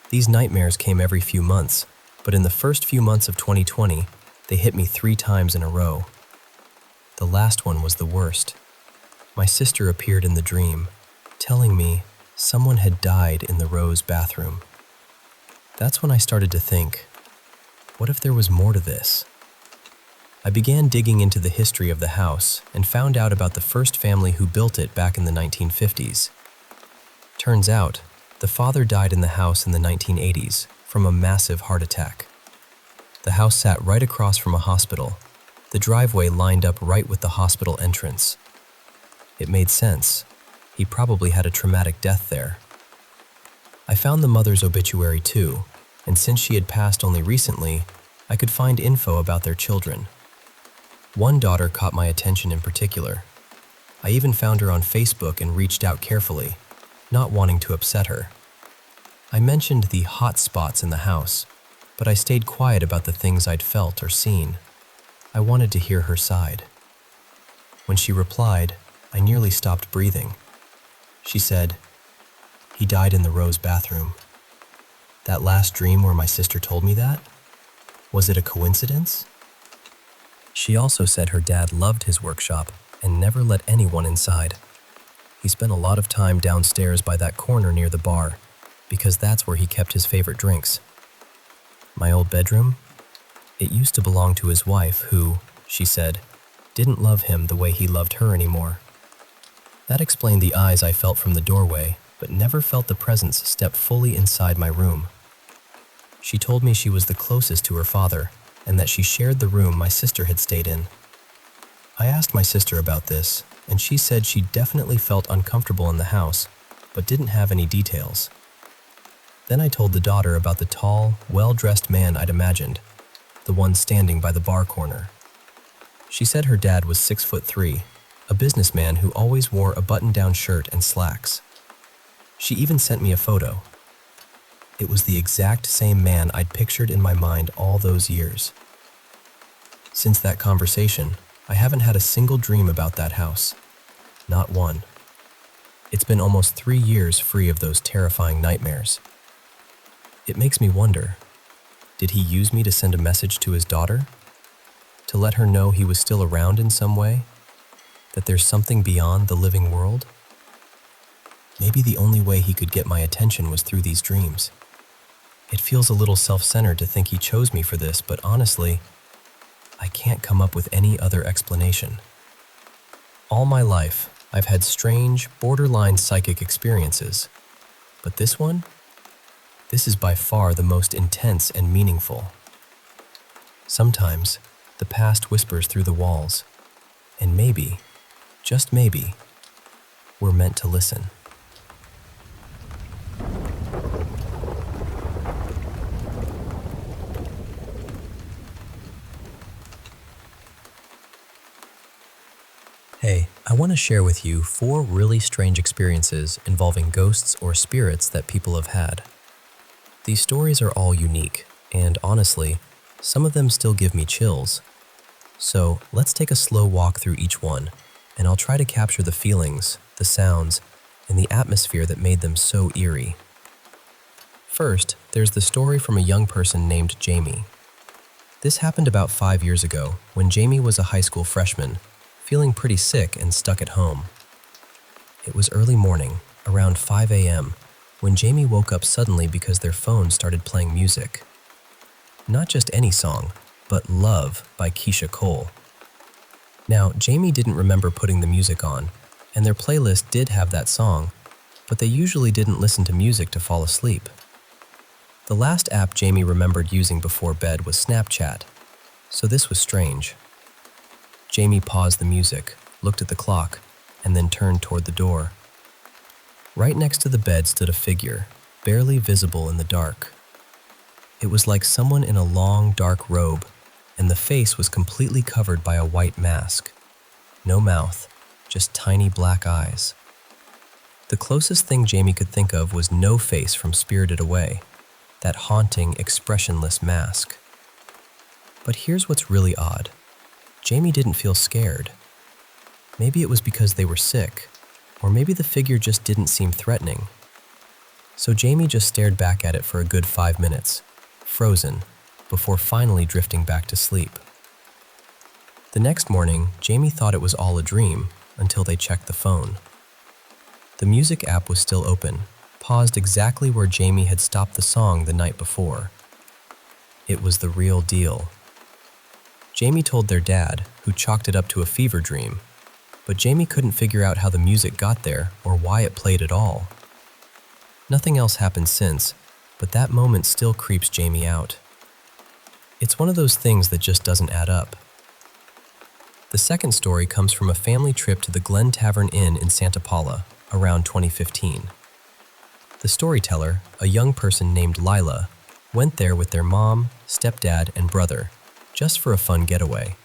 These nightmares came every few months, but in the first few months of 2020, they hit me 3 times in a row. The last one was the worst. My sister appeared in the dream, telling me someone had died in the Rose bathroom. That's when I started to think, what if there was more to this? I began digging into the history of the house and found out about the first family who built it back in the 1950s. Turns out, the father died in the house in the 1980s from a massive heart attack. The house sat right across from a hospital. The driveway lined up right with the hospital entrance. It made sense. He probably had a traumatic death there. I found the mother's obituary too, and since she had passed only recently, I could find info about their children. One daughter caught my attention in particular. I even found her on Facebook and reached out carefully, not wanting to upset her. I mentioned the hot spots in the house, but I stayed quiet about the things I'd felt or seen. I wanted to hear her side. When she replied, I nearly stopped breathing. She said, "He died in the Rose bathroom." That last dream where my sister told me that? Was it a coincidence? She also said her dad loved his workshop and never let anyone inside. He spent a lot of time downstairs by that corner near the bar, because that's where he kept his favorite drinks. My old bedroom? It used to belong to his wife who, she said, didn't love him the way he loved her anymore. That explained the eyes I felt from the doorway, but never felt the presence step fully inside my room. She told me she was the closest to her father, and that she shared the room my sister had stayed in. I asked my sister about this, and she said she definitely felt uncomfortable in the house, but didn't have any details. Then I told the daughter about the tall, well-dressed man I'd imagined, the one standing by the bar corner. She said her dad was 6'3", a businessman who always wore a button-down shirt and slacks. She even sent me a photo. It was the exact same man I'd pictured in my mind all those years. Since that conversation, I haven't had a single dream about that house. Not one. It's been almost 3 years free of those terrifying nightmares. It makes me wonder, Did he use me to send a message to his daughter? To let her know he was still around in some way? That there's something beyond the living world? Maybe the only way he could get my attention was through these dreams. It feels a little self-centered to think he chose me for this, but honestly, I can't come up with any other explanation. All my life, I've had strange, borderline psychic experiences. But this one? This is by far the most intense and meaningful. Sometimes, the past whispers through the walls, and maybe, just maybe, we're meant to listen. Hey, I want to share with you 4 really strange experiences involving ghosts or spirits that people have had. These stories are all unique, and honestly, some of them still give me chills. So let's take a slow walk through each one, and I'll try to capture the feelings, the sounds, and the atmosphere that made them so eerie. First, there's the story from a young person named Jame. This happened about 5 years ago when Jame was a high school freshman, feeling pretty sick and stuck at home. It was early morning, around 5 a.m., when Jame woke up suddenly because their phone started playing music. Not just any song, but Love by Keisha Cole. Now, Jame didn't remember putting the music on, and their playlist did have that song, but they usually didn't listen to music to fall asleep. The last app Jame remembered using before bed was Snapchat, so this was strange. Jame paused the music, looked at the clock, and then turned toward the door. Right next to the bed stood a figure, barely visible in the dark. It was like someone in a long, dark robe, and the face was completely covered by a white mask. No mouth, just tiny black eyes. The closest thing Jame could think of was No Face from Spirited Away, that haunting, expressionless mask. But here's what's really odd. Jame didn't feel scared. Maybe it was because they were sick, or maybe the figure just didn't seem threatening. So Jame just stared back at it for a good 5 minutes, frozen, before finally drifting back to sleep. The next morning, Jame thought it was all a dream until they checked the phone. The music app was still open, paused exactly where Jame had stopped the song the night before. It was the real deal. Jame told their dad, who chalked it up to a fever dream, but Jame couldn't figure out how the music got there or why it played at all. Nothing else happened since, but that moment still creeps Jame out. It's one of those things that just doesn't add up. The second story comes from a family trip to the Glen Tavern Inn in Santa Paula around 2015. The storyteller, a young person named Lila, went there with their mom, stepdad, and brother, just for a fun getaway.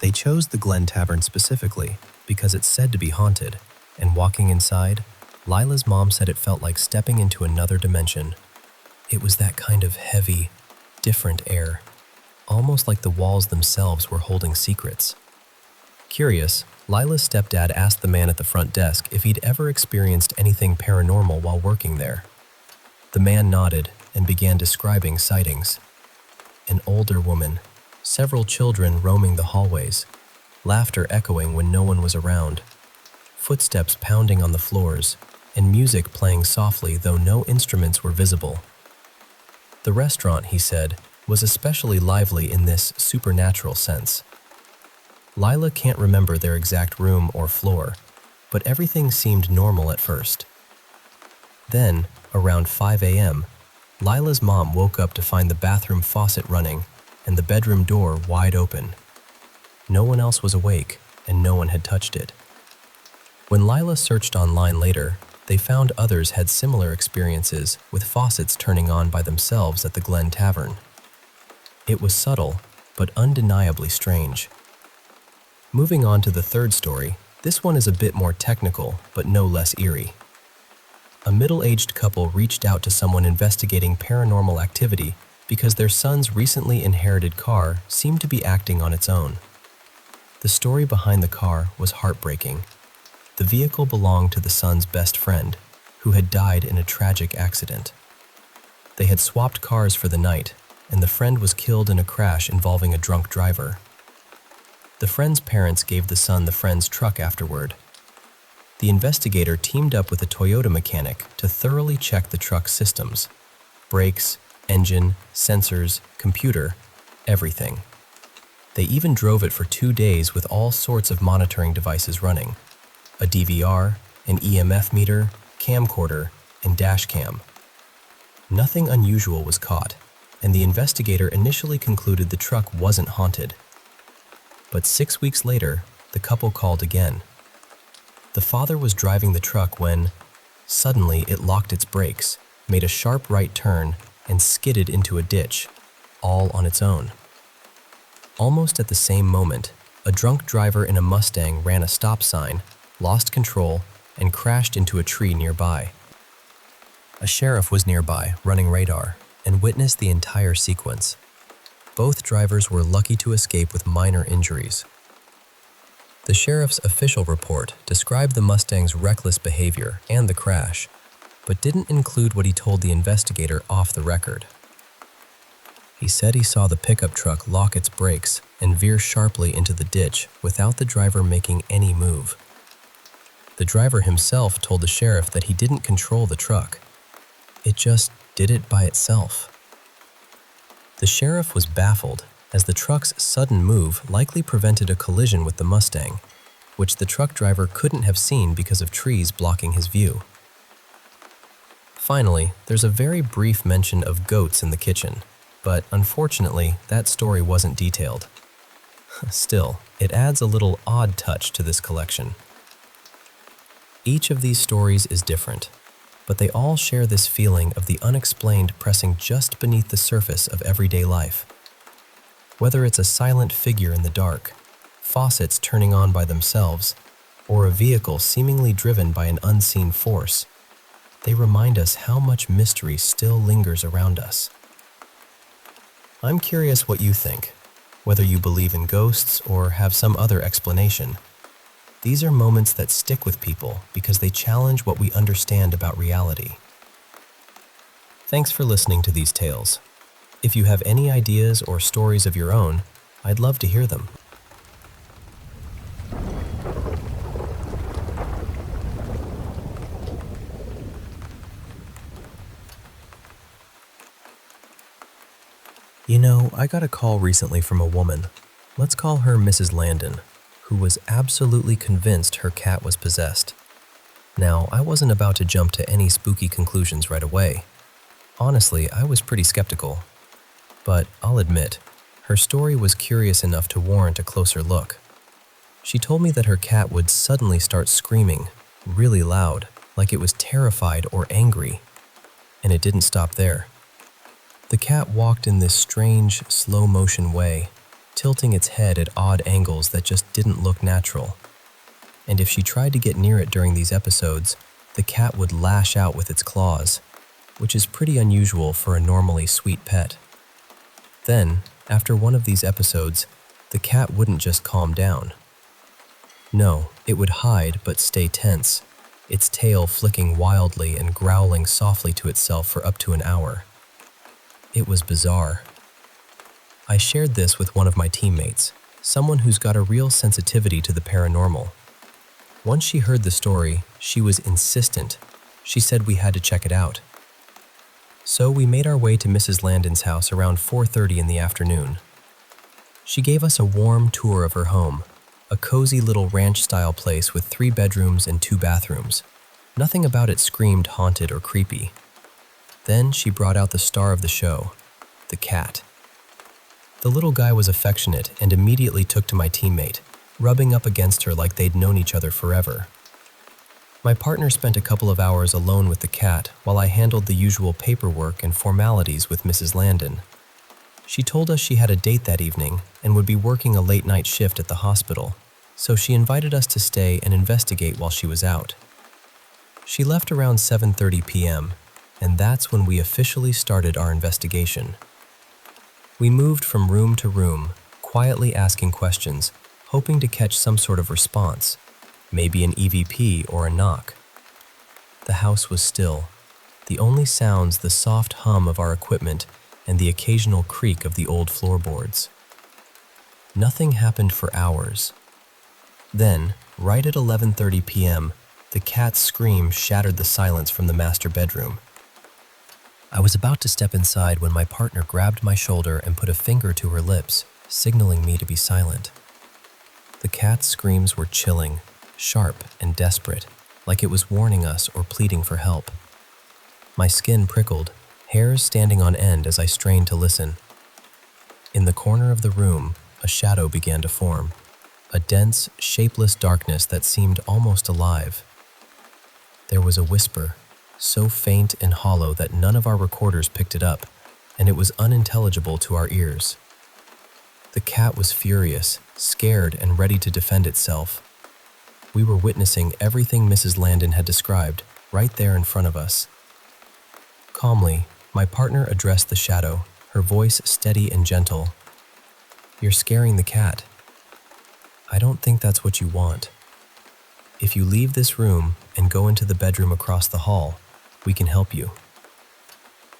They chose the Glen Tavern specifically because it's said to be haunted, and walking inside, Lila's mom said it felt like stepping into another dimension. It was that kind of heavy, different air, almost like the walls themselves were holding secrets. Curious, Lila's stepdad asked the man at the front desk if he'd ever experienced anything paranormal while working there. The man nodded and began describing sightings. An older woman, several children roaming the hallways, laughter echoing when no one was around, footsteps pounding on the floors, and music playing softly though no instruments were visible. The restaurant, he said, was especially lively in this supernatural sense. Lila can't remember their exact room or floor, but everything seemed normal at first. Then, around 5 a.m., Lila's mom woke up to find the bathroom faucet running and the bedroom door wide open. No one else was awake, and no one had touched it. When Lila searched online later, they found others had similar experiences with faucets turning on by themselves at the Glen Tavern. It was subtle, but undeniably strange. Moving on to the third story, this one is a bit more technical, but no less eerie. A middle-aged couple reached out to someone investigating paranormal activity because their son's recently inherited car seemed to be acting on its own. The story behind the car was heartbreaking. The vehicle belonged to the son's best friend, who had died in a tragic accident. They had swapped cars for the night, and the friend was killed in a crash involving a drunk driver. The friend's parents gave the son the friend's truck afterward. The investigator teamed up with a Toyota mechanic to thoroughly check the truck's systems: brakes, engine, sensors, computer, everything. They even drove it for 2 days with all sorts of monitoring devices running: a DVR, an EMF meter, camcorder, and dash cam. Nothing unusual was caught, and the investigator initially concluded the truck wasn't haunted. But 6 weeks later, the couple called again. The father was driving the truck when, suddenly, it locked its brakes, made a sharp right turn, and skidded into a ditch, all on its own. Almost at the same moment, a drunk driver in a Mustang ran a stop sign, lost control, and crashed into a tree nearby. A sheriff was nearby, running radar, and witnessed the entire sequence. Both drivers were lucky to escape with minor injuries. The sheriff's official report described the Mustang's reckless behavior and the crash, but didn't include what he told the investigator off the record. He said he saw the pickup truck lock its brakes and veer sharply into the ditch without the driver making any move. The driver himself told the sheriff that he didn't control the truck. It just did it by itself. The sheriff was baffled, as the truck's sudden move likely prevented a collision with the Mustang, which the truck driver couldn't have seen because of trees blocking his view. Finally, there's a very brief mention of goats in the kitchen, but unfortunately, that story wasn't detailed. Still, it adds a little odd touch to this collection. Each of these stories is different, but they all share this feeling of the unexplained pressing just beneath the surface of everyday life. Whether it's a silent figure in the dark, faucets turning on by themselves, or a vehicle seemingly driven by an unseen force, they remind us how much mystery still lingers around us. I'm curious what you think, whether you believe in ghosts or have some other explanation. These are moments that stick with people because they challenge what we understand about reality. Thanks for listening to these tales. If you have any ideas or stories of your own, I'd love to hear them. You know, I got a call recently from a woman, let's call her Mrs. Landon, who was absolutely convinced her cat was possessed. Now, I wasn't about to jump to any spooky conclusions right away. Honestly, I was pretty skeptical. But I'll admit, her story was curious enough to warrant a closer look. She told me that her cat would suddenly start screaming, really loud, like it was terrified or angry. And it didn't stop there. The cat walked in this strange, slow-motion way, tilting its head at odd angles that just didn't look natural. And if she tried to get near it during these episodes, the cat would lash out with its claws, which is pretty unusual for a normally sweet pet. Then, after one of these episodes, the cat wouldn't just calm down. No, it would hide but stay tense, its tail flicking wildly and growling softly to itself for up to an hour. It was bizarre. I shared this with one of my teammates, someone who's got a real sensitivity to the paranormal. Once she heard the story, she was insistent. She said we had to check it out. So we made our way to Mrs. Landon's house around 4:30 in the afternoon. She gave us a warm tour of her home, a cozy little ranch-style place with 3 bedrooms and 2 bathrooms. Nothing about it screamed haunted or creepy. Then she brought out the star of the show, the cat. The little guy was affectionate and immediately took to my teammate, rubbing up against her like they'd known each other forever. My partner spent a couple of hours alone with the cat while I handled the usual paperwork and formalities with Mrs. Landon. She told us she had a date that evening and would be working a late-night shift at the hospital, so she invited us to stay and investigate while she was out. She left around 7:30 p.m., and that's when we officially started our investigation. We moved from room to room, quietly asking questions, hoping to catch some sort of response, maybe an EVP or a knock. The house was still, The only sounds the soft hum of our equipment and the occasional creak of the old floorboards. Nothing happened for hours. Then, right at 11:30 p.m., the cat's scream shattered the silence from the master bedroom. I was about to step inside when my partner grabbed my shoulder and put a finger to her lips, signaling me to be silent. The cat's screams were chilling, sharp, and desperate, like it was warning us or pleading for help. My skin prickled, hairs standing on end as I strained to listen. In the corner of the room, a shadow began to form, a dense, shapeless darkness that seemed almost alive. There was a whisper, so faint and hollow that none of our recorders picked it up, and it was unintelligible to our ears. The cat was furious, scared, and ready to defend itself. We were witnessing everything Mrs. Landon had described, right there in front of us. Calmly, my partner addressed the shadow, her voice steady and gentle. "You're scaring the cat. I don't think that's what you want. If you leave this room and go into the bedroom across the hall, we can help you."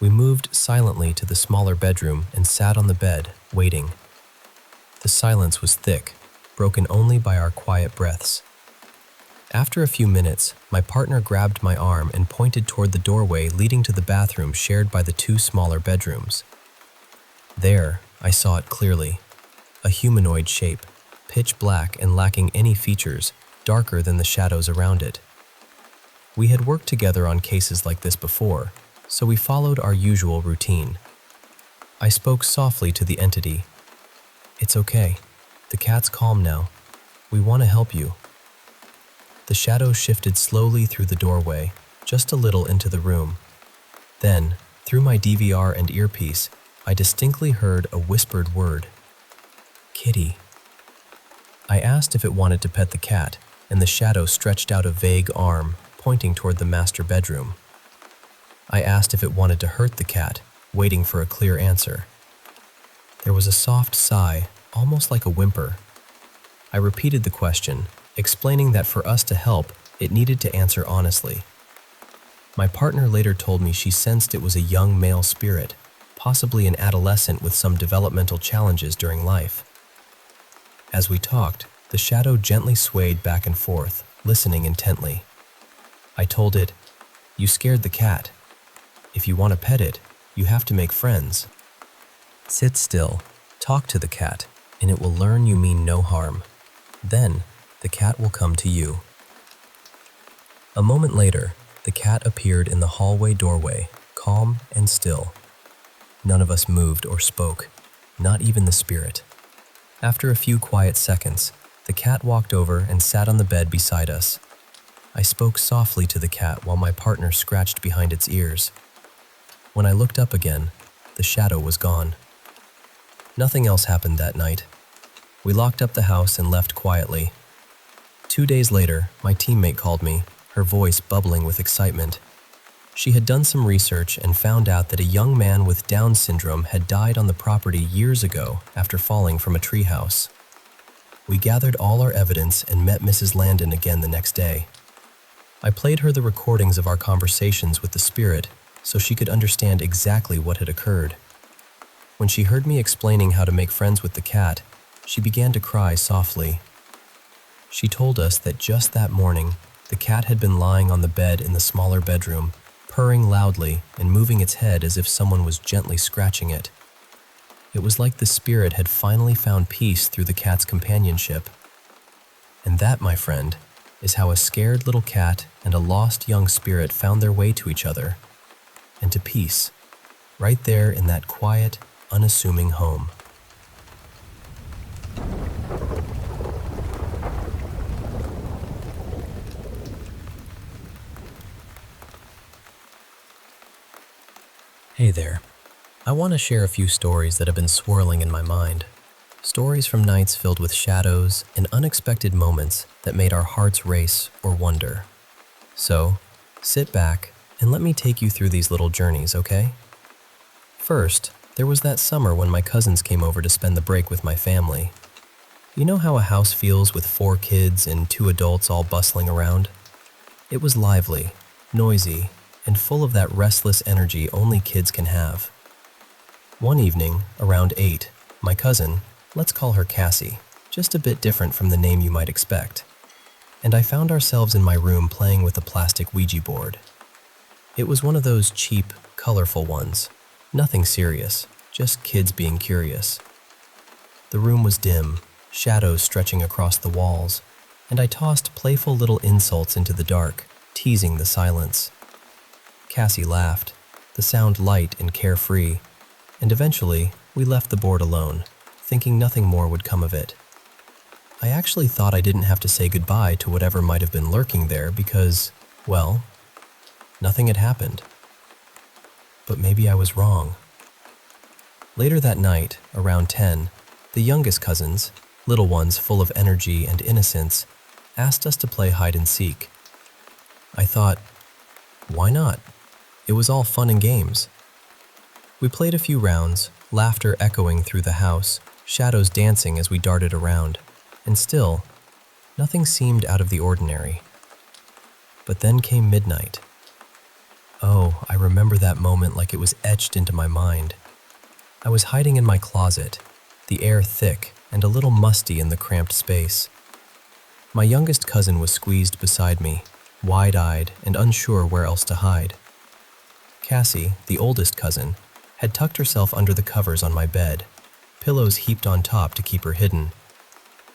We moved silently to the smaller bedroom and sat on the bed, waiting. The silence was thick, broken only by our quiet breaths. After a few minutes, my partner grabbed my arm and pointed toward the doorway leading to the bathroom shared by the two smaller bedrooms. There, I saw it clearly. A humanoid shape, pitch black and lacking any features, darker than the shadows around it. We had worked together on cases like this before, so we followed our usual routine. I spoke softly to the entity. "It's okay. The cat's calm now. We want to help you." The shadow shifted slowly through the doorway, just a little into the room. Then, through my DVR and earpiece, I distinctly heard a whispered word. "Kitty." I asked if it wanted to pet the cat, and the shadow stretched out a vague arm, pointing toward the master bedroom. I asked if it wanted to hurt the cat, waiting for a clear answer. There was a soft sigh, almost like a whimper. I repeated the question, explaining that for us to help, it needed to answer honestly. My partner later told me she sensed it was a young male spirit, possibly an adolescent with some developmental challenges during life. As we talked, the shadow gently swayed back and forth, listening intently. I told it, "You scared the cat. If you want to pet it, you have to make friends. Sit still, talk to the cat, and it will learn you mean no harm. Then, the cat will come to you." A moment later, the cat appeared in the hallway doorway, calm and still. None of us moved or spoke, not even the spirit. After a few quiet seconds, the cat walked over and sat on the bed beside us. I spoke softly to the cat while my partner scratched behind its ears. When I looked up again, the shadow was gone. Nothing else happened that night. We locked up the house and left quietly. 2 days later, my teammate called me, her voice bubbling with excitement. She had done some research and found out that a young man with Down syndrome had died on the property years ago after falling from a treehouse. We gathered all our evidence and met Mrs. Landon again the next day. I played her the recordings of our conversations with the spirit so she could understand exactly what had occurred. When she heard me explaining how to make friends with the cat, she began to cry softly. She told us that just that morning, the cat had been lying on the bed in the smaller bedroom, purring loudly and moving its head as if someone was gently scratching it. It was like the spirit had finally found peace through the cat's companionship. And that, my friend, is how a scared little cat and a lost young spirit found their way to each other and to peace, right there in that quiet, unassuming home. Hey there. I want to share a few stories that have been swirling in my mind. Stories from nights filled with shadows and unexpected moments that made our hearts race or wonder. So, sit back and let me take you through these little journeys, okay? First, there was that summer when my cousins came over to spend the break with my family. You know how a house feels with 4 kids and 2 adults all bustling around? It was lively, noisy, and full of that restless energy only kids can have. One evening, around 8, my cousin, let's call her Cassie, just a bit different from the name you might expect, and I found ourselves in my room playing with a plastic Ouija board. It was one of those cheap, colorful ones. Nothing serious, just kids being curious. The room was dim, shadows stretching across the walls, and I tossed playful little insults into the dark, teasing the silence. Cassie laughed, the sound light and carefree, and eventually we left the board alone, thinking nothing more would come of it. I actually thought I didn't have to say goodbye to whatever might have been lurking there because, well, nothing had happened. But maybe I was wrong. Later that night, around 10, the youngest cousins, little ones full of energy and innocence, asked us to play hide and seek. I thought, why not? It was all fun and games. We played a few rounds, laughter echoing through the house, shadows dancing as we darted around, and still, nothing seemed out of the ordinary. But then came midnight. Oh, I remember that moment like it was etched into my mind. I was hiding in my closet, the air thick and a little musty in the cramped space. My youngest cousin was squeezed beside me, wide-eyed and unsure where else to hide. Cassie, the oldest cousin, had tucked herself under the covers on my bed, pillows heaped on top to keep her hidden.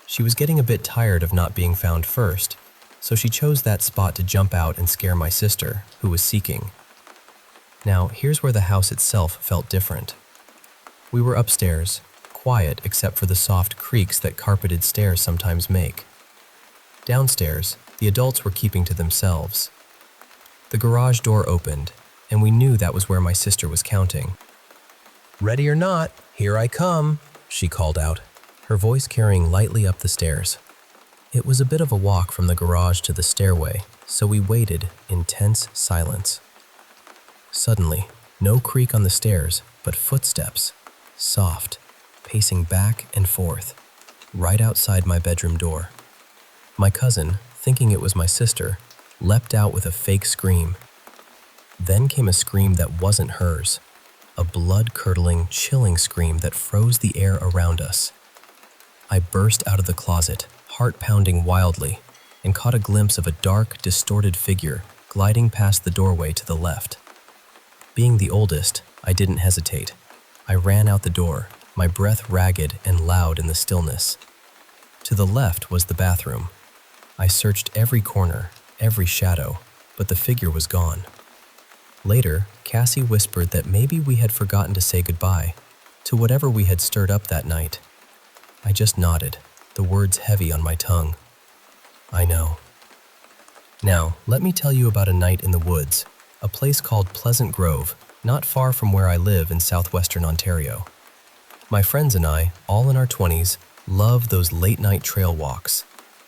She was getting a bit tired of not being found first, so she chose that spot to jump out and scare my sister, who was seeking. Now, here's where the house itself felt different. We were upstairs, quiet except for the soft creaks that carpeted stairs sometimes make. Downstairs, the adults were keeping to themselves. The garage door opened, and we knew that was where my sister was counting. "Ready or not, here I come," she called out, her voice carrying lightly up the stairs. It was a bit of a walk from the garage to the stairway, so we waited in tense silence. Suddenly, no creak on the stairs, but footsteps, soft, pacing back and forth, right outside my bedroom door. My cousin, thinking it was my sister, leapt out with a fake scream. Then came a scream that wasn't hers, a blood-curdling, chilling scream that froze the air around us. I burst out of the closet, heart pounding wildly, and caught a glimpse of a dark, distorted figure gliding past the doorway to the left. Being the oldest, I didn't hesitate. I ran out the door, my breath ragged and loud in the stillness. To the left was the bathroom. I searched every corner, every shadow, but the figure was gone. Later, Cassie whispered that maybe we had forgotten to say goodbye to whatever we had stirred up that night. I just nodded, the words heavy on my tongue. I know. Now, let me tell you about a night in the woods, a place called Pleasant Grove, not far from where I live in southwestern Ontario. My friends and I, all in our 20s, love those late-night trail walks,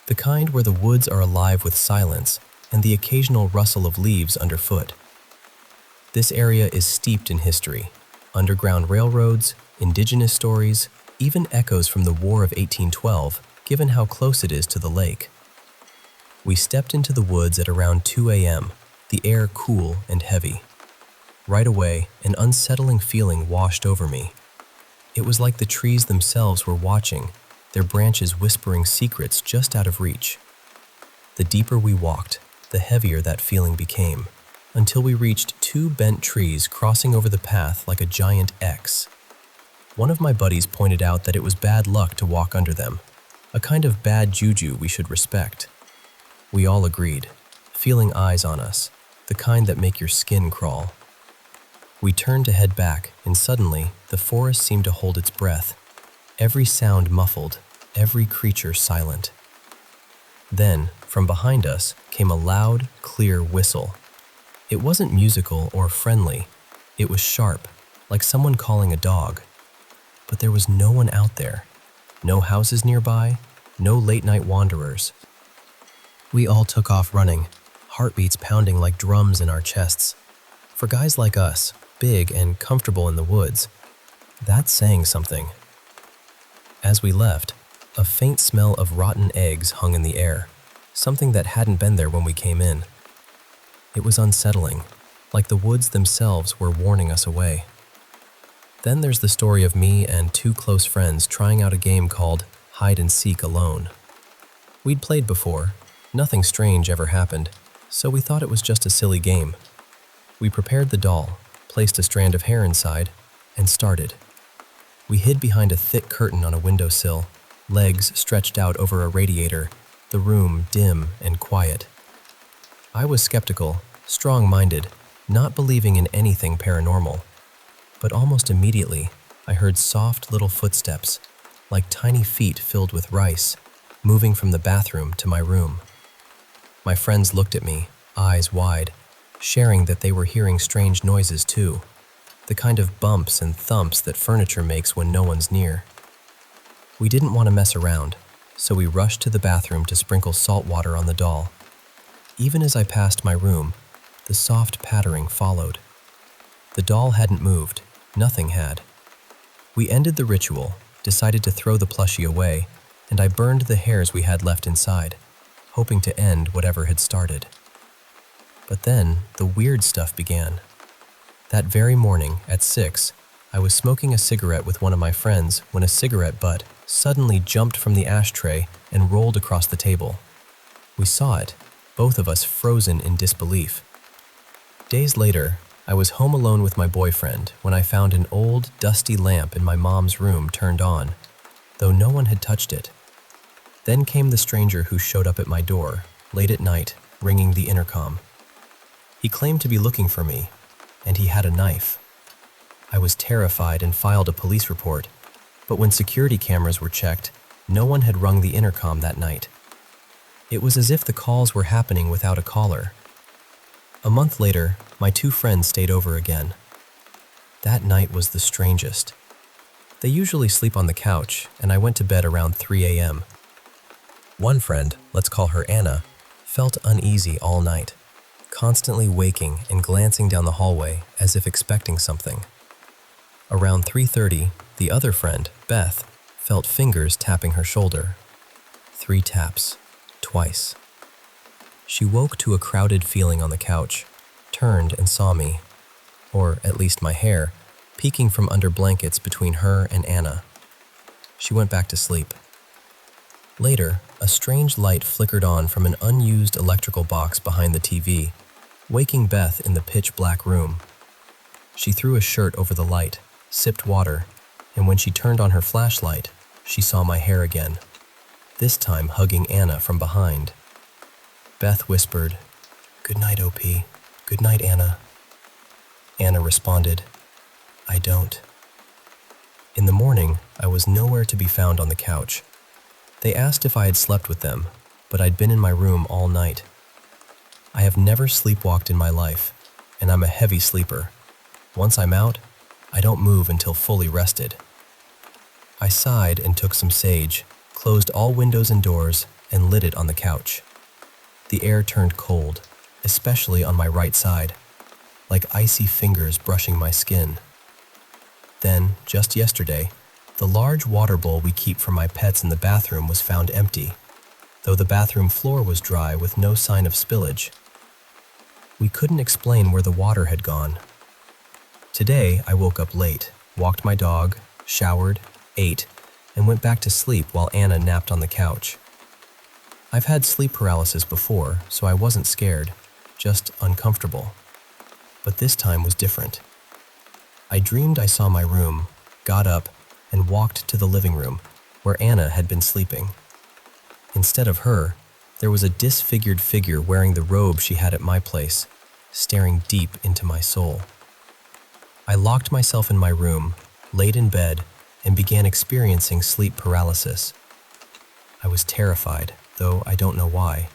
the kind where the woods are alive with silence and the occasional rustle of leaves underfoot. This area is steeped in history, underground railroads, indigenous stories, even echoes from the War of 1812, given how close it is to the lake. We stepped into the woods at around 2 a.m., the air cool and heavy. Right away, an unsettling feeling washed over me. It was like the trees themselves were watching, their branches whispering secrets just out of reach. The deeper we walked, the heavier that feeling became, until we reached 2 bent trees crossing over the path like a giant X. One of my buddies pointed out that it was bad luck to walk under them, a kind of bad juju we should respect. We all agreed, feeling eyes on us, the kind that make your skin crawl. We turned to head back, and suddenly, the forest seemed to hold its breath, every sound muffled, every creature silent. Then, from behind us, came a loud, clear whistle. It wasn't musical or friendly. It was sharp, like someone calling a dog. But there was no one out there. No houses nearby, no late-night wanderers. We all took off running, heartbeats pounding like drums in our chests. For guys like us, big and comfortable in the woods, that's saying something. As we left, a faint smell of rotten eggs hung in the air, something that hadn't been there when we came in. It was unsettling. like the woods themselves were warning us away. Then there's the story of me and two close friends trying out a game called hide and seek alone. We'd played before, nothing strange ever happened, so we thought it was just a silly game. We prepared the doll, placed a strand of hair inside, and started. We hid behind a thick curtain on a windowsill, legs stretched out over a radiator, the room dim and quiet. I was skeptical, strong-minded, not believing in anything paranormal. But almost immediately, I heard soft little footsteps, like tiny feet filled with rice, moving from the bathroom to my room. My friends looked at me, eyes wide, sharing that they were hearing strange noises too, the kind of bumps and thumps that furniture makes when no one's near. We didn't want to mess around, so we rushed to the bathroom to sprinkle salt water on the doll. Even as I passed my room, the soft pattering followed. The doll hadn't moved. Nothing had. We ended the ritual, decided to throw the plushie away, and I burned the hairs we had left inside, hoping to end whatever had started. But then, the weird stuff began. That very morning, at 6, I was smoking a cigarette with one of my friends when a cigarette butt suddenly jumped from the ashtray and rolled across the table. We saw it, both of us frozen in disbelief. Days later, I was home alone with my boyfriend when I found an old, dusty lamp in my mom's room turned on, though no one had touched it. Then came the stranger who showed up at my door, late at night, ringing the intercom. He claimed to be looking for me, and he had a knife. I was terrified and filed a police report, but when security cameras were checked, no one had rung the intercom that night. It was as if the calls were happening without a caller. A month later, my two friends stayed over again. That night was the strangest. They usually sleep on the couch, and I went to bed around 3 a.m. One friend, let's call her Anna, felt uneasy all night, constantly waking and glancing down the hallway as if expecting something. Around 3:30, the other friend, Beth, felt fingers tapping her shoulder. 3 taps, twice. She woke to a crowded feeling on the couch, turned and saw me, or at least my hair, peeking from under blankets between her and Anna. She went back to sleep. Later, a strange light flickered on from an unused electrical box behind the TV, waking Beth in the pitch-black room. She threw a shirt over the light, sipped water, and when she turned on her flashlight, she saw my hair again, this time hugging Anna from behind. Beth whispered, "Good night, OP. Good night, Anna." Anna responded, "I don't." In the morning, I was nowhere to be found on the couch. They asked if I had slept with them, but I'd been in my room all night. I have never sleepwalked in my life, and I'm a heavy sleeper. Once I'm out, I don't move until fully rested. I sighed and took some sage, closed all windows and doors, and lit it on the couch. The air turned cold, especially on my right side, like icy fingers brushing my skin. Then, just yesterday, the large water bowl we keep for my pets in the bathroom was found empty, though the bathroom floor was dry with no sign of spillage. We couldn't explain where the water had gone. Today, I woke up late, walked my dog, showered, ate, and went back to sleep while Anna napped on the couch. I've had sleep paralysis before, so I wasn't scared, just uncomfortable. But this time was different. I dreamed I saw my room, got up, and walked to the living room, where Anna had been sleeping. Instead of her, there was a disfigured figure wearing the robe she had at my place, staring deep into my soul. I locked myself in my room, laid in bed, and began experiencing sleep paralysis. I was terrified, though I don't know why.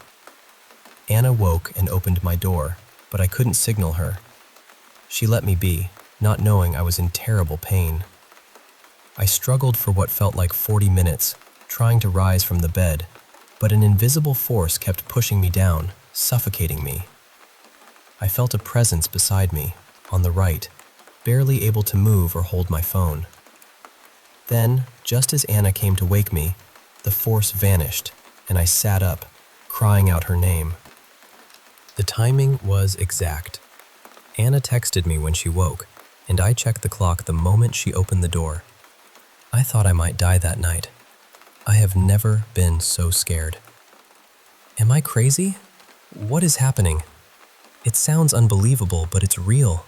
Anna woke and opened my door, but I couldn't signal her. She let me be, not knowing I was in terrible pain. I struggled for what felt like 40 minutes, trying to rise from the bed, but an invisible force kept pushing me down, suffocating me. I felt a presence beside me, on the right, barely able to move or hold my phone. Then, just as Anna came to wake me, the force vanished, and I sat up, crying out her name. The timing was exact. Anna texted me when she woke, and I checked the clock the moment she opened the door. I thought I might die that night. I have never been so scared. Am I crazy? What is happening? It sounds unbelievable, but it's real,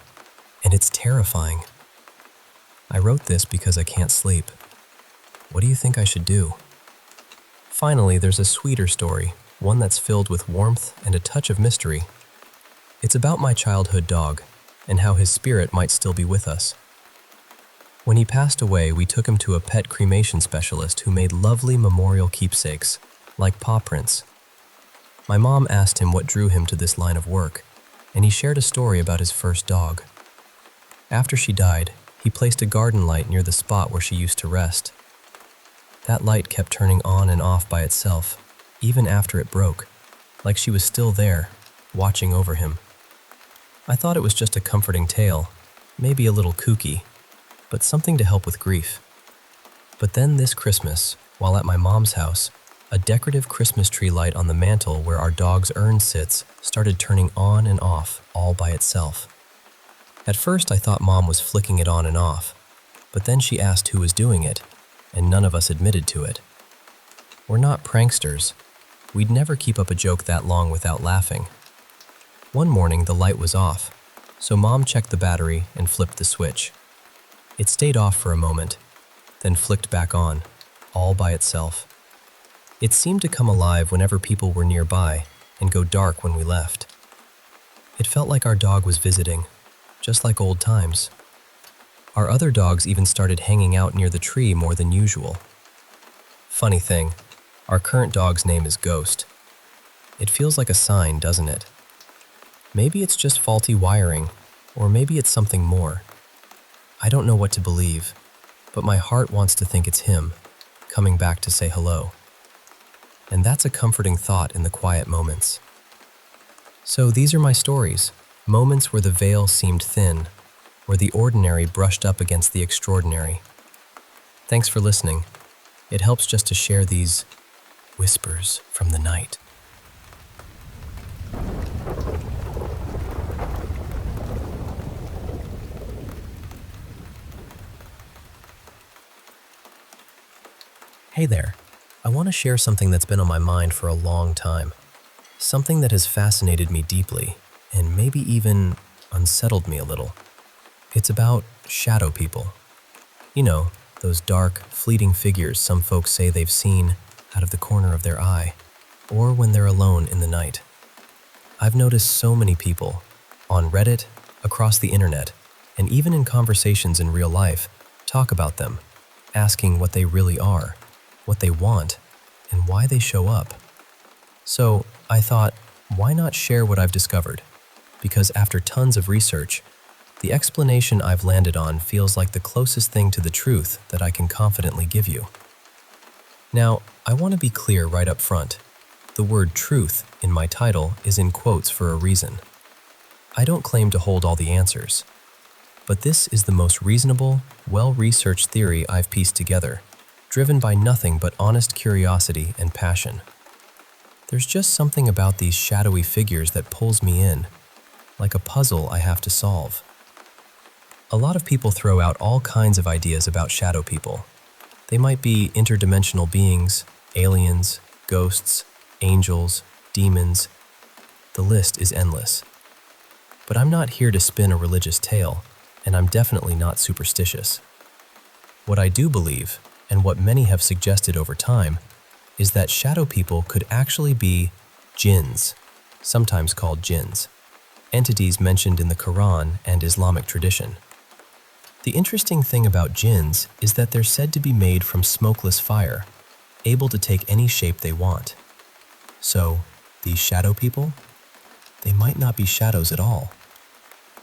and it's terrifying. I wrote this because I can't sleep. What do you think I should do? Finally, there's a sweeter story, one that's filled with warmth and a touch of mystery. It's about my childhood dog, and how his spirit might still be with us. When he passed away, we took him to a pet cremation specialist who made lovely memorial keepsakes, like paw prints. My mom asked him what drew him to this line of work, and he shared a story about his first dog. After she died, he placed a garden light near the spot where she used to rest. That light kept turning on and off by itself, even after it broke, like she was still there, watching over him. I thought it was just a comforting tale, maybe a little kooky, but something to help with grief. But then this Christmas, while at my mom's house, a decorative Christmas tree light on the mantle where our dog's urn sits started turning on and off all by itself. At first I thought Mom was flicking it on and off, but then she asked who was doing it, and none of us admitted to it. We're not pranksters. We'd never keep up a joke that long without laughing. One morning the light was off, so Mom checked the battery and flipped the switch. It stayed off for a moment, then flicked back on, all by itself. It seemed to come alive whenever people were nearby and go dark when we left. It felt like our dog was visiting, just like old times. Our other dogs even started hanging out near the tree more than usual. Funny thing, our current dog's name is Ghost. It feels like a sign, doesn't it? Maybe it's just faulty wiring, or maybe it's something more. I don't know what to believe, but my heart wants to think it's him, coming back to say hello. And that's a comforting thought in the quiet moments. So these are my stories, moments where the veil seemed thin, where the ordinary brushed up against the extraordinary. Thanks for listening. It helps just to share these whispers from the night. Hey there. I want to share something that's been on my mind for a long time. Something that has fascinated me deeply, and maybe even unsettled me a little. It's about shadow people. You know, those dark, fleeting figures some folks say they've seen out of the corner of their eye, or when they're alone in the night. I've noticed so many people, on Reddit, across the internet, and even in conversations in real life, talk about them, asking what they really are, what they want, and why they show up. So I thought, why not share what I've discovered? Because after tons of research, the explanation I've landed on feels like the closest thing to the truth that I can confidently give you. Now, I want to be clear right up front. The word truth in my title is in quotes for a reason. I don't claim to hold all the answers, but this is the most reasonable, well-researched theory I've pieced together, driven by nothing but honest curiosity and passion. There's just something about these shadowy figures that pulls me in, like a puzzle I have to solve. A lot of people throw out all kinds of ideas about shadow people. They might be interdimensional beings, aliens, ghosts, angels, demons. The list is endless. But I'm not here to spin a religious tale, and I'm definitely not superstitious. What I do believe, and what many have suggested over time, is that shadow people could actually be jinns, sometimes called jinns, entities mentioned in the Quran and Islamic tradition. The interesting thing about jinns is that they're said to be made from smokeless fire, able to take any shape they want. So, these shadow people? They might not be shadows at all.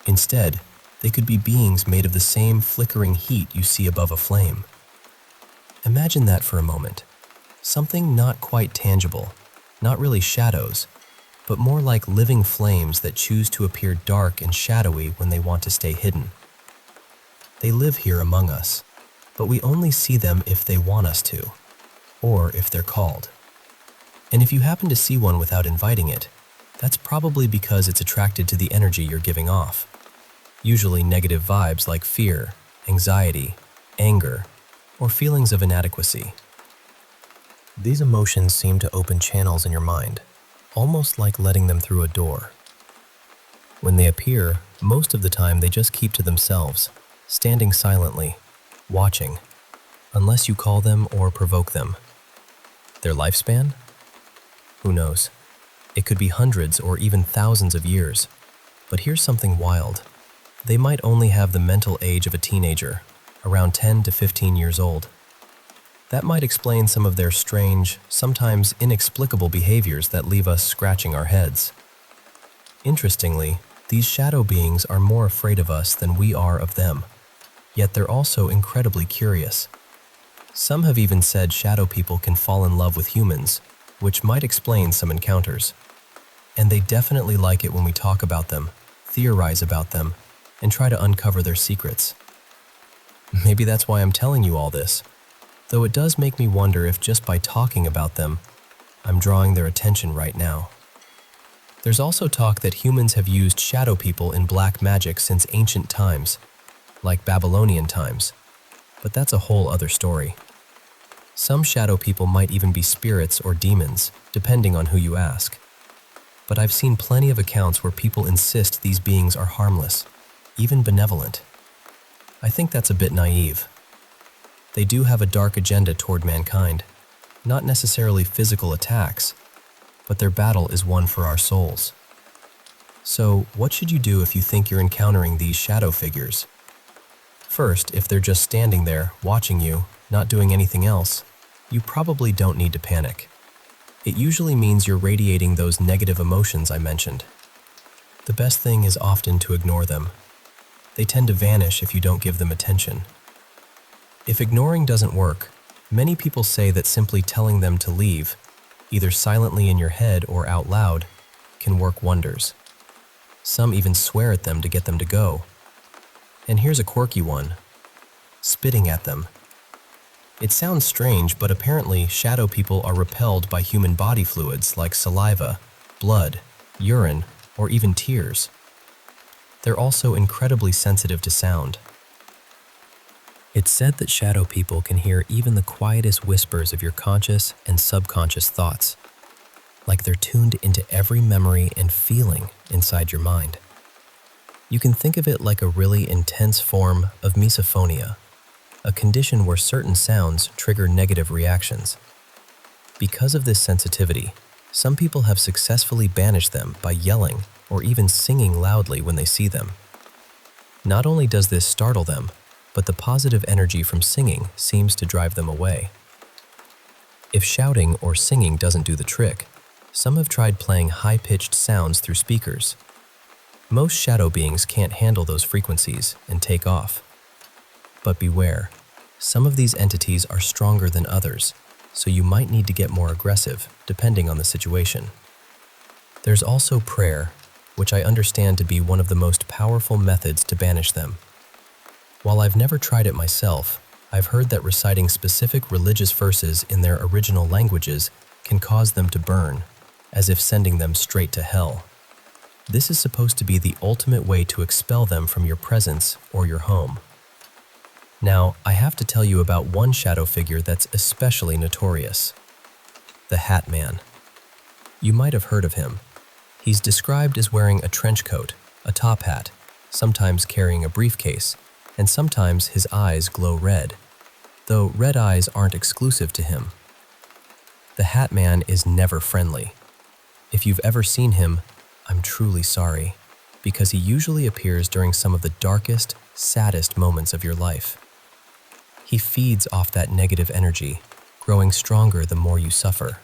Instead, they could be beings made of the same flickering heat you see above a flame. Imagine that for a moment. Something not quite tangible, not really shadows, but more like living flames that choose to appear dark and shadowy when they want to stay hidden. They live here among us, but we only see them if they want us to, or if they're called. And if you happen to see one without inviting it, that's probably because it's attracted to the energy you're giving off. usually negative vibes like fear, anxiety, anger, or feelings of inadequacy. These emotions seem to open channels in your mind, almost like letting them through a door. When they appear, most of the time they just keep to themselves, standing silently, watching, unless you call them or provoke them. Their lifespan? Who knows? It could be hundreds or even thousands of years. But here's something wild. They might only have the mental age of a teenager, around 10 to 15 years old. That might explain some of their strange, sometimes inexplicable behaviors that leave us scratching our heads. Interestingly, these shadow beings are more afraid of us than we are of them, yet they're also incredibly curious. Some have even said shadow people can fall in love with humans, which might explain some encounters. And they definitely like it when we talk about them, theorize about them, and try to uncover their secrets. Maybe that's why I'm telling you all this, though it does make me wonder if just by talking about them, I'm drawing their attention right now. There's also talk that humans have used shadow people in black magic since ancient times, like Babylonian times, but that's a whole other story. Some shadow people might even be spirits or demons, depending on who you ask. But I've seen plenty of accounts where people insist these beings are harmless, even benevolent. I think that's a bit naive. They do have a dark agenda toward mankind, not necessarily physical attacks, but their battle is one for our souls. So, what should you do if you think you're encountering these shadow figures? First, if they're just standing there, watching you, not doing anything else, you probably don't need to panic. It usually means you're radiating those negative emotions I mentioned. The best thing is often to ignore them. They tend to vanish if you don't give them attention. If ignoring doesn't work, many people say that simply telling them to leave, either silently in your head or out loud, can work wonders. Some even swear at them to get them to go. And here's a quirky one: spitting at them. It sounds strange, but apparently shadow people are repelled by human body fluids like saliva, blood, urine, or even tears. They're also incredibly sensitive to sound. It's said that shadow people can hear even the quietest whispers of your conscious and subconscious thoughts, like they're tuned into every memory and feeling inside your mind. You can think of it like a really intense form of misophonia, a condition where certain sounds trigger negative reactions. Because of this sensitivity, some people have successfully banished them by yelling or even singing loudly when they see them. Not only does this startle them, but the positive energy from singing seems to drive them away. If shouting or singing doesn't do the trick, some have tried playing high-pitched sounds through speakers. Most shadow beings can't handle those frequencies and take off. But beware, some of these entities are stronger than others, so you might need to get more aggressive, depending on the situation. There's also prayer, which I understand to be one of the most powerful methods to banish them. While I've never tried it myself, I've heard that reciting specific religious verses in their original languages can cause them to burn, as if sending them straight to hell. This is supposed to be the ultimate way to expel them from your presence or your home. Now, I have to tell you about one shadow figure that's especially notorious: the Hat Man. You might have heard of him. He's described as wearing a trench coat, a top hat, sometimes carrying a briefcase, and sometimes his eyes glow red, though red eyes aren't exclusive to him. The Hat Man is never friendly. If you've ever seen him, I'm truly sorry, because he usually appears during some of the darkest, saddest moments of your life. He feeds off that negative energy, growing stronger the more you suffer.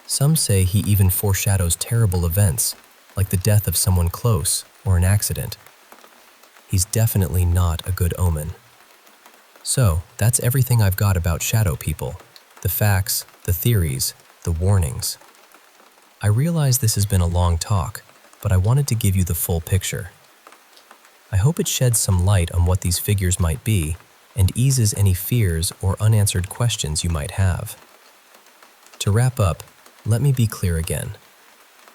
Some say he even foreshadows terrible events, like the death of someone close or an accident. He's definitely not a good omen. So, that's everything I've got about shadow people: the facts, the theories, the warnings. I realize this has been a long talk, but I wanted to give you the full picture. I hope it sheds some light on what these figures might be and eases any fears or unanswered questions you might have. To wrap up, let me be clear again.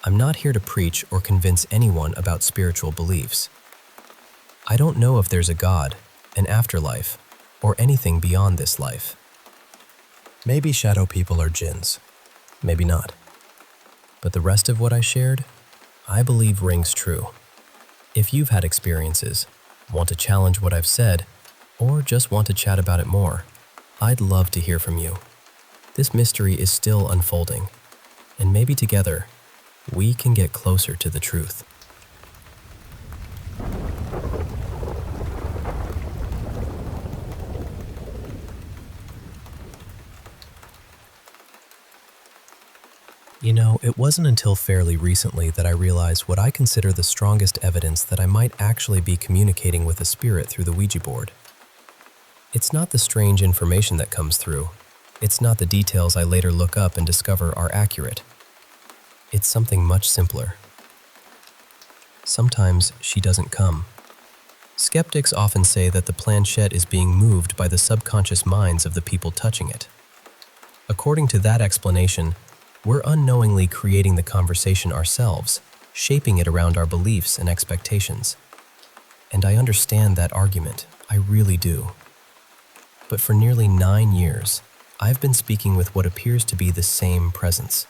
I'm not here to preach or convince anyone about spiritual beliefs. I don't know if there's a God, an afterlife, or anything beyond this life. Maybe shadow people are jinns, maybe not. But the rest of what I shared, I believe rings true. If you've had experiences, want to challenge what I've said, or just want to chat about it more, I'd love to hear from you. This mystery is still unfolding, and maybe together, we can get closer to the truth. You know, it wasn't until fairly recently that I realized what I consider the strongest evidence that I might actually be communicating with a spirit through the Ouija board. It's not the strange information that comes through. It's not the details I later look up and discover are accurate. It's something much simpler. Sometimes she doesn't come. Skeptics often say that the planchette is being moved by the subconscious minds of the people touching it. According to that explanation, we're unknowingly creating the conversation ourselves, shaping it around our beliefs and expectations. And I understand that argument, I really do. But for nearly 9 years, I've been speaking with what appears to be the same presence.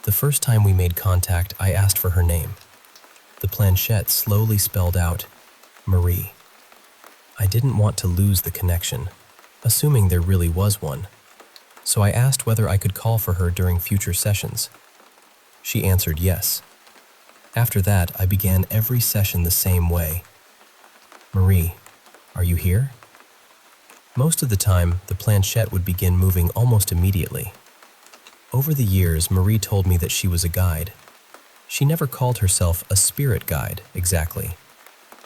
The first time we made contact, I asked for her name. The planchette slowly spelled out, Marie. I didn't want to lose the connection, assuming there really was one. So I asked whether I could call for her during future sessions. She answered yes. After that, I began every session the same way. Marie, are you here? Most of the time, the planchette would begin moving almost immediately. Over the years, Marie told me that she was a guide. She never called herself a spirit guide, exactly.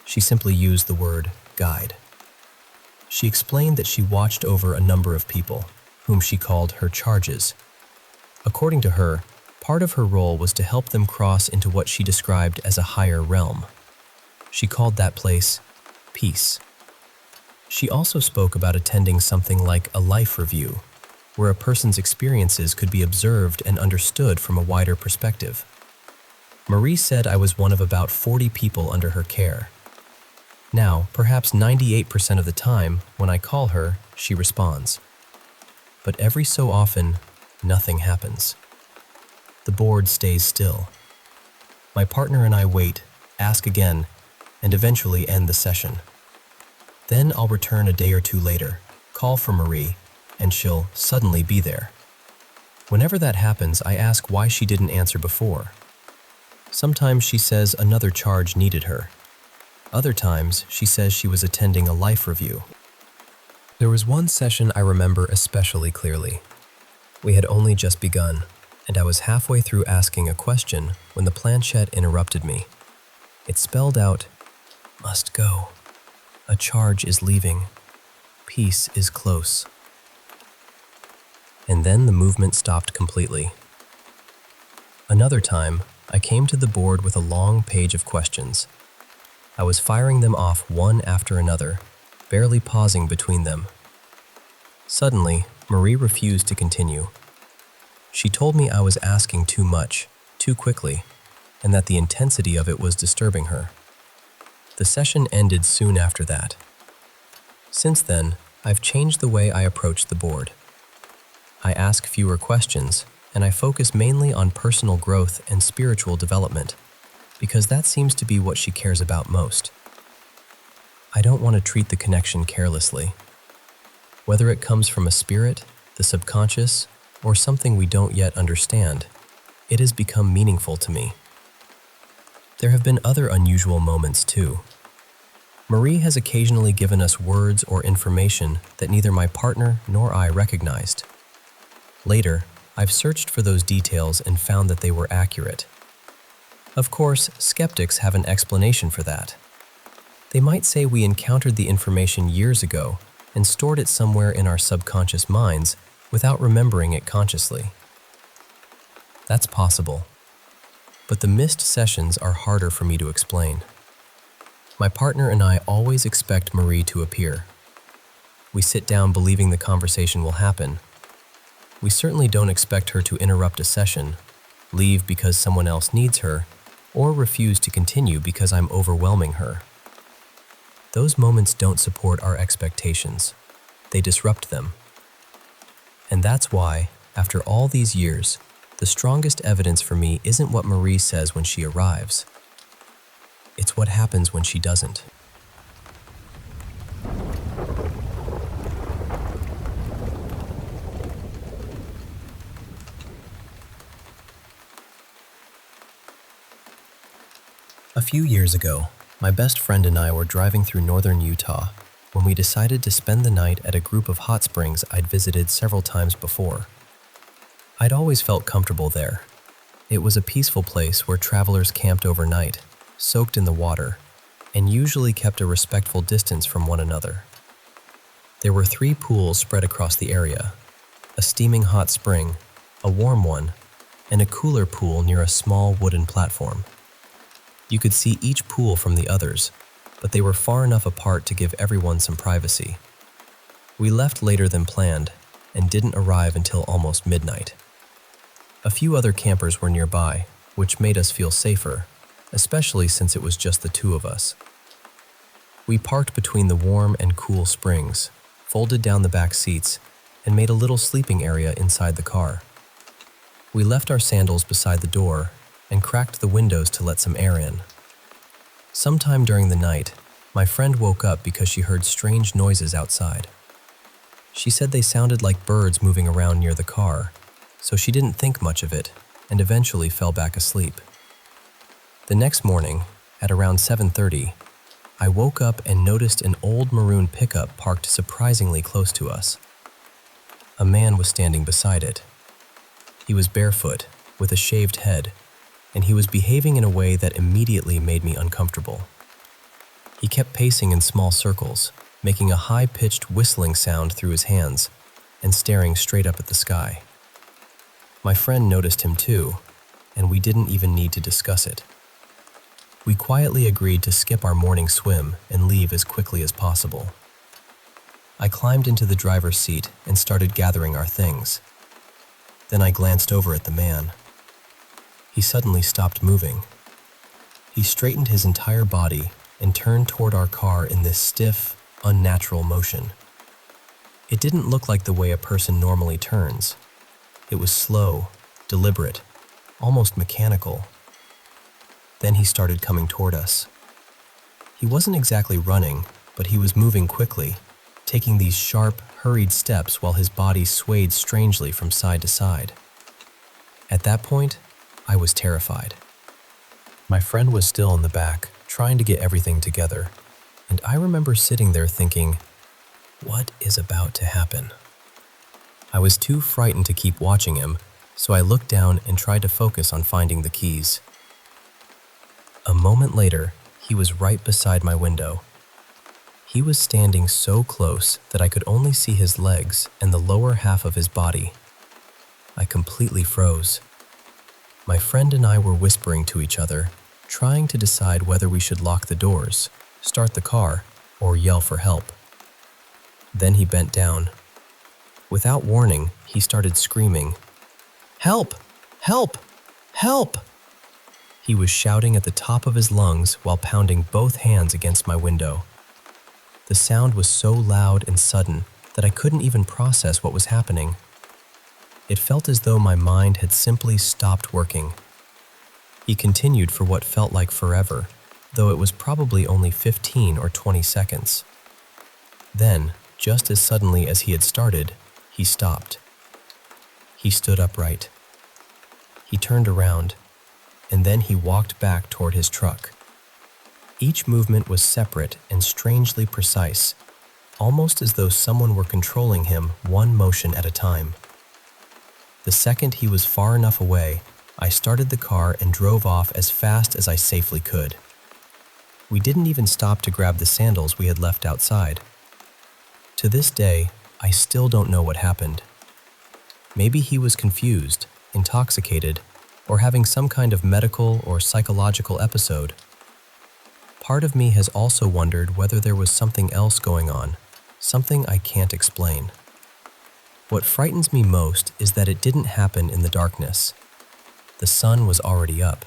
She simply used the word guide. She explained that she watched over a number of people, whom she called her charges. According to her, part of her role was to help them cross into what she described as a higher realm. She called that place peace. She also spoke about attending something like a life review, where a person's experiences could be observed and understood from a wider perspective. Marie said I was one of about 40 people under her care. Now, perhaps 98% of the time, when I call her, she responds. But every so often, nothing happens. The board stays still. My partner and I wait, ask again, and eventually end the session. Then I'll return a day or two later, call for Marie, and she'll suddenly be there. Whenever that happens, I ask why she didn't answer before. Sometimes she says another charge needed her. Other times, she says she was attending a life review. There was one session I remember especially clearly. We had only just begun, and I was halfway through asking a question when the planchette interrupted me. It spelled out, "Must go. A charge is leaving. Peace is close." And then the movement stopped completely. Another time, I came to the board with a long page of questions. I was firing them off one after another, barely pausing between them. Suddenly, Marie refused to continue. She told me I was asking too much, too quickly, and that the intensity of it was disturbing her. The session ended soon after that. Since then, I've changed the way I approach the board. I ask fewer questions, and I focus mainly on personal growth and spiritual development, because that seems to be what she cares about most. I don't want to treat the connection carelessly. Whether it comes from a spirit, the subconscious, or something we don't yet understand, it has become meaningful to me. There have been other unusual moments too. Marie has occasionally given us words or information that neither my partner nor I recognized. Later, I've searched for those details and found that they were accurate. Of course, skeptics have an explanation for that. They might say we encountered the information years ago and stored it somewhere in our subconscious minds without remembering it consciously. That's possible. But the missed sessions are harder for me to explain. My partner and I always expect Marie to appear. We sit down believing the conversation will happen. We certainly don't expect her to interrupt a session, leave because someone else needs her, or refuse to continue because I'm overwhelming her. Those moments don't support our expectations. They disrupt them. And that's why, after all these years, the strongest evidence for me isn't what Marie says when she arrives. It's what happens when she doesn't. A few years ago, my best friend and I were driving through northern Utah when we decided to spend the night at a group of hot springs I'd visited several times before. I'd always felt comfortable there. It was a peaceful place where travelers camped overnight, soaked in the water, and usually kept a respectful distance from one another. There were 3 pools spread across the area: a steaming hot spring, a warm one, and a cooler pool near a small wooden platform. You could see each pool from the others, but they were far enough apart to give everyone some privacy. We left later than planned and didn't arrive until almost midnight. A few other campers were nearby, which made us feel safer, especially since it was just the 2 of us. We parked between the warm and cool springs, folded down the back seats, and made a little sleeping area inside the car. We left our sandals beside the door and cracked the windows to let some air in. Sometime during the night, my friend woke up because she heard strange noises outside. She said they sounded like birds moving around near the car, so she didn't think much of it and eventually fell back asleep. The next morning, at around 7:30, I woke up and noticed an old maroon pickup parked surprisingly close to us. A man was standing beside it. He was barefoot, with a shaved head, and he was behaving in a way that immediately made me uncomfortable. He kept pacing in small circles, making a high-pitched whistling sound through his hands, and staring straight up at the sky. My friend noticed him too, and we didn't even need to discuss it. We quietly agreed to skip our morning swim and leave as quickly as possible. I climbed into the driver's seat and started gathering our things. Then I glanced over at the man. He suddenly stopped moving. He straightened his entire body and turned toward our car in this stiff, unnatural motion. It didn't look like the way a person normally turns. It was slow, deliberate, almost mechanical. Then he started coming toward us. He wasn't exactly running, but he was moving quickly, taking these sharp, hurried steps while his body swayed strangely from side to side. At that point, I was terrified. My friend was still in the back, trying to get everything together, and I remember sitting there thinking, what is about to happen? I was too frightened to keep watching him, so I looked down and tried to focus on finding the keys. A moment later, he was right beside my window. He was standing so close that I could only see his legs and the lower half of his body. I completely froze. My friend and I were whispering to each other, trying to decide whether we should lock the doors, start the car, or yell for help. Then he bent down. Without warning, he started screaming, "Help! Help! Help!" He was shouting at the top of his lungs while pounding both hands against my window. The sound was so loud and sudden that I couldn't even process what was happening. It felt as though my mind had simply stopped working. He continued for what felt like forever, though it was probably only 15 or 20 seconds. Then, just as suddenly as he had started, he stopped. He stood upright. He turned around, and then he walked back toward his truck. Each movement was separate and strangely precise, almost as though someone were controlling him one motion at a time. The second he was far enough away, I started the car and drove off as fast as I safely could. We didn't even stop to grab the sandals we had left outside. To this day, I still don't know what happened. Maybe he was confused, intoxicated, or having some kind of medical or psychological episode. Part of me has also wondered whether there was something else going on, something I can't explain. What frightens me most is that it didn't happen in the darkness. The sun was already up.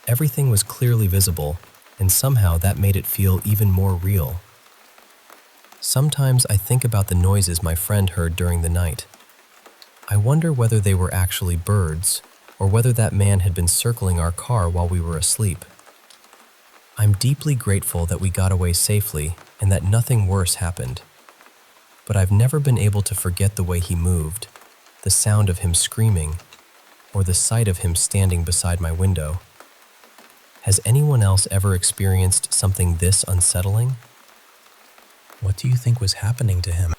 Everything was clearly visible, and somehow that made it feel even more real. Sometimes I think about the noises my friend heard during the night. I wonder whether they were actually birds, or whether that man had been circling our car while we were asleep. I'm deeply grateful that we got away safely and that nothing worse happened. But I've never been able to forget the way he moved, the sound of him screaming, or the sight of him standing beside my window. Has anyone else ever experienced something this unsettling? What do you think was happening to him?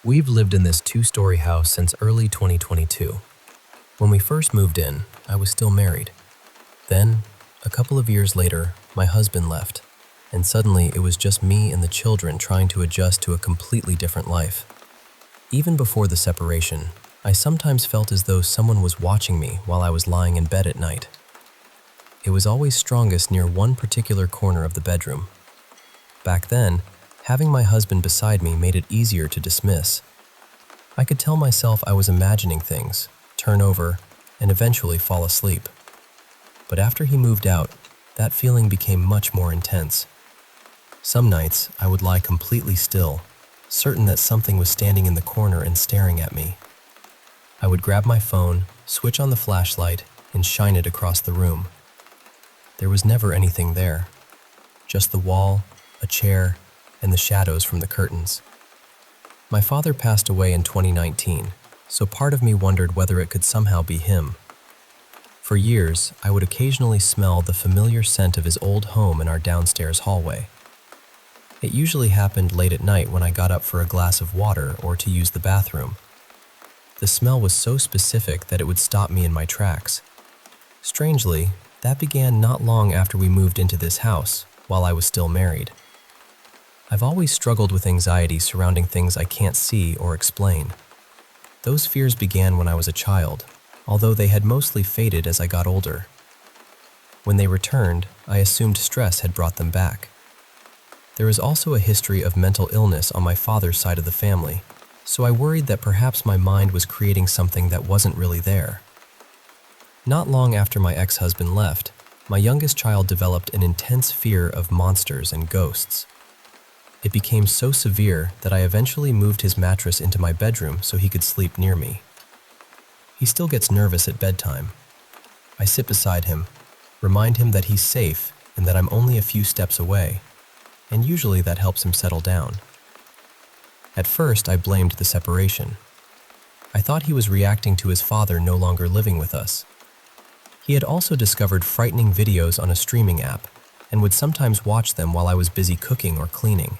We've lived in this two-story house since early 2022. When we first moved in, I was still married. Then, a couple of years later, my husband left, and suddenly it was just me and the children trying to adjust to a completely different life. Even before the separation, I sometimes felt as though someone was watching me while I was lying in bed at night. It was always strongest near one particular corner of the bedroom. Back then, having my husband beside me made it easier to dismiss. I could tell myself I was imagining things, turn over, and eventually fall asleep. But after he moved out, that feeling became much more intense. Some nights, I would lie completely still, certain that something was standing in the corner and staring at me. I would grab my phone, switch on the flashlight, and shine it across the room. There was never anything there, just the wall, a chair, and the shadows from the curtains. My father passed away in 2019, so part of me wondered whether it could somehow be him. For years, I would occasionally smell the familiar scent of his old home in our downstairs hallway. It usually happened late at night when I got up for a glass of water or to use the bathroom. The smell was so specific that it would stop me in my tracks. Strangely, that began not long after we moved into this house, while I was still married. I've always struggled with anxiety surrounding things I can't see or explain. Those fears began when I was a child, although they had mostly faded as I got older. When they returned, I assumed stress had brought them back. There is also a history of mental illness on my father's side of the family, so I worried that perhaps my mind was creating something that wasn't really there. Not long after my ex-husband left, my youngest child developed an intense fear of monsters and ghosts. It became so severe that I eventually moved his mattress into my bedroom so he could sleep near me. He still gets nervous at bedtime. I sit beside him, remind him that he's safe and that I'm only a few steps away, and usually that helps him settle down. At first, I blamed the separation. I thought he was reacting to his father no longer living with us. He had also discovered frightening videos on a streaming app and would sometimes watch them while I was busy cooking or cleaning.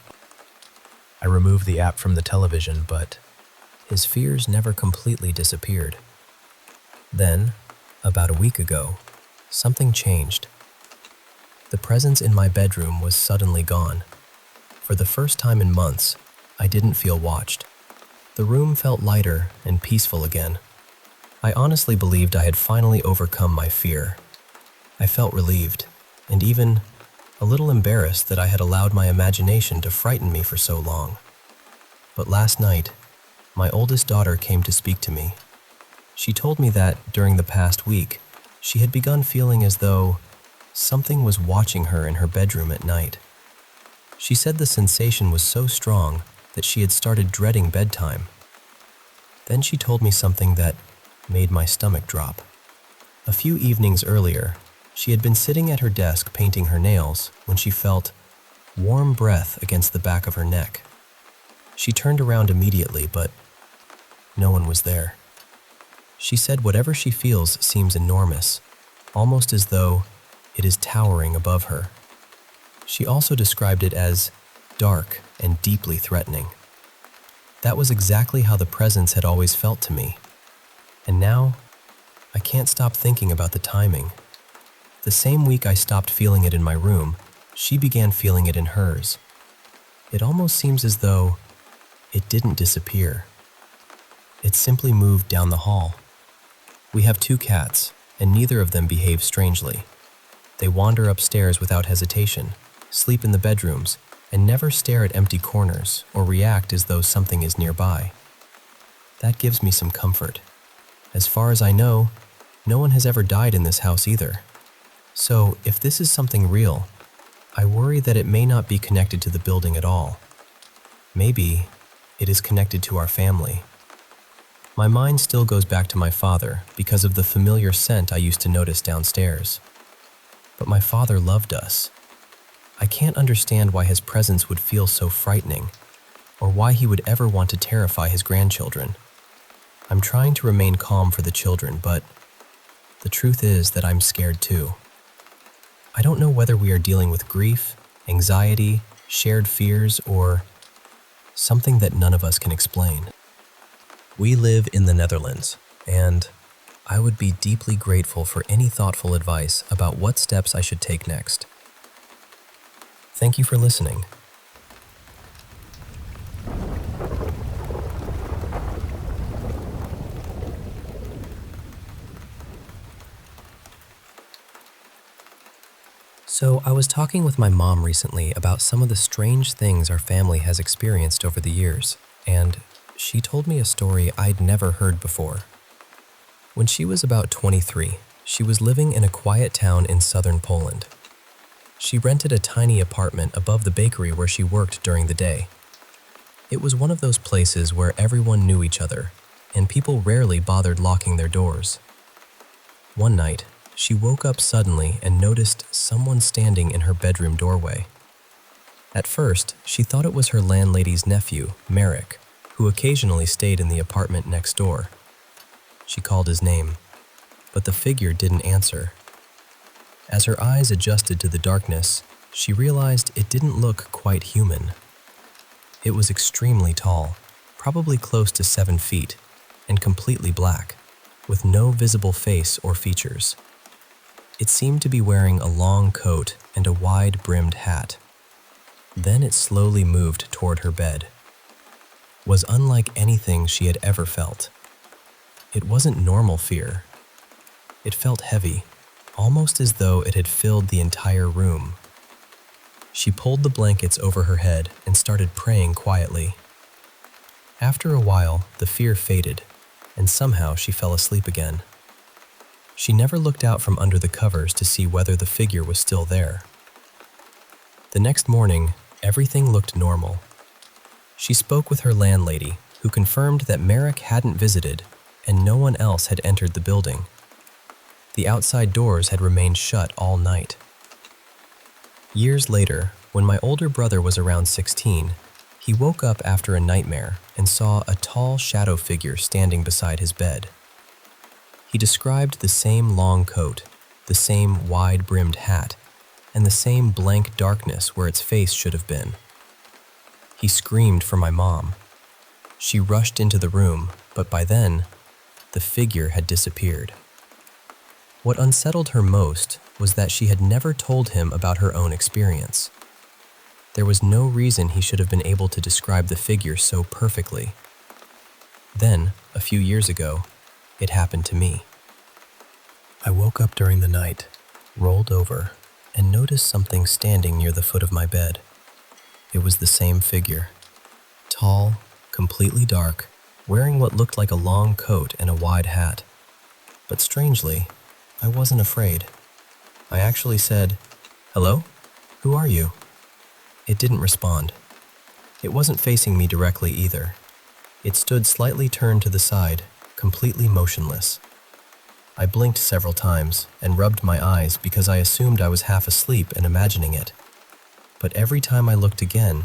I removed the app from the television, but his fears never completely disappeared. Then, about a week ago, something changed. The presence in my bedroom was suddenly gone. For the first time in months, I didn't feel watched. The room felt lighter and peaceful again. I honestly believed I had finally overcome my fear. I felt relieved, and even a little embarrassed that I had allowed my imagination to frighten me for so long. But last night, my oldest daughter came to speak to me. She told me that, during the past week, she had begun feeling as though something was watching her in her bedroom at night. She said the sensation was so strong that she had started dreading bedtime. Then she told me something that made my stomach drop. A few evenings earlier, she had been sitting at her desk painting her nails when she felt warm breath against the back of her neck. She turned around immediately, but no one was there. She said whatever she feels seems enormous, almost as though it is towering above her. She also described it as dark and deeply threatening. That was exactly how the presence had always felt to me. And now, I can't stop thinking about the timing. The same week I stopped feeling it in my room, she began feeling it in hers. It almost seems as though it didn't disappear. It simply moved down the hall. We have 2 cats, and neither of them behave strangely. They wander upstairs without hesitation, sleep in the bedrooms, and never stare at empty corners or react as though something is nearby. That gives me some comfort. As far as I know, no one has ever died in this house either. So, if this is something real, I worry that it may not be connected to the building at all. Maybe it is connected to our family. My mind still goes back to my father because of the familiar scent I used to notice downstairs. But my father loved us. I can't understand why his presence would feel so frightening, or why he would ever want to terrify his grandchildren. I'm trying to remain calm for the children, but the truth is that I'm scared too. I don't know whether we are dealing with grief, anxiety, shared fears, or something that none of us can explain. We live in the Netherlands, and I would be deeply grateful for any thoughtful advice about what steps I should take next. Thank you for listening. So, I was talking with my mom recently about some of the strange things our family has experienced over the years, and she told me a story I'd never heard before. When she was about 23, she was living in a quiet town in southern Poland. She rented a tiny apartment above the bakery where she worked during the day. It was one of those places where everyone knew each other, and people rarely bothered locking their doors. One night, she woke up suddenly and noticed someone standing in her bedroom doorway. At first, she thought it was her landlady's nephew, Marek, who occasionally stayed in the apartment next door. She called his name, but the figure didn't answer. As her eyes adjusted to the darkness, she realized it didn't look quite human. It was extremely tall, probably close to 7 feet, and completely black, with no visible face or features. It seemed to be wearing a long coat and a wide-brimmed hat. Then it slowly moved toward her bed. It was unlike anything she had ever felt. It wasn't normal fear. It felt heavy, almost as though it had filled the entire room. She pulled the blankets over her head and started praying quietly. After a while, the fear faded, and somehow she fell asleep again. She never looked out from under the covers to see whether the figure was still there. The next morning, everything looked normal. She spoke with her landlady, who confirmed that Marek hadn't visited and no one else had entered the building. The outside doors had remained shut all night. Years later, when my older brother was around 16, he woke up after a nightmare and saw a tall shadow figure standing beside his bed. He described the same long coat, the same wide-brimmed hat, and the same blank darkness where its face should have been. He screamed for my mom. She rushed into the room, but by then, the figure had disappeared. What unsettled her most was that she had never told him about her own experience. There was no reason he should have been able to describe the figure so perfectly. Then, a few years ago, it happened to me. I woke up during the night, rolled over, and noticed something standing near the foot of my bed. It was the same figure. Tall, completely dark, wearing what looked like a long coat and a wide hat. But strangely, I wasn't afraid. I actually said, "Hello? Who are you?" It didn't respond. It wasn't facing me directly either. It stood slightly turned to the side, completely motionless. I blinked several times and rubbed my eyes because I assumed I was half asleep and imagining it. But every time I looked again,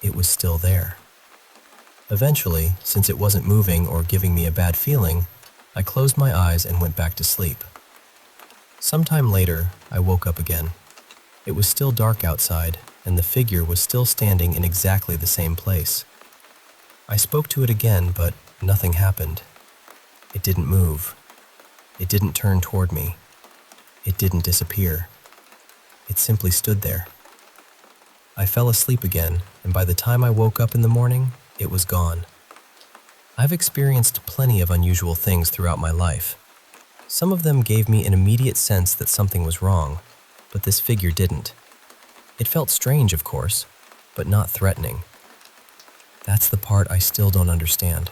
it was still there. Eventually, since it wasn't moving or giving me a bad feeling, I closed my eyes and went back to sleep. Sometime later, I woke up again. It was still dark outside, and the figure was still standing in exactly the same place. I spoke to it again, but nothing happened. It didn't move. It didn't turn toward me. It didn't disappear. It simply stood there. I fell asleep again, and by the time I woke up in the morning, it was gone. I've experienced plenty of unusual things throughout my life. Some of them gave me an immediate sense that something was wrong, but this figure didn't. It felt strange, of course, but not threatening. That's the part I still don't understand.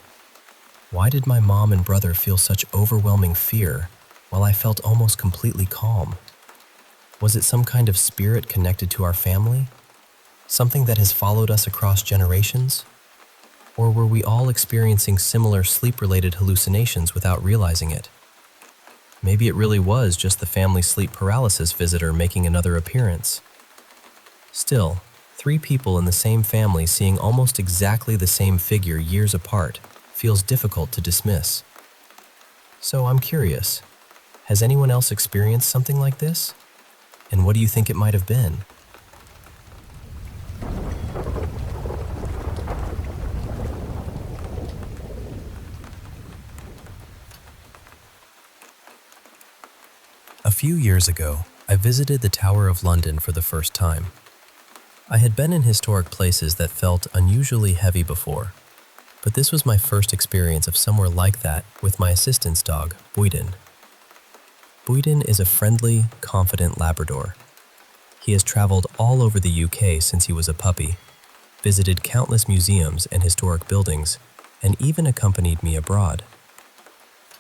Why did my mom and brother feel such overwhelming fear while I felt almost completely calm? Was it some kind of spirit connected to our family? Something that has followed us across generations? Or were we all experiencing similar sleep-related hallucinations without realizing it? Maybe it really was just the family sleep paralysis visitor making another appearance. Still, 3 people in the same family seeing almost exactly the same figure years apart feels difficult to dismiss. So I'm curious, has anyone else experienced something like this? And what do you think it might have been? A few years ago, I visited the Tower of London for the first time. I had been in historic places that felt unusually heavy before, but this was my first experience of somewhere like that with my assistant's dog, Boyden. Boyden is a friendly, confident Labrador. He has traveled all over the UK since he was a puppy, visited countless museums and historic buildings, and even accompanied me abroad.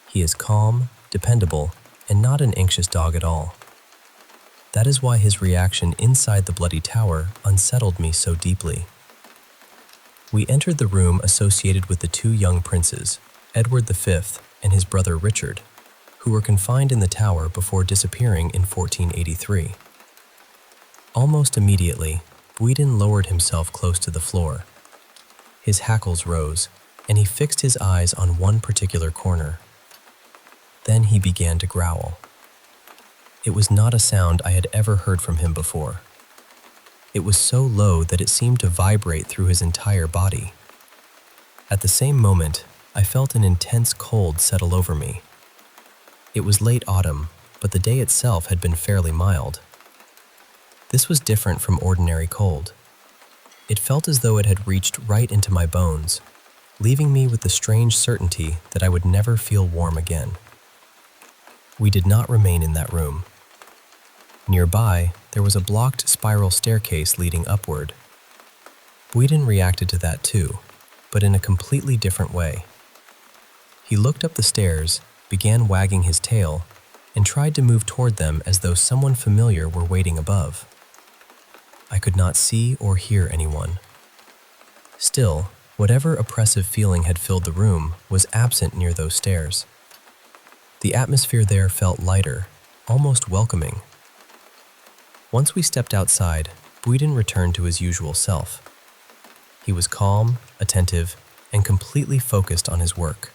He is calm, dependable, and not an anxious dog at all. That is why his reaction inside the Bloody Tower unsettled me so deeply. We entered the room associated with the 2 young princes, Edward V and his brother Richard, who were confined in the tower before disappearing in 1483. Almost immediately, Boyden lowered himself close to the floor. His hackles rose, and he fixed his eyes on one particular corner. Then he began to growl. It was not a sound I had ever heard from him before. It was so low that it seemed to vibrate through his entire body. At the same moment, I felt an intense cold settle over me. It was late autumn, but the day itself had been fairly mild. This was different from ordinary cold. It felt as though it had reached right into my bones, leaving me with the strange certainty that I would never feel warm again. We did not remain in that room. Nearby, there was a blocked spiral staircase leading upward. Boyden reacted to that too, but in a completely different way. He looked up the stairs, began wagging his tail, and tried to move toward them as though someone familiar were waiting above. I could not see or hear anyone. Still, whatever oppressive feeling had filled the room was absent near those stairs. The atmosphere there felt lighter, almost welcoming. Once we stepped outside, Boyden returned to his usual self. He was calm, attentive, and completely focused on his work.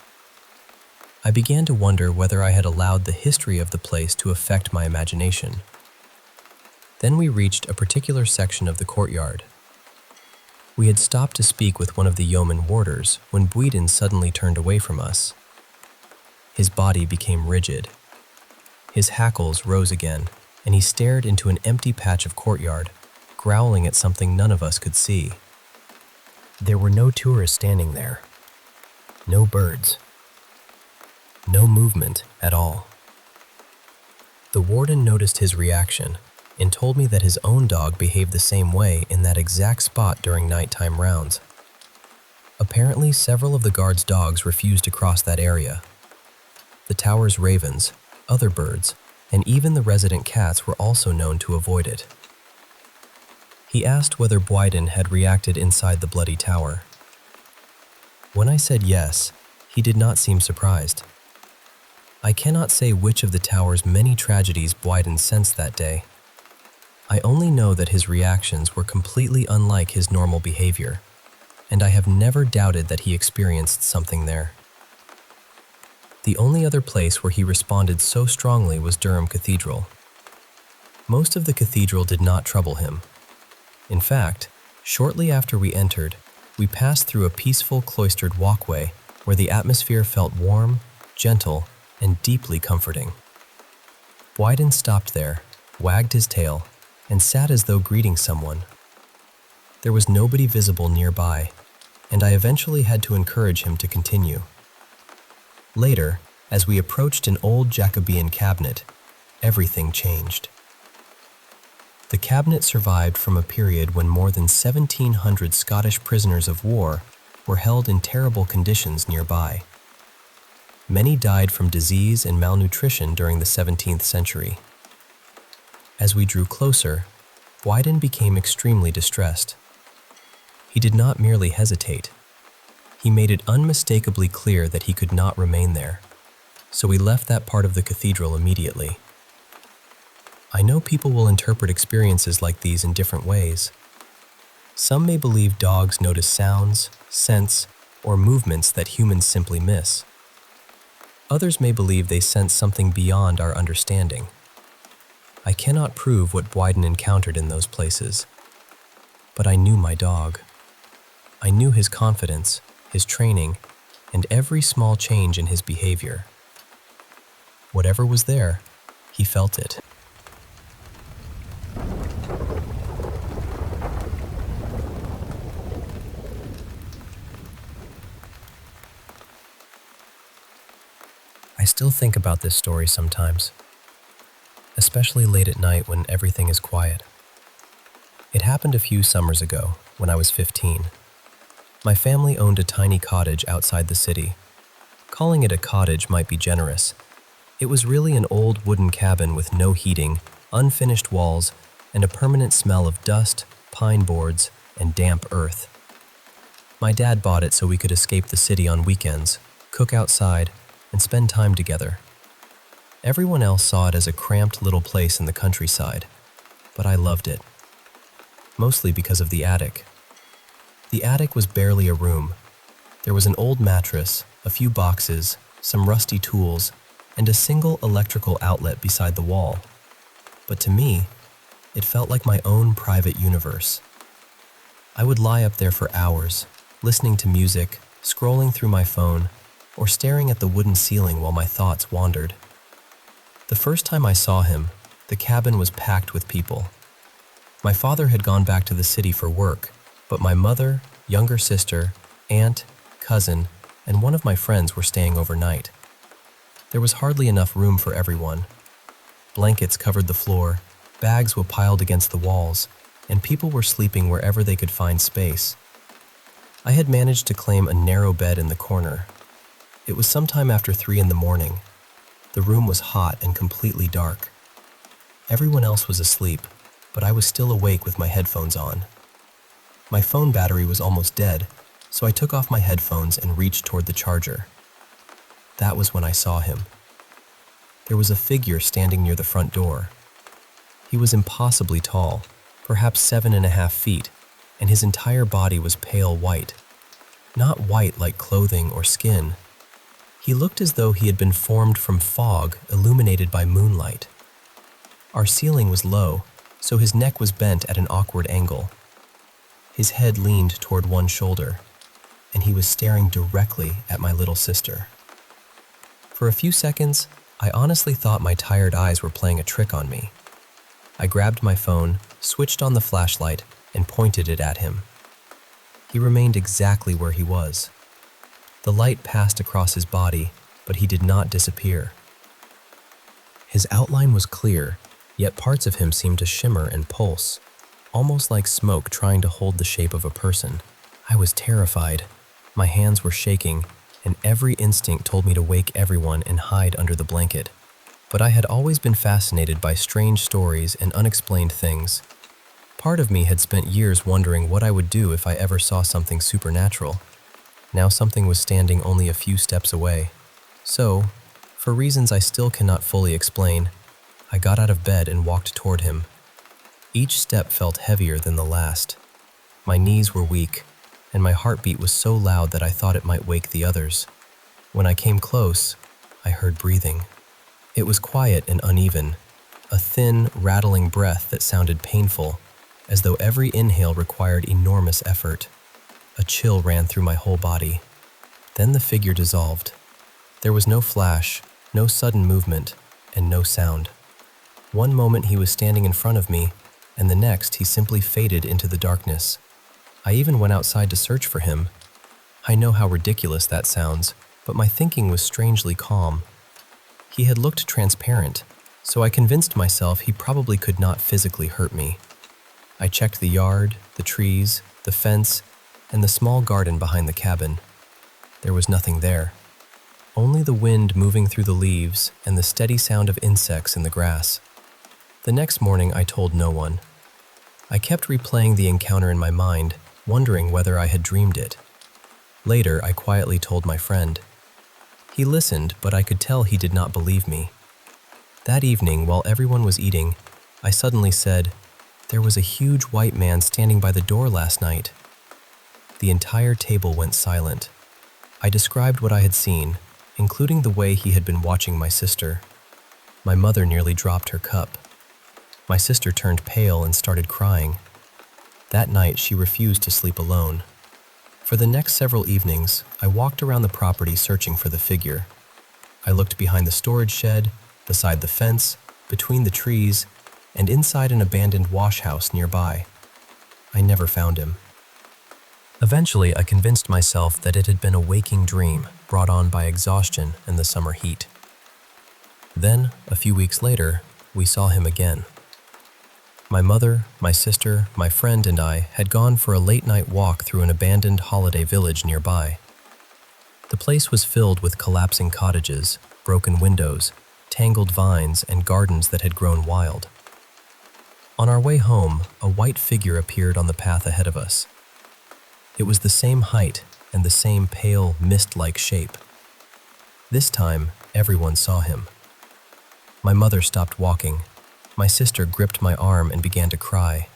I began to wonder whether I had allowed the history of the place to affect my imagination. Then we reached a particular section of the courtyard. We had stopped to speak with one of the yeoman warders when Boyden suddenly turned away from us. His body became rigid. His hackles rose again, and he stared into an empty patch of courtyard, growling at something none of us could see. There were no tourists standing there. No birds. No movement at all. The warden noticed his reaction and told me that his own dog behaved the same way in that exact spot during nighttime rounds. Apparently, several of the guards' dogs refused to cross that area. The tower's ravens, other birds, and even the resident cats were also known to avoid it. He asked whether Boyden had reacted inside the Bloody Tower. When I said yes, he did not seem surprised. I cannot say which of the tower's many tragedies Boyden sensed that day. I only know that his reactions were completely unlike his normal behavior, and I have never doubted that he experienced something there. The only other place where he responded so strongly was Durham Cathedral. Most of the cathedral did not trouble him. In fact, shortly after we entered, we passed through a peaceful cloistered walkway where the atmosphere felt warm, gentle, and deeply comforting. Boyden stopped there, wagged his tail, and sat as though greeting someone. There was nobody visible nearby, and I eventually had to encourage him to continue. Later, as we approached an old Jacobean cabinet, everything changed. The cabinet survived from a period when more than 1,700 Scottish prisoners of war were held in terrible conditions nearby. Many died from disease and malnutrition during the 17th century. As we drew closer, Wyden became extremely distressed. He did not merely hesitate. He made it unmistakably clear that he could not remain there, so we left that part of the cathedral immediately. I know people will interpret experiences like these in different ways. Some may believe dogs notice sounds, scents, or movements that humans simply miss. Others may believe they sense something beyond our understanding. I cannot prove what Wyden encountered in those places, but I knew my dog. I knew his confidence, his training, and every small change in his behavior. Whatever was there, he felt it. I still think about this story sometimes, especially late at night when everything is quiet. It happened a few summers ago when I was 15. My family owned a tiny cottage outside the city. Calling it a cottage might be generous. It was really an old wooden cabin with no heating, unfinished walls, and a permanent smell of dust, pine boards, and damp earth. My dad bought it so we could escape the city on weekends, cook outside, and spend time together. Everyone else saw it as a cramped little place in the countryside, but I loved it. Mostly because of the attic. The attic was barely a room. There was an old mattress, a few boxes, some rusty tools, and a single electrical outlet beside the wall. But to me, it felt like my own private universe. I would lie up there for hours, listening to music, scrolling through my phone, or staring at the wooden ceiling while my thoughts wandered. The first time I saw him, the cabin was packed with people. My father had gone back to the city for work, but my mother, younger sister, aunt, cousin, and one of my friends were staying overnight. There was hardly enough room for everyone. Blankets covered the floor, bags were piled against the walls, and people were sleeping wherever they could find space. I had managed to claim a narrow bed in the corner. It was sometime after 3 in the morning. The room was hot and completely dark. Everyone else was asleep, but I was still awake with my headphones on. My phone battery was almost dead, so I took off my headphones and reached toward the charger. That was when I saw him. There was a figure standing near the front door. He was impossibly tall, perhaps 7.5 feet, and his entire body was pale white. Not white like clothing or skin. He looked as though he had been formed from fog illuminated by moonlight. Our ceiling was low, so his neck was bent at an awkward angle. His head leaned toward one shoulder, and he was staring directly at my little sister. For a few seconds, I honestly thought my tired eyes were playing a trick on me. I grabbed my phone, switched on the flashlight, and pointed it at him. He remained exactly where he was. The light passed across his body, but he did not disappear. His outline was clear, yet parts of him seemed to shimmer and pulse, almost like smoke trying to hold the shape of a person. I was terrified. My hands were shaking, and every instinct told me to wake everyone and hide under the blanket. But I had always been fascinated by strange stories and unexplained things. Part of me had spent years wondering what I would do if I ever saw something supernatural. Now something was standing only a few steps away. So, for reasons I still cannot fully explain, I got out of bed and walked toward him. Each step felt heavier than the last. My knees were weak, and my heartbeat was so loud that I thought it might wake the others. When I came close, I heard breathing. It was quiet and uneven, a thin, rattling breath that sounded painful, as though every inhale required enormous effort. A chill ran through my whole body. Then the figure dissolved. There was no flash, no sudden movement, and no sound. One moment he was standing in front of me, and the next he simply faded into the darkness. I even went outside to search for him. I know how ridiculous that sounds, but my thinking was strangely calm. He had looked transparent, So I convinced myself he probably could not physically hurt me. I checked the yard, the trees, the fence, and the small garden behind the cabin. There was nothing there. Only the wind moving through the leaves and the steady sound of insects in the grass. The next morning, I told no one. I kept replaying the encounter in my mind, wondering whether I had dreamed it. Later, I quietly told my friend. He listened, but I could tell he did not believe me. That evening, while everyone was eating, I suddenly said, "There was a huge white man standing by the door last night." The entire table went silent. I described what I had seen, including the way he had been watching my sister. My mother nearly dropped her cup. My sister turned pale and started crying. That night, she refused to sleep alone. For the next several evenings, I walked around the property searching for the figure. I looked behind the storage shed, beside the fence, between the trees, and inside an abandoned wash house nearby. I never found him. Eventually, I convinced myself that it had been a waking dream brought on by exhaustion and the summer heat. Then, a few weeks later, we saw him again. My mother, my sister, my friend, and I had gone for a late-night walk through an abandoned holiday village nearby. The place was filled with collapsing cottages, broken windows, tangled vines, and gardens that had grown wild. On our way home, a white figure appeared on the path ahead of us. It was the same height and the same pale, mist-like shape. This time, everyone saw him. My mother stopped walking. My sister gripped my arm and began to cry.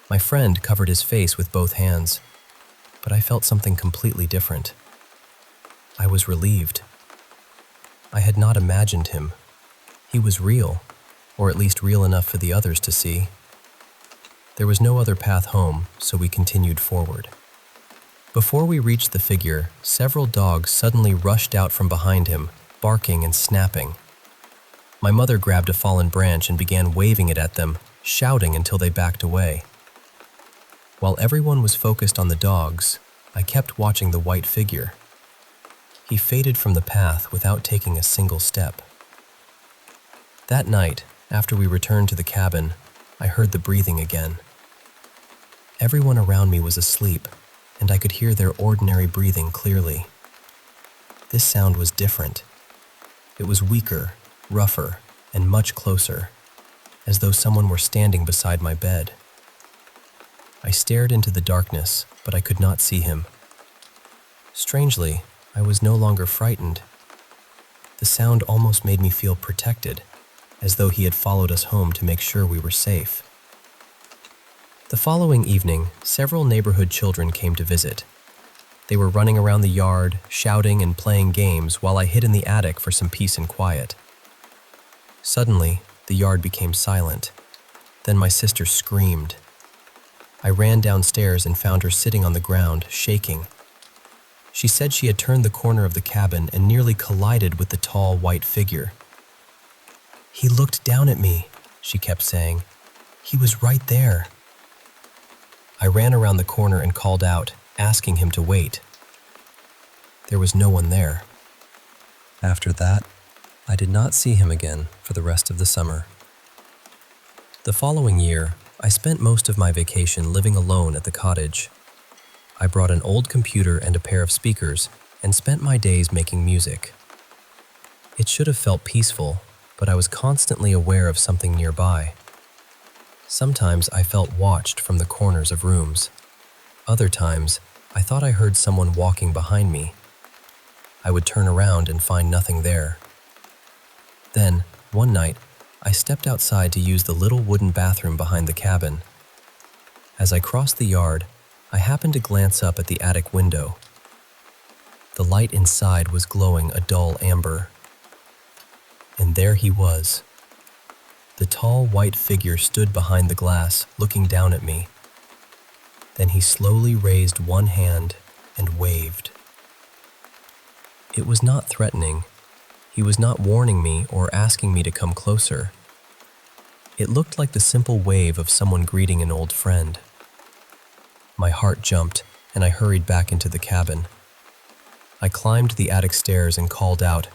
My friend covered his face with both hands, but I felt something completely different. I was relieved. I had not imagined him. He was real, or at least real enough for the others to see. There was no other path home, so we continued forward. Before we reached the figure, several dogs suddenly rushed out from behind him, barking and snapping. My mother grabbed a fallen branch and began waving it at them, shouting until they backed away. While everyone was focused on the dogs, I kept watching the white figure. He faded from the path without taking a single step. That night, after we returned to the cabin, I heard the breathing again. Everyone around me was asleep, and I could hear their ordinary breathing clearly. This sound was different. It was weaker, rougher, and much closer, as though someone were standing beside my bed. I stared into the darkness, but I could not see him. Strangely, I was no longer frightened. The sound almost made me feel protected, as though he had followed us home to make sure we were safe. The following evening, several neighborhood children came to visit. They were running around the yard, shouting and playing games while I hid in the attic for some peace and quiet. Suddenly, the yard became silent. Then my sister screamed. I ran downstairs and found her sitting on the ground, shaking. She said she had turned the corner of the cabin and nearly collided with the tall, white figure. "He looked down at me," she kept saying. "He was right there." I ran around the corner and called out, asking him to wait. There was no one there. After that, I did not see him again for the rest of the summer. The following year, I spent most of my vacation living alone at the cottage. I brought an old computer and a pair of speakers and spent my days making music. It should have felt peaceful, but I was constantly aware of something nearby. Sometimes I felt watched from the corners of rooms. Other times, I thought I heard someone walking behind me. I would turn around and find nothing there. Then, one night, I stepped outside to use the little wooden bathroom behind the cabin. As I crossed the yard, I happened to glance up at the attic window. The light inside was glowing a dull amber. And there he was. The tall white figure stood behind the glass, looking down at me. Then he slowly raised one hand and waved. It was not threatening. He was not warning me or asking me to come closer. It looked like the simple wave of someone greeting an old friend. My heart jumped, and I hurried back into the cabin. I climbed the attic stairs and called out,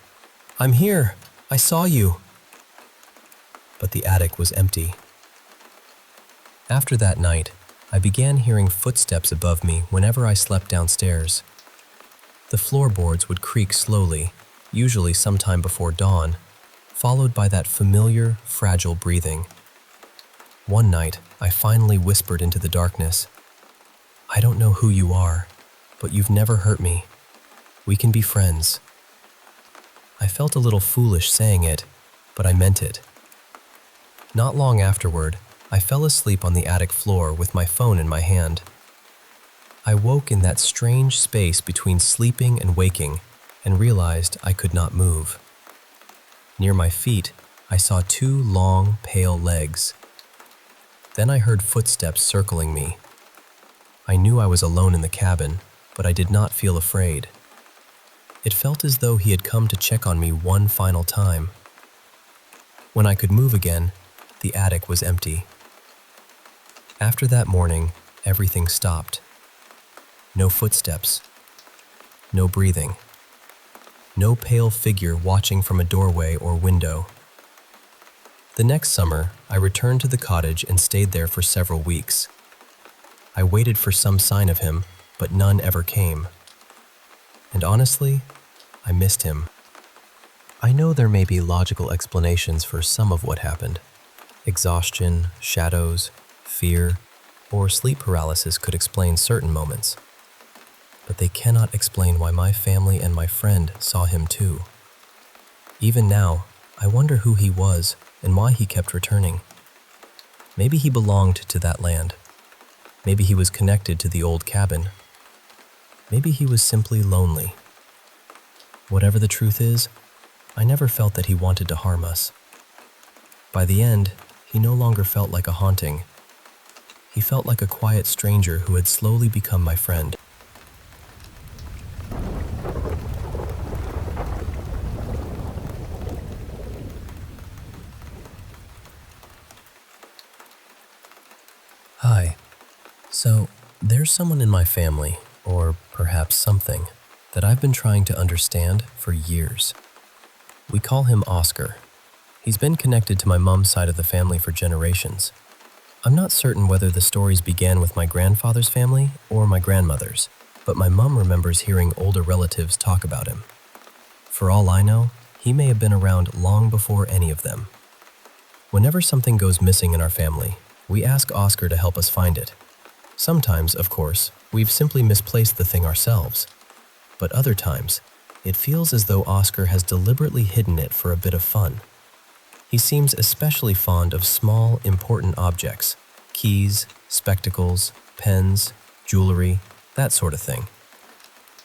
"I'm here! I saw you!" but the attic was empty. After that night, I began hearing footsteps above me whenever I slept downstairs. The floorboards would creak slowly, usually sometime before dawn, followed by that familiar, fragile breathing. One night, I finally whispered into the darkness, "I don't know who you are, but you've never hurt me. We can be friends." I felt a little foolish saying it, but I meant it. Not long afterward, I fell asleep on the attic floor with my phone in my hand. I woke in that strange space between sleeping and waking and realized I could not move. Near my feet, I saw two long, pale legs. Then I heard footsteps circling me. I knew I was alone in the cabin, but I did not feel afraid. It felt as though he had come to check on me one final time. When I could move again, the attic was empty. After that morning, everything stopped. No footsteps. No breathing. No pale figure watching from a doorway or window. The next summer, I returned to the cottage and stayed there for several weeks. I waited for some sign of him, but none ever came. And honestly, I missed him. I know there may be logical explanations for some of what happened. Exhaustion, shadows, fear, or sleep paralysis could explain certain moments. But they cannot explain why my family and my friend saw him too. Even now, I wonder who he was and why he kept returning. Maybe he belonged to that land. Maybe he was connected to the old cabin. Maybe he was simply lonely. Whatever the truth is, I never felt that he wanted to harm us. By the end, he no longer felt like a haunting. He felt like a quiet stranger who had slowly become my friend. Hi. So, there's someone in my family, or perhaps something, that I've been trying to understand for years. We call him Oscar. He's been connected to my mom's side of the family for generations. I'm not certain whether the stories began with my grandfather's family or my grandmother's, but my mom remembers hearing older relatives talk about him. For all I know, he may have been around long before any of them. Whenever something goes missing in our family, we ask Oscar to help us find it. Sometimes, of course, we've simply misplaced the thing ourselves. But other times, it feels as though Oscar has deliberately hidden it for a bit of fun. He seems especially fond of small, important objects, keys, spectacles, pens, jewelry, that sort of thing.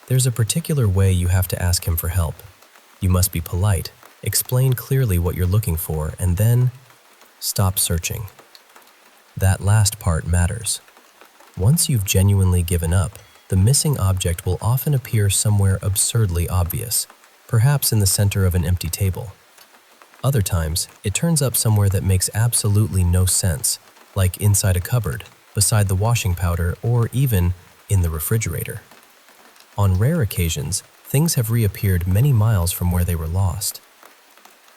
There's a particular way you have to ask him for help. You must be polite, explain clearly what you're looking for, and then stop searching. That last part matters. Once you've genuinely given up, the missing object will often appear somewhere absurdly obvious, perhaps in the center of an empty table. Other times, it turns up somewhere that makes absolutely no sense, like inside a cupboard, beside the washing powder, or even in the refrigerator. On rare occasions, things have reappeared many miles from where they were lost.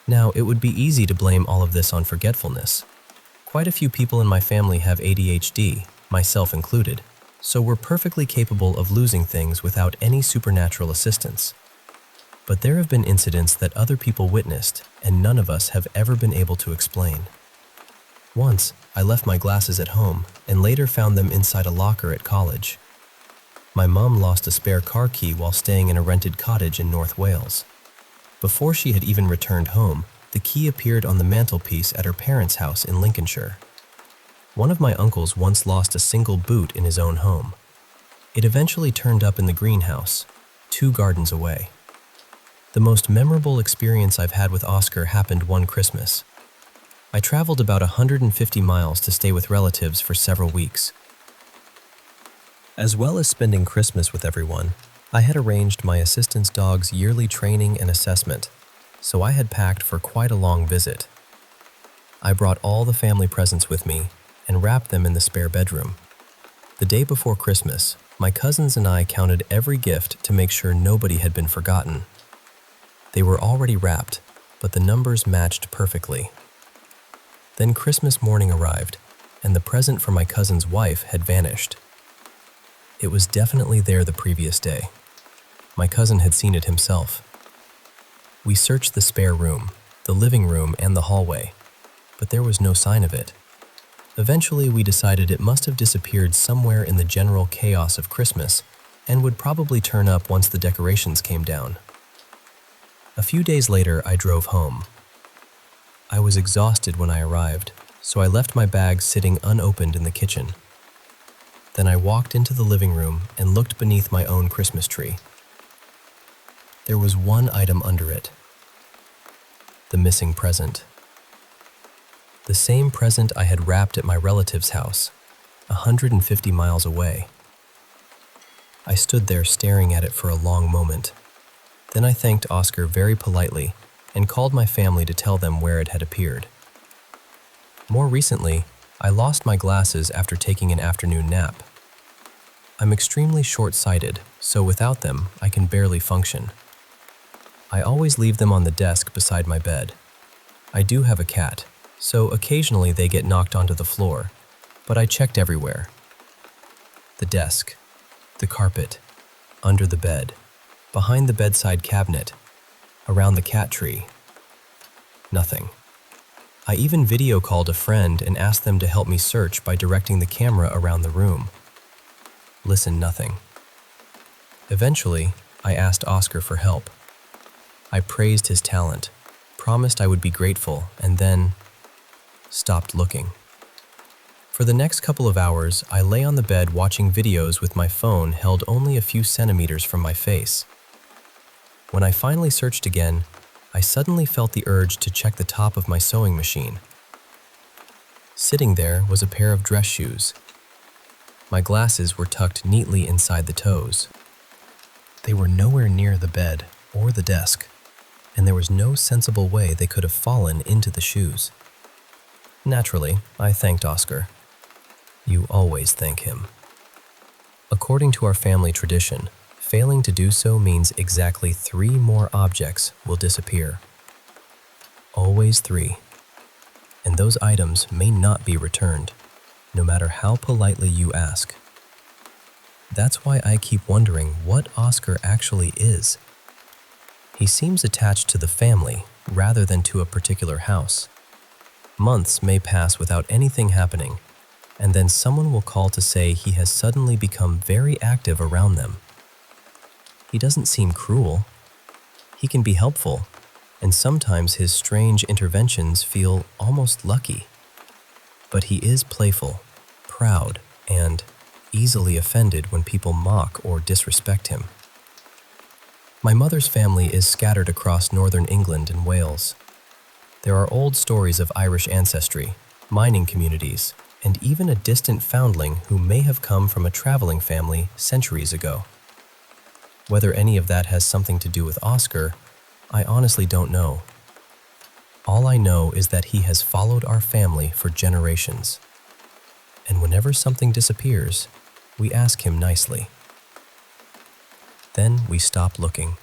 Now, it would be easy to blame all of this on forgetfulness. Quite a few people in my family have ADHD, myself included, so we're perfectly capable of losing things without any supernatural assistance. But there have been incidents that other people witnessed, and none of us have ever been able to explain. Once, I left my glasses at home and later found them inside a locker at college. My mom lost a spare car key while staying in a rented cottage in North Wales. Before she had even returned home, the key appeared on the mantelpiece at her parents' house in Lincolnshire. One of my uncles once lost a single boot in his own home. It eventually turned up in the greenhouse, 2 gardens away. The most memorable experience I've had with Oscar happened one Christmas. I traveled about 150 miles to stay with relatives for several weeks. As well as spending Christmas with everyone, I had arranged my assistant's dog's yearly training and assessment, so I had packed for quite a long visit. I brought all the family presents with me and wrapped them in the spare bedroom. The day before Christmas, my cousins and I counted every gift to make sure nobody had been forgotten. They were already wrapped, but the numbers matched perfectly. Then Christmas morning arrived, and the present for my cousin's wife had vanished. It was definitely there the previous day. My cousin had seen it himself. We searched the spare room, the living room, and the hallway, but there was no sign of it. Eventually, we decided it must have disappeared somewhere in the general chaos of Christmas and would probably turn up once the decorations came down. A few days later, I drove home. I was exhausted when I arrived, so I left my bag sitting unopened in the kitchen. Then I walked into the living room and looked beneath my own Christmas tree. There was one item under it: the missing present. The same present I had wrapped at my relative's house, 150 miles away. I stood there staring at it for a long moment. Then I thanked Oscar very politely and called my family to tell them where it had appeared. More recently, I lost my glasses after taking an afternoon nap. I'm extremely short-sighted, so without them, I can barely function. I always leave them on the desk beside my bed. I do have a cat, so occasionally they get knocked onto the floor, but I checked everywhere. The desk, the carpet, under the bed, behind the bedside cabinet, around the cat tree. Nothing. I even video called a friend and asked them to help me search by directing the camera around the room. Listen, nothing. Eventually, I asked Oscar for help. I praised his talent, promised I would be grateful, and then stopped looking. For the next couple of hours, I lay on the bed watching videos with my phone held only a few centimeters from my face. When I finally searched again, I suddenly felt the urge to check the top of my sewing machine. Sitting there was a pair of dress shoes. My glasses were tucked neatly inside the toes. They were nowhere near the bed or the desk, and there was no sensible way they could have fallen into the shoes. Naturally, I thanked Oscar. You always thank him. According to our family tradition, failing to do so means exactly 3 more objects will disappear. Always 3. And those items may not be returned, no matter how politely you ask. That's why I keep wondering what Oscar actually is. He seems attached to the family rather than to a particular house. Months may pass without anything happening, and then someone will call to say he has suddenly become very active around them. He doesn't seem cruel. He can be helpful, and sometimes his strange interventions feel almost lucky. But he is playful, proud, and easily offended when people mock or disrespect him. My mother's family is scattered across northern England and Wales. There are old stories of Irish ancestry, mining communities, and even a distant foundling who may have come from a traveling family centuries ago. Whether any of that has something to do with Oscar, I honestly don't know. All I know is that he has followed our family for generations. And whenever something disappears, we ask him nicely. Then we stop looking.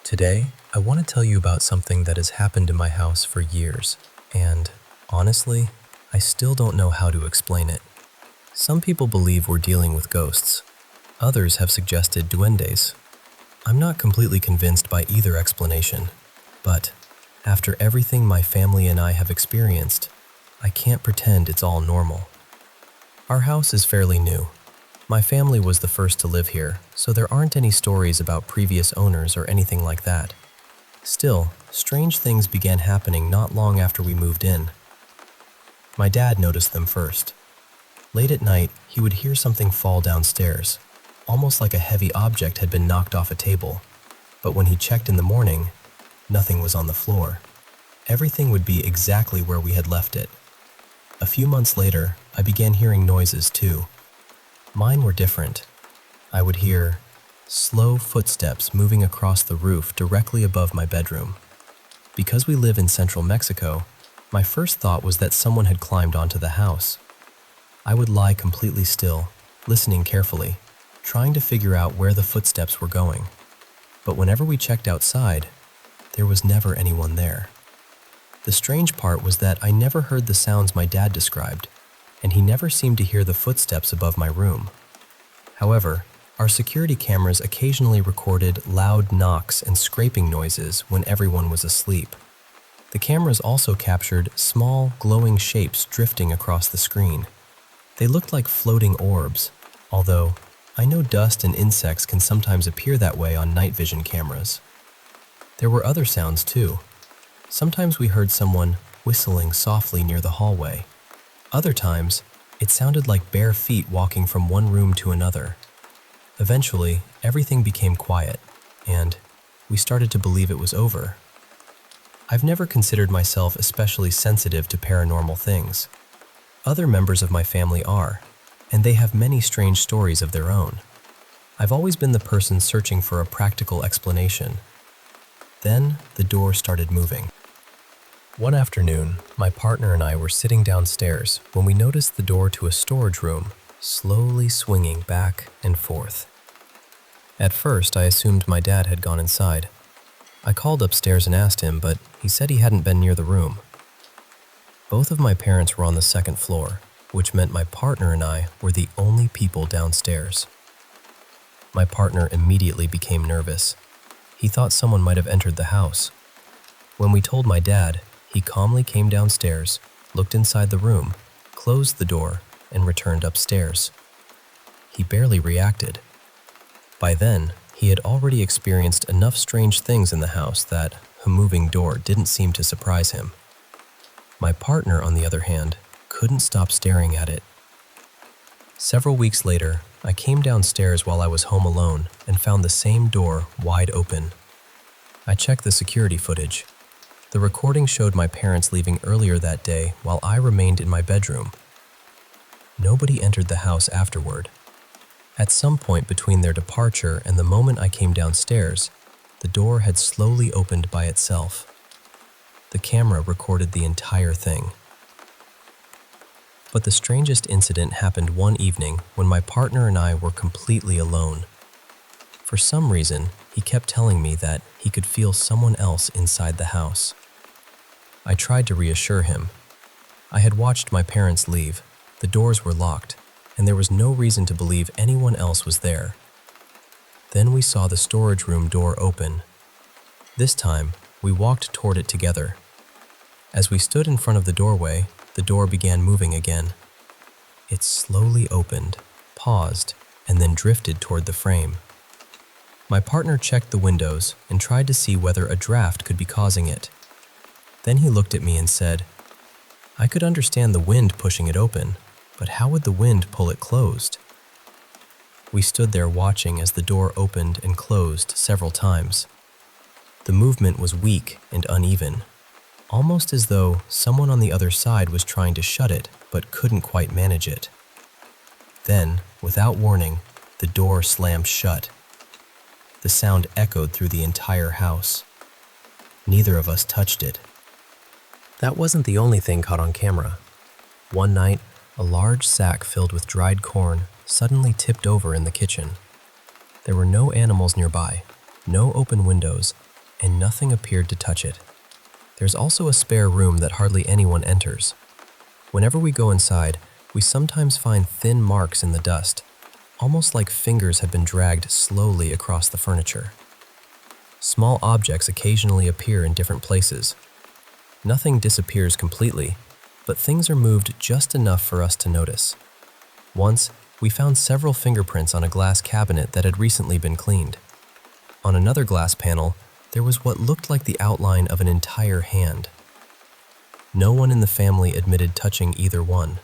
Today, I want to tell you about something that has happened in my house for years, and honestly, I still don't know how to explain it. Some people believe we're dealing with ghosts. Others have suggested duendes. I'm not completely convinced by either explanation, but after everything my family and I have experienced, I can't pretend it's all normal. Our house is fairly new. My family was the first to live here, so there aren't any stories about previous owners or anything like that. Still, strange things began happening not long after we moved in. My dad noticed them first. Late at night, he would hear something fall downstairs, almost like a heavy object had been knocked off a table. But when he checked in the morning, nothing was on the floor. Everything would be exactly where we had left it. A few months later, I began hearing noises too. Mine were different. I would hear slow footsteps moving across the roof directly above my bedroom. Because we live in central Mexico, my first thought was that someone had climbed onto the house. I would lie completely still, listening carefully, trying to figure out where the footsteps were going. But whenever we checked outside, there was never anyone there. The strange part was that I never heard the sounds my dad described, and he never seemed to hear the footsteps above my room. However, our security cameras occasionally recorded loud knocks and scraping noises when everyone was asleep. The cameras also captured small, glowing shapes drifting across the screen. They looked like floating orbs, although I know dust and insects can sometimes appear that way on night vision cameras. There were other sounds too. Sometimes we heard someone whistling softly near the hallway. Other times, it sounded like bare feet walking from one room to another. Eventually, everything became quiet, and we started to believe it was over. I've never considered myself especially sensitive to paranormal things. Other members of my family are, and they have many strange stories of their own. I've always been the person searching for a practical explanation. Then, the door started moving. One afternoon, my partner and I were sitting downstairs when we noticed the door to a storage room slowly swinging back and forth. At first, I assumed my dad had gone inside. I called upstairs and asked him, but he said he hadn't been near the room. Both of my parents were on the second floor, which meant my partner and I were the only people downstairs. My partner immediately became nervous. He thought someone might have entered the house. When we told my dad, he calmly came downstairs, looked inside the room, closed the door, and returned upstairs. He barely reacted. By then, he had already experienced enough strange things in the house that a moving door didn't seem to surprise him. My partner, on the other hand, couldn't stop staring at it. Several weeks later, I came downstairs while I was home alone and found the same door wide open. I checked the security footage. The recording showed my parents leaving earlier that day while I remained in my bedroom. Nobody entered the house afterward. At some point between their departure and the moment I came downstairs, the door had slowly opened by itself. The camera recorded the entire thing. But the strangest incident happened one evening when my partner and I were completely alone. For some reason, he kept telling me that he could feel someone else inside the house. I tried to reassure him. I had watched my parents leave. The doors were locked, and there was no reason to believe anyone else was there. Then we saw the storage room door open. This time, we walked toward it together. As we stood in front of the doorway, the door began moving again. It slowly opened, paused, and then drifted toward the frame. My partner checked the windows and tried to see whether a draft could be causing it. Then he looked at me and said, "I could understand the wind pushing it open, but how would the wind pull it closed?" We stood there watching as the door opened and closed several times. The movement was weak and uneven, almost as though someone on the other side was trying to shut it but couldn't quite manage it. Then, without warning, the door slammed shut. The sound echoed through the entire house. Neither of us touched it. That wasn't the only thing caught on camera. One night, a large sack filled with dried corn suddenly tipped over in the kitchen. There were no animals nearby, no open windows, and nothing appeared to touch it. There's also a spare room that hardly anyone enters. Whenever we go inside, we sometimes find thin marks in the dust, almost like fingers had been dragged slowly across the furniture. Small objects occasionally appear in different places. Nothing disappears completely, but things are moved just enough for us to notice. Once, we found several fingerprints on a glass cabinet that had recently been cleaned. On another glass panel, there was what looked like the outline of an entire hand. No one in the family admitted touching either one.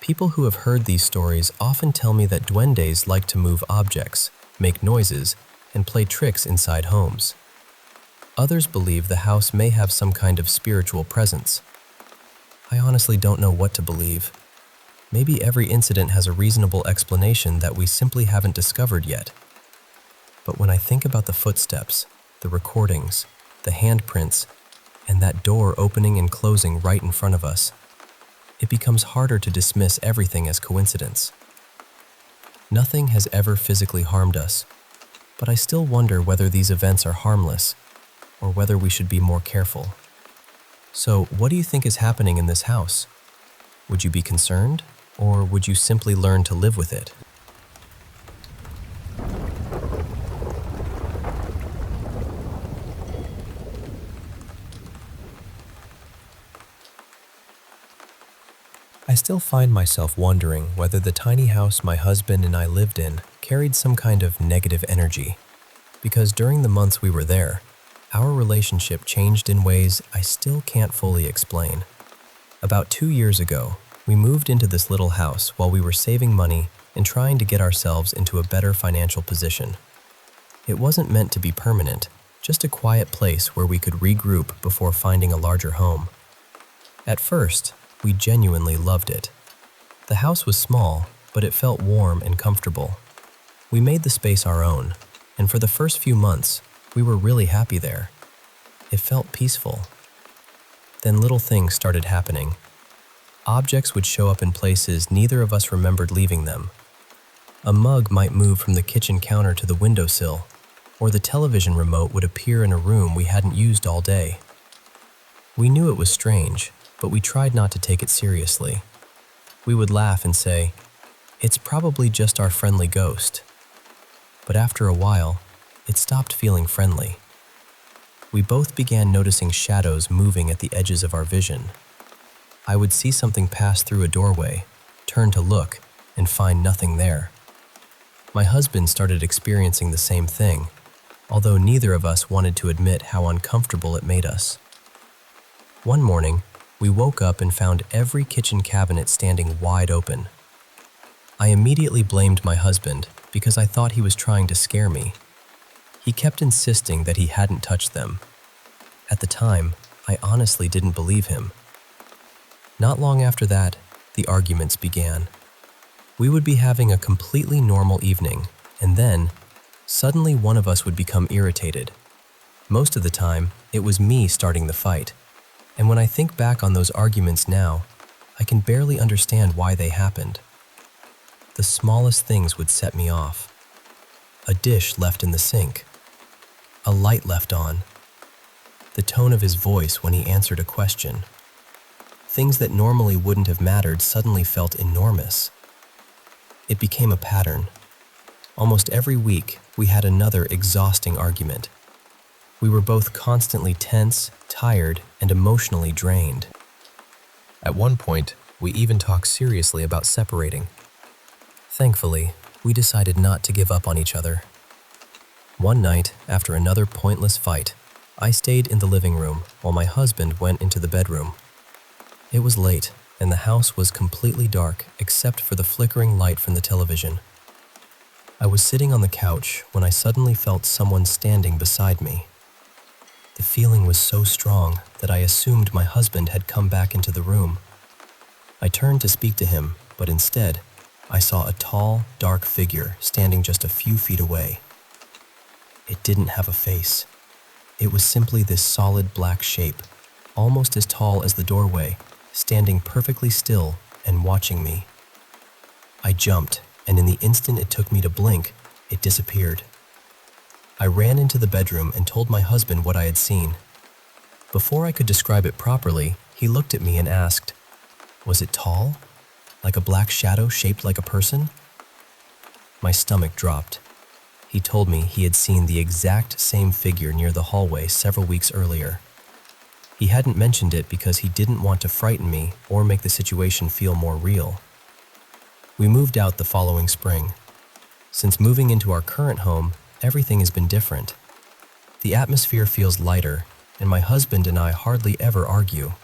People who have heard these stories often tell me that duendes like to move objects, make noises, and play tricks inside homes. Others believe the house may have some kind of spiritual presence. I honestly don't know what to believe. Maybe every incident has a reasonable explanation that we simply haven't discovered yet. But when I think about the footsteps, the recordings, the handprints, and that door opening and closing right in front of us, it becomes harder to dismiss everything as coincidence. Nothing has ever physically harmed us, but I still wonder whether these events are harmless or whether we should be more careful. So, what do you think is happening in this house? Would you be concerned, or would you simply learn to live with it? I still find myself wondering whether the tiny house my husband and I lived in carried some kind of negative energy, because during the months we were there, our relationship changed in ways I still can't fully explain. About 2 years ago, we moved into this little house while we were saving money and trying to get ourselves into a better financial position. It wasn't meant to be permanent, just a quiet place where we could regroup before finding a larger home. At first, we genuinely loved it. The house was small, but it felt warm and comfortable. We made the space our own, and for the first few months, we were really happy there. It felt peaceful. Then little things started happening. Objects would show up in places neither of us remembered leaving them. A mug might move from the kitchen counter to the windowsill, or the television remote would appear in a room we hadn't used all day. We knew it was strange, but we tried not to take it seriously. We would laugh and say, "It's probably just our friendly ghost." But after a while, it stopped feeling friendly. We both began noticing shadows moving at the edges of our vision. I would see something pass through a doorway, turn to look, and find nothing there. My husband started experiencing the same thing, although neither of us wanted to admit how uncomfortable it made us. One morning, we woke up and found every kitchen cabinet standing wide open. I immediately blamed my husband because I thought he was trying to scare me. He kept insisting that he hadn't touched them. At the time, I honestly didn't believe him. Not long after that, the arguments began. We would be having a completely normal evening, and then, suddenly one of us would become irritated. Most of the time, it was me starting the fight. And when I think back on those arguments now, I can barely understand why they happened. The smallest things would set me off. A dish left in the sink. A light left on. The tone of his voice when he answered a question. Things that normally wouldn't have mattered suddenly felt enormous. It became a pattern. Almost every week, we had another exhausting argument. We were both constantly tense, tired, and emotionally drained. At one point, we even talked seriously about separating. Thankfully, we decided not to give up on each other. One night, after another pointless fight, I stayed in the living room while my husband went into the bedroom. It was late, and the house was completely dark except for the flickering light from the television. I was sitting on the couch when I suddenly felt someone standing beside me. The feeling was so strong that I assumed my husband had come back into the room. I turned to speak to him, but instead, I saw a tall, dark figure standing just a few feet away. It didn't have a face. It was simply this solid black shape, almost as tall as the doorway, standing perfectly still and watching me. I jumped, and in the instant it took me to blink, it disappeared. I ran into the bedroom and told my husband what I had seen. Before I could describe it properly, he looked at me and asked, "Was it tall? Like a black shadow shaped like a person?" My stomach dropped. He told me he had seen the exact same figure near the hallway several weeks earlier. He hadn't mentioned it because he didn't want to frighten me or make the situation feel more real. We moved out the following spring. Since moving into our current home, everything has been different. The atmosphere feels lighter, and my husband and I hardly ever argue.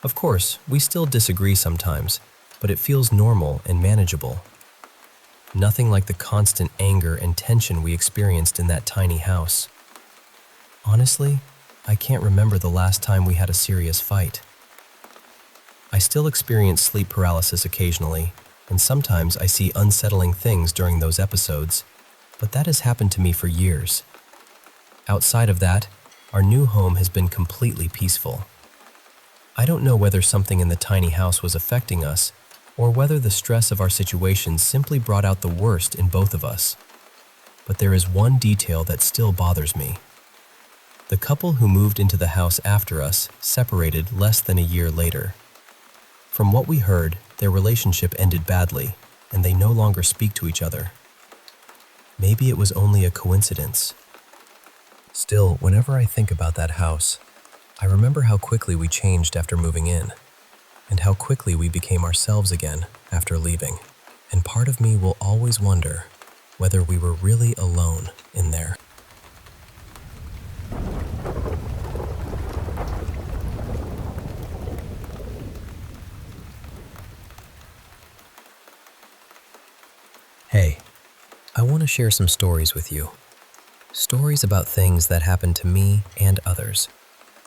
Of course, we still disagree sometimes, but it feels normal and manageable. Nothing like the constant anger and tension we experienced in that tiny house. Honestly, I can't remember the last time we had a serious fight. I still experience sleep paralysis occasionally, and sometimes I see unsettling things during those episodes, but that has happened to me for years. Outside of that, our new home has been completely peaceful. I don't know whether something in the tiny house was affecting us, or whether the stress of our situation simply brought out the worst in both of us. But there is one detail that still bothers me. The couple who moved into the house after us separated less than a year later. From what we heard, their relationship ended badly, and they no longer speak to each other. Maybe it was only a coincidence. Still, whenever I think about that house, I remember how quickly we changed after moving in, and how quickly we became ourselves again after leaving. And part of me will always wonder whether we were really alone in there. Hey, I want to share some stories with you. Stories about things that happened to me and others.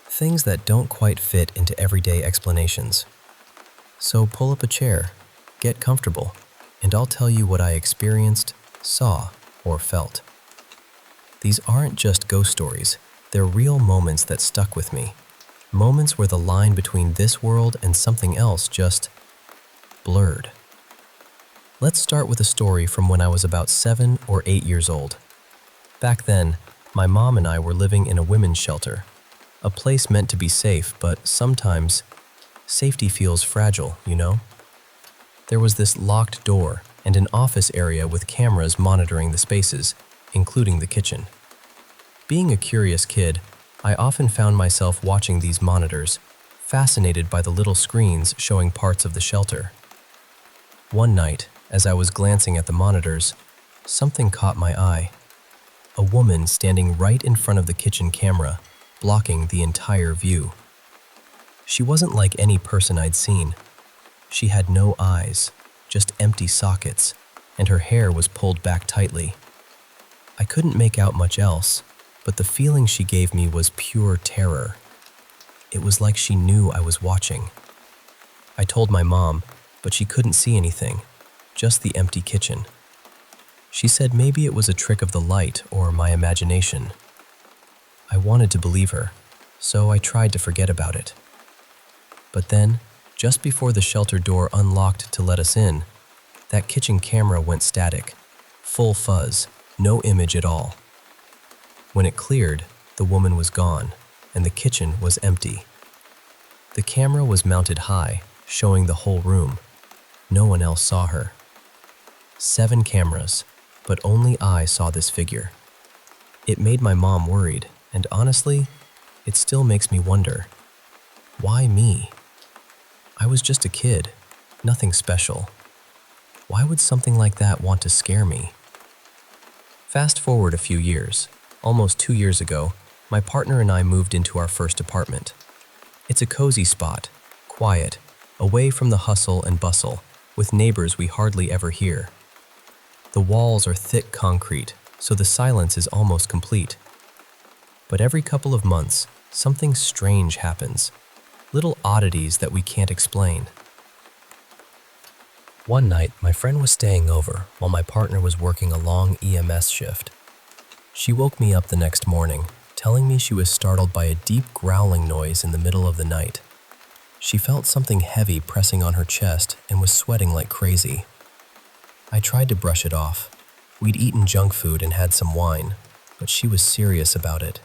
Things that don't quite fit into everyday explanations. So pull up a chair, get comfortable, and I'll tell you what I experienced, saw, or felt. These aren't just ghost stories, they're real moments that stuck with me. Moments where the line between this world and something else just blurred. Let's start with a story from when I was about 7 or 8 years old. Back then, my mom and I were living in a women's shelter, a place meant to be safe, but sometimes safety feels fragile, you know? There was this locked door and an office area with cameras monitoring the spaces, including the kitchen. Being a curious kid, I often found myself watching these monitors, fascinated by the little screens showing parts of the shelter. One night, as I was glancing at the monitors, something caught my eye. A woman standing right in front of the kitchen camera, blocking the entire view. She wasn't like any person I'd seen. She had no eyes, just empty sockets, and her hair was pulled back tightly. I couldn't make out much else, but the feeling she gave me was pure terror. It was like she knew I was watching. I told my mom, but she couldn't see anything, just the empty kitchen. She said maybe it was a trick of the light or my imagination. I wanted to believe her, so I tried to forget about it. But then, just before the shelter door unlocked to let us in, that kitchen camera went static, full fuzz, no image at all. When it cleared, the woman was gone, and the kitchen was empty. The camera was mounted high, showing the whole room. No one else saw her. 7 cameras, but only I saw this figure. It made my mom worried, and honestly, it still makes me wonder, why me? I was just a kid, nothing special. Why would something like that want to scare me? Fast forward a few years. Almost 2 years ago, my partner and I moved into our first apartment. It's a cozy spot, quiet, away from the hustle and bustle, with neighbors we hardly ever hear. The walls are thick concrete, so the silence is almost complete. But every couple of months, something strange happens. Little oddities that we can't explain. One night, my friend was staying over while my partner was working a long EMS shift. She woke me up the next morning, telling me she was startled by a deep growling noise in the middle of the night. She felt something heavy pressing on her chest and was sweating like crazy. I tried to brush it off. We'd eaten junk food and had some wine, but she was serious about it.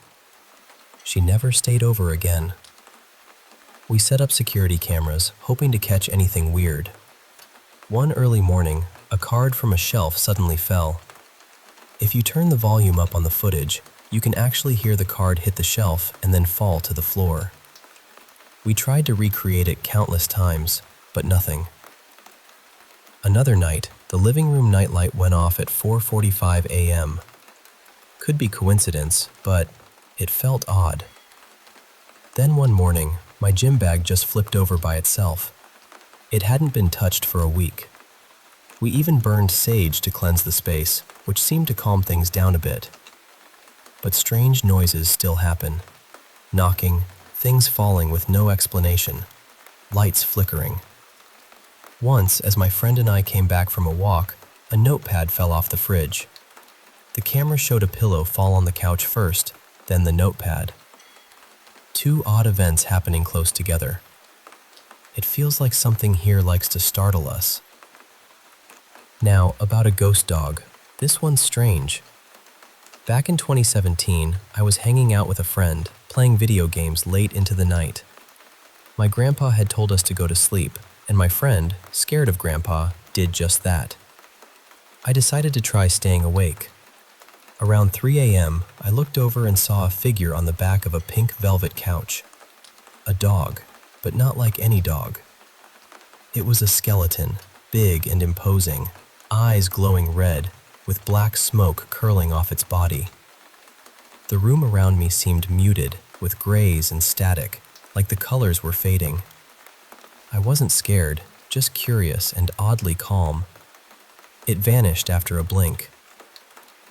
She never stayed over again. We set up security cameras, hoping to catch anything weird. One early morning, a card from a shelf suddenly fell. If you turn the volume up on the footage, you can actually hear the card hit the shelf and then fall to the floor. We tried to recreate it countless times, but nothing. Another night, the living room nightlight went off at 4:45 a.m. Could be coincidence, but it felt odd. Then one morning, my gym bag just flipped over by itself. It hadn't been touched for a week. We even burned sage to cleanse the space, which seemed to calm things down a bit. But strange noises still happen. Knocking, things falling with no explanation, lights flickering. Once, as my friend and I came back from a walk, a notepad fell off the fridge. The camera showed a pillow fall on the couch first, then the notepad. 2 odd events happening close together. It feels like something here likes to startle us. Now, about a ghost dog. This one's strange. Back in 2017, I was hanging out with a friend, playing video games late into the night. My grandpa had told us to go to sleep, and my friend, scared of grandpa, did just that. I decided to try staying awake. Around 3 a.m., I looked over and saw a figure on the back of a pink velvet couch. A dog, but not like any dog. It was a skeleton, big and imposing, eyes glowing red, with black smoke curling off its body. The room around me seemed muted, with grays and static, like the colors were fading. I wasn't scared, just curious and oddly calm. It vanished after a blink.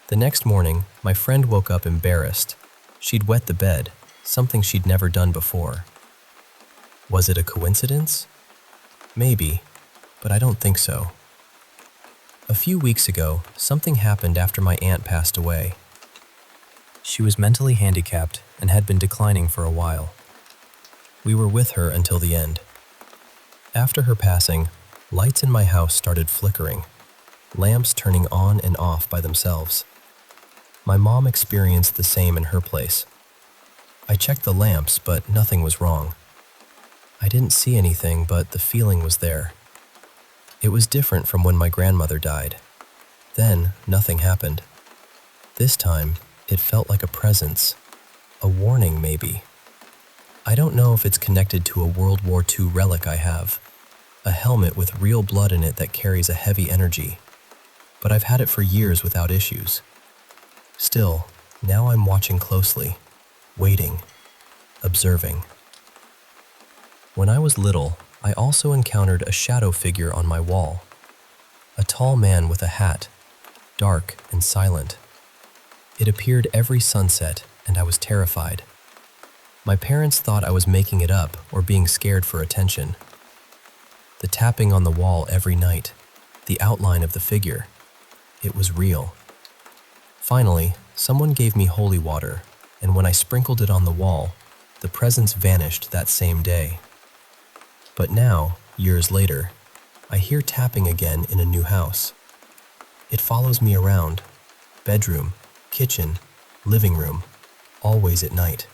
The next morning, my friend woke up embarrassed. She'd wet the bed, something she'd never done before. Was it a coincidence? Maybe, but I don't think so. A few weeks ago, something happened after my aunt passed away. She was mentally handicapped and had been declining for a while. We were with her until the end. After her passing, lights in my house started flickering, lamps turning on and off by themselves. My mom experienced the same in her place. I checked the lamps, but nothing was wrong. I didn't see anything, but the feeling was there. It was different from when my grandmother died. Then, nothing happened. This time, it felt like a presence, a warning maybe. I don't know if it's connected to a World War II relic I have, a helmet with real blood in it that carries a heavy energy, but I've had it for years without issues. Still, now I'm watching closely, waiting, observing. When I was little, I also encountered a shadow figure on my wall. A tall man with a hat, dark and silent. It appeared every sunset, and I was terrified. My parents thought I was making it up or being scared for attention. The tapping on the wall every night, the outline of the figure, it was real. Finally, someone gave me holy water, and when I sprinkled it on the wall, the presence vanished that same day. But now, years later, I hear tapping again in a new house. It follows me around, bedroom, kitchen, living room, always at night.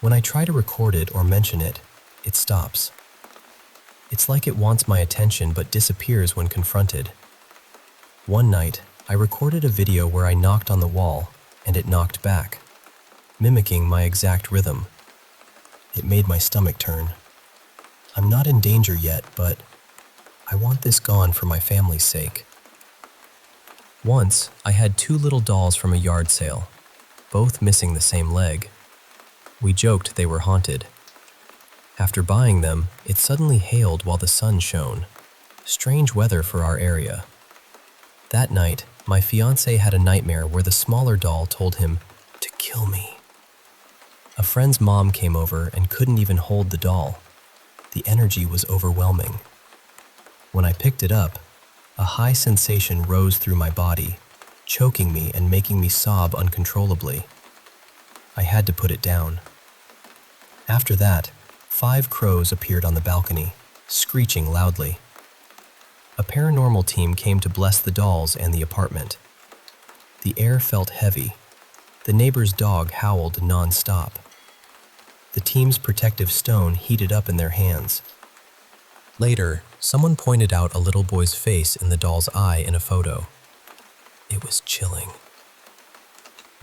When I try to record it or mention it, it stops. It's like it wants my attention but disappears when confronted. One night, I recorded a video where I knocked on the wall, and it knocked back, mimicking my exact rhythm. It made my stomach turn. I'm not in danger yet, but I want this gone for my family's sake. Once, I had 2 little dolls from a yard sale, both missing the same leg. We joked they were haunted. After buying them, it suddenly hailed while the sun shone. Strange weather for our area. That night, my fiancé had a nightmare where the smaller doll told him to kill me. A friend's mom came over and couldn't even hold the doll. The energy was overwhelming. When I picked it up, a high sensation rose through my body, choking me and making me sob uncontrollably. I had to put it down. After that, 5 crows appeared on the balcony, screeching loudly. A paranormal team came to bless the dolls and the apartment. The air felt heavy. The neighbor's dog howled non-stop. The team's protective stone heated up in their hands. Later, someone pointed out a little boy's face in the doll's eye in a photo. It was chilling.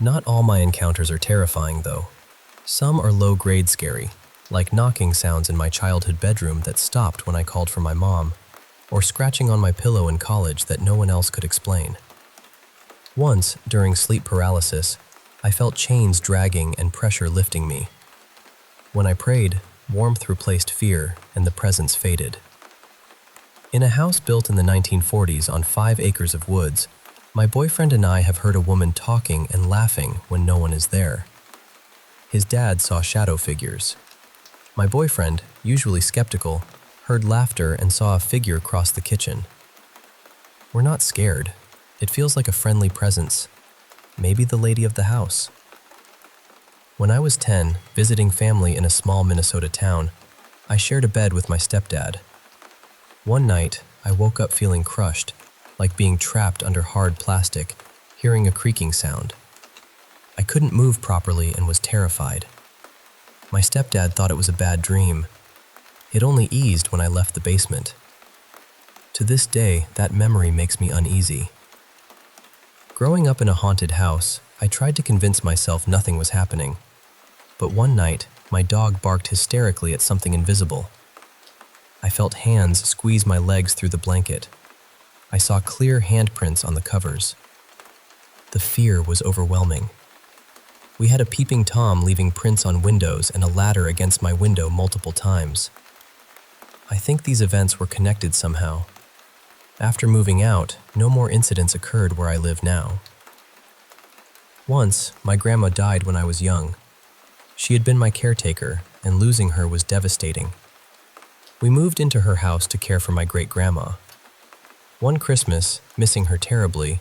Not all my encounters are terrifying, though. Some are low-grade scary, like knocking sounds in my childhood bedroom that stopped when I called for my mom, or scratching on my pillow in college that no one else could explain. Once, during sleep paralysis, I felt chains dragging and pressure lifting me. When I prayed, warmth replaced fear and the presence faded. In a house built in the 1940s on 5 acres of woods, my boyfriend and I have heard a woman talking and laughing when no one is there. His dad saw shadow figures. My boyfriend, usually skeptical, heard laughter and saw a figure cross the kitchen. We're not scared. It feels like a friendly presence. Maybe the lady of the house. When I was 10, visiting family in a small Minnesota town, I shared a bed with my stepdad. One night, I woke up feeling crushed, like being trapped under hard plastic, hearing a creaking sound. I couldn't move properly and was terrified. My stepdad thought it was a bad dream. It only eased when I left the basement. To this day, that memory makes me uneasy. Growing up in a haunted house, I tried to convince myself nothing was happening. But one night, my dog barked hysterically at something invisible. I felt hands squeeze my legs through the blanket. I saw clear handprints on the covers. The fear was overwhelming. We had a peeping Tom leaving prints on windows and a ladder against my window multiple times. I think these events were connected somehow. After moving out, no more incidents occurred where I live now. Once, my grandma died when I was young. She had been my caretaker, and losing her was devastating. We moved into her house to care for my great-grandma. One Christmas, missing her terribly,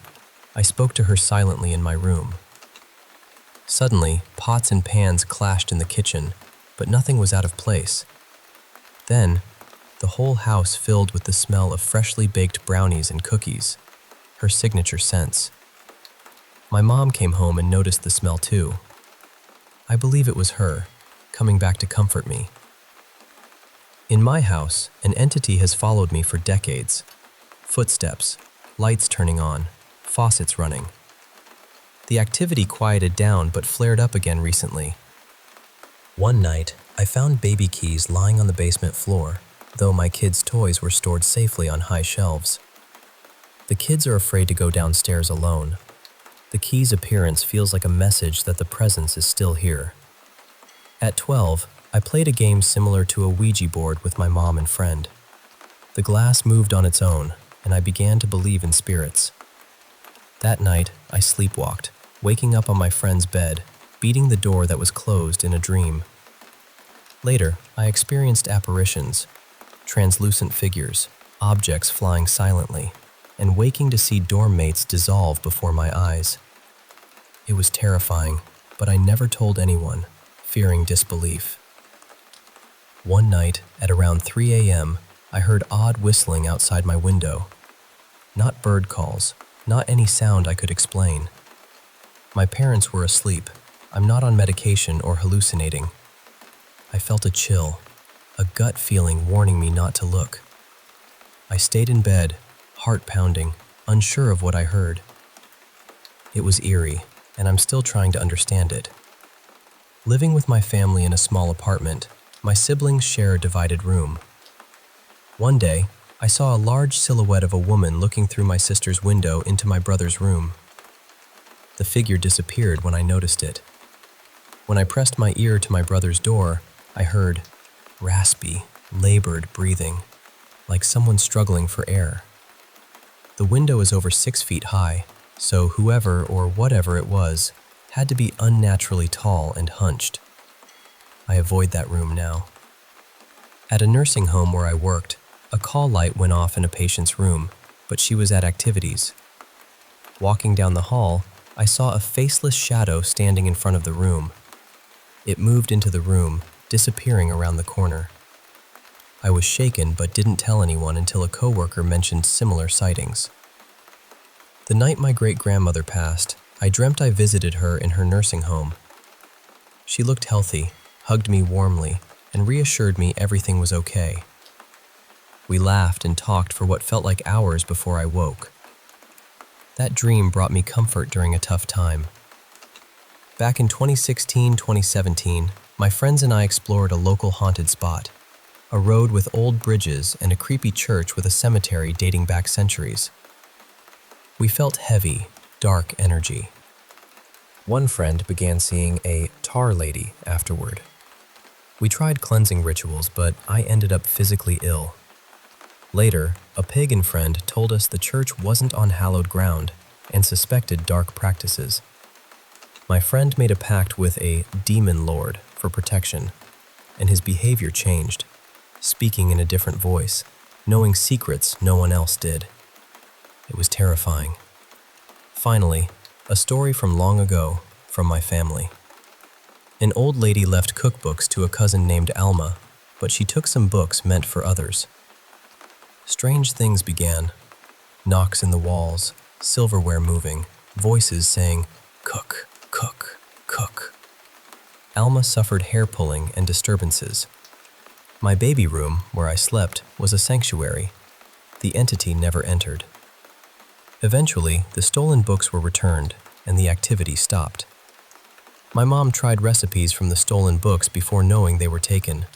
I spoke to her silently in my room. Suddenly, pots and pans clashed in the kitchen, but nothing was out of place. Then, the whole house filled with the smell of freshly baked brownies and cookies, her signature scents. My mom came home and noticed the smell too. I believe it was her, coming back to comfort me. In my house, an entity has followed me for decades. Footsteps, lights turning on, faucets running. The activity quieted down but flared up again recently. One night, I found baby keys lying on the basement floor, though my kids' toys were stored safely on high shelves. The kids are afraid to go downstairs alone. The key's appearance feels like a message that the presence is still here. At 12, I played a game similar to a Ouija board with my mom and friend. The glass moved on its own, and I began to believe in spirits. That night, I sleepwalked, waking up on my friend's bed, beating the door that was closed in a dream. Later, I experienced apparitions, translucent figures, objects flying silently, and waking to see dorm mates dissolve before my eyes. It was terrifying, but I never told anyone, fearing disbelief. One night, at around 3 a.m., I heard odd whistling outside my window. Not bird calls, not any sound I could explain. My parents were asleep. I'm not on medication or hallucinating. I felt a chill, a gut feeling warning me not to look. I stayed in bed, heart pounding, unsure of what I heard. It was eerie, and I'm still trying to understand it. Living with my family in a small apartment, my siblings share a divided room. One day, I saw a large silhouette of a woman looking through my sister's window into my brother's room. The figure disappeared when I noticed it. When I pressed my ear to my brother's door, I heard raspy, labored breathing, like someone struggling for air. The window is over 6 feet high, so whoever or whatever it was had to be unnaturally tall and hunched. I avoid that room now. At a nursing home where I worked, a call light went off in a patient's room, but she was at activities. Walking down the hall, I saw a faceless shadow standing in front of the room. It moved into the room, disappearing around the corner. I was shaken but didn't tell anyone until a coworker mentioned similar sightings. The night my great-grandmother passed, I dreamt I visited her in her nursing home. She looked healthy, hugged me warmly, and reassured me everything was okay. We laughed and talked for what felt like hours before I woke. That dream brought me comfort during a tough time. Back in 2016-2017, my friends and I explored a local haunted spot, a road with old bridges and a creepy church with a cemetery dating back centuries. We felt heavy, dark energy. One friend began seeing a tar lady afterward. We tried cleansing rituals, but I ended up physically ill. Later, a pagan friend told us the church wasn't on hallowed ground and suspected dark practices. My friend made a pact with a demon lord for protection, and his behavior changed, speaking in a different voice, knowing secrets no one else did. It was terrifying. Finally, a story from long ago from my family. An old lady left cookbooks to a cousin named Alma, but she took some books meant for others. Strange things began. Knocks in the walls, silverware moving, voices saying, "Cook, cook, cook." Alma suffered hair pulling and disturbances. My baby room, where I slept, was a sanctuary. The entity never entered. Eventually, the stolen books were returned, and the activity stopped. My mom tried recipes from the stolen books before knowing they were taken.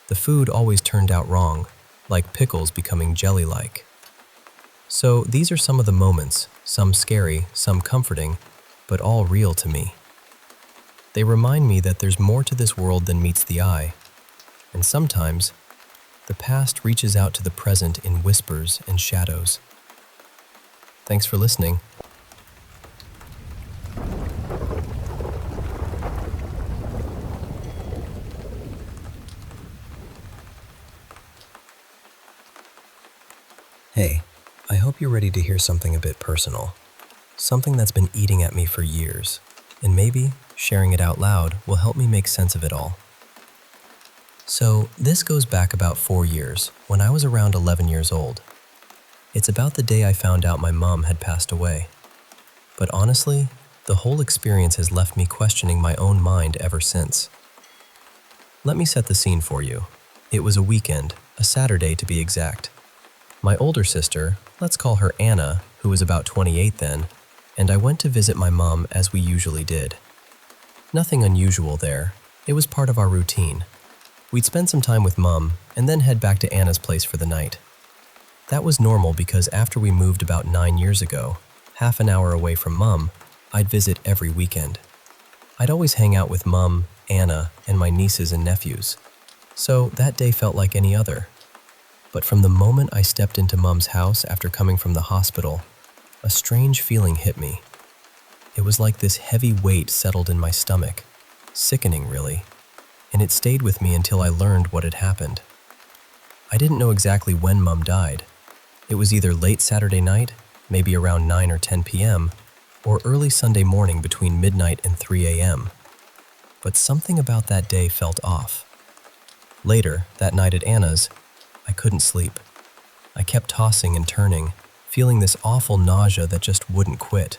The food always turned out wrong, like pickles becoming jelly-like. So these are some of the moments, some scary, some comforting, but all real to me. They remind me that there's more to this world than meets the eye, and sometimes the past reaches out to the present in whispers and shadows. Thanks for listening. Hey, I hope you're ready to hear something a bit personal. Something that's been eating at me for years, and maybe sharing it out loud will help me make sense of it all. So, this goes back about 4 years, when I was around 11 years old. It's about the day I found out my mom had passed away. But honestly, the whole experience has left me questioning my own mind ever since. Let me set the scene for you. It was a weekend, a Saturday to be exact. My older sister, let's call her Anna, who was about 28 then, and I went to visit my mom as we usually did. Nothing unusual there. It was part of our routine. We'd spend some time with Mom and then head back to Anna's place for the night. That was normal because after we moved about 9 years ago, half an hour away from Mom, I'd visit every weekend. I'd always hang out with Mom, Anna, and my nieces and nephews. So that day felt like any other. But from the moment I stepped into Mom's house after coming from the hospital, a strange feeling hit me. It was like this heavy weight settled in my stomach, sickening really, and it stayed with me until I learned what had happened. I didn't know exactly when Mom died. It was either late Saturday night, maybe around 9 or 10 p.m., or early Sunday morning between midnight and 3 a.m. But something about that day felt off. Later, that night at Anna's, I couldn't sleep. I kept tossing and turning, feeling this awful nausea that just wouldn't quit.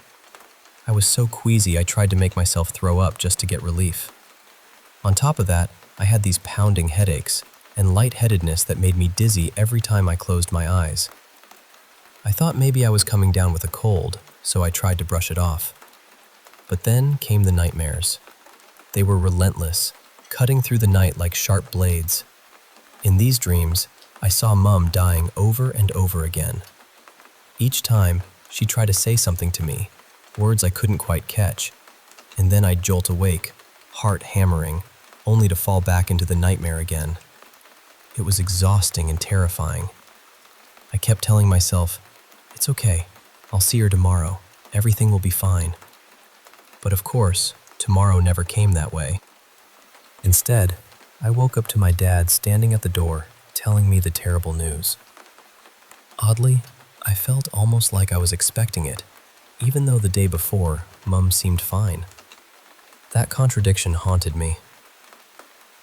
I was so queasy I tried to make myself throw up just to get relief. On top of that, I had these pounding headaches and lightheadedness that made me dizzy every time I closed my eyes. I thought maybe I was coming down with a cold, so I tried to brush it off. But then came the nightmares. They were relentless, cutting through the night like sharp blades. In these dreams, I saw Mom dying over and over again. Each time, she'd try to say something to me, words I couldn't quite catch, and then I'd jolt awake, heart hammering, only to fall back into the nightmare again. It was exhausting and terrifying. I kept telling myself, "It's okay, I'll see her tomorrow, everything will be fine." But of course, tomorrow never came that way. Instead, I woke up to my dad standing at the door, telling me the terrible news. Oddly, I felt almost like I was expecting it, even though the day before, Mom seemed fine. That contradiction haunted me.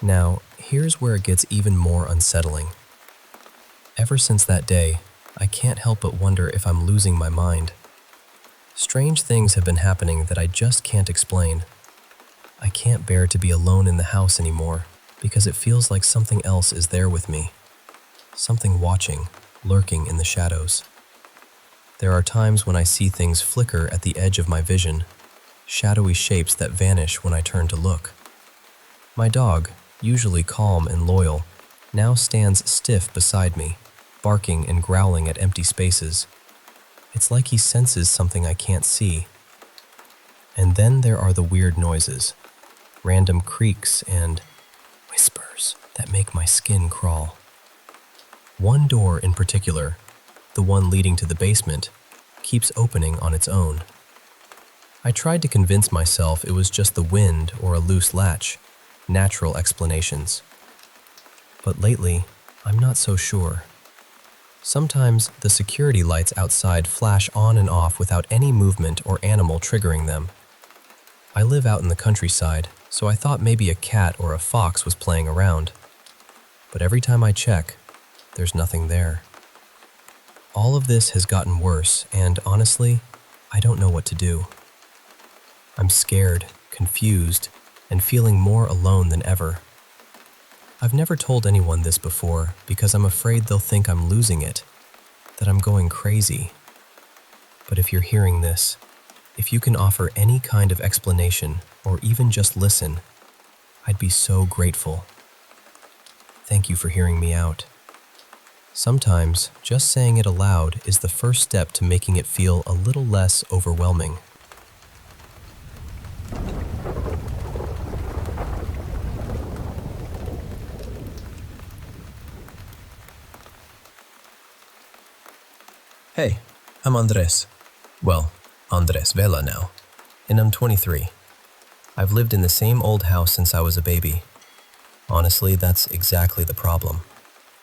Now, here's where it gets even more unsettling. Ever since that day, I can't help but wonder if I'm losing my mind. Strange things have been happening that I just can't explain. I can't bear to be alone in the house anymore because it feels like something else is there with me. Something watching, lurking in the shadows. There are times when I see things flicker at the edge of my vision, shadowy shapes that vanish when I turn to look. My dog, usually calm and loyal, now stands stiff beside me, barking and growling at empty spaces. It's like he senses something I can't see. And then there are the weird noises, random creaks and whispers that make my skin crawl. One door in particular, the one leading to the basement, keeps opening on its own. I tried to convince myself it was just the wind or a loose latch, natural explanations. But lately, I'm not so sure. Sometimes the security lights outside flash on and off without any movement or animal triggering them. I live out in the countryside, so I thought maybe a cat or a fox was playing around. but every time I check, there's nothing there. All of this has gotten worse, and honestly, I don't know what to do. I'm scared, confused, and feeling more alone than ever. I've never told anyone this before because I'm afraid they'll think I'm losing it, that I'm going crazy. But if you're hearing this, if you can offer any kind of explanation or even just listen, I'd be so grateful. Thank you for hearing me out. Sometimes, just saying it aloud is the first step to making it feel a little less overwhelming. Hey, I'm Andres. Well, Andres Vela now, and I'm 23. I've lived in the same old house since I was a baby. Honestly, that's exactly the problem.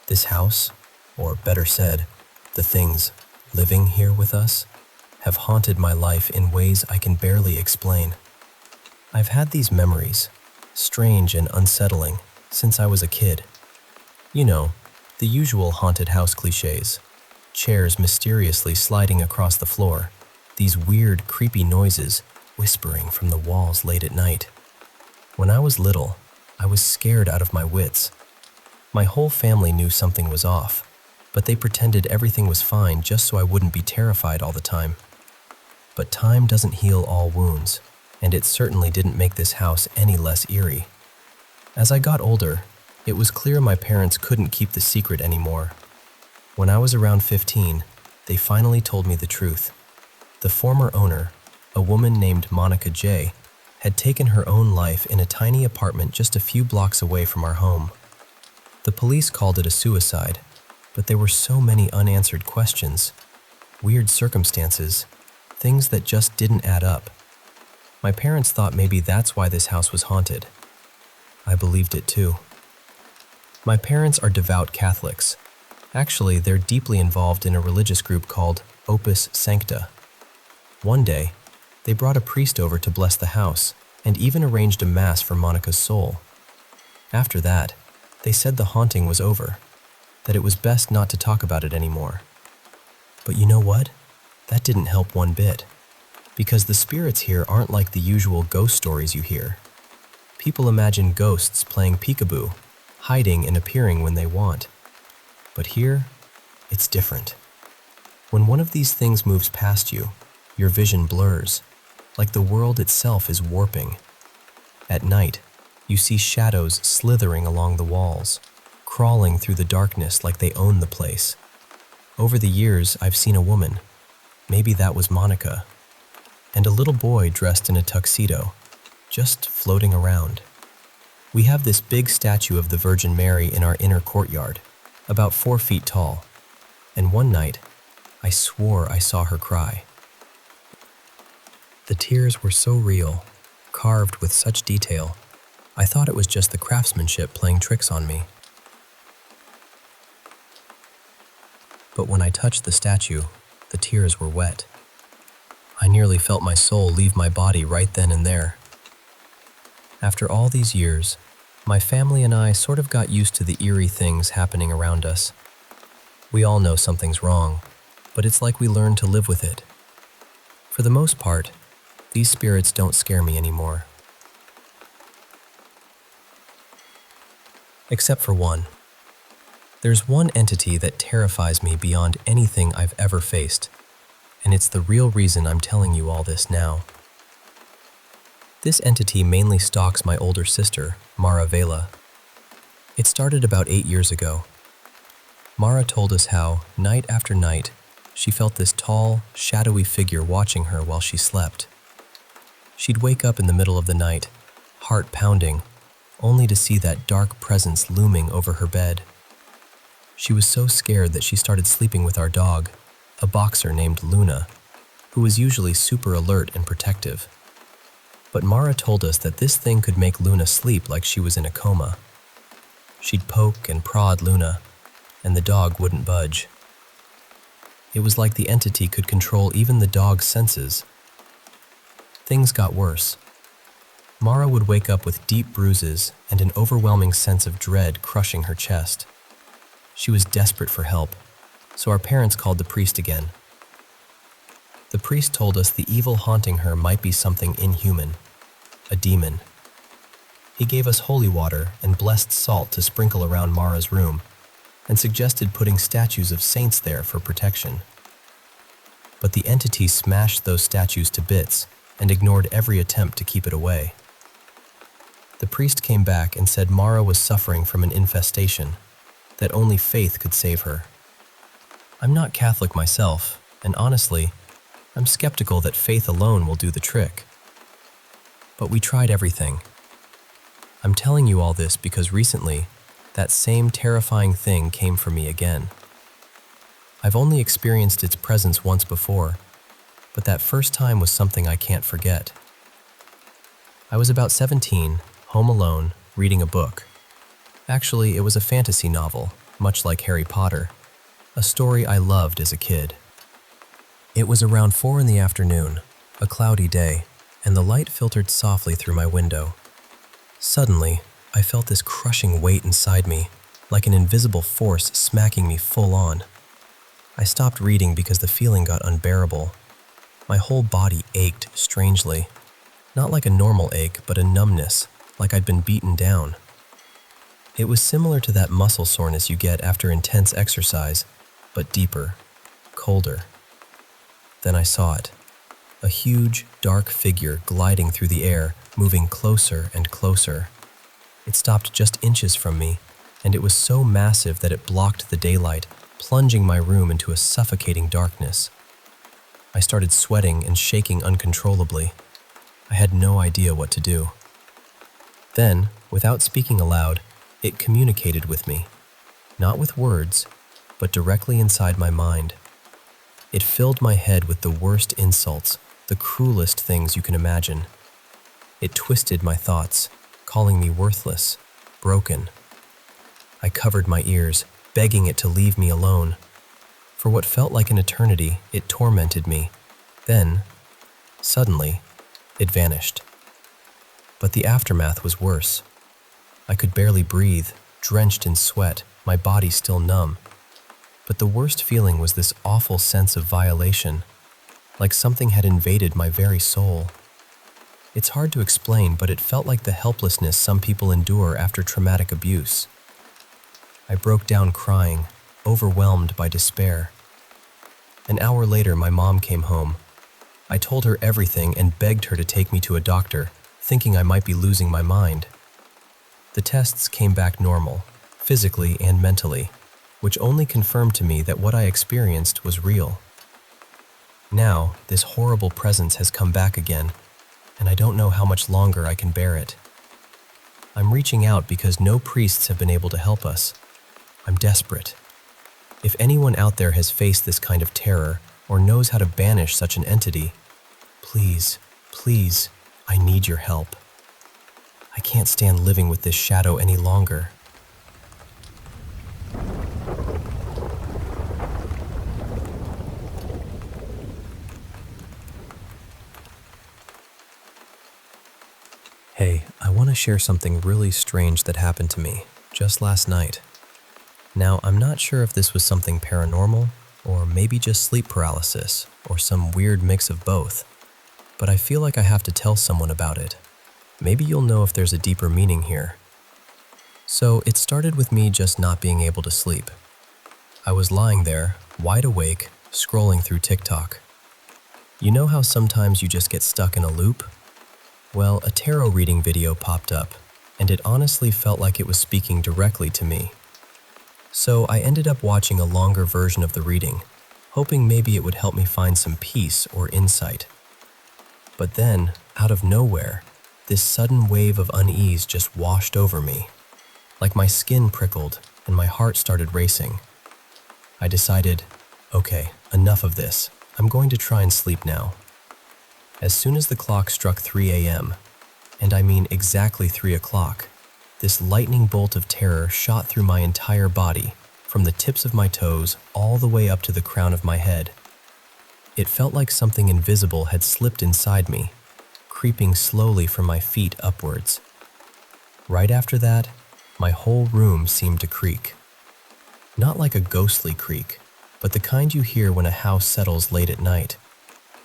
This house, or better said, the things living here with us, have haunted my life in ways I can barely explain. I've had these memories, strange and unsettling, since I was a kid. You know, the usual haunted house cliches. Chairs mysteriously sliding across the floor, these weird, creepy noises whispering from the walls late at night. When I was little, I was scared out of my wits. My whole family knew something was off, but they pretended everything was fine just so I wouldn't be terrified all the time. But time doesn't heal all wounds, and it certainly didn't make this house any less eerie. As I got older, it was clear my parents couldn't keep the secret anymore. When I was around 15, they finally told me the truth. The former owner, a woman named Monica J., had taken her own life in a tiny apartment just a few blocks away from our home. The police called it a suicide, but there were so many unanswered questions, weird circumstances, things that just didn't add up. My parents thought maybe that's why this house was haunted. I believed it too. My parents are devout Catholics. Actually, they're deeply involved in a religious group called Opus Sancta. One day, they brought a priest over to bless the house and even arranged a mass for Monica's soul. After that, they said the haunting was over, that it was best not to talk about it anymore. But you know what? That didn't help one bit, because the spirits here aren't like the usual ghost stories you hear. People imagine ghosts playing peekaboo, hiding and appearing when they want. But here, it's different. When one of these things moves past you, your vision blurs, like the world itself is warping. At night, you see shadows slithering along the walls, crawling through the darkness like they own the place. Over the years, I've seen a woman, maybe that was Monica, and a little boy dressed in a tuxedo, just floating around. We have this big statue of the Virgin Mary in our inner courtyard, about 4 feet tall, and one night, I swore I saw her cry. The tears were so real, carved with such detail, I thought it was just the craftsmanship playing tricks on me. But when I touched the statue, the tears were wet. I nearly felt my soul leave my body right then and there. After all these years, my family and I sort of got used to the eerie things happening around us. We all know something's wrong, but it's like we learned to live with it. For the most part, these spirits don't scare me anymore. Except for one. There's one entity that terrifies me beyond anything I've ever faced, and it's the real reason I'm telling you all this now. This entity mainly stalks my older sister, Mara Vela. It started about 8 years ago. Mara told us how, night after night, she felt this tall, shadowy figure watching her while she slept. She'd wake up in the middle of the night, heart pounding, only to see that dark presence looming over her bed. She was so scared that she started sleeping with our dog, a boxer named Luna, who was usually super alert and protective. But Mara told us that this thing could make Luna sleep like she was in a coma. She'd poke and prod Luna, and the dog wouldn't budge. It was like the entity could control even the dog's senses. Things got worse. Mara would wake up with deep bruises and an overwhelming sense of dread crushing her chest. She was desperate for help, so our parents called the priest again. The priest told us the evil haunting her might be something inhuman, a demon. He gave us holy water and blessed salt to sprinkle around Mara's room, and suggested putting statues of saints there for protection. But the entity smashed those statues to bits and ignored every attempt to keep it away. The priest came back and said Mara was suffering from an infestation, that only faith could save her. I'm not Catholic myself, and honestly, I'm skeptical that faith alone will do the trick. But we tried everything. I'm telling you all this because recently, that same terrifying thing came for me again. I've only experienced its presence once before, but that first time was something I can't forget. I was about 17, home alone, reading a book. Actually, it was a fantasy novel, much like Harry Potter, a story I loved as a kid. It was around 4 in the afternoon, a cloudy day, and the light filtered softly through my window. Suddenly, I felt this crushing weight inside me, like an invisible force smacking me full on. I stopped reading because the feeling got unbearable. My whole body ached strangely, not like a normal ache, but a numbness, like I'd been beaten down. It was similar to that muscle soreness you get after intense exercise, but deeper, colder. Then I saw it, a huge, dark figure gliding through the air, moving closer and closer. It stopped just inches from me, and it was so massive that it blocked the daylight, plunging my room into a suffocating darkness. I started sweating and shaking uncontrollably. I had no idea what to do. Then, without speaking aloud, it communicated with me, not with words, but directly inside my mind. It filled my head with the worst insults, the cruelest things you can imagine. It twisted my thoughts, calling me worthless, broken. I covered my ears, begging it to leave me alone. For what felt like an eternity, it tormented me. Then, suddenly, it vanished. But the aftermath was worse. I could barely breathe, drenched in sweat, my body still numb. But the worst feeling was this awful sense of violation, like something had invaded my very soul. It's hard to explain, but it felt like the helplessness some people endure after traumatic abuse. I broke down crying, overwhelmed by despair. An hour later, my mom came home. I told her everything and begged her to take me to a doctor, thinking I might be losing my mind. The tests came back normal, physically and mentally, which only confirmed to me that what I experienced was real. Now, this horrible presence has come back again, and I don't know how much longer I can bear it. I'm reaching out because no priests have been able to help us. I'm desperate. If anyone out there has faced this kind of terror or knows how to banish such an entity, please, please, I need your help. I can't stand living with this shadow any longer. Hey, I want to share something really strange that happened to me just last night. Now, I'm not sure if this was something paranormal, or maybe just sleep paralysis, or some weird mix of both, but I feel like I have to tell someone about it. Maybe you'll know if there's a deeper meaning here. So, it started with me just not being able to sleep. I was lying there, wide awake, scrolling through TikTok. You know how sometimes you just get stuck in a loop? Well, a tarot reading video popped up, and it honestly felt like it was speaking directly to me. So I ended up watching a longer version of the reading, hoping maybe it would help me find some peace or insight. But then, out of nowhere, this sudden wave of unease just washed over me. Like my skin prickled and my heart started racing. I decided, okay, enough of this. I'm going to try and sleep now. As soon as the clock struck 3 a.m., and I mean exactly 3 o'clock, this lightning bolt of terror shot through my entire body, from the tips of my toes all the way up to the crown of my head. It felt like something invisible had slipped inside me, creeping slowly from my feet upwards. Right after that, my whole room seemed to creak. Not like a ghostly creak, but the kind you hear when a house settles late at night.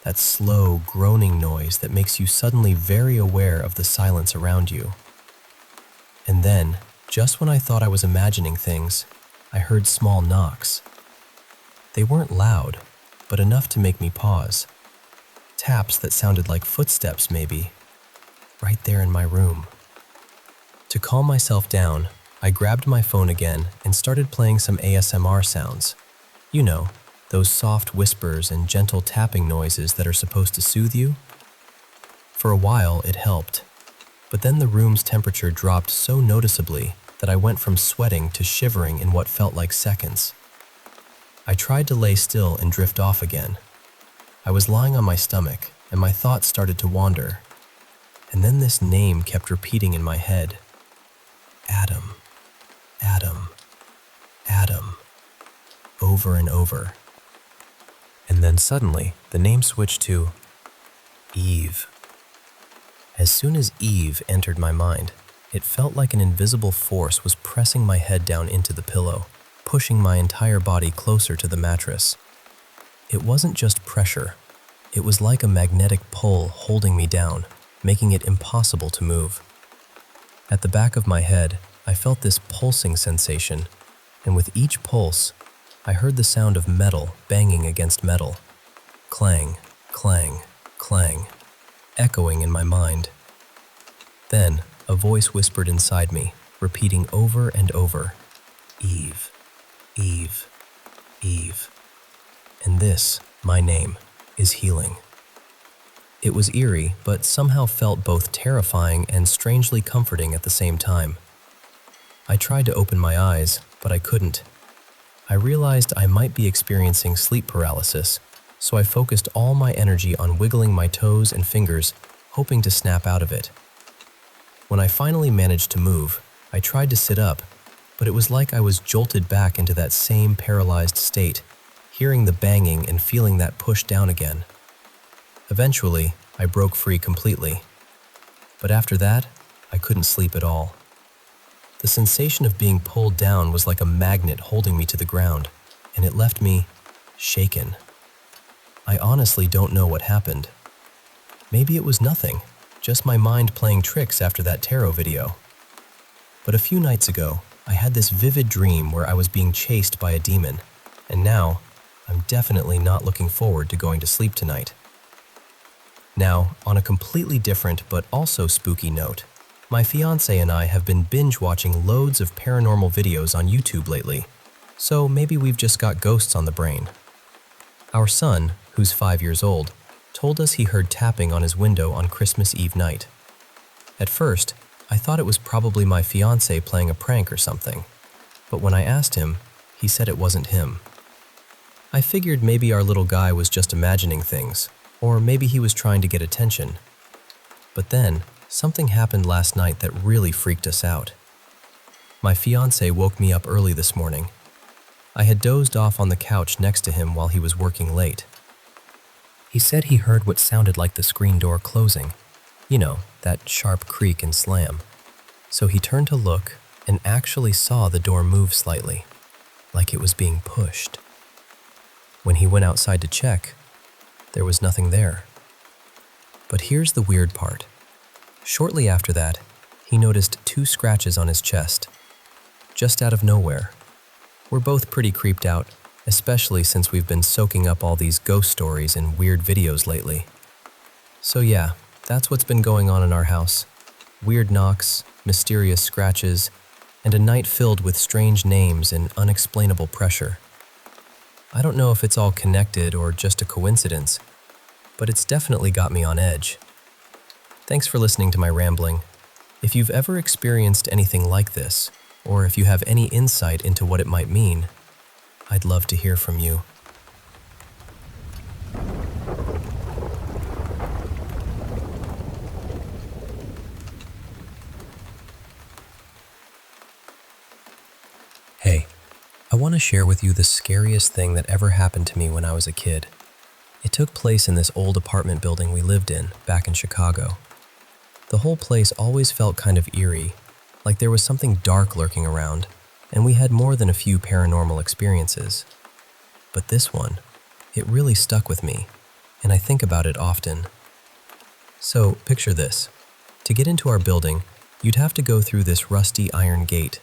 That slow, groaning noise that makes you suddenly very aware of the silence around you. And then, just when I thought I was imagining things, I heard small knocks. They weren't loud, but enough to make me pause. Taps that sounded like footsteps, maybe, right there in my room. To calm myself down, I grabbed my phone again and started playing some ASMR sounds. You know, those soft whispers and gentle tapping noises that are supposed to soothe you. For a while, it helped, but then the room's temperature dropped so noticeably that I went from sweating to shivering in what felt like seconds. I tried to lay still and drift off again. I was lying on my stomach, and my thoughts started to wander. And then this name kept repeating in my head. Adam, Adam, Adam, over and over. And then suddenly, the name switched to Eve. As soon as Eve entered my mind, it felt like an invisible force was pressing my head down into the pillow, pushing my entire body closer to the mattress. It wasn't just pressure. It was like a magnetic pull holding me down, making it impossible to move. At the back of my head, I felt this pulsing sensation, and with each pulse, I heard the sound of metal banging against metal. Clang, clang, clang, echoing in my mind. Then, a voice whispered inside me, repeating over and over, Eve, Eve, Eve. And this, my name, is healing. It was eerie, but somehow felt both terrifying and strangely comforting at the same time. I tried to open my eyes, but I couldn't. I realized I might be experiencing sleep paralysis, so I focused all my energy on wiggling my toes and fingers, hoping to snap out of it. When I finally managed to move, I tried to sit up, but it was like I was jolted back into that same paralyzed state, hearing the banging and feeling that push down again. Eventually, I broke free completely. But after that, I couldn't sleep at all. The sensation of being pulled down was like a magnet holding me to the ground, and it left me shaken. I honestly don't know what happened. Maybe it was nothing, just my mind playing tricks after that tarot video. But a few nights ago, I had this vivid dream where I was being chased by a demon, and now, I'm definitely not looking forward to going to sleep tonight. Now, on a completely different but also spooky note, my fiancé and I have been binge-watching loads of paranormal videos on YouTube lately, so maybe we've just got ghosts on the brain. Our son, who's 5 years old, told us he heard tapping on his window on Christmas Eve night. At first, I thought it was probably my fiancé playing a prank or something, but when I asked him, he said it wasn't him. I figured maybe our little guy was just imagining things, or maybe he was trying to get attention. But then, something happened last night that really freaked us out. My fiancé woke me up early this morning. I had dozed off on the couch next to him while he was working late. He said he heard what sounded like the screen door closing. You know, that sharp creak and slam. So he turned to look and actually saw the door move slightly, like it was being pushed. When he went outside to check, there was nothing there. But here's the weird part. Shortly after that, he noticed 2 scratches on his chest, just out of nowhere. We're both pretty creeped out, especially since we've been soaking up all these ghost stories and weird videos lately. So yeah, that's what's been going on in our house. Weird knocks, mysterious scratches, and a night filled with strange names and unexplainable pressure. I don't know if it's all connected or just a coincidence, but it's definitely got me on edge. Thanks for listening to my rambling. If you've ever experienced anything like this, or if you have any insight into what it might mean, I'd love to hear from you. Hey, I want to share with you the scariest thing that ever happened to me when I was a kid. It took place in this old apartment building we lived in back in Chicago. The whole place always felt kind of eerie, like there was something dark lurking around, and we had more than a few paranormal experiences. But this one, it really stuck with me, and I think about it often. So, picture this. To get into our building, you'd have to go through this rusty iron gate.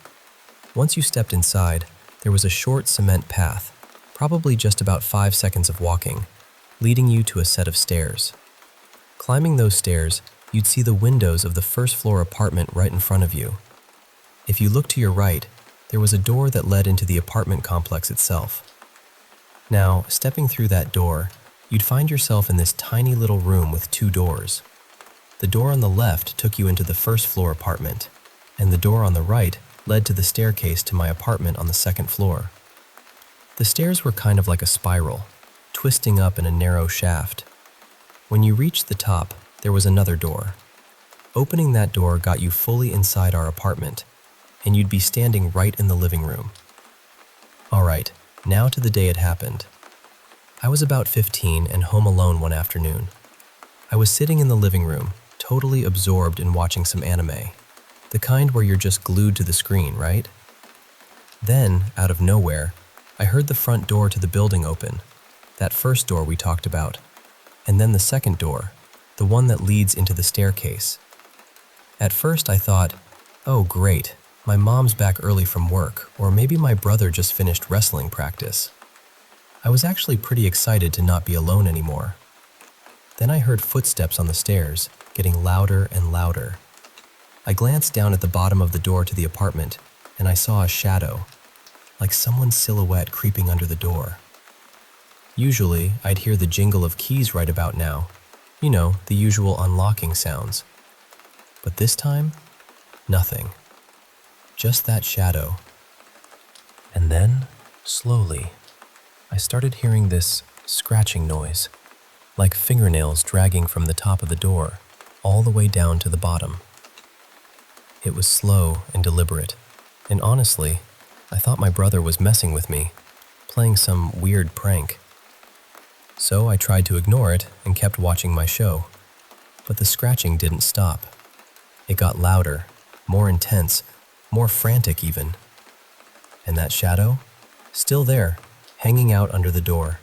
Once you stepped inside, there was a short cement path, probably just about 5 seconds of walking, leading you to a set of stairs. Climbing those stairs, you'd see the windows of the first-floor apartment right in front of you. If you looked to your right, there was a door that led into the apartment complex itself. Now, stepping through that door, you'd find yourself in this tiny little room with 2 doors. The door on the left took you into the first-floor apartment, and the door on the right led to the staircase to my apartment on the 2nd floor. The stairs were kind of like a spiral, twisting up in a narrow shaft. When you reached the top, there was another door. Opening that door got you fully inside our apartment, and you'd be standing right in the living room. All right, now to the day it happened. I was about 15 and home alone one afternoon. I was sitting in the living room, totally absorbed in watching some anime. The kind where you're just glued to the screen, right? Then, out of nowhere, I heard the front door to the building open, that first door we talked about, and then the second door, the one that leads into the staircase. At first I thought, oh great, my mom's back early from work, or maybe my brother just finished wrestling practice. I was actually pretty excited to not be alone anymore. Then I heard footsteps on the stairs, getting louder and louder. I glanced down at the bottom of the door to the apartment, and I saw a shadow, like someone's silhouette creeping under the door. Usually, I'd hear the jingle of keys right about now. You know, the usual unlocking sounds. But this time, nothing. Just that shadow. And then, slowly, I started hearing this scratching noise, like fingernails dragging from the top of the door all the way down to the bottom. It was slow and deliberate, and honestly, I thought my brother was messing with me, playing some weird prank. So I tried to ignore it and kept watching my show. But the scratching didn't stop. It got louder, more intense, more frantic even. And that shadow? Still there, hanging out under the door.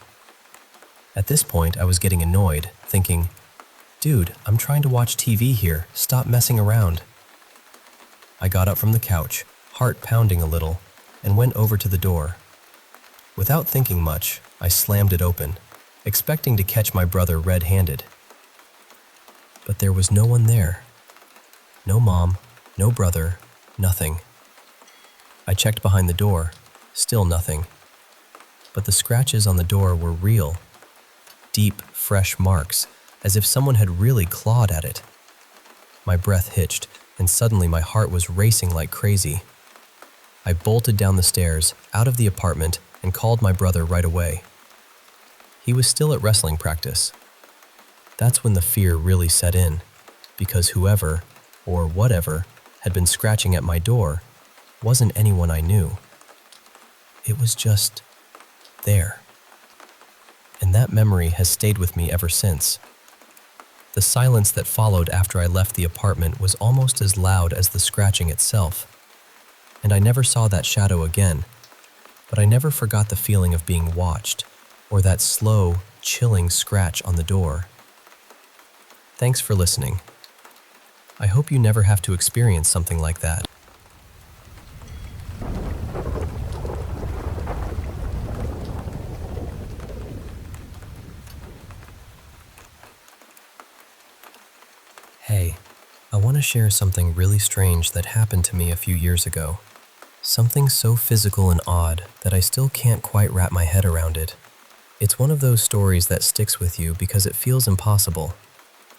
At this point, I was getting annoyed, thinking, dude, I'm trying to watch TV here, stop messing around. I got up from the couch, heart pounding a little, and went over to the door. Without thinking much, I slammed it open, expecting to catch my brother red-handed. But there was no one there. No mom, no brother, nothing. I checked behind the door, still nothing. But the scratches on the door were real. Deep, fresh marks, as if someone had really clawed at it. My breath hitched, and suddenly my heart was racing like crazy. I bolted down the stairs, out of the apartment, and called my brother right away. He was still at wrestling practice. That's when the fear really set in, because whoever, or whatever, had been scratching at my door wasn't anyone I knew. It was just there. And that memory has stayed with me ever since. The silence that followed after I left the apartment was almost as loud as the scratching itself. And I never saw that shadow again, but I never forgot the feeling of being watched, or that slow, chilling scratch on the door. Thanks for listening. I hope you never have to experience something like that. Hey, I want to share something really strange that happened to me a few years ago. Something so physical and odd that I still can't quite wrap my head around it. It's one of those stories that sticks with you because it feels impossible.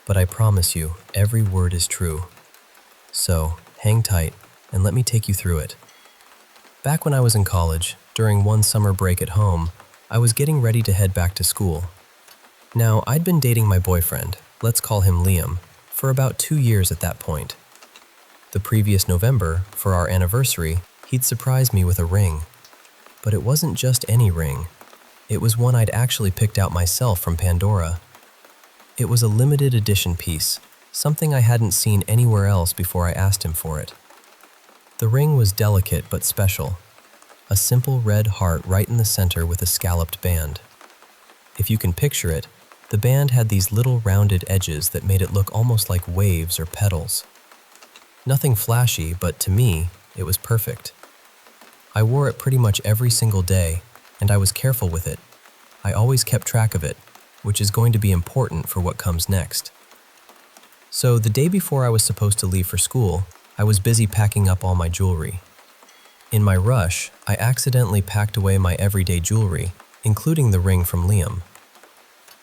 But I promise you, every word is true. So, hang tight and let me take you through it. Back when I was in college, during one summer break at home, I was getting ready to head back to school. Now, I'd been dating my boyfriend, let's call him Liam, for about 2 years at that point. The previous November, for our anniversary, he'd surprised me with a ring. But it wasn't just any ring. It was one I'd actually picked out myself from Pandora. It was a limited edition piece, something I hadn't seen anywhere else before I asked him for it. The ring was delicate but special, a simple red heart right in the center with a scalloped band. If you can picture it, the band had these little rounded edges that made it look almost like waves or petals. Nothing flashy, but to me, it was perfect. I wore it pretty much every single day, and I was careful with it. I always kept track of it, which is going to be important for what comes next. So the day before I was supposed to leave for school, I was busy packing up all my jewelry. In my rush, I accidentally packed away my everyday jewelry, including the ring from Liam.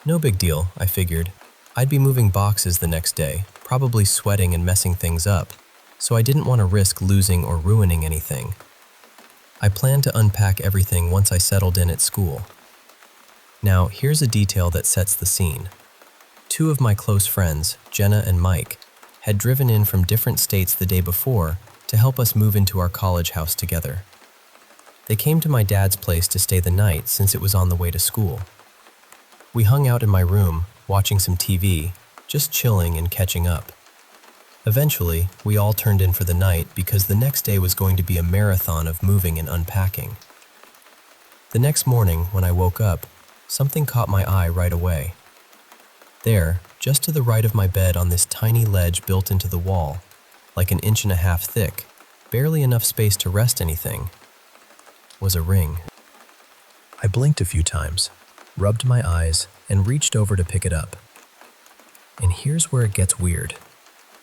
No big deal, I figured. I'd be moving boxes the next day, probably sweating and messing things up, so I didn't want to risk losing or ruining anything. I planned to unpack everything once I settled in at school. Now, here's a detail that sets the scene. Two of my close friends, Jenna and Mike, had driven in from different states the day before to help us move into our college house together. They came to my dad's place to stay the night since it was on the way to school. We hung out in my room, watching some TV, just chilling and catching up. Eventually, we all turned in for the night because the next day was going to be a marathon of moving and unpacking. The next morning, when I woke up, something caught my eye right away. There, just to the right of my bed on this tiny ledge built into the wall, like 1.5 inches thick, barely enough space to rest anything, was a ring. I blinked a few times, rubbed my eyes, and reached over to pick it up. And here's where it gets weird.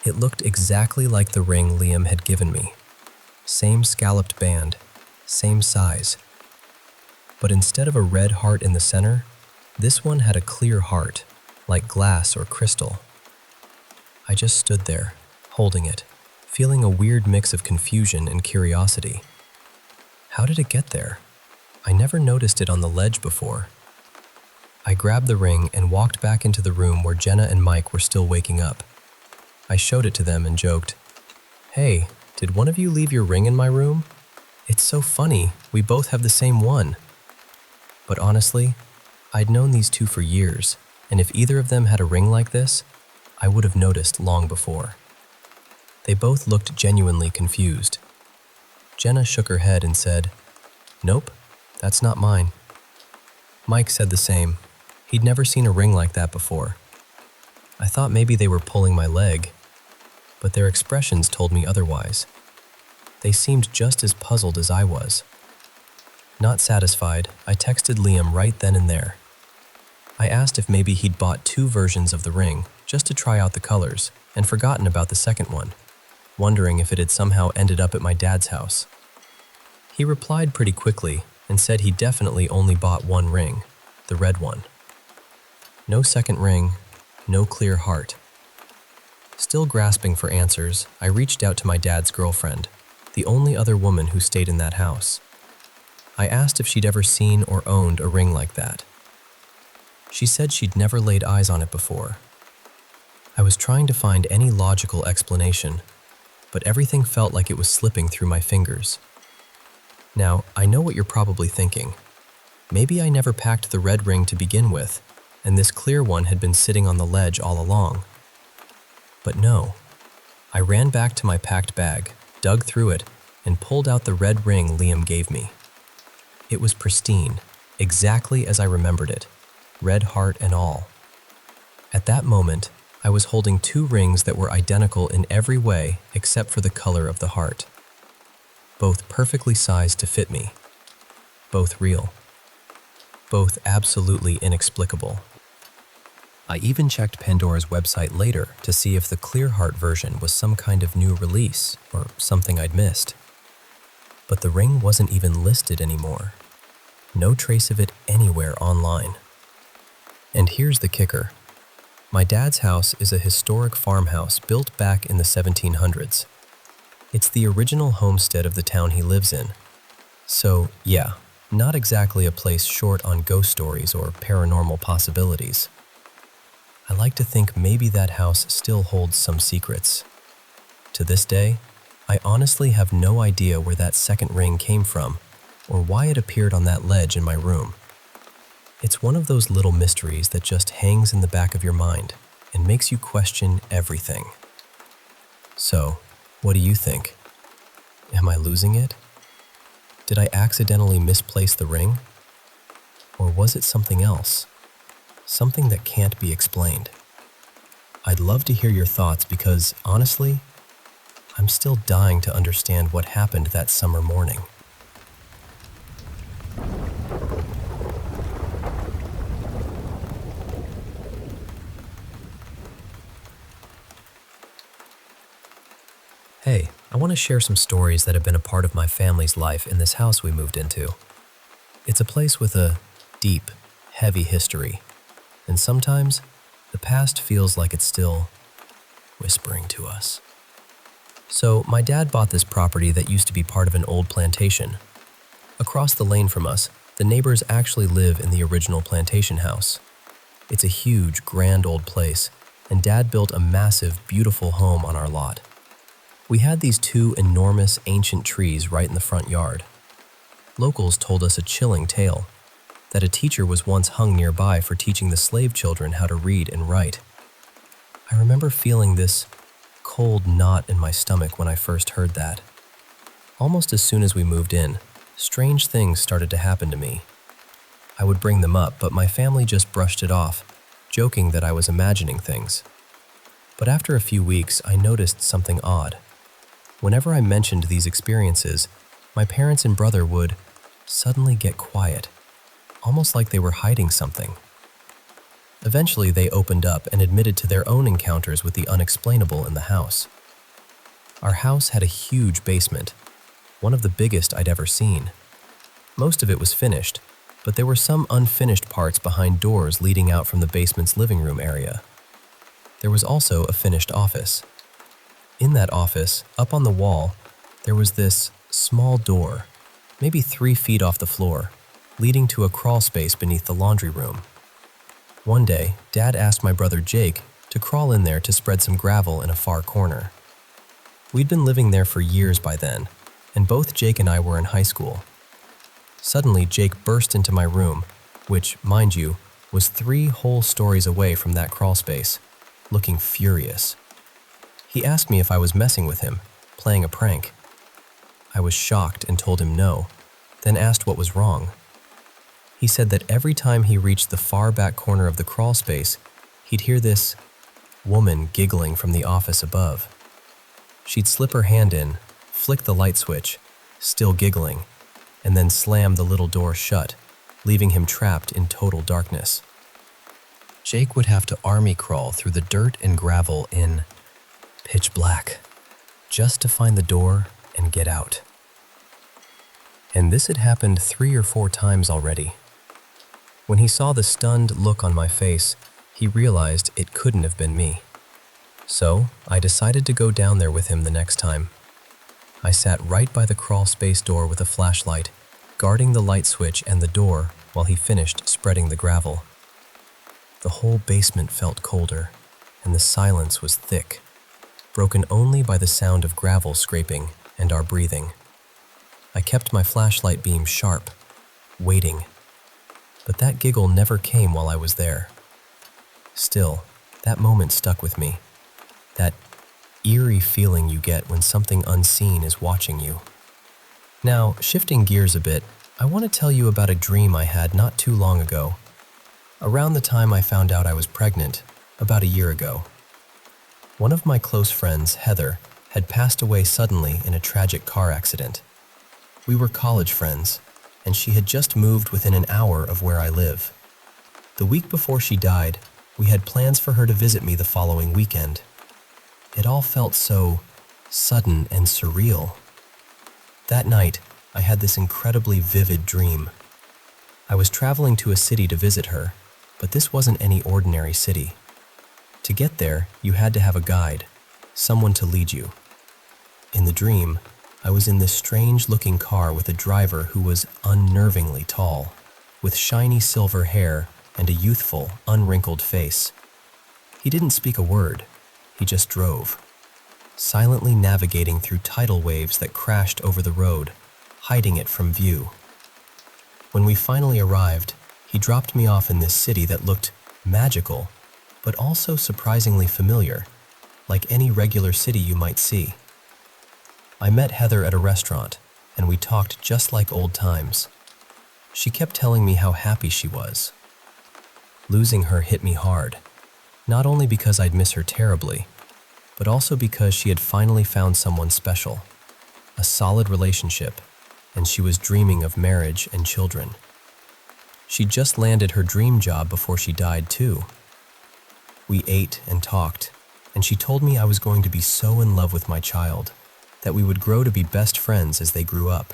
It looked exactly like the ring Liam had given me. Same scalloped band, same size. But instead of a red heart in the center, this one had a clear heart, like glass or crystal. I just stood there, holding it, feeling a weird mix of confusion and curiosity. How did it get there? I never noticed it on the ledge before. I grabbed the ring and walked back into the room where Jenna and Mike were still waking up. I showed it to them and joked, "Hey, did one of you leave your ring in my room? It's so funny, we both have the same one." But honestly, I'd known these two for years, and if either of them had a ring like this, I would have noticed long before. They both looked genuinely confused. Jenna shook her head and said, "Nope, that's not mine." Mike said the same. He'd never seen a ring like that before. I thought maybe they were pulling my leg, but their expressions told me otherwise. They seemed just as puzzled as I was. Not satisfied, I texted Liam right then and there. I asked if maybe he'd bought 2 versions of the ring just to try out the colors and forgotten about the second one, wondering if it had somehow ended up at my dad's house. He replied pretty quickly and said he definitely only bought 1 ring, the red one. No second ring, no clear heart. Still grasping for answers, I reached out to my dad's girlfriend, the only other woman who stayed in that house. I asked if she'd ever seen or owned a ring like that. She said she'd never laid eyes on it before. I was trying to find any logical explanation, but everything felt like it was slipping through my fingers. Now, I know what you're probably thinking. Maybe I never packed the red ring to begin with, and this clear one had been sitting on the ledge all along. But no. I ran back to my packed bag, dug through it, and pulled out the red ring Liam gave me. It was pristine, exactly as I remembered it, red heart and all. At that moment, I was holding 2 rings that were identical in every way except for the color of the heart. Both perfectly sized to fit me. Both real. Both absolutely inexplicable. I even checked Pandora's website later to see if the clear heart version was some kind of new release or something I'd missed. But the ring wasn't even listed anymore. No trace of it anywhere online. And here's the kicker. My dad's house is a historic farmhouse built back in the 1700s. It's the original homestead of the town he lives in. So, yeah, not exactly a place short on ghost stories or paranormal possibilities. I like to think maybe that house still holds some secrets. To this day, I honestly have no idea where that second ring came from or why it appeared on that ledge in my room. It's one of those little mysteries that just hangs in the back of your mind, and makes you question everything. So, what do you think? Am I losing it? Did I accidentally misplace the ring? Or was it something else? Something that can't be explained? I'd love to hear your thoughts because, honestly, I'm still dying to understand what happened that summer morning. Hey, I want to share some stories that have been a part of my family's life in this house we moved into. It's a place with a deep, heavy history, and sometimes the past feels like it's still whispering to us. So, my dad bought this property that used to be part of an old plantation. Across the lane from us, the neighbors actually live in the original plantation house. It's a huge, grand old place, and Dad built a massive, beautiful home on our lot. We had these two enormous, ancient trees right in the front yard. Locals told us a chilling tale, that a teacher was once hung nearby for teaching the slave children how to read and write. I remember feeling this cold knot in my stomach when I first heard that. Almost as soon as we moved in, strange things started to happen to me. I would bring them up, but my family just brushed it off, joking that I was imagining things. But after a few weeks, I noticed something odd. Whenever I mentioned these experiences, my parents and brother would suddenly get quiet, almost like they were hiding something. Eventually, they opened up and admitted to their own encounters with the unexplainable in the house. Our house had a huge basement, one of the biggest I'd ever seen. Most of it was finished, but there were some unfinished parts behind doors leading out from the basement's living room area. There was also a finished office. In that office, up on the wall, there was this small door, maybe 3 feet off the floor, leading to a crawl space beneath the laundry room. One day, Dad asked my brother Jake to crawl in there to spread some gravel in a far corner. We'd been living there for years by then, and both Jake and I were in high school. Suddenly, Jake burst into my room, which, mind you, was 3 whole stories away from that crawl space, looking furious. He asked me if I was messing with him, playing a prank. I was shocked and told him no, then asked what was wrong. He said that every time he reached the far back corner of the crawl space, he'd hear this woman giggling from the office above. She'd slip her hand in, flick the light switch, still giggling, and then slam the little door shut, leaving him trapped in total darkness. Jake would have to army crawl through the dirt and gravel in pitch black, just to find the door and get out. And this had happened 3 or 4 times already. When he saw the stunned look on my face, he realized it couldn't have been me. So, I decided to go down there with him the next time. I sat right by the crawl space door with a flashlight, guarding the light switch and the door while he finished spreading the gravel. The whole basement felt colder, and the silence was thick, broken only by the sound of gravel scraping and our breathing. I kept my flashlight beam sharp, waiting, but that giggle never came while I was there. Still, that moment stuck with me, that eerie feeling you get when something unseen is watching you. Now, shifting gears a bit, I want to tell you about a dream I had not too long ago, around the time I found out I was pregnant, about a year ago. One of my close friends, Heather, had passed away suddenly in a tragic car accident. We were college friends, and she had just moved within an hour of where I live. The week before she died, we had plans for her to visit me the following weekend. It all felt so sudden and surreal. That night, I had this incredibly vivid dream. I was traveling to a city to visit her, but this wasn't any ordinary city. To get there, you had to have a guide, someone to lead you. In the dream, I was in this strange-looking car with a driver who was unnervingly tall, with shiny silver hair and a youthful, unwrinkled face. He didn't speak a word, he just drove, silently navigating through tidal waves that crashed over the road, hiding it from view. When we finally arrived, he dropped me off in this city that looked magical, but also surprisingly familiar, like any regular city you might see. I met Heather at a restaurant, and we talked just like old times. She kept telling me how happy she was. Losing her hit me hard, not only because I'd miss her terribly, but also because she had finally found someone special, a solid relationship, and she was dreaming of marriage and children. She just landed her dream job before she died too. We ate and talked, and she told me I was going to be so in love with my child that we would grow to be best friends as they grew up.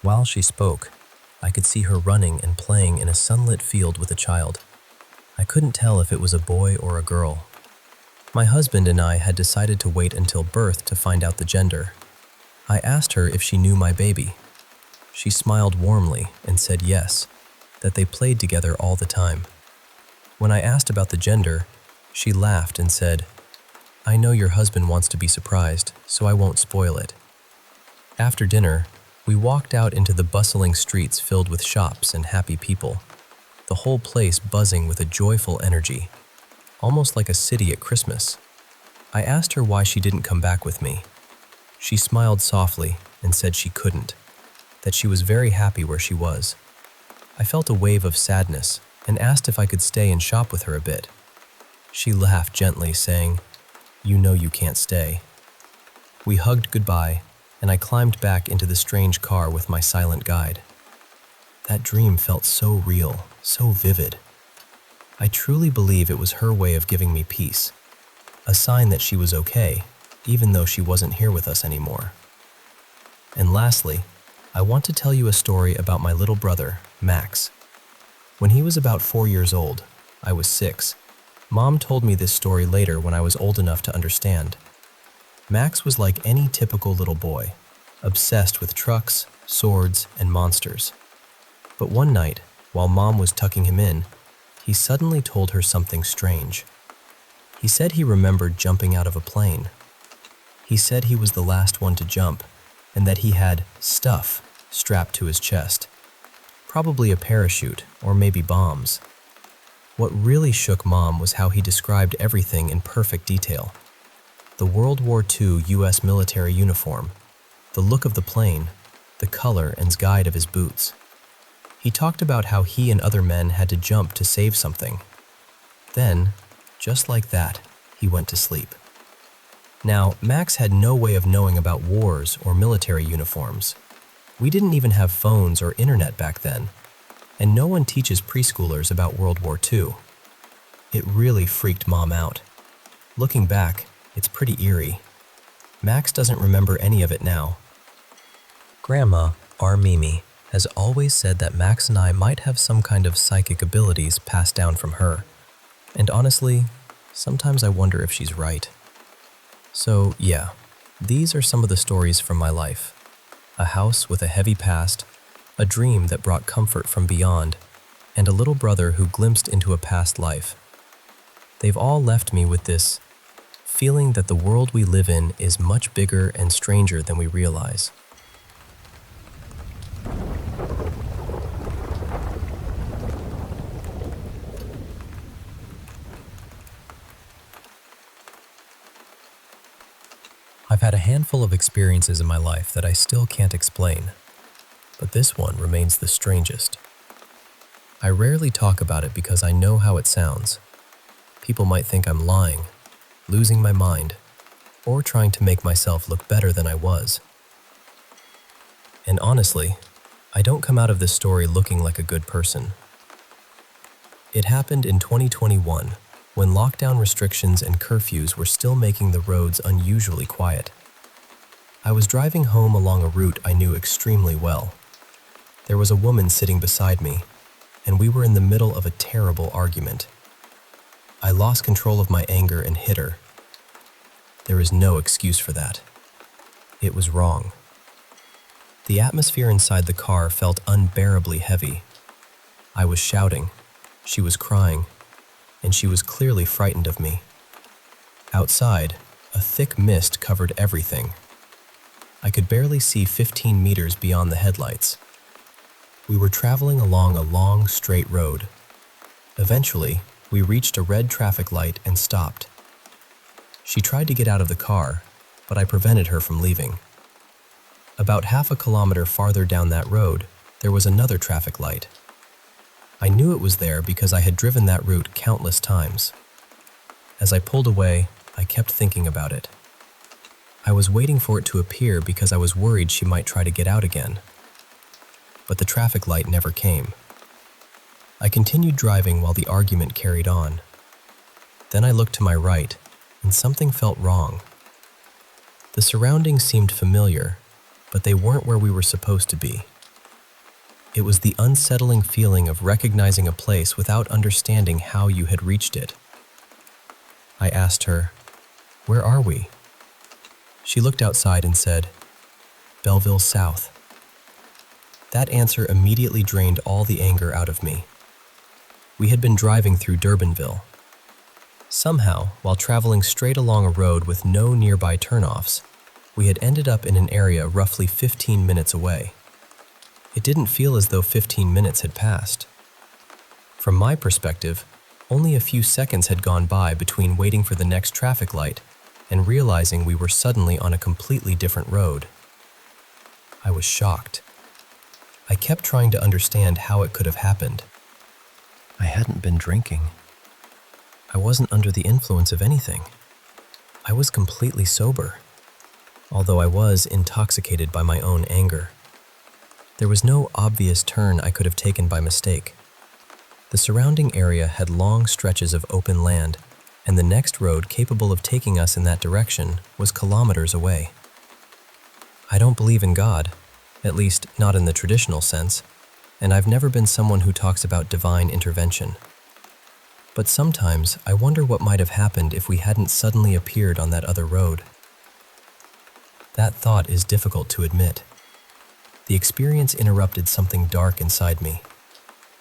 While she spoke, I could see her running and playing in a sunlit field with a child. I couldn't tell if it was a boy or a girl. My husband and I had decided to wait until birth to find out the gender. I asked her if she knew my baby. She smiled warmly and said yes, that they played together all the time. When I asked about the gender, she laughed and said, "I know your husband wants to be surprised, so I won't spoil it." After dinner, we walked out into the bustling streets filled with shops and happy people, the whole place buzzing with a joyful energy, almost like a city at Christmas. I asked her why she didn't come back with me. She smiled softly and said she couldn't, that she was very happy where she was. I felt a wave of sadness and asked if I could stay and shop with her a bit. She laughed gently, saying, "You know you can't stay." We hugged goodbye, and I climbed back into the strange car with my silent guide. That dream felt so real, so vivid. I truly believe it was her way of giving me peace, a sign that she was okay, even though she wasn't here with us anymore. And lastly, I want to tell you a story about my little brother, Max. When he was about 4 years old, I was 6. Mom told me this story later when I was old enough to understand. Max was like any typical little boy, obsessed with trucks, swords, and monsters. But one night, while Mom was tucking him in, he suddenly told her something strange. He said he remembered jumping out of a plane. He said he was the last one to jump, and that he had stuff strapped to his chest. Probably a parachute, or maybe bombs. What really shook Mom was how he described everything in perfect detail. The World War II U.S. military uniform, the look of the plane, the color and guide of his boots. He talked about how he and other men had to jump to save something. Then, just like that, he went to sleep. Now, Max had no way of knowing about wars or military uniforms. We didn't even have phones or internet back then, and no one teaches preschoolers about World War II. It really freaked Mom out. Looking back, it's pretty eerie. Max doesn't remember any of it now. Grandma, our Mimi, has always said that Max and I might have some kind of psychic abilities passed down from her. And honestly, sometimes I wonder if she's right. So yeah, these are some of the stories from my life. A house with a heavy past, a dream that brought comfort from beyond, and a little brother who glimpsed into a past life. They've all left me with this feeling that the world we live in is much bigger and stranger than we realize. I've had a handful of experiences in my life that I still can't explain, but this one remains the strangest. I rarely talk about it because I know how it sounds. People might think I'm lying, losing my mind, or trying to make myself look better than I was. And honestly, I don't come out of this story looking like a good person. It happened in 2021, when lockdown restrictions and curfews were still making the roads unusually quiet. I was driving home along a route I knew extremely well. There was a woman sitting beside me, and we were in the middle of a terrible argument. I lost control of my anger and hit her. There is no excuse for that. It was wrong. The atmosphere inside the car felt unbearably heavy. I was shouting, she was crying, and she was clearly frightened of me. Outside, a thick mist covered everything. I could barely see 15 meters beyond the headlights. We were traveling along a long, straight road. Eventually, We reached a red traffic light and stopped. She tried to get out of the car, but I prevented her from leaving. About half a kilometer farther down that road, there was another traffic light. I knew it was there because I had driven that route countless times. As I pulled away, I kept thinking about it. I was waiting for it to appear because I was worried she might try to get out again. But the traffic light never came. I continued driving while the argument carried on. Then I looked to my right, and something felt wrong. The surroundings seemed familiar, but they weren't where we were supposed to be. It was the unsettling feeling of recognizing a place without understanding how you had reached it. I asked her, "Where are we?" She looked outside and said, "Belleville South." That answer immediately drained all the anger out of me. We had been driving through Durbanville. Somehow, while traveling straight along a road with no nearby turnoffs, we had ended up in an area roughly 15 minutes away. It didn't feel as though 15 minutes had passed. From my perspective, only a few seconds had gone by between waiting for the next traffic light and realizing we were suddenly on a completely different road. I was shocked. I kept trying to understand how it could have happened. I hadn't been drinking. I wasn't under the influence of anything. I was completely sober, although I was intoxicated by my own anger. There was no obvious turn I could have taken by mistake. The surrounding area had long stretches of open land, and the next road capable of taking us in that direction was kilometers away. I don't believe in God, at least not in the traditional sense, and I've never been someone who talks about divine intervention. But sometimes I wonder what might have happened if we hadn't suddenly appeared on that other road. That thought is difficult to admit. The experience interrupted something dark inside me.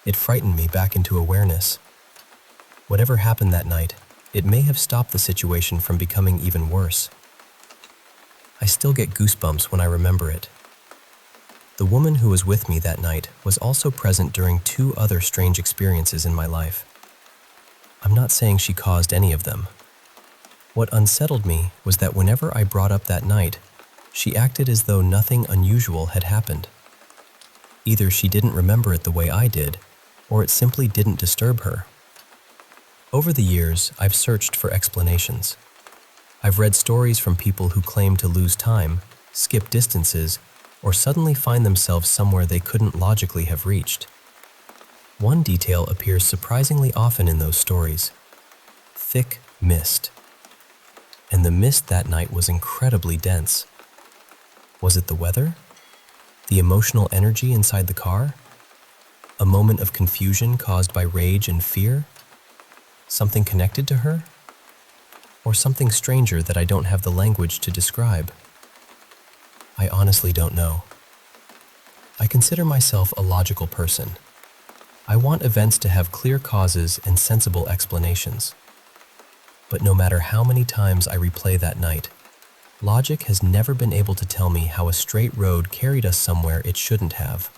It frightened me back into awareness. Whatever happened that night, it may have stopped the situation from becoming even worse. I still get goosebumps when I remember it. The woman who was with me that night was also present during 2 other strange experiences in my life. I'm not saying she caused any of them. What unsettled me was that whenever I brought up that night, she acted as though nothing unusual had happened. Either she didn't remember it the way I did, or it simply didn't disturb her. Over the years, I've searched for explanations. I've read stories from people who claim to lose time, skip distances, or suddenly find themselves somewhere they couldn't logically have reached. One detail appears surprisingly often in those stories: thick mist. And the mist that night was incredibly dense. Was it the weather? The emotional energy inside the car? A moment of confusion caused by rage and fear? Something connected to her? Or something stranger that I don't have the language to describe? I honestly don't know. I consider myself a logical person. I want events to have clear causes and sensible explanations. But no matter how many times I replay that night, logic has never been able to tell me how a straight road carried us somewhere it shouldn't have.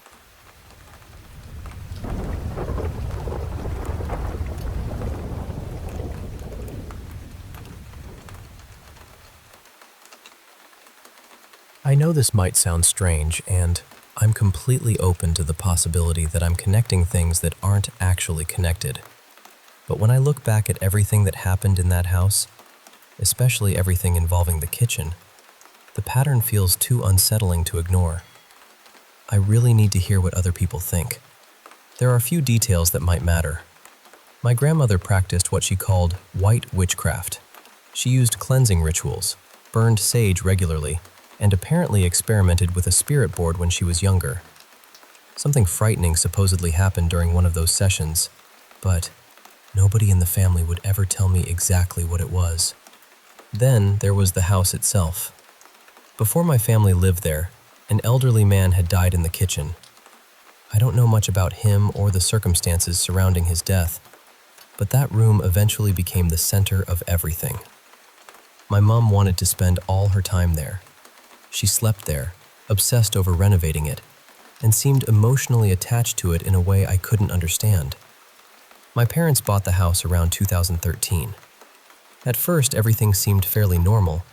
I know this might sound strange, and I'm completely open to the possibility that I'm connecting things that aren't actually connected. But when I look back at everything that happened in that house, especially everything involving the kitchen, the pattern feels too unsettling to ignore. I really need to hear what other people think. There are a few details that might matter. My grandmother practiced what she called white witchcraft. She used cleansing rituals, burned sage regularly, and apparently experimented with a spirit board when she was younger. Something frightening supposedly happened during one of those sessions, but nobody in the family would ever tell me exactly what it was. Then there was the house itself. Before my family lived there, an elderly man had died in the kitchen. I don't know much about him or the circumstances surrounding his death, but that room eventually became the center of everything. My mom wanted to spend all her time there. She slept there, obsessed over renovating it, and seemed emotionally attached to it in a way I couldn't understand. My parents bought the house around 2013. At first, everything seemed fairly normal,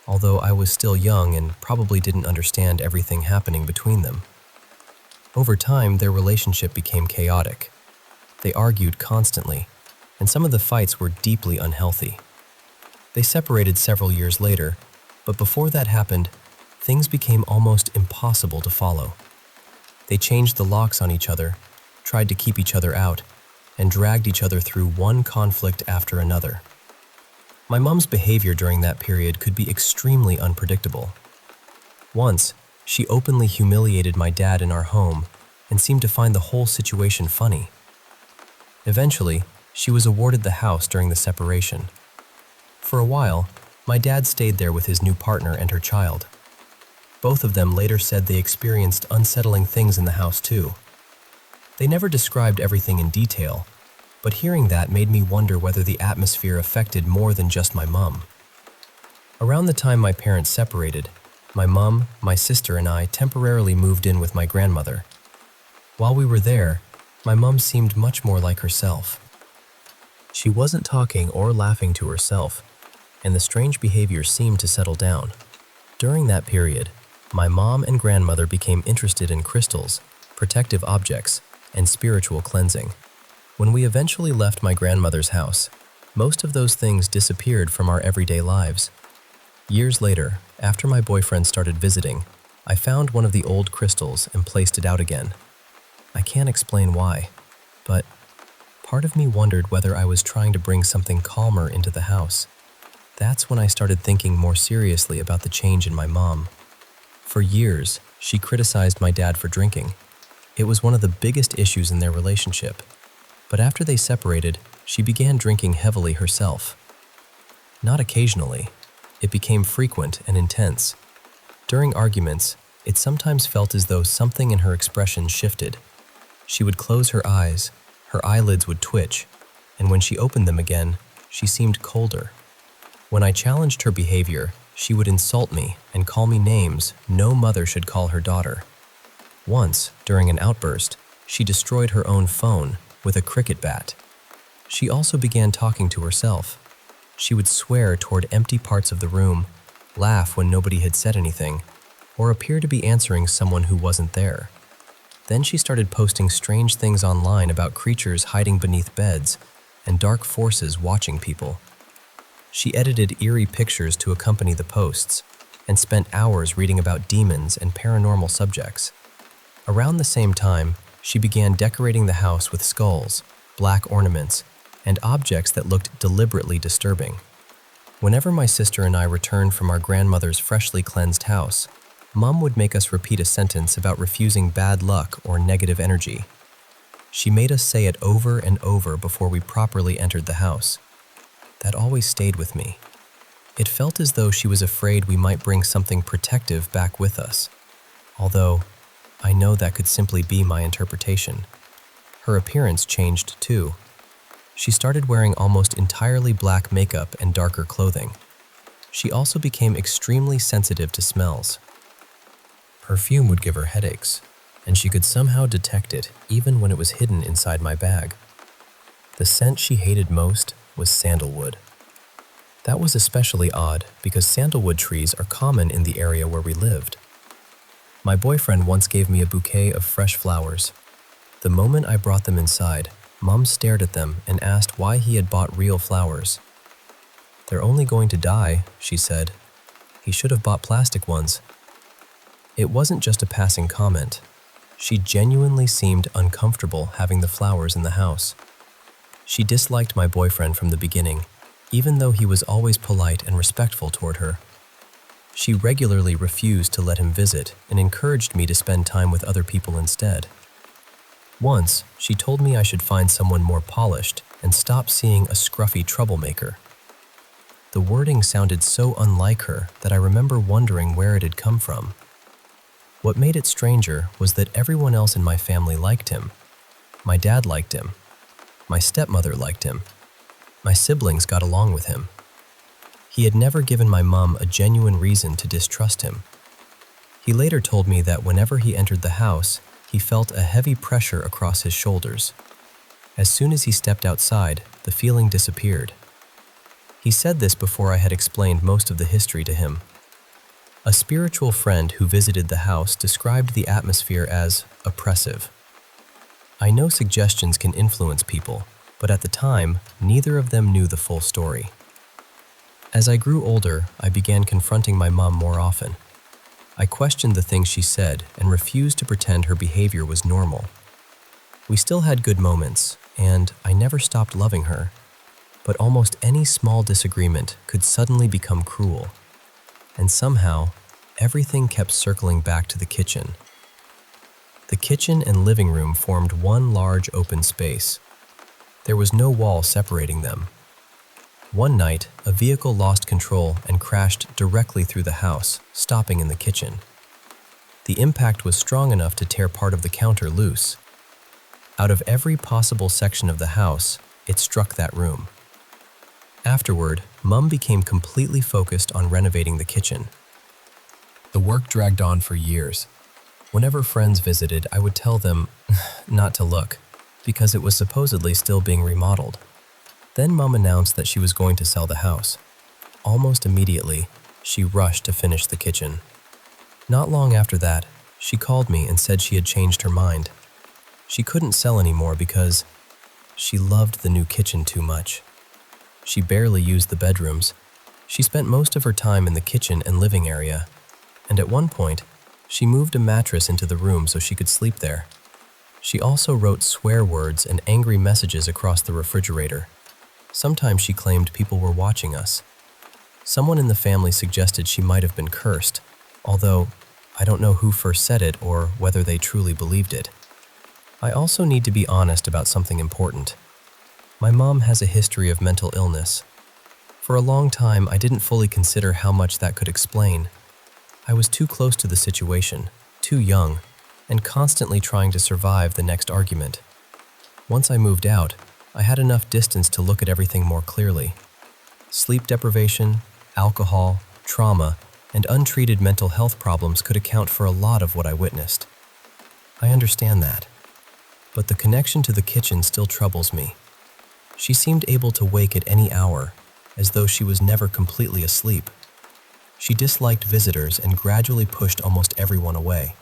although I was still young and probably didn't understand everything happening between them. Over time, their relationship became chaotic. They argued constantly, and some of the fights were deeply unhealthy. They separated several years later, but before that happened, things became almost impossible to follow. They changed the locks on each other, tried to keep each other out, and dragged each other through one conflict after another. My mom's behavior during that period could be extremely unpredictable. Once, she openly humiliated my dad in our home and seemed to find the whole situation funny. Eventually, she was awarded the house during the separation. For a while, my dad stayed there with his new partner and her child. Both of them later said they experienced unsettling things in the house too. They never described everything in detail, but hearing that made me wonder whether the atmosphere affected more than just my mom. Around the time my parents separated, my mom, my sister, and I temporarily moved in with my grandmother. While we were there, my mom seemed much more like herself. She wasn't talking or laughing to herself, and the strange behavior seemed to settle down. During that period, my mom and grandmother became interested in crystals, protective objects, and spiritual cleansing. When we eventually left my grandmother's house, most of those things disappeared from our everyday lives. Years later, after my boyfriend started visiting, I found one of the old crystals and placed it out again. I can't explain why, but part of me wondered whether I was trying to bring something calmer into the house. That's when I started thinking more seriously about the change in my mom. For years, she criticized my dad for drinking. It was one of the biggest issues in their relationship. But after they separated, she began drinking heavily herself. Not occasionally. It became frequent and intense. During arguments, it sometimes felt as though something in her expression shifted. She would close her eyes, her eyelids would twitch, and when she opened them again, she seemed colder. When I challenged her behavior, she would insult me and call me names no mother should call her daughter. Once, during an outburst, she destroyed her own phone with a cricket bat. She also began talking to herself. She would swear toward empty parts of the room, laugh when nobody had said anything, or appear to be answering someone who wasn't there. Then she started posting strange things online about creatures hiding beneath beds and dark forces watching people. She edited eerie pictures to accompany the posts and spent hours reading about demons and paranormal subjects. Around the same time, she began decorating the house with skulls, black ornaments, and objects that looked deliberately disturbing. Whenever my sister and I returned from our grandmother's freshly cleansed house, Mom would make us repeat a sentence about refusing bad luck or negative energy. She made us say it over and over before we properly entered the house. That always stayed with me. It felt as though she was afraid we might bring something protective back with us, although I know that could simply be my interpretation. Her appearance changed too. She started wearing almost entirely black makeup and darker clothing. She also became extremely sensitive to smells. Perfume would give her headaches, and she could somehow detect it even when it was hidden inside my bag. The scent she hated most was sandalwood. That was especially odd because sandalwood trees are common in the area where we lived. My boyfriend once gave me a bouquet of fresh flowers. The moment I brought them inside, Mom stared at them and asked why he had bought real flowers. "They're only going to die," she said. "He should have bought plastic ones." It wasn't just a passing comment. She genuinely seemed uncomfortable having the flowers in the house. She disliked my boyfriend from the beginning, even though he was always polite and respectful toward her. She regularly refused to let him visit and encouraged me to spend time with other people instead. Once, she told me I should find someone more polished and stop seeing a scruffy troublemaker. The wording sounded so unlike her that I remember wondering where it had come from. What made it stranger was that everyone else in my family liked him. My dad liked him. My stepmother liked him. My siblings got along with him. He had never given my mom a genuine reason to distrust him. He later told me that whenever he entered the house, he felt a heavy pressure across his shoulders. As soon as he stepped outside, the feeling disappeared. He said this before I had explained most of the history to him. A spiritual friend who visited the house described the atmosphere as oppressive. I know suggestions can influence people, but at the time, neither of them knew the full story. As I grew older, I began confronting my mom more often. I questioned the things she said and refused to pretend her behavior was normal. We still had good moments, and I never stopped loving her, but almost any small disagreement could suddenly become cruel. And somehow, everything kept circling back to the kitchen. The kitchen and living room formed one large open space. There was no wall separating them. One night, a vehicle lost control and crashed directly through the house, stopping in the kitchen. The impact was strong enough to tear part of the counter loose. Out of every possible section of the house, it struck that room. Afterward, Mum became completely focused on renovating the kitchen. The work dragged on for years. Whenever friends visited, I would tell them not to look, because it was supposedly still being remodeled. Then Mum announced that she was going to sell the house. Almost immediately, she rushed to finish the kitchen. Not long after that, she called me and said she had changed her mind. She couldn't sell anymore because she loved the new kitchen too much. She barely used the bedrooms. She spent most of her time in the kitchen and living area, and at one point, she moved a mattress into the room so she could sleep there. She also wrote swear words and angry messages across the refrigerator. Sometimes she claimed people were watching us. Someone in the family suggested she might have been cursed, although I don't know who first said it or whether they truly believed it. I also need to be honest about something important. My mom has a history of mental illness. For a long time, I didn't fully consider how much that could explain. I was too close to the situation, too young, and constantly trying to survive the next argument. Once I moved out, I had enough distance to look at everything more clearly. Sleep deprivation, alcohol, trauma, and untreated mental health problems could account for a lot of what I witnessed. I understand that. But the connection to the kitchen still troubles me. She seemed able to wake at any hour, as though she was never completely asleep. She disliked visitors and gradually pushed almost everyone away.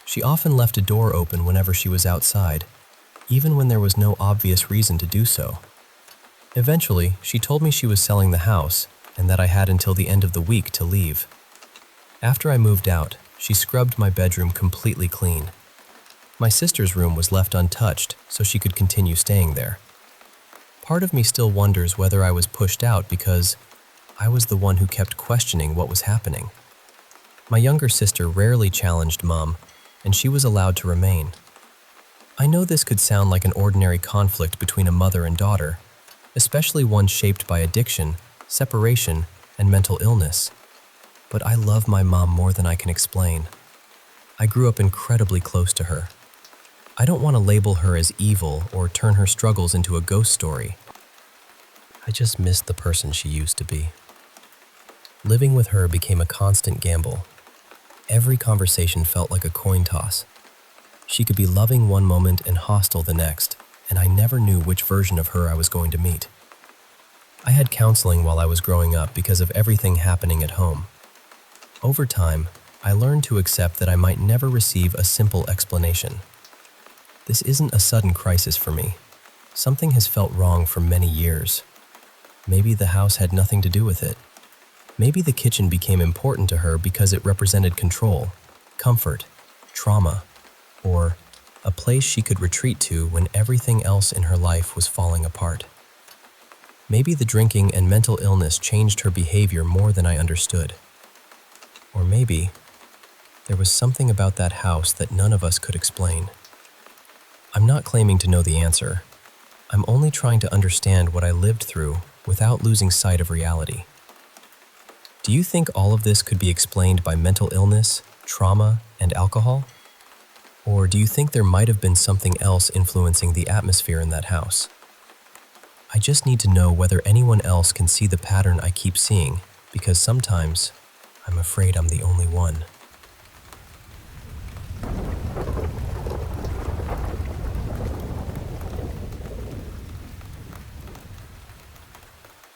She often left a door open whenever she was outside, even when there was no obvious reason to do so. Eventually, she told me she was selling the house and that I had until the end of the week to leave. After I moved out, she scrubbed my bedroom completely clean. My sister's room was left untouched so she could continue staying there. Part of me still wonders whether I was pushed out because I was the one who kept questioning what was happening. My younger sister rarely challenged Mom, and she was allowed to remain. I know this could sound like an ordinary conflict between a mother and daughter, especially one shaped by addiction, separation, and mental illness. But I love my mom more than I can explain. I grew up incredibly close to her. I don't want to label her as evil or turn her struggles into a ghost story. I just miss the person she used to be. Living with her became a constant gamble. Every conversation felt like a coin toss. She could be loving one moment and hostile the next, and I never knew which version of her I was going to meet. I had counseling while I was growing up because of everything happening at home. Over time, I learned to accept that I might never receive a simple explanation. This isn't a sudden crisis for me. Something has felt wrong for many years. Maybe the house had nothing to do with it. Maybe the kitchen became important to her because it represented control, comfort, trauma, or a place she could retreat to when everything else in her life was falling apart. Maybe the drinking and mental illness changed her behavior more than I understood. Or maybe there was something about that house that none of us could explain. I'm not claiming to know the answer. I'm only trying to understand what I lived through without losing sight of reality. Do you think all of this could be explained by mental illness, trauma, and alcohol? Or do you think there might have been something else influencing the atmosphere in that house? I just need to know whether anyone else can see the pattern I keep seeing, because sometimes I'm afraid I'm the only one.